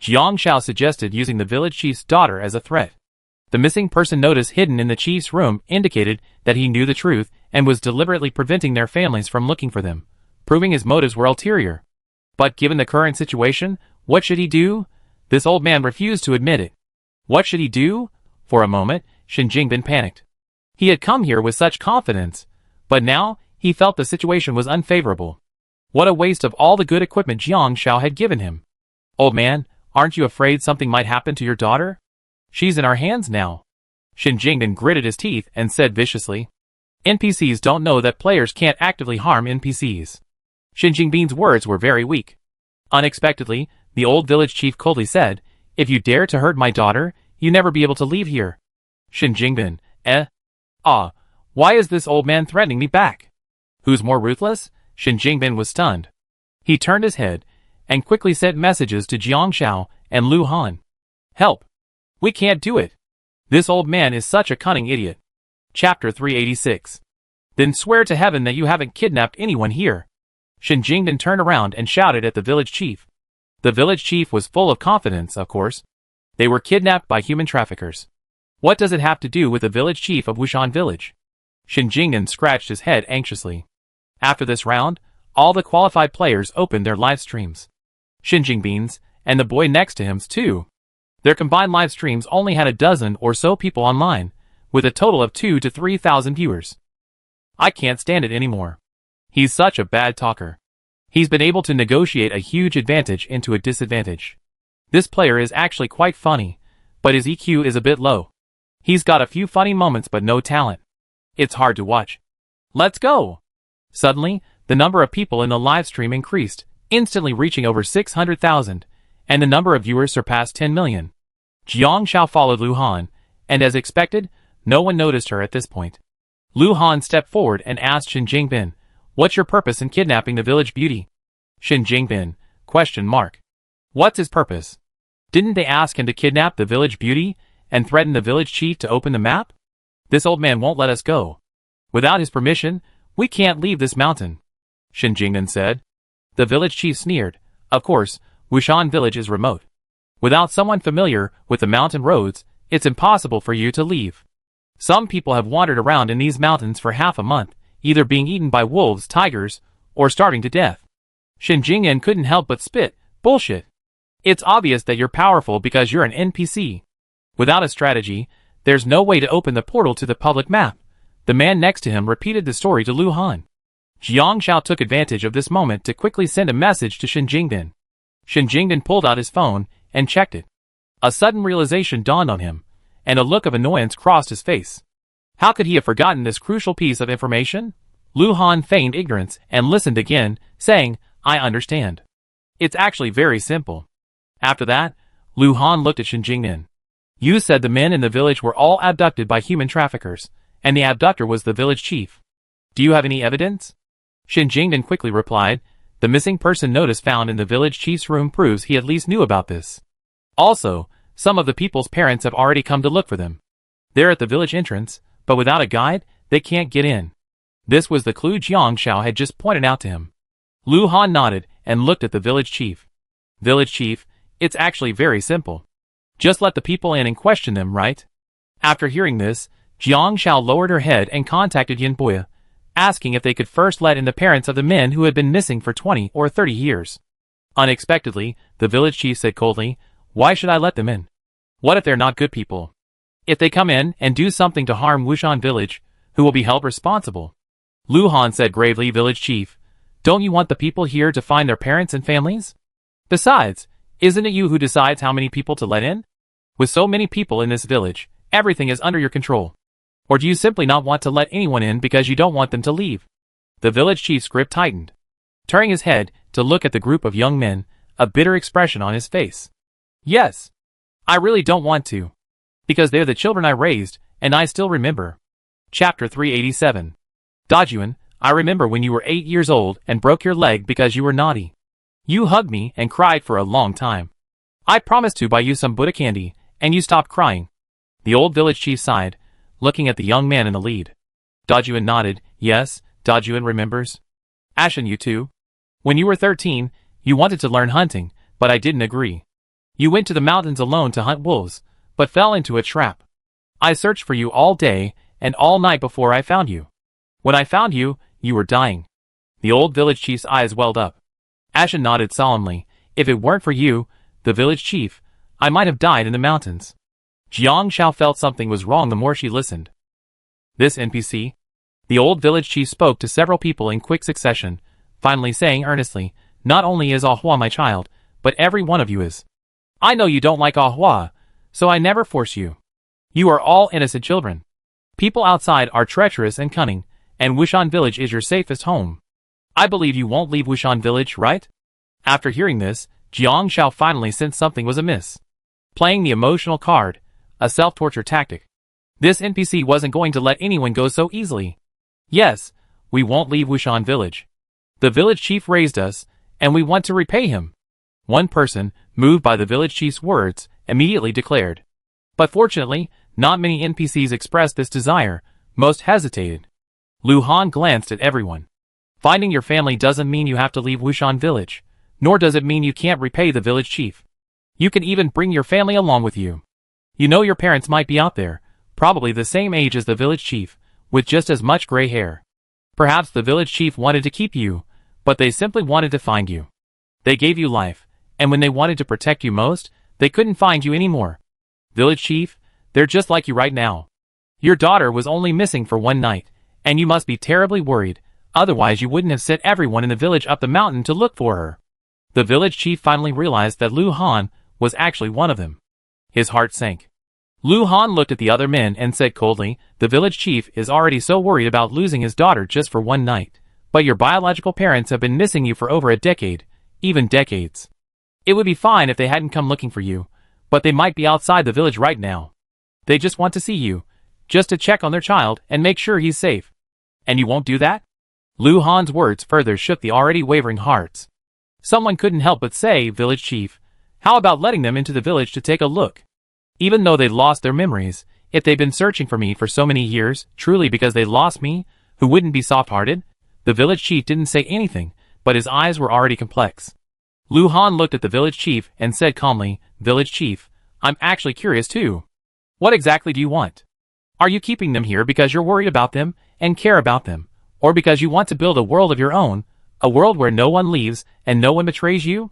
Jiang Shao suggested using the village chief's daughter as a threat. The missing person notice hidden in the chief's room indicated that he knew the truth and was deliberately preventing their families from looking for them, proving his motives were ulterior. But given the current situation, what should he do? This old man refused to admit it. What should he do? For a moment, Shen Jingbin panicked. He had come here with such confidence, but now he felt the situation was unfavorable. What a waste of all the good equipment Jiang Shao had given him. Old man, aren't you afraid something might happen to your daughter? She's in our hands now. Shen Jingbin gritted his teeth and said viciously. NPCs don't know that players can't actively harm NPCs. Shen Jingbin's words were very weak. Unexpectedly, the old village chief coldly said, if you dare to hurt my daughter, you never be able to leave here. Shen Jingbin, why is this old man threatening me back? Who's more ruthless? Shen Jingbin was stunned. He turned his head and quickly sent messages to Jiang Shao and Lu Han. Help! We can't do it. This old man is such a cunning idiot. Chapter 386. Then swear to heaven that you haven't kidnapped anyone here. Shen Jingbin turned around and shouted at the village chief. The village chief was full of confidence, of course. They were kidnapped by human traffickers. What does it have to do with the village chief of Wushan village? Shen Jingbin scratched his head anxiously. After this round, all the qualified players opened their live streams. Shen Jingbin's, and the boy next to him's too. Their combined live streams only had a dozen or so people online, with a total of 2,000 to 3,000 viewers. I can't stand it anymore. He's such a bad talker. He's been able to negotiate a huge advantage into a disadvantage. This player is actually quite funny, but his EQ is a bit low. He's got a few funny moments but no talent. It's hard to watch. Let's go! Suddenly, the number of people in the live stream increased, instantly reaching over 600,000, and the number of viewers surpassed 10 million. Jiang Shao followed Lu Han, and as expected, no one noticed her at this point. Lu Han stepped forward and asked Shen Jingbin, what's your purpose in kidnapping the village beauty? Shen Jingbin, ? What's his purpose? Didn't they ask him to kidnap the village beauty and threaten the village chief to open the map? This old man won't let us go. Without his permission, we can't leave this mountain. Shen Jingbin said. The village chief sneered. Of course, Wushan village is remote. Without someone familiar with the mountain roads, it's impossible for you to leave. Some people have wandered around in these mountains for half a month, either being eaten by wolves, tigers, or starving to death. Shen Jingbin couldn't help but spit. Bullshit. It's obvious that you're powerful because you're an NPC. Without a strategy, there's no way to open the portal to the public map. The man next to him repeated the story to Lu Han. Jiang Shao took advantage of this moment to quickly send a message to Shen Jingbin. Shen Jingbin pulled out his phone and checked it. A sudden realization dawned on him, and a look of annoyance crossed his face. How could he have forgotten this crucial piece of information? Lu Han feigned ignorance and listened again, saying, I understand. It's actually very simple. After that, Lu Han looked at Shen Jingbin. You said the men in the village were all abducted by human traffickers, and the abductor was the village chief. Do you have any evidence? Shen Jingbin quickly replied, the missing person notice found in the village chief's room proves he at least knew about this. Also, some of the people's parents have already come to look for them. They're at the village entrance, but without a guide, they can't get in. This was the clue Jiang Shao had just pointed out to him. Lu Han nodded and looked at the village chief. Village chief, it's actually very simple. Just let the people in and question them, right? After hearing this, Jiang Shao lowered her head and contacted Yin Boya, asking if they could first let in the parents of the men who had been missing for 20 or 30 years. Unexpectedly, the village chief said coldly, why should I let them in? What if they're not good people? If they come in and do something to harm Wushan village, who will be held responsible? Lu Han said gravely, village chief, don't you want the people here to find their parents and families? Besides, isn't it you who decides how many people to let in? With so many people in this village, everything is under your control. Or do you simply not want to let anyone in because you don't want them to leave? The village chief's grip tightened. Turning his head to look at the group of young men, a bitter expression on his face. Yes. I really don't want to. Because they're the children I raised, and I still remember. Chapter 387. Dajuan, I remember when you were 8 years old and broke your leg because you were naughty. You hugged me and cried for a long time. I promised to buy you some Buddha candy, and you stopped crying. The old village chief sighed, looking at the young man in the lead. Dajuan nodded. Yes, Dajuan remembers. Ashen, you too. When you were 13, you wanted to learn hunting, but I didn't agree. You went to the mountains alone to hunt wolves, but fell into a trap. I searched for you all day and all night before I found you. When I found you, you were dying. The old village chief's eyes welled up. Ashen nodded solemnly. If it weren't for you, the village chief, I might have died in the mountains. Jiang Shao felt something was wrong the more she listened. This NPC? The old village chief spoke to several people in quick succession, finally saying earnestly, not only is Ahua my child, but every one of you is. I know you don't like Ahua, so I never force you. You are all innocent children. People outside are treacherous and cunning, and Wushan village is your safest home. I believe you won't leave Wushan village, right? After hearing this, Jiang Shao finally sensed something was amiss. Playing the emotional card, a self-torture tactic. This NPC wasn't going to let anyone go so easily. Yes, we won't leave Wushan village. The village chief raised us, and we want to repay him. One person, moved by the village chief's words, immediately declared. But fortunately, not many NPCs expressed this desire, most hesitated. Lu Han glanced at everyone. Finding your family doesn't mean you have to leave Wushan village, nor does it mean you can't repay the village chief. You can even bring your family along with you. You know your parents might be out there, probably the same age as the village chief, with just as much gray hair. Perhaps the village chief wanted to keep you, but they simply wanted to find you. They gave you life, and when they wanted to protect you most, they couldn't find you anymore. Village chief, they're just like you right now. Your daughter was only missing for one night, and you must be terribly worried, otherwise you wouldn't have sent everyone in the village up the mountain to look for her. The village chief finally realized that Lu Han was actually one of them. His heart sank. Lu Han looked at the other men and said coldly, the village chief is already so worried about losing his daughter just for one night, but your biological parents have been missing you for over a decade, even decades. It would be fine if they hadn't come looking for you, but they might be outside the village right now. They just want to see you, just to check on their child and make sure he's safe. And you won't do that? Lu Han's words further shook the already wavering hearts. Someone couldn't help but say, village chief, how about letting them into the village to take a look? Even though they lost their memories, if they've been searching for me for so many years, truly because they lost me, who wouldn't be soft-hearted? The village chief didn't say anything, but his eyes were already complex. Lu Han looked at the village chief and said calmly, village chief, I'm actually curious too. What exactly do you want? Are you keeping them here because you're worried about them and care about them, or because you want to build a world of your own, a world where no one leaves and no one betrays you?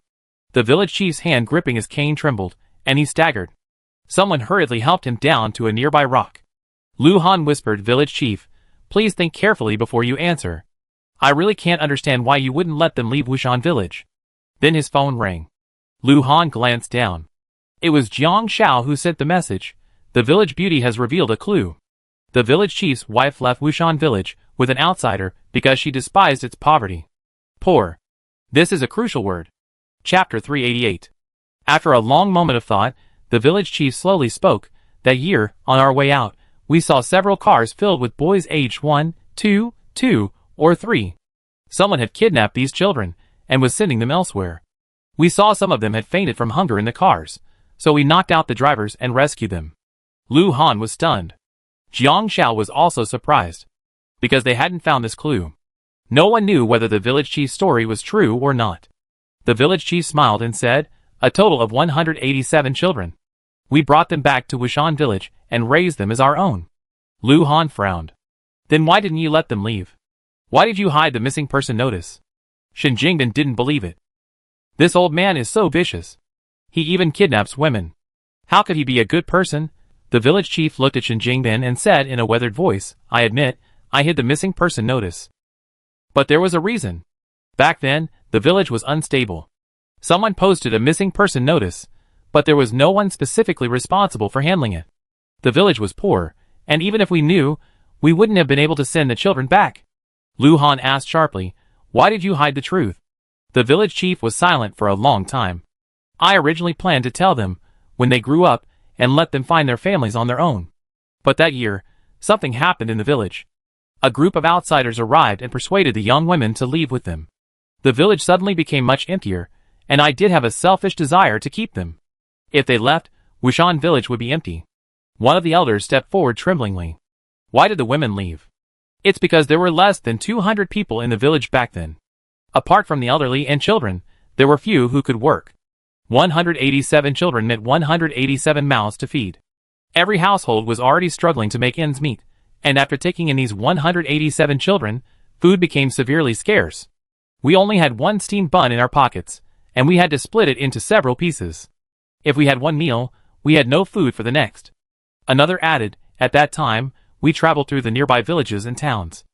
The village chief's hand gripping his cane trembled, and he staggered. Someone hurriedly helped him down to a nearby rock. Lu Han whispered, village chief, please think carefully before you answer. I really can't understand why you wouldn't let them leave Wushan village. Then his phone rang. Lu Han glanced down. It was Jiang Shao who sent the message. The village beauty has revealed a clue. The village chief's wife left Wushan village with an outsider because she despised its poverty. Poor. This is a crucial word. Chapter 388. After a long moment of thought, the village chief slowly spoke. That year, on our way out, we saw several cars filled with boys aged 1, 2, 2, or 3. Someone had kidnapped these children and was sending them elsewhere. We saw some of them had fainted from hunger in the cars, so we knocked out the drivers and rescued them. Lu Han was stunned. Jiang Shao was also surprised, because they hadn't found this clue. No one knew whether the village chief's story was true or not. The village chief smiled and said, a total of 187 children. We brought them back to Wushan village and raised them as our own. Lu Han frowned. Then why didn't you let them leave? Why did you hide the missing person notice? Shen Jingbin didn't believe it. This old man is so vicious. He even kidnaps women. How could he be a good person? The village chief looked at Shen Jingbin and said in a weathered voice, I admit, I hid the missing person notice. But there was a reason. Back then, the village was unstable. Someone posted a missing person notice, but there was no one specifically responsible for handling it. The village was poor, and even if we knew, we wouldn't have been able to send the children back. Lu Han asked sharply, why did you hide the truth? The village chief was silent for a long time. I originally planned to tell them, when they grew up, and let them find their families on their own. But that year, something happened in the village. A group of outsiders arrived and persuaded the young women to leave with them. The village suddenly became much emptier, and I did have a selfish desire to keep them. If they left, Wushan village would be empty. One of the elders stepped forward tremblingly. Why did the women leave? It's because there were less than 200 people in the village back then. Apart from the elderly and children, there were few who could work. 187 children meant 187 mouths to feed. Every household was already struggling to make ends meet, and after taking in these 187 children, food became severely scarce. We only had one steamed bun in our pockets, and we had to split it into several pieces. If we had one meal, we had no food for the next. Another added, at that time, we traveled through the nearby villages and towns.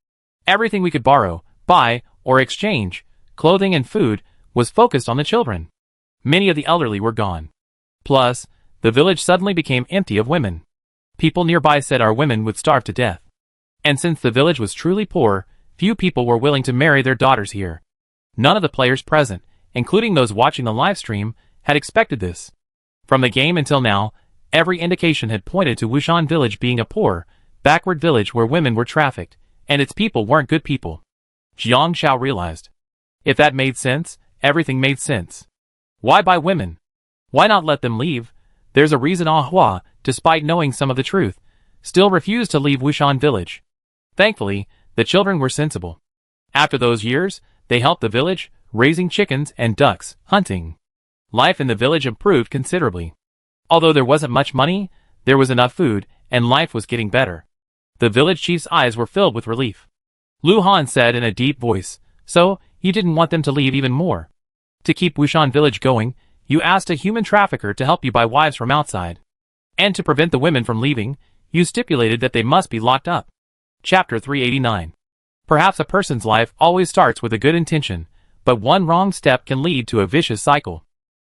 Everything we could borrow, buy, or exchange, clothing and food, was focused on the children. Many of the elderly were gone. Plus, the village suddenly became empty of women. People nearby said our women would starve to death. And since the village was truly poor, few people were willing to marry their daughters here. None of the players present, including those watching the live stream, had expected this. From the game until now, every indication had pointed to Wushan village being a poor, backward village where women were trafficked, and its people weren't good people. Jiang Xiao realized. If that made sense, everything made sense. Why buy women? Why not let them leave? There's a reason Ah Hua, despite knowing some of the truth, still refused to leave Wushan village. Thankfully, the children were sensible. After those years, they helped the village, raising chickens and ducks, hunting. Life in the village improved considerably. Although there wasn't much money, there was enough food, and life was getting better. The village chief's eyes were filled with relief. Lu Han said in a deep voice, so, you didn't want them to leave even more. To keep Wushan village going, you asked a human trafficker to help you buy wives from outside. And to prevent the women from leaving, you stipulated that they must be locked up. Chapter 389. Perhaps a person's life always starts with a good intention, but one wrong step can lead to a vicious cycle.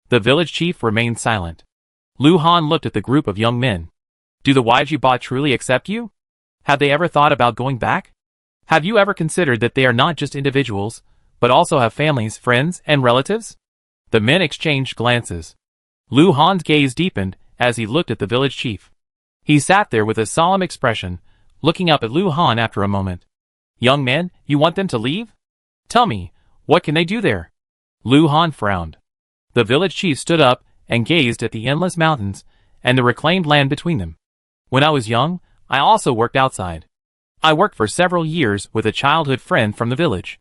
The village chief remained silent. Lu Han looked at the group of young men. Do the wives you bought truly accept you? Have they ever thought about going back? Have you ever considered that they are not just individuals, but also have families, friends, and relatives? The men exchanged glances. Lu Han's gaze deepened as he looked at the village chief. He sat there with a solemn expression, looking up at Lu Han after a moment. Young man, you want them to leave? Tell me, what can they do there? Lu Han frowned. The village chief stood up and gazed at the endless mountains and the reclaimed land between them. When I was young, I also worked outside. I worked for several years with a childhood friend from the village.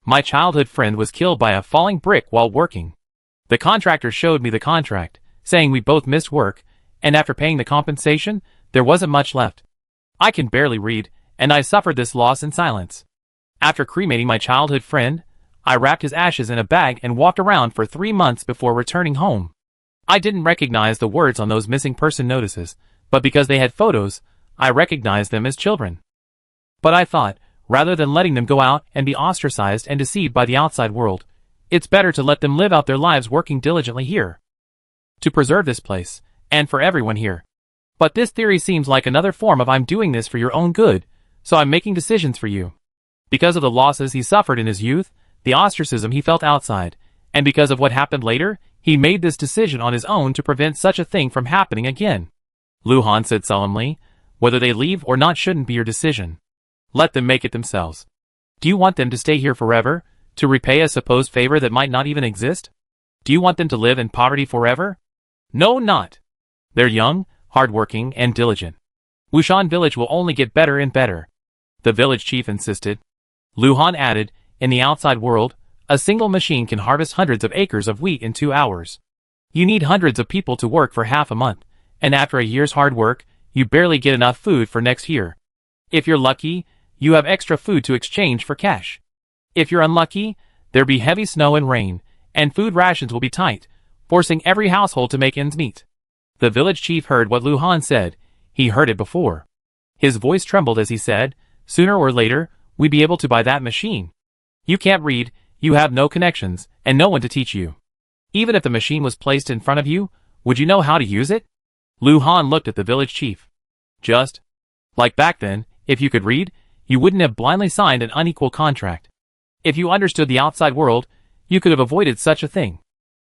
My childhood friend was killed by a falling brick while working. The contractor showed me the contract, saying we both missed work, and after paying the compensation, there wasn't much left. I can barely read, and I suffered this loss in silence. After cremating my childhood friend, I wrapped his ashes in a bag and walked around for 3 months before returning home. I didn't recognize the words on those missing person notices, but because they had photos, I recognized them as children. But I thought, rather than letting them go out and be ostracized and deceived by the outside world, it's better to let them live out their lives working diligently here. To preserve this place, and for everyone here. But this theory seems like another form of I'm doing this for your own good, so I'm making decisions for you. Because of the losses he suffered in his youth, the ostracism he felt outside, and because of what happened later, he made this decision on his own to prevent such a thing from happening again. Lu Han said solemnly, whether they leave or not shouldn't be your decision. Let them make it themselves. Do you want them to stay here forever, to repay a supposed favor that might not even exist? Do you want them to live in poverty forever? No, not. They're young, hardworking, and diligent. Wushan village will only get better and better. The village chief insisted. Lu Han added, in the outside world, a single machine can harvest hundreds of acres of wheat in 2 hours. You need hundreds of people to work for half a month, and after a year's hard work, you barely get enough food for next year. If you're lucky, you have extra food to exchange for cash. If you're unlucky, there'll be heavy snow and rain, and food rations will be tight, forcing every household to make ends meet. The village chief heard what Lu Han said. He heard it before. His voice trembled as he said, sooner or later, we'd be able to buy that machine. You can't read, you have no connections, and no one to teach you. Even if the machine was placed in front of you, would you know how to use it? Lu Han looked at the village chief. Just like back then, if you could read, you wouldn't have blindly signed an unequal contract. If you understood the outside world, you could have avoided such a thing.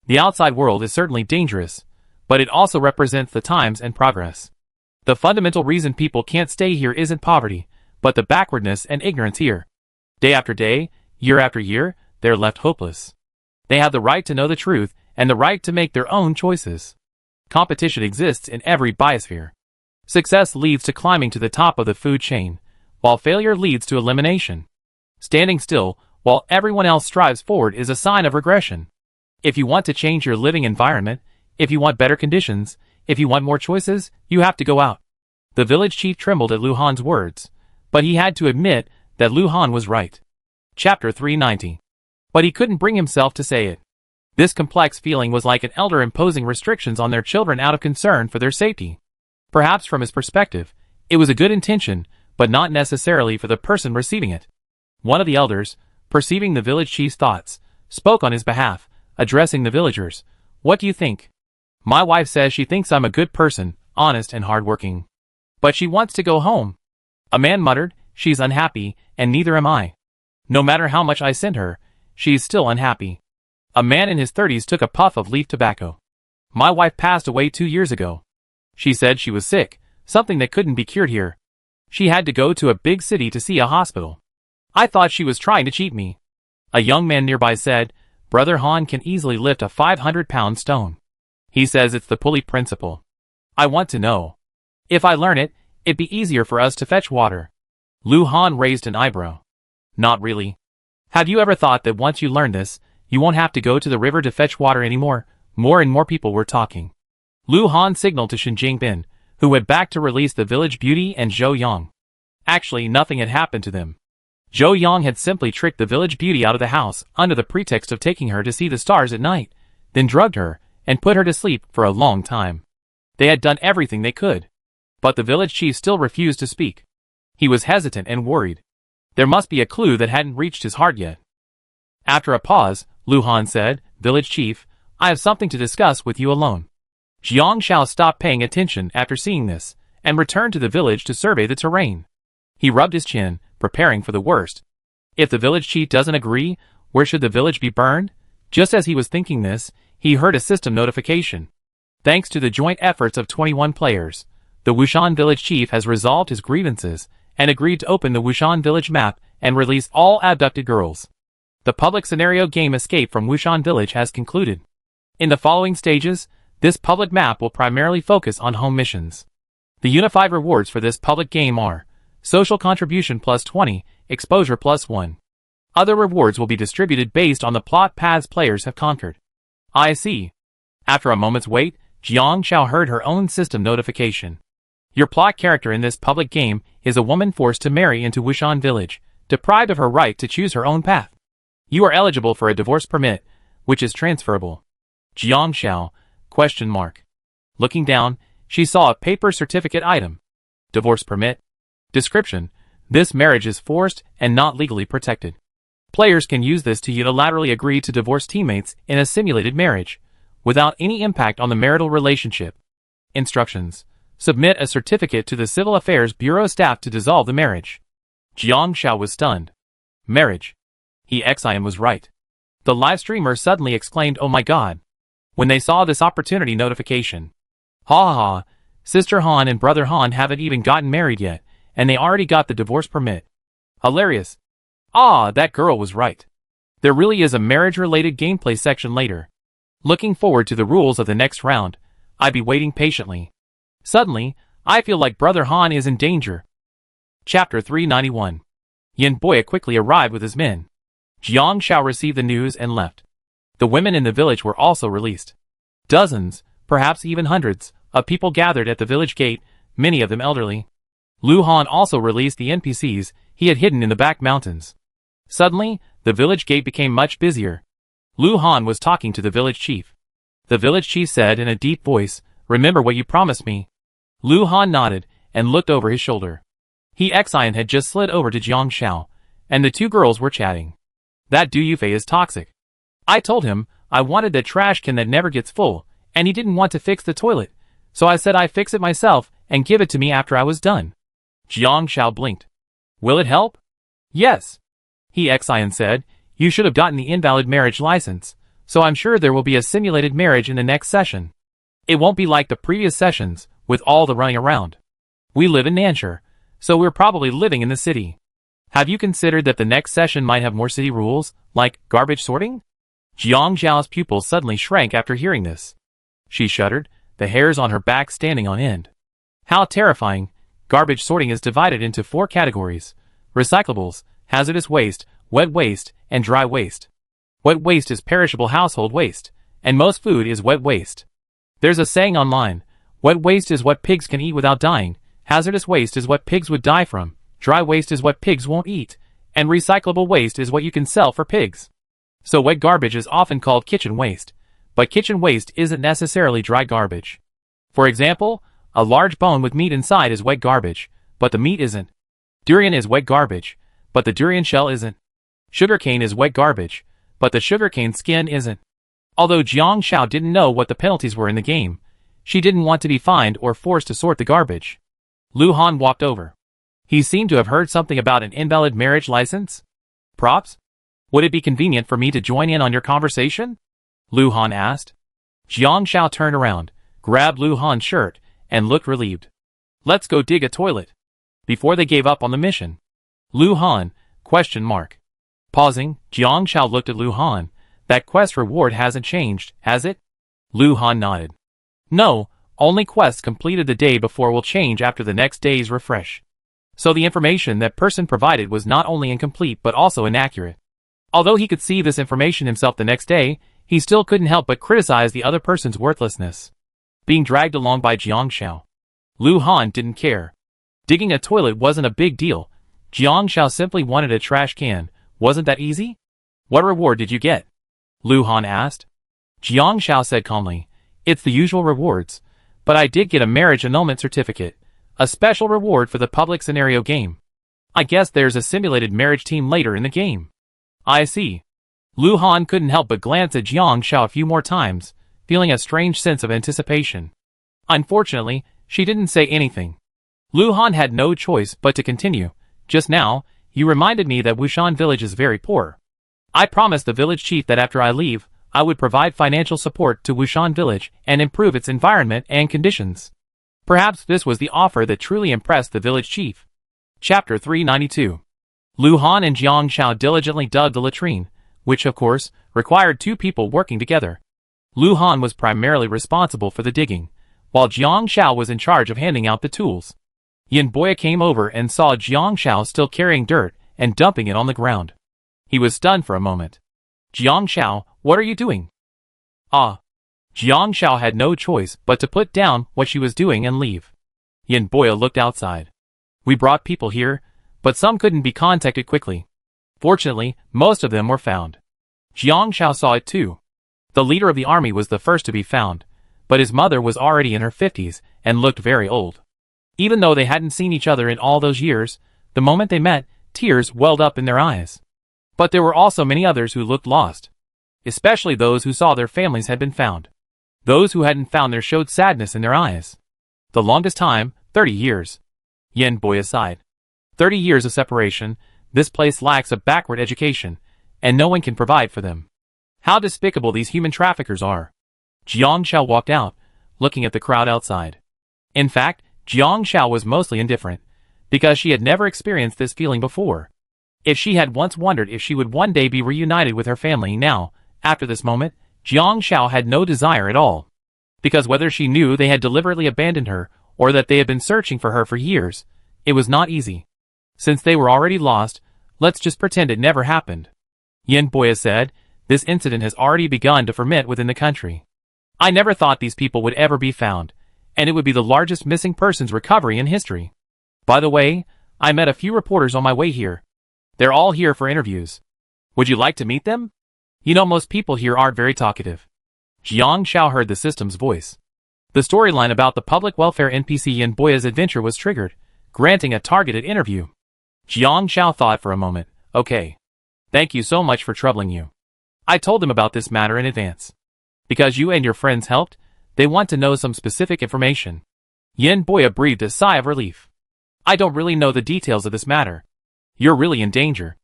The outside world is certainly dangerous, but it also represents the times and progress. The fundamental reason people can't stay here isn't poverty, but the backwardness and ignorance here. Day after day, year after year, they're left hopeless. They have the right to know the truth and the right to make their own choices. Competition exists in every biosphere. Success leads to climbing to the top of the food chain, while failure leads to elimination. Standing still, while everyone else strives forward, is a sign of regression. If you want to change your living environment, if you want better conditions, if you want more choices, you have to go out. The village chief trembled at Lu Han's words, but he had to admit that Lu Han was right. Chapter 390. But he couldn't bring himself to say it. This complex feeling was like an elder imposing restrictions on their children out of concern for their safety. Perhaps from his perspective, it was a good intention, but not necessarily for the person receiving it. One of the elders, perceiving the village chief's thoughts, spoke on his behalf, addressing the villagers. What do you think? My wife says she thinks I'm a good person, honest and hardworking. But she wants to go home. A man muttered, she's unhappy, and neither am I. No matter how much I send her, she's still unhappy. A man in his 30s took a puff of leaf tobacco. My wife passed away 2 years ago. She said she was sick, something that couldn't be cured here. She had to go to a big city to see a hospital. I thought she was trying to cheat me. A young man nearby said, Brother Han can easily lift a 500-pound stone. He says it's the pulley principle. I want to know. If I learn it, it'd be easier for us to fetch water. Lu Han raised an eyebrow. Not really. Have you ever thought that once you learn this, you won't have to go to the river to fetch water anymore? More and more people were talking. Lu Han signaled to Shen Jingbin, who had backed to release the village beauty and Zhou Yang. Actually, nothing had happened to them. Zhou Yang had simply tricked the village beauty out of the house under the pretext of taking her to see the stars at night, then drugged her and put her to sleep for a long time. They had done everything they could. But the village chief still refused to speak. He was hesitant and worried. There must be a clue that hadn't reached his heart yet. After a pause, Lu Han said, Village chief, I have something to discuss with you alone. Jiang Shao stopped paying attention after seeing this, and returned to the village to survey the terrain. He rubbed his chin, preparing for the worst. If the village chief doesn't agree, where should the village be burned? Just as he was thinking this, he heard a system notification. Thanks to the joint efforts of 21 players, the Wushan village chief has resolved his grievances, and agreed to open the Wushan village map and release all abducted girls. The public scenario game Escape from Wushan Village has concluded. In the following stages, this public map will primarily focus on home missions. The unified rewards for this public game are Social Contribution plus 20, Exposure plus 1. Other rewards will be distributed based on the plot paths players have conquered. I see. After a moment's wait, Jiang Shao heard her own system notification. Your plot character in this public game is a woman forced to marry into Wushan Village, deprived of her right to choose her own path. You are eligible for a divorce permit, which is transferable. Jiang Shao, ? Looking down, she saw a paper certificate item. Divorce permit. Description: this marriage is forced and not legally protected. Players can use this to unilaterally agree to divorce teammates in a simulated marriage, without any impact on the marital relationship. Instructions: submit a certificate to the Civil Affairs Bureau staff to dissolve the marriage. Jiang Shao was stunned. Marriage. Xian was right. The live streamer suddenly exclaimed, oh my god, when they saw this opportunity notification. Ha ha ha, Sister Han and Brother Han haven't even gotten married yet, and they already got the divorce permit. Hilarious. Ah, that girl was right. There really is a marriage-related gameplay section later. Looking forward to the rules of the next round, I'd be waiting patiently. Suddenly, I feel like Brother Han is in danger. Chapter 391. Yin Boya quickly arrived with his men. Jiang Shao received the news and left. The women in the village were also released. Dozens, perhaps even hundreds, of people gathered at the village gate, many of them elderly. Lu Han also released the NPCs he had hidden in the back mountains. Suddenly, the village gate became much busier. Lu Han was talking to the village chief. The village chief said in a deep voice, remember what you promised me. Lu Han nodded and looked over his shoulder. Xian had just slid over to Jiang Shao, and the two girls were chatting. That Du Yufei is toxic. I told him I wanted that trash can that never gets full, and he didn't want to fix the toilet, so I said I'd fix it myself and give it to me after I was done. Jiang Shao blinked. Will it help? Yes. Xian said, you should have gotten the invalid marriage license, so I'm sure there will be a simulated marriage in the next session. It won't be like the previous sessions, with all the running around. We live in Nanshire, so we're probably living in the city. Have you considered that the next session might have more city rules, like garbage sorting? Jiang Zhao's pupils suddenly shrank after hearing this. She shuddered, the hairs on her back standing on end. How terrifying! Garbage sorting is divided into 4 categories: recyclables, hazardous waste, wet waste, and dry waste. Wet waste is perishable household waste, and most food is wet waste. There's a saying online, wet waste is what pigs can eat without dying, hazardous waste is what pigs would die from, dry waste is what pigs won't eat, and recyclable waste is what you can sell for pigs. So wet garbage is often called kitchen waste, but kitchen waste isn't necessarily dry garbage. For example, a large bone with meat inside is wet garbage, but the meat isn't. Durian is wet garbage, but the durian shell isn't. Sugarcane is wet garbage, but the sugarcane skin isn't. Although Jiang Zhao didn't know what the penalties were in the game, she didn't want to be fined or forced to sort the garbage. Lu Han walked over. He seemed to have heard something about an invalid marriage license. Props? Would it be convenient for me to join in on your conversation? Lu Han asked. Jiang Zhao turned around, grabbed Lu Han's shirt, and looked relieved. Let's go dig a toilet. Before they gave up on the mission. Lu Han, ? Pausing, Jiang Zhao looked at Lu Han. That quest reward hasn't changed, has it? Lu Han nodded. No, only quests completed the day before will change after the next day's refresh. So the information that person provided was not only incomplete but also inaccurate. Although he could see this information himself the next day, he still couldn't help but criticize the other person's worthlessness. Being dragged along by Jiang Zhao. Lu Han didn't care. Digging a toilet wasn't a big deal. Jiang Zhao simply wanted a trash can. Wasn't that easy? What reward did you get? Lu Han asked. Jiang Zhao said calmly, it's the usual rewards, but I did get a marriage annulment certificate, a special reward for the public scenario game. I guess there's a simulated marriage team later in the game. I see. Lu Han couldn't help but glance at Jiang Zhao a few more times, feeling a strange sense of anticipation. Unfortunately, she didn't say anything. Lu Han had no choice but to continue. Just now, you reminded me that Wushan village is very poor. I promised the village chief that after I leave, I would provide financial support to Wushan village and improve its environment and conditions. Perhaps this was the offer that truly impressed the village chief. Chapter 392. Lu Han and Jiang Zhao diligently dug the latrine, which of course, required 2 people working together. Lu Han was primarily responsible for the digging, while Jiang Zhao was in charge of handing out the tools. Yin Boya came over and saw Jiang Zhao still carrying dirt and dumping it on the ground. He was stunned for a moment. Jiang Zhao, what are you doing? Ah. Jiang Zhao had no choice but to put down what she was doing and leave. Yin Boya looked outside. We brought people here, but some couldn't be contacted quickly. Fortunately, most of them were found. Jiang Zhao saw it too. The leader of the army was the first to be found, but his mother was already in her 50s and looked very old. Even though they hadn't seen each other in all those years, the moment they met, tears welled up in their eyes. But there were also many others who looked lost. Especially those who saw their families had been found. Those who hadn't found theirs showed sadness in their eyes. The longest time, 30 years. Yin Boya sighed. 30 years of separation, this place lacks a backward education, and no one can provide for them. How despicable these human traffickers are. Jiang Zhao walked out, looking at the crowd outside. In fact, Jiang Zhao was mostly indifferent, because she had never experienced this feeling before. If she had once wondered if she would one day be reunited with her family now, after this moment, Jiang Zhao had no desire at all. Because whether she knew they had deliberately abandoned her, or that they had been searching for her for years, it was not easy. Since they were already lost, let's just pretend it never happened. Yin Boya said, this incident has already begun to ferment within the country. I never thought these people would ever be found, and it would be the largest missing persons recovery in history. By the way, I met a few reporters on my way here. They're all here for interviews. Would you like to meet them? You know most people here aren't very talkative. Jiang Zhao heard the system's voice. The storyline about the public welfare NPC Yin Boya's adventure was triggered, granting a targeted interview. Jiang Zhao thought for a moment, okay. Thank you so much for troubling you. I told them about this matter in advance. Because you and your friends helped, they want to know some specific information. Yin Boya breathed a sigh of relief. I don't really know the details of this matter. You're really in danger.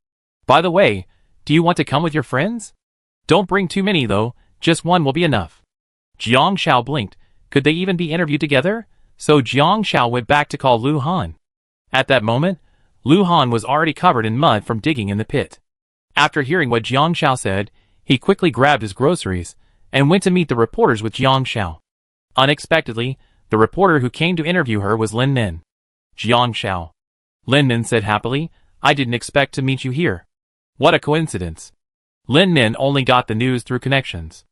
By the way, do you want to come with your friends? Don't bring too many though, just one will be enough. Jiang Zhao blinked, Could they even be interviewed together? So Jiang Xiao went back to call Lu Han. At that moment, Lu Han was already covered in mud from digging in the pit. After hearing what Jiang Xiao said, he quickly grabbed his groceries and went to meet the reporters with Jiang Xiao. Unexpectedly, the reporter who came to interview her was Lin Nin. Jiang Xiao. Lin Nin said happily, I didn't expect to meet you here. What a coincidence. Lin Nin only got the news through connections.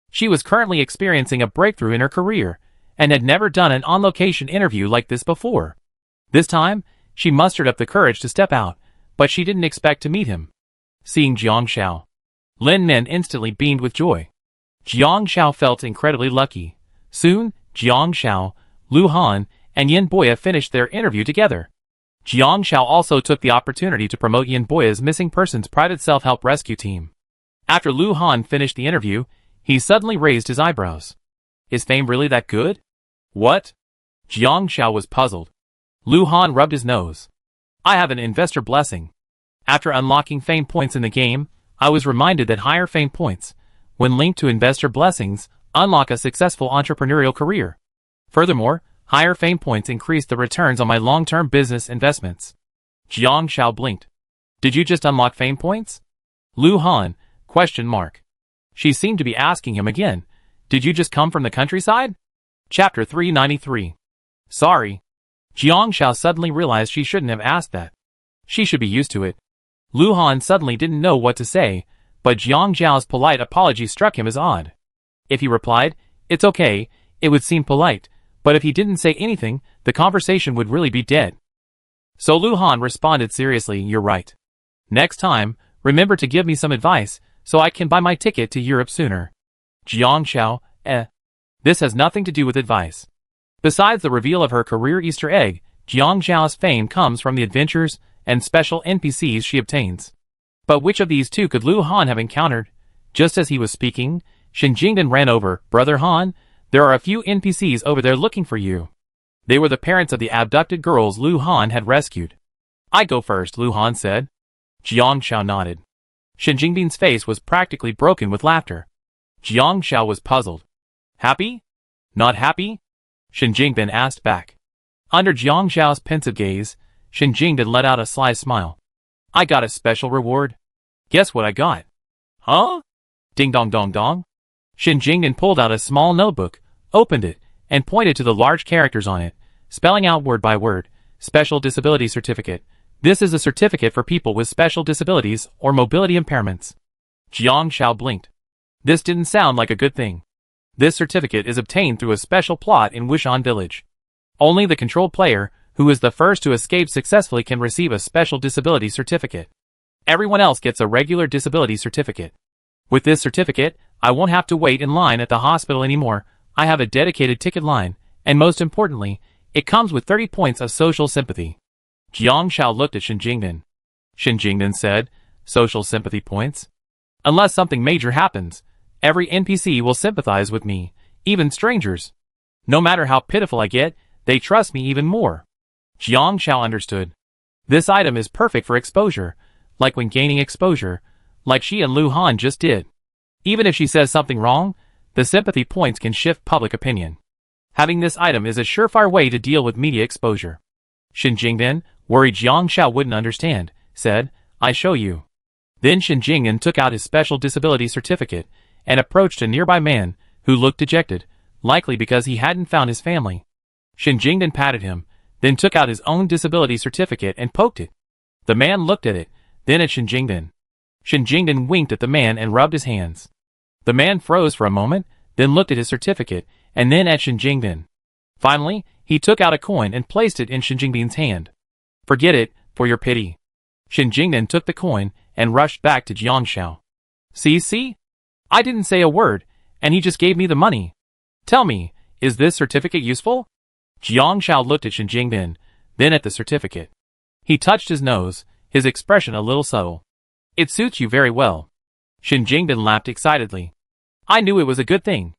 She was currently experiencing a breakthrough in her career and had never done an on-location interview like this before. This time, she mustered up the courage to step out, but she didn't expect to meet him. Seeing Jiang Xiao, Lin Nin instantly beamed with joy. Jiang Xiao felt incredibly lucky. Soon, Jiang Xiao, Lu Han, and Yin Boya finished their interview together. Jiang Xiao also took the opportunity to promote Yin Boya's missing persons private self-help rescue team. After Lu Han finished the interview, he suddenly raised his eyebrows. Is fame really that good? What? Jiang Xiao was puzzled. Lu Han rubbed his nose. I have an investor blessing. After unlocking fame points in the game, I was reminded that higher fame points, when linked to investor blessings, unlock a successful entrepreneurial career. Furthermore, higher fame points increase the returns on my long-term business investments. Jiang Xiao blinked. Did you just unlock fame points? Lu Han, ? She seemed to be asking him again. Did you just come from the countryside? Chapter 393. Sorry. Jiang Xiao suddenly realized she shouldn't have asked that. She should be used to it. Lu Han suddenly didn't know what to say, but Jiang Xiao's polite apology struck him as odd. If he replied, it's okay, it would seem polite, but if he didn't say anything, the conversation would really be dead. So Lu Han responded seriously, you're right. Next time, remember to give me some advice, so I can buy my ticket to Europe sooner. Jiang Xiao, This has nothing to do with advice. Besides the reveal of her career Easter egg, Jiang Xiao's fame comes from the adventures and special NPCs she obtains. But which of these two could Lu Han have encountered? Just as he was speaking, Shen Jingdan ran over. Brother Han, there are a few NPCs over there looking for you. They were the parents of the abducted girls Lu Han had rescued. I go first, Lu Han said. Jiang Xiao nodded. Shen Jingdan's face was practically broken with laughter. Jiang Xiao was puzzled. Happy? Not happy? Shen Jingdan asked back. Under Jiang Xiao's pensive gaze, Shen Jingdan let out a sly smile. I got a special reward. Guess what I got? Huh? Ding dong dong dong. Shen Jingdan pulled out a small notebook, opened it, and pointed to the large characters on it, spelling out word by word, Special Disability Certificate. This is a certificate for people with special disabilities or mobility impairments. Jiang Xiao blinked. This didn't sound like a good thing. This certificate is obtained through a special plot in Wishan village. Only the controlled player, who is the first to escape successfully, can receive a special disability certificate. Everyone else gets a regular disability certificate. With this certificate, I won't have to wait in line at the hospital anymore. I have a dedicated ticket line, and most importantly, it comes with 30 points of social sympathy. Jiang Xiao looked at Shen Jingdan. Shen Jingdan said, social sympathy points? Unless something major happens, every NPC will sympathize with me, even strangers. No matter how pitiful I get, they trust me even more. Jiang Xiao understood. This item is perfect for exposure, like when gaining exposure, like she and Lu Han just did. Even if she says something wrong, the sympathy points can shift public opinion. Having this item is a surefire way to deal with media exposure. Shen Jingdan, worried Jiang Xiao wouldn't understand, said, I show you. Then Shen Jingdan took out his special disability certificate and approached a nearby man who looked dejected, likely because he hadn't found his family. Shen Jingdan patted him, then took out his own disability certificate and poked it. The man looked at it, then at Shen Jingdan. Shen Jingdan winked at the man and rubbed his hands. The man froze for a moment, then looked at his certificate, and then at Shen Jingdan. Finally, he took out a coin and placed it in Shen Jingdan's hand. Forget it, for your pity. Shen Jingdan took the coin and rushed back to Jiang Xiao. See? I didn't say a word, and he just gave me the money. Tell me, is this certificate useful? Jiang Xiao looked at Shen Jingdan, then at the certificate. He touched his nose, his expression a little subtle. It suits you very well. Shen Jingdan laughed excitedly. I knew it was a good thing.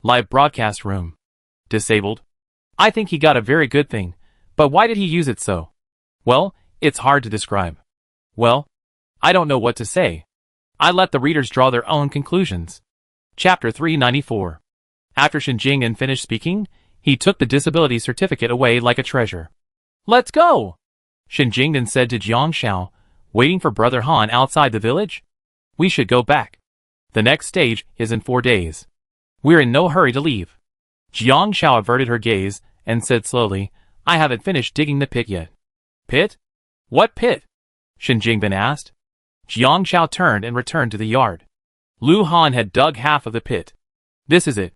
Live broadcast room. Disabled. I think he got a very good thing, but why did he use it so? Well, it's hard to describe. Well, I don't know what to say. I let the readers draw their own conclusions. Chapter 394. After Shen Jingbin finished speaking, he took the disability certificate away like a treasure. Let's go! Shen Jingbin said to Jiang Xiao, waiting for Brother Han outside the village. We should go back. The next stage is in 4 days. We're in no hurry to leave. Jiang Xiao averted her gaze and said slowly, I haven't finished digging the pit yet. Pit? What pit? Shen Jingbin asked. Jiang Xiao turned and returned to the yard. Lu Han had dug half of the pit. This is it.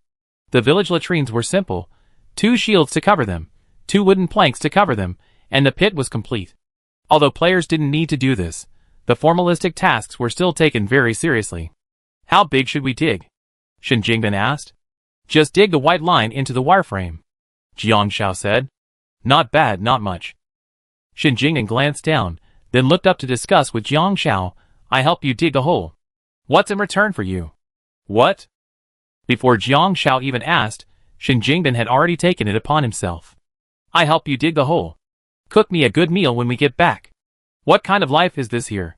The village latrines were simple, 2 shields to cover them, 2 wooden planks to cover them, and the pit was complete. Although players didn't need to do this, the formalistic tasks were still taken very seriously. How big should we dig? Shen Jingbin asked. Just dig the white line into the wireframe. Jiang Xiao said. Not bad, not much. Shen Jingbin glanced down, then looked up to discuss with Jiang Xiao. I help you dig the hole. What's in return for you? What? Before Jiang Xiao even asked, Shen Jingbin had already taken it upon himself. I help you dig the hole. Cook me a good meal when we get back. What kind of life is this here?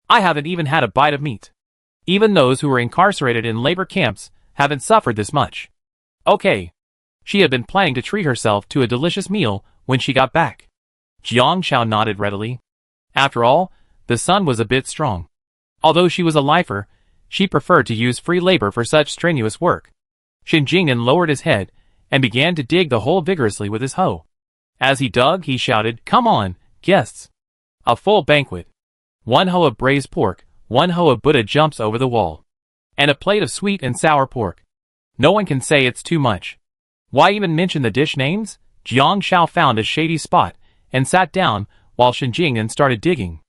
I haven't even had a bite of meat. Even those who were incarcerated in labor camps haven't suffered this much. Okay. She had been planning to treat herself to a delicious meal when she got back. Jiang Xiao nodded readily. After all, the sun was a bit strong. Although she was a lifer, she preferred to use free labor for such strenuous work. Shen Jingbin lowered his head and began to dig the hole vigorously with his hoe. As he dug, he shouted, Come on, guests. A full banquet. 1 hoe of braised pork, 1 hoe of Buddha jumps over the wall. And a plate of sweet and sour pork. No one can say it's too much. Why even mention the dish names? Jiang Xiao found a shady spot and sat down while Shen Jingbin started digging.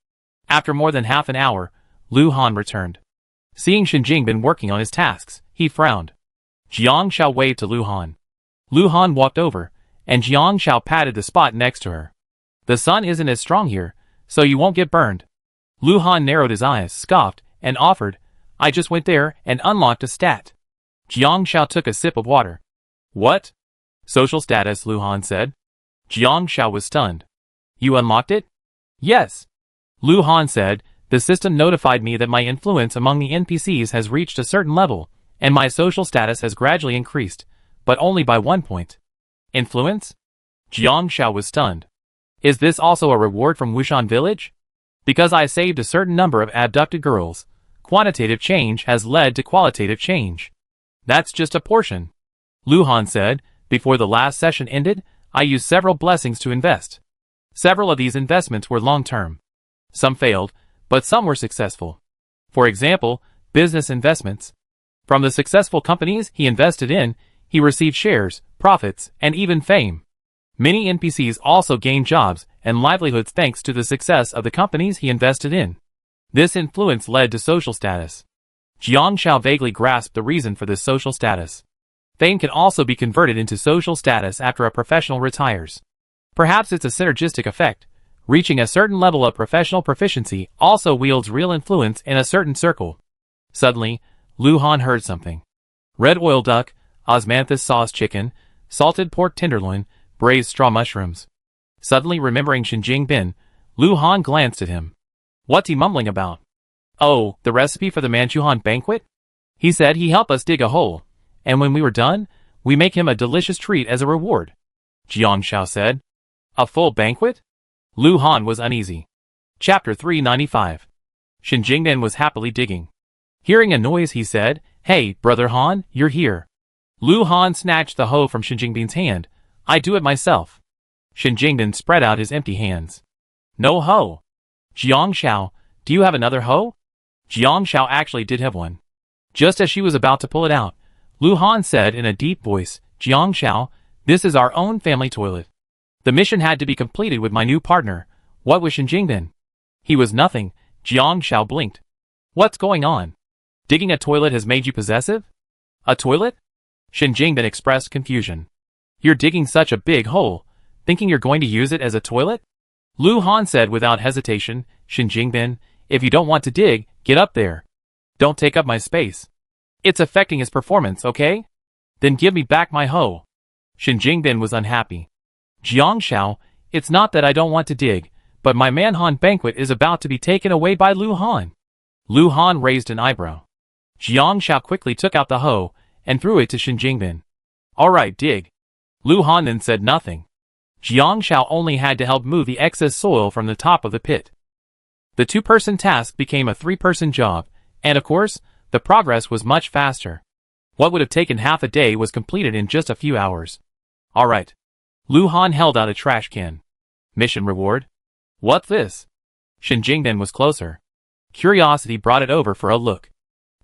After more than half an hour, Lu Han returned. Seeing Shen Jingbin working on his tasks, he frowned. Jiang Xiao waved to Lu Han. Lu Han walked over, and Jiang Xiao patted the spot next to her. The sun isn't as strong here, so you won't get burned. Lu Han narrowed his eyes, scoffed, and offered, I just went there and unlocked a stat. Jiang Xiao took a sip of water. What? Social status, Lu Han said. Jiang Xiao was stunned. You unlocked it? Yes. Lu Han said, the system notified me that my influence among the NPCs has reached a certain level, and my social status has gradually increased, but only by 1 point. Influence? Jiang Xiao was stunned. Is this also a reward from Wushan Village? Because I saved a certain number of abducted girls, quantitative change has led to qualitative change. That's just a portion. Lu Han said, before the last session ended, I used several blessings to invest. Several of these investments were long-term. Some failed, but some were successful. For example, business investments. From the successful companies he invested in, he received shares, profits, and even fame. Many NPCs also gained jobs and livelihoods thanks to the success of the companies he invested in. This influence led to social status. Jiang Xiao vaguely grasped the reason for this social status. Fame can also be converted into social status after a professional retires. Perhaps it's a synergistic effect. Reaching a certain level of professional proficiency also wields real influence in a certain circle. Suddenly, Lu Han heard something. Red oil duck, osmanthus sauce chicken, salted pork tenderloin, braised straw mushrooms. Suddenly remembering Shen Jingbin, Lu Han glanced at him. What's he mumbling about? Oh, the recipe for the Manchuhan banquet? He said he helped us dig a hole, and when we were done, we make him a delicious treat as a reward. Jiang Xiao said. A full banquet? Lu Han was uneasy. Chapter 395. Shen Jingbin was happily digging. Hearing a noise, he said, Hey, Brother Han, you're here. Lu Han snatched the hoe from Shen Jingbin's hand. I do it myself. Shen Jingbin spread out his empty hands. No hoe. Jiang Xiao, do you have another hoe? Jiang Xiao actually did have one. Just as she was about to pull it out, Lu Han said in a deep voice, Jiang Xiao, this is our own family toilet. The mission had to be completed with my new partner. What was Shen Jingbin? He was nothing. Jiang Xiao blinked. What's going on? Digging a toilet has made you possessive? A toilet? Shen Jingbin expressed confusion. You're digging such a big hole, thinking you're going to use it as a toilet? Lu Han said without hesitation, Shen Jingbin, if you don't want to dig, get up there. Don't take up my space. It's affecting his performance, okay? Then give me back my hoe. Shen Jingbin was unhappy. Jiang Xiao, it's not that I don't want to dig, but my Manhan banquet is about to be taken away by Lu Han. Lu Han raised an eyebrow. Jiang Xiao quickly took out the hoe and threw it to Shen Jingbin. Alright, dig. Lu Han then said nothing. Jiang Shao only had to help move the excess soil from the top of the pit. The two-person task became a three-person job, and of course, the progress was much faster. What would have taken half a day was completed in just a few hours. Alright. Lu Han held out a trash can. Mission reward? What's this? Shen Jingden was closer. Curiosity brought it over for a look.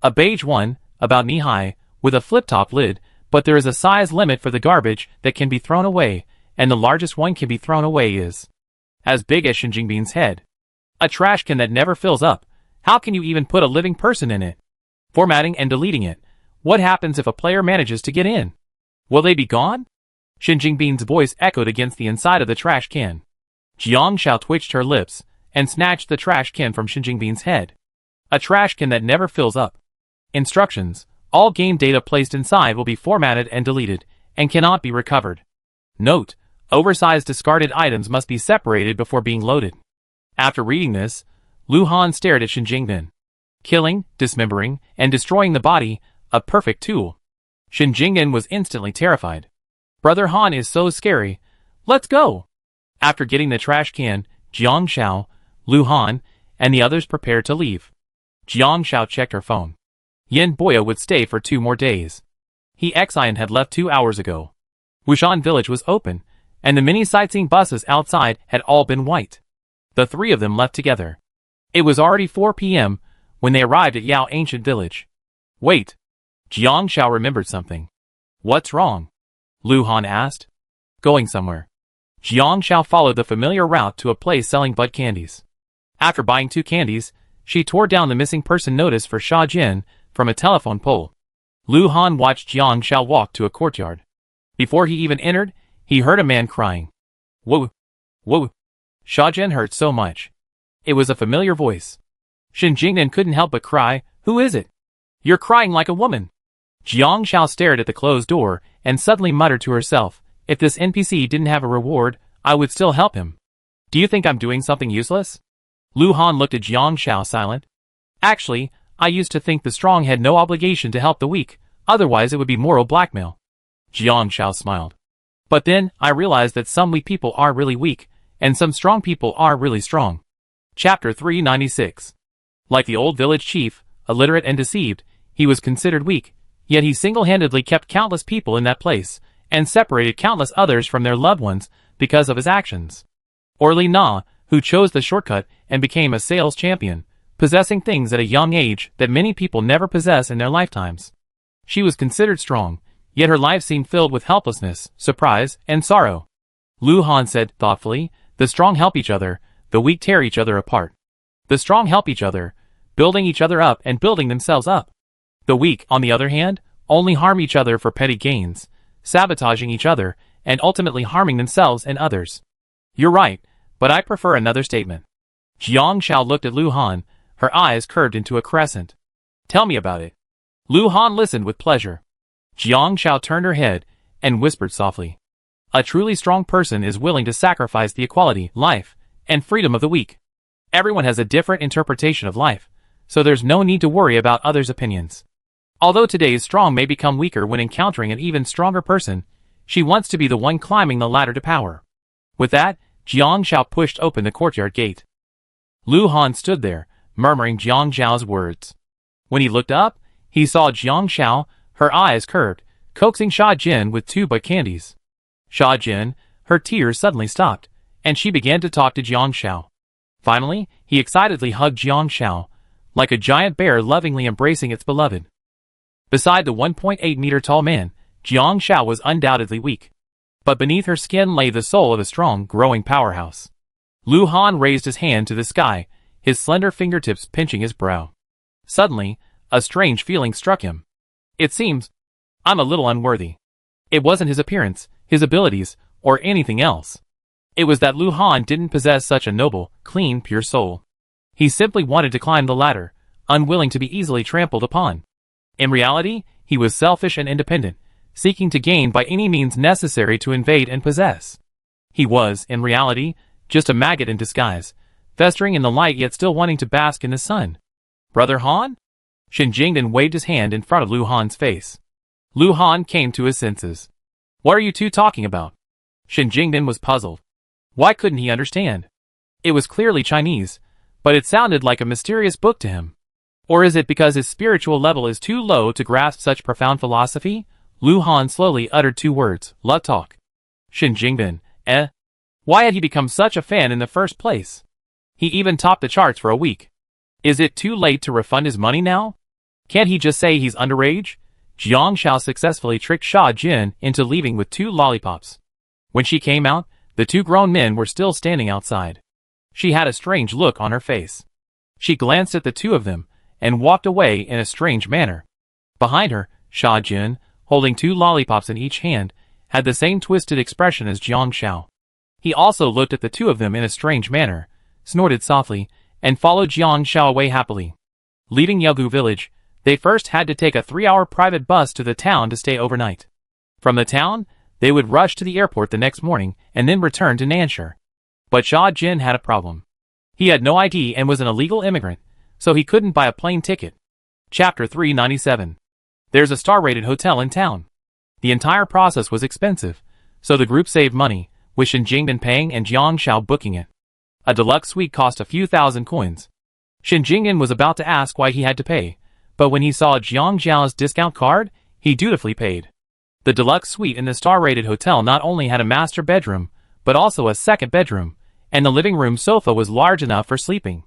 A beige one, about knee-high, with a flip-top lid, but there is a size limit for the garbage that can be thrown away, and the largest one can be thrown away is as big as Shen Jingbin's head. A trash can that never fills up. How can you even put a living person in it? Formatting and deleting it. What happens if a player manages to get in? Will they be gone? Shen Jingbin's voice echoed against the inside of the trash can. Jiang Shao twitched her lips and snatched the trash can from Shen Jingbin's head. A trash can that never fills up. Instructions. All game data placed inside will be formatted and deleted, and cannot be recovered. Note. Oversized discarded items must be separated before being loaded. After reading this, Lu Han stared at Shen Jingbin. Killing, dismembering, and destroying the body, a perfect tool. Shen Jingbin was instantly terrified. Brother Han is so scary. Let's go! After getting the trash can, Jiang Shao, Lu Han, and the others prepared to leave. Jiang Shao checked her phone. Yin Boya would stay for 2 more days. He Xian had left 2 hours ago. Wushan village was open, and the mini sightseeing buses outside had all been white. The 3 of them left together. It was already 4 p.m. when they arrived at Yao Ancient Village. Wait. Jiang Shao remembered something. What's wrong? Lu Han asked. Going somewhere. Jiang Shao followed the familiar route to a place selling bud candies. After buying 2 candies, she tore down the missing person notice for Sha Jin from a telephone pole. Lu Han watched Jiang Shao walk to a courtyard. Before he even entered, he heard a man crying. Whoa! Whoa! Sha Jin hurt so much. It was a familiar voice. Shen Jingden couldn't help but cry, Who is it? You're crying like a woman. Jiang Shao stared at the closed door and suddenly muttered to herself, If this NPC didn't have a reward, I would still help him. Do you think I'm doing something useless? Lu Han looked at Jiang Shao silent. Actually, I used to think the strong had no obligation to help the weak, otherwise it would be moral blackmail. Jiang Shao smiled. But then, I realized that some weak people are really weak, and some strong people are really strong. Chapter 396. Like the old village chief, illiterate and deceived, he was considered weak, yet he single-handedly kept countless people in that place, and separated countless others from their loved ones because of his actions. Or Li Na, who chose the shortcut and became a sales champion, possessing things at a young age that many people never possess in their lifetimes. She was considered strong, yet her life seemed filled with helplessness, surprise, and sorrow. Lu Han said, thoughtfully, The strong help each other, the weak tear each other apart. The strong help each other, building each other up and building themselves up. The weak, on the other hand, only harm each other for petty gains, sabotaging each other, and ultimately harming themselves and others. You're right, but I prefer another statement. Jiang Shao looked at Lu Han, her eyes curved into a crescent. Tell me about it. Lu Han listened with pleasure. Jiang Shao turned her head and whispered softly. A truly strong person is willing to sacrifice the equality, life, and freedom of the weak. Everyone has a different interpretation of life, so there's no need to worry about others' opinions. Although today's strong may become weaker when encountering an even stronger person, she wants to be the one climbing the ladder to power. With that, Jiang Shao pushed open the courtyard gate. Lu Han stood there, murmuring Jiang Zhao's words. When he looked up, he saw Jiang Shao, her eyes curved, coaxing Sha Jin with 2 bud candies. Sha Jin, her tears suddenly stopped, and she began to talk to Jiang Shao. Finally, he excitedly hugged Jiang Shao, like a giant bear lovingly embracing its beloved. Beside the 1.8-meter-tall man, Jiang Shao was undoubtedly weak. But beneath her skin lay the soul of a strong, growing powerhouse. Lu Han raised his hand to the sky, his slender fingertips pinching his brow. Suddenly, a strange feeling struck him. It seems, I'm a little unworthy. It wasn't his appearance, his abilities, or anything else. It was that Lu Han didn't possess such a noble, clean, pure soul. He simply wanted to climb the ladder, unwilling to be easily trampled upon. In reality, he was selfish and independent, seeking to gain by any means necessary to invade and possess. He was, in reality, just a maggot in disguise, festering in the light yet still wanting to bask in the sun. Brother Han? Shen Jingden waved his hand in front of Lu Han's face. Lu Han came to his senses. What are you two talking about? Shin Jingbin was puzzled. Why couldn't he understand? It was clearly Chinese, but it sounded like a mysterious book to him. Or is it because his spiritual level is too low to grasp such profound philosophy? Lu Han slowly uttered two words, "Love talk." Shin Jingbin, Why had he become such a fan in the first place? He even topped the charts for a week. Is it too late to refund his money now? Can't he just say he's underage? Jiang Shao successfully tricked Sha Jin into leaving with 2 lollipops. When she came out, the 2 grown men were still standing outside. She had a strange look on her face. She glanced at the 2 of them, and walked away in a strange manner. Behind her, Sha Jin, holding 2 lollipops in each hand, had the same twisted expression as Jiang Shao. He also looked at the 2 of them in a strange manner, snorted softly, and followed Jiang Shao away happily. Leaving Yagu village, they first had to take a 3-hour private bus to the town to stay overnight. From the town, they would rush to the airport the next morning and then return to Nanshur. But Sha Jin had a problem. He had no ID and was an illegal immigrant, so he couldn't buy a plane ticket. Chapter 397. There's a star-rated hotel in town. The entire process was expensive, so the group saved money, with Shin Jingbin paying and Jiang Shao booking it. A deluxe suite cost a few thousand coins. Shin Jingbin was about to ask why he had to pay, but when he saw Jiang Zhao's discount card, he dutifully paid. The deluxe suite in the star-rated hotel not only had a master bedroom, but also a second bedroom, and the living room sofa was large enough for sleeping.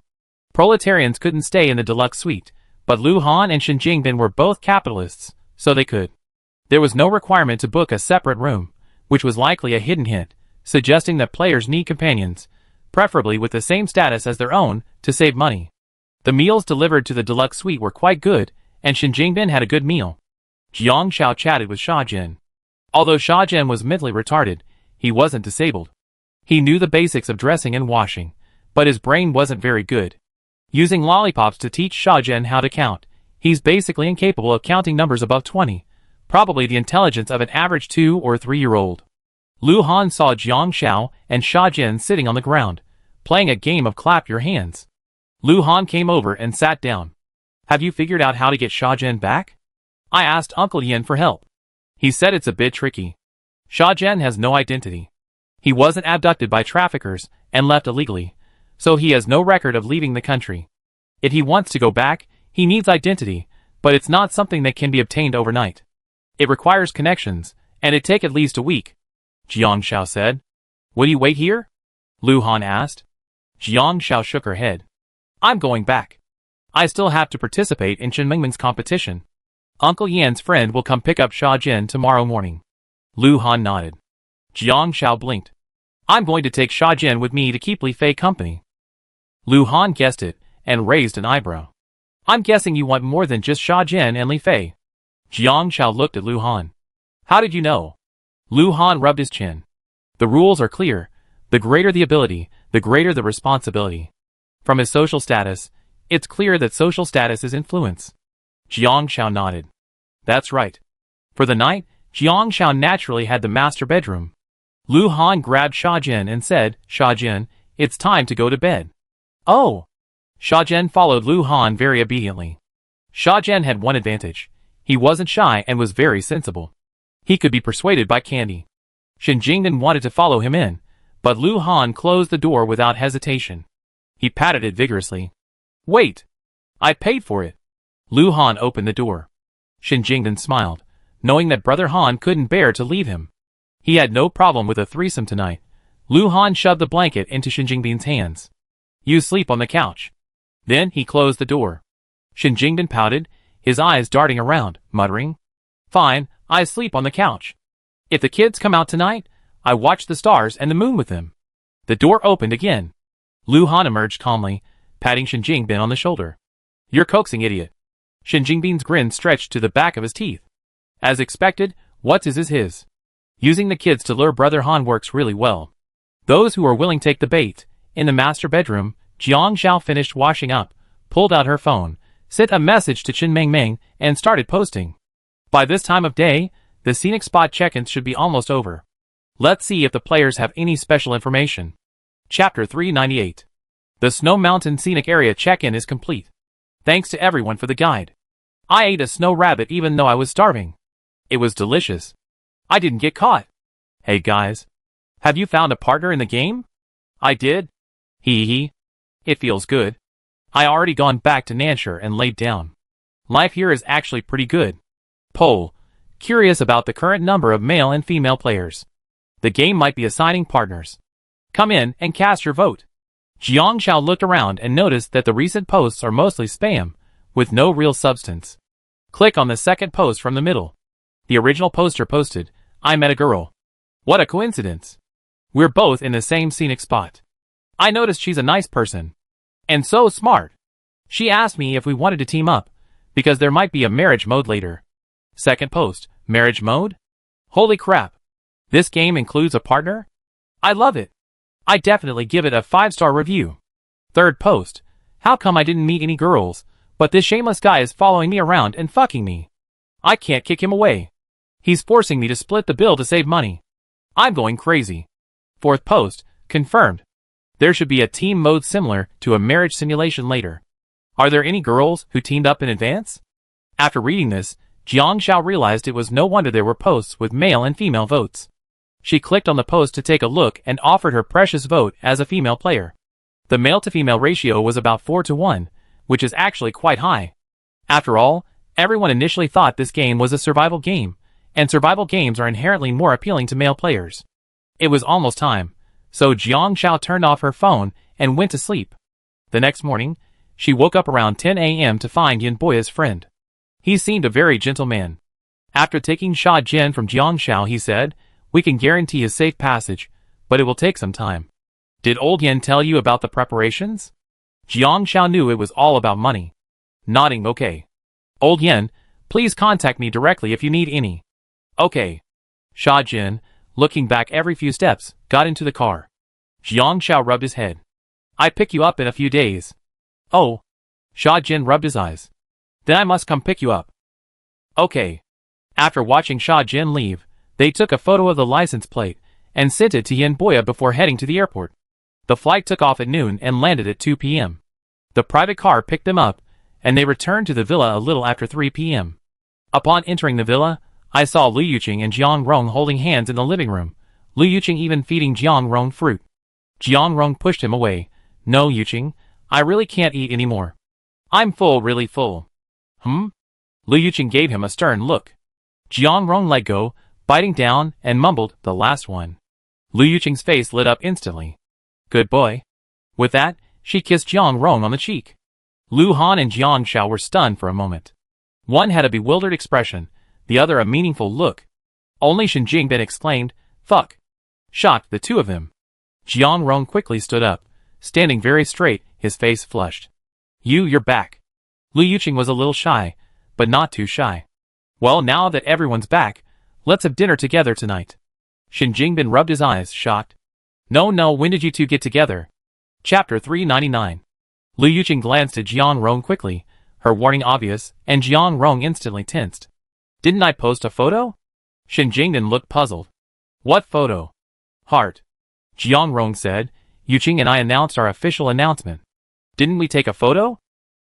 Proletarians couldn't stay in the deluxe suite, but Lu Han and Shin Jingbin were both capitalists, so they could. There was no requirement to book a separate room, which was likely a hidden hint, suggesting that players need companions, preferably with the same status as their own, to save money. The meals delivered to the deluxe suite were quite good, and Shin Jingbin had a good meal. Jiang Shao chatted with Sha Jin. Although Sha Jin was mentally retarded, he wasn't disabled. He knew the basics of dressing and washing, but his brain wasn't very good. Using lollipops to teach Sha Jin how to count, he's basically incapable of counting numbers above 20, probably the intelligence of an average 2- or 3-year-old. Lu Han saw Jiang Shao and Sha Jin sitting on the ground, playing a game of clap your hands. Lu Han came over and sat down. Have you figured out how to get Sha Jin back? I asked Uncle Yin for help. He said it's a bit tricky. Sha Jin has no identity. He wasn't abducted by traffickers and left illegally, so he has no record of leaving the country. If he wants to go back, he needs identity, but it's not something that can be obtained overnight. It requires connections, and it'd take at least a week, Jiang Shao said. Would he wait here? Lu Han asked. Jiang Shao shook her head. I'm going back. I still have to participate in Chen Mingmen's competition. Uncle Yan's friend will come pick up Sha Jin tomorrow morning. Lu Han nodded. Jiang Shao blinked. I'm going to take Sha Jin with me to keep Li Fei company. Lu Han guessed it, and raised an eyebrow. I'm guessing you want more than just Sha Jin and Li Fei. Jiang Shao looked at Lu Han. How did you know? Lu Han rubbed his chin. The rules are clear. The greater the ability, the greater the responsibility. From his social status, it's clear that social status is influence. Jiang Shao nodded. That's right. For the night, Jiang Shao naturally had the master bedroom. Lu Han grabbed Sha Jin and said, Sha Jin, it's time to go to bed. Oh! Sha Jin followed Lu Han very obediently. Sha Jin had one advantage. He wasn't shy and was very sensible. He could be persuaded by candy. Shin Jingbin wanted to follow him in, but Lu Han closed the door without hesitation. He patted it vigorously. Wait! I paid for it. Lu Han opened the door. Shin Jingbin smiled, knowing that Brother Han couldn't bear to leave him. He had no problem with a threesome tonight. Lu Han shoved the blanket into Shin Jingbin's hands. You sleep on the couch. Then he closed the door. Shin Jingbin pouted, his eyes darting around, muttering, Fine, I sleep on the couch. If the kids come out tonight, I watch the stars and the moon with them. The door opened again. Lu Han emerged calmly, patting Shin Jingbin on the shoulder. You're coaxing, idiot. Shin Jingbin's grin stretched to the back of his teeth. As expected, what's is his. Using the kids to lure Brother Han works really well. Those who are willing take the bait. In the master bedroom, Jiang Shao finished washing up, pulled out her phone, sent a message to Chen Mingming, and started posting. By this time of day, the scenic spot check-ins should be almost over. Let's see if the players have any special information. Chapter 398. The Snow Mountain Scenic Area check-in is complete. Thanks to everyone for the guide. I ate a snow rabbit even though I was starving. It was delicious. I didn't get caught. Hey guys. Have you found a partner in the game? I did. Hee hee. It feels good. I already gone back to Nanshire and laid down. Life here is actually pretty good. Poll. Curious about the current number of male and female players. The game might be assigning partners. Come in and cast your vote. Jiang Xiao looked around and noticed that the recent posts are mostly spam, with no real substance. Click on the second post from the middle. The original poster posted, I met a girl. What a coincidence. We're both in the same scenic spot. I noticed she's a nice person. And so smart. She asked me if we wanted to team up, because there might be a marriage mode later. Second post, marriage mode? Holy crap. This game includes a partner? I love it. I definitely give it a 5-star review. Third post, how come I didn't meet any girls, but this shameless guy is following me around and fucking me? I can't kick him away. He's forcing me to split the bill to save money. I'm going crazy. Fourth post, confirmed. There should be a team mode similar to a marriage simulation later. Are there any girls who teamed up in advance? After reading this, Jiang Xiao realized it was no wonder there were posts with male and female votes. She clicked on the post to take a look and offered her precious vote as a female player. The male-to-female ratio was about 4-to-1, which is actually quite high. After all, everyone initially thought this game was a survival game, and survival games are inherently more appealing to male players. It was almost time, so Jiang Xiao turned off her phone and went to sleep. The next morning, she woke up around 10 a.m. to find Yin Boya's friend. He seemed a very gentle man. After taking Sha Jin from Jiang Xiao, he said, we can guarantee his safe passage, but it will take some time. Did old Yin tell you about the preparations? Jiang Xiao knew it was all about money. Nodding okay. Old Yin, please contact me directly if you need any. Okay. Sha Jin, looking back every few steps, got into the car. Jiang Xiao rubbed his head. I pick you up in a few days. Oh. Sha Jin rubbed his eyes. Then I must come pick you up. Okay. After watching Sha Jin leave, they took a photo of the license plate and sent it to Yin Boya before heading to the airport. The flight took off at noon and landed at 2 p.m. The private car picked them up, and they returned to the villa a little after 3 p.m. Upon entering the villa, I saw Liu Yuqing and Jiang Rong holding hands in the living room, Liu Yuqing even feeding Jiang Rong fruit. Jiang Rong pushed him away. No, Yuqing, I really can't eat anymore. I'm full, really full. Liu Yuqing gave him a stern look. Jiang Rong let go, biting down, and mumbled, the last one. Liu Yuqing's face lit up instantly. Good boy. With that, she kissed Jiang Rong on the cheek. Lu Han and Jiang Xiao were stunned for a moment. One had a bewildered expression, the other a meaningful look. Only Shen Jingbin exclaimed, fuck. Shocked, the two of them. Jiang Rong quickly stood up, standing very straight, his face flushed. You're back. Liu Yuqing was a little shy, but not too shy. Well, now that everyone's back, let's have dinner together tonight. Shen Jingbin rubbed his eyes, shocked. No, when did you two get together? Chapter 399. Liu Yuqing glanced at Jiang Rong quickly, her warning obvious, and Jiang Rong instantly tensed. Didn't I post a photo? Shen Jingbin looked puzzled. What photo? Heart. Jiang Rong said, Yuqing and I announced our official announcement. Didn't we take a photo?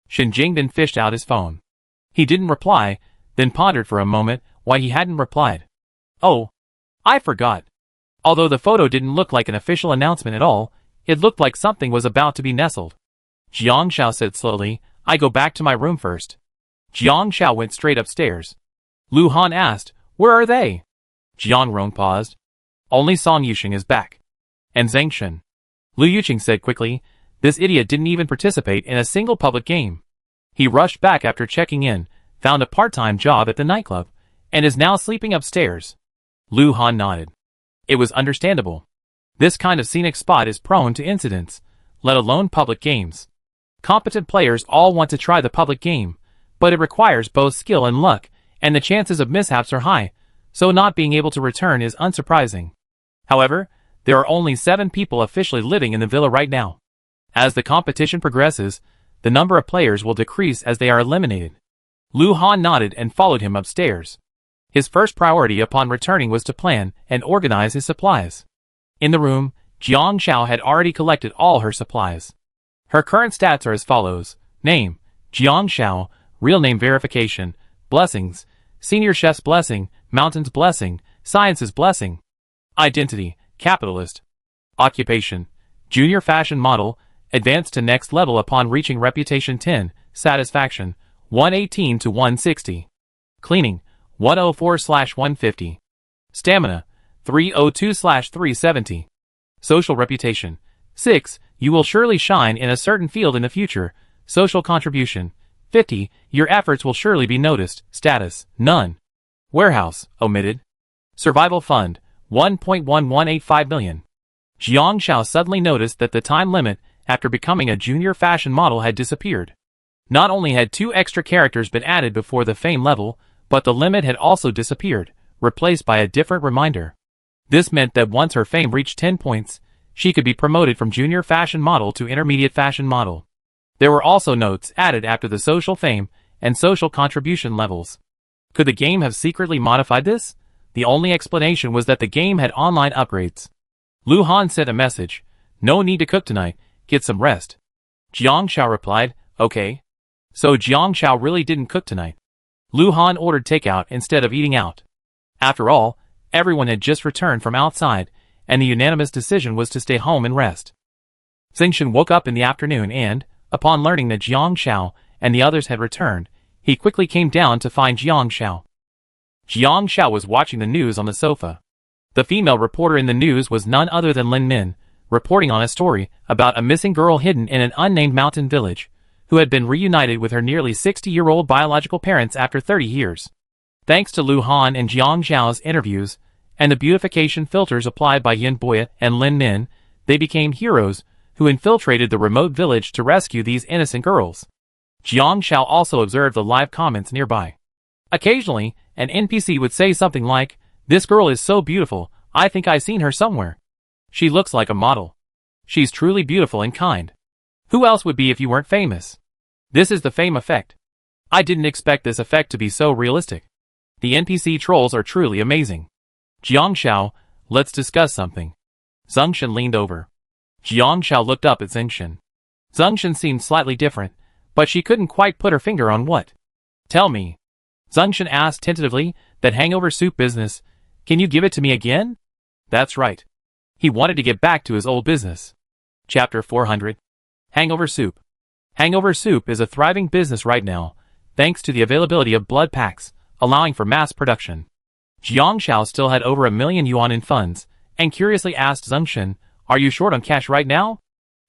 Shen Jingbin fished out his phone. He didn't reply, then pondered for a moment why he hadn't replied. Oh, I forgot. Although the photo didn't look like an official announcement at all, it looked like something was about to be nestled. Jiang Xiao said slowly, I go back to my room first. Jiang Xiao went straight upstairs. Lu Han asked, where are they? Jiang Rong paused. Only Song Yuqing is back. And Zhang Shen. Liu Yuqing said quickly, this idiot didn't even participate in a single public game. He rushed back after checking in, found a part-time job at the nightclub, and is now sleeping upstairs. Lu Han nodded. It was understandable. This kind of scenic spot is prone to incidents, let alone public games. Competent players all want to try the public game, but it requires both skill and luck, and the chances of mishaps are high, so not being able to return is unsurprising. However, there are only 7 people officially living in the villa right now. As the competition progresses, the number of players will decrease as they are eliminated. Lu Han nodded and followed him upstairs. His first priority upon returning was to plan and organize his supplies. In the room, Jiang Xiao had already collected all her supplies. Her current stats are as follows. Name, Jiang Xiao, real name verification, blessings, senior chef's blessing, mountain's blessing, science's blessing. Identity, capitalist. Occupation, junior fashion model, advanced to next level upon reaching reputation 10, satisfaction, 118 to 160. Cleaning, 104/150. Stamina, 302/370. Social reputation, 6, you will surely shine in a certain field in the future. Social contribution, 50, your efforts will surely be noticed. Status, none. Warehouse, omitted. Survival fund, 1.1185 million. Jiang Xiao suddenly noticed that the time limit after becoming a junior fashion model had disappeared. Not only had 2 extra characters been added before the fame level, but the limit had also disappeared, replaced by a different reminder. This meant that once her fame reached 10 points, she could be promoted from junior fashion model to intermediate fashion model. There were also notes added after the social fame and social contribution levels. Could the game have secretly modified this? The only explanation was that the game had online upgrades. Lu Han sent a message, no need to cook tonight, get some rest. Jiang Xiao replied, okay. So Jiang Xiao really didn't cook tonight. Lu Han ordered takeout instead of eating out. After all, everyone had just returned from outside, and the unanimous decision was to stay home and rest. Xingchen woke up in the afternoon and, upon learning that Jiang Xiao and the others had returned, he quickly came down to find Jiang Xiao. Jiang Xiao was watching the news on the sofa. The female reporter in the news was none other than Lin Min, reporting on a story about a missing girl hidden in an unnamed mountain village, who had been reunited with her nearly 60-year-old biological parents after 30 years. Thanks to Lu Han and Jiang Xiao's interviews, and the beautification filters applied by Yin Boya and Lin Min, they became heroes who infiltrated the remote village to rescue these innocent girls. Jiang Xiao also observed the live comments nearby. Occasionally, an NPC would say something like, this girl is so beautiful, I think I've seen her somewhere. She looks like a model. She's truly beautiful and kind. Who else would be if you weren't famous? This is the fame effect. I didn't expect this effect to be so realistic. The NPC trolls are truly amazing. Jiang Xiao, let's discuss something. Xingchen leaned over. Jiang Xiao looked up at Xingchen. Xingchen seemed slightly different, but she couldn't quite put her finger on what. Tell me. Xingchen asked tentatively, that hangover soup business, can you give it to me again? That's right. He wanted to get back to his old business. Chapter 400. Hangover soup. Hangover soup is a thriving business right now, thanks to the availability of blood packs, allowing for mass production. Jiang Xiao still had over 1 million yuan in funds, and curiously asked Xingchen, are you short on cash right now?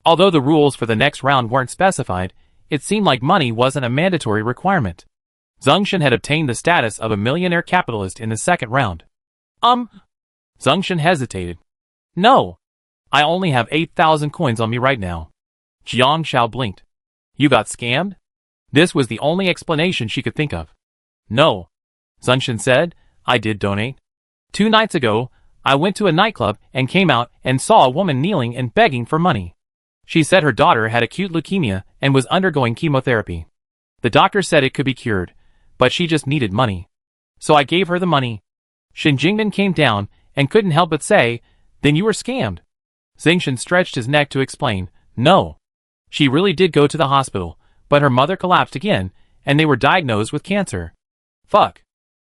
Although the rules for the next round weren't specified, it seemed like money wasn't a mandatory requirement. Xingchen had obtained the status of a millionaire capitalist in the second round. Xingchen hesitated. No. I only have 8,000 coins on me right now. Jiang Xiao blinked. You got scammed? This was the only explanation she could think of. No. Xingchen said, I did donate. 2 nights ago, I went to a nightclub and came out and saw a woman kneeling and begging for money. She said her daughter had acute leukemia and was undergoing chemotherapy. The doctor said it could be cured, but she just needed money. So I gave her the money. Shen Jingnan came down and couldn't help but say, then you were scammed. Xingchen stretched his neck to explain, no. She really did go to the hospital, but her mother collapsed again, and they were diagnosed with cancer. Fuck.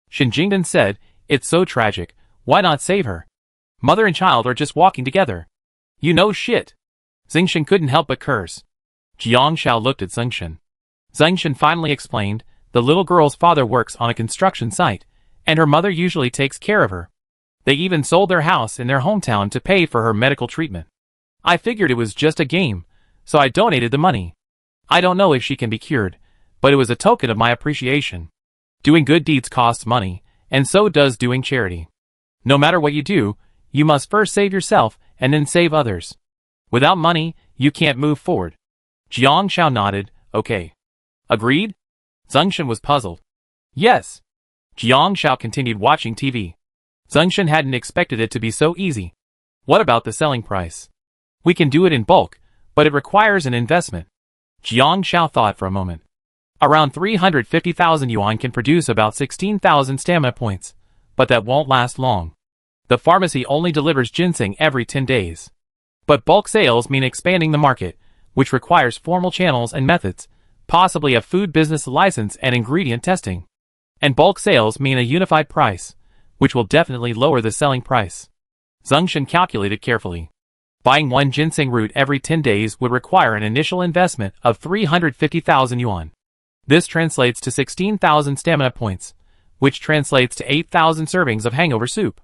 Shen Jingnan said, it's so tragic, why not save her? Mother and child are just walking together. You know shit. Xingchen couldn't help but curse. Jiang Xiao looked at Xingchen. Xingchen finally explained, the little girl's father works on a construction site, and her mother usually takes care of her. They even sold their house in their hometown to pay for her medical treatment. I figured it was just a game, so I donated the money. I don't know if she can be cured, but it was a token of my appreciation. Doing good deeds costs money, and so does doing charity. No matter what you do, you must first save yourself and then save others. Without money, you can't move forward. Jiang Xiao nodded, okay. Agreed? Xingchen was puzzled. Yes. Jiang Xiao continued watching TV. Xingchen hadn't expected it to be so easy. What about the selling price? We can do it in bulk, but it requires an investment. Jiang Xiao thought for a moment. Around 350,000 yuan can produce about 16,000 stamina points, but that won't last long. The pharmacy only delivers ginseng every 10 days. But bulk sales mean expanding the market, which requires formal channels and methods, possibly a food business license and ingredient testing. And bulk sales mean a unified price, which will definitely lower the selling price. Zhongshan calculated carefully. Buying one ginseng root every 10 days would require an initial investment of 350,000 yuan. This translates to 16,000 stamina points, which translates to 8,000 servings of hangover soup.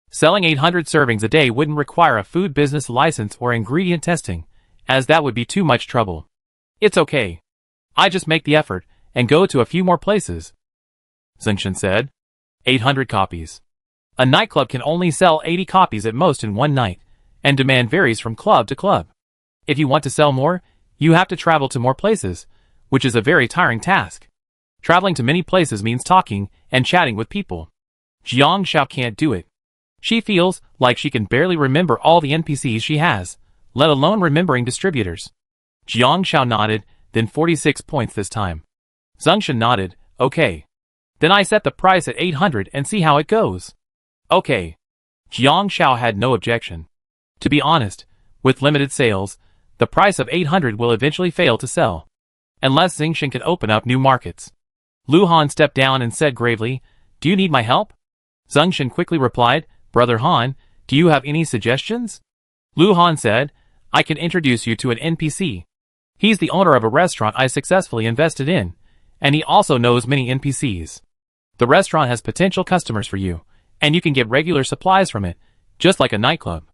Selling 800 servings a day wouldn't require a food business license or ingredient testing, as that would be too much trouble. It's okay. I just make the effort and go to a few more places, Zhongshan said. 800 copies. A nightclub can only sell 80 copies at most in one night, and demand varies from club to club. If you want to sell more, you have to travel to more places, which is a very tiring task. Traveling to many places means talking and chatting with people. Jiang Xiao can't do it. She feels like she can barely remember all the NPCs she has, let alone remembering distributors. Jiang Xiao nodded, then 46 points this time. Zhongshan nodded, okay. Then I set the price at 800 and see how it goes. Okay. Jiang Xiao had no objection. To be honest, with limited sales, the price of 800 will eventually fail to sell, unless Zhongshan can open up new markets. Lu Han stepped down and said gravely, "Do you need my help?" Zhongshan quickly replied, "Brother Han, do you have any suggestions?" Lu Han said, "I can introduce you to an NPC. He's the owner of a restaurant I successfully invested in, and he also knows many NPCs. The restaurant has potential customers for you, and you can get regular supplies from it, just like a nightclub.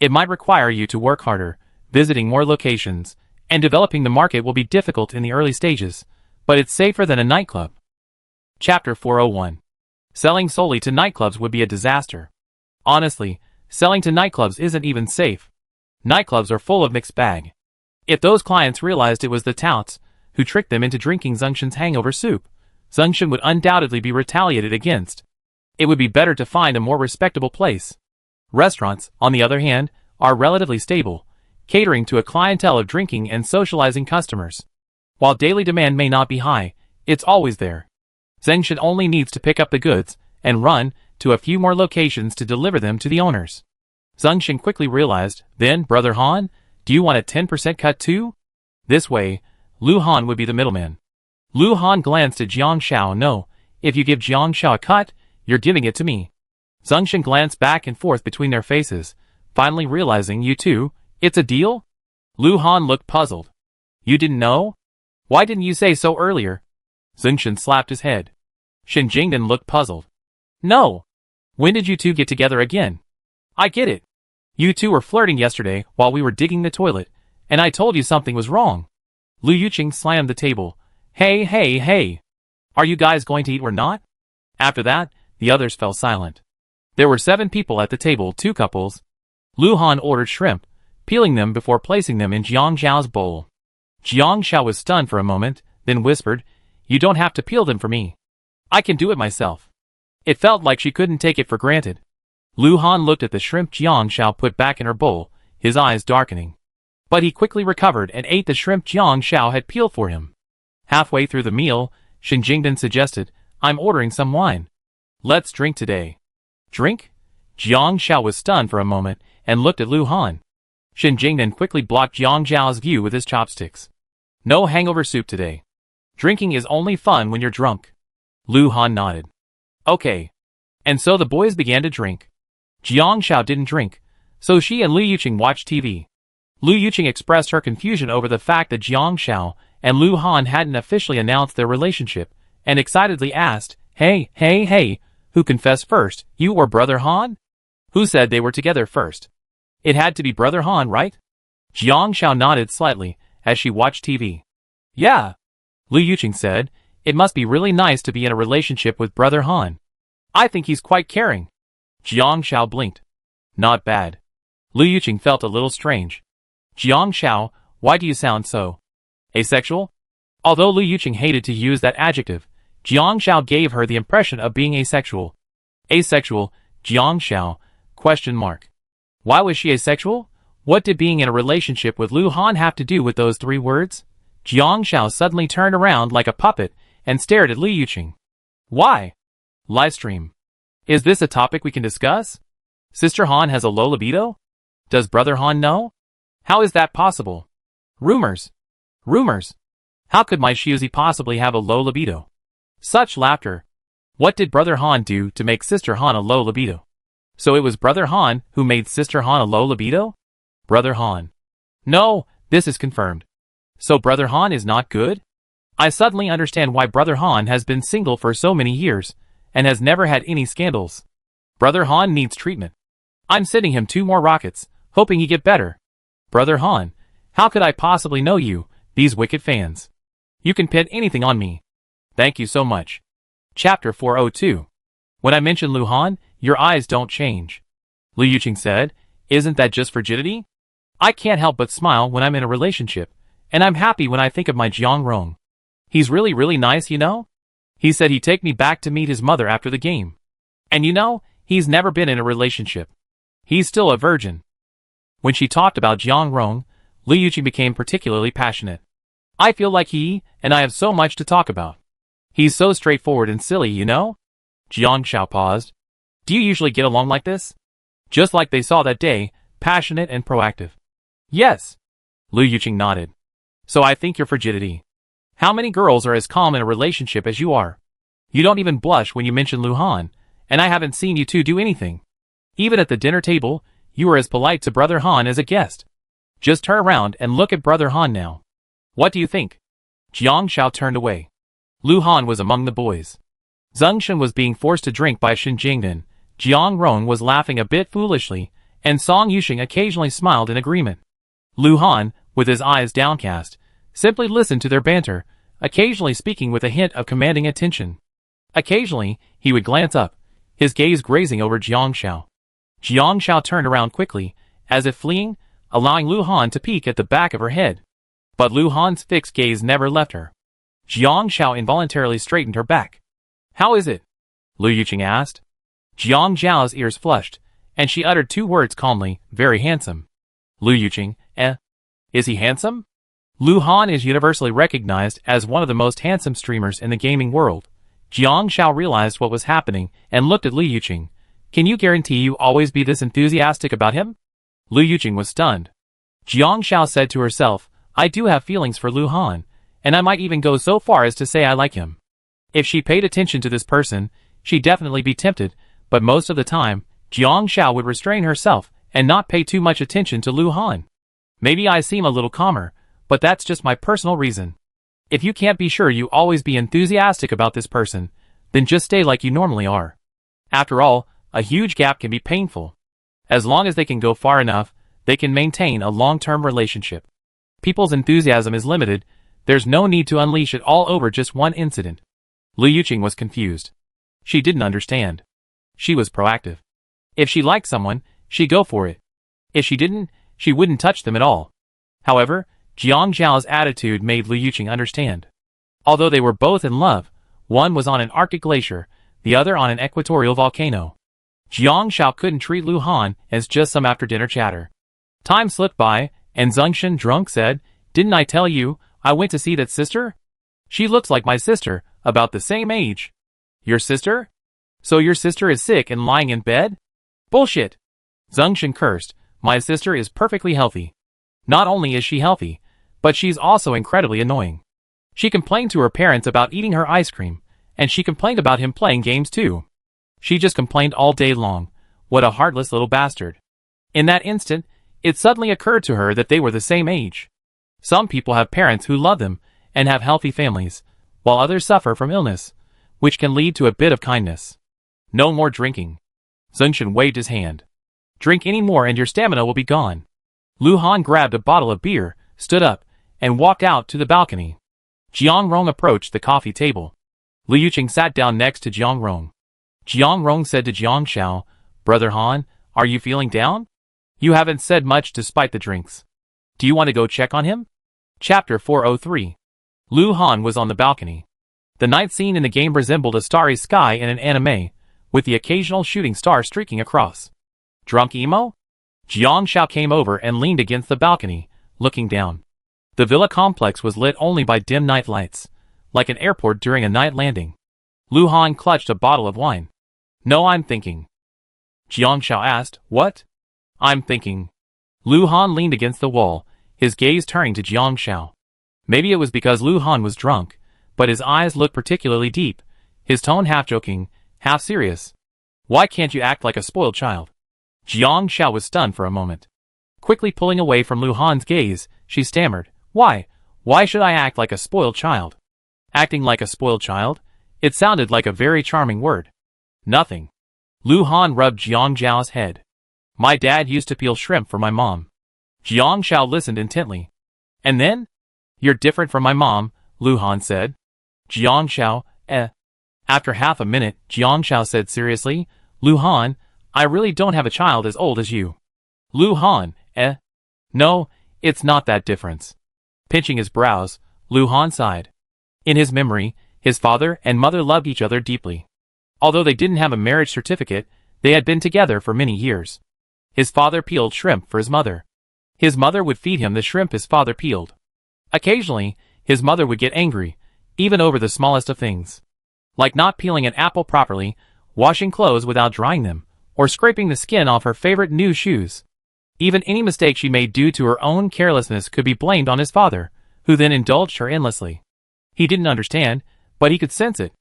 It might require you to work harder, visiting more locations, and developing the market will be difficult in the early stages, but it's safer than a nightclub." Chapter 401. Selling solely to nightclubs would be a disaster. Honestly, selling to nightclubs isn't even safe. Nightclubs are full of mixed bag. If those clients realized it was the touts who tricked them into drinking Zhongshan's hangover soup, Zhongshan would undoubtedly be retaliated against. It would be better to find a more respectable place. Restaurants, on the other hand, are relatively stable, catering to a clientele of drinking and socializing customers. While daily demand may not be high, it's always there. Zhongshan only needs to pick up the goods and run to a few more locations to deliver them to the owners. Zhongshan quickly realized, then, Brother Han, do you want a 10% cut too? This way, Lu Han would be the middleman. Lu Han glanced at Jiang Xiao. No, if you give Jiang Xiao a cut, you're giving it to me. Zhongshan glanced back and forth between their faces, finally realizing, you too, it's a deal? Lu Han looked puzzled. You didn't know? Why didn't you say so earlier? Zhongshan slapped his head. Shen Jingdan looked puzzled. No. When did you two get together again? I get it. You two were flirting yesterday while we were digging the toilet, and I told you something was wrong. Lu Yuqing slammed the table. Hey. Are you guys going to eat or not? After that, the others fell silent. There were 7 people at the table, 2 couples. Lu Han ordered shrimp, peeling them before placing them in Jiang Xiao's bowl. Jiang Xiao was stunned for a moment, then whispered, "You don't have to peel them for me. I can do it myself." It felt like she couldn't take it for granted. Lu Han looked at the shrimp Jiang Xiao put back in her bowl, his eyes darkening. But he quickly recovered and ate the shrimp Jiang Xiao had peeled for him. Halfway through the meal, Shen Jingdan suggested, "I'm ordering some wine. Let's drink today." Drink? Jiang Xiao was stunned for a moment and looked at Lu Han. Shen Jingdan quickly blocked Jiang Xiao's view with his chopsticks. No hangover soup today. Drinking is only fun when you're drunk. Lu Han nodded. Okay. And so the boys began to drink. Jiang Xiao didn't drink, so she and Lu Yuqing watched TV. Lu Yuqing expressed her confusion over the fact that Jiang Xiao and Lu Han hadn't officially announced their relationship, and excitedly asked, Hey, who confessed first, you or Brother Han? Who said they were together first? It had to be Brother Han, right? Jiang Xiao nodded slightly as she watched TV. Yeah. Lu Yuqing said, it must be really nice to be in a relationship with Brother Han. I think he's quite caring. Jiang Xiao blinked. Not bad. Lu Yuqing felt a little strange. Jiang Xiao, why do you sound so asexual? Although Lu Yuqing hated to use that adjective, Jiang Xiao gave her the impression of being asexual. Asexual, Jiang Xiao, ? Why was she asexual? What did being in a relationship with Lu Han have to do with those 3 words? Jiang Xiao suddenly turned around like a puppet and stared at Lu Yuqing. Why? Livestream. Is this a topic we can discuss? Sister Han has a low libido? Does Brother Han know? How is that possible? Rumors. How could my Shiuzi possibly have a low libido? Such laughter. What did Brother Han do to make Sister Han a low libido? So it was Brother Han who made Sister Han a low libido? Brother Han. No, this is confirmed. So Brother Han is not good? I suddenly understand why Brother Han has been single for so many years, and has never had any scandals. Brother Han needs treatment. I'm sending him 2 more rockets, hoping he get better. Brother Han, how could I possibly know you, these wicked fans? You can pin anything on me. Thank you so much. Chapter 402. When I mention Lu Han, your eyes don't change. Lu Yuqing said, isn't that just frigidity? I can't help but smile when I'm in a relationship, and I'm happy when I think of my Jiang Rong. He's really nice, you know? He said he'd take me back to meet his mother after the game. And you know, he's never been in a relationship. He's still a virgin. When she talked about Jiang Rong, Lu Yuqing became particularly passionate. I feel like he and I have so much to talk about. He's so straightforward and silly, you know? Jiang Xiao paused. Do you usually get along like this? Just like they saw that day, passionate and proactive. Yes. Lu Yuqing nodded. So I think your frigidity. How many girls are as calm in a relationship as you are? You don't even blush when you mention Lu Han, and I haven't seen you two do anything. Even at the dinner table, you were as polite to Brother Han as a guest. Just turn around and look at Brother Han now. What do you think? Jiang Xiao turned away. Lu Han was among the boys. Zheng Shen was being forced to drink by Shen Jingden, Jiang Rong was laughing a bit foolishly, and Song Yuxing occasionally smiled in agreement. Lu Han, with his eyes downcast, simply listened to their banter, occasionally speaking with a hint of commanding attention. Occasionally, he would glance up, his gaze grazing over Jiang Xiao. Jiang Xiao turned around quickly, as if fleeing, allowing Lu Han to peek at the back of her head. But Lu Han's fixed gaze never left her. Jiang Xiao involuntarily straightened her back. How is it? Lu Yuqing asked. Jiang Zhao's ears flushed, and she uttered 2 words calmly, very handsome. Lu Yuqing, is he handsome? Lu Han is universally recognized as one of the most handsome streamers in the gaming world. Jiang Xiao realized what was happening and looked at Lu Yuqing. Can you guarantee you always be this enthusiastic about him? Lu Yuqing was stunned. Jiang Xiao said to herself, I do have feelings for Lu Han, and I might even go so far as to say I like him. If she paid attention to this person, she'd definitely be tempted, but most of the time, Jiang Xiao would restrain herself and not pay too much attention to Lu Han. Maybe I seem a little calmer, but that's just my personal reason. If you can't be sure you always be enthusiastic about this person, then just stay like you normally are. After all, a huge gap can be painful. As long as they can go far enough, they can maintain a long-term relationship. People's enthusiasm is limited, there's no need to unleash it all over just one incident. Lu Yuqing was confused. She didn't understand. She was proactive. If she liked someone, she'd go for it. If she didn't, she wouldn't touch them at all. However, Jiang Zhao's attitude made Lu Yuqing understand. Although they were both in love, one was on an Arctic glacier, the other on an equatorial volcano. Jiang Xiao couldn't treat Lu Han as just some after-dinner chatter. Time slipped by, and Zheng Shen drunk said, Didn't I tell you, I went to see that sister? She looks like my sister, about the same age. Your sister? So your sister is sick and lying in bed? Bullshit! Zheng Shen cursed, my sister is perfectly healthy. Not only is she healthy, but she's also incredibly annoying. She complained to her parents about eating her ice cream, and she complained about him playing games too. She just complained all day long. What a heartless little bastard. In that instant, it suddenly occurred to her that they were the same age. Some people have parents who love them and have healthy families, while others suffer from illness, which can lead to a bit of kindness. No more drinking. Zheng Shen waved his hand. Drink any more and your stamina will be gone. Lu Han grabbed a bottle of beer, stood up, and walked out to the balcony. Jiang Rong approached the coffee table. Lu Yuqing sat down next to Jiang Rong. Jiang Rong said to Jiang Xiao, Brother Han, are you feeling down? You haven't said much despite the drinks. Do you want to go check on him? Chapter 403. Lu Han was on the balcony. The night scene in the game resembled a starry sky in an anime, with the occasional shooting star streaking across. Drunk emo? Jiang Xiao came over and leaned against the balcony, looking down. The villa complex was lit only by dim night lights, like an airport during a night landing. Lu Han clutched a bottle of wine. No, I'm thinking. Jiang Xiao asked, What? I'm thinking. Lu Han leaned against the wall, his gaze turning to Jiang Xiao. Maybe it was because Lu Han was drunk, but his eyes looked particularly deep, his tone half joking, half serious. Why can't you act like a spoiled child? Jiang Xiao was stunned for a moment. Quickly pulling away from Lu Han's gaze, she stammered, Why? Why should I act like a spoiled child? Acting like a spoiled child? It sounded like a very charming word. Nothing. Lu Han rubbed Jiang Xiao's head. My dad used to peel shrimp for my mom. Jiang Xiao listened intently. And then? You're different from my mom, Lu Han said. Jiang Xiao, After half a minute, Jiang Xiao said seriously, Lu Han, I really don't have a child as old as you. Lu Han, No, it's not that difference. Pinching his brows, Lu Han sighed. In his memory, his father and mother loved each other deeply. Although they didn't have a marriage certificate, they had been together for many years. His father peeled shrimp for his mother. His mother would feed him the shrimp his father peeled. Occasionally, his mother would get angry, even over the smallest of things. Like not peeling an apple properly, washing clothes without drying them, or scraping the skin off her favorite new shoes. Even any mistake she made due to her own carelessness could be blamed on his father, who then indulged her endlessly. He didn't understand, but he could sense it.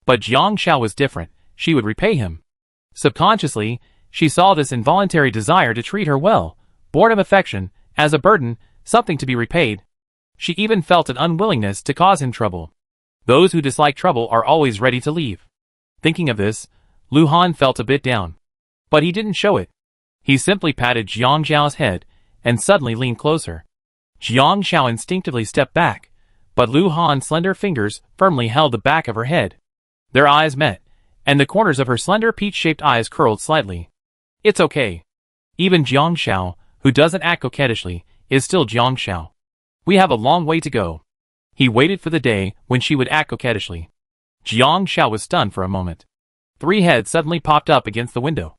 But Jiang Xiao was different, she would repay him. Subconsciously, she saw this involuntary desire to treat her well, born of affection, as a burden, something to be repaid. She even felt an unwillingness to cause him trouble. Those who dislike trouble are always ready to leave. Thinking of this, Lu Han felt a bit down. But he didn't show it. He simply patted Jiang Xiao's head, and suddenly leaned closer. Jiang Xiao instinctively stepped back, but Lu Han's slender fingers firmly held the back of her head. Their eyes met, and the corners of her slender peach-shaped eyes curled slightly. It's okay. Even Jiang Xiao, who doesn't act coquettishly, is still Jiang Xiao. We have a long way to go. He waited for the day when she would act coquettishly. Jiang Xiao was stunned for a moment. 3 heads suddenly popped up against the window.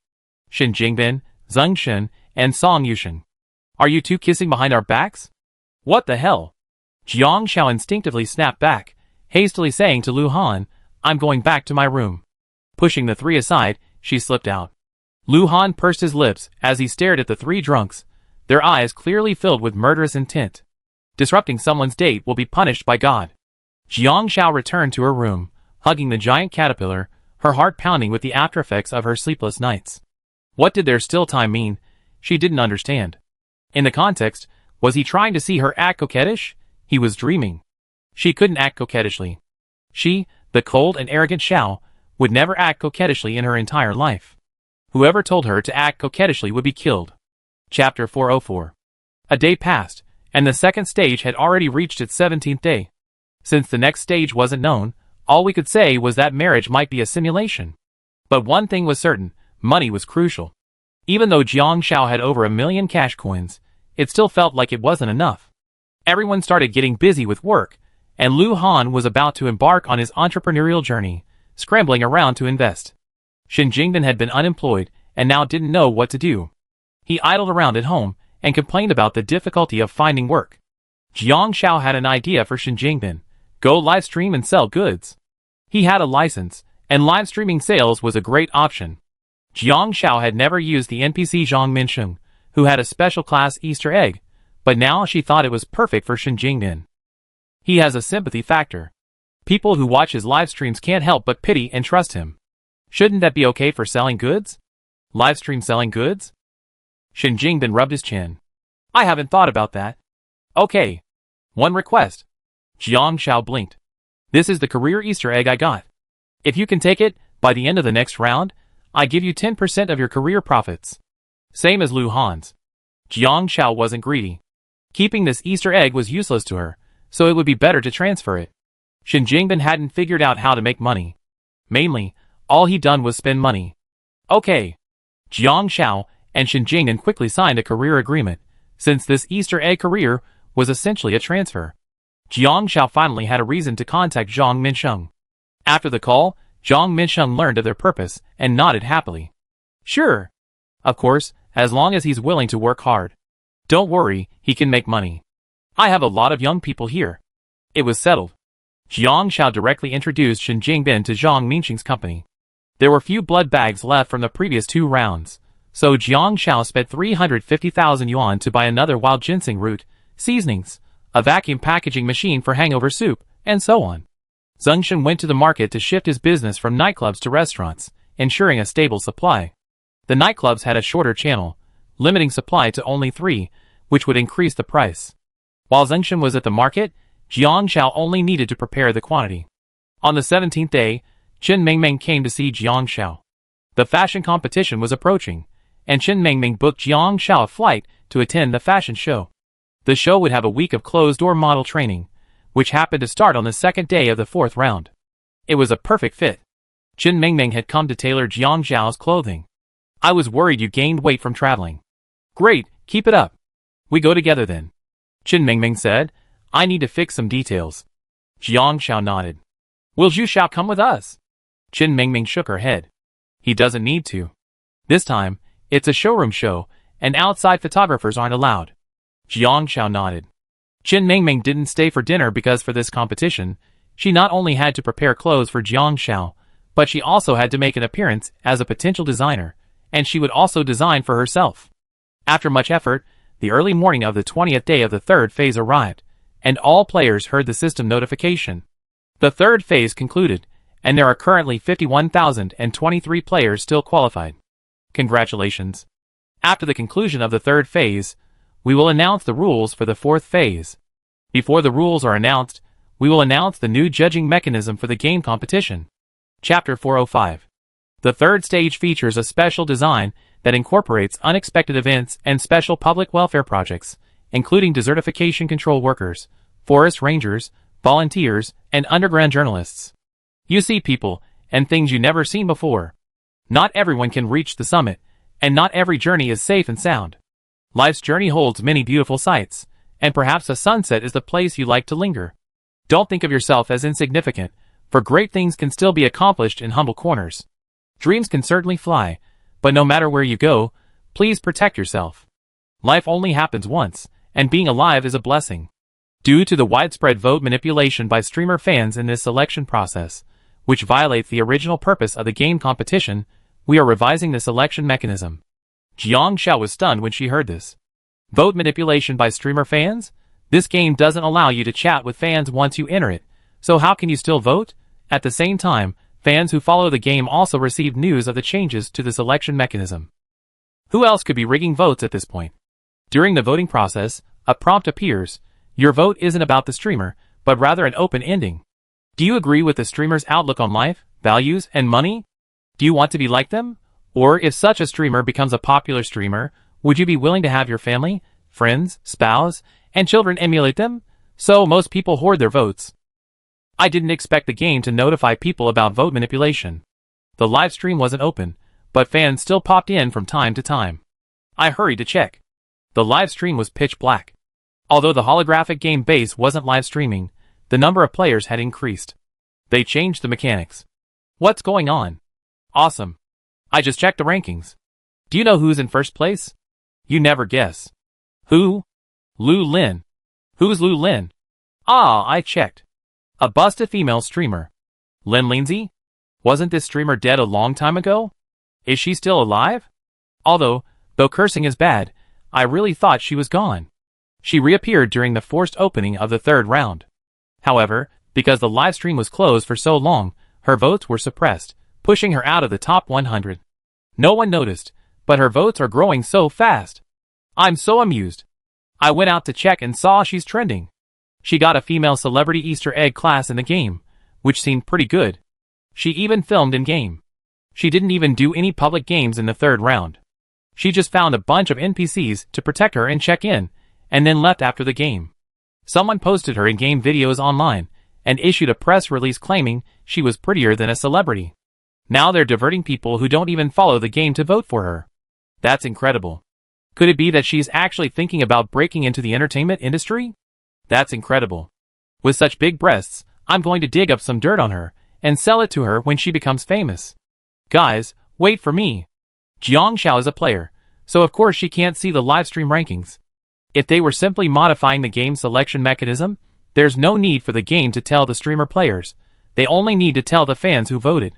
Shen Jingbin, Zheng Shen, and Song Yushen. Are you two kissing behind our backs? What the hell? Jiang Xiao instinctively snapped back, hastily saying to Lu Han, I'm going back to my room. Pushing the 3 aside, she slipped out. Lu Han pursed his lips as he stared at the 3 drunks, their eyes clearly filled with murderous intent. Disrupting someone's date will be punished by God. Jiang Xiao returned to her room, hugging the giant caterpillar, her heart pounding with the aftereffects of her sleepless nights. What did their still time mean? She didn't understand. In the context, was he trying to see her act coquettish? He was dreaming. She couldn't act coquettishly. She, the cold and arrogant Xiao, would never act coquettishly in her entire life. Whoever told her to act coquettishly would be killed. Chapter 404. A day passed, and the second stage had already reached its 17th day. Since the next stage wasn't known, all we could say was that marriage might be a simulation. But one thing was certain, money was crucial. Even though Jiang Xiao had over 1 million cash coins, it still felt like it wasn't enough. Everyone started getting busy with work, and Lu Han was about to embark on his entrepreneurial journey, scrambling around to invest. Shen Jingbin had been unemployed and now didn't know what to do. He idled around at home and complained about the difficulty of finding work. Jiang Xiao had an idea for Shen Jingbin: go live stream and sell goods. He had a license, and live streaming sales was a great option. Jiang Xiao had never used the NPC Zhang Minsheng, who had a special class Easter egg, but now she thought it was perfect for Shen Jingbin. He has a sympathy factor. People who watch his live streams can't help but pity and trust him. Shouldn't that be okay for selling goods? Live stream selling goods? Shen Jingbin rubbed his chin. I haven't thought about that. Okay. One request. Jiang Xiao blinked. This is the career Easter egg I got. If you can take it, by the end of the next round, I give you 10% of your career profits. Same as Lu Han's. Jiang Xiao wasn't greedy. Keeping this Easter egg was useless to her, so it would be better to transfer it. Shen Jingbin hadn't figured out how to make money. Mainly, all he'd done was spend money. Okay. Jiang Xiao and Shen Jingbin quickly signed a career agreement, since this Easter egg career was essentially a transfer. Jiang Xiao finally had a reason to contact Zhang Minsheng. After the call, Zhang Minsheng learned of their purpose and nodded happily. Sure. Of course, as long as he's willing to work hard. Don't worry, he can make money. I have a lot of young people here. It was settled. Jiang Xiao directly introduced Shen Jingbin to Zhang Minsheng's company. There were few blood bags left from the previous 2 rounds, so Jiang Xiao spent 350,000 yuan to buy another wild ginseng root, seasonings, a vacuum packaging machine for hangover soup, and so on. Zhengshan went to the market to shift his business from nightclubs to restaurants, ensuring a stable supply. The nightclubs had a shorter channel, limiting supply to only 3, which would increase the price. While Zhengshan was at the market, Jiang Shao only needed to prepare the quantity. On the 17th day, Chen Mingming came to see Jiang Shao. The fashion competition was approaching, and Chen Mingming booked Jiang Shao a flight to attend the fashion show. The show would have a week of closed-door model training, which happened to start on the 2nd day of the 4th round. It was a perfect fit. Chen Mingming had come to tailor Jiang Zhao's clothing. I was worried you gained weight from traveling. Great, keep it up. We go together then. Chen Mingming said, I need to fix some details. Jiang Shao nodded. Will Zhu Shao come with us? Chen Mingming shook her head. He doesn't need to. This time, it's a showroom show, and outside photographers aren't allowed. Jiang Shao nodded. Chen Mingming didn't stay for dinner because for this competition, she not only had to prepare clothes for Jiang Shao, but she also had to make an appearance as a potential designer, and she would also design for herself. After much effort, the early morning of the 20th day of the 3rd phase arrived, and all players heard the system notification. The 3rd phase concluded, and there are currently 51,023 players still qualified. Congratulations. After the conclusion of the 3rd phase, we will announce the rules for the 4th phase. Before the rules are announced, we will announce the new judging mechanism for the game competition. Chapter 405. The 3rd stage features a special design that incorporates unexpected events and special public welfare projects, including desertification control workers, forest rangers, volunteers, and underground journalists. You see people and things you never seen before. Not everyone can reach the summit, and not every journey is safe and sound. Life's journey holds many beautiful sights, and perhaps a sunset is the place you like to linger. Don't think of yourself as insignificant, for great things can still be accomplished in humble corners. Dreams can certainly fly, but no matter where you go, please protect yourself. Life only happens once, and being alive is a blessing. Due to the widespread vote manipulation by streamer fans in this selection process, which violates the original purpose of the game competition, we are revising the selection mechanism. Jiang Shao was stunned when she heard this. Vote manipulation by streamer fans? This game doesn't allow you to chat with fans once you enter it, so how can you still vote? At the same time, fans who follow the game also received news of the changes to the selection mechanism. Who else could be rigging votes at this point? During the voting process, a prompt appears. Your vote isn't about the streamer, but rather an open ending. Do you agree with the streamer's outlook on life, values, and money? Do you want to be like them? Or if such a streamer becomes a popular streamer, would you be willing to have your family, friends, spouse, and children emulate them? So most people hoard their votes. I didn't expect the game to notify people about vote manipulation. The live stream wasn't open, but fans still popped in from time to time. I hurried to check. The live stream was pitch black. Although the holographic game base wasn't live streaming, the number of players had increased. They changed the mechanics. What's going on? Awesome. I just checked the rankings. Do you know who's in first place? You never guess. Who? Lu Lin. Who's Lu Lin? Ah, I checked. A busted female streamer. Lin Lindsay? Wasn't this streamer dead a long time ago? Is she still alive? Though cursing is bad, I really thought she was gone. She reappeared during the forced opening of the 3rd round. However, because the live stream was closed for so long, her votes were suppressed, pushing her out of the top 100. No one noticed, but her votes are growing so fast. I'm so amused. I went out to check and saw she's trending. She got a female celebrity Easter egg class in the game, which seemed pretty good. She even filmed in-game. She didn't even do any public games in the 3rd round. She just found a bunch of NPCs to protect her and check in, and then left after the game. Someone posted her in-game videos online, and issued a press release claiming she was prettier than a celebrity. Now they're diverting people who don't even follow the game to vote for her. That's incredible. Could it be that she's actually thinking about breaking into the entertainment industry? That's incredible. With such big breasts, I'm going to dig up some dirt on her, and sell it to her when she becomes famous. Guys, wait for me. Jiang Shao is a player, so of course she can't see the livestream rankings. If they were simply modifying the game selection mechanism, there's no need for the game to tell the streamer players. They only need to tell the fans who voted.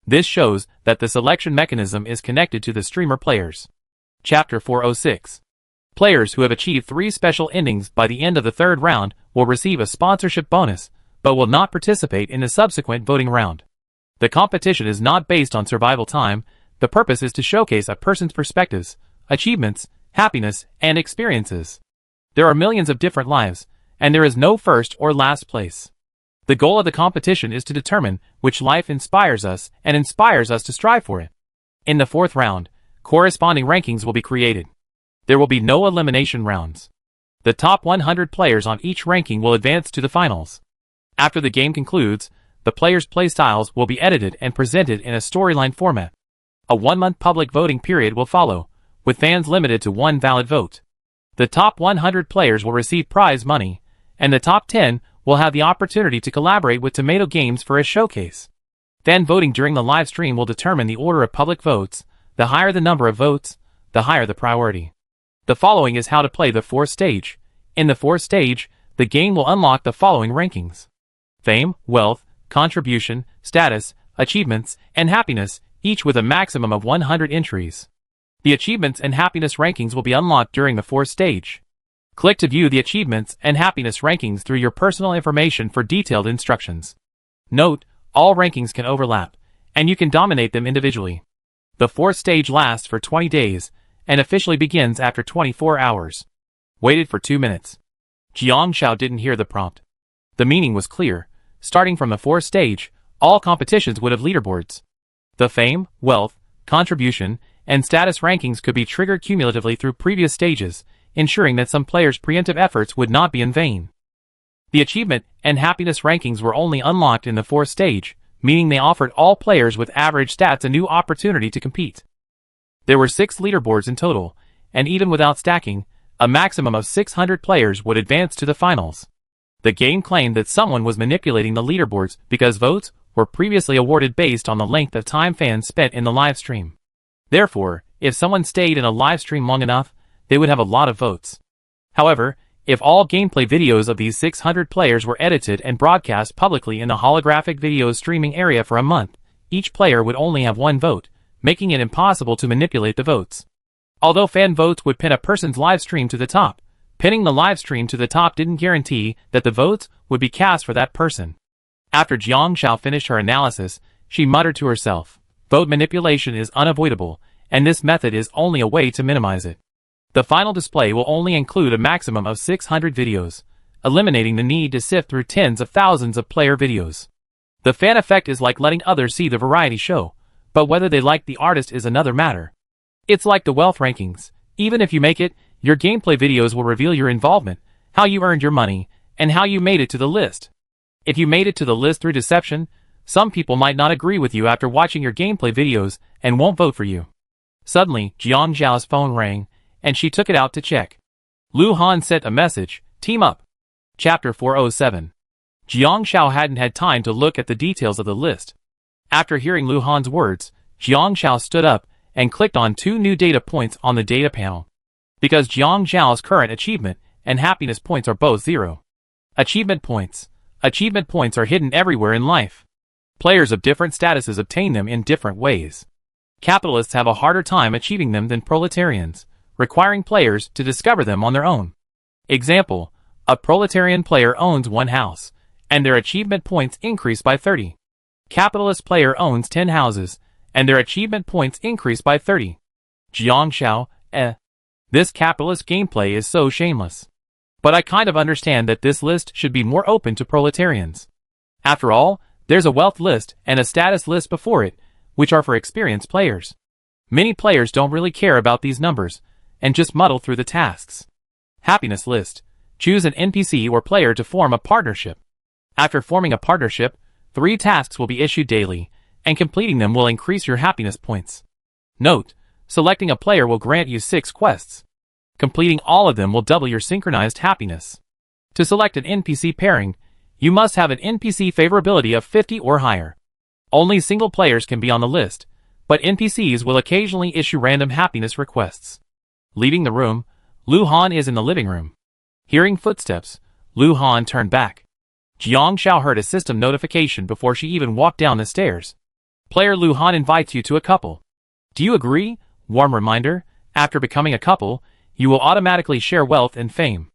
This shows that the selection mechanism is connected to the streamer players. Chapter 406. Players who have achieved 3 special endings by the end of the 3rd round will receive a sponsorship bonus, but will not participate in the subsequent voting round. The competition is not based on survival time. The purpose is to showcase a person's perspectives, achievements, happiness, and experiences. There are millions of different lives, and there is no first or last place. The goal of the competition is to determine which life inspires us and inspires us to strive for it. In the fourth round, corresponding rankings will be created. There will be no elimination rounds. The top 100 players on each ranking will advance to the finals. After the game concludes, the players' playstyles will be edited and presented in a storyline format. A 1-month public voting period will follow, with fans limited to one valid vote. The top 100 players will receive prize money, and the top 10 will have the opportunity to collaborate with Tomato Games for a showcase. Fan voting during the live stream will determine the order of public votes. The higher the number of votes, the higher the priority. The following is how to play the fourth stage. In the fourth stage, the game will unlock the following rankings: fame, wealth, contribution, status, achievements, and happiness, each with a maximum of 100 entries. The achievements and happiness rankings will be unlocked during the fourth stage. Click to view the achievements and happiness rankings through your personal information for detailed instructions. Note, all rankings can overlap, and you can dominate them individually. The fourth stage lasts for 20 days, and officially begins after 24 hours. Waited for 2 minutes. Jiang Xiao didn't hear the prompt. The meaning was clear. Starting from the fourth stage, all competitions would have leaderboards. The fame, wealth, contribution, and status rankings could be triggered cumulatively through previous stages, ensuring that some players' preemptive efforts would not be in vain. The achievement and happiness rankings were only unlocked in the fourth stage, meaning they offered all players with average stats a new opportunity to compete. There were 6 leaderboards in total, and even without stacking, a maximum of 600 players would advance to the finals. The game claimed that someone was manipulating the leaderboards because votes were previously awarded based on the length of time fans spent in the live stream. Therefore, if someone stayed in a live stream long enough, they would have a lot of votes. However, if all gameplay videos of these 600 players were edited and broadcast publicly in the holographic videos streaming area for a month, each player would only have 1 vote, making it impossible to manipulate the votes. Although fan votes would pin a person's live stream to the top, pinning the live stream to the top didn't guarantee that the votes would be cast for that person. After Jiang Xiao finished her analysis, she muttered to herself, "Vote manipulation is unavoidable, and this method is only a way to minimize it." The final display will only include a maximum of 600 videos, eliminating the need to sift through tens of thousands of player videos. The fan effect is like letting others see the variety show, but whether they like the artist is another matter. It's like the wealth rankings. Even if you make it, your gameplay videos will reveal your involvement, how you earned your money, and how you made it to the list. If you made it to the list through deception, some people might not agree with you after watching your gameplay videos and won't vote for you. Suddenly, Jiang Zhao's phone rang, and she took it out to check. Lu Han sent a message, "Team up." Chapter 407. Jiang Xiao hadn't had time to look at the details of the list. After hearing Lu Han's words, Jiang Xiao stood up and clicked on 2 new data points on the data panel. Because Jiang Zhao's current achievement and happiness points are both 0. Achievement points. Achievement points are hidden everywhere in life. Players of different statuses obtain them in different ways. Capitalists have a harder time achieving them than proletarians, requiring players to discover them on their own. Example, a proletarian player owns 1 house, and their achievement points increase by 30. Capitalist player owns 10 houses, and their achievement points increase by 30. Jiang Xiao, This capitalist gameplay is so shameless. But I kind of understand that this list should be more open to proletarians. After all, there's a wealth list and a status list before it, which are for experienced players. Many players don't really care about these numbers, and just muddle through the tasks. Happiness list. Choose an NPC or player to form a partnership. After forming a partnership, 3 tasks will be issued daily, and completing them will increase your happiness points. Note, selecting a player will grant you 6 quests. Completing all of them will double your synchronized happiness. To select an NPC pairing, you must have an NPC favorability of 50 or higher. Only single players can be on the list, but NPCs will occasionally issue random happiness requests. Leaving the room, Lu Han is in the living room. Hearing footsteps, Lu Han turned back. Jiang Xiao heard a system notification before she even walked down the stairs. Player Lu Han invites you to a couple. Do you agree? Warm reminder, after becoming a couple, you will automatically share wealth and fame.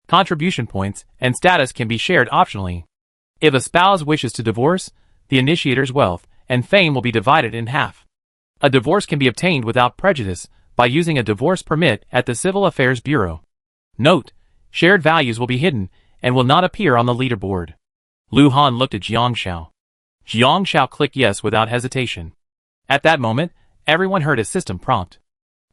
Contribution points and status can be shared optionally. If a spouse wishes to divorce, the initiator's wealth and fame will be divided in half. A divorce can be obtained without prejudice by using a divorce permit at the Civil Affairs Bureau. Note: shared values will be hidden and will not appear on the leaderboard. Lu Han looked at Jiang Shao. Jiang Shao clicked yes without hesitation. At that moment, everyone heard a system prompt.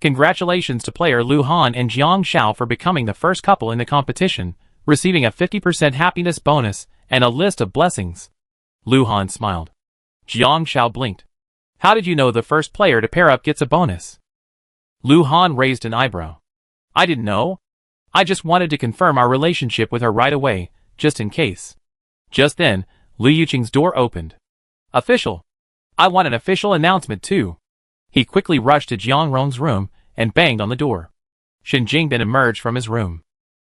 Congratulations to player Lu Han and Jiang Shao for becoming the first couple in the competition, receiving a 50% happiness bonus and a list of blessings. Lu Han smiled. Jiang Shao blinked. How did you know the first player to pair up gets a bonus? Lu Han raised an eyebrow. I didn't know. I just wanted to confirm our relationship with her right away, just in case. Just then, Liu Yuqing's door opened. Official. I want an official announcement too. He quickly rushed to Jiang Rong's room and banged on the door. Shen Jingbin emerged from his room.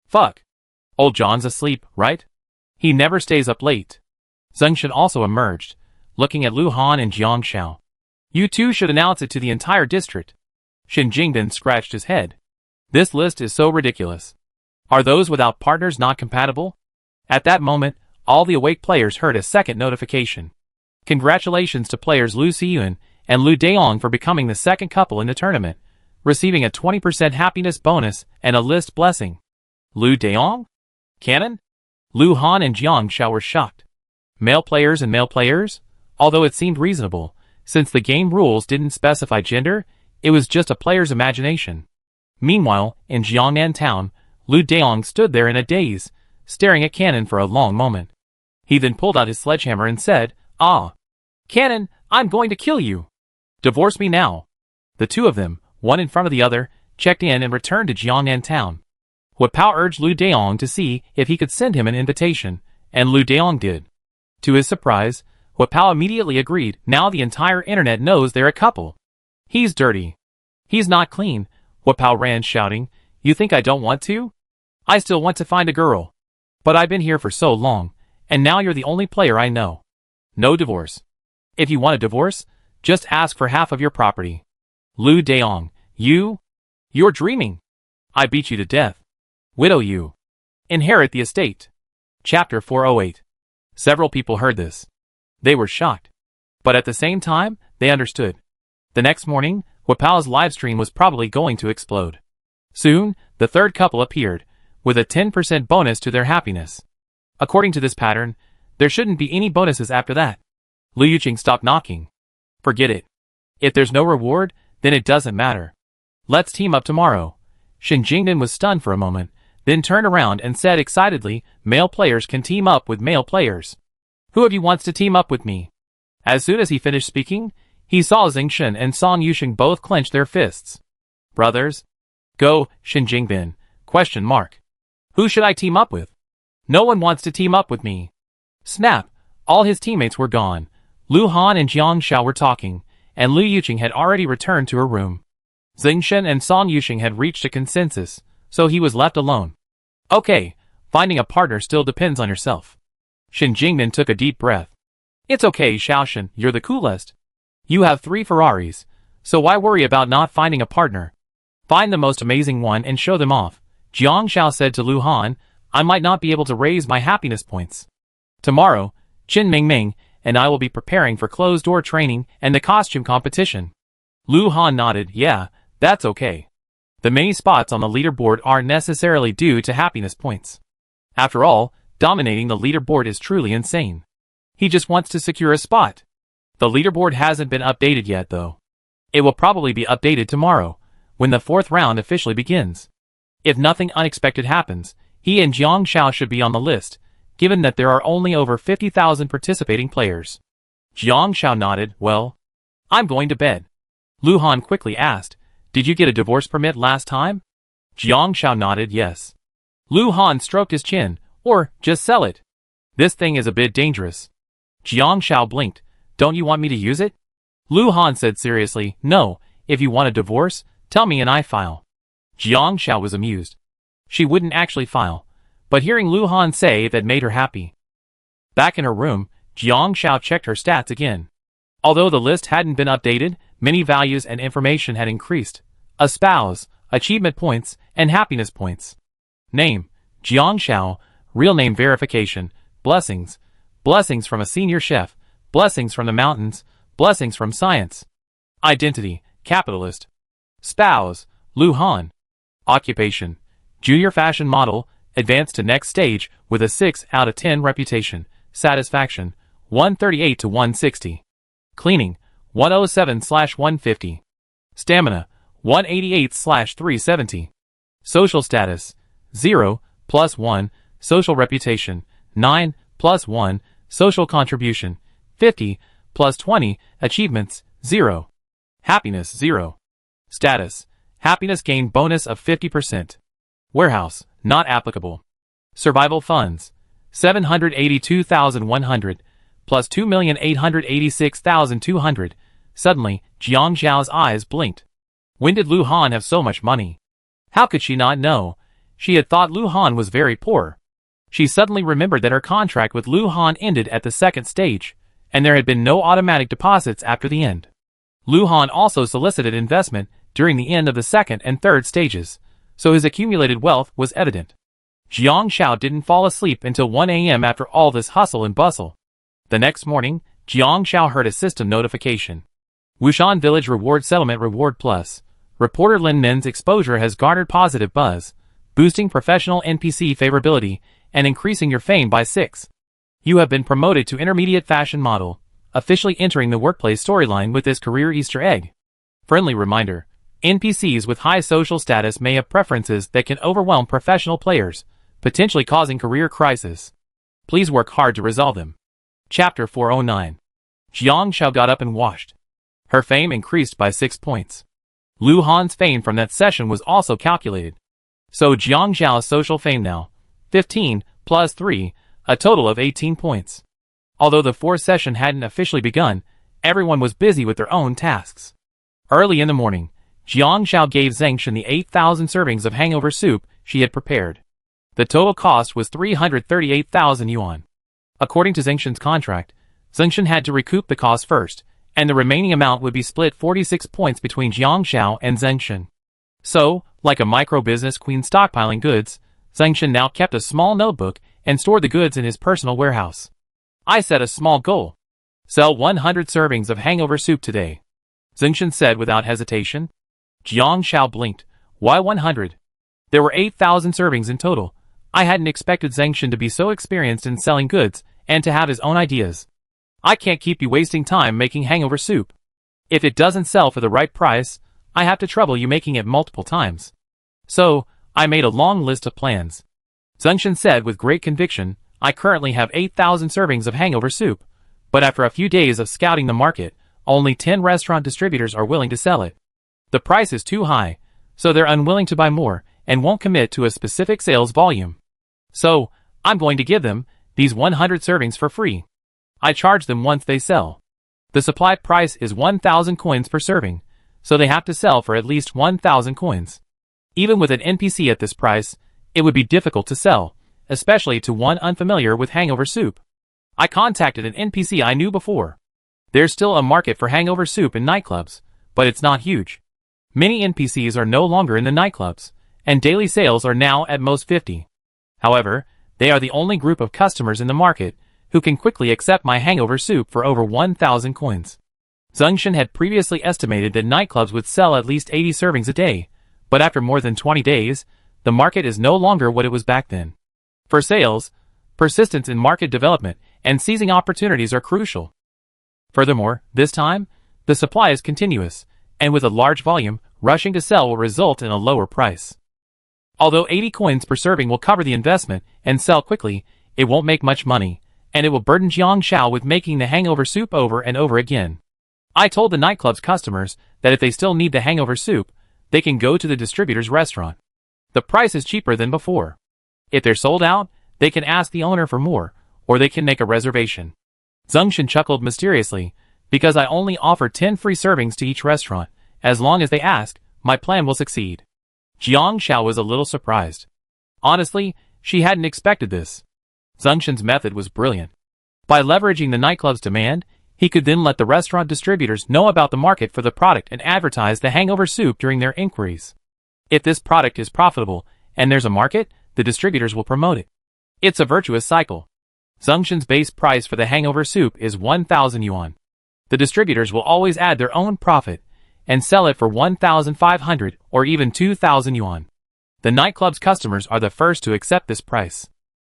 Fuck. Old John's asleep, right? He never stays up late. Zheng Shen also emerged, looking at Lu Han and Jiang Shao. You two should announce it to the entire district. Shen Jingbin scratched his head. This list is so ridiculous. Are those without partners not compatible? At that moment, all the awake players heard a second notification. Congratulations to players Lu Xiyun and Lu Daong for becoming the second couple in the tournament, receiving a 20% happiness bonus and a list blessing. Lu Daong? Canon? Lu Han and Jiang Shao were shocked. Male players and male players? Although it seemed reasonable, since the game rules didn't specify gender, it was just a player's imagination. Meanwhile, in Jiangnan town, Lu Daong stood there in a daze, staring at Canon for a long moment. He then pulled out his sledgehammer and said, Ah! Canon, I'm going to kill you! Divorce me now! The two of them, one in front of the other, checked in and returned to Jiangnan town. Hua Pao urged Lu Daong to see if he could send him an invitation, and Lu Daong did. To his surprise, Hua Pao immediately agreed. Now the entire internet knows they're a couple. He's dirty. He's not clean, Hua Pao ran shouting. You think I don't want to? I still want to find a girl. But I've been here for so long, and now you're the only player I know. No divorce. If you want a divorce, just ask for half of your property. Lu Daong, you're dreaming. I beat you to death. Widow you. Inherit the estate. Chapter 408. Several people heard this. They were shocked. But at the same time, they understood. The next morning, Hua Pao's livestream was probably going to explode. Soon, the third couple appeared, with a 10% bonus to their happiness. According to this pattern, there shouldn't be any bonuses after that. Liu Yuqing stopped knocking. Forget it. If there's no reward, then it doesn't matter. Let's team up tomorrow. Shen Jingbin was stunned for a moment, then turned around and said excitedly, male players can team up with male players. Who of you wants to team up with me? As soon as he finished speaking, he saw Zheng Shen and Song Yusheng both clench their fists. Brothers? Go, Shen Jingbin. ? Who should I team up with? No one wants to team up with me. Snap! All his teammates were gone. Lu Han and Jiang Shao were talking, and Liu Yuqing had already returned to her room. Zheng Shen and Song Yusheng had reached a consensus, so he was left alone. Okay, finding a partner still depends on yourself. Shen Jingbin took a deep breath. It's okay, Xiaoshen, you're the coolest. You have 3 Ferraris, so why worry about not finding a partner? Find the most amazing one and show them off. Jiang Shao said to Lu Han, I might not be able to raise my happiness points. Tomorrow, Qin Mingming and I will be preparing for closed-door training and the costume competition. Lu Han nodded. Yeah, that's okay. The many spots on the leaderboard aren't necessarily due to happiness points. After all, dominating the leaderboard is truly insane. He just wants to secure a spot. The leaderboard hasn't been updated yet though. It will probably be updated tomorrow, when the 4th round officially begins. If nothing unexpected happens, he and Jiang Shao should be on the list, given that there are only over 50,000 participating players. Jiang Shao nodded. Well, I'm going to bed. Lu Han quickly asked, did you get a divorce permit last time? Jiang Shao nodded. Yes. Lu Han stroked his chin. Or, just sell it. This thing is a bit dangerous. Jiang Shao blinked. Don't you want me to use it? Lu Han said seriously. No, if you want a divorce, tell me and I file. Jiang Shao was amused. She wouldn't actually file, but hearing Lu Han say that made her happy. Back in her room, Jiang Shao checked her stats again. Although the list hadn't been updated, many values and information had increased. A spouse, achievement points, and happiness points. Name, Jiang Shao. Real name verification, blessings, blessings from a senior chef, blessings from the mountains, blessings from science. Identity, capitalist. Spouse, Lu Han. Occupation, junior fashion model, advanced to next stage with a 6 out of 10 reputation, satisfaction, 138 to 160. Cleaning, 107/150. Stamina, 188/370. Social status, 0, +1, social reputation, 9, +1, social contribution, 50, +20, achievements, 0. Happiness, 0. Status, happiness gain bonus of 50%. Warehouse, not applicable. Survival funds, 782,100, plus 2,886,200. Suddenly, Jiang Zhao's eyes blinked. When did Lu Han have so much money? How could she not know? She had thought Lu Han was very poor. She suddenly remembered that her contract with Lu Han ended at the second stage, and there had been no automatic deposits after the end. Lu Han also solicited investment during the end of the second and third stages, so his accumulated wealth was evident. Jiang Zhao didn't fall asleep until 1 a.m. after all this hustle and bustle. The next morning, Jiang Zhao heard a system notification. Wushan Village Reward Settlement Reward Plus. Reporter Lin Men's exposure has garnered positive buzz, boosting professional NPC favorability and increasing your fame by 6. You have been promoted to intermediate fashion model, officially entering the workplace storyline with this career Easter egg. Friendly reminder, NPCs with high social status may have preferences that can overwhelm professional players, potentially causing career crisis. Please work hard to resolve them. Chapter 409. Jiang Zhao got up and washed. Her fame increased by 6 points. Lu Han's fame from that session was also calculated. So Jiang Zhao's social fame now, 15, plus 3, a total of 18 points. Although the fourth session hadn't officially begun, everyone was busy with their own tasks. Early in the morning, Jiang Zhao gave Zengshan the 8,000 servings of hangover soup she had prepared. The total cost was 338,000 yuan. According to Zengshan's contract, Zengshan had to recoup the cost first, and the remaining amount would be split 46 points between Jiang Zhao and Zengshan. So, like a micro-business queen stockpiling goods, Zengshan now kept a small notebook and stored the goods in his personal warehouse. I set a small goal. Sell 100 servings of hangover soup today, Zengshan said without hesitation. Jiang Zhao blinked. Why 100? There were 8,000 servings in total. I hadn't expected Zengshan to be so experienced in selling goods and to have his own ideas. I can't keep you wasting time making hangover soup. If it doesn't sell for the right price, I have to trouble you making it multiple times. So, I made a long list of plans. Zengshan said with great conviction, I currently have 8,000 servings of hangover soup, but after a few days of scouting the market, only 10 restaurant distributors are willing to sell it. The price is too high, so they're unwilling to buy more and won't commit to a specific sales volume. So, I'm going to give them these 100 servings for free. I charge them once they sell. The supply price is 1,000 coins per serving, so they have to sell for at least 1,000 coins. Even with an NPC at this price, it would be difficult to sell, especially to one unfamiliar with hangover soup. I contacted an NPC I knew before. There's still a market for hangover soup in nightclubs, but it's not huge. Many NPCs are no longer in the nightclubs, and daily sales are now at most 50. However, they are the only group of customers in the market who can quickly accept my hangover soup for over 1,000 coins. Zengshan had previously estimated that nightclubs would sell at least 80 servings a day, but after more than 20 days, the market is no longer what it was back then. For sales, persistence in market development and seizing opportunities are crucial. Furthermore, this time, the supply is continuous, and with a large volume, rushing to sell will result in a lower price. Although 80 coins per serving will cover the investment and sell quickly, it won't make much money, and it will burden Jiang Zhao with making the hangover soup over and over again. I told the nightclub's customers that if they still need the hangover soup, they can go to the distributor's restaurant. The price is cheaper than before. If they're sold out, they can ask the owner for more, or they can make a reservation. Zengshan chuckled mysteriously, because I only offer 10 free servings to each restaurant. As long as they ask, my plan will succeed. Jiang Zhao was a little surprised. Honestly, she hadn't expected this. Zengshan's method was brilliant. By leveraging the nightclub's demand, he could then let the restaurant distributors know about the market for the product and advertise the hangover soup during their inquiries. If this product is profitable and there's a market, the distributors will promote it. It's a virtuous cycle. Zhengshan's base price for the hangover soup is 1,000 yuan. The distributors will always add their own profit and sell it for 1,500 or even 2,000 yuan. The nightclub's customers are the first to accept this price.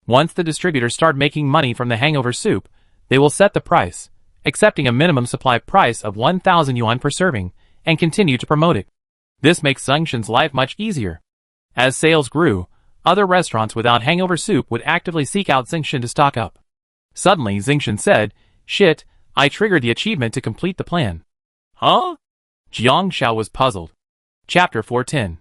Once the distributors start making money from the hangover soup, they will set the price, accepting a minimum supply price of 1,000 yuan per serving, and continue to promote it. This makes Zhengshan's life much easier. As sales grew, other restaurants without hangover soup would actively seek out Zhengshan to stock up. Suddenly Zhengshan said, "Shit, I triggered the achievement to complete the plan." Huh? Jiang Xiao was puzzled. Chapter 410.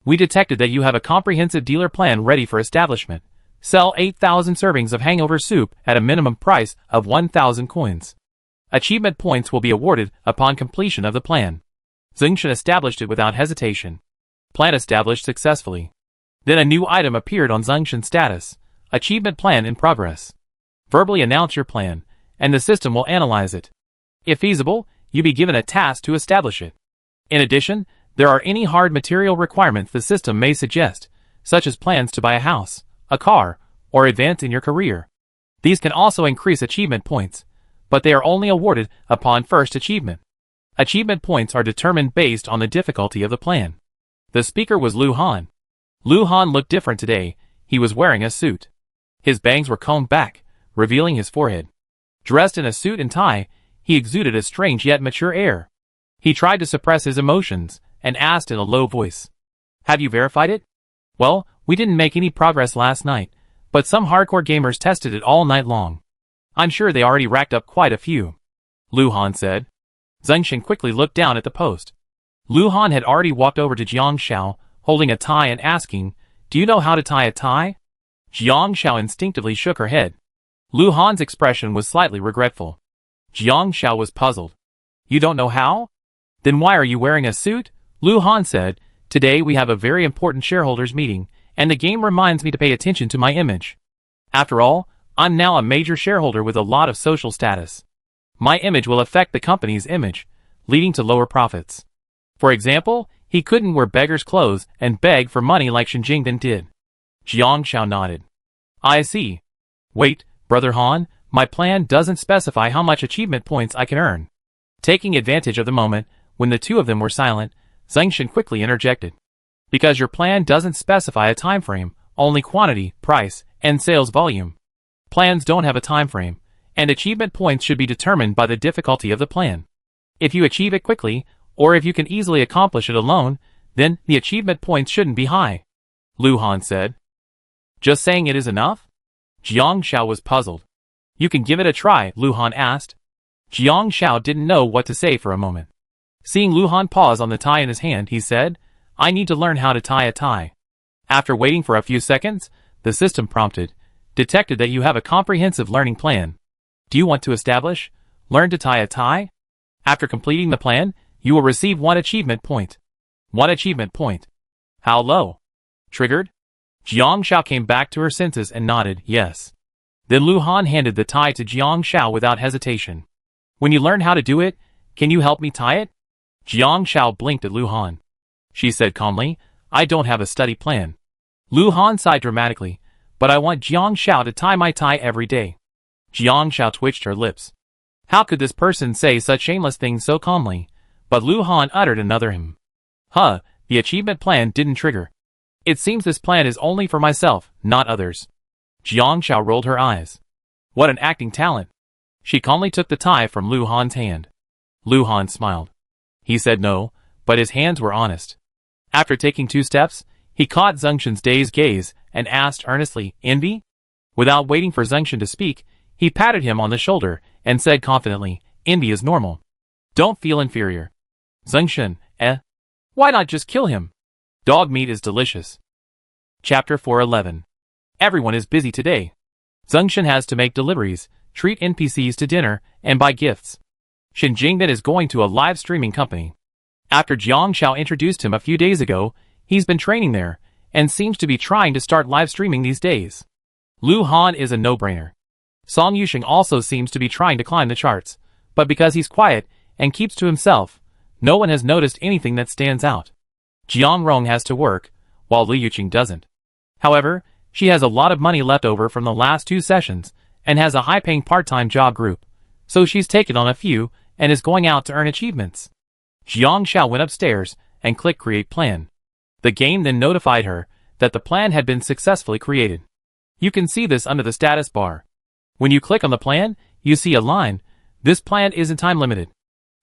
We detected that you have a comprehensive dealer plan ready for establishment. Sell 8,000 servings of hangover soup at a minimum price of 1,000 coins. Achievement points will be awarded upon completion of the plan. Zhengshan established it without hesitation. Plan established successfully. Then a new item appeared on Zhengshan's status. Achievement plan in progress. Verbally announce your plan, and the system will analyze it. If feasible, you be given a task to establish it. In addition, there are any hard material requirements the system may suggest, such as plans to buy a house, a car, or advance in your career. These can also increase achievement points, but they are only awarded upon first achievement. Achievement points are determined based on the difficulty of the plan. The speaker was Lu Han. Lu Han looked different today. He was wearing a suit. His bangs were combed back, revealing his forehead. Dressed in a suit and tie, he exuded a strange yet mature air. He tried to suppress his emotions and asked in a low voice, "Have you verified it?" "Well, we didn't make any progress last night, but some hardcore gamers tested it all night long. I'm sure they already racked up quite a few," Lu Han said. Zhengshan quickly looked down at the post. Lu Han had already walked over to Jiang Xiao, holding a tie and asking, "Do you know how to tie a tie?" Jiang Xiao instinctively shook her head. Lu Han's expression was slightly regretful. Jiang Xiao was puzzled. "You don't know how? Then why are you wearing a suit?" Lu Han said, "Today we have a very important shareholders meeting, and the game reminds me to pay attention to my image. After all, I'm now a major shareholder with a lot of social status. My image will affect the company's image, leading to lower profits. For example, he couldn't wear beggar's clothes and beg for money like Shen Jingdan did." Jiang Xiao nodded. "I see. Wait, Brother Han, my plan doesn't specify how much achievement points I can earn." Taking advantage of the moment, when the two of them were silent, Zhengshan quickly interjected. "Because your plan doesn't specify a time frame, only quantity, price, and sales volume. Plans don't have a time frame, and achievement points should be determined by the difficulty of the plan. If you achieve it quickly, or if you can easily accomplish it alone, then the achievement points shouldn't be high," Lu Han said. "Just saying it is enough?" Jiang Xiao was puzzled. "You can give it a try," Lu Han asked. Jiang Xiao didn't know what to say for a moment. Seeing Lu Han pause on the tie in his hand, he said, "I need to learn how to tie a tie." After waiting for a few seconds, the system prompted, "Detected that you have a comprehensive learning plan. Do you want to establish, learn to tie a tie? After completing the plan, you will receive 1 achievement point." 1 achievement point. How low? Triggered? Jiang Xiao came back to her senses and nodded, yes. Then Lu Han handed the tie to Jiang Xiao without hesitation. "When you learn how to do it, can you help me tie it?" Jiang Xiao blinked at Lu Han. She said calmly, "I don't have a study plan." Lu Han sighed dramatically, "But I want Jiang Xiao to tie my tie every day." Jiang Xiao twitched her lips. How could this person say such shameless things so calmly? But Lu Han uttered another hymn. "Huh, the achievement plan didn't trigger. It seems this plan is only for myself, not others." Jiang Xiao rolled her eyes. What an acting talent. She calmly took the tie from Lu Han's hand. Lu Han smiled. He said no, but his hands were honest. After taking 2 steps, he caught Zhengshan's dazed gaze and asked earnestly, "Envy?" Without waiting for Zhengshan to speak, he patted him on the shoulder and said confidently, "Envy is normal. Don't feel inferior." Zhengshan, why not just kill him? Dog meat is delicious. Chapter 411. Everyone is busy today. Zhengshan has to make deliveries, treat NPCs to dinner, and buy gifts. Shen Jingdan is going to a live streaming company. After Jiang Xiao introduced him a few days ago, he's been training there, and seems to be trying to start live streaming these days. Lu Han is a no-brainer. Song Yusheng also seems to be trying to climb the charts, but because he's quiet and keeps to himself, no one has noticed anything that stands out. Jiang Rong has to work, while Li Yuqing doesn't. However, she has a lot of money left over from the last 2 sessions, and has a high-paying part-time job group, so she's taken on a few and is going out to earn achievements. Jiang Xiao went upstairs and clicked Create Plan. The game then notified her that the plan had been successfully created. You can see this under the status bar. When you click on the plan, you see a line, "This plan isn't time limited."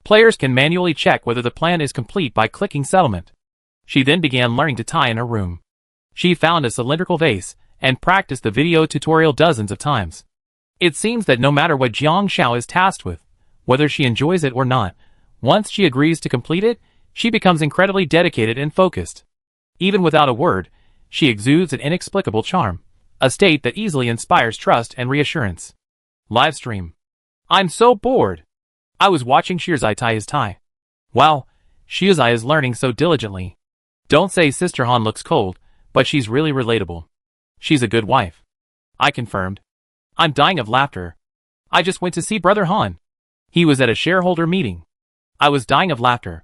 Players can manually check whether the plan is complete by clicking Settlement. She then began learning to tie in her room. She found a cylindrical vase and practiced the video tutorial dozens of times. It seems that no matter what Jiang Xiao is tasked with, whether she enjoys it or not, once she agrees to complete it, she becomes incredibly dedicated and focused. Even without a word, she exudes an inexplicable charm, a state that easily inspires trust and reassurance. Livestream. I'm so bored. I was watching Shirzai tie his tie. Wow, Shirzai is learning so diligently. Don't say Sister Han looks cold, but she's really relatable. She's a good wife. I confirmed. I'm dying of laughter. I just went to see Brother Han. He was at a shareholder meeting. I was dying of laughter.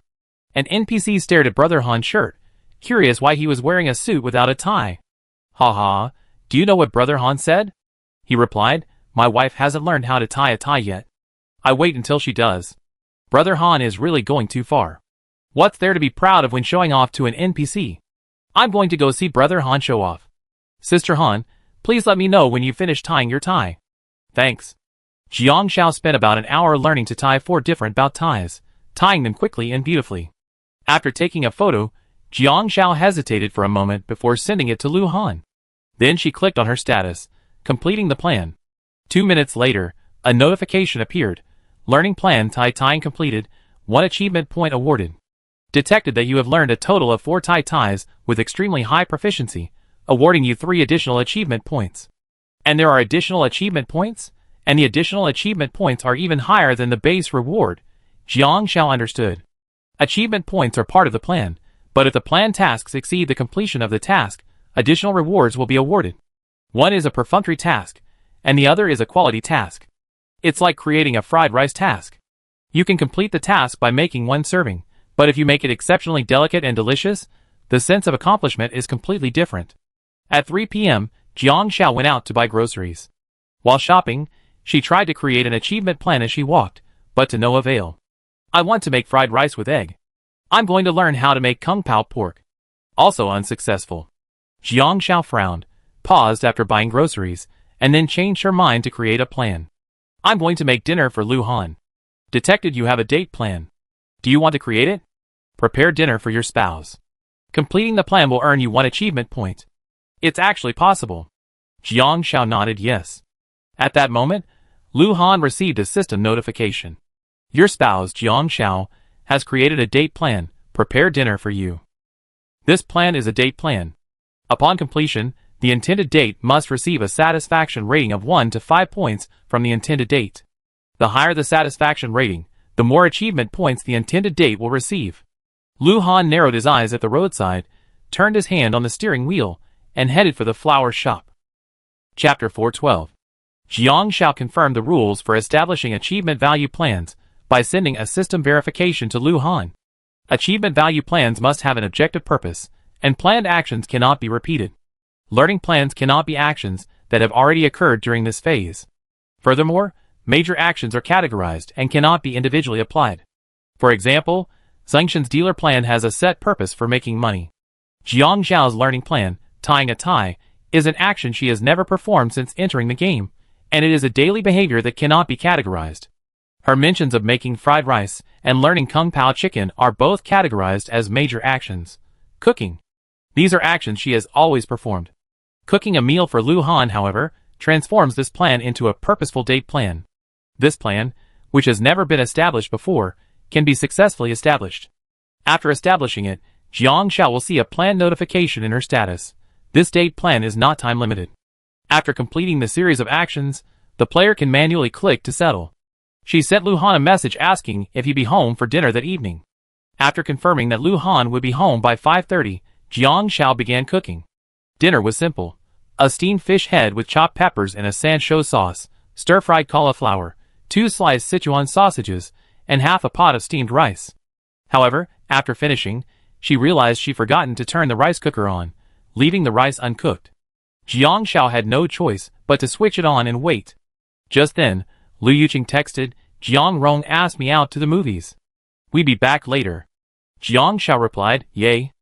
An NPC stared at Brother Han's shirt, curious why he was wearing a suit without a tie. Ha ha, do you know what Brother Han said? He replied, my wife hasn't learned how to tie a tie yet. I wait until she does. Brother Han is really going too far. What's there to be proud of when showing off to an NPC? I'm going to go see Brother Han show off. Sister Han, please let me know when you finish tying your tie. Thanks. Jiang Xiao spent about an hour learning to tie 4 different bow ties, tying them quickly and beautifully. After taking a photo, Jiang Xiao hesitated for a moment before sending it to Lu Han. Then she clicked on her status, completing the plan. 2 minutes later, a notification appeared. Learning plan tying completed, 1 achievement point awarded. Detected that you have learned a total of 4 ties with extremely high proficiency, awarding you 3 additional achievement points. And there are additional achievement points? And the additional achievement points are even higher than the base reward. Jiang Xiao understood. Achievement points are part of the plan, but if the plan tasks exceed the completion of the task, additional rewards will be awarded. One is a perfunctory task, and the other is a quality task. It's like creating a fried rice task. You can complete the task by making 1 serving, but if you make it exceptionally delicate and delicious, the sense of accomplishment is completely different. At 3 p.m., Jiang Xiao went out to buy groceries. While shopping, she tried to create an achievement plan as she walked, but to no avail. I want to make fried rice with egg. I'm going to learn how to make kung pao pork. Also unsuccessful. Jiang Xiao frowned, paused after buying groceries, and then changed her mind to create a plan. I'm going to make dinner for Lu Han. Detected you have a date plan. Do you want to create it? Prepare dinner for your spouse. Completing the plan will earn you 1 achievement point. It's actually possible. Jiang Xiao nodded yes. At that moment, Lu Han received a system notification. Your spouse, Jiang Xiao, has created a date plan. Prepare dinner for you. This plan is a date plan. Upon completion, the intended date must receive a satisfaction rating of 1 to 5 points from the intended date. The higher the satisfaction rating, the more achievement points the intended date will receive. Lu Han narrowed his eyes at the roadside, turned his hand on the steering wheel, and headed for the flower shop. Chapter 412. Jiang Xiao confirmed the rules for establishing achievement value plans by sending a system verification to Lu Han. Achievement value plans must have an objective purpose, and planned actions cannot be repeated. Learning plans cannot be actions that have already occurred during this phase. Furthermore, major actions are categorized and cannot be individually applied. For example, Zhengxin's dealer plan has a set purpose for making money. Jiang Xiao's learning plan, tying a tie, is an action she has never performed since entering the game, and it is a daily behavior that cannot be categorized. Her mentions of making fried rice and learning kung pao chicken are both categorized as major actions. Cooking. These are actions she has always performed. Cooking a meal for Lu Han, however, transforms this plan into a purposeful date plan. This plan, which has never been established before, can be successfully established. After establishing it, Jiang Xiao will see a plan notification in her status. This date plan is not time limited. After completing the series of actions, the player can manually click to settle. She sent Lu Han a message asking if he'd be home for dinner that evening. After confirming that Lu Han would be home by 5:30, Jiang Xiao began cooking. Dinner was simple. A steamed fish head with chopped peppers and a sanshou sauce, stir-fried cauliflower, 2 sliced Sichuan sausages, and half a pot of steamed rice. However, after finishing, she realized she'd forgotten to turn the rice cooker on, leaving the rice uncooked. Jiang Xiao had no choice but to switch it on and wait. Just then, Liu Yuqing texted, Jiang Rong asked me out to the movies. We be back later. Jiang Shao replied, yay.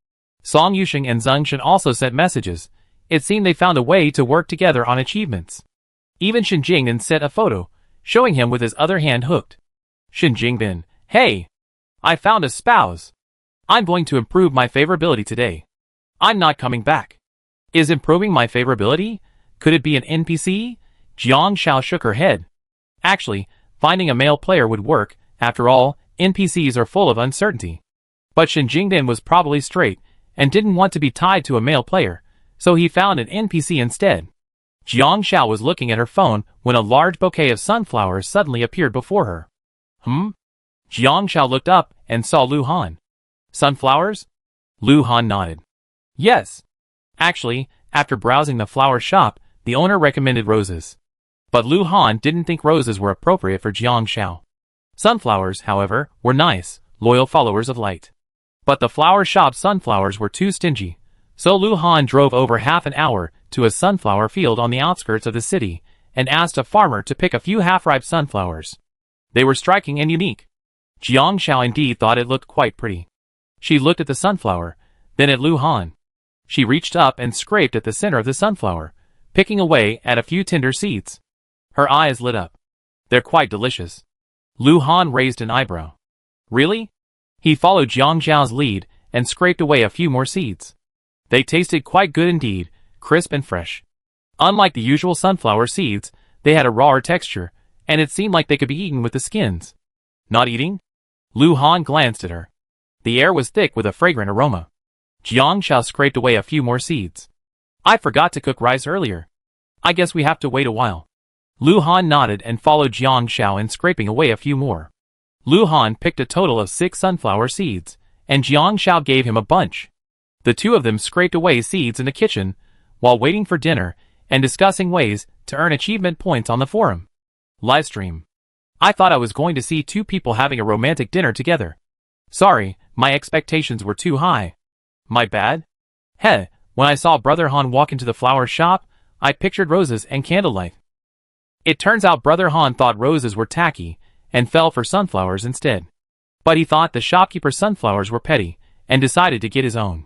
Song Yusheng and Zheng Shen also sent messages. It seemed they found a way to work together on achievements. Even Shen Jingbin sent a photo, showing him with his other hand hooked. Shen Jingbin, hey! I found a spouse. I'm going to improve my favorability today. I'm not coming back. Is improving my favorability? Could it be an NPC? Jiang Shao shook her head. Actually, finding a male player would work. After all, NPCs are full of uncertainty. But Shen Jingbin was probably straight, and didn't want to be tied to a male player, so he found an NPC instead. Jiang Shao was looking at her phone when a large bouquet of sunflowers suddenly appeared before her. Jiang Shao looked up and saw Lu Han. Sunflowers? Lu Han nodded. Yes. Actually, after browsing the flower shop, the owner recommended roses. But Lu Han didn't think roses were appropriate for Jiang Shao. Sunflowers, however, were nice, loyal followers of light. But the flower shop's sunflowers were too stingy, so Lu Han drove over half an hour to a sunflower field on the outskirts of the city and asked a farmer to pick a few half-ripe sunflowers. They were striking and unique. Jiang Shao indeed thought it looked quite pretty. She looked at the sunflower, then at Lu Han. She reached up and scraped at the center of the sunflower, picking away at a few tender seeds. Her eyes lit up. They're quite delicious. Lu Han raised an eyebrow. Really? He followed Jiang Shao's lead and scraped away a few more seeds. They tasted quite good indeed, crisp and fresh. Unlike the usual sunflower seeds, they had a rawer texture, and it seemed like they could be eaten with the skins. Not eating? Lu Han glanced at her. The air was thick with a fragrant aroma. Jiang Shao scraped away a few more seeds. I forgot to cook rice earlier. I guess we have to wait a while. Lu Han nodded and followed Jiang Shao in scraping away a few more. Lu Han picked a total of 6 sunflower seeds, and Jiang Shao gave him a bunch. The two of them scraped away seeds in the kitchen, while waiting for dinner, and discussing ways to earn achievement points on the forum. Livestream. I thought I was going to see 2 people having a romantic dinner together. Sorry, my expectations were too high. My bad? Heh, when I saw Brother Han walk into the flower shop, I pictured roses and candlelight. It turns out Brother Han thought roses were tacky, and fell for sunflowers instead. But he thought the shopkeeper's sunflowers were petty, and decided to get his own.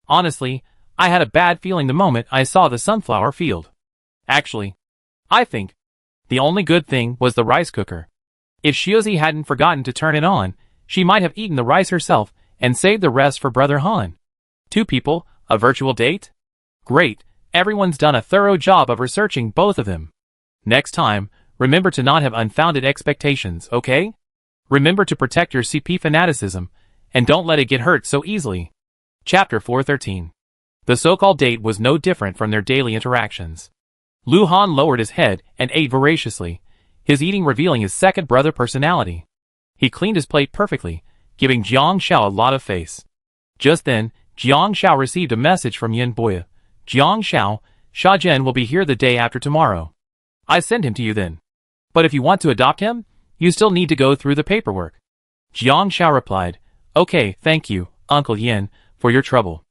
Honestly, I had a bad feeling the moment I saw the sunflower field. Actually, I think the only good thing was the rice cooker. If Shiozi hadn't forgotten to turn it on, she might have eaten the rice herself and saved the rest for Brother Han. 2 people, a virtual date? Great, everyone's done a thorough job of researching both of them. Next time, remember to not have unfounded expectations, okay? Remember to protect your CP fanaticism, and don't let it get hurt so easily. Chapter 413. The so-called date was no different from their daily interactions. Lu Han lowered his head and ate voraciously, his eating revealing his second brother personality. He cleaned his plate perfectly, giving Jiang Shao a lot of face. Just then, Jiang Shao received a message from Yin Boya. Jiang Shao, Sha Zhen will be here the day after tomorrow. I send him to you then. But if you want to adopt him, you still need to go through the paperwork. Jiang Shao replied, okay, thank you, Uncle Yin, for your trouble.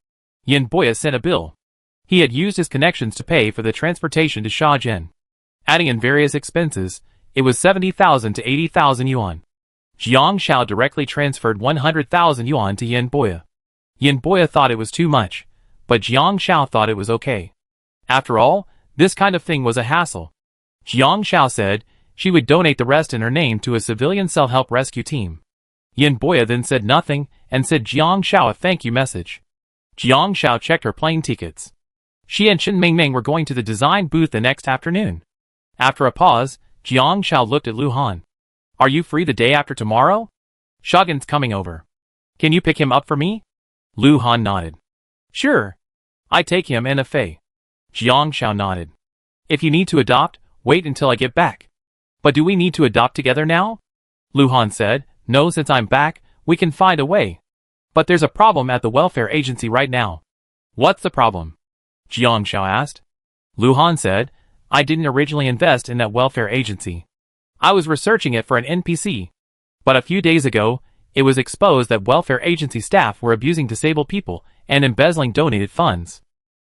Yin Boya sent a bill. He had used his connections to pay for the transportation to Sha Zhen. Adding in various expenses, it was 70,000 to 80,000 yuan. Jiang Shao directly transferred 100,000 yuan to Yin Boya. Yin Boya thought it was too much, but Jiang Shao thought it was okay. After all, this kind of thing was a hassle. Jiang Shao said she would donate the rest in her name to a civilian self-help rescue team. Yin Boya then said nothing and sent Jiang Shao a thank you message. Jiang Shao checked her plane tickets. She and Shen Mingming were going to the design booth the next afternoon. After a pause, Jiang Shao looked at Lu Han. Are you free the day after tomorrow? Shogun's coming over. Can you pick him up for me? Lu Han nodded. Sure. I take him and a Fei. Jiang Shao nodded. If you need to adopt, wait until I get back. But do we need to adopt together now? Lu Han said, no, since I'm back, we can find a way. But there's a problem at the welfare agency right now. What's the problem? Jiang Shao asked. Lu Han said, I didn't originally invest in that welfare agency. I was researching it for an NPC. But a few days ago, it was exposed that welfare agency staff were abusing disabled people and embezzling donated funds.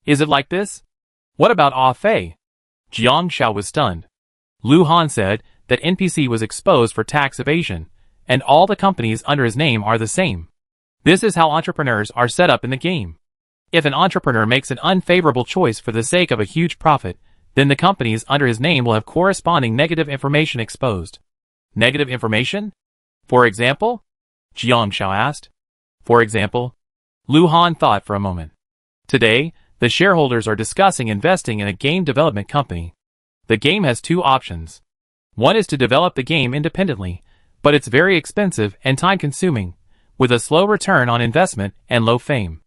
Is it like this? What about Ah Fei? Jiang Shao was stunned. Lu Han said that NPC was exposed for tax evasion, and all the companies under his name are the same. This is how entrepreneurs are set up in the game. If an entrepreneur makes an unfavorable choice for the sake of a huge profit, then the companies under his name will have corresponding negative information exposed. Negative information? For example? Jiang Xiao asked. For example? Lu Han thought for a moment. Today, the shareholders are discussing investing in a game development company. The game has two options. One is to develop the game independently, but it's very expensive and time-consuming, with a slow return on investment and low fame.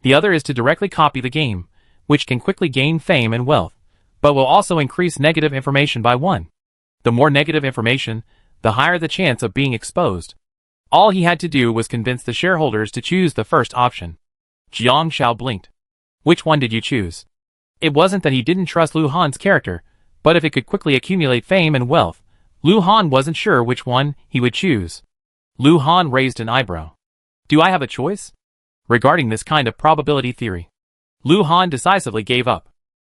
The other is to directly copy the game, which can quickly gain fame and wealth, but will also increase negative information by 1. The more negative information, the higher the chance of being exposed. All he had to do was convince the shareholders to choose the first option. Jiang Xiao blinked. Which one did you choose? It wasn't that he didn't trust Lu Han's character, but if it could quickly accumulate fame and wealth, Lu Han wasn't sure which one he would choose. Lu Han raised an eyebrow. Do I have a choice? Regarding this kind of probability theory, Lu Han decisively gave up.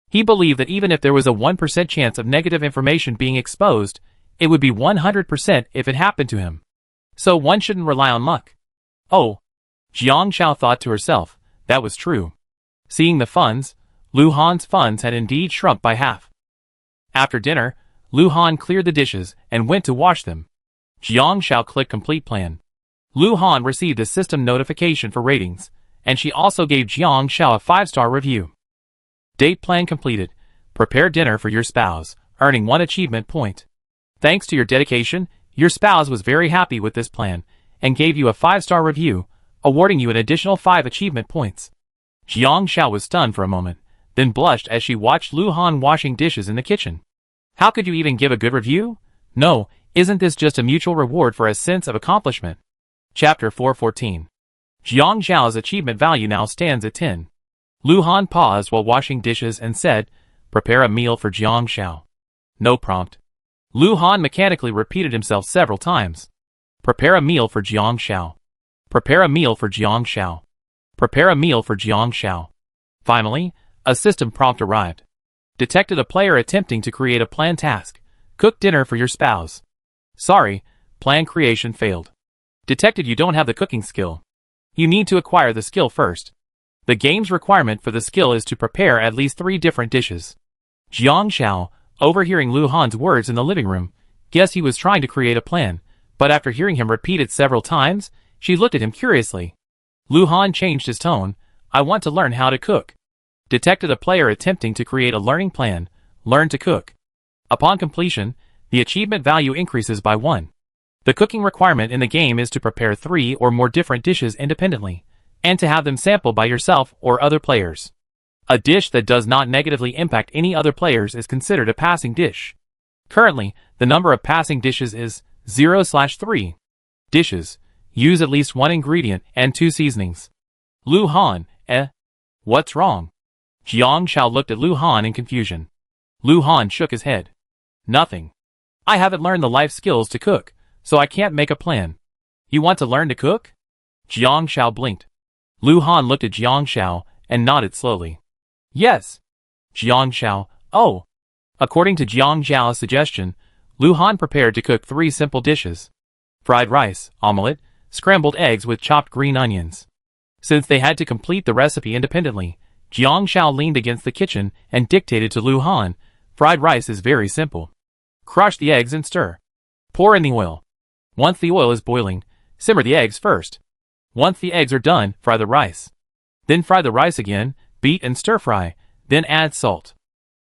He believed that even if there was a 1% chance of negative information being exposed, it would be 100% if it happened to him. So one shouldn't rely on luck. Oh, Jiang Xiao thought to herself, that was true. Seeing the funds, Lu Han's funds had indeed shrunk by half. After dinner, Lu Han cleared the dishes and went to wash them. Jiang Xiao clicked complete plan. Lu Han received a system notification for ratings, and she also gave Jiang Xiao a 5-star review. Date plan completed. Prepare dinner for your spouse, earning 1 achievement point. Thanks to your dedication, your spouse was very happy with this plan, and gave you a 5-star review, awarding you an additional 5 achievement points. Jiang Xiao was stunned for a moment, then blushed as she watched Lu Han washing dishes in the kitchen. How could you even give a good review? No, isn't this just a mutual reward for a sense of accomplishment? Chapter 414. Jiang Xiao's achievement value now stands at 10. Lu Han paused while washing dishes and said, "Prepare a meal for Jiang Xiao." No prompt. Lu Han mechanically repeated himself several times. Prepare a meal for Jiang Xiao. Prepare a meal for Jiang Xiao. Prepare a meal for Jiang Xiao. Finally, a system prompt arrived. Detected a player attempting to create a planned task. Cook dinner for your spouse. Sorry, plan creation failed. Detected you don't have the cooking skill. You need to acquire the skill first. The game's requirement for the skill is to prepare at least 3 different dishes. Jiang Xiao, overhearing Lu Han's words in the living room, guessed he was trying to create a plan, but after hearing him repeat it several times, she looked at him curiously. Lu Han changed his tone. I want to learn how to cook. Detected a player attempting to create a learning plan. Learn to cook. Upon completion, the achievement value increases by 1. The cooking requirement in the game is to prepare 3 or more different dishes independently, and to have them sampled by yourself or other players. A dish that does not negatively impact any other players is considered a passing dish. Currently, the number of passing dishes is 0/3. Dishes. Use at least 1 ingredient and 2 seasonings. Lu Han, what's wrong? Jiang Xiao looked at Lu Han in confusion. Lu Han shook his head. Nothing. I haven't learned the life skills to cook, so I can't make a plan. You want to learn to cook? Jiang Xiao blinked. Lu Han looked at Jiang Xiao and nodded slowly. Yes. Jiang Xiao, oh. According to Jiang Xiao's suggestion, Lu Han prepared to cook 3 simple dishes. Fried rice, omelette, scrambled eggs with chopped green onions. Since they had to complete the recipe independently, Jiang Xiao leaned against the kitchen and dictated to Lu Han, fried rice is very simple. Crush the eggs and stir. Pour in the oil. Once the oil is boiling, simmer the eggs first. Once the eggs are done, fry the rice. Then fry the rice again, beat and stir fry, then add salt.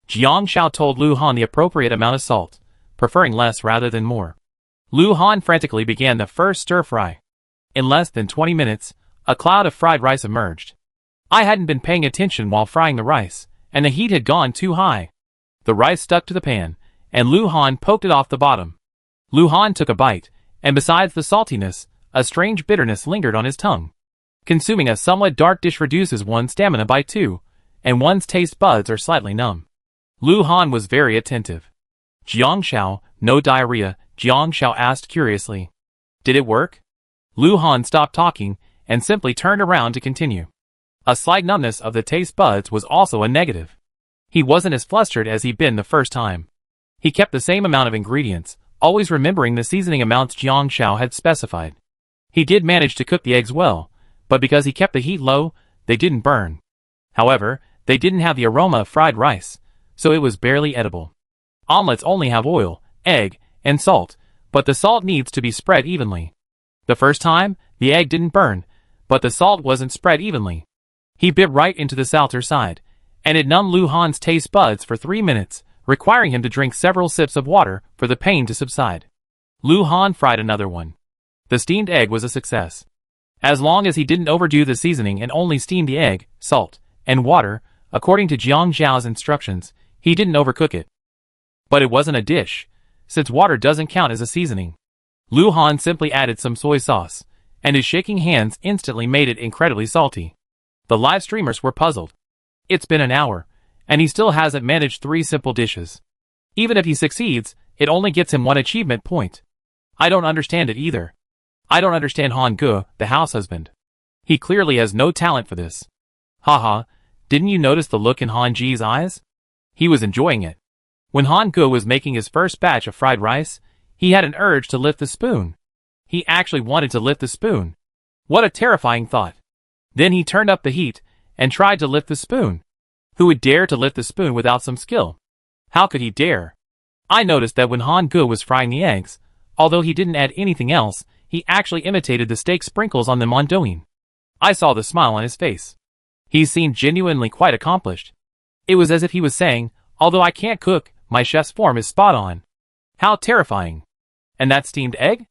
Jiang Xiao told Lu Han the appropriate amount of salt, preferring less rather than more. Lu Han frantically began the first stir fry. In less than 20 minutes, a cloud of fried rice emerged. I hadn't been paying attention while frying the rice, and the heat had gone too high. The rice stuck to the pan, and Lu Han poked it off the bottom. Lu Han took a bite, and besides the saltiness, a strange bitterness lingered on his tongue. Consuming a somewhat dark dish reduces one's stamina by 2, and one's taste buds are slightly numb. Lu Han was very attentive. Jiang Xiao, no diarrhea? Jiang Xiao asked curiously. Did it work? Lu Han stopped talking, and simply turned around to continue. A slight numbness of the taste buds was also a negative. He wasn't as flustered as he'd been the first time. He kept the same amount of ingredients, always remembering the seasoning amounts Jiang Xiao had specified. He did manage to cook the eggs well, but because he kept the heat low, they didn't burn. However, they didn't have the aroma of fried rice, so it was barely edible. Omelets only have oil, egg, and salt, but the salt needs to be spread evenly. The first time, the egg didn't burn, but the salt wasn't spread evenly. He bit right into the salter side, and it numbed Lu Han's taste buds for 3 minutes, requiring him to drink several sips of water for the pain to subside. Lu Han fried another one. The steamed egg was a success. As long as he didn't overdo the seasoning and only steamed the egg, salt, and water, according to Jiang Zhao's instructions, he didn't overcook it. But it wasn't a dish, since water doesn't count as a seasoning. Lu Han simply added some soy sauce, and his shaking hands instantly made it incredibly salty. The live streamers were puzzled. It's been an hour, and he still hasn't managed 3 simple dishes. Even if he succeeds, it only gets him 1 achievement point. I don't understand it either. I don't understand Han Ge, the house husband. He clearly has no talent for this. Haha, didn't you notice the look in Han Ji's eyes? He was enjoying it. When Han Ge was making his first batch of fried rice, he had an urge to lift the spoon. He actually wanted to lift the spoon. What a terrifying thought. Then he turned up the heat and tried to lift the spoon. Who would dare to lift the spoon without some skill? How could he dare? I noticed that when Han Ge was frying the eggs, although he didn't add anything else, he actually imitated the steak sprinkles on them on Douyin. I saw the smile on his face. He seemed genuinely quite accomplished. It was as if he was saying, although I can't cook, my chef's form is spot on. How terrifying. And that steamed egg?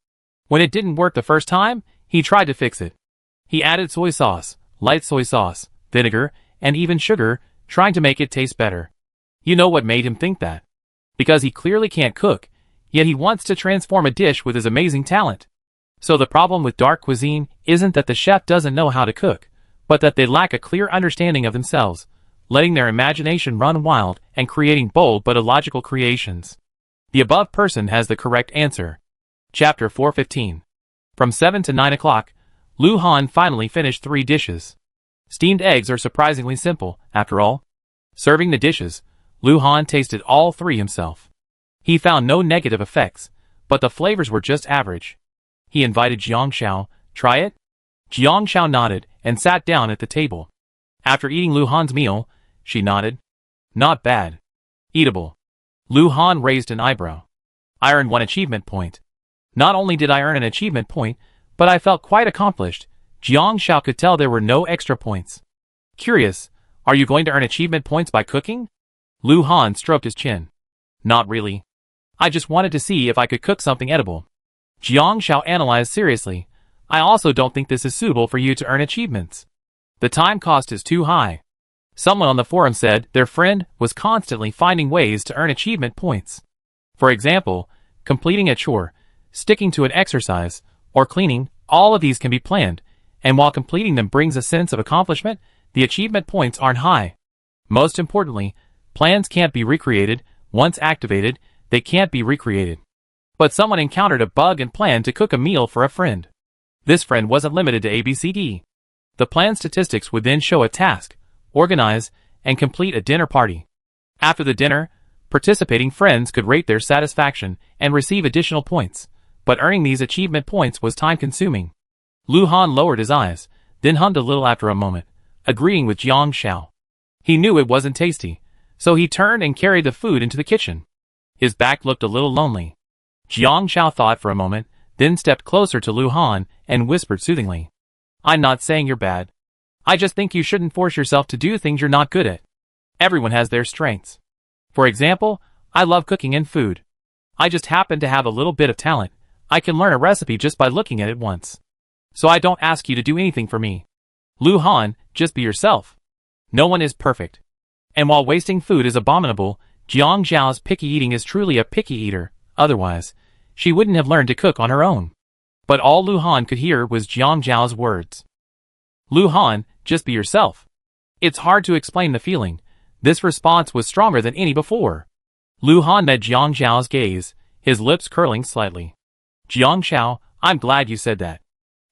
When it didn't work the first time, he tried to fix it. He added soy sauce, light soy sauce, vinegar, and even sugar, trying to make it taste better. You know what made him think that? Because he clearly can't cook, yet he wants to transform a dish with his amazing talent. So the problem with dark cuisine isn't that the chef doesn't know how to cook, but that they lack a clear understanding of themselves, letting their imagination run wild and creating bold but illogical creations. The above person has the correct answer. Chapter 415. From 7 to 9 o'clock, Lu Han finally finished 3 dishes. Steamed eggs are surprisingly simple, after all. Serving the dishes, Lu Han tasted all 3 himself. He found no negative effects, but the flavors were just average. He invited Jiang Xiao, try it? Jiang Xiao nodded and sat down at the table. After eating Lu Han's meal, she nodded. Not bad. Eatable. Lu Han raised an eyebrow. I earned 1 achievement point. Not only did I earn an achievement point, but I felt quite accomplished. Jiang Xiao could tell there were no extra points. Curious, are you going to earn achievement points by cooking? Lu Han stroked his chin. Not really. I just wanted to see if I could cook something edible. Jiang Xiao analyzed seriously. I also don't think this is suitable for you to earn achievements. The time cost is too high. Someone on the forum said their friend was constantly finding ways to earn achievement points. For example, completing a chore, sticking to an exercise, or cleaning, all of these can be planned, and while completing them brings a sense of accomplishment, the achievement points aren't high. Most importantly, plans can't be recreated. Once activated, they can't be recreated. But someone encountered a bug and planned to cook a meal for a friend. This friend wasn't limited to ABCD. The plan statistics would then show a task, organize, and complete a dinner party. After the dinner, participating friends could rate their satisfaction and receive additional points, but earning these achievement points was time-consuming. Lu Han lowered his eyes, then hummed a little after a moment, agreeing with Jiang Xiao. He knew it wasn't tasty, so he turned and carried the food into the kitchen. His back looked a little lonely. Jiang Xiao thought for a moment, then stepped closer to Lu Han and whispered soothingly. I'm not saying you're bad. I just think you shouldn't force yourself to do things you're not good at. Everyone has their strengths. For example, I love cooking and food. I just happen to have a little bit of talent. I can learn a recipe just by looking at it once. So I don't ask you to do anything for me. Lu Han, just be yourself. No one is perfect. And while wasting food is abominable, Jiang Zhao's picky eating is truly a picky eater. Otherwise, she wouldn't have learned to cook on her own. But all Lu Han could hear was Jiang Zhao's words. Lu Han, just be yourself. It's hard to explain the feeling. This response was stronger than any before. Lu Han met Jiang Zhao's gaze, his lips curling slightly. Jiang Zhao, I'm glad you said that.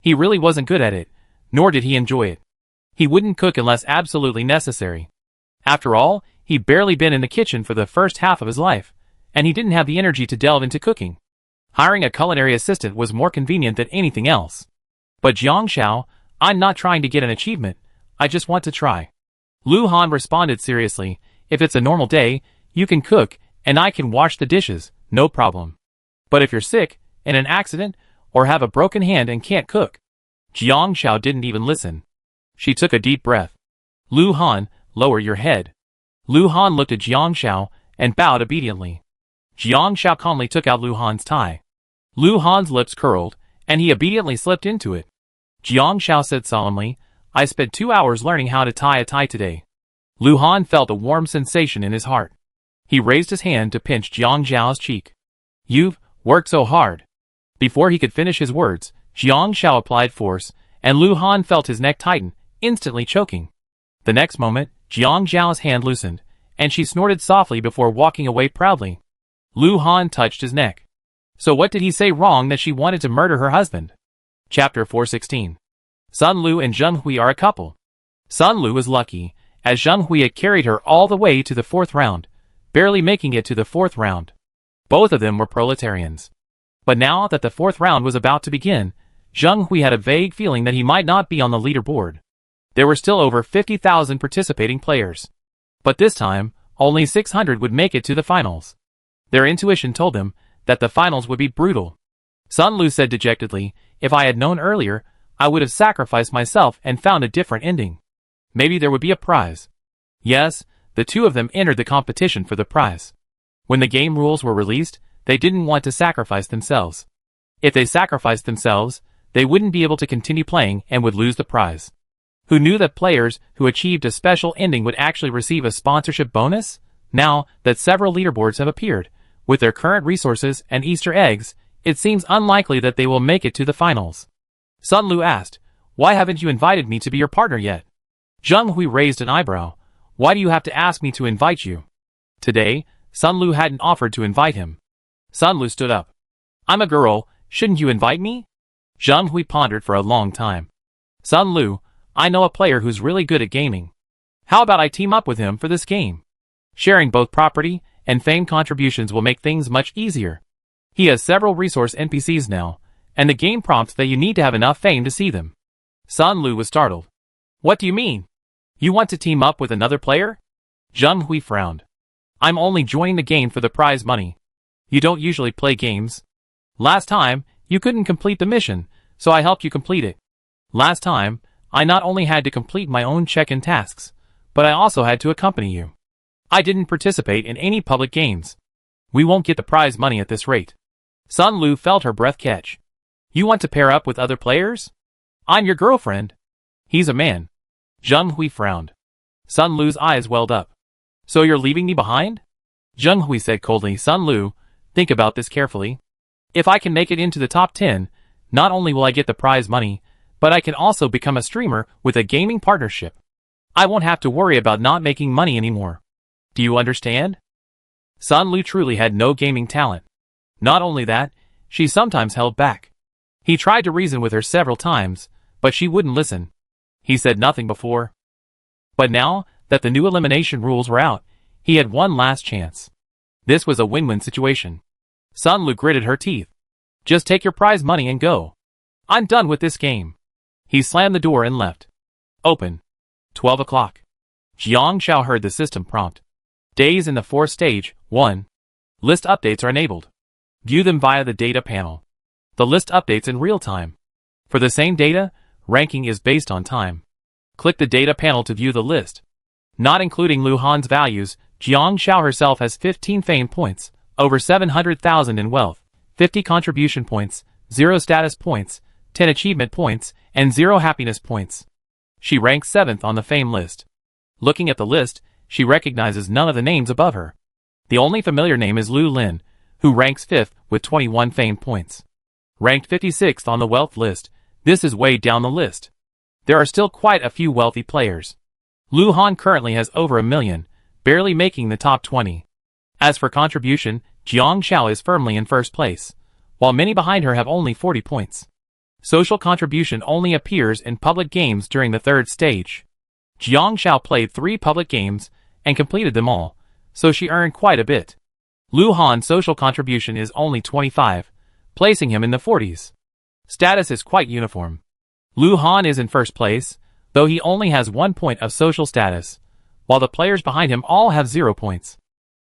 He really wasn't good at it, nor did he enjoy it. He wouldn't cook unless absolutely necessary. After all, he'd barely been in the kitchen for the first half of his life, and he didn't have the energy to delve into cooking. Hiring a culinary assistant was more convenient than anything else. But Jiang Xiao, I'm not trying to get an achievement, I just want to try. Lu Han responded seriously, if it's a normal day, you can cook, and I can wash the dishes, no problem. But if you're sick, in an accident, or have a broken hand and can't cook. Jiang Xiao didn't even listen. She took a deep breath. Lu Han, lower your head. Lu Han looked at Jiang Xiao and bowed obediently. Jiang Xiao calmly took out Lu Han's tie. Lu Han's lips curled, and he obediently slipped into it. Jiang Xiao said solemnly, I spent 2 hours learning how to tie a tie today. Lu Han felt a warm sensation in his heart. He raised his hand to pinch Jiang Xiao's cheek. You've worked so hard. Before he could finish his words, Jiang Xiao applied force, and Lu Han felt his neck tighten, instantly choking. The next moment, Jiang Xiao's hand loosened, and she snorted softly before walking away proudly. Lu Han touched his neck. So what did he say wrong that she wanted to murder her husband? Chapter 416. Sun Lu and Zheng Hui are a couple. Sun Lu was lucky, as Zheng Hui had carried her all the way to the 4th round, barely making it to the 4th round. Both of them were proletarians. But now that the 4th round was about to begin, Zheng Hui had a vague feeling that he might not be on the leaderboard. There were still over 50,000 participating players. But this time, only 600 would make it to the finals. Their intuition told them that the finals would be brutal. Sun Lu said dejectedly, if I had known earlier, I would have sacrificed myself and found a different ending. Maybe there would be a prize. Yes, the two of them entered the competition for the prize. When the game rules were released, they didn't want to sacrifice themselves. If they sacrificed themselves, they wouldn't be able to continue playing and would lose the prize. Who knew that players who achieved a special ending would actually receive a sponsorship bonus? Now that several leaderboards have appeared, with their current resources and Easter eggs, it seems unlikely that they will make it to the finals. Sun Lu asked, why haven't you invited me to be your partner yet? Zheng Hui raised an eyebrow. Why do you have to ask me to invite you? Today, Sun Lu hadn't offered to invite him. Sun Lu stood up. I'm a girl, shouldn't you invite me? Zheng Hui pondered for a long time. Sun Lu, I know a player who's really good at gaming. How about I team up with him for this game? Sharing both property and fame contributions will make things much easier. He has several resource NPCs now, and the game prompts that you need to have enough fame to see them. Sun Lu was startled. What do you mean? You want to team up with another player? Zheng Hui frowned. I'm only joining the game for the prize money. You don't usually play games. Last time, you couldn't complete the mission, so I helped you complete it. Last time, I not only had to complete my own check-in tasks, but I also had to accompany you. I didn't participate in any public games. We won't get the prize money at this rate. Sun Lu felt her breath catch. You want to pair up with other players? I'm your girlfriend. He's a man. Zheng Hui frowned. Sun Lu's eyes welled up. So you're leaving me behind? Zheng Hui said coldly. Sun Lu, think about this carefully. If I can make it into the top 10, not only will I get the prize money, but I can also become a streamer with a gaming partnership. I won't have to worry about not making money anymore. Do you understand? Sun Lu truly had no gaming talent. Not only that, she sometimes held back. He tried to reason with her several times, but she wouldn't listen. He said nothing before. But now that the new elimination rules were out, he had one last chance. This was a win-win situation. Sun Lu gritted her teeth. Just take your prize money and go. I'm done with this game. He slammed the door and left. Open. 12 o'clock. Jiang Xiao heard the system prompt. Days in the 4th stage, 1. List updates are enabled. View them via the data panel. The list updates in real time. For the same data, ranking is based on time. Click the data panel to view the list. Not including Lu Han's values, Jiang Xiao herself has 15 fame points, over 700,000 in wealth, 50 contribution points, 0 status points, 10 achievement points, and 0 happiness points. She ranks 7th on the fame list. Looking at the list, she recognizes none of the names above her. The only familiar name is Lu Lin, who ranks 5th with 21 fame points. Ranked 56th on the wealth list, this is way down the list. There are still quite a few wealthy players. Lu Han currently has over 1 million, barely making the top 20. As for contribution, Jiang Xiao is firmly in first place, while many behind her have only 40 points. Social contribution only appears in public games during the 3rd stage. Jiang Xiao played 3 public games and completed them all, so she earned quite a bit. Lu Han's social contribution is only 25, placing him in the 40s. Status is quite uniform. Lu Han is in first place, though he only has 1 point of social status, while the players behind him all have 0 points.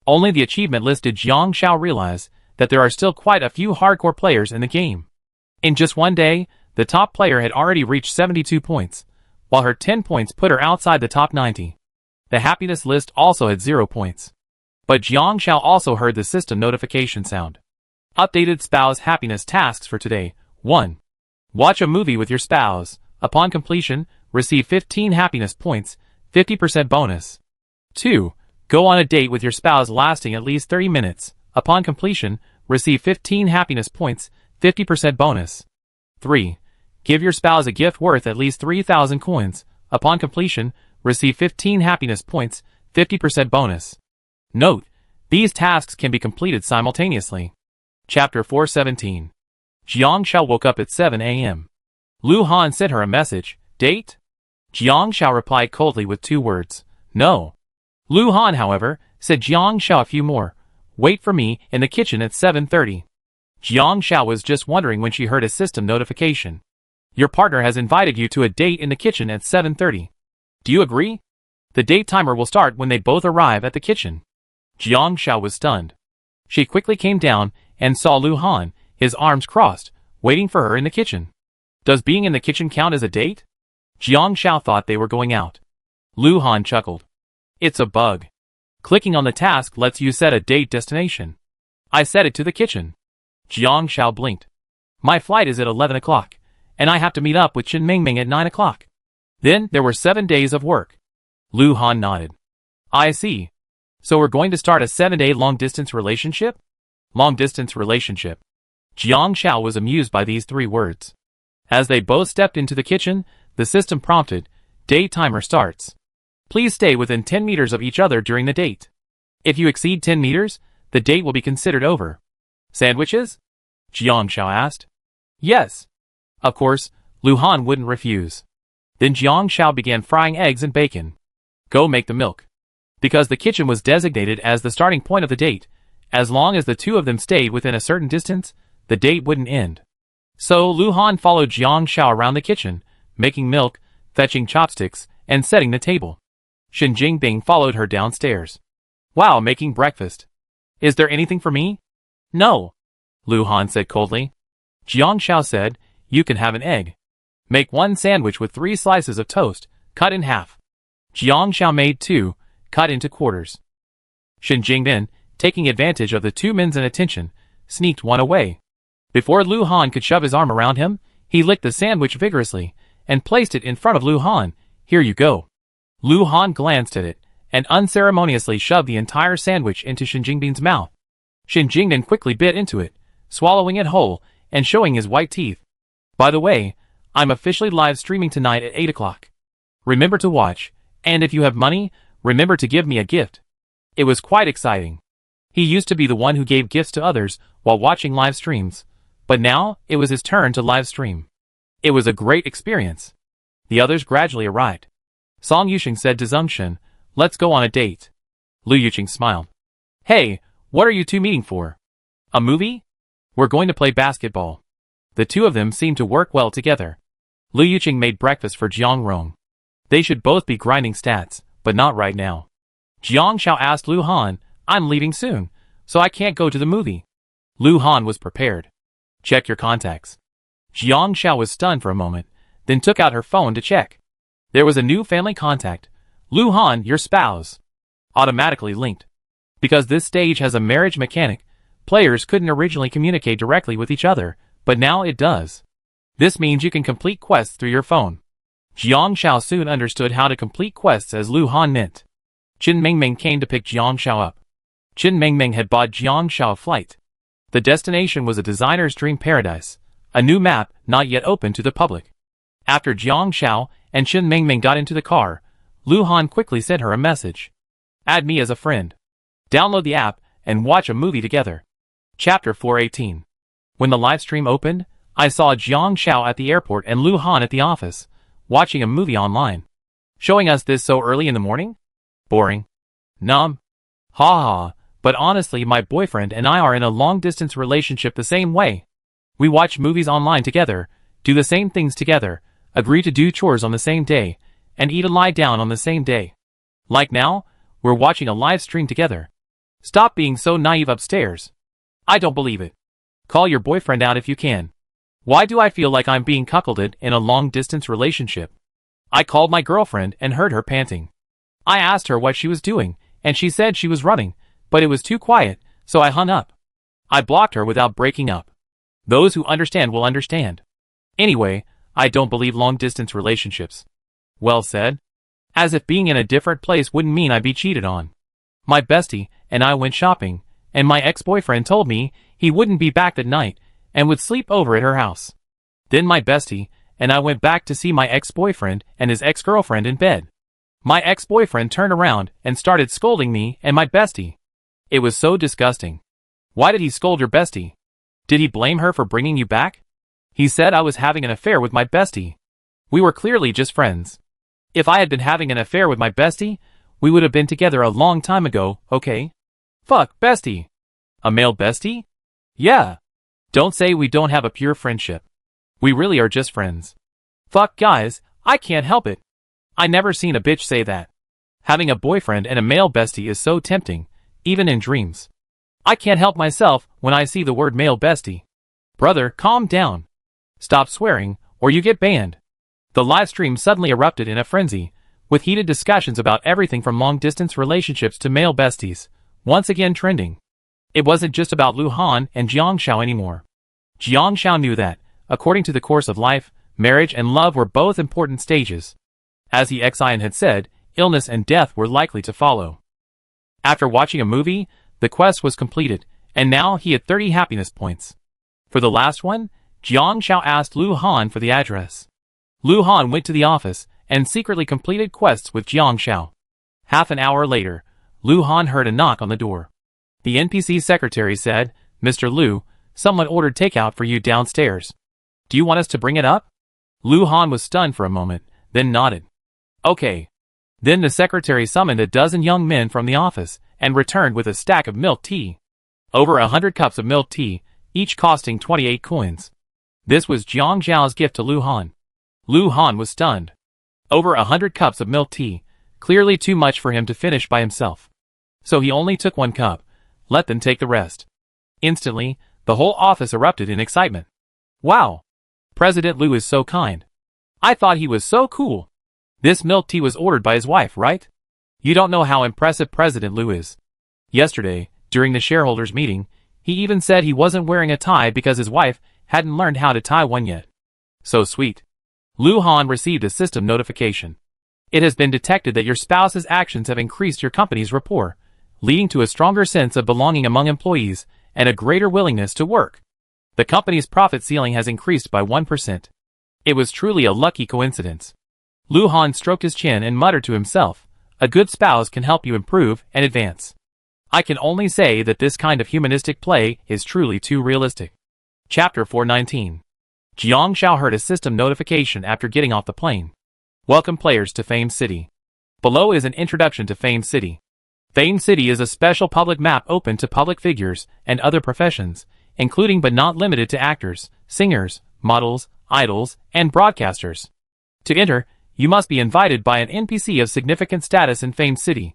Only the achievement listed Jiang Xiao realize that there are still quite a few hardcore players in the game. In just one day, the top player had already reached 72 points, while her 10 points put her outside the top 90. The happiness list also had 0 points. But Jiang Xiao also heard the system notification sound. Updated spouse happiness tasks for today. 1. Watch a movie with your spouse. Upon completion, receive 15 happiness points, 50% bonus. 2. Go on a date with your spouse lasting at least 30 minutes. Upon completion, receive 15 happiness points, 50% bonus. 3. Give your spouse a gift worth at least 3,000 coins. Upon completion, receive 15 happiness points, 50% bonus. Note: these tasks can be completed simultaneously. Chapter 417. Jiang Xiao woke up at 7 a.m. Lu Han sent her a message. Date? Jiang Xiao replied coldly with 2 words. No. Lu Han, however, said Jiang Xiao a few more. Wait for me in the kitchen at 7:30. Jiang Xiao was just wondering when she heard a system notification. Your partner has invited you to a date in the kitchen at 7:30. Do you agree? The date timer will start when they both arrive at the kitchen. Jiang Xiao was stunned. She quickly came down and saw Lu Han, his arms crossed, waiting for her in the kitchen. Does being in the kitchen count as a date? Jiang Xiao thought they were going out. Lu Han chuckled. It's a bug. Clicking on the task lets you set a date destination. I set it to the kitchen. Jiang Xiao blinked. My flight is at 11 o'clock, and I have to meet up with Chen Mingming at 9 o'clock. Then there were 7 days of work. Lu Han nodded. I see. So we're going to start a 7-day long-distance relationship? Long-distance relationship. Jiang Xiao was amused by these 3 words. As they both stepped into the kitchen, the system prompted, Date timer starts. Please stay within 10 meters of each other during the date. If you exceed 10 meters, the date will be considered over. Sandwiches? Jiang Xiao asked. Yes. Of course, Lu Han wouldn't refuse. Then Jiang Xiao began frying eggs and bacon. Go make the milk. Because the kitchen was designated as the starting point of the date, as long as the 2 of them stayed within a certain distance, the date wouldn't end. So Lu Han followed Jiang Xiao around the kitchen, making milk, fetching chopsticks, and setting the table. Shen Jingbing followed her downstairs. Wow, making breakfast. Is there anything for me? No. Lu Han said coldly. Jiang Xiao said, you can have an egg. Make 1 sandwich with 3 slices of toast, cut in half. Jiang Xiao made 2, cut into quarters. Shen Jingbin, taking advantage of the 2 men's inattention, sneaked 1 away. Before Lu Han could shove his arm around him, he licked the sandwich vigorously, and placed it in front of Lu Han. Here you go. Lu Han glanced at it, and unceremoniously shoved the entire sandwich into Shen Jingbin's mouth. Shen Jingbin quickly bit into it, swallowing it whole, and showing his white teeth. By the way, I'm officially live streaming tonight at 8 o'clock. Remember to watch, and if you have money, remember to give me a gift. It was quite exciting. He used to be the one who gave gifts to others while watching live streams, but now it was his turn to live stream. It was a great experience. The others gradually arrived. Song Yuqing said to Zhengshen, let's go on a date. Lu Yuqing smiled. Hey, what are you 2 meeting for? A movie? We're going to play basketball. The 2 of them seemed to work well together. Lu Yuqing made breakfast for Jiang Rong. They should both be grinding stats, but not right now. Jiang Xiao asked Lu Han, I'm leaving soon, so I can't go to the movie. Lu Han was prepared. Check your contacts. Jiang Xiao was stunned for a moment, then took out her phone to check. There was a new family contact. Lu Han, your spouse. Automatically linked. Because this stage has a marriage mechanic, players couldn't originally communicate directly with each other, but now it does. This means you can complete quests through your phone. Jiang Xiao soon understood how to complete quests as Lu Han meant. Chen Mingming came to pick Jiang Xiao up. Chen Mingming had bought Jiang Xiao a flight. The destination was a designer's dream paradise, a new map not yet open to the public. After Jiang Xiao and Chen Mingming got into the car, Lu Han quickly sent her a message. Add me as a friend. Download the app and watch a movie together. Chapter 418. When the livestream opened, I saw Jiang Xiao at the airport and Lu Han at the office, watching a movie online. Showing us this so early in the morning? Boring. Numb. Ha ha, But honestly, my boyfriend and I are in a long-distance relationship the same way. We watch movies online together, do the same things together, agree to do chores on the same day, and eat and lie down on the same day. Like now, we're watching a live stream together. Stop being so naive upstairs. I don't believe it. Call your boyfriend out if you can. Why do I feel like I'm being cuckolded in a long-distance relationship? I called my girlfriend and heard her panting. I asked her what she was doing, and she said she was running, but it was too quiet, so I hung up. I blocked her without breaking up. Those who understand will understand. Anyway, I don't believe long-distance relationships. Well said. As if being in a different place wouldn't mean I'd be cheated on. My bestie and I went shopping, and my ex-boyfriend told me he wouldn't be back that night and would sleep over at her house. Then my bestie and I went back to see my ex-boyfriend and his ex-girlfriend in bed. My ex-boyfriend turned around and started scolding me and my bestie. It was so disgusting. Why did he scold your bestie? Did he blame her for bringing you back? He said I was having an affair with my bestie. We were clearly just friends. If I had been having an affair with my bestie, we would have been together a long time ago, okay? Fuck, bestie. A male bestie? Yeah. Don't say we don't have a pure friendship. We really are just friends. Fuck guys, I can't help it. I never seen a bitch say that. Having a boyfriend and a male bestie is so tempting, even in dreams. I can't help myself when I see the word male bestie. Brother, calm down. Stop swearing, or you get banned. The live stream suddenly erupted in a frenzy, with heated discussions about everything from long-distance relationships to male besties, once again trending. It wasn't just about Lu Han and Jiang Xiao anymore. Jiang Xiao knew that, according to the course of life, marriage and love were both important stages. As the ex-Ian had said, illness and death were likely to follow. After watching a movie, the quest was completed, and now he had 30 happiness points. For the last one, Jiang Xiao asked Lu Han for the address. Lu Han went to the office and secretly completed quests with Jiang Xiao. Half an hour later, Lu Han heard a knock on the door. The NPC secretary said, "Mr. Lu, someone ordered takeout for you downstairs. Do you want us to bring it up?" Lu Han was stunned for a moment, then nodded. Okay. Then the secretary summoned a dozen young men from the office and returned with a stack of milk tea. Over 100 cups of milk tea, each costing 28 coins. This was Jiang Xiao's gift to Lu Han. Lu Han was stunned. Over 100 cups of milk tea, clearly too much for him to finish by himself. So he only took one cup, let them take the rest. Instantly, the whole office erupted in excitement. Wow! President Lu is so kind. I thought he was so cool. This milk tea was ordered by his wife, right? You don't know how impressive President Lu is. Yesterday, during the shareholders' meeting, he even said he wasn't wearing a tie because his wife hadn't learned how to tie one yet. So sweet. Lu Han received a system notification. It has been detected that your spouse's actions have increased your company's rapport, leading to a stronger sense of belonging among employees and a greater willingness to work. The company's profit ceiling has increased by 1%. It was truly a lucky coincidence. Lu Han stroked his chin and muttered to himself, a good spouse can help you improve and advance. I can only say that this kind of humanistic play is truly too realistic. Chapter 419. Jiang Xiao heard a system notification after getting off the plane. Welcome players to Fame City. Below is an introduction to Fame City. Fame City is a special public map open to public figures and other professions, including but not limited to actors, singers, models, idols, and broadcasters. To enter, you must be invited by an NPC of significant status in Fame City.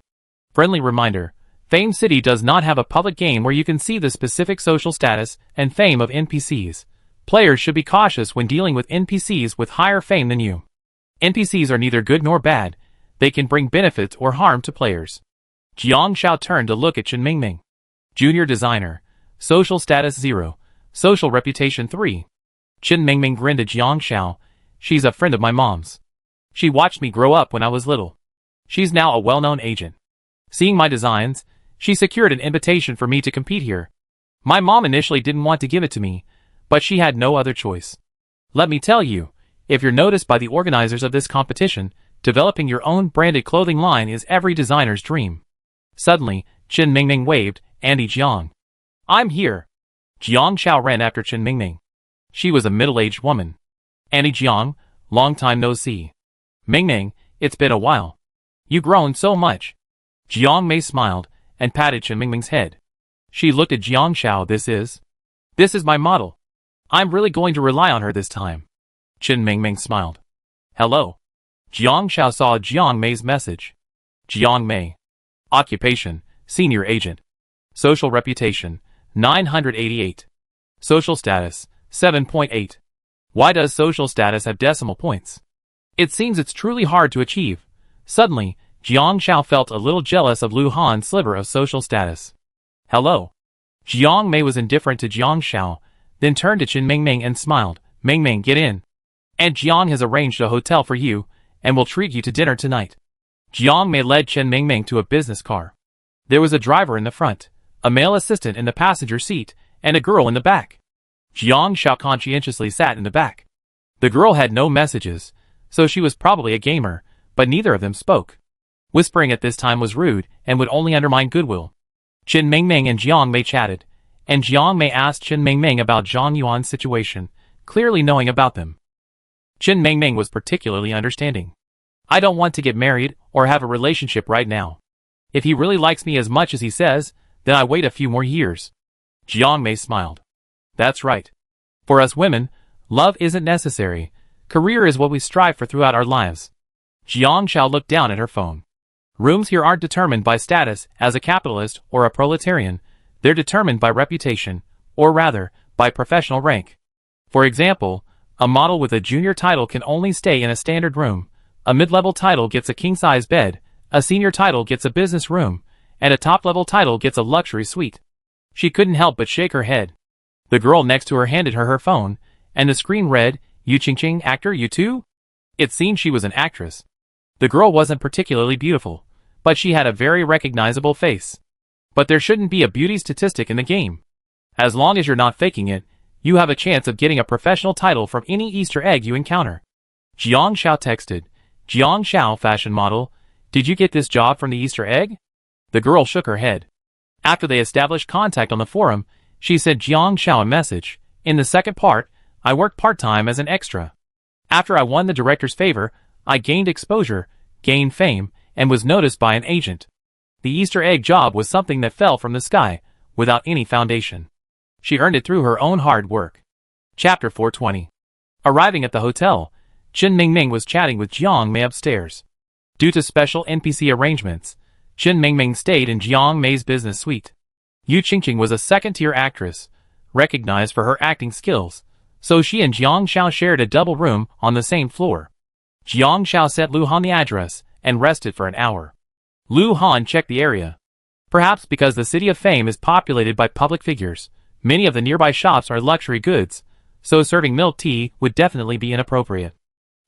Friendly reminder, Fame City does not have a public game where you can see the specific social status and fame of NPCs. Players should be cautious when dealing with NPCs with higher fame than you. NPCs are neither good nor bad, they can bring benefits or harm to players. Jiang Xiao turned to look at Chen Mingming. Junior designer. Social status 0. Social reputation 3. Chen Mingming grinned at Jiang Xiao. She's a friend of my mom's. She watched me grow up when I was little. She's now a well-known agent. Seeing my designs, she secured an invitation for me to compete here. My mom initially didn't want to give it to me, but she had no other choice. Let me tell you, if you're noticed by the organizers of this competition, developing your own branded clothing line is every designer's dream. Suddenly, Chen Mingming waved, Andy Jiang. I'm here. Jiang Xiao ran after Chen Mingming. She was a middle-aged woman. Andy Jiang, long time no see. Mingming, it's been a while. You've grown so much. Jiang Mei smiled, and patted Chen Mingming's head. She looked at Jiang Shao. This is my model. I'm really going to rely on her this time. Chen Mingming smiled. Hello. Jiang Shao saw Jiang Mei's message. Jiang Mei. Occupation, senior agent. Social reputation, 988. Social status, 7.8. Why does social status have decimal points? It seems it's truly hard to achieve. Suddenly, Jiang Shao felt a little jealous of Lu Han's sliver of social status. Hello. Jiang Mei was indifferent to Jiang Shao, then turned to Chen Mingming and smiled. Mingming, get in. And Jiang has arranged a hotel for you, and will treat you to dinner tonight. Jiang Mei led Chen Mingming to a business car. There was a driver in the front, a male assistant in the passenger seat, and a girl in the back. Jiang Shao conscientiously sat in the back. The girl had no messages, so she was probably a gamer, but neither of them spoke. Whispering at this time was rude and would only undermine goodwill. Chen Mingming and Jiang Mei chatted, and Jiang Mei asked Chen Mingming about Zhang Yuan's situation, clearly knowing about them. Chen Mingming was particularly understanding. I don't want to get married or have a relationship right now. If he really likes me as much as he says, then I wait a few more years. Jiang Mei smiled. That's right. For us women, love isn't necessary. Career is what we strive for throughout our lives. Jiang Shao looked down at her phone. Rooms here aren't determined by status as a capitalist or a proletarian. They're determined by reputation, or rather, by professional rank. For example, a model with a junior title can only stay in a standard room, a mid-level title gets a king-size bed, a senior title gets a business room, and a top-level title gets a luxury suite. She couldn't help but shake her head. The girl next to her handed her her phone, and the screen read, Yu Qingqing, actor, you too? It seemed she was an actress. The girl wasn't particularly beautiful, but she had a very recognizable face. But there shouldn't be a beauty statistic in the game. As long as you're not faking it, you have a chance of getting a professional title from any Easter egg you encounter. Jiang Shao texted, Jiang Shao, fashion model, did you get this job from the Easter egg? The girl shook her head. After they established contact on the forum, she sent Jiang Shao a message. In the second part, I worked part-time as an extra. After I won the director's favor, I gained exposure, gained fame, and was noticed by an agent. The Easter egg job was something that fell from the sky, without any foundation. She earned it through her own hard work. Chapter 420. Arriving at the hotel, Chen Mingming was chatting with Jiang Mei upstairs. Due to special NPC arrangements, Chen Mingming stayed in Jiang Mei's business suite. Yu Qingqing was a second-tier actress, recognized for her acting skills, so she and Jiang Shao shared a double room on the same floor. Jiang Shao sent Lu Han the address and rested for an hour. Lu Han checked the area. Perhaps because the City of Fame is populated by public figures, many of the nearby shops are luxury goods, so serving milk tea would definitely be inappropriate.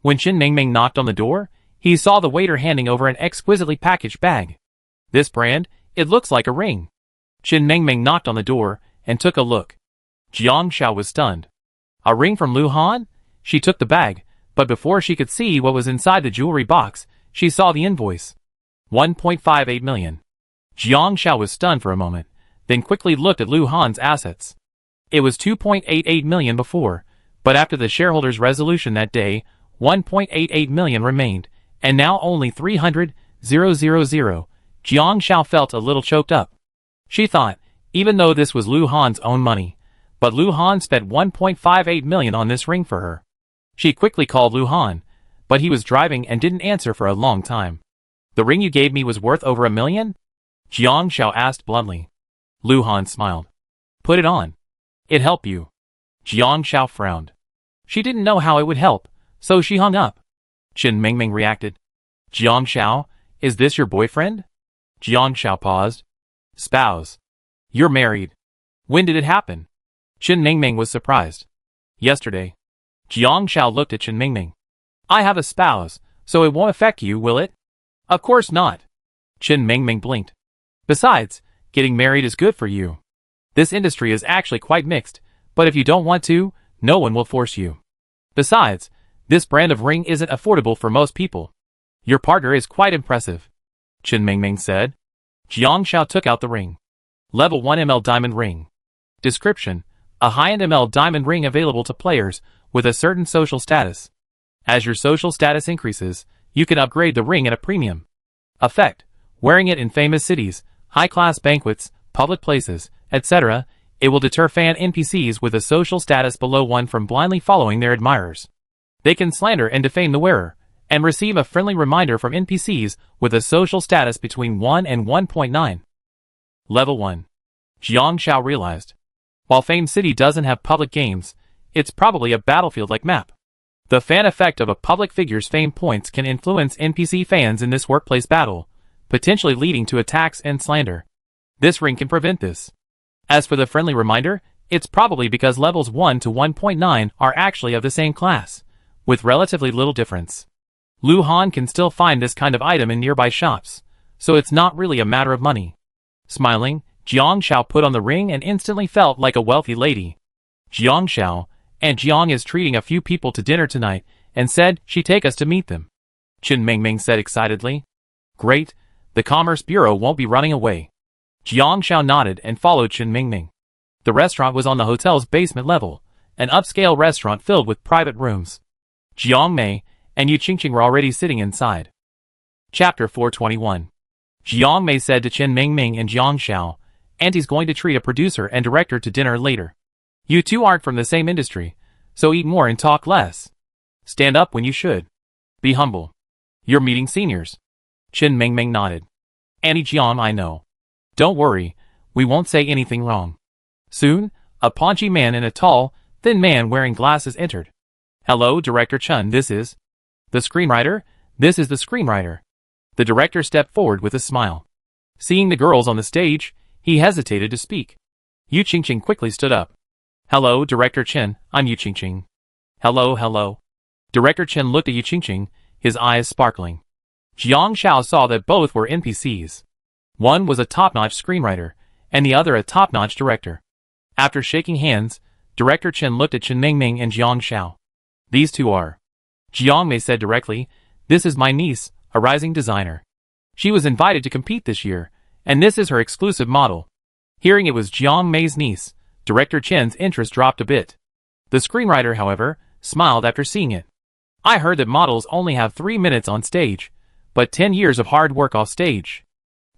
When Chen Mingming knocked on the door, he saw the waiter handing over an exquisitely packaged bag. This brand, it looks like a ring. Chen Mingming knocked on the door and took a look. Jiang Shao was stunned. A ring from Lu Han? She took the bag, but before she could see what was inside the jewelry box, she saw the invoice. 1.58 million. Jiang Shao was stunned for a moment, then quickly looked at Lu Han's assets. It was 2.88 million before, but after the shareholders' resolution that day, 1.88 million remained, and now only 300,000. Jiang Shao felt a little choked up. She thought, even though this was Lu Han's own money, but Lu Han spent 1.58 million on this ring for her. She quickly called Lu Han, but he was driving and didn't answer for a long time. The ring you gave me was worth over $1 million? Jiang Shao asked bluntly. Lu Han smiled. Put it on. It helped you. Jiang Shao frowned. She didn't know how it would help, so she hung up. Chen Mingming reacted. Jiang Shao, is this your boyfriend? Jiang Shao paused. Spouse. You're married. When did it happen? Chen Mingming was surprised. Yesterday. Jiang Shao looked at Chen Mingming. I have a spouse, so it won't affect you, will it? Of course not. Chen Mingming blinked. Besides, getting married is good for you. This industry is actually quite mixed, but if you don't want to, no one will force you. Besides, this brand of ring isn't affordable for most people. Your partner is quite impressive. Chen Mingming said. Jiang Shao took out the ring. Level 1 ML diamond ring. Description: a high-end ML diamond ring available to players with a certain social status. As your social status increases, you can upgrade the ring at a premium. Effect: wearing it in famous cities, high-class banquets, public places, etc., it will deter fan NPCs with a social status below 1 from blindly following their admirers. They can slander and defame the wearer, and receive a friendly reminder from NPCs with a social status between 1 and 1.9. Level 1. Jiang Xiao realized. While Fame City doesn't have public games, it's probably a battlefield-like map. The fan effect of a public figure's fame points can influence NPC fans in this workplace battle, potentially leading to attacks and slander. This ring can prevent this. As for the friendly reminder, it's probably because levels 1 to 1.9 are actually of the same class, with relatively little difference. Lu Han can still find this kind of item in nearby shops, so it's not really a matter of money. Smiling, Jiang Xiao put on the ring and instantly felt like a wealthy lady. Jiang Xiao, and Jiang is treating a few people to dinner tonight and said she'd take us to meet them. Chen Mingming said excitedly. Great, the Commerce Bureau won't be running away. Jiang Xiao nodded and followed Chen Mingming. The restaurant was on the hotel's basement level, an upscale restaurant filled with private rooms. Jiang Mei and Yu Qingqing were already sitting inside. Chapter 421. Jiang Mei said to Chen Mingming and Jiang Xiao, Auntie's going to treat a producer and director to dinner later. You two aren't from the same industry, so eat more and talk less. Stand up when you should. Be humble. You're meeting seniors. Chen Mingming nodded. Auntie Jiang, I know. Don't worry, we won't say anything wrong. Soon, a paunchy man and a tall, thin man wearing glasses entered. Hello, Director Chen, this is... The screenwriter? This is the screenwriter. The director stepped forward with a smile. Seeing the girls on the stage, he hesitated to speak. Yu Qingqing quickly stood up. Hello, Director Chen, I'm Yu Qingqing. Hello. Director Chen looked at Yu Qingqing, his eyes sparkling. Jiang Xiao saw that both were NPCs. One was a top-notch screenwriter, and the other a top-notch director. After shaking hands, Director Chen looked at Chen Mingming and Jiang Xiao. These two are. Jiang Mei said directly, This is my niece, a rising designer. She was invited to compete this year, and this is her exclusive model. Hearing it was Jiang Mei's niece, Director Chen's interest dropped a bit. The screenwriter, however, smiled after seeing it. I heard that models only have 3 minutes on stage, but 10 years of hard work off stage.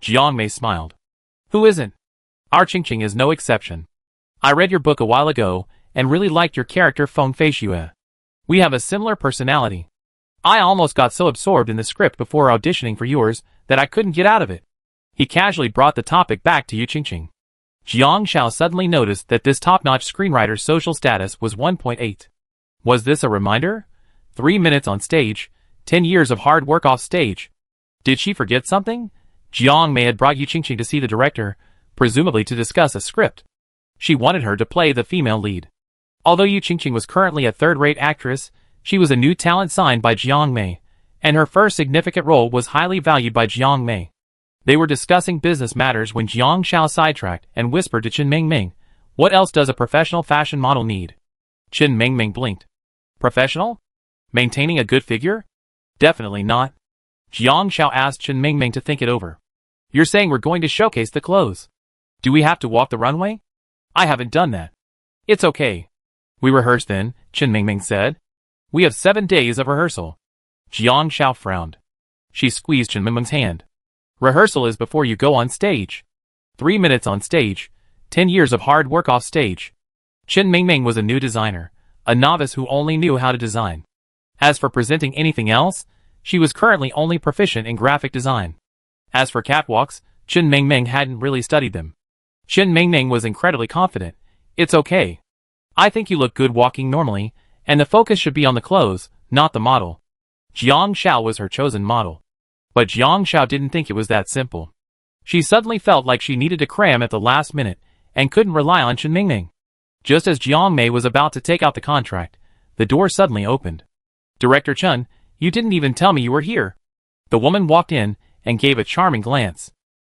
Jiang Mei smiled. Who isn't? Our Qingqing is no exception. I read your book a while ago, and really liked your character Feng Feixue. We have a similar personality. I almost got so absorbed in the script before auditioning for yours that I couldn't get out of it. He casually brought the topic back to Yu Qingqing. Jiang Xiao suddenly noticed that this top-notch screenwriter's social status was 1.8. Was this a reminder? 3 minutes on stage, 10 years of hard work off stage. Did she forget something? Jiang Mei had brought Yu Qingqing to see the director, presumably to discuss a script. She wanted her to play the female lead. Although Yu Qingqing was currently a third-rate actress, she was a new talent signed by Jiang Mei, and her first significant role was highly valued by Jiang Mei. They were discussing business matters when Jiang Xiao sidetracked and whispered to Chen Mingming, What else does a professional fashion model need? Chen Mingming blinked. Professional? Maintaining a good figure? Definitely not. Jiang Xiao asked Chen Mingming to think it over. You're saying we're going to showcase the clothes. Do we have to walk the runway? I haven't done that. It's okay. We rehearse then, Chen Mingming said. We have 7 days of rehearsal. Jiang Xiao frowned. She squeezed Chen Mingming's hand. Rehearsal is before you go on stage. 3 minutes on stage, 10 years of hard work off stage. Chen Mingming was a new designer, a novice who only knew how to design. As for presenting anything else, she was currently only proficient in graphic design. As for catwalks, Chen Mingming hadn't really studied them. Chen Mingming was incredibly confident. It's okay. I think you look good walking normally, and the focus should be on the clothes, not the model. Jiang Xiao was her chosen model. But Jiang Xiao didn't think it was that simple. She suddenly felt like she needed to cram at the last minute, and couldn't rely on Chen Mingming. Just as Jiang Mei was about to take out the contract, the door suddenly opened. Director Chen, you didn't even tell me you were here. The woman walked in, and gave a charming glance.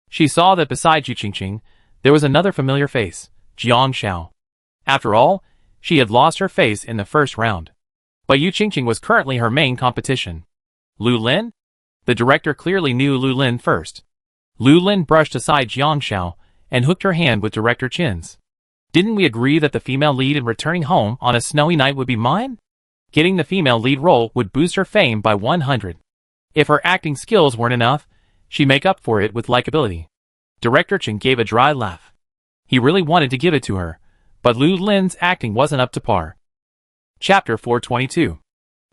She saw that beside Yu Qingqing, there was another familiar face, Jiang Xiao. After all, she had lost her face in the first round. But Yu Qingqing was currently her main competition. Lu Lin? The director clearly knew Lu Lin first. Lu Lin brushed aside Jiang Xiao and hooked her hand with Director Chen's. Didn't we agree that the female lead in returning home on a snowy night would be mine? Getting the female lead role would boost her fame by 100. If her acting skills weren't enough, she'd make up for it with likability. Director Chen gave a dry laugh. He really wanted to give it to her, but Lu Lin's acting wasn't up to par. Chapter 422.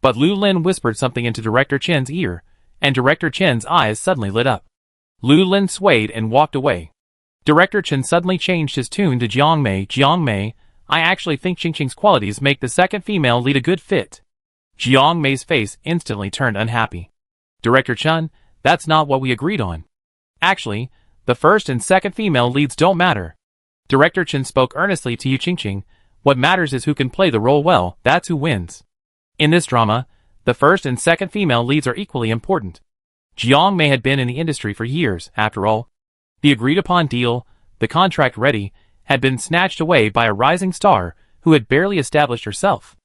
But Lu Lin whispered something into Director Chen's ear, and Director Chen's eyes suddenly lit up. Lu Lin swayed and walked away. Director Chen suddenly changed his tune to Jiang Mei. Jiang Mei, I actually think Qingqing's qualities make the second female lead a good fit. Jiang Mei's face instantly turned unhappy. Director Chen, that's not what we agreed on. Actually, the first and second female leads don't matter. Director Chen spoke earnestly to Yu Qingqing. What matters is who can play the role well, that's who wins. In this drama, the first and second female leads are equally important. Jiang Mei had been in the industry for years, after all. The agreed-upon deal, the contract ready, had been snatched away by a rising star who had barely established herself.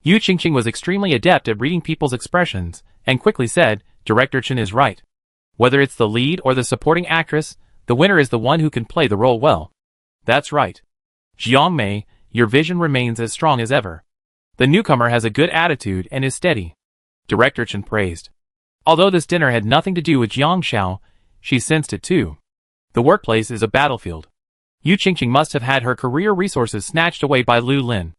Yu Qingqing was extremely adept at reading people's expressions, and quickly said, Director Chen is right. Whether it's the lead or the supporting actress, the winner is the one who can play the role well. That's right. Jiang Mei, your vision remains as strong as ever. The newcomer has a good attitude and is steady. Director Chen praised. Although this dinner had nothing to do with Jiang Xiao, she sensed it too. The workplace is a battlefield. Yu Qingqing must have had her career resources snatched away by Lu Lin.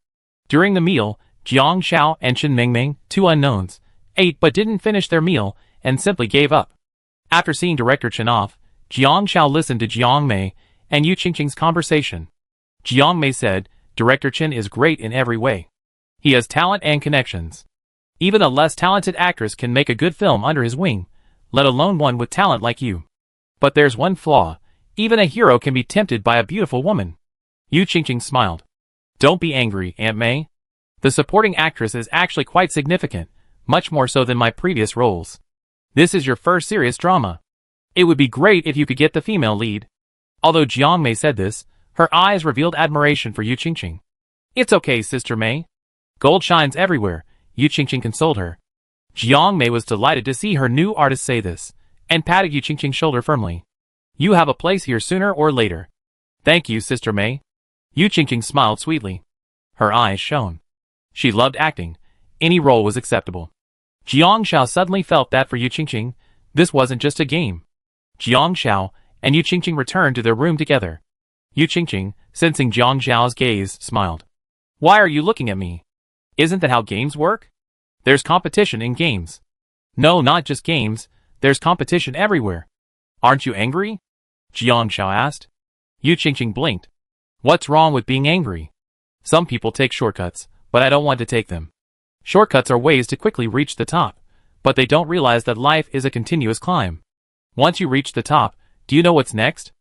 During the meal, Jiang Xiao and Chen Mingming, two unknowns, ate but didn't finish their meal and simply gave up. After seeing Director Chen off, Jiang Xiao listened to Jiang Mei and Yu Qingqing's conversation. Jiang Mei said, Director Chen is great in every way. He has talent and connections. Even a less talented actress can make a good film under his wing, let alone one with talent like you. But there's one flaw. Even a hero can be tempted by a beautiful woman. Yu Qingqing smiled. Don't be angry, Aunt Mei. The supporting actress is actually quite significant, much more so than my previous roles. This is your first serious drama. It would be great if you could get the female lead. Although Jiang Mei said this, her eyes revealed admiration for Yu Qingqing. It's okay, Sister Mei. Gold shines everywhere, Yu Qingqing consoled her. Jiang Mei was delighted to see her new artist say this, and patted Yu Qingqing's shoulder firmly. You have a place here sooner or later. Thank you, Sister Mei. Yu Qingqing smiled sweetly. Her eyes shone. She loved acting. Any role was acceptable. Jiang Xiao suddenly felt that for Yu Qingqing, this wasn't just a game. Jiang Xiao and Yu Qingqing returned to their room together. Yu Qingqing, sensing Jiang Xiao's gaze, smiled. Why are you looking at me? Isn't that how games work? There's competition in games. No, not just games, there's competition everywhere. Aren't you angry? Jiang Xiao asked. Yu Qingqing blinked. What's wrong with being angry? Some people take shortcuts, but I don't want to take them. Shortcuts are ways to quickly reach the top, but they don't realize that life is a continuous climb. Once you reach the top, do you know what's next?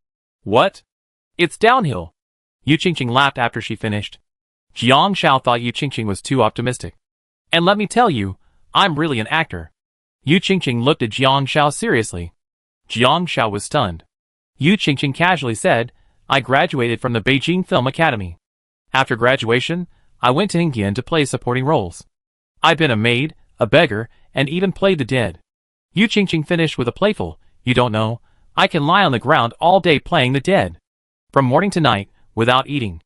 What? It's downhill. Yu Qingqing laughed after she finished. Jiang Xiao thought Yu Qingqing was too optimistic. And let me tell you, I'm really an actor. Yu Qingqing looked at Jiang Xiao seriously. Jiang Xiao was stunned. Yu Qingqing casually said, I graduated from the Beijing Film Academy. After graduation, I went to Hengyan to play supporting roles. I've been a maid, a beggar, and even played the dead. Yu Qingqing finished with a playful, you don't know, I can lie on the ground all day playing the dead. From morning to night, without eating.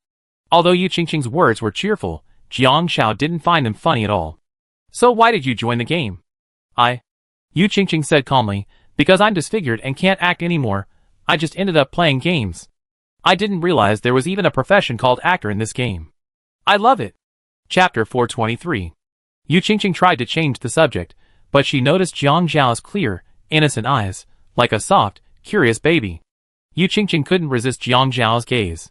Although Yu Qingqing's words were cheerful, Jiang Xiao didn't find them funny at all. So why did you join the game? Yu Qingqing said calmly, because I'm disfigured and can't act anymore, I just ended up playing games. I didn't realize there was even a profession called actor in this game. I love it. Chapter 423. Yu Qingqing tried to change the subject, but she noticed Jiang Xiao's clear, innocent eyes, like a soft, curious baby. Yu Qingqing couldn't resist Jiang Xiao's gaze.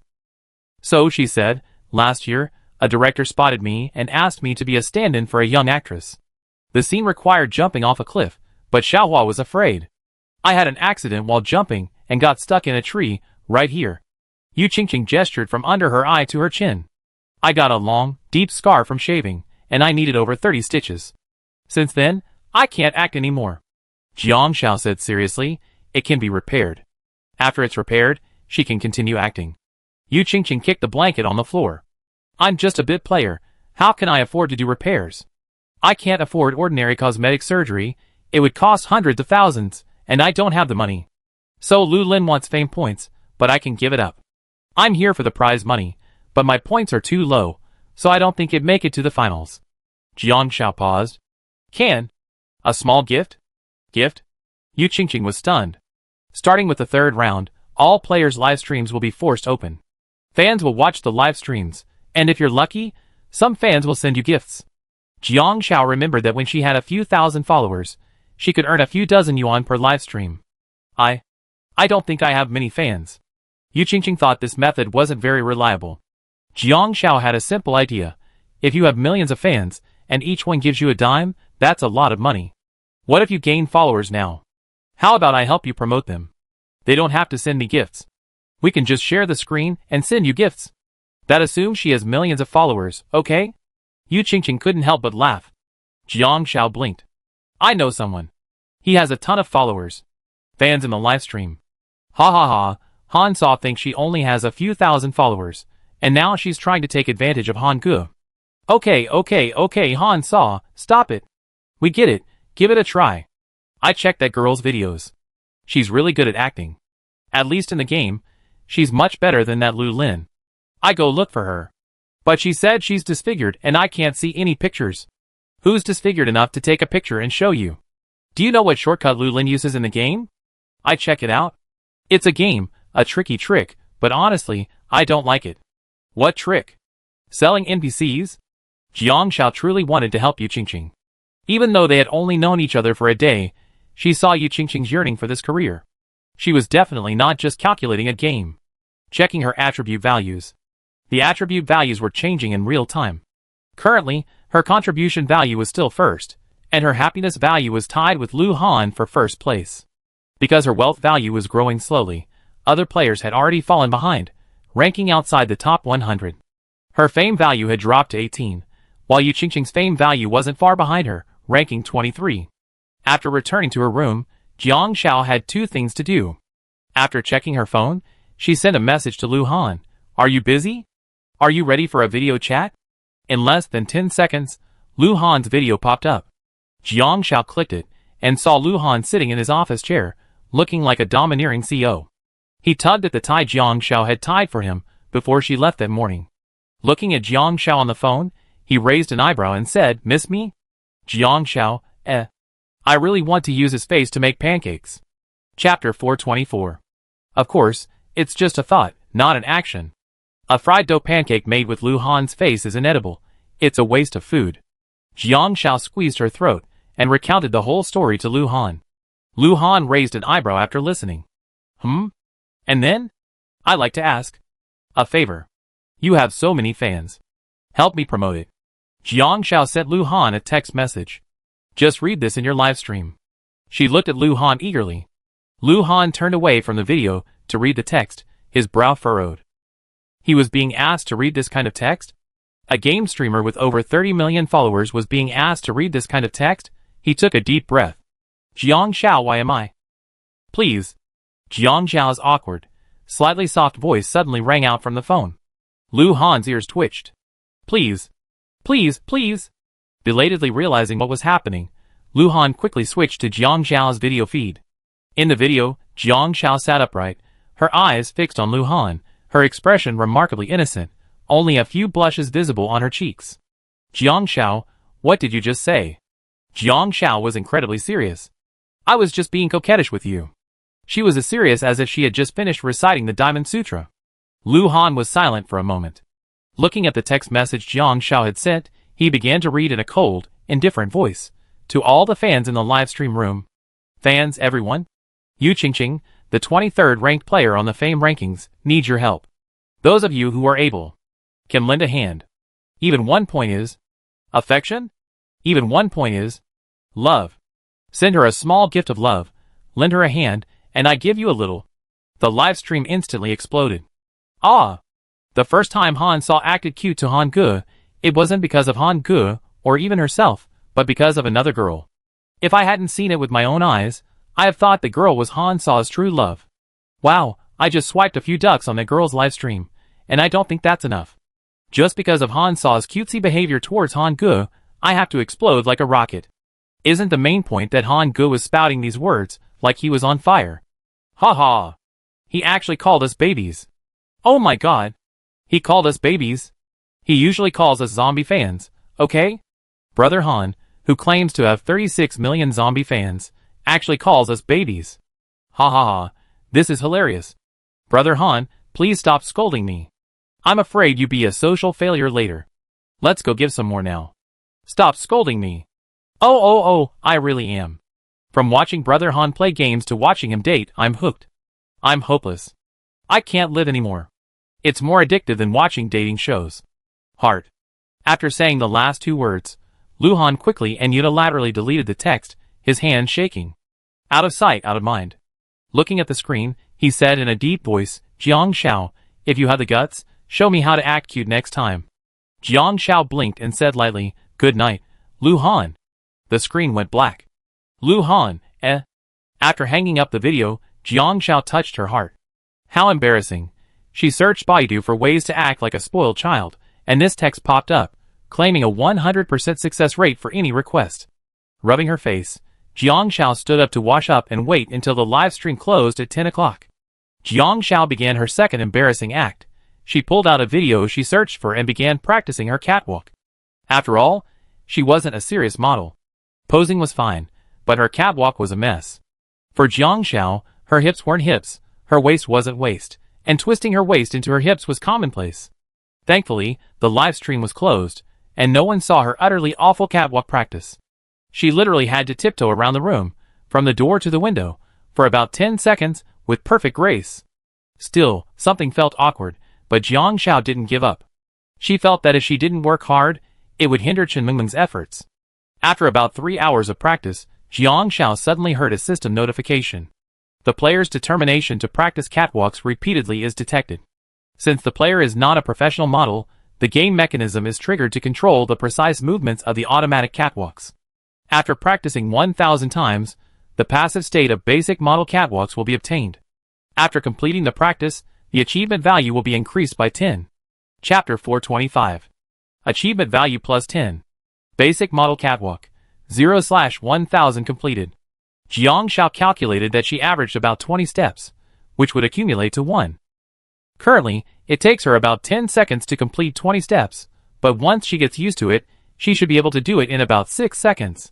So, she said, last year, a director spotted me and asked me to be a stand-in for a young actress. The scene required jumping off a cliff, but Xiaohua was afraid. I had an accident while jumping and got stuck in a tree, right here. Yu Qingqing gestured from under her eye to her chin. I got a long, deep scar from shaving, and I needed over 30 stitches. Since then, I can't act anymore. Jiang Xiao said seriously, it can be repaired. After it's repaired, she can continue acting. Yu Qingqing kicked the blanket on the floor. I'm just a bit player, how can I afford to do repairs? I can't afford ordinary cosmetic surgery, it would cost hundreds of thousands, and I don't have the money. So Lu Lin wants fame points, but I can give it up. I'm here for the prize money, but my points are too low, so I don't think it'd make it to the finals. Jiang Xiao paused. Can? A small gift? Gift? Yu Qingqing was stunned. Starting with the third round, All players' live streams will be forced open. Fans will watch the live streams, and if you're lucky, some fans will send you gifts. Jiang Xiao remembered that when she had a few thousand followers, she could earn a few dozen yuan per live stream. I don't think I have many fans. Yu Qingqing thought this method wasn't very reliable. Jiang Xiao had a simple idea. If you have millions of fans, and each one gives you a dime, that's a lot of money. What if you gain followers now? How about I help you promote them? They don't have to send me gifts. We can just share the screen and send you gifts. That assumes she has millions of followers, okay? Yu Qingqing couldn't help but laugh. Jiang Xiao blinked. I know someone. He has a ton of followers. Fans in the live stream. Ha ha ha, Han Sa thinks she only has a few thousand followers, and now she's trying to take advantage of Han Ge. Okay, Han Sa, stop it. We get it, give it a try. I checked that girl's videos. She's really good at acting. At least in the game, she's much better than that Lu Lin. I go look for her. But she said she's disfigured and I can't see any pictures. Who's disfigured enough to take a picture and show you? Do you know what shortcut Lu Lin uses in the game? I check it out. It's a game, a tricky trick, but honestly, I don't like it. What trick? Selling NPCs? Jiang Xiao truly wanted to help Yu Qingqing. Even though they had only known each other for a day, she saw Yu Qingqing's yearning for this career. She was definitely not just calculating a game. Checking her attribute values. The attribute values were changing in real time. Currently, her contribution value was still first, and her happiness value was tied with Lu Han for first place. Because her wealth value was growing slowly, other players had already fallen behind, ranking outside the top 100. Her fame value had dropped to 18, while Yu Qingqing's fame value wasn't far behind her, ranking 23. After returning to her room, Jiang Xiao had two things to do. After checking her phone, she sent a message to Lu Han. Are you busy? Are you ready for a video chat? In less than 10 seconds, Lu Han's video popped up. Jiang Xiao clicked it, and saw Lu Han sitting in his office chair, looking like a domineering CEO. He tugged at the tie Jiang Xiao had tied for him before she left that morning. Looking at Jiang Xiao on the phone, he raised an eyebrow and said, "Miss me?" Jiang Xiao, I really want to use his face to make pancakes. Chapter 424. Of course, it's just a thought, not an action. A fried dough pancake made with Lu Han's face is inedible. It's a waste of food. Jiang Xiao squeezed her throat and recounted the whole story to Lu Han. Lu Han raised an eyebrow after listening. And then? I like to ask. A favor. You have so many fans. Help me promote it. Jiang Xiao sent Lu Han a text message. Just read this in your live stream. She looked at Lu Han eagerly. Lu Han turned away from the video to read the text, his brow furrowed. He was being asked to read this kind of text? A game streamer with over 30 million followers was being asked to read this kind of text? He took a deep breath. Jiang Xiao, why am I? Please. Jiang Xiao's awkward, slightly soft voice suddenly rang out from the phone. Lu Han's ears twitched. Please. Please. Belatedly realizing what was happening, Lu Han quickly switched to Jiang Xiao's video feed. In the video, Jiang Xiao sat upright, her eyes fixed on Lu Han, her expression remarkably innocent, only a few blushes visible on her cheeks. Jiang Xiao, what did you just say? Jiang Xiao was incredibly serious. I was just being coquettish with you. She was as serious as if she had just finished reciting the Diamond Sutra. Lu Han was silent for a moment. Looking at the text message Jiang Xiao had sent, he began to read in a cold, indifferent voice. To all the fans in the live stream room. Fans, everyone. Yu Qingqing, the 23rd ranked player on the fame rankings, needs your help. Those of you who are able can lend a hand. Even 1 point is affection. Even 1 point is love. Send her a small gift of love, lend her a hand, and I give you a little. The live stream instantly exploded. Ah! The first time Han Sa acted cute to Han Ge, it wasn't because of Han Ge, or even herself, but because of another girl. If I hadn't seen it with my own eyes, I have thought the girl was Han Sa's true love. Wow, I just swiped a few ducks on that girl's live stream, and I don't think that's enough. Just because of Han Sa's cutesy behavior towards Han Ge, I have to explode like a rocket. Isn't the main point that Han Ge was spouting these words, like he was on fire? Ha ha! He actually called us babies. Oh my god! He called us babies. He usually calls us zombie fans, okay? Brother Han, who claims to have 36 million zombie fans, actually calls us babies. Ha ha ha, this is hilarious. Brother Han, please stop scolding me. I'm afraid you'd be a social failure later. Let's go give some more now. Stop scolding me. Oh, I really am. From watching Brother Han play games to watching him date, I'm hooked. I'm hopeless. I can't live anymore. It's more addictive than watching dating shows. Heart. After saying the last two words, Lu Han quickly and unilaterally deleted the text, his hand shaking. Out of sight, out of mind. Looking at the screen, he said in a deep voice, Jiang Xiao, if you have the guts, show me how to act cute next time. Jiang Xiao blinked and said lightly, good night, Lu Han. The screen went black. Lu Han, eh? After hanging up the video, Jiang Xiao touched her heart. How embarrassing. She searched Baidu for ways to act like a spoiled child, and this text popped up, claiming a 100% success rate for any request. Rubbing her face, Jiang Xiao stood up to wash up and wait until the live stream closed at 10 o'clock. Jiang Xiao began her second embarrassing act. She pulled out a video she searched for and began practicing her catwalk. After all, she wasn't a serious model. Posing was fine, but her catwalk was a mess. For Jiang Xiao, her hips weren't hips, her waist wasn't waist, and twisting her waist into her hips was commonplace. Thankfully, the live stream was closed, and no one saw her utterly awful catwalk practice. She literally had to tiptoe around the room, from the door to the window, for about 10 seconds, with perfect grace. Still, something felt awkward, but Jiang Xiao didn't give up. She felt that if she didn't work hard, it would hinder Chen Mengmeng's efforts. After about 3 hours of practice, Jiang Xiao suddenly heard a system notification. The player's determination to practice catwalks repeatedly is detected. Since the player is not a professional model, the game mechanism is triggered to control the precise movements of the automatic catwalks. After practicing 1,000 times, the passive state of basic model catwalks will be obtained. After completing the practice, the achievement value will be increased by 10. Chapter 425. Achievement value plus 10. Basic model catwalk. 0/1000 completed. Jiang Xiao calculated that she averaged about 20 steps, which would accumulate to 1. Currently, it takes her about 10 seconds to complete 20 steps, but once she gets used to it, she should be able to do it in about 6 seconds.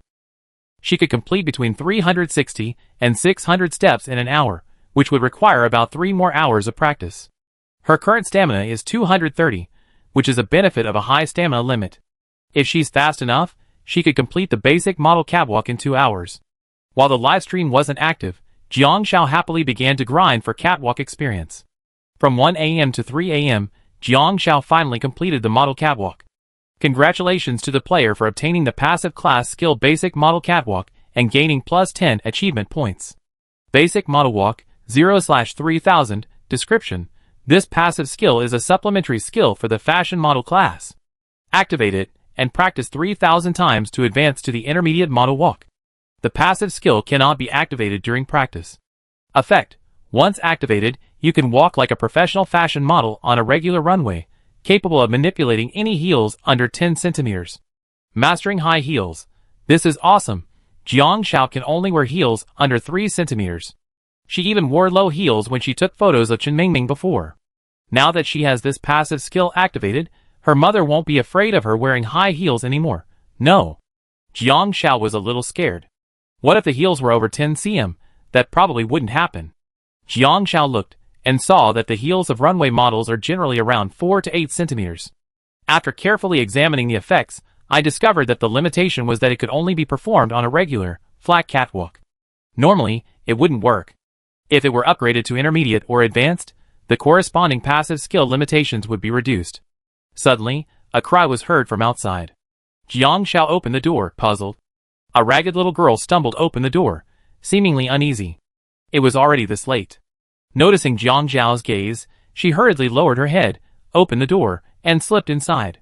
She could complete between 360 and 600 steps in an hour, which would require about 3 more hours of practice. Her current stamina is 230, which is a benefit of a high stamina limit. If she's fast enough, she could complete the basic model catwalk in 2 hours. While the live stream wasn't active, Jiang Xiao happily began to grind for catwalk experience. From 1 a.m. to 3 a.m., Jiang Xiao finally completed the model catwalk. Congratulations to the player for obtaining the passive class skill Basic Model Catwalk and gaining plus 10 achievement points. Basic Model Walk, 0/3000, description. This passive skill is a supplementary skill for the fashion model class. Activate it, and practice 3,000 times to advance to the intermediate model walk. The passive skill cannot be activated during practice. Effect. Once activated, you can walk like a professional fashion model on a regular runway, capable of manipulating any heels under 10 centimeters. Mastering high heels. This is awesome. Jiang Xiao can only wear heels under 3 centimeters. She even wore low heels when she took photos of Chen Mengmeng before. Now that she has this passive skill activated, her mother won't be afraid of her wearing high heels anymore. No. Jiang Xiao was a little scared. What if the heels were over 10 cm? That probably wouldn't happen. Jiang Xiao looked, and saw that the heels of runway models are generally around 4 to 8 centimeters. After carefully examining the effects, I discovered that the limitation was that it could only be performed on a regular, flat catwalk. Normally, it wouldn't work. If it were upgraded to intermediate or advanced, the corresponding passive skill limitations would be reduced. Suddenly, a cry was heard from outside. Jiang Xiao opened the door, puzzled. A ragged little girl stumbled open the door, seemingly uneasy. It was already this late. Noticing Jiang Xiao's gaze, she hurriedly lowered her head, opened the door, and slipped inside.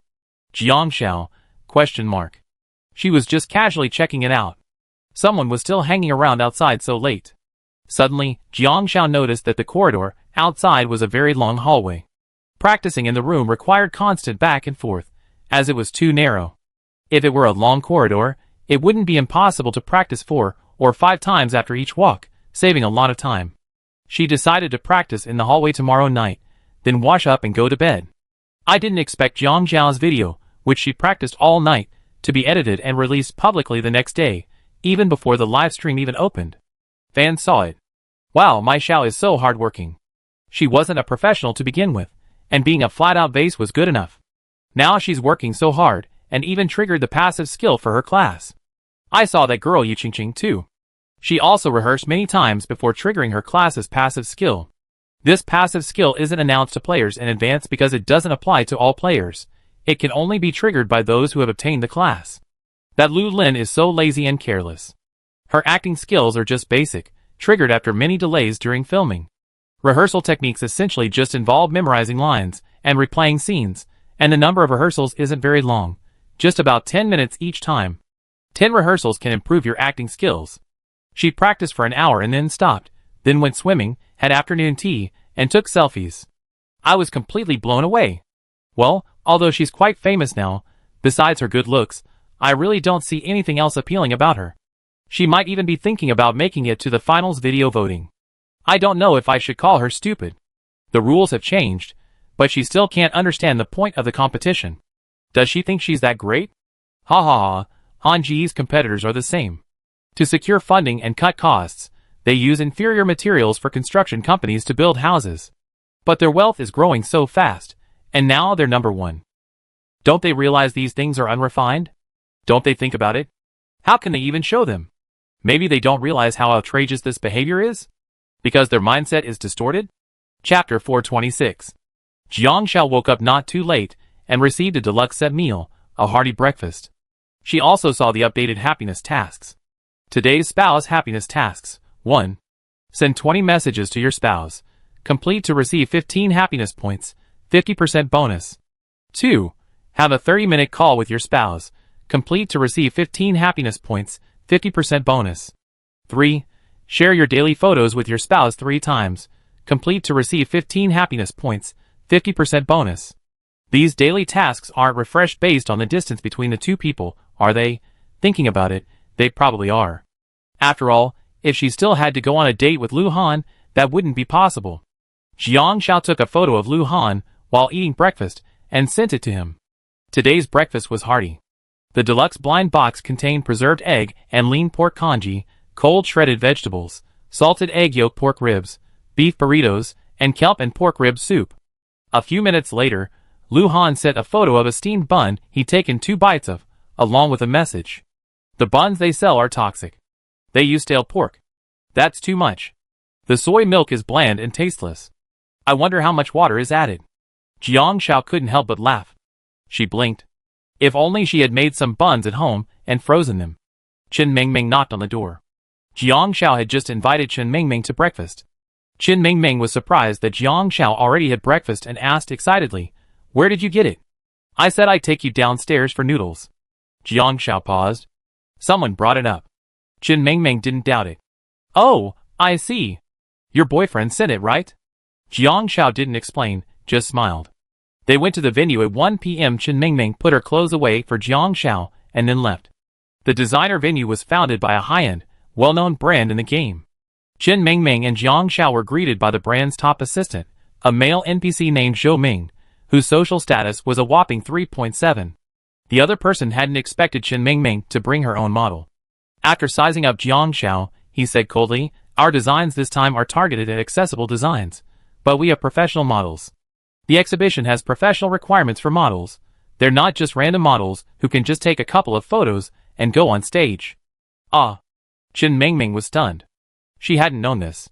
Jiang Xiao? ? She was just casually checking it out. Someone was still hanging around outside so late. Suddenly, Jiang Xiao noticed that the corridor outside was a very long hallway. Practicing in the room required constant back and forth, as it was too narrow. If it were a long corridor, it wouldn't be impossible to practice 4 or 5 times after each walk, saving a lot of time. She decided to practice in the hallway tomorrow night, then wash up and go to bed. I didn't expect Jiang Xiao's video, which she practiced all night, to be edited and released publicly the next day, even before the live stream even opened. Fans saw it. Wow, my Xiao is so hardworking. She wasn't a professional to begin with, and being a flat-out base was good enough. Now she's working so hard, and even triggered the passive skill for her class. I saw that girl Yu Qingqing too. She also rehearsed many times before triggering her class's passive skill. This passive skill isn't announced to players in advance because it doesn't apply to all players. It can only be triggered by those who have obtained the class. That Lu Lin is so lazy and careless. Her acting skills are just basic, triggered after many delays during filming. Rehearsal techniques essentially just involve memorizing lines and replaying scenes, and the number of rehearsals isn't very long, just about 10 minutes each time. 10 rehearsals can improve your acting skills. She practiced for an hour and then stopped, then went swimming, had afternoon tea, and took selfies. I was completely blown away. Well, although she's quite famous now, besides her good looks, I really don't see anything else appealing about her. She might even be thinking about making it to the finals video voting. I don't know if I should call her stupid. The rules have changed, but she still can't understand the point of the competition. Does she think she's that great? Ha ha ha, Han Ji's competitors are the same. To secure funding and cut costs, they use inferior materials for construction companies to build houses. But their wealth is growing so fast, and now they're number one. Don't they realize these things are unrefined? Don't they think about it? How can they even show them? Maybe they don't realize how outrageous this behavior is? Because their mindset is distorted? Chapter 426. Jiang Xiao woke up not too late and received a deluxe set meal, a hearty breakfast. She also saw the updated happiness tasks. Today's spouse happiness tasks. 1. Send 20 messages to your spouse. Complete to receive 15 happiness points, 50% bonus. 2. Have a 30-minute call with your spouse. Complete to receive 15 happiness points, 50% bonus. 3. Share your daily photos with your spouse 3 times. Complete to receive 15 happiness points, 50% bonus. These daily tasks aren't refreshed based on the distance between the two people, are they? Thinking about it, they probably are. After all, if she still had to go on a date with Lu Han, that wouldn't be possible. Jiang Xiao took a photo of Lu Han while eating breakfast and sent it to him. Today's breakfast was hearty. The deluxe blind box contained preserved egg and lean pork congee, cold shredded vegetables, salted egg yolk pork ribs, beef burritos, and kelp and pork rib soup. A few minutes later, Lu Han sent a photo of a steamed bun he'd taken 2 bites of, along with a message. The buns they sell are toxic. They use stale pork. That's too much. The soy milk is bland and tasteless. I wonder how much water is added. Jiang Xiao couldn't help but laugh. She blinked. If only she had made some buns at home and frozen them. Chen Mingming knocked on the door. Jiang Xiao had just invited Chen Mingming to breakfast. Chen Mingming was surprised that Jiang Xiao already had breakfast and asked excitedly, "Where did you get it?" "I said I'd take you downstairs for noodles." Jiang Xiao paused. Someone brought it up. Chen Mingming didn't doubt it. "Oh, I see. Your boyfriend sent it, right?" Jiang Xiao didn't explain, just smiled. They went to the venue at 1 p.m. Chen Mingming put her clothes away for Jiang Xiao and then left. The designer venue was founded by a high-end, well-known brand in the game. Chen Mingming and Jiang Xiao were greeted by the brand's top assistant, a male NPC named Zhou Ming, whose social status was a whopping 3.7. The other person hadn't expected Chen Mingming to bring her own model. After sizing up Jiang Xiao, he said coldly, "Our designs this time are targeted at accessible designs, but we have professional models. The exhibition has professional requirements for models. They're not just random models who can just take a couple of photos and go on stage." Ah! Chen Mingming was stunned. She hadn't known this.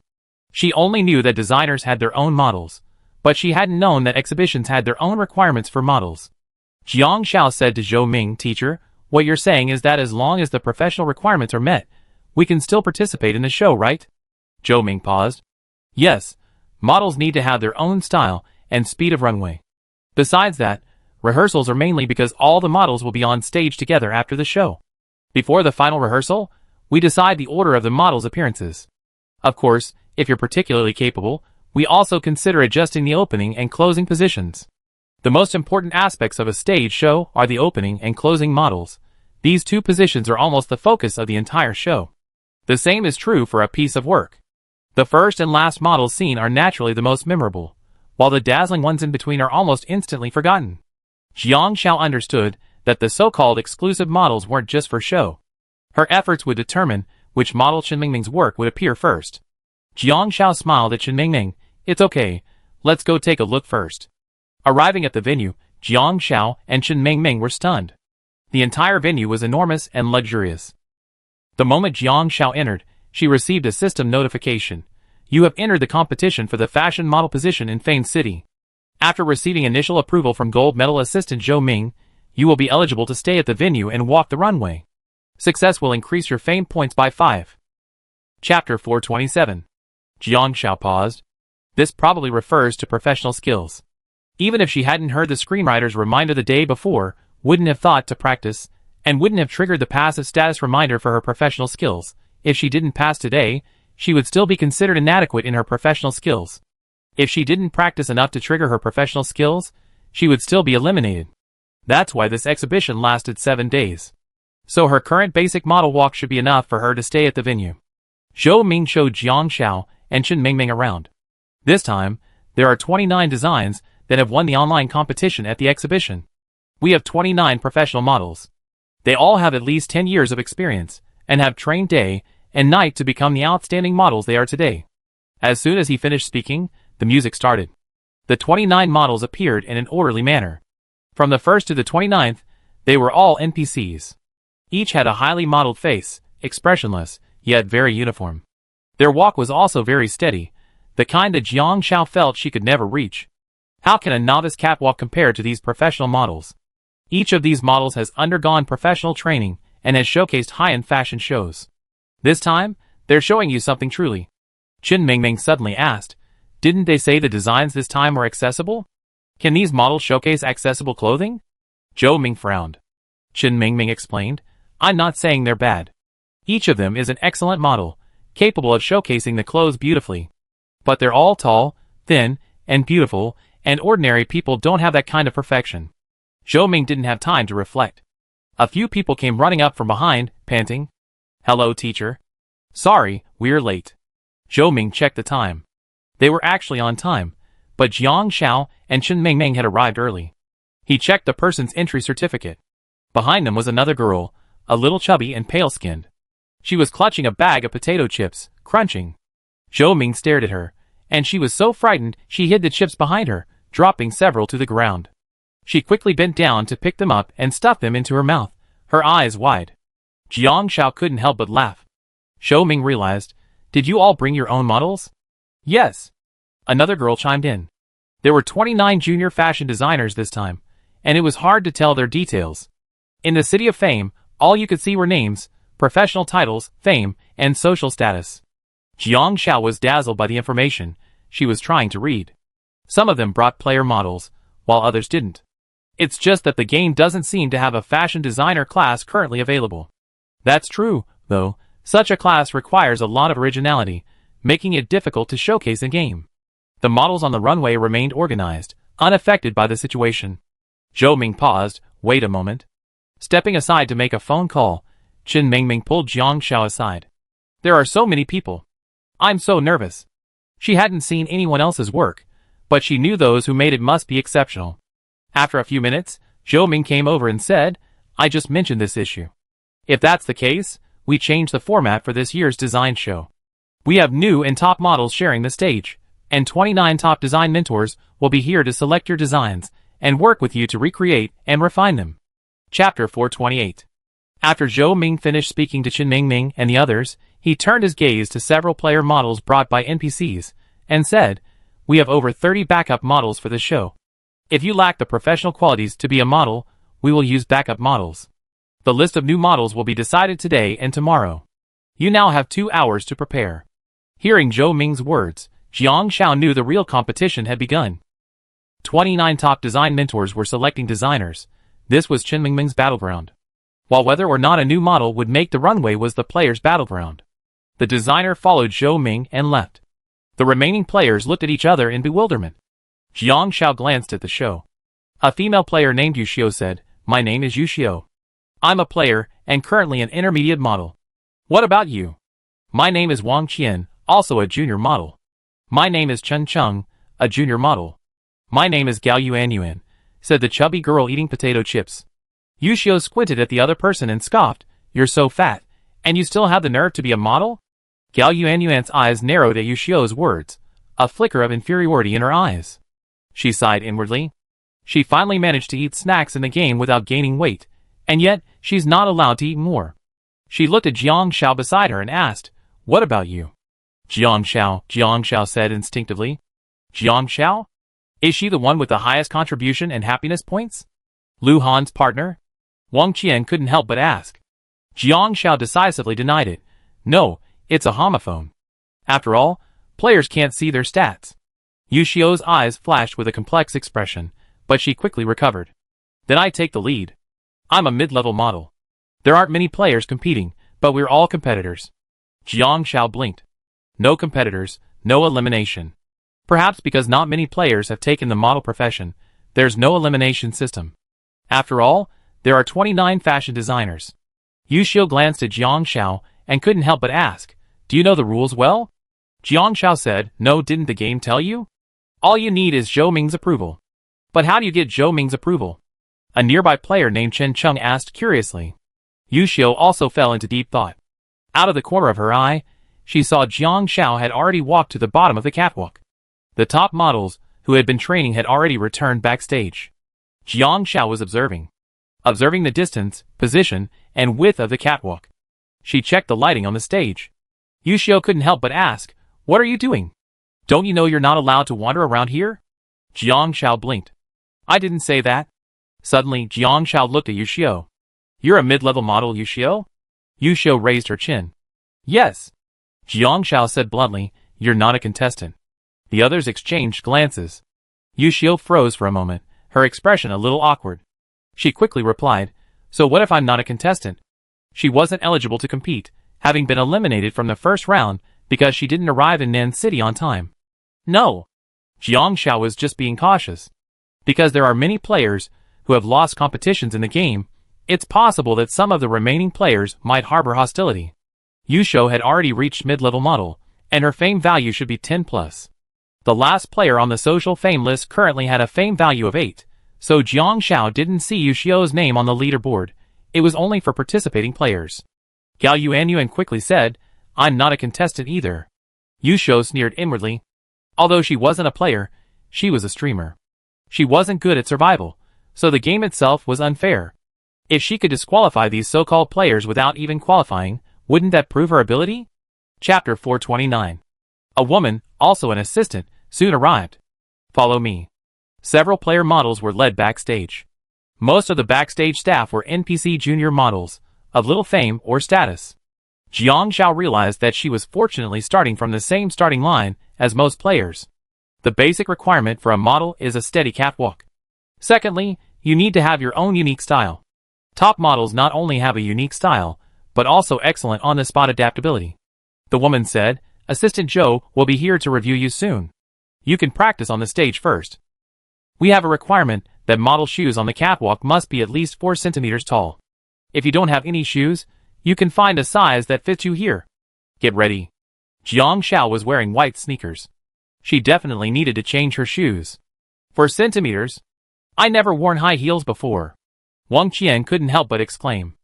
She only knew that designers had their own models, but she hadn't known that exhibitions had their own requirements for models. Jiang Xiao said to Zhou Ming, "Teacher, what you're saying is that as long as the professional requirements are met, we can still participate in the show, right?" Zhou Ming paused. "Yes, models need to have their own style and speed of runway. Besides that, rehearsals are mainly because all the models will be on stage together after the show. Before the final rehearsal, we decide the order of the models' appearances. Of course, if you're particularly capable, we also consider adjusting the opening and closing positions. The most important aspects of a stage show are the opening and closing models. These 2 positions are almost the focus of the entire show. The same is true for a piece of work. The first and last models seen are naturally the most memorable, while the dazzling ones in between are almost instantly forgotten." Jiang Xiao understood that the so-called exclusive models weren't just for show. Her efforts would determine which model Chen Mingming's work would appear first. Jiang Xiao smiled at Chen Mingming, It's okay, let's go take a look first. Arriving at the venue, Jiang Xiao and Chen Mingming were stunned. The entire venue was enormous and luxurious. The moment Jiang Xiao entered, she received a system notification. You have entered the competition for the fashion model position in Fane City. After receiving initial approval from gold medal assistant Zhou Ming, you will be eligible to stay at the venue and walk the runway. Success will increase your fame points by 5. Chapter 427. Jiang Xiao paused. This probably refers to professional skills. Even if she hadn't heard the screenwriter's reminder the day before, wouldn't have thought to practice, and wouldn't have triggered the passive status reminder for her professional skills. If she didn't pass today, she would still be considered inadequate in her professional skills. If she didn't practice enough to trigger her professional skills, she would still be eliminated. That's why this exhibition lasted 7 days. So her current basic model walk should be enough for her to stay at the venue. Zhou Ming showed Jiang Xiao and Chen Mingming around. This time, there are 29 designs that have won the online competition at the exhibition. We have 29 professional models. They all have at least 10 years of experience, and have trained day and night to become the outstanding models they are today. As soon as he finished speaking, the music started. The 29 models appeared in an orderly manner. From the 1st to the 29th, they were all NPCs. Each had a highly modeled face, expressionless, yet very uniform. Their walk was also very steady, the kind that Jiang Xiao felt she could never reach. How can a novice catwalk compare to these professional models? Each of these models has undergone professional training and has showcased high-end fashion shows. This time, they're showing you something truly. Chen Mingming suddenly asked, didn't they say the designs this time were accessible? Can these models showcase accessible clothing? Zhou Ming frowned. Chen Mingming explained, I'm not saying they're bad. Each of them is an excellent model, capable of showcasing the clothes beautifully. But they're all tall, thin, and beautiful, and ordinary people don't have that kind of perfection. Zhou Ming didn't have time to reflect. A few people came running up from behind, panting. Hello, teacher. Sorry, we're late. Zhou Ming checked the time. They were actually on time, but Jiang Xiao and Chen Mingming had arrived early. He checked the person's entry certificate. Behind them was another girl, a little chubby and pale-skinned. She was clutching a bag of potato chips, crunching. Zhou Ming stared at her, and she was so frightened she hid the chips behind her, dropping several to the ground. She quickly bent down to pick them up and stuff them into her mouth, her eyes wide. Jiang Xiao couldn't help but laugh. Zhou Ming realized, did you all bring your own models? Yes. Another girl chimed in. There were 29 junior fashion designers this time, and it was hard to tell their details. In the City of Fame, all you could see were names, professional titles, fame, and social status. Jiang Xiao was dazzled by the information she was trying to read. Some of them brought player models, while others didn't. It's just that the game doesn't seem to have a fashion designer class currently available. That's true, though, such a class requires a lot of originality, making it difficult to showcase in-game. The models on the runway remained organized, unaffected by the situation. Zhou Ming paused, wait a moment. Stepping aside to make a phone call, Chen Mingming pulled Jiang Xiao aside. There are so many people. I'm so nervous. She hadn't seen anyone else's work, but she knew those who made it must be exceptional. After a few minutes, Zhou Ming came over and said, I just mentioned this issue. If that's the case, we change the format for this year's design show. We have new and top models sharing the stage, and 29 top design mentors will be here to select your designs and work with you to recreate and refine them. Chapter 428. After Zhou Ming finished speaking to Chen Mingming and the others, he turned his gaze to several player models brought by NPCs, and said, we have over 30 backup models for this show. If you lack the professional qualities to be a model, we will use backup models. The list of new models will be decided today and tomorrow. You now have 2 hours to prepare. Hearing Zhou Ming's words, Jiang Xiao knew the real competition had begun. 29 top design mentors were selecting designers. This was Chen Mingming's battleground. While whether or not a new model would make the runway was the players' battleground. The designer followed Zhou Ming and left. The remaining players looked at each other in bewilderment. Jiang Xiao glanced at the show. A female player named Yushio said, my name is Yushio. I'm a player, and currently an intermediate model. What about you? My name is Wang Qian, also a junior model. My name is Chen Cheng, a junior model. My name is Gao Yuanyuan, said the chubby girl eating potato chips. Yushio squinted at the other person and scoffed, you're so fat, and you still have the nerve to be a model? Gao Yuanyuan's eyes narrowed at Yushio's words. a flicker of inferiority in her eyes. She sighed inwardly. She finally managed to eat snacks in the game without gaining weight, and yet she's not allowed to eat more. She looked at Jiang Xiao beside her and asked, "What about you?" Jiang Xiao said instinctively. Jiang Xiao? Is she the one with the highest contribution and happiness points? Lu Han's partner? Wang Qian couldn't help but ask. Jiang Xiao decisively denied it. No, it's a homophone. After all, players can't see their stats. Yu Xiao's eyes flashed with a complex expression, but she quickly recovered. Then I take the lead. I'm a mid-level model. There aren't many players competing, but we're all competitors. Jiang Xiao blinked. No competitors, no elimination. Perhaps because not many players have taken the model profession, there's no elimination system. After all, there are 29 fashion designers. Yu Xiao glanced at Jiang Xiao and couldn't help but ask, "Do you know the rules well?" Jiang Xiao said, "No, didn't the game tell you? All you need is Zhou Ming's approval." "But how do you get Zhou Ming's approval?" A nearby player named Chen Cheng asked curiously. Yu Xiao also fell into deep thought. Out of the corner of her eye, she saw Jiang Xiao had already walked to the bottom of the catwalk. The top models, who had been training, had already returned backstage. Jiang Xiao was observing the distance, position, and width of the catwalk. She checked the lighting on the stage. Yu Xiao couldn't help but ask, "What are you doing? Don't you know you're not allowed to wander around here?" Jiang Xiao blinked. "I didn't say that." Suddenly, Jiang Xiao looked at Yu Xiao. "You're a mid-level model, Yu Xiao?" Yu Xiao raised her chin. "Yes." Jiang Xiao said bluntly, "You're not a contestant." The others exchanged glances. Yu Xiao froze for a moment, her expression a little awkward. She quickly replied, "So what if I'm not a contestant?" She wasn't eligible to compete, having been eliminated from the first round because she didn't arrive in Nan City on time. No. Jiang Xiao was just being cautious. Because there are many players who have lost competitions in the game, it's possible that some of the remaining players might harbor hostility. Yu Xiao had already reached mid-level model, and her fame value should be 10+. The last player on the social fame list currently had a fame value of 8, so Jiang Xiao didn't see Yu Xiao's name on the leaderboard. It was only for participating players. Gao Yuanyuan quickly said, "I'm not a contestant either." Yu Xiao sneered inwardly. Although she wasn't a player, she was a streamer. She wasn't good at survival, so the game itself was unfair. If she could disqualify these so-called players without even qualifying, wouldn't that prove her ability? Chapter 429. A woman, also an assistant, soon arrived. "Follow me." Several player models were led backstage. Most of the backstage staff were NPC junior models, of little fame or status. Jiang Xiao realized that she was fortunately starting from the same starting line as most players. The basic requirement for a model is a steady catwalk. Secondly, you need to have your own unique style. Top models not only have a unique style, but also excellent on-the-spot adaptability. The woman said, "Assistant Zhou will be here to review you soon. You can practice on the stage first. We have a requirement that model shoes on the catwalk must be at least 4 centimeters tall. If you don't have any shoes, you can find a size that fits you here. Get ready." Jiang Xiao was wearing white sneakers. She definitely needed to change her shoes. 4 centimeters? I never worn high heels before. Wang Qian couldn't help but exclaim.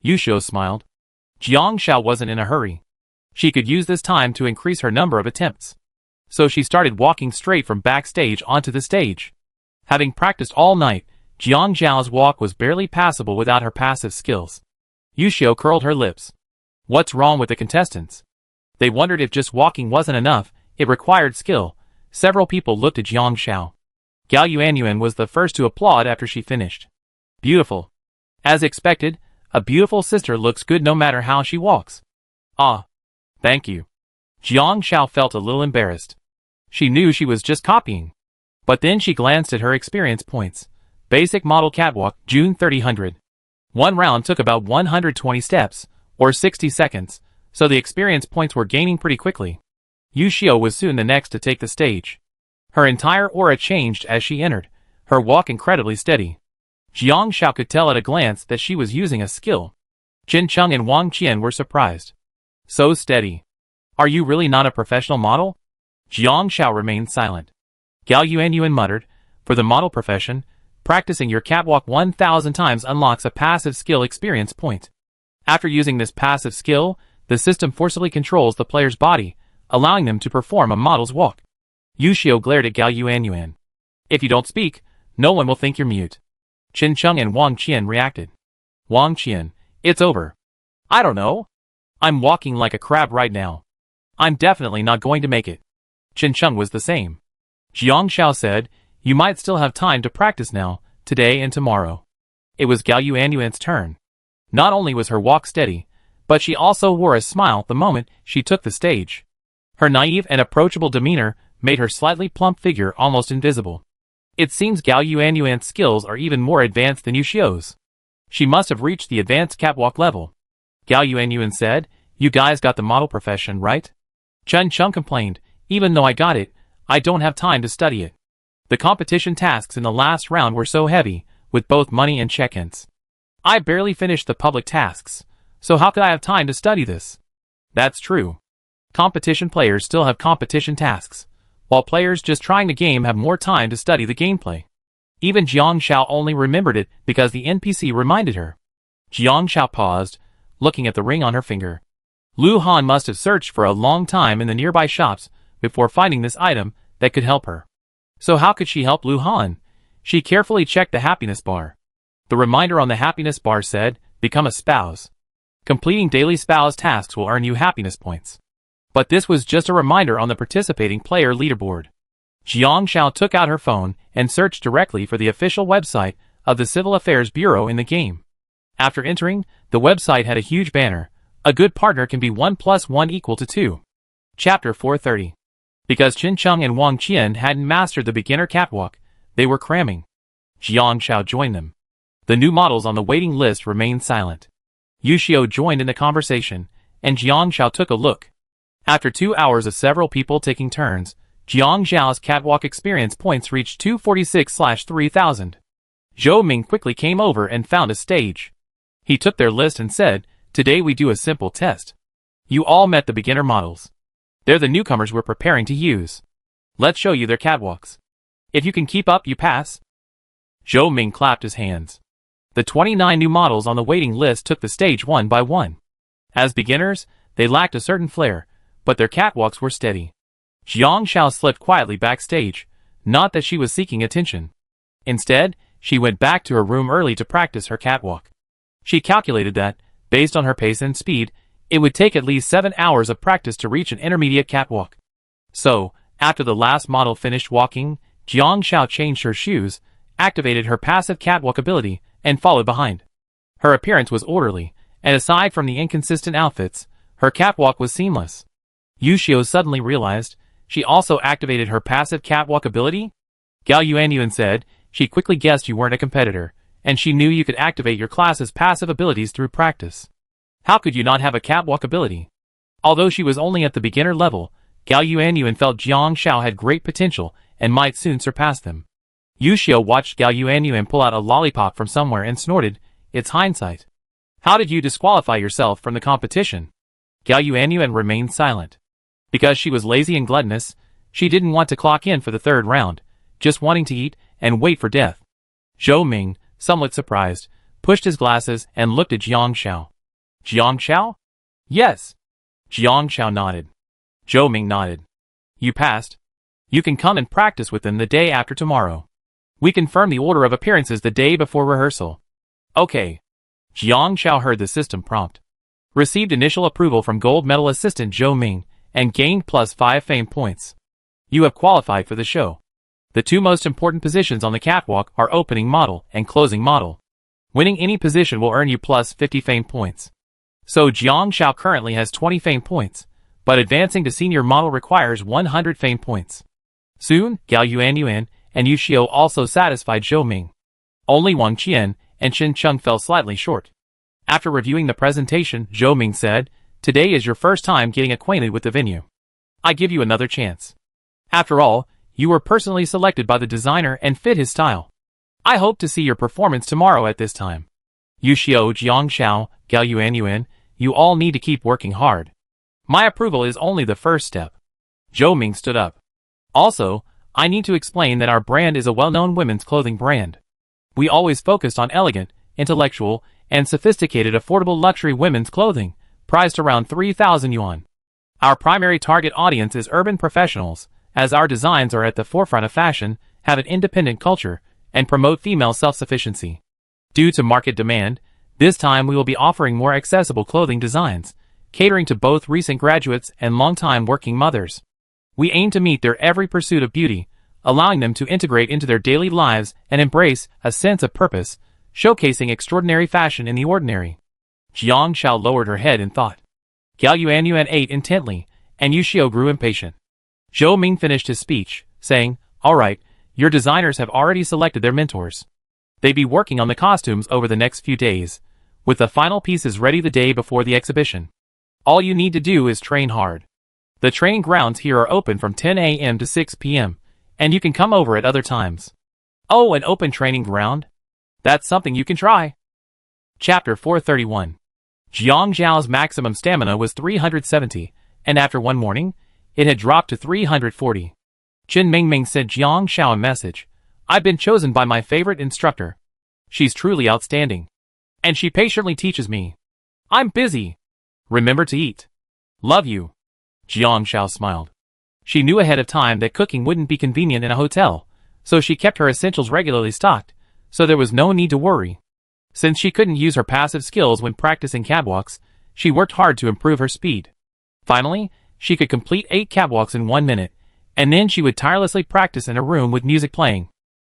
Yu Xiao smiled. Jiang Xiao wasn't in a hurry. She could use this time to increase her number of attempts. So she started walking straight from backstage onto the stage. Having practiced all night, Jiang Xiao's walk was barely passable without her passive skills. Yu Xiao curled her lips. What's wrong with the contestants? They wondered if just walking wasn't enough, it required skill. Several people looked at Jiang Xiao. Gao Yuanyuan was the first to applaud after she finished. Beautiful. As expected, a beautiful sister looks good no matter how she walks. Ah. Thank you. Jiang Xiao felt a little embarrassed. She knew she was just copying. But then she glanced at her experience points. Basic model catwalk, June 3000. One round took about 120 steps, or 60 seconds, so the experience points were gaining pretty quickly. Yu Xiao was soon the next to take the stage. Her entire aura changed as she entered, her walk incredibly steady. Jiang Xiao could tell at a glance that she was using a skill. Chen Cheng and Wang Qian were surprised. So steady. Are you really not a professional model? Jiang Xiao remained silent. Gao Yuanyuan muttered, for the model profession, practicing your catwalk 1,000 times unlocks a passive skill experience point. After using this passive skill, the system forcibly controls the player's body, allowing them to perform a model's walk. Yu Xiao glared at Gao Yuanyuan. If you don't speak, no one will think you're mute. Qin Cheng and Wang Qian reacted. Wang Qian, it's over. I don't know. I'm walking like a crab right now. I'm definitely not going to make it. Qin Cheng was the same. Jiang Xiao said, you might still have time to practice now, today and tomorrow. It was Gao Yuanyuan's turn. Not only was her walk steady, but she also wore a smile the moment she took the stage. Her naive and approachable demeanor made her slightly plump figure almost invisible. It seems Gao Yuanyuan's skills are even more advanced than Yu Xiao's. She must have reached the advanced catwalk level. Gao Yuanyuan said, you guys got the model profession, right? Chen Cheng complained, even though I got it, I don't have time to study it. The competition tasks in the last round were so heavy, with both money and check-ins. I barely finished the public tasks, so how could I have time to study this? That's true. Competition players still have competition tasks, while players just trying the game have more time to study the gameplay. Even Jiang Xiao only remembered it because the NPC reminded her. Jiang Xiao paused, looking at the ring on her finger. Lu Han must have searched for a long time in the nearby shops before finding this item that could help her. So how could she help Lu Han? She carefully checked the happiness bar. The reminder on the happiness bar said, become a spouse. Completing daily spouse tasks will earn you happiness points. But this was just a reminder on the participating player leaderboard. Jiang Xiao took out her phone and searched directly for the official website of the Civil Affairs Bureau in the game. After entering, the website had a huge banner. A good partner can be 1 + 1 = 2. Chapter 430. Because Qin Cheng and Wang Qian hadn't mastered the beginner catwalk, they were cramming. Jiang Xiao joined them. The new models on the waiting list remained silent. Yu Xiao joined in the conversation, and Jiang Xiao took a look. After 2 hours of several people taking turns, Jiang Xiao's catwalk experience points reached 246/3000. Zhou Ming quickly came over and found a stage. He took their list and said, today we do a simple test. You all met the beginner models. They're the newcomers we're preparing to use. Let's show you their catwalks. If you can keep up, you pass. Zhou Ming clapped his hands. The 29 new models on the waiting list took the stage one by one. As beginners, they lacked a certain flair, but their catwalks were steady. Jiang Xiao slipped quietly backstage, not that she was seeking attention. Instead, she went back to her room early to practice her catwalk. She calculated that, based on her pace and speed, it would take at least 7 hours of practice to reach an intermediate catwalk. So, after the last model finished walking, Jiang Xiao changed her shoes, activated her passive catwalk ability, and followed behind. Her appearance was orderly, and aside from the inconsistent outfits, her catwalk was seamless. Yu Xiao suddenly realized, she also activated her passive catwalk ability? Gao Yuanyuan said, she quickly guessed you weren't a competitor, and she knew you could activate your class's passive abilities through practice. How could you not have a catwalk ability? Although she was only at the beginner level, Gao Yuanyuan felt Jiang Xiao had great potential and might soon surpass them. Yu Xiao watched Gao Yuanyuan pull out a lollipop from somewhere and snorted, it's hindsight. How did you disqualify yourself from the competition? Gao Yuanyuan remained silent. Because she was lazy and gluttonous, she didn't want to clock in for the third round, just wanting to eat and wait for death. Zhou Ming, somewhat surprised, pushed his glasses and looked at Jiang Xiao. Jiang Xiao? Yes. Jiang Xiao nodded. Zhou Ming nodded. You passed. You can come and practice with them the day after tomorrow. We confirm the order of appearances the day before rehearsal. Okay. Jiang Xiao heard the system prompt. Received initial approval from gold medal assistant Zhou Ming, and gained +5 fame points. You have qualified for the show. The two most important positions on the catwalk are opening model and closing model. Winning any position will earn you +50 fame points. So Jiang Xiao currently has 20 fame points, but advancing to senior model requires 100 fame points. Soon, Gao Yuanyuan and Yu Xiao also satisfied Zhou Ming. Only Wang Qian and Qin Cheng fell slightly short. After reviewing the presentation, Zhou Ming said, today is your first time getting acquainted with the venue. I give you another chance. After all, you were personally selected by the designer and fit his style. I hope to see your performance tomorrow at this time. Yu Xiao, Jiang Xiao, Gao Yuanyuan, you all need to keep working hard. My approval is only the first step. Zhou Ming stood up. Also, I need to explain that our brand is a well-known women's clothing brand. We always focused on elegant, intellectual, and sophisticated affordable luxury women's clothing, priced around 3,000 yuan. Our primary target audience is urban professionals, as our designs are at the forefront of fashion, have an independent culture, and promote female self-sufficiency. Due to market demand, this time we will be offering more accessible clothing designs, catering to both recent graduates and long-time working mothers. We aim to meet their every pursuit of beauty, allowing them to integrate into their daily lives and embrace a sense of purpose, showcasing extraordinary fashion in the ordinary. Jiang Shao lowered her head in thought. Gao Yuanyuan ate intently, and Yushio grew impatient. Zhou Ming finished his speech, saying, "All right, your designers have already selected their mentors. They be working on the costumes over the next few days, with the final pieces ready the day before the exhibition. All you need to do is train hard. The training grounds here are open from 10 a.m. to 6 p.m., and you can come over at other times." "Oh, an open training ground? That's something you can try." Chapter 431. Jiang Zhao's maximum stamina was 370, and after one morning, it had dropped to 340. Chen Mingming sent Jiang Zhao a message. "I've been chosen by my favorite instructor. She's truly outstanding. And she patiently teaches me. I'm busy. Remember to eat. Love you." Jiang Zhao smiled. She knew ahead of time that cooking wouldn't be convenient in a hotel, so she kept her essentials regularly stocked, so there was no need to worry. Since she couldn't use her passive skills when practicing catwalks, she worked hard to improve her speed. Finally, she could complete 8 catwalks in 1 minute, and then she would tirelessly practice in a room with music playing.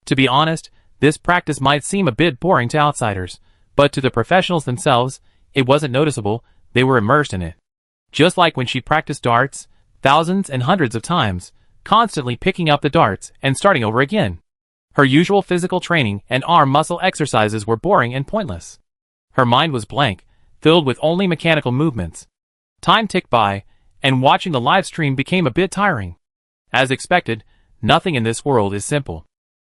To be honest, this practice might seem a bit boring to outsiders, but to the professionals themselves, it wasn't noticeable. They were immersed in it. Just like when she practiced darts, thousands and hundreds of times, constantly picking up the darts and starting over again. Her usual physical training and arm muscle exercises were boring and pointless. Her mind was blank, filled with only mechanical movements. Time ticked by, and watching the live stream became a bit tiring. As expected, nothing in this world is simple.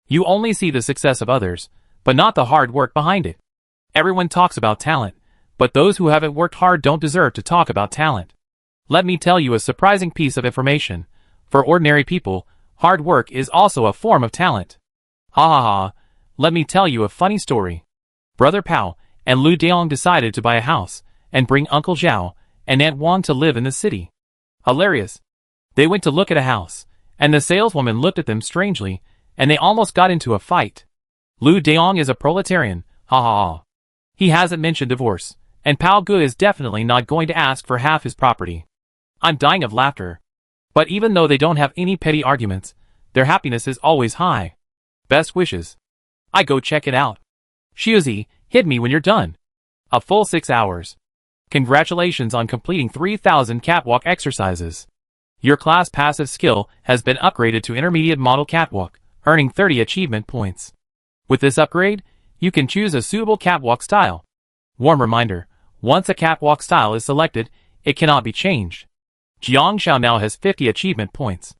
You only see the success of others, but not the hard work behind it. Everyone talks about talent, but those who haven't worked hard don't deserve to talk about talent. Let me tell you a surprising piece of information. For ordinary people, hard work is also a form of talent. Ha ha ha, let me tell you a funny story. Brother Pao and Lu Deong decided to buy a house and bring Uncle Zhao and Aunt Wang to live in the city. Hilarious. They went to look at a house, and the saleswoman looked at them strangely, and they almost got into a fight. Lu Deong is a proletarian, ha ha ha. He hasn't mentioned divorce, and Pao Gu is definitely not going to ask for half his property. I'm dying of laughter. But even though they don't have any petty arguments, their happiness is always high. Best wishes. I go check it out. Xiuzi, hit me when you're done. A full 6 hours. Congratulations on completing 3,000 catwalk exercises. Your class passive skill has been upgraded to intermediate model catwalk, earning 30 achievement points. With this upgrade, you can choose a suitable catwalk style. Warm reminder, once a catwalk style is selected, it cannot be changed. Jiang Shao now has 50 achievement points.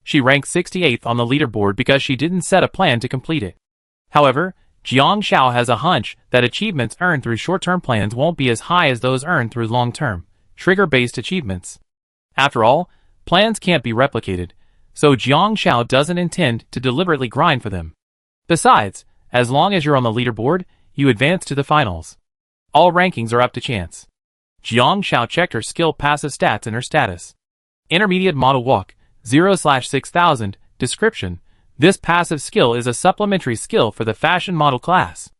She ranked 68th on the leaderboard because she didn't set a plan to complete it. However, Jiang Shao has a hunch that achievements earned through short-term plans won't be as high as those earned through long-term, trigger-based achievements. After all, plans can't be replicated, so Jiang Shao doesn't intend to deliberately grind for them. Besides, as long as you're on the leaderboard, you advance to the finals. All rankings are up to chance. Jiang Shao checked her skill passive stats in her status. Intermediate model walk, 0/6000, description. This passive skill is a supplementary skill for the fashion model class.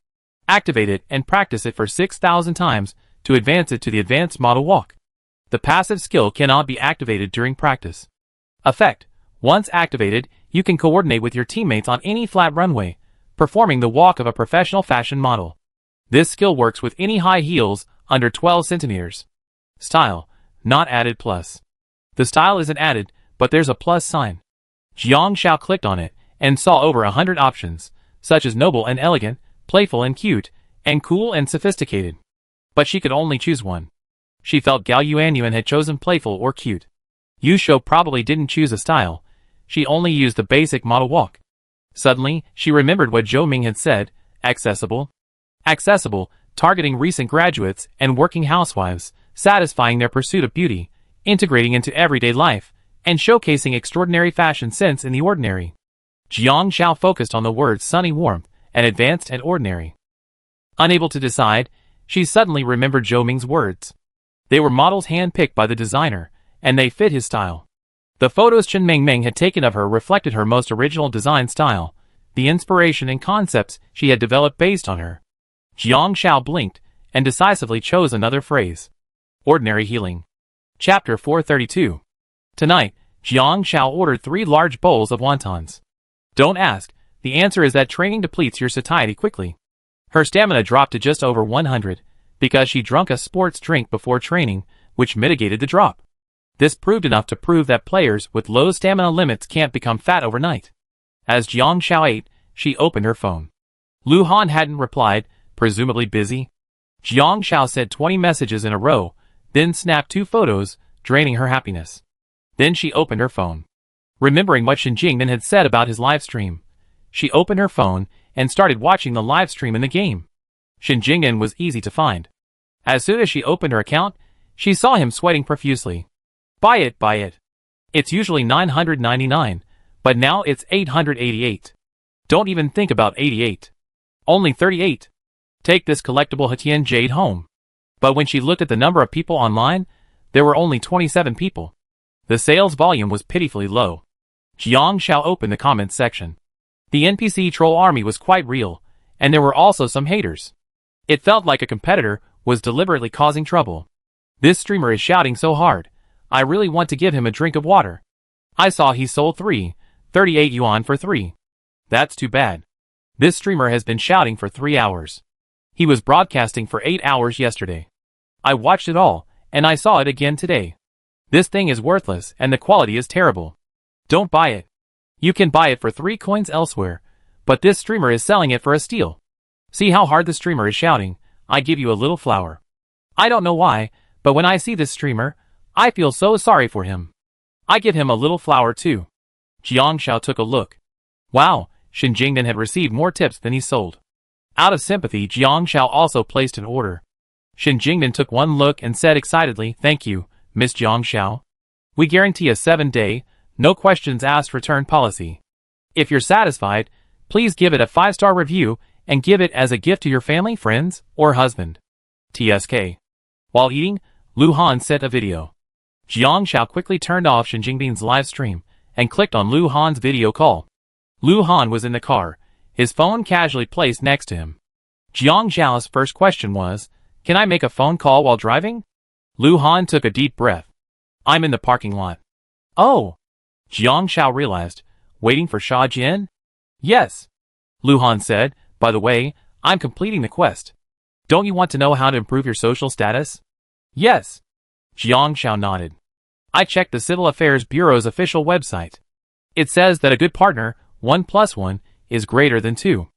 Activate it and practice it for 6,000 times to advance it to the advanced model walk. The passive skill cannot be activated during practice. Effect. Once activated, you can coordinate with your teammates on any flat runway, performing the walk of a professional fashion model. This skill works with any high heels under 12 centimeters. Style. Not added plus. The style isn't added, but there's a plus sign. Jiang Shao clicked on it and saw over 100 options, such as noble and elegant, playful and cute, and cool and sophisticated. But she could only choose one. She felt Gao Yuanyuan had chosen playful or cute. Yu Shou probably didn't choose a style. She only used the basic model walk. Suddenly, she remembered what Zhou Ming had said, accessible. Accessible, targeting recent graduates and working housewives, satisfying their pursuit of beauty, integrating into everyday life, and showcasing extraordinary fashion sense in the ordinary. Jiang Shao focused on the words sunny warmth and advanced and ordinary. Unable to decide, she suddenly remembered Zhou Ming's words. They were models hand-picked by the designer, and they fit his style. The photos Chen Mingming had taken of her reflected her most original design style, the inspiration and concepts she had developed based on her. Jiang Xiao blinked and decisively chose another phrase. Ordinary healing. Chapter 432. Tonight, Jiang Xiao ordered 3 large bowls of wontons. Don't ask, the answer is that training depletes your satiety quickly. Her stamina dropped to just over 100, because she drank a sports drink before training, which mitigated the drop. This proved enough to prove that players with low stamina limits can't become fat overnight. As Jiang Xiao ate, she opened her phone. Lu Han hadn't replied, presumably busy. Jiang Xiao sent 20 messages in a row, then snapped 2 photos, draining her happiness. Then she opened her phone. Remembering what Shen Jingnan had said about his live stream, she opened her phone and started watching the live stream in the game. Shen Jingnan was easy to find. As soon as she opened her account, she saw him sweating profusely. Buy it, buy it. It's usually 999, but now it's 888. Don't even think about 88. Only 38. Take this collectible Hetian Jade home. But when she looked at the number of people online, there were only 27 people. The sales volume was pitifully low. Jiang Xiao opened the comments section. The NPC troll army was quite real, and there were also some haters. It felt like a competitor was deliberately causing trouble. This streamer is shouting so hard, I really want to give him a drink of water. I saw he sold 38 yuan for 3. That's too bad. This streamer has been shouting for 3 hours. He was broadcasting for 8 hours yesterday. I watched it all, and I saw it again today. This thing is worthless and the quality is terrible. Don't buy it. You can buy it for 3 coins elsewhere, but this streamer is selling it for a steal. See how hard the streamer is shouting, I give you a little flower. I don't know why, but when I see this streamer, I feel so sorry for him. I give him a little flower too. Jiang Xiao took a look. Wow, Shen Jingnan had received more tips than he sold. Out of sympathy, Jiang Xiao also placed an order. Shen Jingnan took one look and said excitedly, Thank you, Miss Jiang Xiao. We guarantee a 7-day, no questions asked return policy. If you're satisfied, please give it a 5-star review and give it as a gift to your family, friends, or husband. TSK. While eating, Lu Han sent a video. Jiang Xiao quickly turned off Shen Jingbing's live stream and clicked on Lu Han's video call. Lu Han was in the car, his phone casually placed next to him. Jiang Xiao's first question was, Can I make a phone call while driving? Lu Han took a deep breath. I'm in the parking lot. Oh! Jiang Xiao realized, waiting for Sha Jin? Yes. Lu Han said, By the way, I'm completing the quest. Don't you want to know how to improve your social status? Yes. Jiang Xiao nodded. I checked the Civil Affairs Bureau's official website. It says that a good partner, 1 + 1, is greater than 2.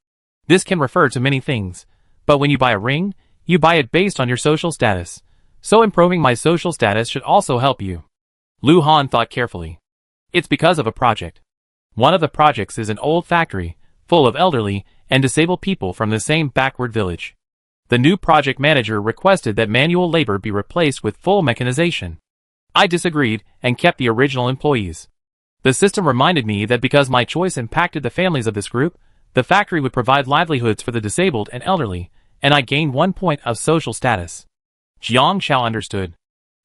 This can refer to many things, but when you buy a ring, you buy it based on your social status. So improving my social status should also help you. Lu Han thought carefully. It's because of a project. One of the projects is an old factory, full of elderly and disabled people from the same backward village. The new project manager requested that manual labor be replaced with full mechanization. I disagreed and kept the original employees. The system reminded me that because my choice impacted the families of this group, the factory would provide livelihoods for the disabled and elderly, and I gained 1 point of social status. Jiang Xiao understood.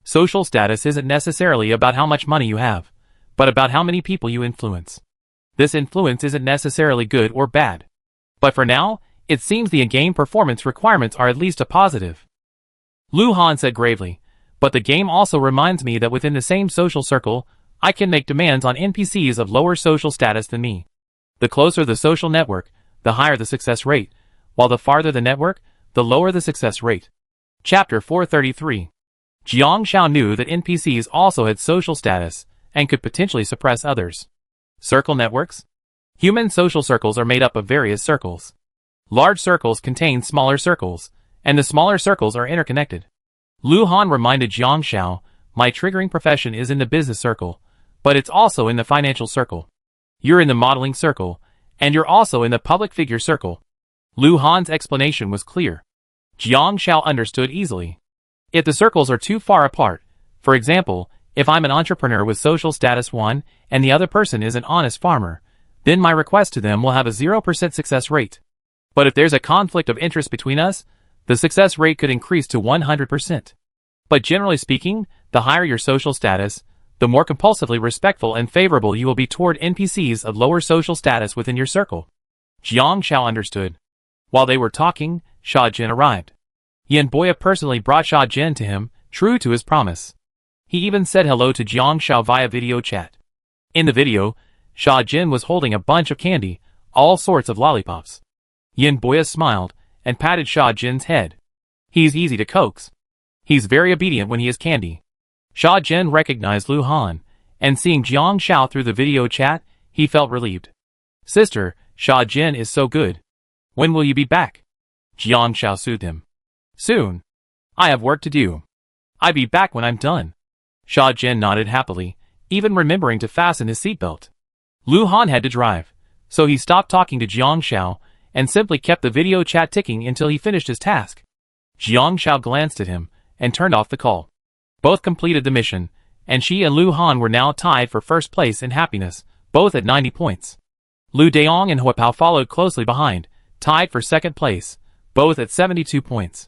Social status isn't necessarily about how much money you have, but about how many people you influence. This influence isn't necessarily good or bad. But for now, it seems the in-game performance requirements are at least a positive. Lu Han said gravely, but the game also reminds me that within the same social circle, I can make demands on NPCs of lower social status than me. The closer the social network, the higher the success rate, while the farther the network, the lower the success rate. Chapter 433. Jiang Xiao knew that NPCs also had social status and could potentially suppress others. Circle networks? Human social circles are made up of various circles. Large circles contain smaller circles, and the smaller circles are interconnected. Lu Han reminded Jiang Xiao, my triggering profession is in the business circle, but it's also in the financial circle. You're in the modeling circle, and you're also in the public figure circle. Lu Han's explanation was clear. Jiang Xiao understood easily. If the circles are too far apart, for example, if I'm an entrepreneur with social status 1 and the other person is an honest farmer, then my request to them will have a 0% success rate. But if there's a conflict of interest between us, the success rate could increase to 100%. But generally speaking, the higher your social status, the more compulsively respectful and favorable you will be toward NPCs of lower social status within your circle. Jiang Xiao understood. While they were talking, Sha Jin arrived. Yan Boya personally brought Sha Jin to him, true to his promise. He even said hello to Jiang Xiao via video chat. In the video, Sha Jin was holding a bunch of candy, all sorts of lollipops. Yan Boya smiled and patted Sha Jin's head. He's easy to coax. He's very obedient when he has candy. Sha Jin recognized Lu Han, and seeing Jiang Xiao through the video chat, he felt relieved. Sister, Sha Jin is so good. When will you be back? Jiang Xiao soothed him. Soon. I have work to do. I'll be back when I'm done. Sha Jin nodded happily, even remembering to fasten his seatbelt. Lu Han had to drive, so he stopped talking to Jiang Xiao and simply kept the video chat ticking until he finished his task. Jiang Xiao glanced at him and turned off the call. Both completed the mission, and she and Lu Han were now tied for first place in happiness, both at 90 points. Lu Daong and Huapao followed closely behind, tied for second place, both at 72 points.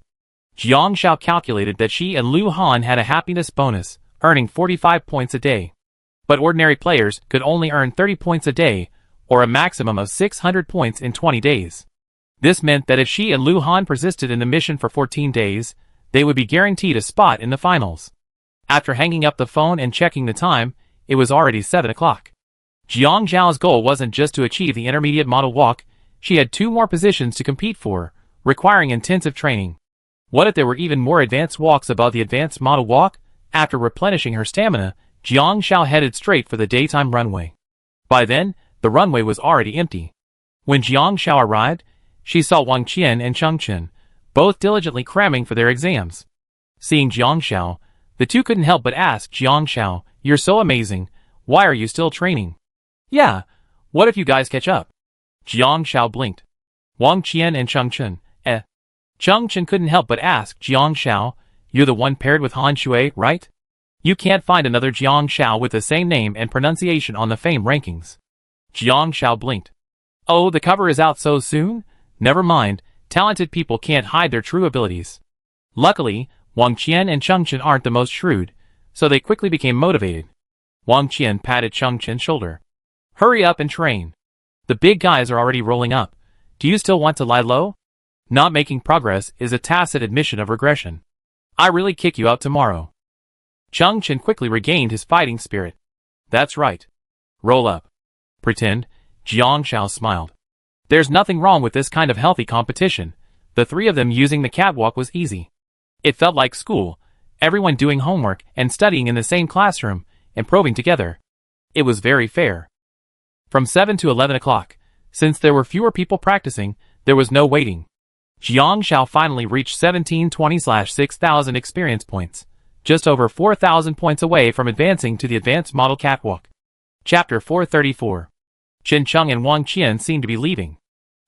Jiang Xiao calculated that she and Lu Han had a happiness bonus, earning 45 points a day. But ordinary players could only earn 30 points a day, or a maximum of 600 points in 20 days. This meant that if she and Lu Han persisted in the mission for 14 days, they would be guaranteed a spot in the finals. After hanging up the phone and checking the time, it was already 7 o'clock. Jiang Zhao's goal wasn't just to achieve the intermediate model walk, she had 2 more positions to compete for, requiring intensive training. What if there were even more advanced walks above the advanced model walk? After replenishing her stamina, Jiang Xiao headed straight for the daytime runway. By then, the runway was already empty. When Jiang Xiao arrived, she saw Wang Qian and Cheng Chen, both diligently cramming for their exams. Seeing Jiang Xiao, the two couldn't help but ask Jiang Xiao, "You're so amazing, why are you still training?" "Yeah, what if you guys catch up?" Jiang Xiao blinked. Wang Qian and Cheng Chen, Cheng Chen couldn't help but ask Jiang Xiao, "You're the one paired with Han Shui, right? You can't find another Jiang Xiao with the same name and pronunciation on the fame rankings." Jiang Xiao blinked. "Oh, the cover is out so soon? Never mind, talented people can't hide their true abilities." Luckily, Wang Qian and Cheng Chen aren't the most shrewd, so they quickly became motivated. Wang Qian patted Cheng Chen's shoulder. "Hurry up and train. The big guys are already rolling up. Do you still want to lie low? Not making progress is a tacit admission of regression. I really kick you out tomorrow." Cheng Chen quickly regained his fighting spirit. "That's right. Roll up. Pretend." Jiang Xiao smiled. There's nothing wrong with this kind of healthy competition. The 3 of them using the catwalk was easy. It felt like school, everyone doing homework and studying in the same classroom, improving together. It was very fair. From 7 to 11 o'clock, since there were fewer people practicing, there was no waiting. Jiang Xiao finally reached 1720/6000 experience points, just over 4,000 points away from advancing to the advanced model catwalk. Chapter 434. Chen Cheng and Wang Qian seemed to be leaving.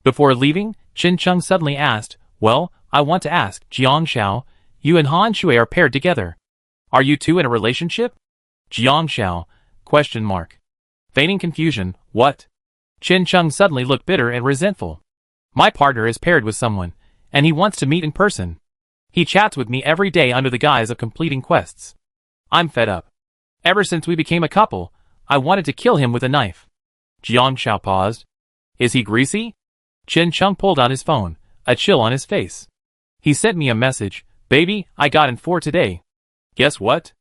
Before leaving, Chen Cheng suddenly asked, "Well, I want to ask, Jiang Xiao, you and Han Shui are paired together. Are you two in a relationship?" Jiang Xiao, ? Feigning confusion, "What?" Chen Cheng suddenly looked bitter and resentful. "My partner is paired with someone, and he wants to meet in person. He chats with me every day under the guise of completing quests. I'm fed up. Ever since we became a couple, I wanted to kill him with a knife." Jiang Xiao paused. "Is he greasy?" Chen Cheng pulled out his phone, a chill on his face. "He sent me a message, 'Baby, I got in 4 today. Guess what?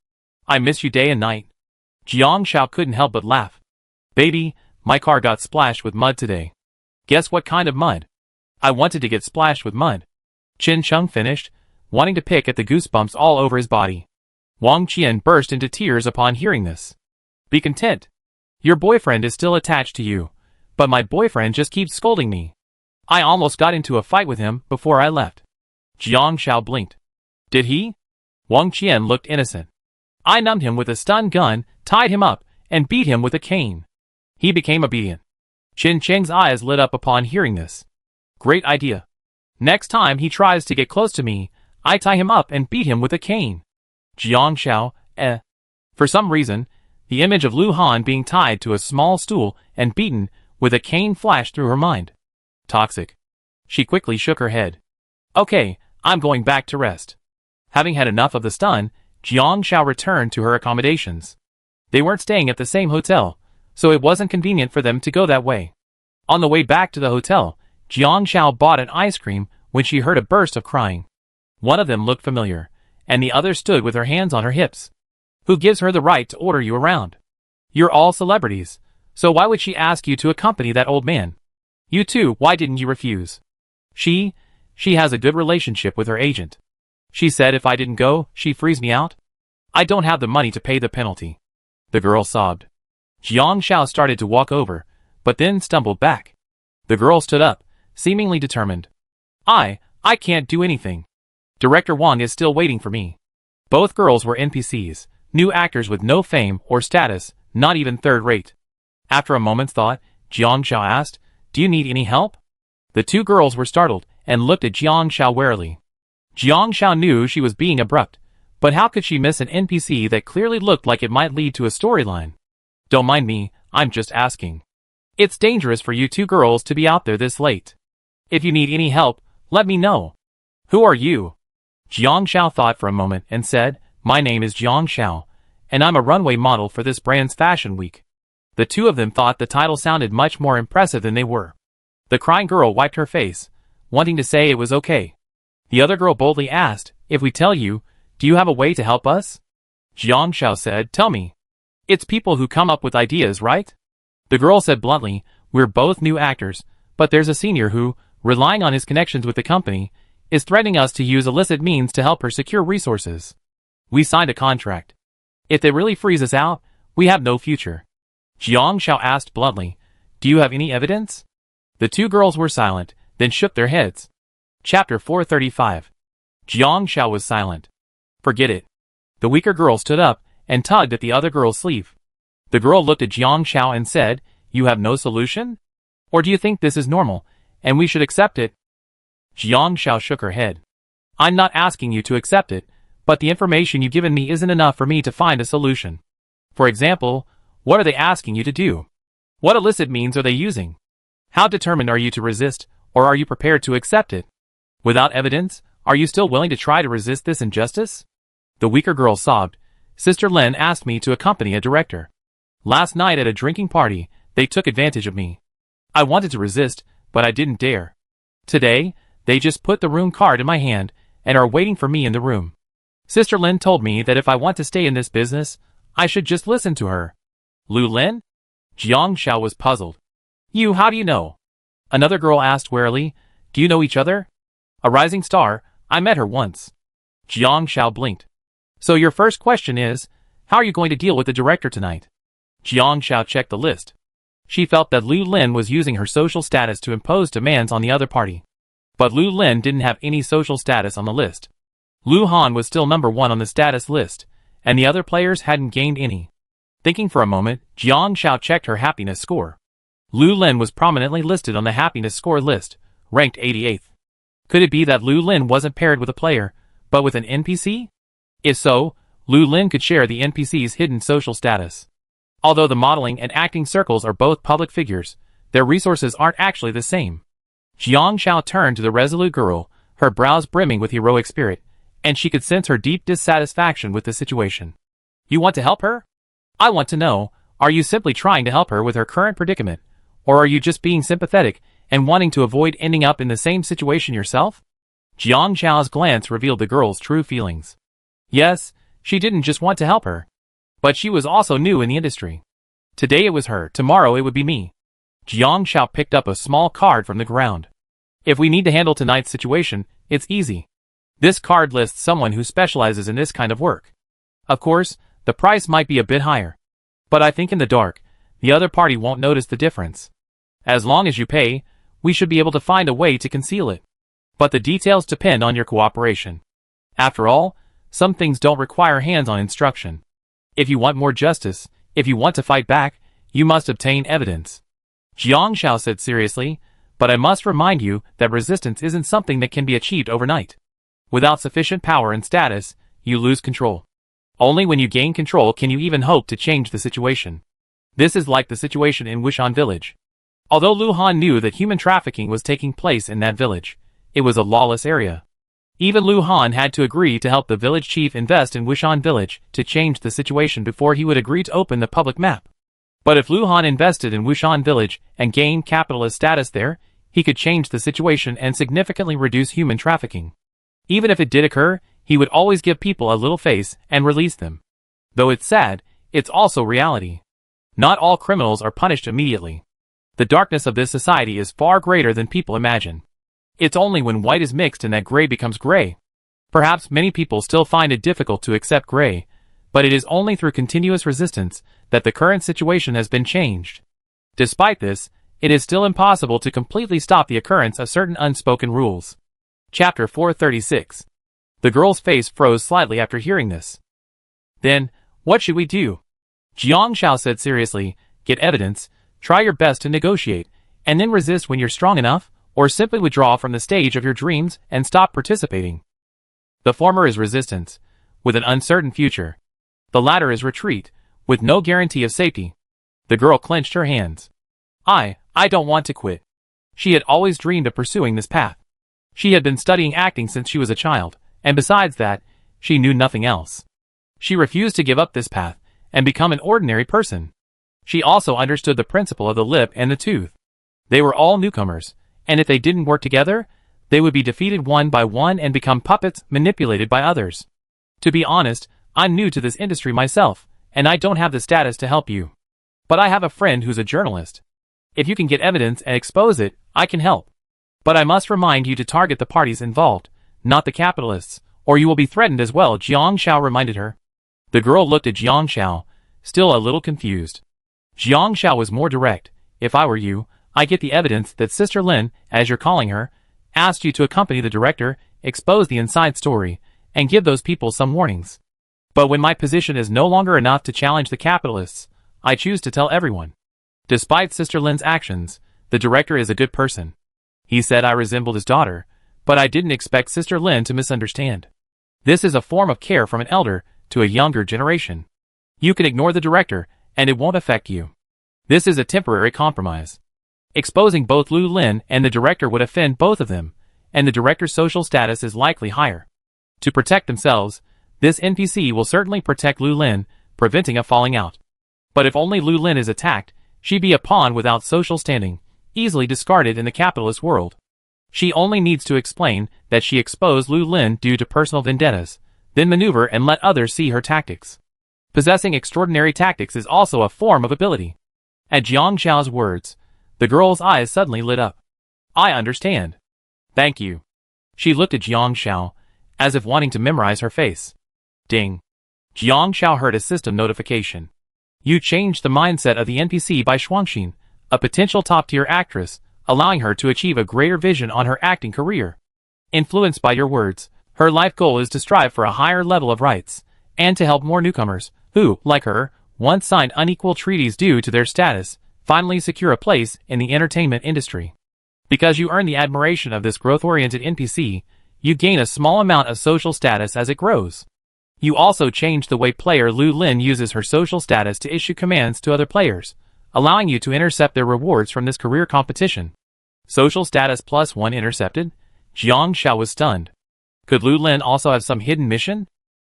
I miss you day and night.'" Jiang Xiao couldn't help but laugh. "Baby, my car got splashed with mud today. Guess what kind of mud? I wanted to get splashed with mud." Chen Cheng finished, wanting to pick at the goosebumps all over his body. Wang Qian burst into tears upon hearing this. "Be content. Your boyfriend is still attached to you, but my boyfriend just keeps scolding me. I almost got into a fight with him before I left." Jiang Xiao blinked. "Did he?" Wang Qian looked innocent. "I numbed him with a stun gun, tied him up, and beat him with a cane. He became obedient." Chen Cheng's eyes lit up upon hearing this. "Great idea. Next time he tries to get close to me, I tie him up and beat him with a cane." Jiang Xiao, For some reason, the image of Lu Han being tied to a small stool and beaten with a cane flashed through her mind. Toxic. She quickly shook her head. "Okay, I'm going back to rest." Having had enough of the stun, Jiang Xiao returned to her accommodations. They weren't staying at the same hotel, so it wasn't convenient for them to go that way. On the way back to the hotel, Jiang Xiao bought an ice cream when she heard a burst of crying. One of them looked familiar, and the other stood with her hands on her hips. Who gives her the right to order you around? You're all celebrities, so why would she ask you to accompany that old man? You too, why didn't you refuse? She has a good relationship with her agent. She said if I didn't go, she'd freeze me out. I don't have the money to pay the penalty. The girl sobbed. Jiang Xiao started to walk over, but then stumbled back. The girl stood up, seemingly determined. I can't do anything. Director Wang is still waiting for me. Both girls were NPCs, new actors with no fame or status, not even third rate. After a moment's thought, Jiang Xiao asked, "Do you need any help?" The two girls were startled and looked at Jiang Xiao warily. Jiang Xiao knew she was being abrupt, but how could she miss an NPC that clearly looked like it might lead to a storyline? Don't mind me, I'm just asking. It's dangerous for you two girls to be out there this late. If you need any help, let me know. Who are you? Jiang Xiao thought for a moment and said, My name is Jiang Xiao, and I'm a runway model for this brand's fashion week. The two of them thought the title sounded much more impressive than they were. The crying girl wiped her face, wanting to say it was okay. The other girl boldly asked, If we tell you, do you have a way to help us? Jiang Xiao said, Tell me. It's people who come up with ideas, right? The girl said bluntly, We're both new actors, but there's a senior who, relying on his connections with the company, is threatening us to use illicit means to help her secure resources. We signed a contract. If they really freeze us out, we have no future. Jiang Xiao asked bluntly, Do you have any evidence? The two girls were silent, then shook their heads. Chapter 435. Jiang Xiao was silent. Forget it. The weaker girl stood up and tugged at the other girl's sleeve. The girl looked at Jiang Xiao and said, You have no solution? Or do you think this is normal, and we should accept it? Jiang Xiao shook her head. I'm not asking you to accept it, but the information you've given me isn't enough for me to find a solution. For example, what are they asking you to do? What illicit means are they using? How determined are you to resist, or are you prepared to accept it? Without evidence, are you still willing to try to resist this injustice? The weaker girl sobbed. Sister Lin asked me to accompany a director. Last night at a drinking party, they took advantage of me. I wanted to resist, but I didn't dare. Today, they just put the room card in my hand and are waiting for me in the room. Sister Lin told me that if I want to stay in this business, I should just listen to her. Lu Lin? Jiang Xiao was puzzled. How do you know? Another girl asked warily, Do you know each other? A rising star, I met her once. Jiang Xiao blinked. So your first question is, how are you going to deal with the director tonight? Jiang Xiao checked the list. She felt that Lu Lin was using her social status to impose demands on the other party. But Lu Lin didn't have any social status on the list. Lu Han was still number 1 on the status list, and the other players hadn't gained any. Thinking for a moment, Jiang Xiao checked her happiness score. Lu Lin was prominently listed on the happiness score list, ranked 88th. Could it be that Lu Lin wasn't paired with a player, but with an NPC? If so, Lu Lin could share the NPC's hidden social status. Although the modeling and acting circles are both public figures, their resources aren't actually the same. Jiang Xiao turned to the resolute girl, her brows brimming with heroic spirit, and she could sense her deep dissatisfaction with the situation. You want to help her? I want to know, are you simply trying to help her with her current predicament, or are you just being sympathetic and wanting to avoid ending up in the same situation yourself? Jiang Xiao's glance revealed the girl's true feelings. Yes, she didn't just want to help her. But she was also new in the industry. Today it was her, tomorrow it would be me. Jiang Xiao picked up a small card from the ground. If we need to handle tonight's situation, it's easy. This card lists someone who specializes in this kind of work. Of course, the price might be a bit higher. But I think in the dark, the other party won't notice the difference. As long as you pay, we should be able to find a way to conceal it. But the details depend on your cooperation. After all, some things don't require hands-on instruction. If you want more justice, if you want to fight back, you must obtain evidence. Jiang Xiao said seriously, but I must remind you that resistance isn't something that can be achieved overnight. Without sufficient power and status, you lose control. Only when you gain control can you even hope to change the situation. This is like the situation in Wushan village. Although Lu Han knew that human trafficking was taking place in that village, it was a lawless area. Even Lu Han had to agree to help the village chief invest in Wushan village to change the situation before he would agree to open the public map. But if Lu Han invested in Wushan village and gained capitalist status there, he could change the situation and significantly reduce human trafficking. Even if it did occur, he would always give people a little face and release them. Though it's sad, it's also reality. Not all criminals are punished immediately. The darkness of this society is far greater than people imagine. It's only when white is mixed and that gray becomes gray. Perhaps many people still find it difficult to accept gray, but it is only through continuous resistance that the current situation has been changed. Despite this, it is still impossible to completely stop the occurrence of certain unspoken rules. Chapter 436. The girl's face froze slightly after hearing this. Then, what should we do? Jiang Shao said seriously, get evidence, try your best to negotiate, and then resist when you're strong enough, or simply withdraw from the stage of your dreams and stop participating. The former is resistance, with an uncertain future. The latter is retreat, with no guarantee of safety. The girl clenched her hands. I don't want to quit. She had always dreamed of pursuing this path. She had been studying acting since she was a child, and besides that, she knew nothing else. She refused to give up this path and become an ordinary person. She also understood the principle of the lip and the tooth. They were all newcomers, and if they didn't work together, they would be defeated one by one and become puppets manipulated by others. To be honest, I'm new to this industry myself, and I don't have the status to help you. But I have a friend who's a journalist. If you can get evidence and expose it, I can help. But I must remind you to target the parties involved, not the capitalists, or you will be threatened as well, Jiang Shao reminded her. The girl looked at Jiang Shao, still a little confused. Jiang Shao was more direct. If I were you, I get the evidence that Sister Lin, as you're calling her, asked you to accompany the director, expose the inside story, and give those people some warnings. But when my position is no longer enough to challenge the capitalists, I choose to tell everyone. Despite Sister Lin's actions, the director is a good person. He said I resembled his daughter, but I didn't expect Sister Lin to misunderstand. This is a form of care from an elder to a younger generation. You can ignore the director, and it won't affect you. This is a temporary compromise. Exposing both Lu Lin and the director would offend both of them, and the director's social status is likely higher. To protect themselves, this NPC will certainly protect Lu Lin, preventing a falling out. But if only Lu Lin is attacked, she'd be a pawn without social standing, easily discarded in the capitalist world. She only needs to explain that she exposed Lu Lin due to personal vendettas, then maneuver and let others see her tactics. Possessing extraordinary tactics is also a form of ability. At Jiang Shao's words, the girl's eyes suddenly lit up. I understand. Thank you. She looked at Jiang Shao, as if wanting to memorize her face. Ding. Jiang Shao heard a system notification. You changed the mindset of the NPC by Shuangxin, a potential top-tier actress, allowing her to achieve a greater vision on her acting career. Influenced by your words, her life goal is to strive for a higher level of rights, and to help more newcomers, who, like her, once signed unequal treaties due to their status, finally secure a place in the entertainment industry. Because you earn the admiration of this growth-oriented NPC, you gain a small amount of social status as it grows. You also change the way player Lu Lin uses her social status to issue commands to other players, allowing you to intercept their rewards from this career competition. Social status +1 intercepted? Jiang Shao was stunned. Could Lu Lin also have some hidden mission?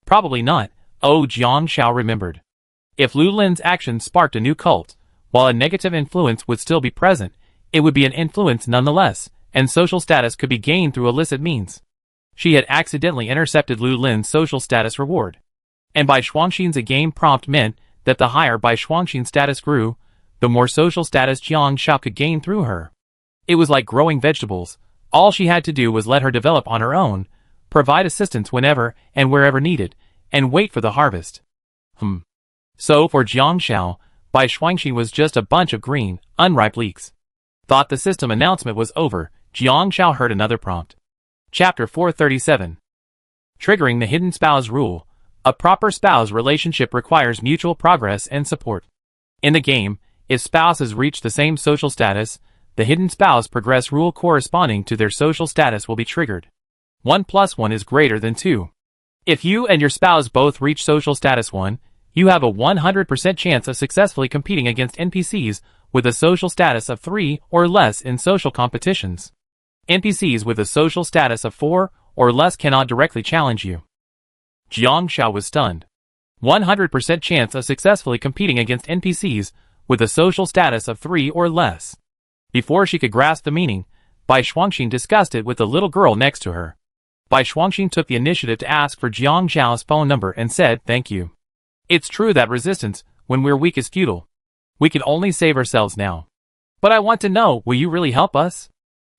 Probably not. Oh, Jiang Shao remembered. If Lu Lin's actions sparked a new cult, while a negative influence would still be present, it would be an influence nonetheless, and social status could be gained through illicit means. She had accidentally intercepted Lu Lin's social status reward. And by Shuangxin's a game prompt meant that the higher Bai Shuangxin's status grew, the more social status Jiang Shao could gain through her. It was like growing vegetables. All she had to do was let her develop on her own, provide assistance whenever and wherever needed, and wait for the harvest. So for Jiang Shao, Bai Shuangxin was just a bunch of green, unripe leeks. Thought the system announcement was over, Jiang Shao heard another prompt. Chapter 437. Triggering the hidden spouse rule. A proper spouse relationship requires mutual progress and support. In the game, if spouses reach the same social status, the hidden spouse progress rule corresponding to their social status will be triggered. 1 + 1 is greater than 2. If you and your spouse both reach social status 1, you have a 100% chance of successfully competing against NPCs with a social status of 3 or less in social competitions. NPCs with a social status of 4 or less cannot directly challenge you. Jiang Xiao was stunned. 100% chance of successfully competing against NPCs with a social status of 3 or less. Before she could grasp the meaning, Bai Shuangxing discussed it with the little girl next to her. Bai Shuangxing took the initiative to ask for Jiang Xiao's phone number and said, "Thank you. It's true that resistance, when we're weak, is futile. We can only save ourselves now. But I want to know, will you really help us?"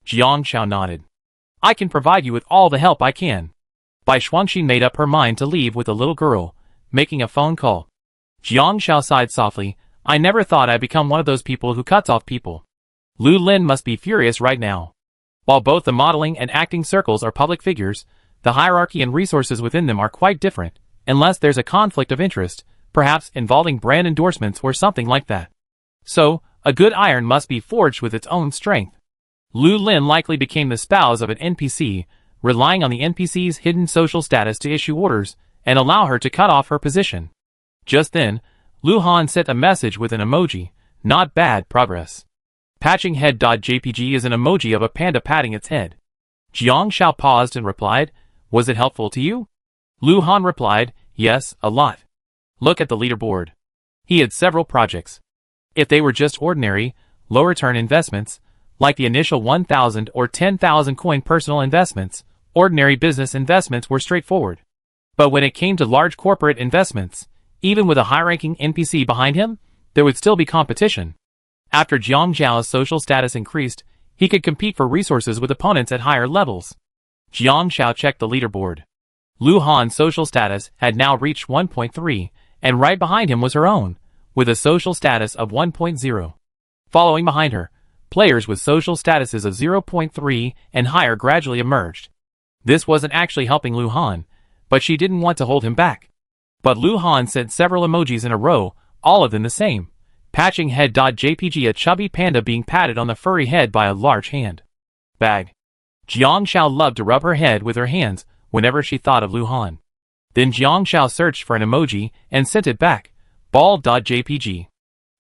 Jiang Xiao nodded. "I can provide you with all the help I can." Bai Shuangxing made up her mind to leave with the little girl, making a phone call. Jiang Xiao sighed softly. "I never thought I'd become one of those people who cuts off people. Lu Lin must be furious right now." While both the modeling and acting circles are public figures, the hierarchy and resources within them are quite different, unless there's a conflict of interest, perhaps involving brand endorsements or something like that. So, a good iron must be forged with its own strength. Lu Lin likely became the spouse of an NPC, relying on the NPC's hidden social status to issue orders and allow her to cut off her position. Just then, Lu Han sent a message with an emoji. "Not bad progress." Patching head.jpg is an emoji of a panda patting its head. Jiang Xiao paused and replied, "Was it helpful to you?" Lu Han replied, "Yes, a lot. Look at the leaderboard." He had several projects. If they were just ordinary, low-return investments, like the initial 1,000 or 10,000 coin personal investments, ordinary business investments were straightforward. But when it came to large corporate investments, even with a high-ranking NPC behind him, there would still be competition. After Jiang Xiao's social status increased, he could compete for resources with opponents at higher levels. Jiang Xiao checked the leaderboard. Lu Han's social status had now reached 1.3, and right behind him was her own, with a social status of 1.0. Following behind her, players with social statuses of 0.3 and higher gradually emerged. This wasn't actually helping Lu Han, but she didn't want to hold him back. But Lu Han sent several emojis in a row, all of them the same. Patching head.jpg, a chubby panda being patted on the furry head by a large hand. Bag. Jiang Xiao loved to rub her head with her hands whenever she thought of Lu Han. Then Jiang Xiao searched for an emoji and sent it back. Ball.jpg.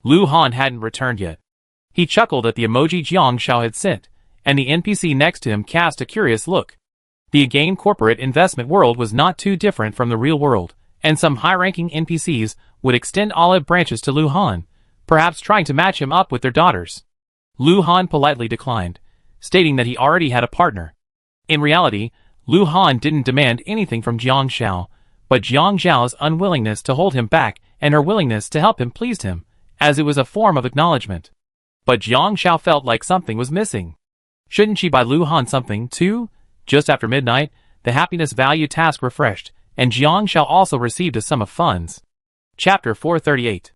Lu Han hadn't returned yet. He chuckled at the emoji Jiang Xiao had sent, and the NPC next to him cast a curious look. The again corporate investment world was not too different from the real world, and some high-ranking NPCs would extend olive branches to Lu Han, perhaps trying to match him up with their daughters. Lu Han politely declined, stating that he already had a partner. In reality, Lu Han didn't demand anything from Jiang Xiao, but Jiang Xiao's unwillingness to hold him back and her willingness to help him pleased him, as it was a form of acknowledgement. But Jiang Xiao felt like something was missing. Shouldn't she buy Lu Han something, too? Just after midnight, the happiness value task refreshed, and Jiang Xiao also received a sum of funds. Chapter 438.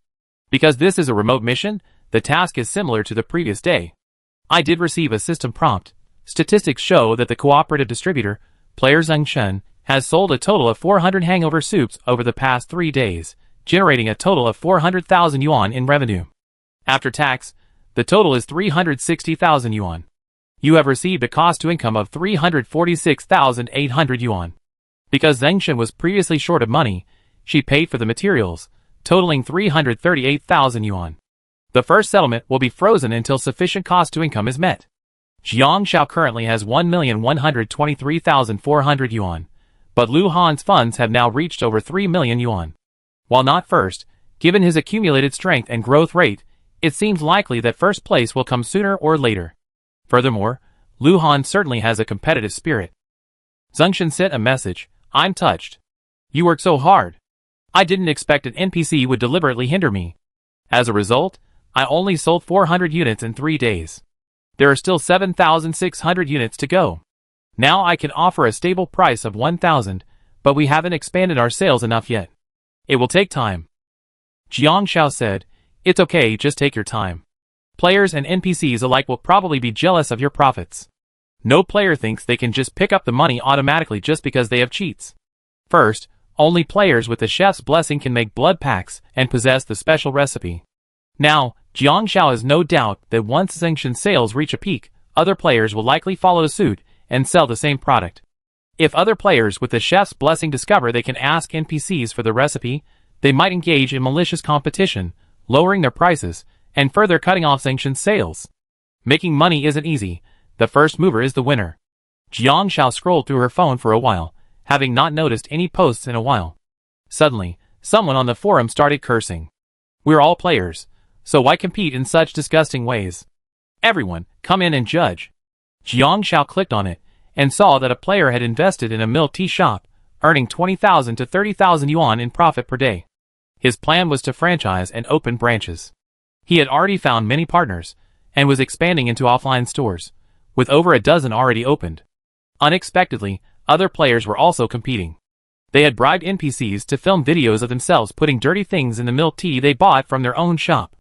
Because this is a remote mission, the task is similar to the previous day. I did receive a system prompt. Statistics show that the cooperative distributor, player Zheng Shen, has sold a total of 400 hangover soups over the past 3 days, generating a total of 400,000 yuan in revenue. After tax, the total is 360,000 yuan. You have received a cost-to-income of 346,800 yuan. Because Zheng Shen was previously short of money, she paid for the materials, totaling 338,000 yuan. The first settlement will be frozen until sufficient cost-to-income is met. Jiang Xiao currently has 1,123,400 yuan, but Lu Han's funds have now reached over 3 million yuan. While not first, given his accumulated strength and growth rate, it seems likely that first place will come sooner or later. Furthermore, Lu Han certainly has a competitive spirit. Zheng Shen sent a message. "I'm touched. You work so hard. I didn't expect an NPC would deliberately hinder me. As a result, I only sold 400 units in 3 days. There are still 7,600 units to go. Now I can offer a stable price of 1,000, but we haven't expanded our sales enough yet. It will take time." Jiang Xiao said, "It's okay, just take your time. Players and NPCs alike will probably be jealous of your profits. No player thinks they can just pick up the money automatically just because they have cheats. First, only players with the chef's blessing can make blood packs and possess the special recipe. Now, Jiang Xiao has no doubt that once Zheng Shen's sales reach a peak, other players will likely follow suit and sell the same product. If other players with the chef's blessing discover they can ask NPCs for the recipe, they might engage in malicious competition, lowering their prices, and further cutting off Zheng Shen's sales. Making money isn't easy. The first mover is the winner. Jiang Shao scrolled through her phone for a while, having not noticed any posts in a while. Suddenly, someone on the forum started cursing. We're all players, so why compete in such disgusting ways? Everyone, come in and judge. Jiang Shao clicked on it, and saw that a player had invested in a milk tea shop, earning 20,000 to 30,000 yuan in profit per day. His plan was to franchise and open branches. He had already found many partners, and was expanding into offline stores, with over a dozen already opened. Unexpectedly, other players were also competing. They had bribed NPCs to film videos of themselves putting dirty things in the milk tea they bought from their own shop.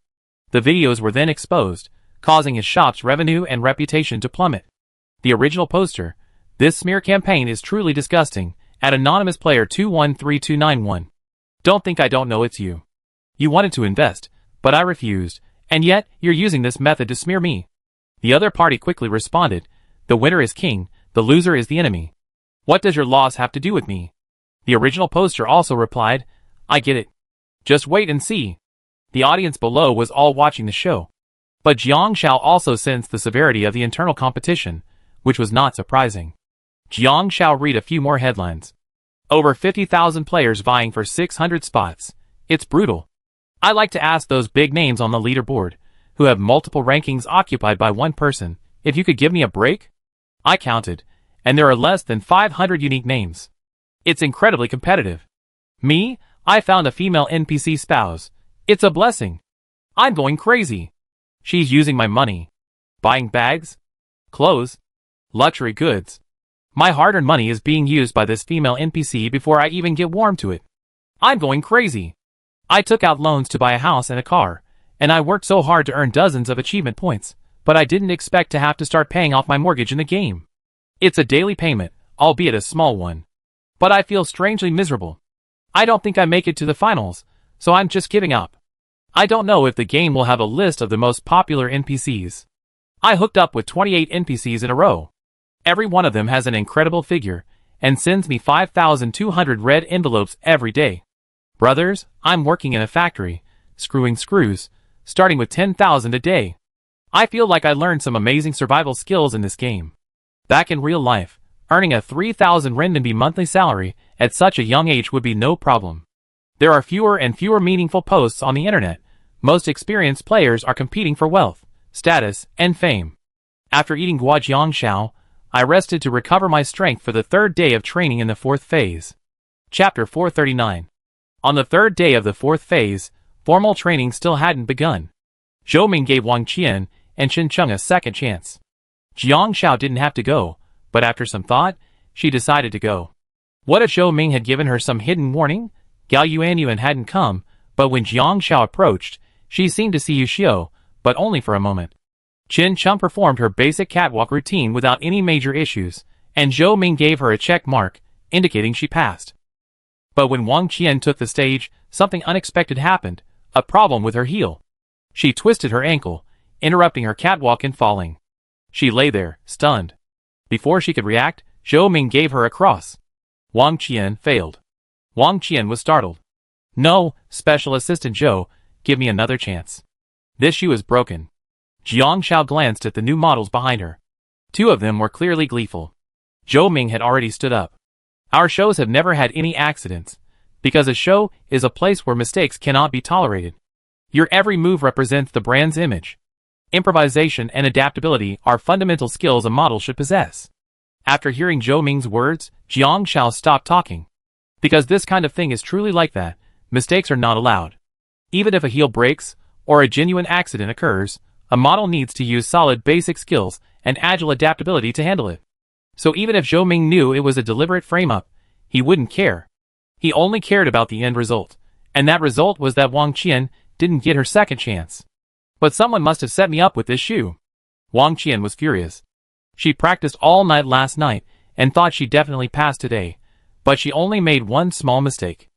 The videos were then exposed, causing his shop's revenue and reputation to plummet. The original poster, "This smear campaign is truly disgusting," at anonymous player 213291. Don't think I don't know it's you. You wanted to invest, but I refused, and yet you're using this method to smear me. The other party quickly responded, "The winner is king, the loser is the enemy. What does your loss have to do with me?" The original poster also replied, "I get it. Just wait and see." The audience below was all watching the show. But Jiang Shao also sensed the severity of the internal competition, which was not surprising. Jiang Shao read a few more headlines. Over 50,000 players vying for 600 spots. It's brutal. I like to ask those big names on the leaderboard, who have multiple rankings occupied by one person, if you could give me a break? I counted, and there are less than 500 unique names. It's incredibly competitive. Me, I found a female NPC spouse. It's a blessing. I'm going crazy. She's using my money. Buying bags, clothes, luxury goods. My hard-earned money is being used by this female NPC before I even get warm to it. I'm going crazy. I took out loans to buy a house and a car, and I worked so hard to earn dozens of achievement points, but I didn't expect to have to start paying off my mortgage in the game. It's a daily payment, albeit a small one. But I feel strangely miserable. I don't think I make it to the finals, so I'm just giving up. I don't know if the game will have a list of the most popular NPCs. I hooked up with 28 NPCs in a row. Every one of them has an incredible figure, and sends me 5,200 red envelopes every day. Brothers, I'm working in a factory, screwing screws, starting with 10,000 a day. I feel like I learned some amazing survival skills in this game. Back in real life, earning a 3,000 renminbi monthly salary at such a young age would be no problem. There are fewer and fewer meaningful posts on the internet. Most experienced players are competing for wealth, status, and fame. After eating Jiang Shao, I rested to recover my strength for the third day of training in the fourth phase. Chapter 439. On the third day of the fourth phase, formal training still hadn't begun. Zhou Ming gave Wang Qian and Chen Cheng a second chance. Jiang Shao didn't have to go, but after some thought, she decided to go. What if Zhou Ming had given her some hidden warning? Gao Yuanyuan hadn't come, but when Jiang Shao approached, she seemed to see Yu Xiu, but only for a moment. Chen Cheng performed her basic catwalk routine without any major issues, and Zhou Ming gave her a check mark, indicating she passed. But when Wang Qian took the stage, something unexpected happened, a problem with her heel. She twisted her ankle, interrupting her catwalk and falling. She lay there, stunned. Before she could react, Zhou Ming gave her a cross. Wang Qian failed. Wang Qian was startled. "No, Special Assistant Zhou, give me another chance." This shoe is broken. Jiang Shao glanced at the new models behind her. Two of them were clearly gleeful. Zhou Ming had already stood up. Our shows have never had any accidents, because a show is a place where mistakes cannot be tolerated. Your every move represents the brand's image. Improvisation and adaptability are fundamental skills a model should possess. After hearing Zhou Ming's words, Jiang Shao stopped talking. Because this kind of thing is truly like that, mistakes are not allowed. Even if a heel breaks, or a genuine accident occurs, a model needs to use solid basic skills and agile adaptability to handle it. So even if Zhou Ming knew it was a deliberate frame-up, he wouldn't care. He only cared about the end result, and that result was that Wang Qian didn't get her second chance. But someone must have set me up with this shoe. Wang Qian was furious. She practiced all night last night and thought she definitely passed today, but she only made one small mistake.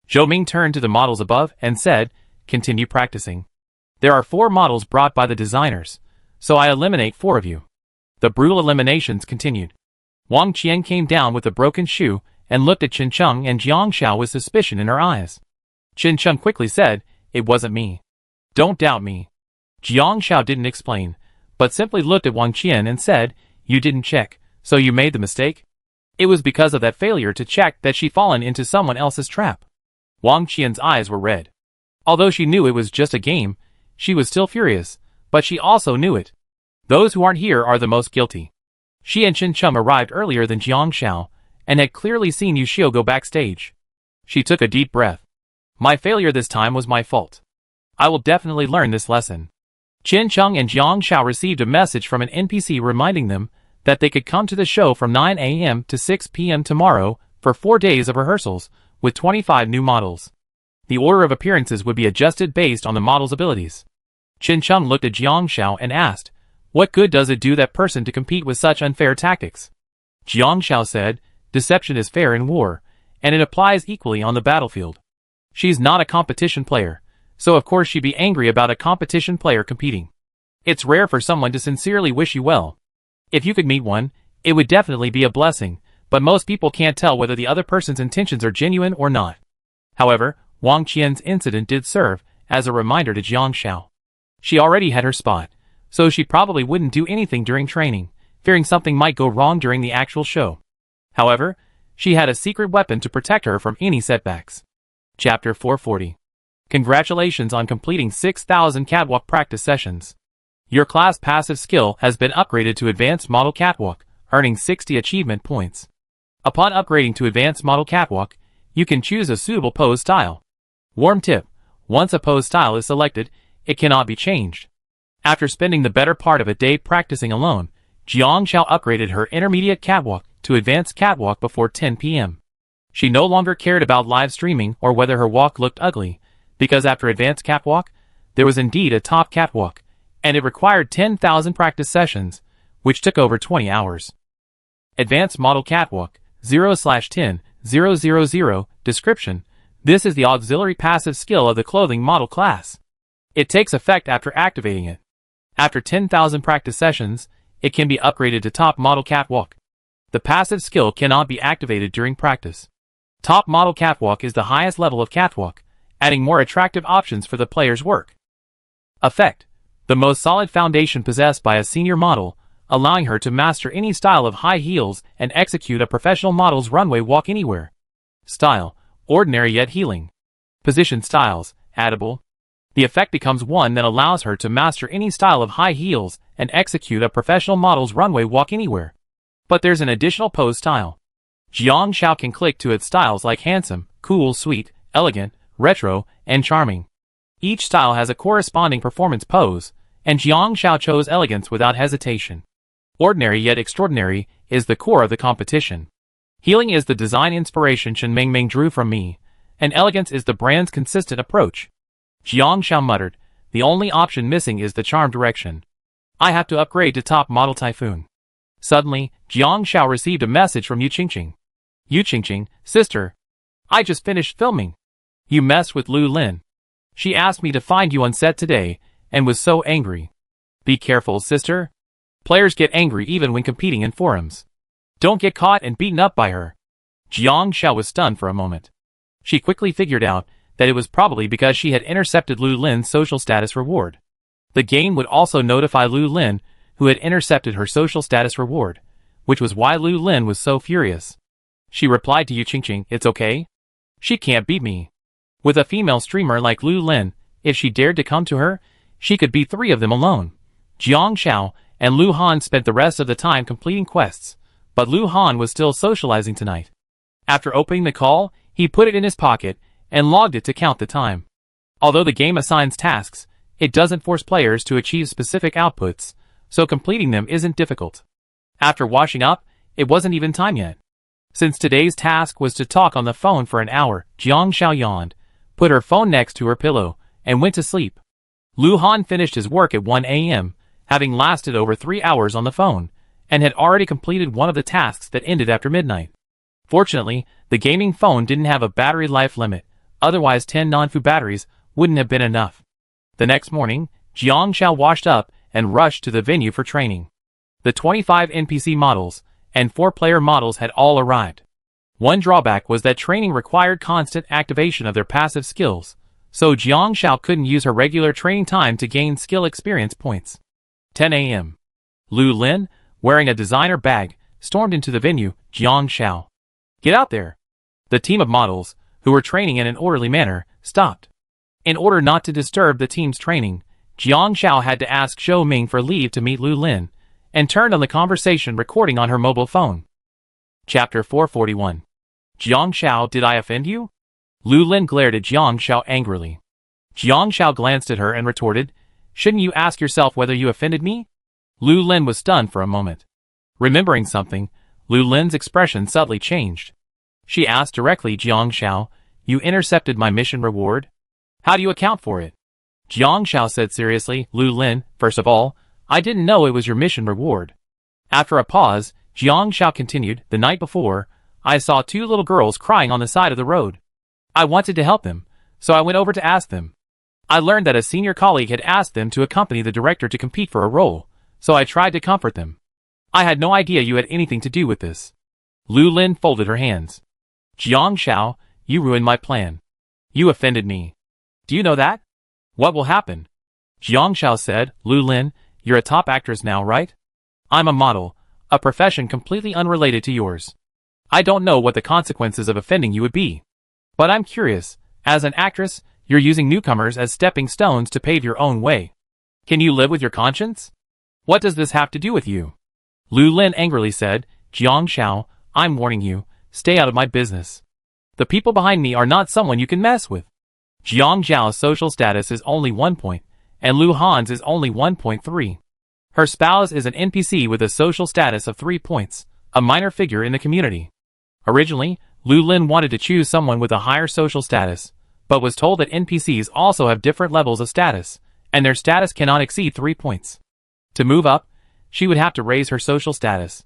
Zhou Ming turned to the models above and said, "Continue practicing. There are 4 models brought by the designers, so I eliminate 4 of you." The brutal eliminations continued. Wang Qian came down with a broken shoe and looked at Chen Cheng and Jiang Shao with suspicion in her eyes. Chen Cheng quickly said, "It wasn't me. Don't doubt me." Jiang Shao didn't explain, but simply looked at Wang Qian and said, "You didn't check, So you made the mistake? It was because of that failure to check that she fallen into someone else's trap. Wang Qian's eyes were red. Although she knew it was just a game, she was still furious, but she also knew it. Those who aren't here are the most guilty. She and Chen Chum arrived earlier than Jiang Xiao, and had clearly seen Yu Xiu go backstage. She took a deep breath. My failure this time was my fault. I will definitely learn this lesson. Chen Cheng and Jiang Xiao received a message from an NPC reminding them that they could come to the show from 9 a.m. to 6 p.m. tomorrow for 4 days of rehearsals, with 25 new models. The order of appearances would be adjusted based on the model's abilities. Chen Cheng looked at Jiang Xiao and asked, what good does it do that person to compete with such unfair tactics? Jiang Xiao said, deception is fair in war, and it applies equally on the battlefield. She's not a competition player, so of course she'd be angry about a competition player competing. It's rare for someone to sincerely wish you well. If you could meet one, it would definitely be a blessing, but most people can't tell whether the other person's intentions are genuine or not. However, Wang Qian's incident did serve as a reminder to Jiang Xiao. She already had her spot, so she probably wouldn't do anything during training, fearing something might go wrong during the actual show. However, she had a secret weapon to protect her from any setbacks. Chapter 440. Congratulations on completing 6,000 catwalk practice sessions. Your class passive skill has been upgraded to Advanced Model Catwalk, earning 60 achievement points. Upon upgrading to Advanced Model Catwalk, you can choose a suitable pose style. Warm tip: once a pose style is selected, it cannot be changed. After spending the better part of a day practicing alone, Jiang Xiao upgraded her intermediate catwalk to advanced catwalk before 10 p.m. She no longer cared about live streaming or whether her walk looked ugly, because after advanced catwalk, there was indeed a top catwalk, and it required 10,000 practice sessions, which took over 20 hours. Advanced Model Catwalk 0/10.000 Description: this is the auxiliary passive skill of the clothing model class. It takes effect after activating it. After 10,000 practice sessions, it can be upgraded to Top Model Catwalk. The passive skill cannot be activated during practice. Top Model Catwalk is the highest level of catwalk, adding more attractive options for the player's work. Effect: the most solid foundation possessed by a senior model, allowing her to master any style of high heels and execute a professional model's runway walk anywhere. Style: ordinary yet healing. Position styles: addable. The effect becomes one that allows her to master any style of high heels and execute a professional model's runway walk anywhere. But there's an additional pose style. Jiang Xiao can click to its styles like handsome, cool, sweet, elegant, retro, and charming. Each style has a corresponding performance pose, and Jiang Xiao chose elegance without hesitation. Ordinary yet extraordinary is the core of the competition. Healing is the design inspiration Chen Mingming drew from me, and elegance is the brand's consistent approach. Jiang Xiao muttered, the only option missing is the charm direction. I have to upgrade to Top Model Typhoon. Suddenly, Jiang Xiao received a message from Yu Qingqing. Yu Qingqing, sister. I just finished filming. You messed with Lu Lin. She asked me to find you on set today, and was so angry. Be careful, sister. Players get angry even when competing in forums. Don't get caught and beaten up by her. Jiang Xiao was stunned for a moment. She quickly figured out that it was probably because she had intercepted Lu Lin's social status reward. The game would also notify Lu Lin, who had intercepted her social status reward, which was why Lu Lin was so furious. She replied to Yu Qingqing, it's okay. She can't beat me. With a female streamer like Lu Lin, if she dared to come to her, she could beat 3 of them alone. Jiang Xiao and Lu Han spent the rest of the time completing quests, but Lu Han was still socializing tonight. After opening the call, he put it in his pocket and logged it to count the time. Although the game assigns tasks, it doesn't force players to achieve specific outputs, so completing them isn't difficult. After washing up, it wasn't even time yet. Since today's task was to talk on the phone for an hour, Jiang Xiao yawned, put her phone next to her pillow, and went to sleep. Lu Han finished his work at 1 a.m., having lasted over 3 hours on the phone, and had already completed one of the tasks that ended after midnight. Fortunately, the gaming phone didn't have a battery life limit, otherwise 10 non-fu batteries wouldn't have been enough. The next morning, Jiang Xiao washed up and rushed to the venue for training. The 25 NPC models and 4-player models had all arrived. One drawback was that training required constant activation of their passive skills, so Jiang Xiao couldn't use her regular training time to gain skill experience points. 10 a.m. Lu Lin, wearing a designer bag, stormed into the venue. Jiang Xiao. Get out there. The team of models, who were training in an orderly manner, stopped. In order not to disturb the team's training, Jiang Xiao had to ask Zhou Ming for leave to meet Lu Lin, and turned on the conversation recording on her mobile phone. Chapter 441. Jiang Xiao, did I offend you? Lu Lin glared at Jiang Xiao angrily. Jiang Xiao glanced at her and retorted, shouldn't you ask yourself whether you offended me? Lu Lin was stunned for a moment. Remembering something, Lu Lin's expression subtly changed. She asked directly, Jiang Xiao, you intercepted my mission reward? How do you account for it? Jiang Xiao said seriously, Lu Lin, first of all, I didn't know it was your mission reward. After a pause, Jiang Xiao continued, the night before, I saw two little girls crying on the side of the road. I wanted to help them, so I went over to ask them. I learned that a senior colleague had asked them to accompany the director to compete for a role, so I tried to comfort them. I had no idea you had anything to do with this. Lu Lin folded her hands. Jiang Xiao, you ruined my plan. You offended me. Do you know that? What will happen? Jiang Xiao said, Lu Lin, you're a top actress now, right? I'm a model, a profession completely unrelated to yours. I don't know what the consequences of offending you would be. But I'm curious, as an actress, you're using newcomers as stepping stones to pave your own way. Can you live with your conscience? What does this have to do with you? Lu Lin angrily said, Jiang Xiao, I'm warning you, stay out of my business. The people behind me are not someone you can mess with. Jiang Zhao's social status is only 1 point, and Lu Han's is only 1.3. Her spouse is an NPC with a social status of 3 points, a minor figure in the community. Originally, Lu Lin wanted to choose someone with a higher social status, but was told that NPCs also have different levels of status, and their status cannot exceed 3 points. To move up, she would have to raise her social status.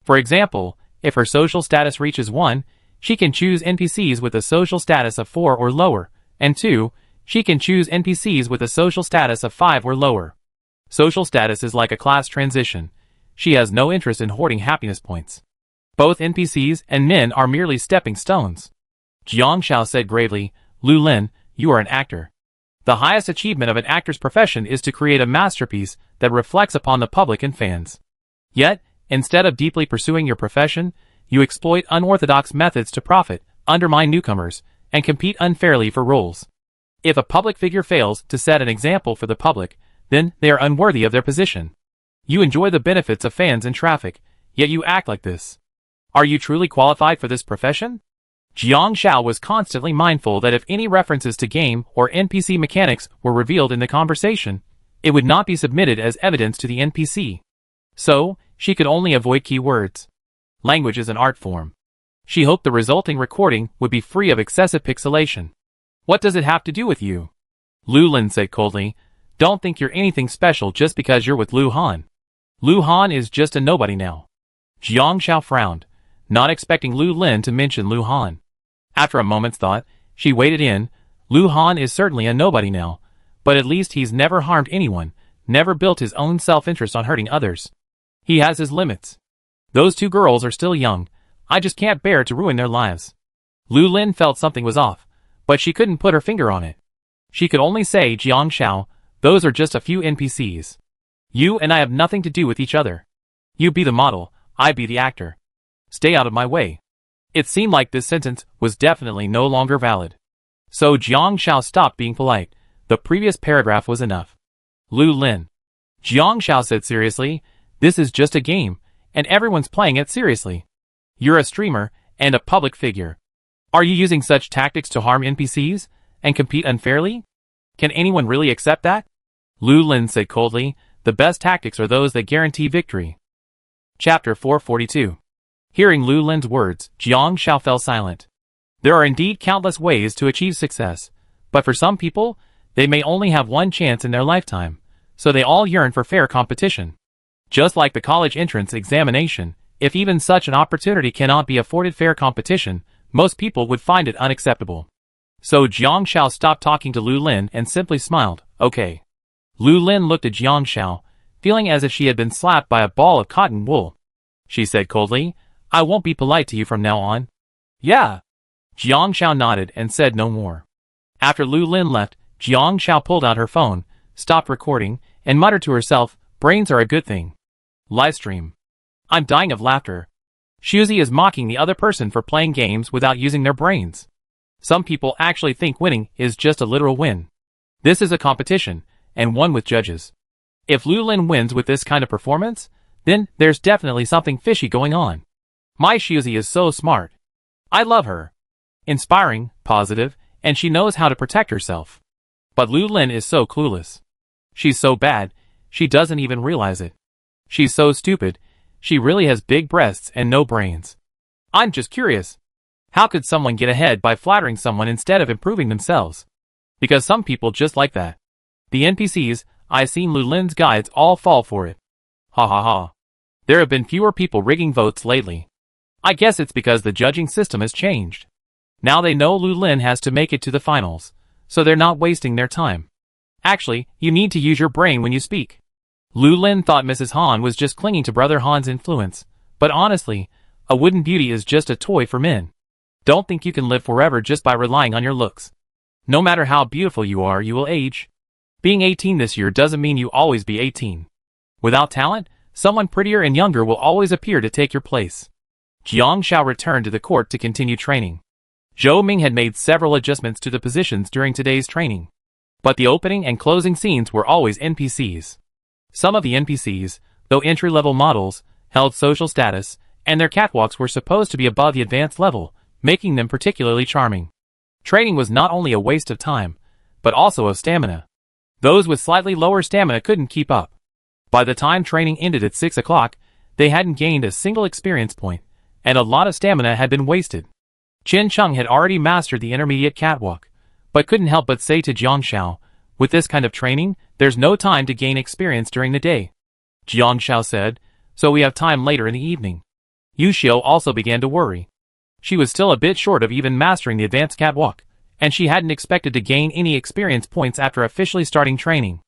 For example, if her social status reaches 1, she can choose NPCs with a social status of 4 or lower, and 2, she can choose NPCs with a social status of 5 or lower. Social status is like a class transition. She has no interest in hoarding happiness points. Both NPCs and men are merely stepping stones. Jiang Xiao said gravely, Lu Lin, you are an actor. The highest achievement of an actor's profession is to create a masterpiece that reflects upon the public and fans. Yet, instead of deeply pursuing your profession, you exploit unorthodox methods to profit, undermine newcomers, and compete unfairly for roles. If a public figure fails to set an example for the public, then they are unworthy of their position. You enjoy the benefits of fans and traffic, yet you act like this. Are you truly qualified for this profession? Jiang Xiao was constantly mindful that if any references to game or NPC mechanics were revealed in the conversation, it would not be submitted as evidence to the NPC. So, she could only avoid keywords. Language is an art form. She hoped the resulting recording would be free of excessive pixelation. What does it have to do with you? Lu Lin said coldly, don't think you're anything special just because you're with Lu Han. Lu Han is just a nobody now. Jiang Xiao frowned, not expecting Lu Lin to mention Lu Han. After a moment's thought, she waded in, Lu Han is certainly a nobody now, but at least he's never harmed anyone, never built his own self-interest on hurting others. He has his limits. Those two girls are still young, I just can't bear to ruin their lives. Lu Lin felt something was off, but she couldn't put her finger on it. She could only say, Jiang Xiao, those are just a few NPCs. You and I have nothing to do with each other. You be the model, I be the actor. Stay out of my way. It seemed like this sentence was definitely no longer valid. So Jiang Xiao stopped being polite. The previous paragraph was enough. Lu Lin. Jiang Xiao said seriously, this is just a game, and everyone's playing it seriously. You're a streamer, and a public figure. Are you using such tactics to harm NPCs, and compete unfairly? Can anyone really accept that? Lu Lin said coldly, the best tactics are those that guarantee victory. Chapter 442. Hearing Lu Lin's words, Jiang Xiao fell silent. There are indeed countless ways to achieve success, but for some people, they may only have one chance in their lifetime, so they all yearn for fair competition. Just like the college entrance examination, if even such an opportunity cannot be afforded fair competition, most people would find it unacceptable. So Jiang Xiao stopped talking to Lu Lin and simply smiled, okay. Lu Lin looked at Jiang Xiao, feeling as if she had been slapped by a ball of cotton wool. She said coldly, I won't be polite to you from now on. Yeah. Jiang Xiao nodded and said no more. After Lu Lin left, Jiang Xiao pulled out her phone, stopped recording, and muttered to herself, brains are a good thing. Livestream. I'm dying of laughter. Shuzi is mocking the other person for playing games without using their brains. Some people actually think winning is just a literal win. This is a competition, and one with judges. If Lu Lin wins with this kind of performance, then there's definitely something fishy going on. My Shuzi is so smart. I love her. Inspiring, positive, and she knows how to protect herself. But Lu Lin is so clueless. She's so bad, she doesn't even realize it. She's so stupid, she really has big breasts and no brains. I'm just curious. How could someone get ahead by flattering someone instead of improving themselves? Because some people just like that. The NPCs, I've seen Lu Lin's guides all fall for it. Ha ha ha. There have been fewer people rigging votes lately. I guess it's because the judging system has changed. Now they know Lu Lin has to make it to the finals, so they're not wasting their time. Actually, you need to use your brain when you speak. Lu Lin thought Mrs. Han was just clinging to Brother Han's influence, but honestly, a wooden beauty is just a toy for men. Don't think you can live forever just by relying on your looks. No matter how beautiful you are, you will age. Being 18 this year doesn't mean you always be 18. Without talent, someone prettier and younger will always appear to take your place. Jiang Xiao returned to the court to continue training. Zhou Ming had made several adjustments to the positions during today's training. But the opening and closing scenes were always NPCs. Some of the NPCs, though entry-level models, held social status, and their catwalks were supposed to be above the advanced level, making them particularly charming. Training was not only a waste of time, but also of stamina. Those with slightly lower stamina couldn't keep up. By the time training ended at 6 o'clock, they hadn't gained a single experience point, and a lot of stamina had been wasted. Qin Cheng had already mastered the intermediate catwalk, but couldn't help but say to Jiang Xiao, with this kind of training, there's no time to gain experience during the day. Jiang Xiao said, so we have time later in the evening. Yu Xiu also began to worry. She was still a bit short of even mastering the advanced catwalk, and she hadn't expected to gain any experience points after officially starting training.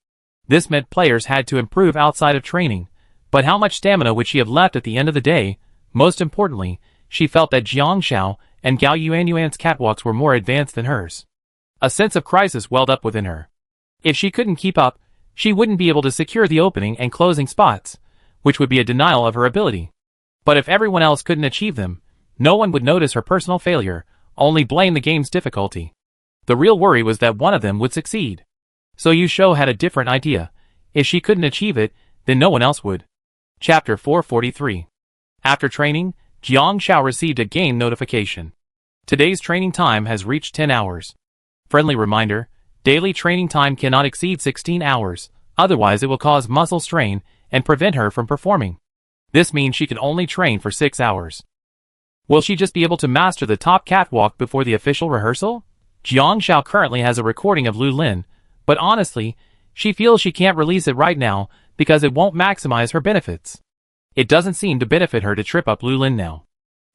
This meant players had to improve outside of training, but how much stamina would she have left at the end of the day? Most importantly, she felt that Jiang Xiao and Gao Yuanyuan's catwalks were more advanced than hers. A sense of crisis welled up within her. If she couldn't keep up, she wouldn't be able to secure the opening and closing spots, which would be a denial of her ability. But if everyone else couldn't achieve them, no one would notice her personal failure, only blame the game's difficulty. The real worry was that one of them would succeed. So Yu Shou had a different idea. If she couldn't achieve it, then no one else would. Chapter 443. After training, Jiang Xiao received a game notification. Today's training time has reached 10 hours. Friendly reminder, daily training time cannot exceed 16 hours, otherwise it will cause muscle strain and prevent her from performing. This means she can only train for 6 hours. Will she just be able to master the top catwalk before the official rehearsal? Jiang Xiao currently has a recording of Lu Lin, but honestly, she feels she can't release it right now because it won't maximize her benefits. It doesn't seem to benefit her to trip up Lu Lin now.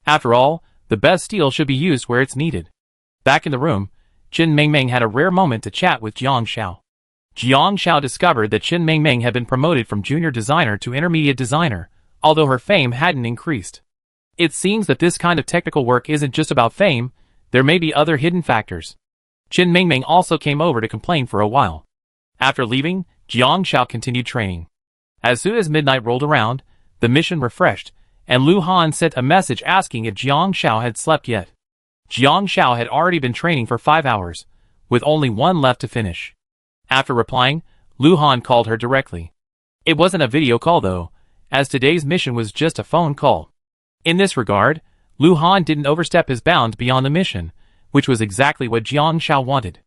After all, the best steel should be used where it's needed. Back in the room, Qin Mengmeng had a rare moment to chat with Jiang Xiao. Jiang Xiao discovered that Qin Mengmeng had been promoted from junior designer to intermediate designer, although her fame hadn't increased. It seems that this kind of technical work isn't just about fame, there may be other hidden factors. Qin Mengmeng also came over to complain for a while. After leaving, Jiang Xiao continued training. As soon as midnight rolled around, the mission refreshed, and Lu Han sent a message asking if Jiang Xiao had slept yet. Jiang Xiao had already been training for 5 hours, with only one left to finish. After replying, Lu Han called her directly. It wasn't a video call though, as today's mission was just a phone call. In this regard, Lu Han didn't overstep his bounds beyond the mission, which was exactly what Jiang Xiao wanted.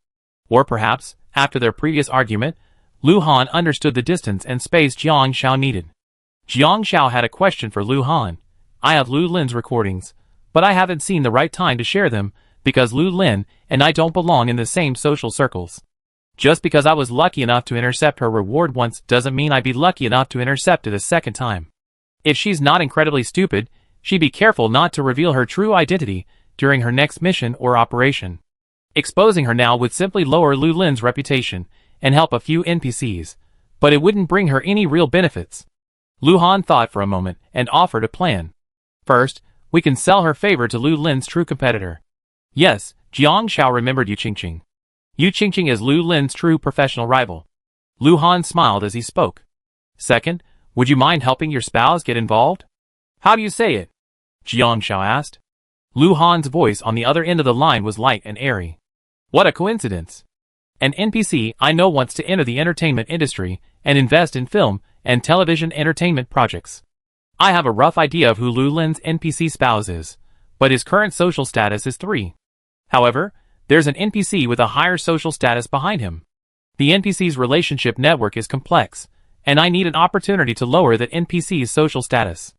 Or perhaps, after their previous argument, Lu Han understood the distance and space Jiang Xiao needed. Jiang Xiao had a question for Lu Han. I have Lu Lin's recordings, but I haven't seen the right time to share them, because Lu Lin and I don't belong in the same social circles. Just because I was lucky enough to intercept her reward once doesn't mean I'd be lucky enough to intercept it a second time. If she's not incredibly stupid, she'd be careful not to reveal her true identity during her next mission or operation. Exposing her now would simply lower Lu Lin's reputation and help a few NPCs, but it wouldn't bring her any real benefits. Lu Han thought for a moment and offered a plan. First, we can sell her favor to Lu Lin's true competitor. Yes, Jiang Xiao remembered Yu Qingqing. Yu Qingqing is Lu Lin's true professional rival. Lu Han smiled as he spoke. Second, would you mind helping your spouse get involved? How do you say it? Jiang Xiao asked. Lu Han's voice on the other end of the line was light and airy. What a coincidence. An NPC I know wants to enter the entertainment industry and invest in film and television entertainment projects. I have a rough idea of who Lu Lin's NPC spouse is, but his current social status is 3. However, there's an NPC with a higher social status behind him. The NPC's relationship network is complex, and I need an opportunity to lower that NPC's social status.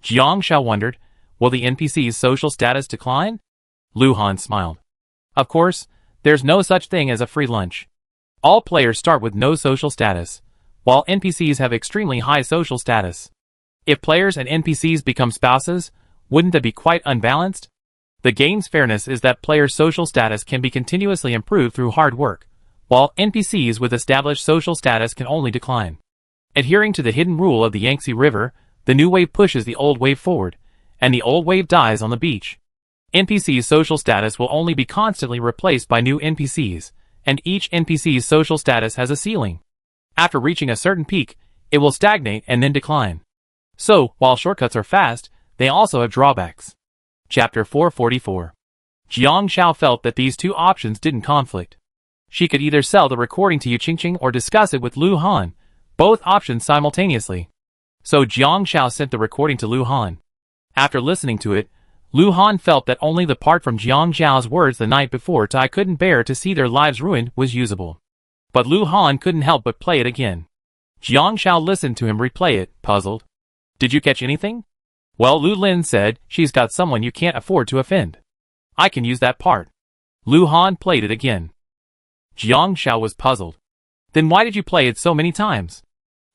Jiang Xiao wondered, will the NPC's social status decline? Lu Han smiled. Of course, there's no such thing as a free lunch. All players start with no social status, while NPCs have extremely high social status. If players and NPCs become spouses, wouldn't that be quite unbalanced? The game's fairness is that players' social status can be continuously improved through hard work, while NPCs with established social status can only decline. Adhering to the hidden rule of the Yangtze River, the new wave pushes the old wave forward, and the old wave dies on the beach. NPC's social status will only be constantly replaced by new NPCs, and each NPC's social status has a ceiling. After reaching a certain peak, it will stagnate and then decline. So, while shortcuts are fast, they also have drawbacks. Chapter 444. Jiang Xiao felt that these two options didn't conflict. She could either sell the recording to Yu Qingqing or discuss it with Lu Han, both options simultaneously. So Jiang Xiao sent the recording to Lu Han. After listening to it, Lu Han felt that only the part from Jiang Xiao's words the night before to "I couldn't bear to see their lives ruined" was usable. But Lu Han couldn't help but play it again. Jiang Xiao listened to him replay it, puzzled. Did you catch anything? Well, Lu Lin said, she's got someone you can't afford to offend. I can use that part. Lu Han played it again. Jiang Xiao was puzzled. Then why did you play it so many times?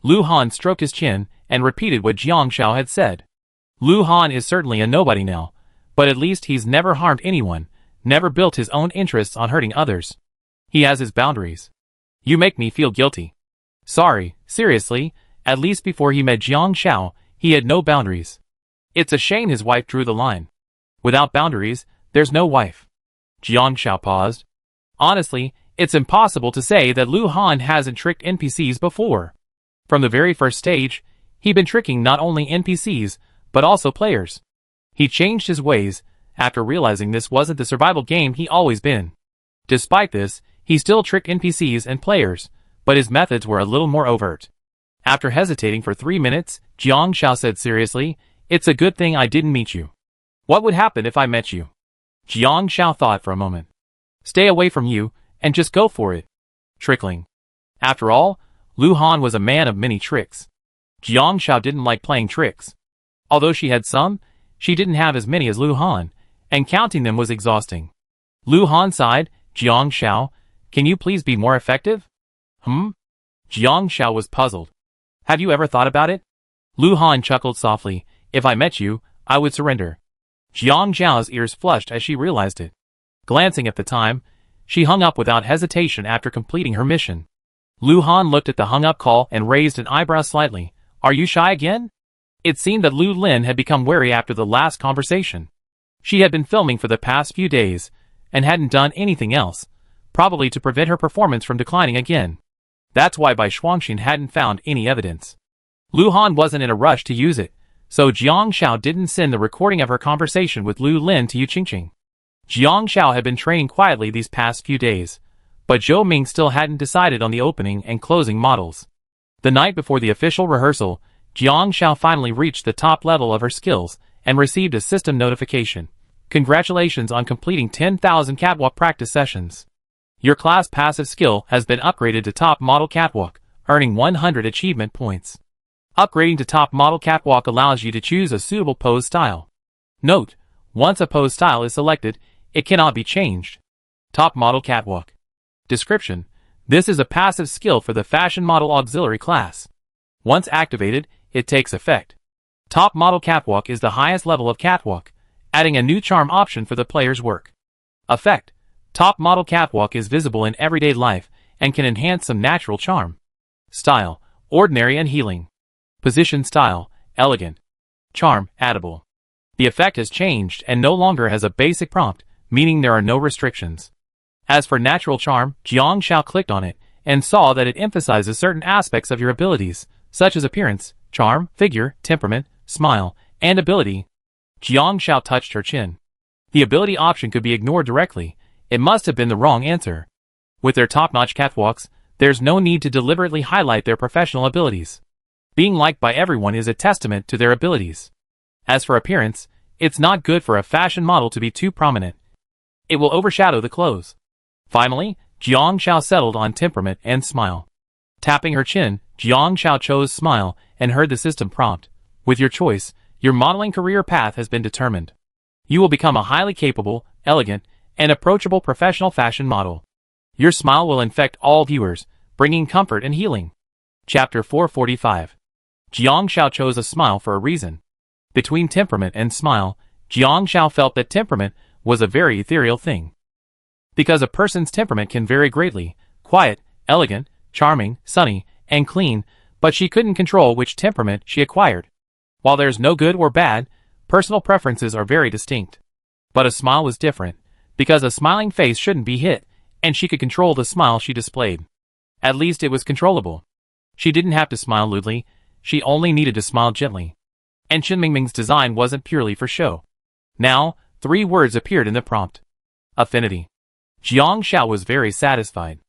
Lu Han stroked his chin and repeated what Jiang Xiao had said. Lu Han is certainly a nobody now, but at least he's never harmed anyone, never built his own interests on hurting others. He has his boundaries. You make me feel guilty. Sorry, seriously, at least before he met Jiang Xiao, he had no boundaries. It's a shame his wife drew the line. Without boundaries, there's no wife. Jiang Xiao paused. Honestly, it's impossible to say that Lu Han hasn't tricked NPCs before. From the very first stage, he'd been tricking not only NPCs, but also players. He changed his ways, after realizing this wasn't the survival game he always been. Despite this, he still tricked NPCs and players, but his methods were a little more overt. After hesitating for 3 minutes, Jiang Xiao said seriously, "It's a good thing I didn't meet you. What would happen if I met you?" Jiang Xiao thought for a moment. Stay away from you, and just go for it. Trickling. After all, Lu Han was a man of many tricks. Jiang Xiao didn't like playing tricks. Although she had some, she didn't have as many as Lu Han, and counting them was exhausting. Lu Han sighed, "Jiang Xiao, can you please be more effective?" Jiang Xiao was puzzled. Have you ever thought about it? Lu Han chuckled softly. If I met you, I would surrender. Jiang Xiao's ears flushed as she realized it. Glancing at the time, she hung up without hesitation after completing her mission. Lu Han looked at the hung-up call and raised an eyebrow slightly. Are you shy again? It seemed that Lu Lin had become wary after the last conversation. She had been filming for the past few days, and hadn't done anything else, probably to prevent her performance from declining again. That's why Bai Shuangxin hadn't found any evidence. Lu Han wasn't in a rush to use it, so Jiang Xiao didn't send the recording of her conversation with Lu Lin to Yu Qingqing. Jiang Xiao had been training quietly these past few days, but Zhou Ming still hadn't decided on the opening and closing models. The night before the official rehearsal, Jiang Xiao finally reached the top level of her skills and received a system notification. Congratulations on completing 10,000 catwalk practice sessions. Your class passive skill has been upgraded to top model catwalk, earning 100 achievement points. Upgrading to top model catwalk allows you to choose a suitable pose style. Note, once a pose style is selected, it cannot be changed. Top model catwalk. Description: this is a passive skill for the fashion model auxiliary class. Once activated, it takes effect. Top model catwalk is the highest level of catwalk, adding a new charm option for the player's work. Effect: top model catwalk is visible in everyday life and can enhance some natural charm. Style: ordinary and healing. Position style: elegant. Charm: addable. The effect has changed and no longer has a basic prompt, meaning there are no restrictions. As for natural charm, Jiang Xiao clicked on it and saw that it emphasizes certain aspects of your abilities, such as appearance, charm, figure, temperament, smile, and ability. Jiang Shao touched her chin. The ability option could be ignored directly. It must have been the wrong answer. With their top-notch catwalks, there's no need to deliberately highlight their professional abilities. Being liked by everyone is a testament to their abilities. As for appearance, it's not good for a fashion model to be too prominent. It will overshadow the clothes. Finally, Jiang Shao settled on temperament and smile. Tapping her chin, Jiang Shao chose smile and heard the system prompt. With your choice, your modeling career path has been determined. You will become a highly capable, elegant, and approachable professional fashion model. Your smile will infect all viewers, bringing comfort and healing. Chapter 445. Jiang Shao chose a smile for a reason. Between temperament and smile, Jiang Shao felt that temperament was a very ethereal thing. Because a person's temperament can vary greatly, quiet, elegant, charming, sunny, and clean, but she couldn't control which temperament she acquired. While there's no good or bad, personal preferences are very distinct. But a smile was different, because a smiling face shouldn't be hit, and she could control the smile she displayed. At least it was controllable. She didn't have to smile lewdly, she only needed to smile gently. And Chen Mingming's design wasn't purely for show. Now, 3 words appeared in the prompt. Affinity. Jiang Shao was very satisfied.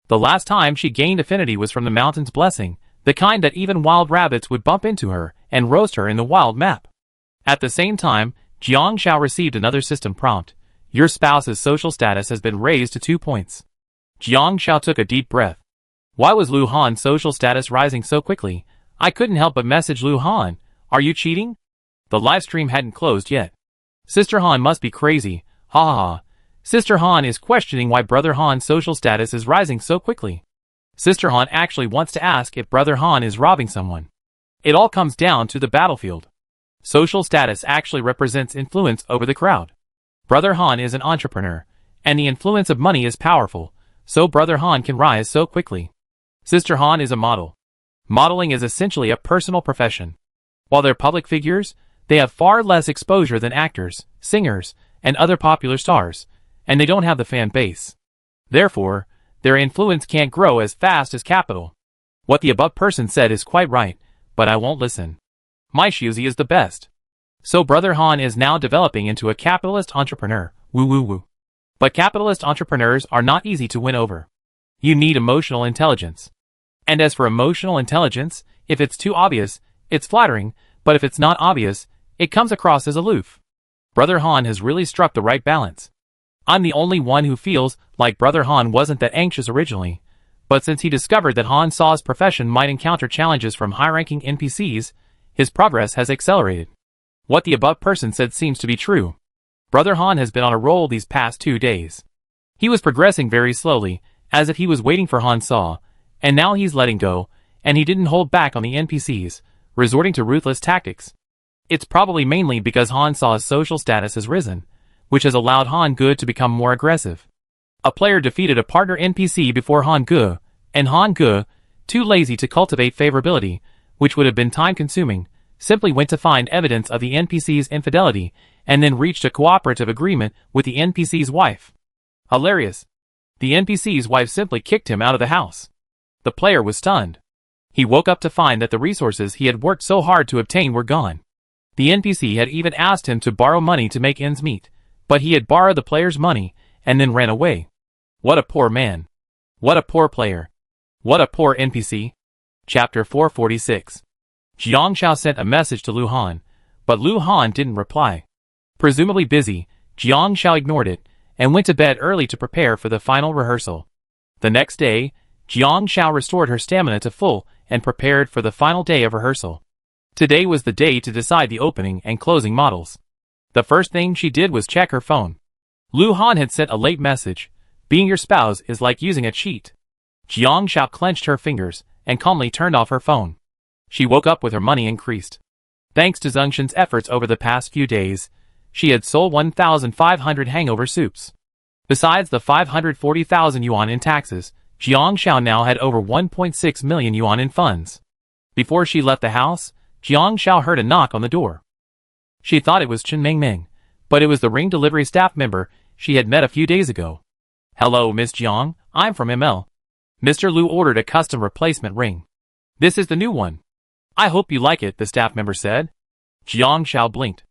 The last time she gained affinity was from the mountain's blessing, the kind that even wild rabbits would bump into her and roast her in the wild map. At the same time, Jiang Shao received another system prompt. Your spouse's social status has been raised to 2 points. Jiang Shao took a deep breath. Why was Lu Han's social status rising so quickly? I couldn't help but message Lu Han. Are you cheating? The live stream hadn't closed yet. Sister Han must be crazy. Ha ha ha. Sister Han is questioning why Brother Han's social status is rising so quickly. Sister Han actually wants to ask if Brother Han is robbing someone. It all comes down to the battlefield. Social status actually represents influence over the crowd. Brother Han is an entrepreneur, and the influence of money is powerful, so Brother Han can rise so quickly. Sister Han is a model. Modeling is essentially a personal profession. While they're public figures, they have far less exposure than actors, singers, and other popular stars, and they don't have the fan base. Therefore, their influence can't grow as fast as capital. What the above person said is quite right, but I won't listen. My Shuzi is the best. So Brother Han is now developing into a capitalist entrepreneur, woo woo woo. But capitalist entrepreneurs are not easy to win over. You need emotional intelligence. And as for emotional intelligence, if it's too obvious, it's flattering, but if it's not obvious, it comes across as aloof. Brother Han has really struck the right balance. I'm the only one who feels like Brother Han wasn't that anxious originally, but since he discovered that Han Saw's profession might encounter challenges from high-ranking NPCs, his progress has accelerated. What the above person said seems to be true. Brother Han has been on a roll these past 2 days. He was progressing very slowly, as if he was waiting for Han Saw, and now he's letting go, and he didn't hold back on the NPCs, resorting to ruthless tactics. It's probably mainly because Han Saw's social status has risen, which has allowed Han Ge to become more aggressive. A player defeated a partner NPC before Han Ge, and Han Ge, too lazy to cultivate favorability, which would have been time-consuming, simply went to find evidence of the NPC's infidelity, and then reached a cooperative agreement with the NPC's wife. Hilarious. The NPC's wife simply kicked him out of the house. The player was stunned. He woke up to find that the resources he had worked so hard to obtain were gone. The NPC had even asked him to borrow money to make ends meet, but he had borrowed the player's money, and then ran away. What a poor man. What a poor player. What a poor NPC. Chapter 446. Jiang Shao sent a message to Lu Han, but Lu Han didn't reply. Presumably busy, Jiang Shao ignored it, and went to bed early to prepare for the final rehearsal. The next day, Jiang Shao restored her stamina to full and prepared for the final day of rehearsal. Today was the day to decide the opening and closing models. The first thing she did was check her phone. Lu Han had sent a late message. Being your spouse is like using a cheat. Jiang Shao clenched her fingers and calmly turned off her phone. She woke up with her money increased. Thanks to Zhengshan's efforts over the past few days, she had sold 1,500 hangover soups. Besides the 540,000 yuan in taxes, Jiang Shao now had over 1.6 million yuan in funds. Before she left the house, Jiang Shao heard a knock on the door. She thought it was Chen Mingming, but it was the ring delivery staff member she had met a few days ago. Hello, Miss Jiang, I'm from ML. Mr. Liu ordered a custom replacement ring. This is the new one. I hope you like it, the staff member said. Jiang Shao blinked.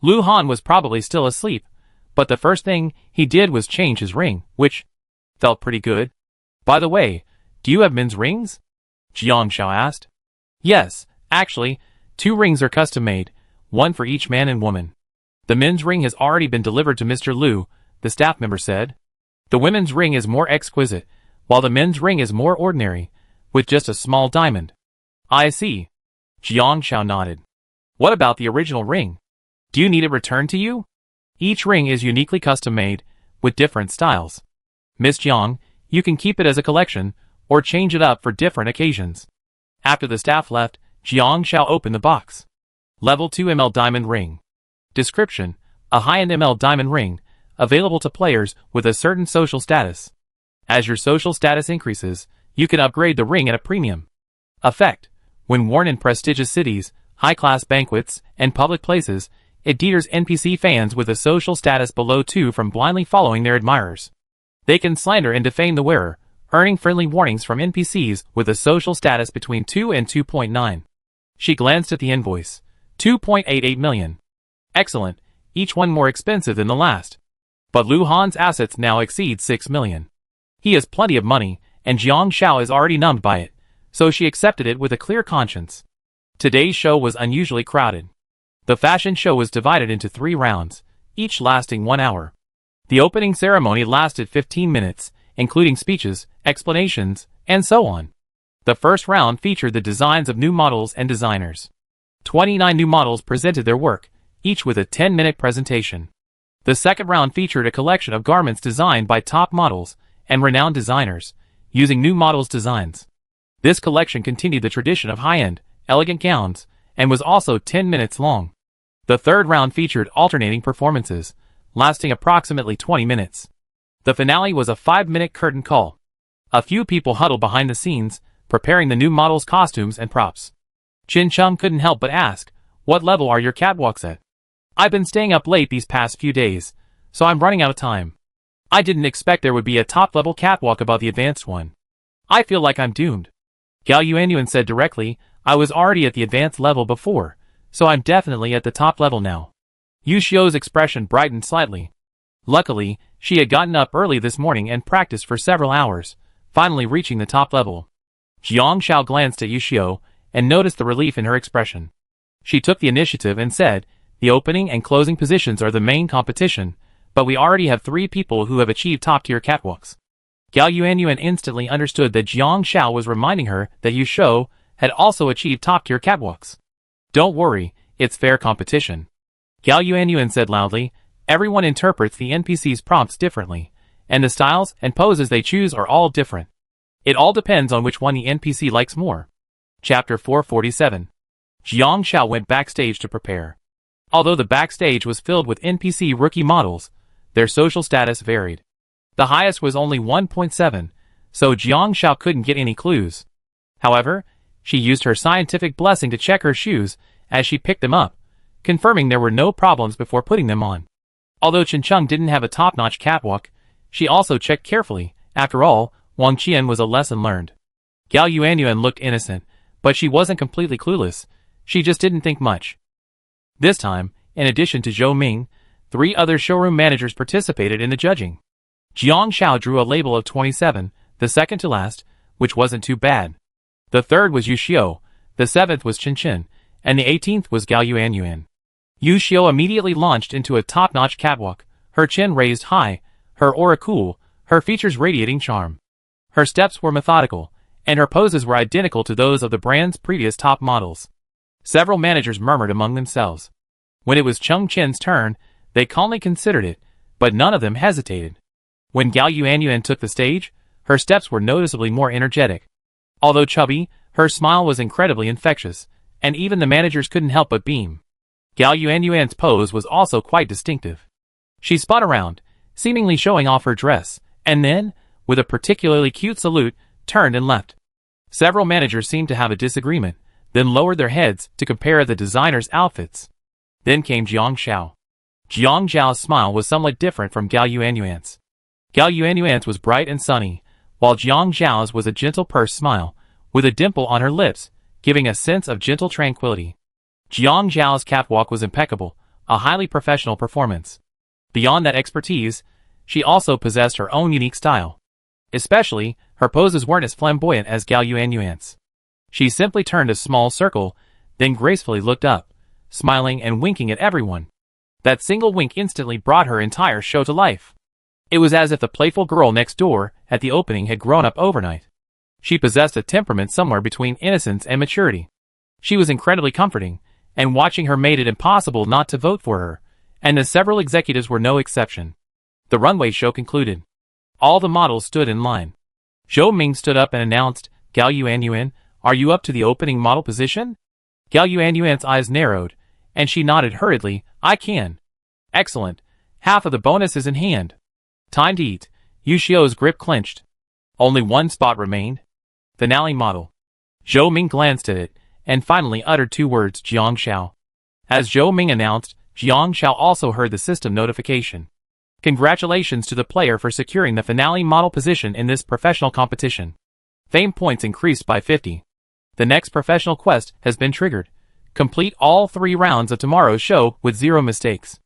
Lu Han was probably still asleep, but the first thing he did was change his ring, which felt pretty good. By the way, do you have men's rings? Jiang Xiao asked. Yes, actually, 2 rings are custom-made, one for each man and woman. The men's ring has already been delivered to Mr. Lu, the staff member said. The women's ring is more exquisite, while the men's ring is more ordinary, with just a small diamond. I see. Jiang Xiao nodded. What about the original ring? Do you need it returned to you? Each ring is uniquely custom-made, with different styles. Miss Jiang, you can keep it as a collection, or change it up for different occasions. After the staff left, Jiang Xiao opened the box. Level 2 ML Diamond Ring. Description: a high-end ML diamond ring, available to players with a certain social status. As your social status increases, you can upgrade the ring at a premium. Effect: when worn in prestigious cities, high-class banquets, and public places, it deters NPC fans with a social status below 2 from blindly following their admirers. They can slander and defame the wearer, earning friendly warnings from NPCs with a social status between 2 and 2.9. She glanced at the invoice. 2.88 million. Excellent, each one more expensive than the last. But Lu Han's assets now exceed 6 million. He has plenty of money, and Jiang Xiao is already numbed by it, so she accepted it with a clear conscience. Today's show was unusually crowded. The fashion show was divided into 3 rounds, each lasting 1 hour. The opening ceremony lasted 15 minutes, including speeches, explanations, and so on. The first round featured the designs of new models and designers. 29 new models presented their work, each with a 10-minute presentation. The second round featured a collection of garments designed by top models and renowned designers, using new models' designs. This collection continued the tradition of high-end, elegant gowns, and was also 10 minutes long. The third round featured alternating performances, lasting approximately 20 minutes. The finale was a 5-minute curtain call. A few people huddled behind the scenes, preparing the new models' costumes and props. Qin Cheng couldn't help but ask, "What level are your catwalks at?" "I've been staying up late these past few days, so I'm running out of time. I didn't expect there would be a top-level catwalk above the advanced one. I feel like I'm doomed." Gao Yuanyuan said directly, "I was already at the advanced level before, so I'm definitely at the top level now." Yu Xiu's expression brightened slightly. Luckily, she had gotten up early this morning and practiced for several hours, finally reaching the top level. Jiang Xiao glanced at Yu Xiu and noticed the relief in her expression. She took the initiative and said, "The opening and closing positions are the main competition, but we already have 3 people who have achieved top-tier catwalks." Gao Yuanyuan instantly understood that Jiang Xiao was reminding her that Yu Xiu had also achieved top-tier catwalks. "Don't worry, it's fair competition." Gao Yuanyuan said loudly, "Everyone interprets the NPC's prompts differently, and the styles and poses they choose are all different. It all depends on which one the NPC likes more." Chapter 447. Jiang Xiao went backstage to prepare. Although the backstage was filled with NPC rookie models, their social status varied. The highest was only 1.7, so Jiang Xiao couldn't get any clues. However, she used her scientific blessing to check her shoes as she picked them up, confirming there were no problems before putting them on. Although Qin Cheng didn't have a top-notch catwalk, she also checked carefully. After all, Wang Qian was a lesson learned. Gao Yuanyuan looked innocent, but she wasn't completely clueless. She just didn't think much. This time, in addition to Zhou Ming, 3 other showroom managers participated in the judging. Jiang Xiao drew a label of 27, the second to last, which wasn't too bad. The third was Yu Xiu, the 7th was Qin Qin, and the 18th was Gao Yuanyuan. Yu Xiu immediately launched into a top-notch catwalk, her chin raised high, her aura cool, her features radiating charm. Her steps were methodical, and her poses were identical to those of the brand's previous top models. Several managers murmured among themselves. When it was Cheng Chen's turn, they calmly considered it, but none of them hesitated. When Gao Yuanyuan took the stage, her steps were noticeably more energetic. Although chubby, her smile was incredibly infectious, and even the managers couldn't help but beam. Gao Yuanyuan's pose was also quite distinctive. She spun around, seemingly showing off her dress, and then, with a particularly cute salute, turned and left. Several managers seemed to have a disagreement, then lowered their heads to compare the designers' outfits. Then came Jiang Xiao. Jiang Xiao's smile was somewhat different from Gao Yuanyuan's. Gao Yuanyuan's was bright and sunny, while Jiang Xiao's was a gentle pursed smile, with a dimple on her lips, giving a sense of gentle tranquility. Jiang Xiao's catwalk was impeccable, a highly professional performance. Beyond that expertise, she also possessed her own unique style. Especially, her poses weren't as flamboyant as Gao Yuanyuan's. She simply turned a small circle, then gracefully looked up, smiling and winking at everyone. That single wink instantly brought her entire show to life. It was as if the playful girl next door at the opening had grown up overnight. She possessed a temperament somewhere between innocence and maturity. She was incredibly comforting, and watching her made it impossible not to vote for her, and the several executives were no exception. The runway show concluded. All the models stood in line. Zhou Ming stood up and announced, "Gao Yuanyuan, are you up to the opening model position?" Gao Yuanyuan's eyes narrowed, and she nodded hurriedly, "I can." "Excellent. Half of the bonus is in hand." Time to eat. Yu Xiao's grip clenched. Only one spot remained. Finale model. Zhou Ming glanced at it, and finally uttered two words, "Jiang Xiao." As Zhou Ming announced, Jiang Xiao also heard the system notification. Congratulations to the player for securing the finale model position in this professional competition. Fame points increased by 50. The next professional quest has been triggered. Complete all 3 rounds of tomorrow's show with 0 mistakes.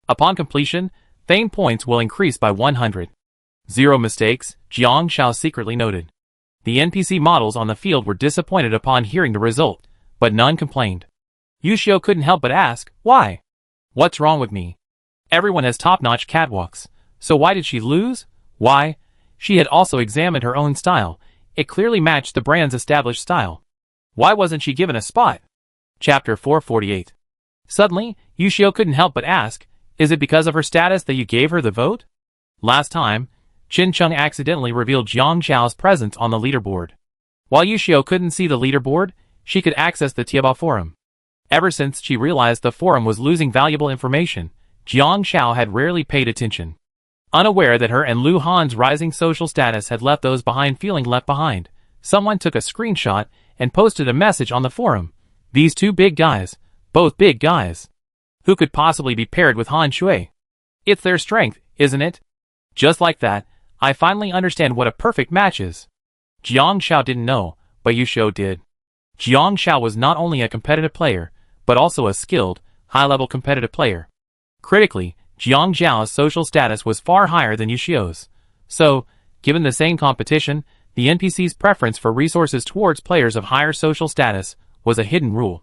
Upon completion, fame points will increase by 100. 0 mistakes, Jiang Xiao secretly noted. The NPC models on the field were disappointed upon hearing the result, but none complained. Yu Xiao couldn't help but ask, "Why? What's wrong with me? Everyone has top-notch catwalks, so why did she lose? Why?" She had also examined her own style. It clearly matched the brand's established style. Why wasn't she given a spot? Chapter 448. Suddenly, Yu Xiao couldn't help but ask, "Is it because of her status that you gave her the vote?" Last time, Qin Cheng accidentally revealed Jiang Xiao's presence on the leaderboard. While Yu Xiao couldn't see the leaderboard, she could access the Tieba forum. Ever since she realized the forum was losing valuable information, Jiang Xiao had rarely paid attention. Unaware that her and Lu Han's rising social status had left those behind feeling left behind, someone took a screenshot and posted a message on the forum. "These two big guys, both big guys. Who could possibly be paired with Han Shui? It's their strength, isn't it? Just like that, I finally understand what a perfect match is." Jiang Xiao didn't know, but Yu Xiao did. Jiang Xiao was not only a competitive player, but also a skilled, high-level competitive player. Critically, Jiang Xiao's social status was far higher than Yu Xiao's. So, given the same competition, the NPC's preference for resources towards players of higher social status was a hidden rule.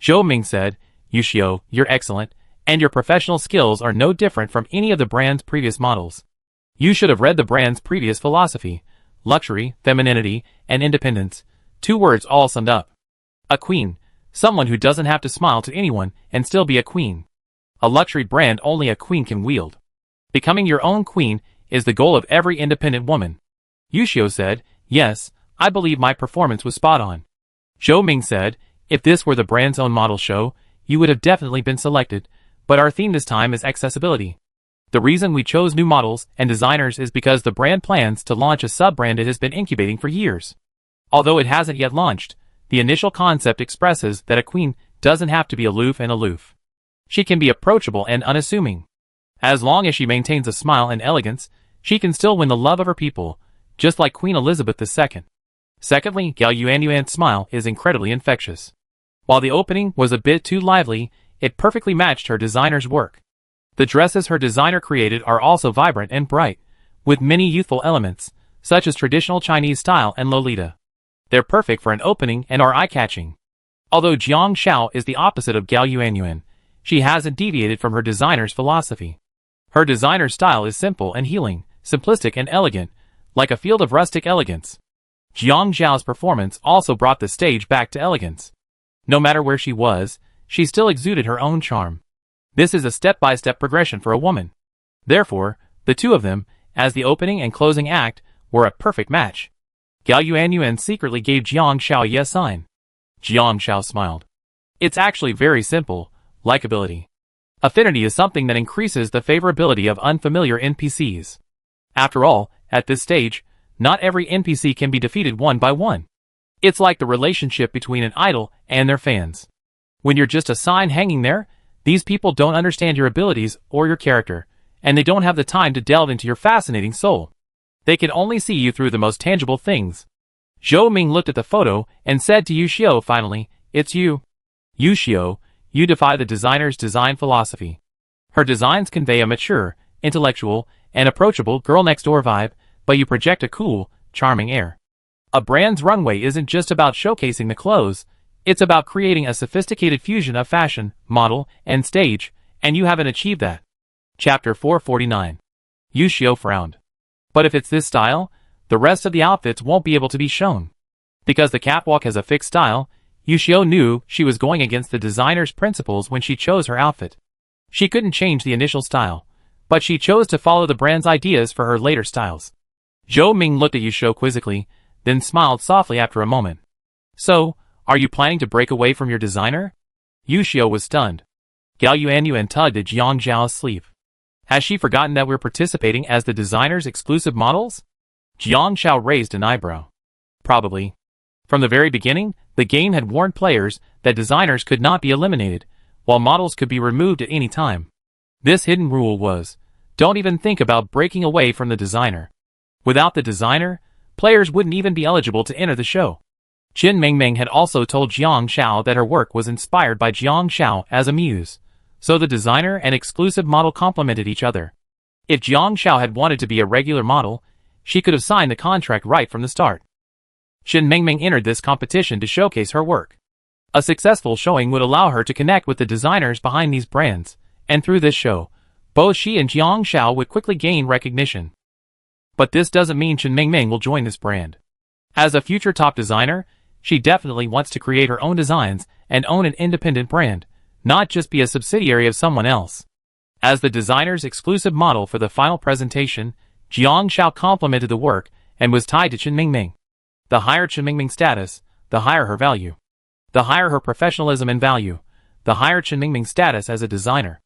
Zhou Ming said, "Yu Xiao, you're excellent, and your professional skills are no different from any of the brand's previous models. You should have read the brand's previous philosophy: luxury, femininity, and independence. 2 words all summed up. A queen, someone who doesn't have to smile to anyone and still be a queen. A luxury brand only a queen can wield. Becoming your own queen is the goal of every independent woman." Yu Xiao said, "Yes, I believe my performance was spot on." Zhou Ming said, "If this were the brand's own model show, you would have definitely been selected, but our theme this time is accessibility. The reason we chose new models and designers is because the brand plans to launch a sub-brand it has been incubating for years. Although it hasn't yet launched, the initial concept expresses that a queen doesn't have to be aloof. She can be approachable and unassuming. As long as she maintains a smile and elegance, she can still win the love of her people, just like Queen Elizabeth II. Secondly, Gao Yuanyuan's smile is incredibly infectious. While the opening was a bit too lively, it perfectly matched her designer's work. The dresses her designer created are also vibrant and bright, with many youthful elements, such as traditional Chinese style and Lolita. They're perfect for an opening and are eye-catching. Although Jiang Xiao is the opposite of Gao Yuanyuan, she hasn't deviated from her designer's philosophy. Her designer's style is simple and healing, simplistic and elegant, like a field of rustic elegance. Jiang Xiao's performance also brought the stage back to elegance. No matter where she was, she still exuded her own charm. This is a step-by-step progression for a woman. Therefore, the two of them, as the opening and closing act, were a perfect match. Gao Yuanyuan secretly gave Jiang Xiao a yes sign. Jiang Xiao smiled. "It's actually very simple: likability. Affinity is something that increases the favorability of unfamiliar NPCs. After all, at this stage, not every NPC can be defeated one by one. It's like the relationship between an idol and their fans. When you're just a sign hanging there, these people don't understand your abilities or your character, and they don't have the time to delve into your fascinating soul. They can only see you through the most tangible things." Zhou Ming looked at the photo and said to Yu Xiao finally, "It's you." "Yu Xiao, You defy the designer's design philosophy. Her designs convey a mature, intellectual, and approachable girl-next-door vibe, but you project a cool, charming air. A brand's runway isn't just about showcasing the clothes, it's about creating a sophisticated fusion of fashion, model, and stage, and you haven't achieved that. Chapter 449. Yushio frowned. But if it's this style, the rest of the outfits won't be able to be shown. Because the catwalk has a fixed style, Yushio knew she was going against the designer's principles when she chose her outfit. She couldn't change the initial style, but she chose to follow the brand's ideas for her later styles. Zhou Ming looked at Yushio quizzically, then smiled softly after a moment. So, are you planning to break away from your designer? Yushio was stunned. Gao Yuanyuan tugged at Jiang Zhao's sleeve. Has she forgotten that we're participating as the designer's exclusive models? Jiang Zhao raised an eyebrow. Probably. From the very beginning, the game had warned players that designers could not be eliminated, while models could be removed at any time. This hidden rule was, don't even think about breaking away from the designer. Without the designer, players wouldn't even be eligible to enter the show. Qin Mingming had also told Jiang Zhao that her work was inspired by Jiang Zhao as a muse, so the designer and exclusive model complemented each other. If Jiang Zhao had wanted to be a regular model, she could have signed the contract right from the start. Qin Mingming entered this competition to showcase her work. A successful showing would allow her to connect with the designers behind these brands, and through this show, both she and Jiang Zhao would quickly gain recognition. But this doesn't mean Qin Mingming will join this brand. As a future top designer, she definitely wants to create her own designs and own an independent brand, not just be a subsidiary of someone else. As the designer's exclusive model for the final presentation, Jiang Zhao complemented the work and was tied to Qin Mingming. The higher Qin Mingming's status, the higher her value. The higher her professionalism and value, the higher Qin Mingming's status as a designer.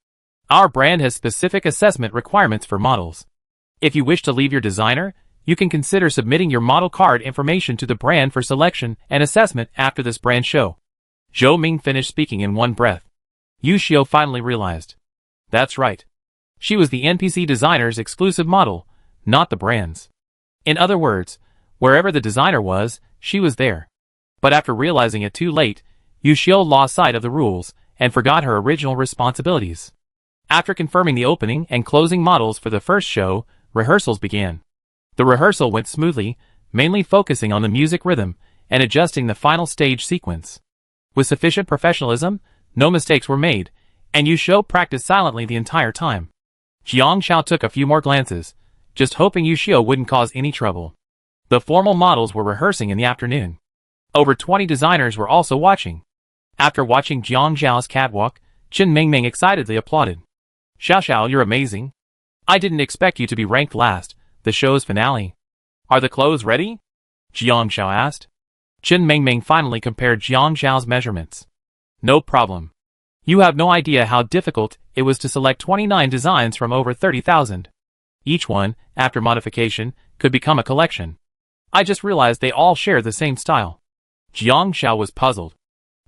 Our brand has specific assessment requirements for models. If you wish to leave your designer, you can consider submitting your model card information to the brand for selection and assessment after this brand show. Zhou Ming finished speaking in one breath. Yushio finally realized. That's right. She was the NPC designer's exclusive model, not the brand's. In other words, wherever the designer was, she was there. But after realizing it too late, Yushio lost sight of the rules and forgot her original responsibilities. After confirming the opening and closing models for the first show, rehearsals began. The rehearsal went smoothly, mainly focusing on the music rhythm and adjusting the final stage sequence. With sufficient professionalism, no mistakes were made, and Yushio practiced silently the entire time. Jiang Zhao took a few more glances, just hoping Yushio wouldn't cause any trouble. The formal models were rehearsing in the afternoon. Over 20 designers were also watching. After watching Jiang Zhao's catwalk, Qin Mingming excitedly applauded. Xiao, you're amazing. I didn't expect you to be ranked last, the show's finale. Are the clothes ready? Jiang Zhao asked. Qin Mingming finally compared Jiang Zhao's measurements. No problem. You have no idea how difficult it was to select 29 designs from over 30,000. Each one, after modification, could become a collection. I just realized they all share the same style. Jiang Zhao was puzzled.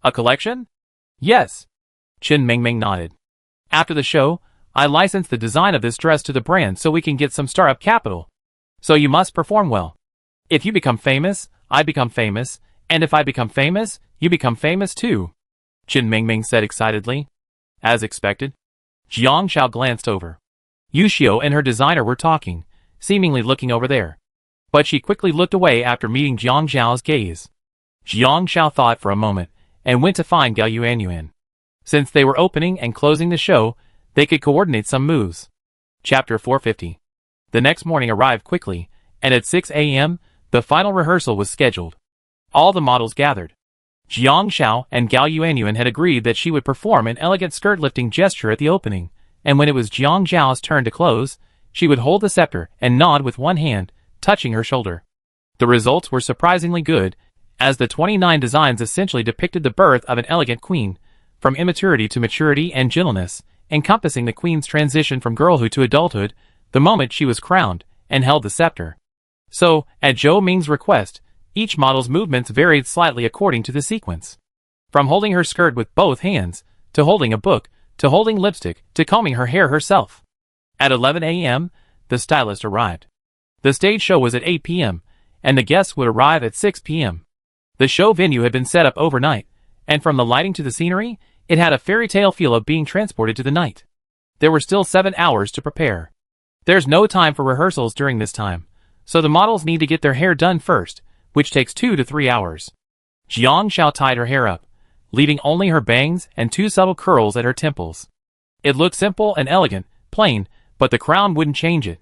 A collection? Yes. Qin Mingming nodded. After the show, I licensed the design of this dress to the brand so we can get some startup capital. So you must perform well. If you become famous, I become famous, and if I become famous, you become famous too. Qin Mingming said excitedly. As expected. Jiang Zhao glanced over. Yushio and her designer were talking, seemingly looking over there. But she quickly looked away after meeting Jiang Zhao's gaze. Jiang Zhao thought for a moment, and went to find Gao Yuanyuan. Since they were opening and closing the show, they could coordinate some moves. Chapter 450. The next morning arrived quickly, and at 6 a.m., the final rehearsal was scheduled. All the models gathered. Jiang Zhao and Gao Yuanyuan had agreed that she would perform an elegant skirt-lifting gesture at the opening, and when it was Jiang Zhao's turn to close, she would hold the scepter and nod with one hand, touching her shoulder. The results were surprisingly good, as the 29 designs essentially depicted the birth of an elegant queen, from immaturity to maturity and gentleness, encompassing the queen's transition from girlhood to adulthood, the moment she was crowned and held the scepter. So, at Zhou Ming's request, each model's movements varied slightly according to the sequence. From holding her skirt with both hands, to holding a book, to holding lipstick, to combing her hair herself. At 11 a.m., the stylist arrived. The stage show was at 8 p.m., and the guests would arrive at 6 p.m. The show venue had been set up overnight, and from the lighting to the scenery, It had a fairy tale feel of being transported to the night. There were still 7 hours to prepare. There's no time for rehearsals during this time, so the models need to get their hair done first, which takes 2 to 3 hours. Jiang Xiao tied her hair up, leaving only her bangs and 2 subtle curls at her temples. It looked simple and elegant, plain, but the crown wouldn't change it.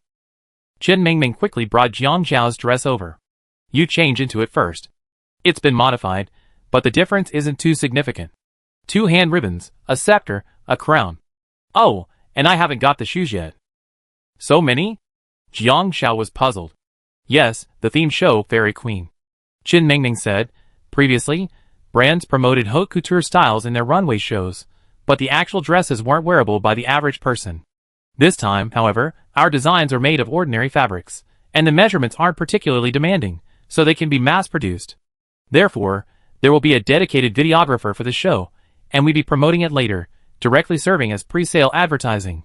Chen Mingming quickly brought Jiang Xiao's dress over. You change into it first. It's been modified, but the difference isn't too significant. 2 hand ribbons, a scepter, a crown. Oh, and I haven't got the shoes yet. So many? Jiang Xiao was puzzled. Yes, the theme show Fairy Queen. Chen Mingming said. Previously, brands promoted haute couture styles in their runway shows, but the actual dresses weren't wearable by the average person. This time, however, our designs are made of ordinary fabrics, and the measurements aren't particularly demanding, so they can be mass-produced. Therefore, there will be a dedicated videographer for the show, and we'll be promoting it later, directly serving as pre-sale advertising.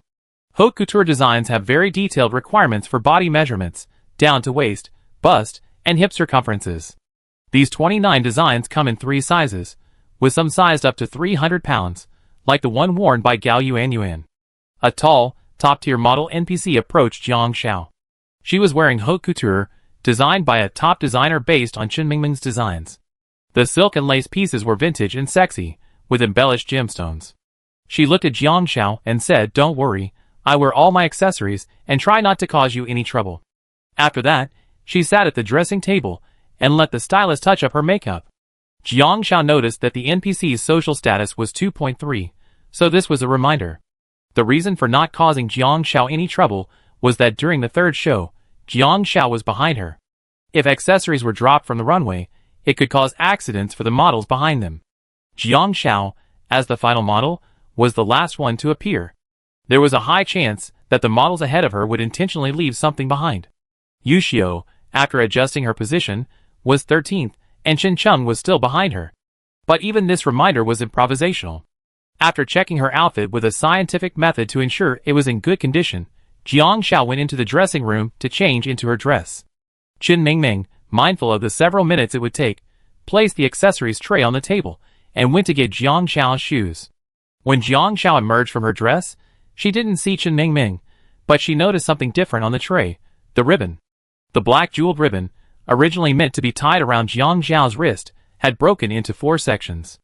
Haute couture designs have very detailed requirements for body measurements, down to waist, bust, and hip circumferences. These 29 designs come in 3 sizes, with some sized up to 300 pounds, like the one worn by Gao Yuan. A tall, top-tier model NPC approached Jiang Xiao. She was wearing haute couture, designed by a top designer based on Chen Mingming's designs. The silk and lace pieces were vintage and sexy, with embellished gemstones. She looked at Jiang Xiao and said, "Don't worry, I wear all my accessories and try not to cause you any trouble." After that, she sat at the dressing table and let the stylist touch up her makeup. Jiang Xiao noticed that the NPC's social status was 2.3, so this was a reminder. The reason for not causing Jiang Xiao any trouble was that during the 3rd show, Jiang Xiao was behind her. If accessories were dropped from the runway, it could cause accidents for the models behind them. Jiang Xiao, as the final model, was the last one to appear. There was a high chance that the models ahead of her would intentionally leave something behind. Yu Xiao, after adjusting her position, was 13th, and Chen Cheng was still behind her. But even this reminder was improvisational. After checking her outfit with a scientific method to ensure it was in good condition, Jiang Xiao went into the dressing room to change into her dress. Chen Mingming, mindful of the several minutes it would take, placed the accessories tray on the table and went to get Jiang Xiao's shoes. When Jiang Xiao emerged from her dress, she didn't see Chen Mingming, but she noticed something different on the tray: the ribbon. The black jeweled ribbon, originally meant to be tied around Jiang Xiao's wrist, had broken into 4 sections.